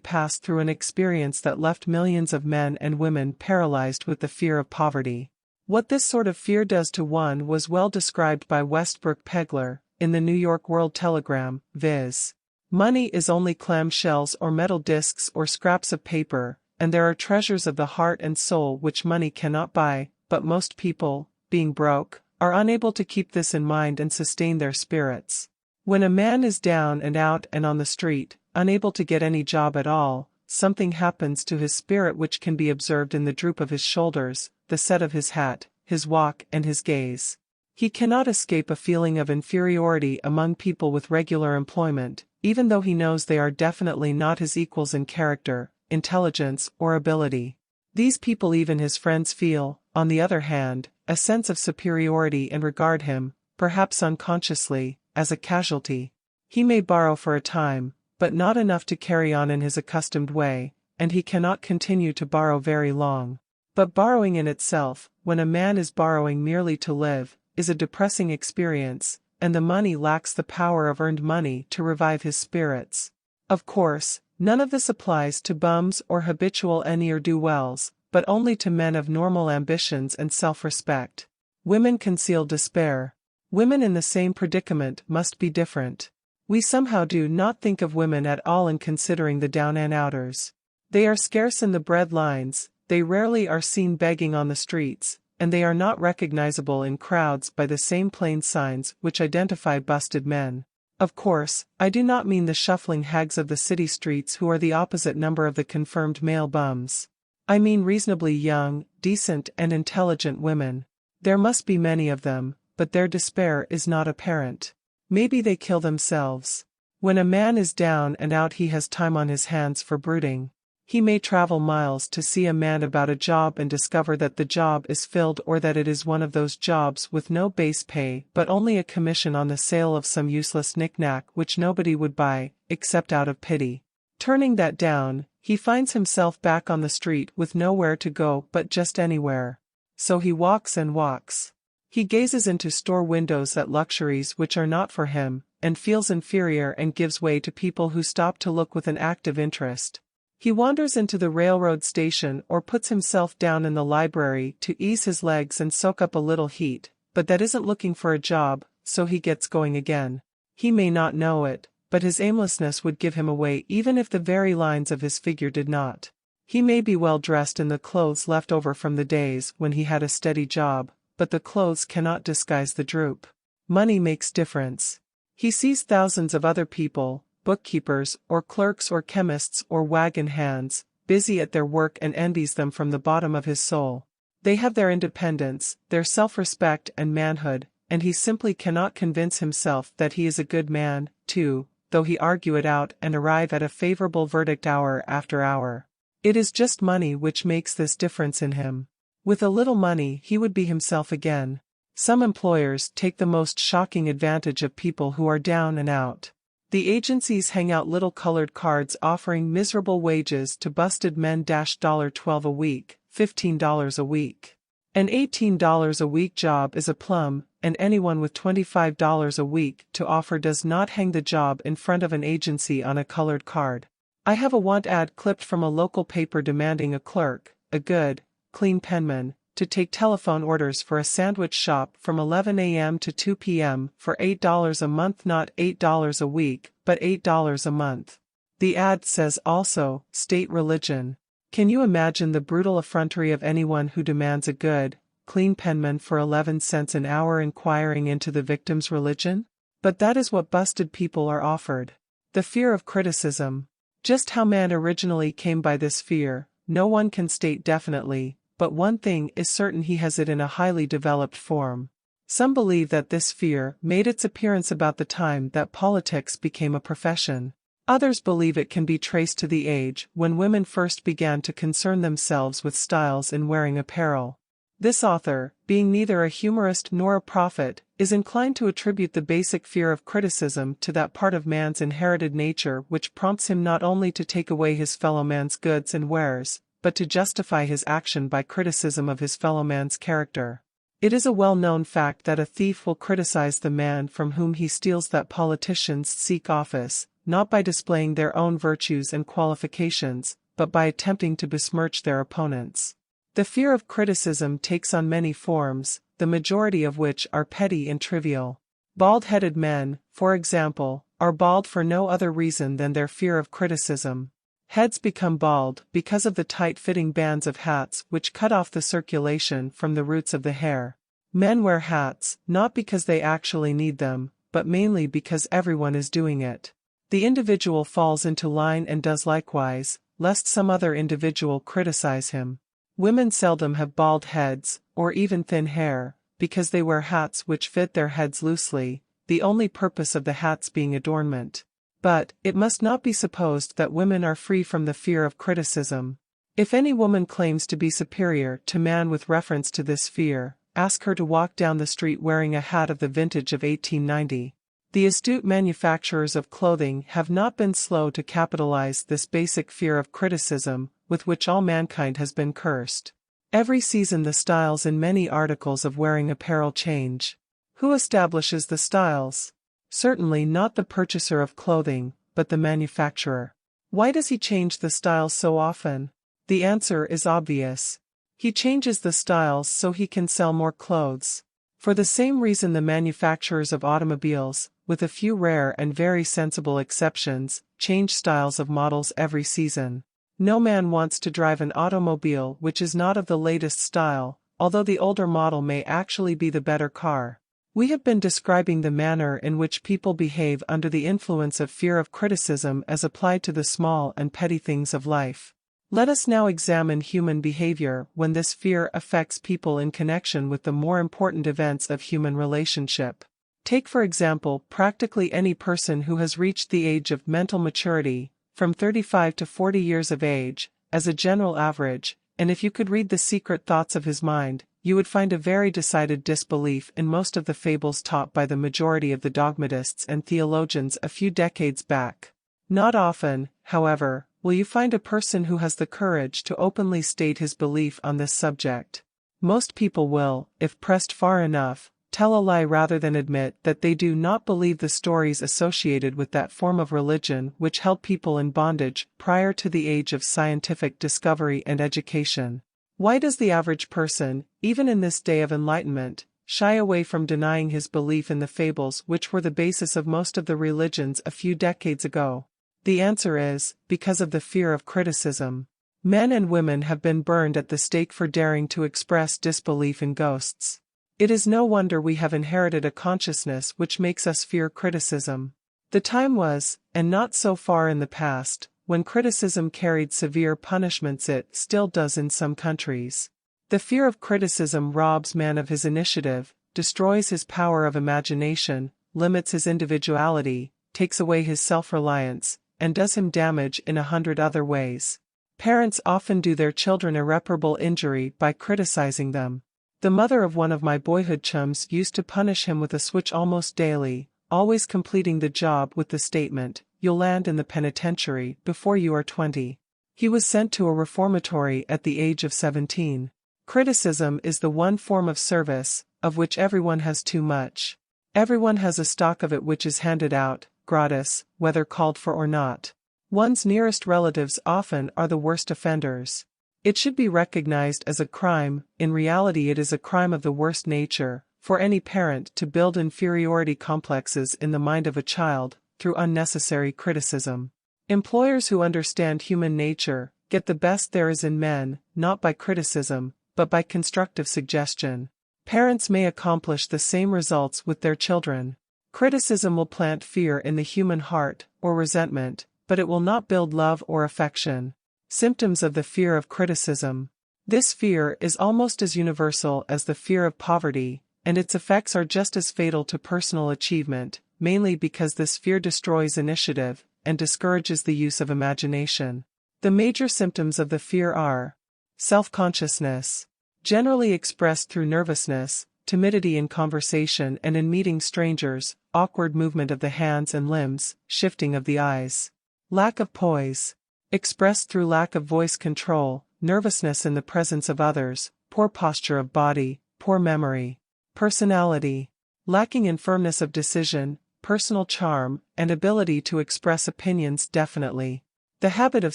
passed through an experience that left millions of men and women paralyzed with the fear of poverty. What this sort of fear does to one was well described by Westbrook Pegler, in the New York World Telegram, viz. Money is only clamshells or metal discs or scraps of paper, and there are treasures of the heart and soul which money cannot buy, but most people, being broke, are unable to keep this in mind and sustain their spirits. When a man is down and out and on the street, unable to get any job at all, something happens to his spirit which can be observed in the droop of his shoulders, the set of his hat, his walk and his gaze. He cannot escape a feeling of inferiority among people with regular employment, even though he knows they are definitely not his equals in character, intelligence or ability. These people, even his friends, feel, on the other hand, a sense of superiority and regard him, perhaps unconsciously, as a casualty. He may borrow for a time, but not enough to carry on in his accustomed way, and he cannot continue to borrow very long. But borrowing in itself, when a man is borrowing merely to live, is a depressing experience, and the money lacks the power of earned money to revive his spirits. Of course, none of this applies to bums or habitual ne'er-do-wells, but only to men of normal ambitions and self-respect. Women conceal despair. Women in the same predicament must be different. We somehow do not think of women at all in considering the down and outers. They are scarce in the bread lines, they rarely are seen begging on the streets, and they are not recognizable in crowds by the same plain signs which identify busted men. Of course, I do not mean the shuffling hags of the city streets who are the opposite number of the confirmed male bums. I mean reasonably young, decent and intelligent women. There must be many of them, but their despair is not apparent. Maybe they kill themselves. When a man is down and out, he has time on his hands for brooding. He may travel miles to see a man about a job and discover that the job is filled, or that it is one of those jobs with no base pay but only a commission on the sale of some useless knick-knack which nobody would buy, except out of pity. Turning that down, he finds himself back on the street with nowhere to go but just anywhere. So he walks and walks. He gazes into store windows at luxuries which are not for him, and feels inferior and gives way to people who stop to look with an active interest. He wanders into the railroad station or puts himself down in the library to ease his legs and soak up a little heat, but that isn't looking for a job, so he gets going again. He may not know it, but his aimlessness would give him away even if the very lines of his figure did not. He may be well dressed in the clothes left over from the days when he had a steady job, but the clothes cannot disguise the droop. Money makes difference. He sees thousands of other people, bookkeepers or clerks or chemists or wagon hands, busy at their work, and envies them from the bottom of his soul. They have their independence, their self-respect and manhood, and he simply cannot convince himself that he is a good man, too, though he argue it out and arrive at a favorable verdict hour after hour. It is just money which makes this difference in him. With a little money he would be himself again. Some employers take the most shocking advantage of people who are down and out. The agencies hang out little colored cards offering miserable wages to busted men. $12 a week, $15 a week. An $18 a week job is a plum, and anyone with $25 a week to offer does not hang the job in front of an agency on a colored card. I have a want ad clipped from a local paper demanding a clerk, a good, clean penman, to take telephone orders for a sandwich shop from 11 a.m. to 2 p.m. for $8 a month, not $8 a week, but $8 a month. The ad says also, state religion. Can you imagine the brutal effrontery of anyone who demands a good, clean penman for 11 cents an hour inquiring into the victim's religion? But that is what busted people are offered. The fear of criticism. Just how man originally came by this fear, no one can state definitely, but one thing is certain: he has it in a highly developed form. Some believe that this fear made its appearance about the time that politics became a profession. Others believe it can be traced to the age when women first began to concern themselves with styles in wearing apparel. This author, being neither a humorist nor a prophet, is inclined to attribute the basic fear of criticism to that part of man's inherited nature which prompts him not only to take away his fellow man's goods and wares, but to justify his action by criticism of his fellow man's character. It is a well-known fact that a thief will criticize the man from whom he steals, that politicians seek office, not by displaying their own virtues and qualifications, but by attempting to besmirch their opponents. The fear of criticism takes on many forms, the majority of which are petty and trivial. Bald-headed men, for example, are bald for no other reason than their fear of criticism. Heads become bald because of the tight-fitting bands of hats which cut off the circulation from the roots of the hair. Men wear hats, not because they actually need them, but mainly because everyone is doing it. The individual falls into line and does likewise, lest some other individual criticize him. Women seldom have bald heads, or even thin hair, because they wear hats which fit their heads loosely, the only purpose of the hats being adornment. But, it must not be supposed that women are free from the fear of criticism. If any woman claims to be superior to man with reference to this fear, ask her to walk down the street wearing a hat of the vintage of 1890. The astute manufacturers of clothing have not been slow to capitalize this basic fear of criticism, with which all mankind has been cursed. Every season the styles in many articles of wearing apparel change. Who establishes the styles? Certainly not the purchaser of clothing, but the manufacturer. Why does he change the styles so often? The answer is obvious. He changes the styles so he can sell more clothes. For the same reason the manufacturers of automobiles, with a few rare and very sensible exceptions, change styles of models every season. No man wants to drive an automobile which is not of the latest style, although the older model may actually be the better car. We have been describing the manner in which people behave under the influence of fear of criticism as applied to the small and petty things of life. Let us now examine human behavior when this fear affects people in connection with the more important events of human relationship. Take for example practically any person who has reached the age of mental maturity, from 35 to 40 years of age, as a general average, and if you could read the secret thoughts of his mind, you would find a very decided disbelief in most of the fables taught by the majority of the dogmatists and theologians a few decades back. Not often, however, will you find a person who has the courage to openly state his belief on this subject. Most people will, if pressed far enough, tell a lie rather than admit that they do not believe the stories associated with that form of religion which held people in bondage prior to the age of scientific discovery and education. Why does the average person, even in this day of enlightenment, shy away from denying his belief in the fables which were the basis of most of the religions a few decades ago? The answer is, because of the fear of criticism. Men and women have been burned at the stake for daring to express disbelief in ghosts. It is no wonder we have inherited a consciousness which makes us fear criticism. The time was, and not so far in the past, when criticism carried severe punishments. It still does in some countries. The fear of criticism robs man of his initiative, destroys his power of imagination, limits his individuality, takes away his self-reliance, and does him damage in 100 other ways. Parents often do their children irreparable injury by criticizing them. The mother of one of my boyhood chums used to punish him with a switch almost daily, always completing the job with the statement, "You'll land in the penitentiary before you are 20. He was sent to a reformatory at the age of 17. Criticism is the one form of service, of which everyone has too much. Everyone has a stock of it which is handed out, gratis, whether called for or not. One's nearest relatives often are the worst offenders. It should be recognized as a crime. In reality, it is a crime of the worst nature, for any parent to build inferiority complexes in the mind of a child, through unnecessary criticism. Employers who understand human nature, get the best there is in men, not by criticism, but by constructive suggestion. Parents may accomplish the same results with their children. Criticism will plant fear in the human heart, or resentment, but it will not build love or affection. Symptoms of the fear of criticism. This fear is almost as universal as the fear of poverty, and its effects are just as fatal to personal achievement, mainly because this fear destroys initiative and discourages the use of imagination. The major symptoms of the fear are self-consciousness, generally expressed through nervousness, timidity in conversation and in meeting strangers, awkward movement of the hands and limbs, shifting of the eyes. Lack of poise, expressed through lack of voice control, nervousness in the presence of others, poor posture of body, poor memory. Personality, lacking in firmness of decision, personal charm, and ability to express opinions definitely. The habit of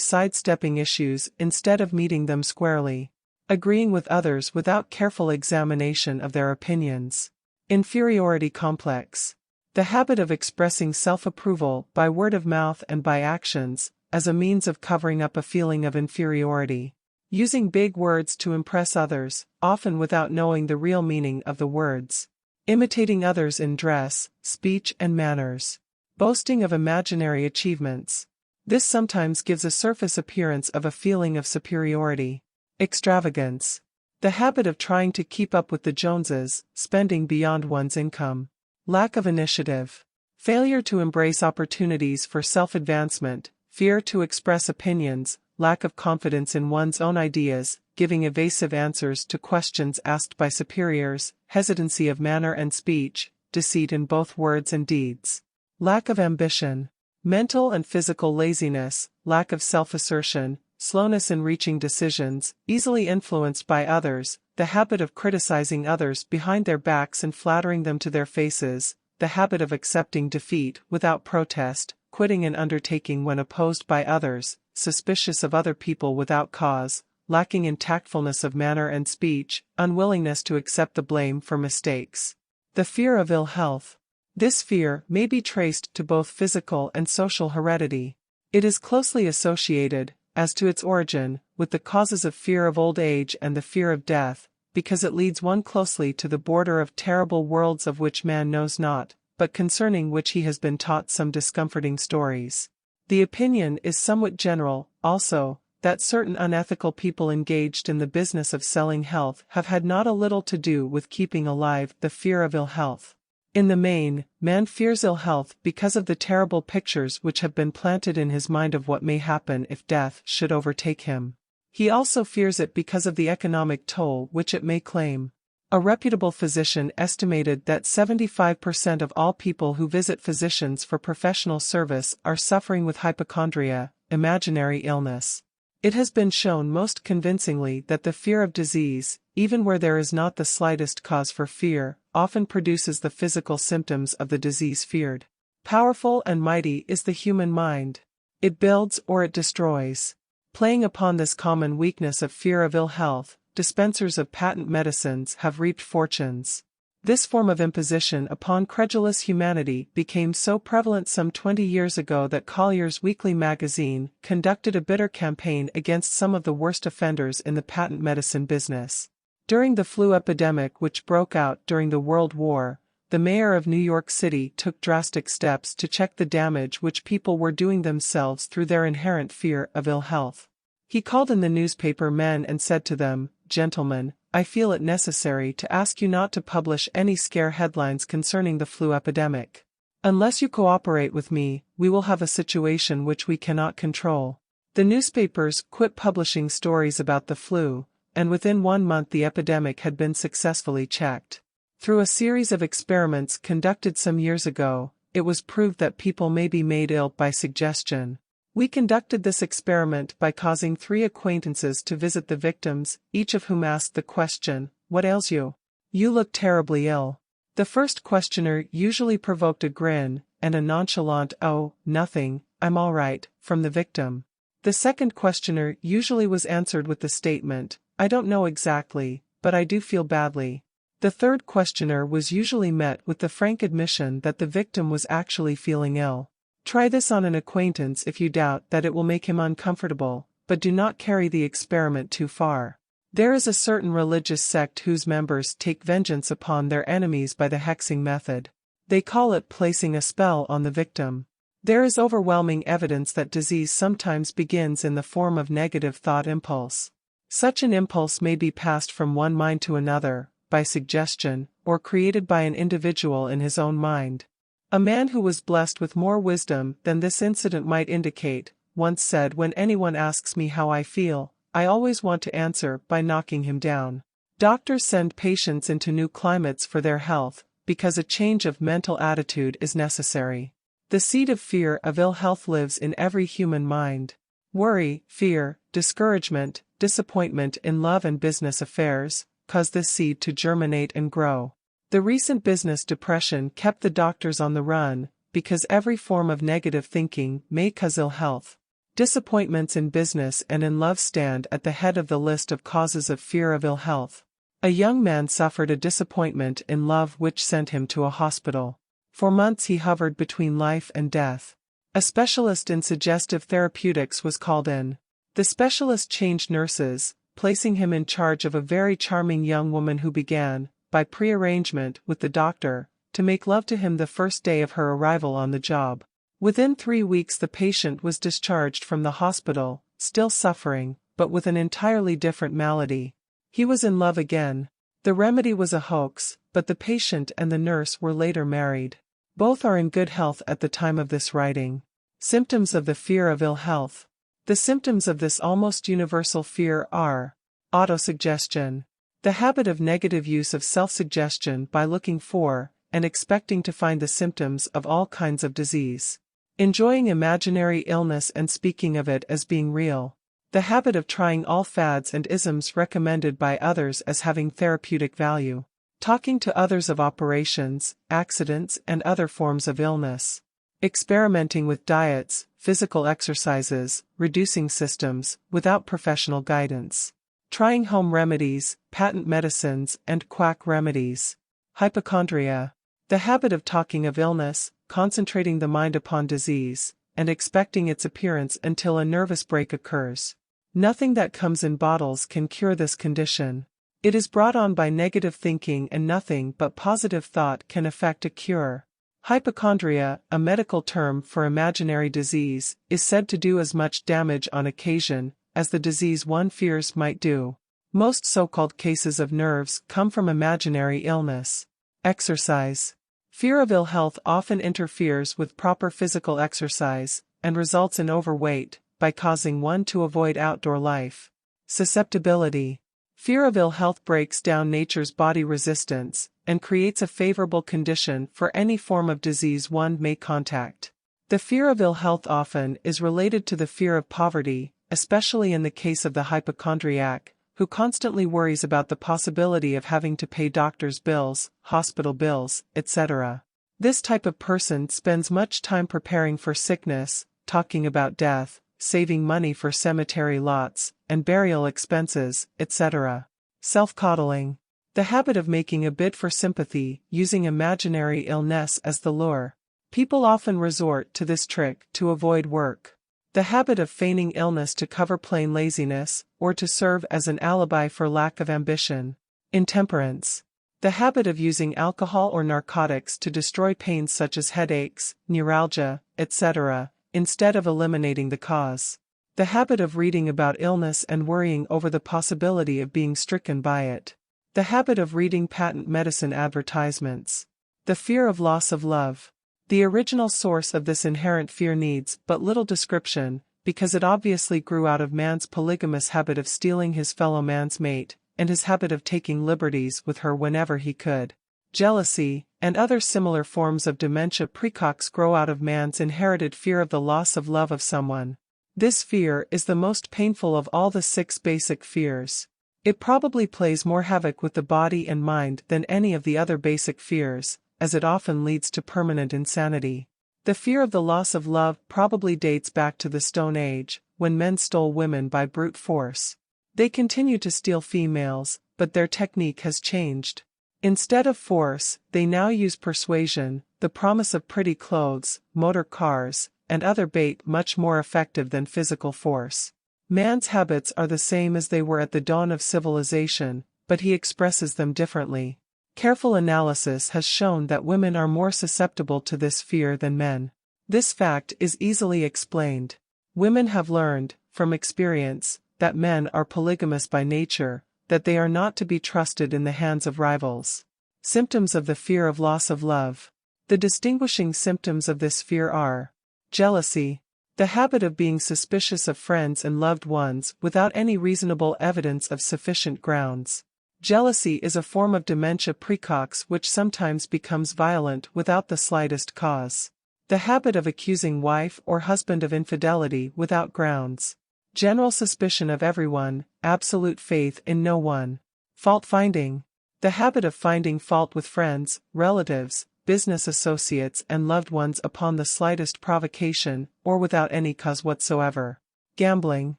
sidestepping issues instead of meeting them squarely. Agreeing with others without careful examination of their opinions. Inferiority complex. The habit of expressing self-approval by word of mouth and by actions, as a means of covering up a feeling of inferiority. Using big words to impress others, often without knowing the real meaning of the words. Imitating others in dress, speech and manners. Boasting of imaginary achievements. This sometimes gives a surface appearance of a feeling of superiority. Extravagance. The habit of trying to keep up with the Joneses, spending beyond one's income. Lack of initiative. Failure to embrace opportunities for self-advancement, fear to express opinions, lack of confidence in one's own ideas, giving evasive answers to questions asked by superiors, hesitancy of manner and speech, deceit in both words and deeds. Lack of ambition. Mental and physical laziness, lack of self-assertion, slowness in reaching decisions, easily influenced by others, the habit of criticizing others behind their backs and flattering them to their faces, the habit of accepting defeat without protest, quitting an undertaking when opposed by others, suspicious of other people without cause, lacking in tactfulness of manner and speech, unwillingness to accept the blame for mistakes. The fear of ill health. This fear may be traced to both physical and social heredity. It is closely associated, as to its origin, with the causes of fear of old age and the fear of death, because it leads one closely to the border of terrible worlds of which man knows not, but concerning which he has been taught some discomforting stories. The opinion is somewhat general, also, that certain unethical people engaged in the business of selling health have had not a little to do with keeping alive the fear of ill health. In the main, man fears ill health because of the terrible pictures which have been planted in his mind of what may happen if death should overtake him. He also fears it because of the economic toll which it may claim. A reputable physician estimated that 75% of all people who visit physicians for professional service are suffering with hypochondria, imaginary illness. It has been shown most convincingly that the fear of disease, even where there is not the slightest cause for fear, often produces the physical symptoms of the disease feared. Powerful and mighty is the human mind. It builds or it destroys. Playing upon this common weakness of fear of ill health, dispensers of patent medicines have reaped fortunes. This form of imposition upon credulous humanity became so prevalent some 20 years ago that Collier's Weekly magazine conducted a bitter campaign against some of the worst offenders in the patent medicine business. During the flu epidemic which broke out during the World War, the mayor of New York City took drastic steps to check the damage which people were doing themselves through their inherent fear of ill health. He called in the newspaper men and said to them, "Gentlemen, I feel it necessary to ask you not to publish any scare headlines concerning the flu epidemic. Unless you cooperate with me, we will have a situation which we cannot control. The newspapers quit publishing stories about the flu, and within 1 month the epidemic had been successfully checked. Through a series of experiments conducted some years ago, it was proved that people may be made ill by suggestion. We conducted this experiment by causing 3 acquaintances to visit the victims, each of whom asked the question, "What ails you? You look terribly ill." The first questioner usually provoked a grin, and a nonchalant "Oh, nothing, I'm all right," from the victim. The second questioner usually was answered with the statement, "I don't know exactly, but I do feel badly." The third questioner was usually met with the frank admission that the victim was actually feeling ill. Try this on an acquaintance if you doubt that it will make him uncomfortable, but do not carry the experiment too far. There is a certain religious sect whose members take vengeance upon their enemies by the hexing method. They call it placing a spell on the victim. There is overwhelming evidence that disease sometimes begins in the form of negative thought impulse. Such an impulse may be passed from one mind to another, by suggestion, or created by an individual in his own mind. A man who was blessed with more wisdom than this incident might indicate, once said, "When anyone asks me how I feel, I always want to answer by knocking him down." Doctors send patients into new climates for their health, because a change of mental attitude is necessary. The seed of fear of ill health lives in every human mind. Worry, fear, discouragement, disappointment in love and business affairs, cause this seed to germinate and grow. The recent business depression kept the doctors on the run, because every form of negative thinking may cause ill health. Disappointments in business and in love stand at the head of the list of causes of fear of ill health. A young man suffered a disappointment in love which sent him to a hospital. For months he hovered between life and death. A specialist in suggestive therapeutics was called in. The specialist changed nurses, placing him in charge of a very charming young woman who began, by prearrangement with the doctor, to make love to him the first day of her arrival on the job. Within 3 weeks the patient was discharged from the hospital, still suffering, but with an entirely different malady. He was in love again. The remedy was a hoax, but the patient and the nurse were later married. Both are in good health at the time of this writing. Symptoms of the fear of ill health. The symptoms of this almost universal fear are autosuggestion, the habit of negative use of self-suggestion by looking for, and expecting to find the symptoms of all kinds of disease. Enjoying imaginary illness and speaking of it as being real. The habit of trying all fads and isms recommended by others as having therapeutic value. Talking to others of operations, accidents, and other forms of illness. Experimenting with diets, physical exercises, reducing systems, without professional guidance. Trying home remedies, patent medicines, and quack remedies. Hypochondria. The habit of talking of illness, concentrating the mind upon disease, and expecting its appearance until a nervous break occurs. Nothing that comes in bottles can cure this condition. It is brought on by negative thinking, and nothing but positive thought can effect a cure. Hypochondria, a medical term for imaginary disease, is said to do as much damage on occasion as the disease one fears might do. Most so-called cases of nerves come from imaginary illness. Exercise. Fear of ill health often interferes with proper physical exercise, and results in overweight, by causing one to avoid outdoor life. Susceptibility. Fear of ill health breaks down nature's body resistance, and creates a favorable condition for any form of disease one may contact. The fear of ill health often is related to the fear of poverty, especially in the case of the hypochondriac, who constantly worries about the possibility of having to pay doctor's bills, hospital bills, etc. This type of person spends much time preparing for sickness, talking about death, saving money for cemetery lots, and burial expenses, etc. Self-coddling. The habit of making a bid for sympathy, using imaginary illness as the lure. People often resort to this trick to avoid work. The habit of feigning illness to cover plain laziness, or to serve as an alibi for lack of ambition. Intemperance. The habit of using alcohol or narcotics to destroy pains such as headaches, neuralgia, etc., instead of eliminating the cause. The habit of reading about illness and worrying over the possibility of being stricken by it. The habit of reading patent medicine advertisements. The fear of loss of love. The original source of this inherent fear needs but little description, because it obviously grew out of man's polygamous habit of stealing his fellow man's mate, and his habit of taking liberties with her whenever he could. Jealousy, and other similar forms of dementia precox grow out of man's inherited fear of the loss of love of someone. This fear is the most painful of all the 6 basic fears. It probably plays more havoc with the body and mind than any of the other basic fears, as it often leads to permanent insanity. The fear of the loss of love probably dates back to the Stone Age, when men stole women by brute force. They continue to steal females, but their technique has changed. Instead of force, they now use persuasion, the promise of pretty clothes, motor cars, and other bait much more effective than physical force. Man's habits are the same as they were at the dawn of civilization, but he expresses them differently. Careful analysis has shown that women are more susceptible to this fear than men. This fact is easily explained. Women have learned, from experience, that men are polygamous by nature, that they are not to be trusted in the hands of rivals. Symptoms of the fear of loss of love. The distinguishing symptoms of this fear are jealousy, the habit of being suspicious of friends and loved ones without any reasonable evidence of sufficient grounds. Jealousy is a form of dementia precox which sometimes becomes violent without the slightest cause. The habit of accusing wife or husband of infidelity without grounds. General suspicion of everyone, absolute faith in no one. Fault-finding. The habit of finding fault with friends, relatives, business associates and loved ones upon the slightest provocation, or without any cause whatsoever. Gambling.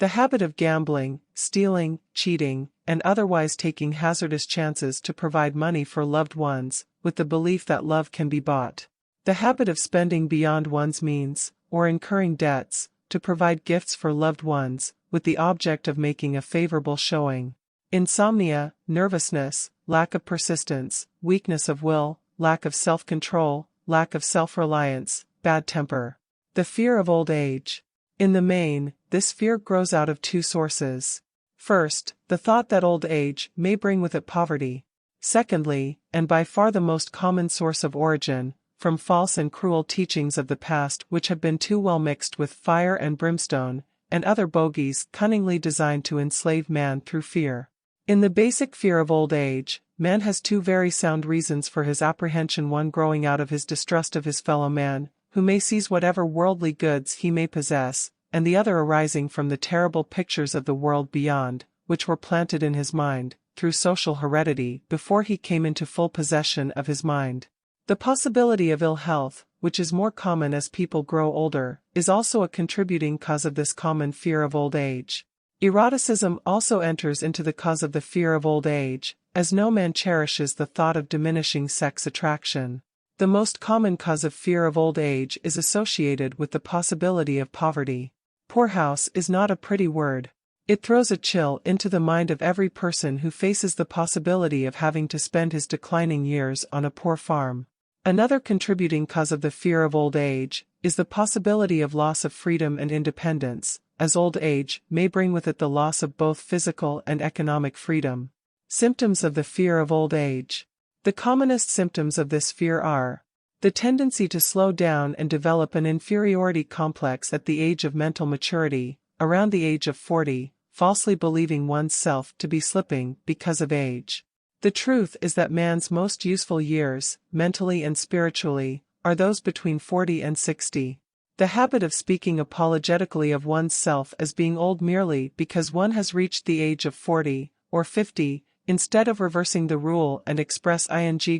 The habit of gambling, stealing, cheating, and otherwise taking hazardous chances to provide money for loved ones, with the belief that love can be bought. The habit of spending beyond one's means, or incurring debts, to provide gifts for loved ones, with the object of making a favorable showing. Insomnia, nervousness, lack of persistence, weakness of will, lack of self-control, lack of self-reliance, bad temper. The fear of old age. In the main, this fear grows out of 2 sources. First, the thought that old age may bring with it poverty. Secondly, and by far the most common source of origin, from false and cruel teachings of the past which have been too well mixed with fire and brimstone, and other bogies cunningly designed to enslave man through fear. In the basic fear of old age, man has 2 very sound reasons for his apprehension, one growing out of his distrust of his fellow man, who may seize whatever worldly goods he may possess, and the other arising from the terrible pictures of the world beyond, which were planted in his mind, through social heredity before he came into full possession of his mind. The possibility of ill health, which is more common as people grow older, is also a contributing cause of this common fear of old age. Eroticism also enters into the cause of the fear of old age, as no man cherishes the thought of diminishing sex attraction. The most common cause of fear of old age is associated with the possibility of poverty. Poorhouse is not a pretty word. It throws a chill into the mind of every person who faces the possibility of having to spend his declining years on a poor farm. Another contributing cause of the fear of old age is the possibility of loss of freedom and independence, as old age may bring with it the loss of both physical and economic freedom. Symptoms of the fear of old age. The commonest symptoms of this fear are the tendency to slow down and develop an inferiority complex at the age of mental maturity, around the age of 40, falsely believing one's self to be slipping because of age. The truth is that man's most useful years, mentally and spiritually, are those between 40 and 60. The habit of speaking apologetically of one's self as being old merely because one has reached the age of 40, or 50, instead of reversing the rule and express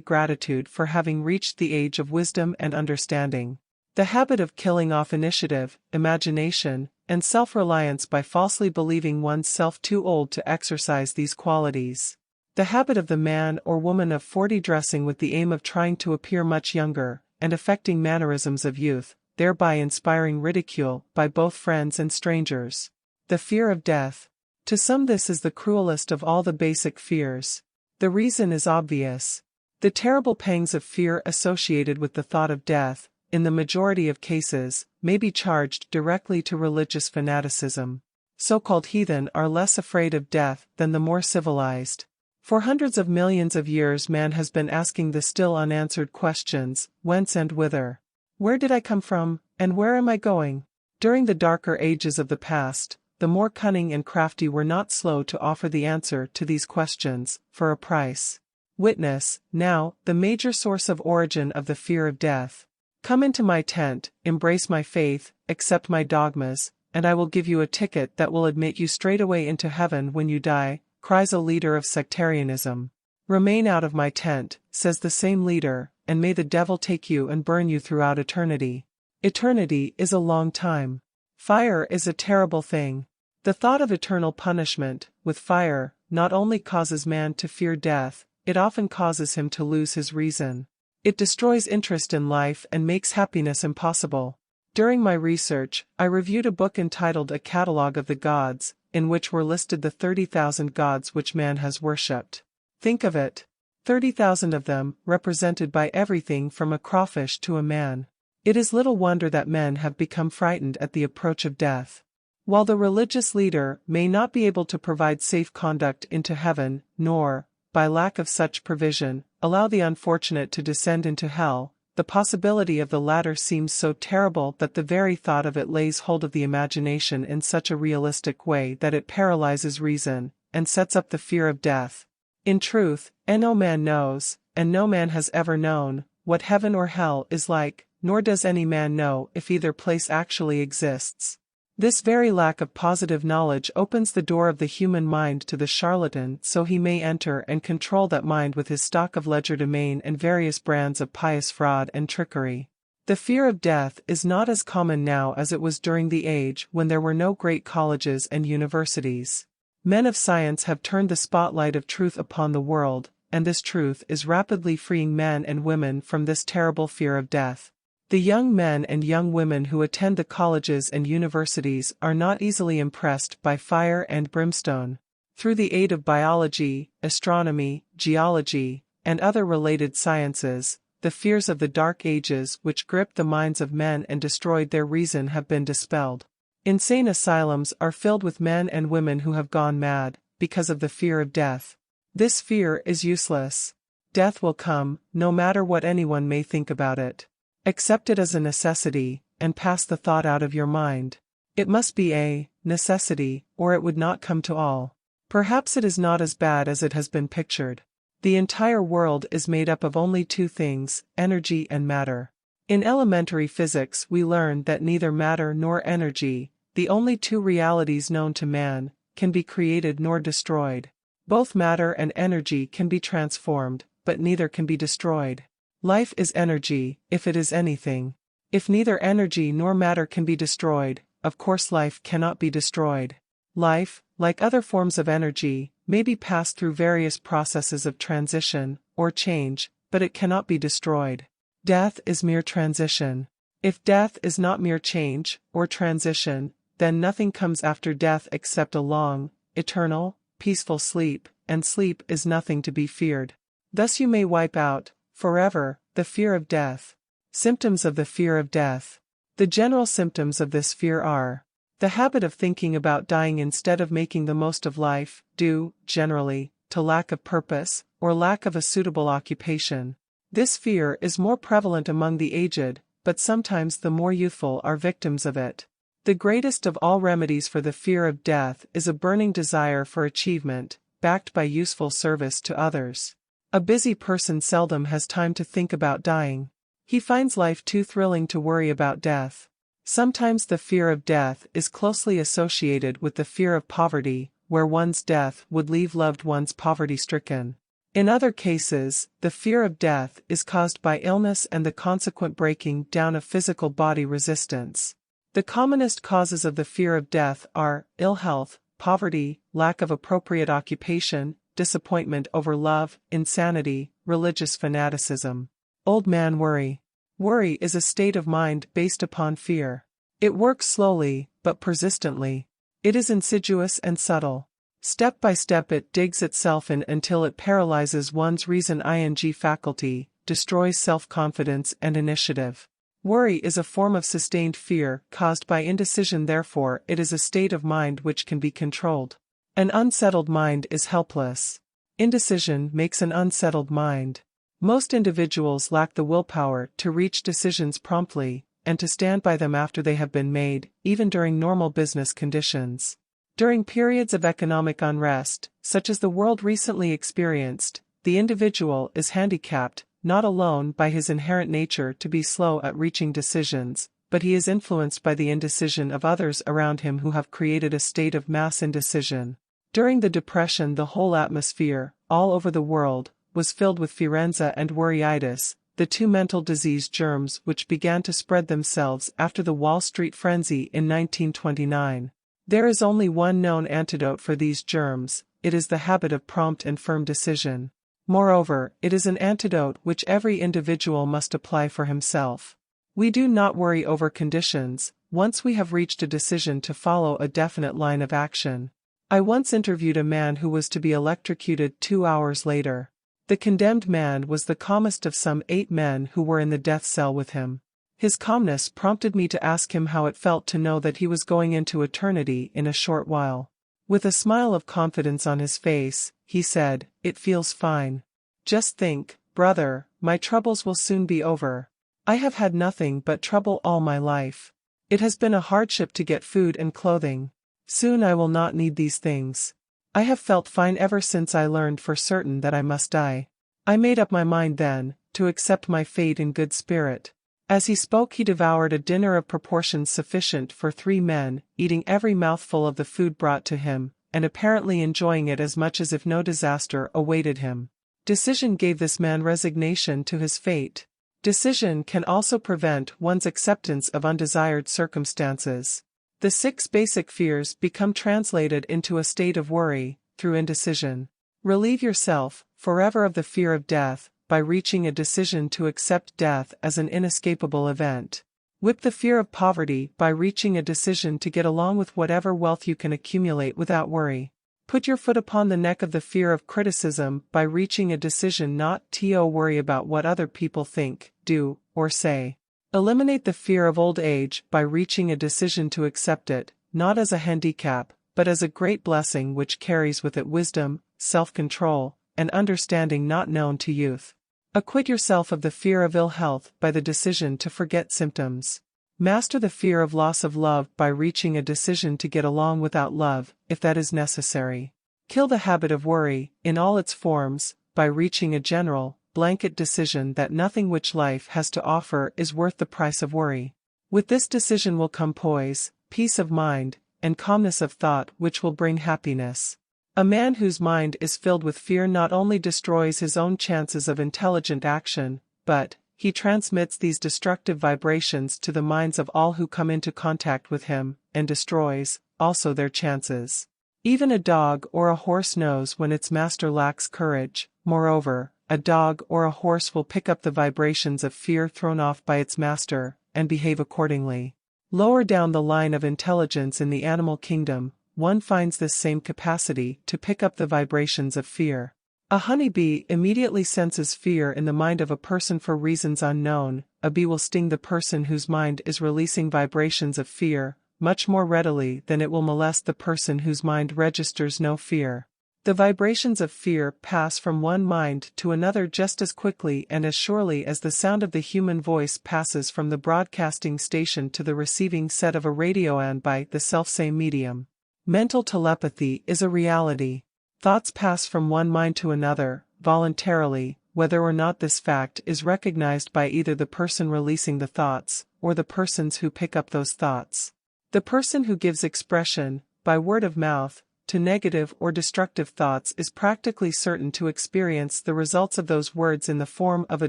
gratitude for having reached the age of wisdom and understanding. The habit of killing off initiative, imagination, and self-reliance by falsely believing one's self too old to exercise these qualities. The habit of the man or woman of 40 dressing with the aim of trying to appear much younger, and affecting mannerisms of youth, thereby inspiring ridicule by both friends and strangers. The fear of death. To some this is the cruelest of all the basic fears. The reason is obvious. The terrible pangs of fear associated with the thought of death, in the majority of cases, may be charged directly to religious fanaticism. So-called heathen are less afraid of death than the more civilized. For hundreds of millions of years man has been asking the still unanswered questions, whence and whither? Where did I come from, and where am I going? During the darker ages of the past, the more cunning and crafty were not slow to offer the answer to these questions, for a price. Witness, now, the major source of origin of the fear of death. Come into my tent, embrace my faith, accept my dogmas, and I will give you a ticket that will admit you straightaway into heaven when you die, cries a leader of sectarianism. Remain out of my tent, says the same leader, and may the devil take you and burn you throughout eternity. Eternity is a long time. Fire is a terrible thing. The thought of eternal punishment, with fire, not only causes man to fear death, it often causes him to lose his reason. It destroys interest in life and makes happiness impossible. During my research, I reviewed a book entitled A Catalogue of the Gods, in which were listed the 30,000 gods which man has worshipped. Think of it. 30,000 of them, represented by everything from a crawfish to a man. It is little wonder that men have become frightened at the approach of death. While the religious leader may not be able to provide safe conduct into heaven, nor, by lack of such provision, allow the unfortunate to descend into hell, the possibility of the latter seems so terrible that the very thought of it lays hold of the imagination in such a realistic way that it paralyzes reason, and sets up the fear of death. In truth, no man knows, and no man has ever known, what heaven or hell is like, nor does any man know if either place actually exists. This very lack of positive knowledge opens the door of the human mind to the charlatan, so he may enter and control that mind with his stock of legerdemain and various brands of pious fraud and trickery. The fear of death is not as common now as it was during the age when there were no great colleges and universities. Men of science have turned the spotlight of truth upon the world, and this truth is rapidly freeing men and women from this terrible fear of death. The young men and young women who attend the colleges and universities are not easily impressed by fire and brimstone. Through the aid of biology, astronomy, geology, and other related sciences, the fears of the Dark Ages which gripped the minds of men and destroyed their reason have been dispelled. Insane asylums are filled with men and women who have gone mad, because of the fear of death. This fear is useless. Death will come, no matter what anyone may think about it. Accept it as a necessity, and pass the thought out of your mind. It must be a necessity, or it would not come to all. Perhaps it is not as bad as it has been pictured. The entire world is made up of only two things, energy and matter. In elementary physics we learn that neither matter nor energy, the only two realities known to man, can be created nor destroyed. Both matter and energy can be transformed, but neither can be destroyed. Life is energy, if it is anything. If neither energy nor matter can be destroyed, of course life cannot be destroyed. Life, like other forms of energy, may be passed through various processes of transition, or change, but it cannot be destroyed. Death is mere transition. If death is not mere change, or transition, then nothing comes after death except a long, eternal, peaceful sleep, and sleep is nothing to be feared. Thus you may wipe out, forever, the fear of death. Symptoms of the fear of death. The general symptoms of this fear are the habit of thinking about dying instead of making the most of life, due, generally, to lack of purpose, or lack of a suitable occupation. This fear is more prevalent among the aged, but sometimes the more youthful are victims of it. The greatest of all remedies for the fear of death is a burning desire for achievement, backed by useful service to others. A busy person seldom has time to think about dying. He finds life too thrilling to worry about death. Sometimes the fear of death is closely associated with the fear of poverty, where one's death would leave loved ones poverty-stricken. In other cases, the fear of death is caused by illness and the consequent breaking down of physical body resistance. The commonest causes of the fear of death are ill health, poverty, lack of appropriate occupation, disappointment over love, insanity, religious fanaticism. Old man worry. Worry is a state of mind based upon fear. It works slowly, but persistently. It is insidious and subtle. Step by step it digs itself in until it paralyzes one's reason-ing faculty, destroys self-confidence and initiative. Worry is a form of sustained fear caused by indecision, therefore it is a state of mind which can be controlled. An unsettled mind is helpless. Indecision makes an unsettled mind. Most individuals lack the willpower to reach decisions promptly, and to stand by them after they have been made, even during normal business conditions. During periods of economic unrest, such as the world recently experienced, the individual is handicapped, not alone by his inherent nature to be slow at reaching decisions, but he is influenced by the indecision of others around him who have created a state of mass indecision. During the Depression, the whole atmosphere, all over the world, was filled with firenze and worryitis, the two mental disease germs which began to spread themselves after the Wall Street frenzy in 1929. There is only one known antidote for these germs: it is the habit of prompt and firm decision. Moreover, it is an antidote which every individual must apply for himself. We do not worry over conditions, once we have reached a decision to follow a definite line of action. I once interviewed a man who was to be electrocuted 2 hours later. The condemned man was the calmest of some 8 men who were in the death cell with him. His calmness prompted me to ask him how it felt to know that he was going into eternity in a short while. With a smile of confidence on his face, he said, "It feels fine. Just think, brother, my troubles will soon be over. I have had nothing but trouble all my life. It has been a hardship to get food and clothing. Soon I will not need these things. I have felt fine ever since I learned for certain that I must die. I made up my mind then, to accept my fate in good spirit." As he spoke, he devoured a dinner of proportions sufficient for 3 men, eating every mouthful of the food brought to him, and apparently enjoying it as much as if no disaster awaited him. Decision gave this man resignation to his fate. Decision can also prevent one's acceptance of undesired circumstances. The 6 basic fears become translated into a state of worry, through indecision. Relieve yourself, forever, of the fear of death, by reaching a decision to accept death as an inescapable event. Whip the fear of poverty by reaching a decision to get along with whatever wealth you can accumulate without worry. Put your foot upon the neck of the fear of criticism by reaching a decision not to worry about what other people think, do, or say. Eliminate the fear of old age by reaching a decision to accept it, not as a handicap, but as a great blessing which carries with it wisdom, self-control, and understanding not known to youth. Acquit yourself of the fear of ill health by the decision to forget symptoms. Master the fear of loss of love by reaching a decision to get along without love, if that is necessary. Kill the habit of worry, in all its forms, by reaching a general, blanket decision that nothing which life has to offer is worth the price of worry. With this decision will come poise, peace of mind, and calmness of thought which will bring happiness. A man whose mind is filled with fear not only destroys his own chances of intelligent action, but he transmits these destructive vibrations to the minds of all who come into contact with him, and destroys, also, their chances. Even a dog or a horse knows when its master lacks courage. Moreover, a dog or a horse will pick up the vibrations of fear thrown off by its master, and behave accordingly. Lower down the line of intelligence in the animal kingdom, one finds this same capacity to pick up the vibrations of fear. A honeybee immediately senses fear in the mind of a person for reasons unknown. A bee will sting the person whose mind is releasing vibrations of fear, much more readily than it will molest the person whose mind registers no fear. The vibrations of fear pass from one mind to another just as quickly and as surely as the sound of the human voice passes from the broadcasting station to the receiving set of a radio and by the selfsame medium. Mental telepathy is a reality. Thoughts pass from one mind to another, voluntarily, whether or not this fact is recognized by either the person releasing the thoughts, or the persons who pick up those thoughts. The person who gives expression, by word of mouth, to negative or destructive thoughts is practically certain to experience the results of those words in the form of a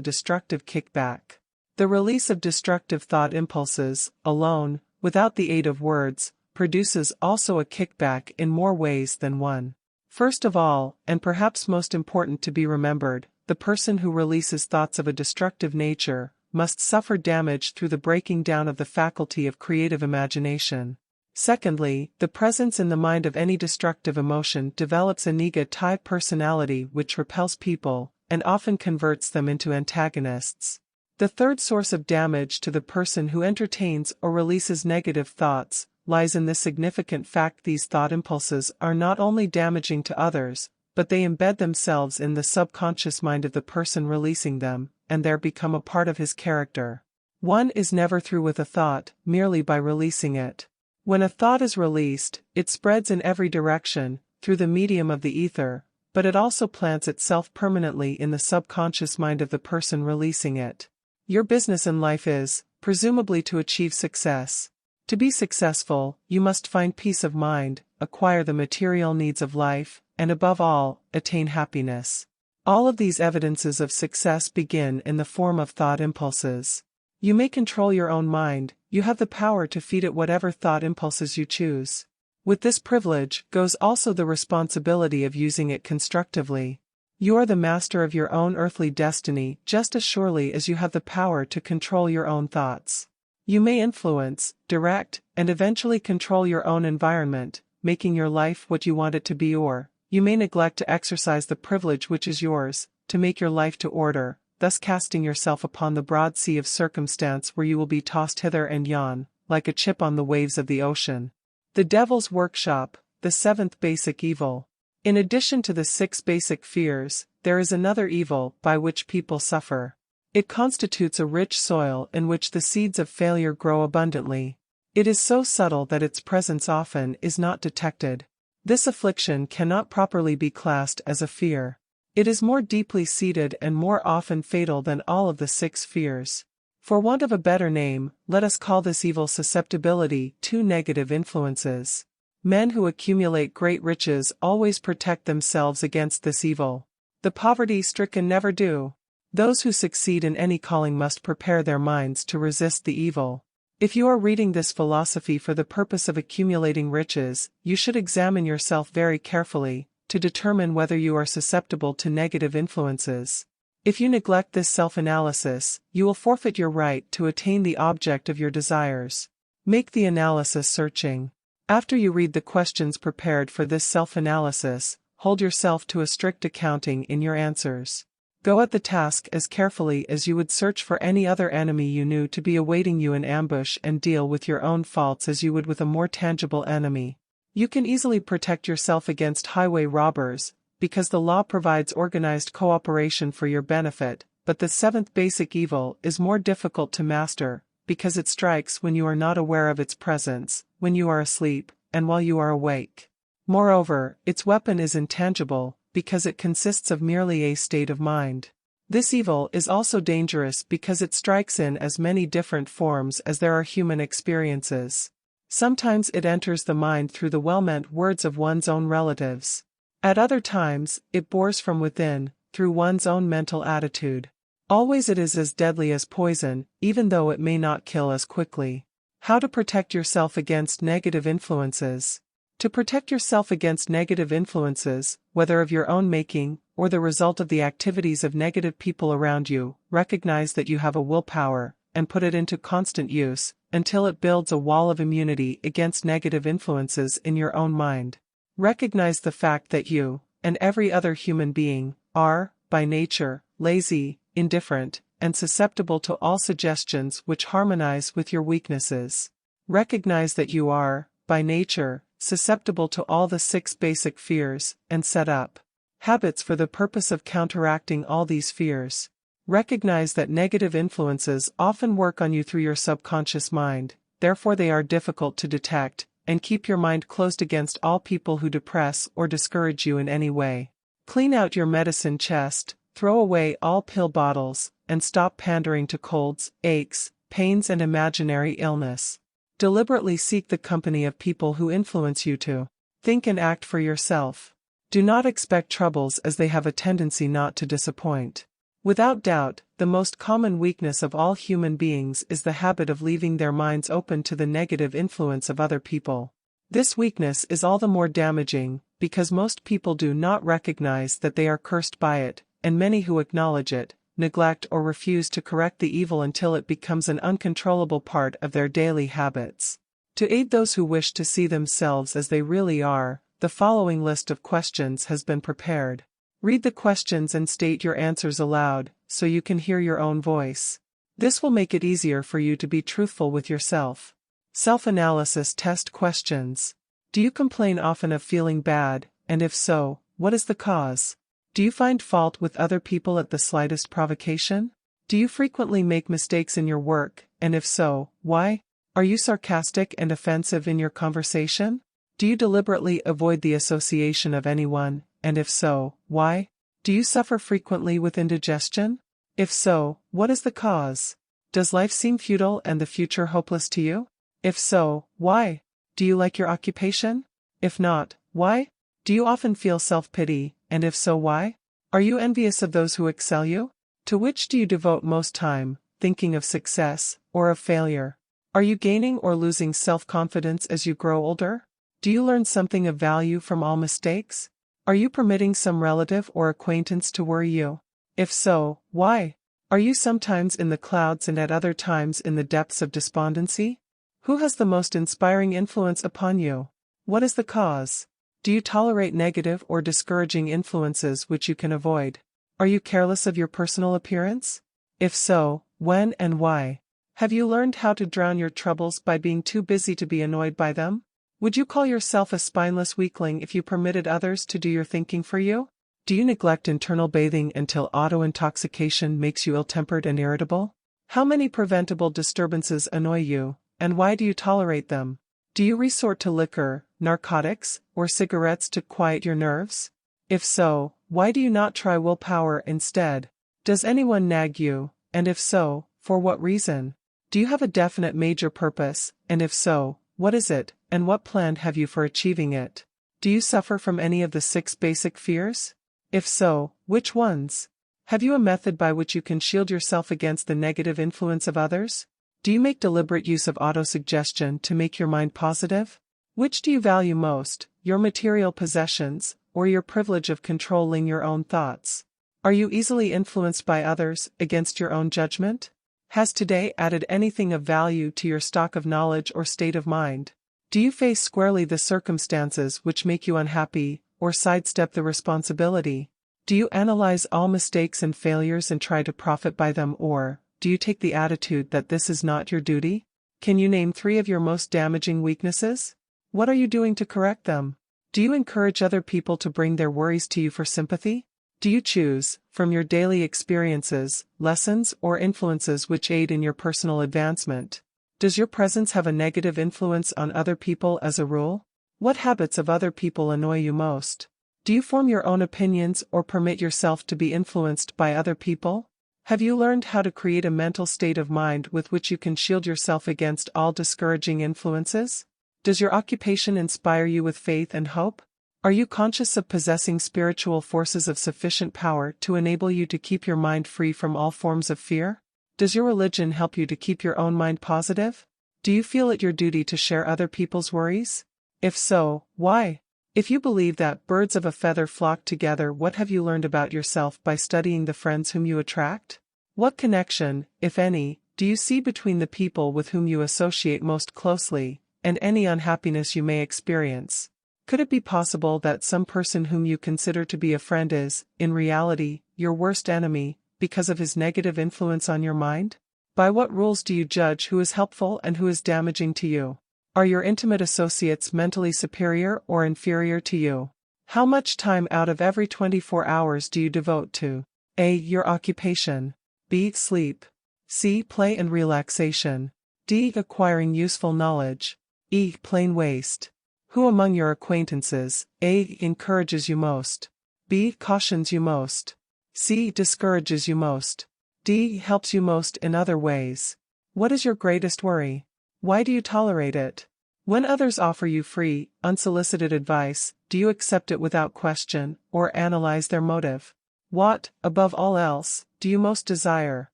destructive kickback. The release of destructive thought impulses, alone, without the aid of words, produces also a kickback in more ways than one. First of all, and perhaps most important to be remembered, the person who releases thoughts of a destructive nature must suffer damage through the breaking down of the faculty of creative imagination. Secondly, the presence in the mind of any destructive emotion develops a negative personality which repels people, and often converts them into antagonists. The third source of damage to the person who entertains or releases negative thoughts lies in the significant fact these thought impulses are not only damaging to others, but they embed themselves in the subconscious mind of the person releasing them, and there become a part of his character. One is never through with a thought, merely by releasing it. When a thought is released, it spreads in every direction, through the medium of the ether, but it also plants itself permanently in the subconscious mind of the person releasing it. Your business in life is, presumably, to achieve success. To be successful, you must find peace of mind, acquire the material needs of life, and above all, attain happiness. All of these evidences of success begin in the form of thought impulses. You may control your own mind, you have the power to feed it whatever thought impulses you choose. With this privilege goes also the responsibility of using it constructively. You are the master of your own earthly destiny just as surely as you have the power to control your own thoughts. You may influence, direct, and eventually control your own environment, making your life what you want it to be, or you may neglect to exercise the privilege which is yours, to make your life to order, thus casting yourself upon the broad sea of circumstance where you will be tossed hither and yon, like a chip on the waves of the ocean. The Devil's Workshop, the seventh basic evil. In addition to the 6 basic fears, there is another evil by which people suffer. It constitutes a rich soil in which the seeds of failure grow abundantly. It is so subtle that its presence often is not detected. This affliction cannot properly be classed as a fear. It is more deeply seated and more often fatal than all of the 6 fears. For want of a better name, let us call this evil susceptibility to negative influences. Men who accumulate great riches always protect themselves against this evil. The poverty-stricken never do. Those who succeed in any calling must prepare their minds to resist the evil. If you are reading this philosophy for the purpose of accumulating riches, you should examine yourself very carefully, to determine whether you are susceptible to negative influences. If you neglect this self-analysis, you will forfeit your right to attain the object of your desires. Make the analysis searching. After you read the questions prepared for this self-analysis, hold yourself to a strict accounting in your answers. Go at the task as carefully as you would search for any other enemy you knew to be awaiting you in ambush, and deal with your own faults as you would with a more tangible enemy. You can easily protect yourself against highway robbers, because the law provides organized cooperation for your benefit, but the 7th basic evil is more difficult to master, because it strikes when you are not aware of its presence, when you are asleep, and while you are awake. Moreover, its weapon is intangible, because it consists of merely a state of mind. This evil is also dangerous because it strikes in as many different forms as there are human experiences. Sometimes it enters the mind through the well-meant words of one's own relatives. At other times, it bores from within, through one's own mental attitude. Always it is as deadly as poison, even though it may not kill as quickly. How to protect yourself against negative influences? To protect yourself against negative influences, whether of your own making, or the result of the activities of negative people around you, recognize that you have a willpower, and put it into constant use, until it builds a wall of immunity against negative influences in your own mind. Recognize the fact that you, and every other human being, are, by nature, lazy, indifferent, and susceptible to all suggestions which harmonize with your weaknesses. Recognize that you are, by nature, susceptible to all the 6 basic fears, and set up habits for the purpose of counteracting all these fears. Recognize that negative influences often work on you through your subconscious mind, therefore they are difficult to detect, and keep your mind closed against all people who depress or discourage you in any way. Clean out your medicine chest, throw away all pill bottles, and stop pandering to colds, aches, pains, and imaginary illness. Deliberately seek the company of people who influence you to think and act for yourself. Do not expect troubles, as they have a tendency not to disappoint. Without doubt, the most common weakness of all human beings is the habit of leaving their minds open to the negative influence of other people. This weakness is all the more damaging, because most people do not recognize that they are cursed by it, and many who acknowledge it, neglect or refuse to correct the evil until it becomes an uncontrollable part of their daily habits. To aid those who wish to see themselves as they really are, the following list of questions has been prepared. Read the questions and state your answers aloud, so you can hear your own voice. This will make it easier for you to be truthful with yourself. Self-analysis test questions. Do you complain often of feeling bad, and if so, what is the cause? Do you find fault with other people at the slightest provocation? Do you frequently make mistakes in your work, and if so, why? Are you sarcastic and offensive in your conversation? Do you deliberately avoid the association of anyone, and if so, why? Do you suffer frequently with indigestion? If so, what is the cause? Does life seem futile and the future hopeless to you? If so, why? Do you like your occupation? If not, why? Do you often feel self-pity, and if so, why? Are you envious of those who excel you? To which do you devote most time, thinking of success, or of failure? Are you gaining or losing self-confidence as you grow older? Do you learn something of value from all mistakes? Are you permitting some relative or acquaintance to worry you? If so, why? Are you sometimes in the clouds and at other times in the depths of despondency? Who has the most inspiring influence upon you? What is the cause? Do you tolerate negative or discouraging influences which you can avoid? Are you careless of your personal appearance? If so, when and why? Have you learned how to drown your troubles by being too busy to be annoyed by them? Would you call yourself a spineless weakling if you permitted others to do your thinking for you? Do you neglect internal bathing until auto-intoxication makes you ill-tempered and irritable? How many preventable disturbances annoy you, and why do you tolerate them? Do you resort to liquor, narcotics, or cigarettes to quiet your nerves? If so, why do you not try willpower instead? Does anyone nag you, and if so, for what reason? Do you have a definite major purpose, and if so, what is it, and what plan have you for achieving it? Do you suffer from any of the 6 basic fears? If so, which ones? Have you a method by which you can shield yourself against the negative influence of others? Do you make deliberate use of autosuggestion to make your mind positive? Which do you value most, your material possessions, or your privilege of controlling your own thoughts? Are you easily influenced by others, against your own judgment? Has today added anything of value to your stock of knowledge or state of mind? Do you face squarely the circumstances which make you unhappy, or sidestep the responsibility? Do you analyze all mistakes and failures and try to profit by them, or do you take the attitude that this is not your duty? Can you name 3 of your most damaging weaknesses? What are you doing to correct them? Do you encourage other people to bring their worries to you for sympathy? Do you choose, from your daily experiences, lessons or influences which aid in your personal advancement? Does your presence have a negative influence on other people as a rule? What habits of other people annoy you most? Do you form your own opinions or permit yourself to be influenced by other people? Have you learned how to create a mental state of mind with which you can shield yourself against all discouraging influences? Does your occupation inspire you with faith and hope? Are you conscious of possessing spiritual forces of sufficient power to enable you to keep your mind free from all forms of fear? Does your religion help you to keep your own mind positive? Do you feel it your duty to share other people's worries? If so, why? If you believe that birds of a feather flock together, what have you learned about yourself by studying the friends whom you attract? What connection, if any, do you see between the people with whom you associate most closely, and any unhappiness you may experience? Could it be possible that some person whom you consider to be a friend is, in reality, your worst enemy, because of his negative influence on your mind? By what rules do you judge who is helpful and who is damaging to you? Are your intimate associates mentally superior or inferior to you? How much time out of every 24 hours do you devote to A. Your occupation, B. Sleep, C. Play and relaxation, D. Acquiring useful knowledge, E. Plain waste? Who among your acquaintances, A. encourages you most, B. cautions you most, C. discourages you most, D. helps you most in other ways? What is your greatest worry? Why do you tolerate it? When others offer you free, unsolicited advice, do you accept it without question, or analyze their motive? What, above all else, do you most desire?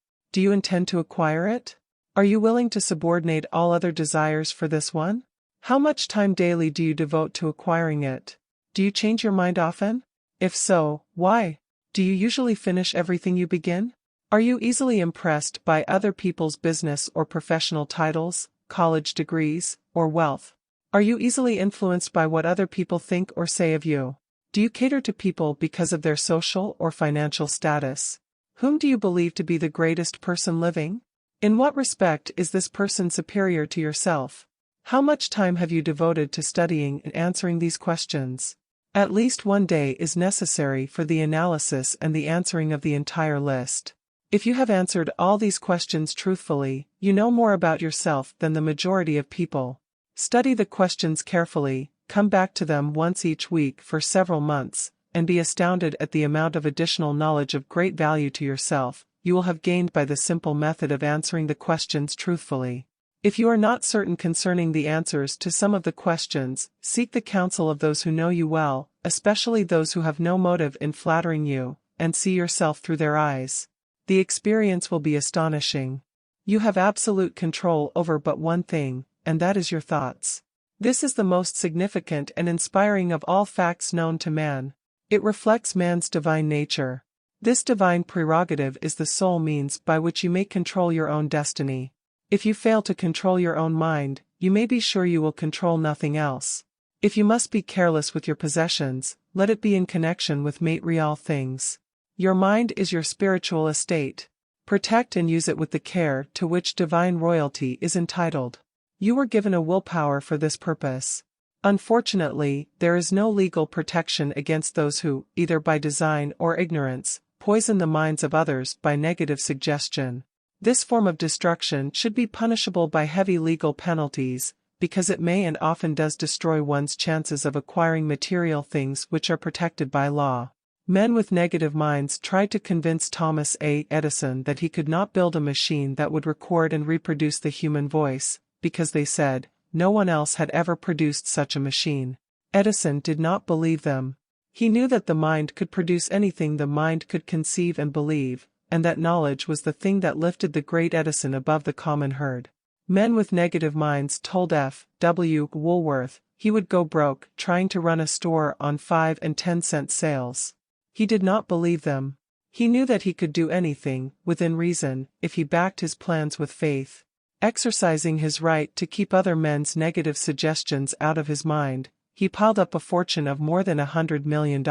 Do you intend to acquire it? Are you willing to subordinate all other desires for this one? How much time daily do you devote to acquiring it? Do you change your mind often? If so, why? Do you usually finish everything you begin? Are you easily impressed by other people's business or professional titles, college degrees, or wealth? Are you easily influenced by what other people think or say of you? Do you cater to people because of their social or financial status? Whom do you believe to be the greatest person living? In what respect is this person superior to yourself? How much time have you devoted to studying and answering these questions? At least one day is necessary for the analysis and the answering of the entire list. If you have answered all these questions truthfully, you know more about yourself than the majority of people. Study the questions carefully, come back to them once each week for several months, and be astounded at the amount of additional knowledge of great value to yourself you will have gained by the simple method of answering the questions truthfully. If you are not certain concerning the answers to some of the questions, seek the counsel of those who know you well, especially those who have no motive in flattering you, and see yourself through their eyes. The experience will be astonishing. You have absolute control over but one thing, and that is your thoughts. This is the most significant and inspiring of all facts known to man. It reflects man's divine nature. This divine prerogative is the sole means by which you may control your own destiny. If you fail to control your own mind, you may be sure you will control nothing else. If you must be careless with your possessions, let it be in connection with material things. Your mind is your spiritual estate. Protect and use it with the care to which divine royalty is entitled. You were given a willpower for this purpose. Unfortunately, there is no legal protection against those who, either by design or ignorance, poison the minds of others by negative suggestion. This form of destruction should be punishable by heavy legal penalties, because it may and often does destroy one's chances of acquiring material things which are protected by law. Men with negative minds tried to convince Thomas A. Edison that he could not build a machine that would record and reproduce the human voice, because they said, no one else had ever produced such a machine. Edison did not believe them. He knew that the mind could produce anything the mind could conceive and believe, and that knowledge was the thing that lifted the great Edison above the common herd. Men with negative minds told F. W. Woolworth he would go broke trying to run a store on 5 and 10-cent sales. He did not believe them. He knew that he could do anything, within reason, if he backed his plans with faith. Exercising his right to keep other men's negative suggestions out of his mind, he piled up a fortune of more than $100 million.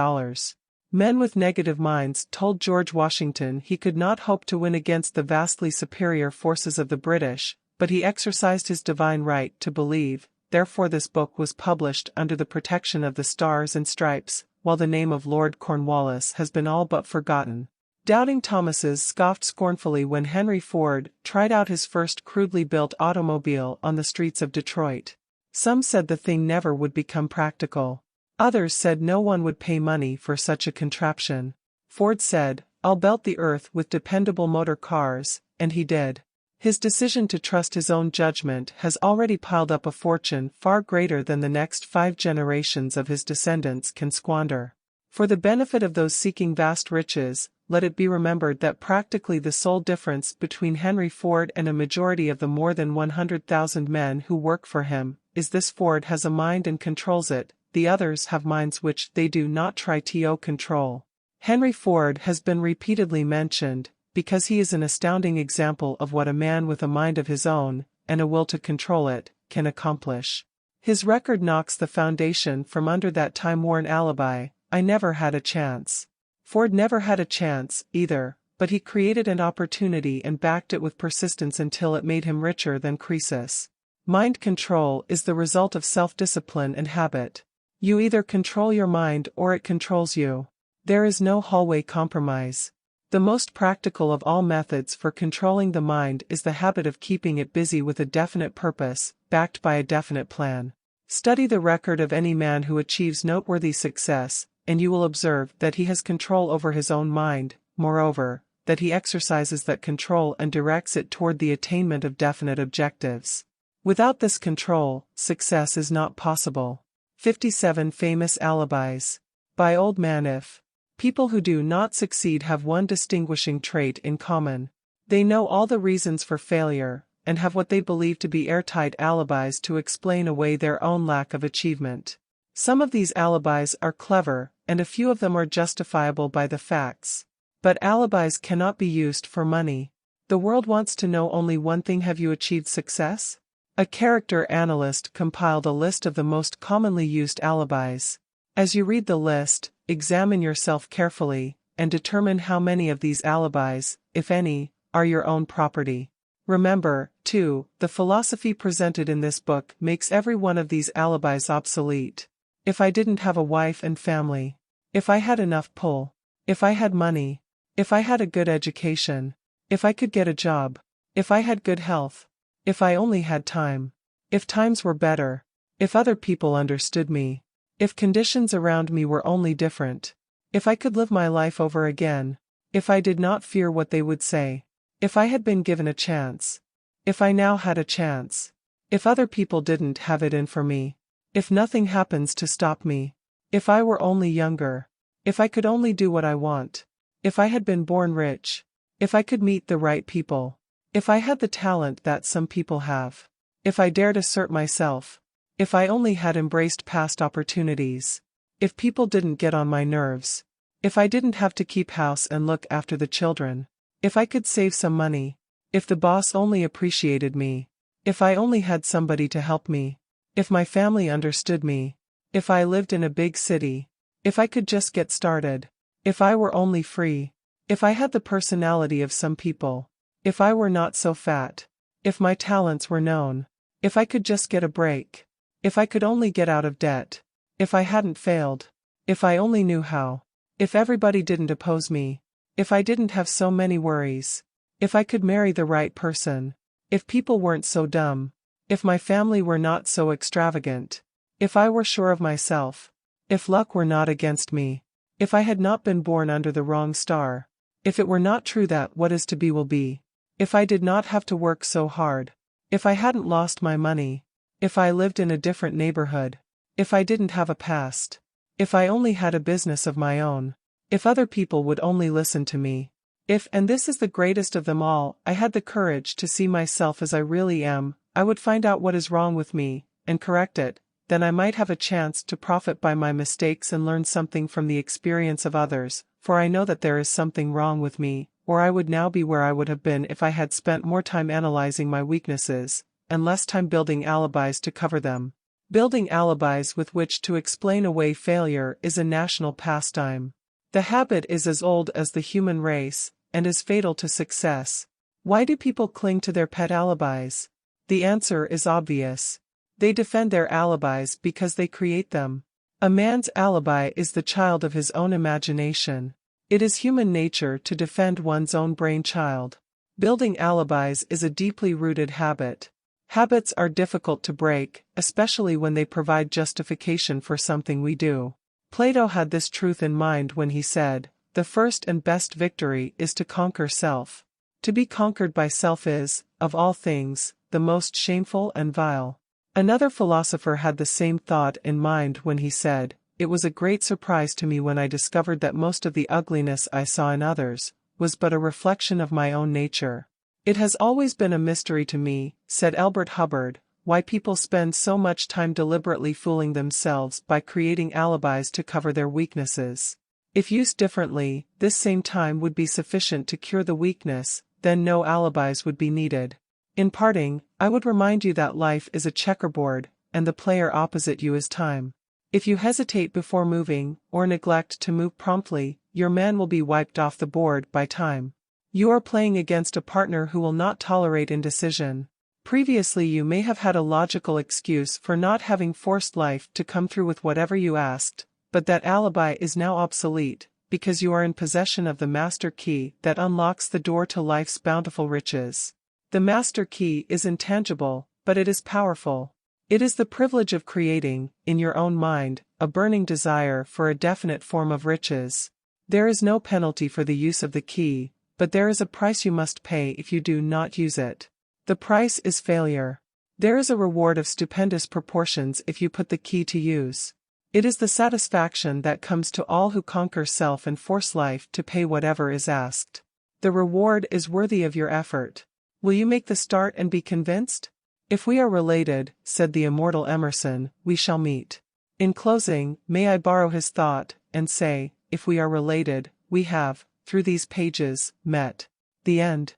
Men with negative minds told George Washington he could not hope to win against the vastly superior forces of the British, but he exercised his divine right to believe. Therefore this book was published under the protection of the Stars and Stripes, while the name of Lord Cornwallis has been all but forgotten. Doubting Thomases scoffed scornfully when Henry Ford tried out his first crudely built automobile on the streets of Detroit. Some said the thing never would become practical. Others said no one would pay money for such a contraption. Ford said, "I'll belt the earth with dependable motor cars," and he did. His decision to trust his own judgment has already piled up a fortune far greater than the next 5 generations of his descendants can squander. For the benefit of those seeking vast riches, let it be remembered that practically the sole difference between Henry Ford and a majority of the more than 100,000 men who work for him is this: Ford has a mind and controls it, the others have minds which they do not try to control. Henry Ford has been repeatedly mentioned, because he is an astounding example of what a man with a mind of his own, and a will to control it, can accomplish. His record knocks the foundation from under that time-worn alibi, "I never had a chance." Ford never had a chance, either, but he created an opportunity and backed it with persistence until it made him richer than Croesus. Mind control is the result of self-discipline and habit. You either control your mind or it controls you. There is no hallway compromise. The most practical of all methods for controlling the mind is the habit of keeping it busy with a definite purpose, backed by a definite plan. Study the record of any man who achieves noteworthy success, and you will observe that he has control over his own mind, moreover, that he exercises that control and directs it toward the attainment of definite objectives. Without this control, success is not possible. 57 Famous Alibis. By Old Man. If people who do not succeed have one distinguishing trait in common. They know all the reasons for failure, and have what they believe to be airtight alibis to explain away their own lack of achievement. Some of these alibis are clever, and a few of them are justifiable by the facts. But alibis cannot be used for money. The world wants to know only one thing: have you achieved success? A character analyst compiled a list of the most commonly used alibis. As you read the list, examine yourself carefully, and determine how many of these alibis, if any, are your own property. Remember, too, the philosophy presented in this book makes every one of these alibis obsolete. If I didn't have a wife and family. If I had enough pull. If I had money. If I had a good education. If I could get a job. If I had good health. If I only had time. If times were better. If other people understood me. If conditions around me were only different. If I could live my life over again. If I did not fear what they would say. If I had been given a chance. If I now had a chance. If other people didn't have it in for me. If nothing happens to stop me. If I were only younger. If I could only do what I want. If I had been born rich. If I could meet the right people. If I had the talent that some people have. If I dared assert myself. If I only had embraced past opportunities. If people didn't get on my nerves. If I didn't have to keep house and look after the children. If I could save some money. If the boss only appreciated me. If I only had somebody to help me. If my family understood me. If I lived in a big city. If I could just get started. If I were only free. If I had the personality of some people. If I were not so fat. If my talents were known. If I could just get a break. If I could only get out of debt. If I hadn't failed. If I only knew how. If everybody didn't oppose me. If I didn't have so many worries. If I could marry the right person. If people weren't so dumb. If my family were not so extravagant. If I were sure of myself. If luck were not against me. If I had not been born under the wrong star. If it were not true that what is to be will be. If I did not have to work so hard. If I hadn't lost my money. If I lived in a different neighborhood. If I didn't have a past. If I only had a business of my own. If other people would only listen to me. If, and this is the greatest of them all, I had the courage to see myself as I really am, I would find out what is wrong with me, and correct it, then I might have a chance to profit by my mistakes and learn something from the experience of others, for I know that there is something wrong with me, or I would now be where I would have been if I had spent more time analyzing my weaknesses, and less time building alibis to cover them. Building alibis with which to explain away failure is a national pastime. The habit is as old as the human race, and is fatal to success. Why do people cling to their pet alibis? The answer is obvious. They defend their alibis because they create them. A man's alibi is the child of his own imagination. It is human nature to defend one's own brainchild. Building alibis is a deeply rooted habit. Habits are difficult to break, especially when they provide justification for something we do. Plato had this truth in mind when he said, "The first and best victory is to conquer self. To be conquered by self is, of all things, the most shameful and vile." Another philosopher had the same thought in mind when he said, "It was a great surprise to me when I discovered that most of the ugliness I saw in others was but a reflection of my own nature." It has always been a mystery to me, said Elbert Hubbard, why people spend so much time deliberately fooling themselves by creating alibis to cover their weaknesses. If used differently, this same time would be sufficient to cure the weakness, then no alibis would be needed. In parting, I would remind you that life is a checkerboard, and the player opposite you is time. If you hesitate before moving, or neglect to move promptly, your man will be wiped off the board by time. You are playing against a partner who will not tolerate indecision. Previously you may have had a logical excuse for not having forced life to come through with whatever you asked, but that alibi is now obsolete, because you are in possession of the master key that unlocks the door to life's bountiful riches. The master key is intangible, but it is powerful. It is the privilege of creating, in your own mind, a burning desire for a definite form of riches. There is no penalty for the use of the key, but there is a price you must pay if you do not use it. The price is failure. There is a reward of stupendous proportions if you put the key to use. It is the satisfaction that comes to all who conquer self and force life to pay whatever is asked. The reward is worthy of your effort. Will you make the start and be convinced? If we are related, said the immortal Emerson, we shall meet. In closing, may I borrow his thought, and say, if we are related, we have, through these pages, met. The end.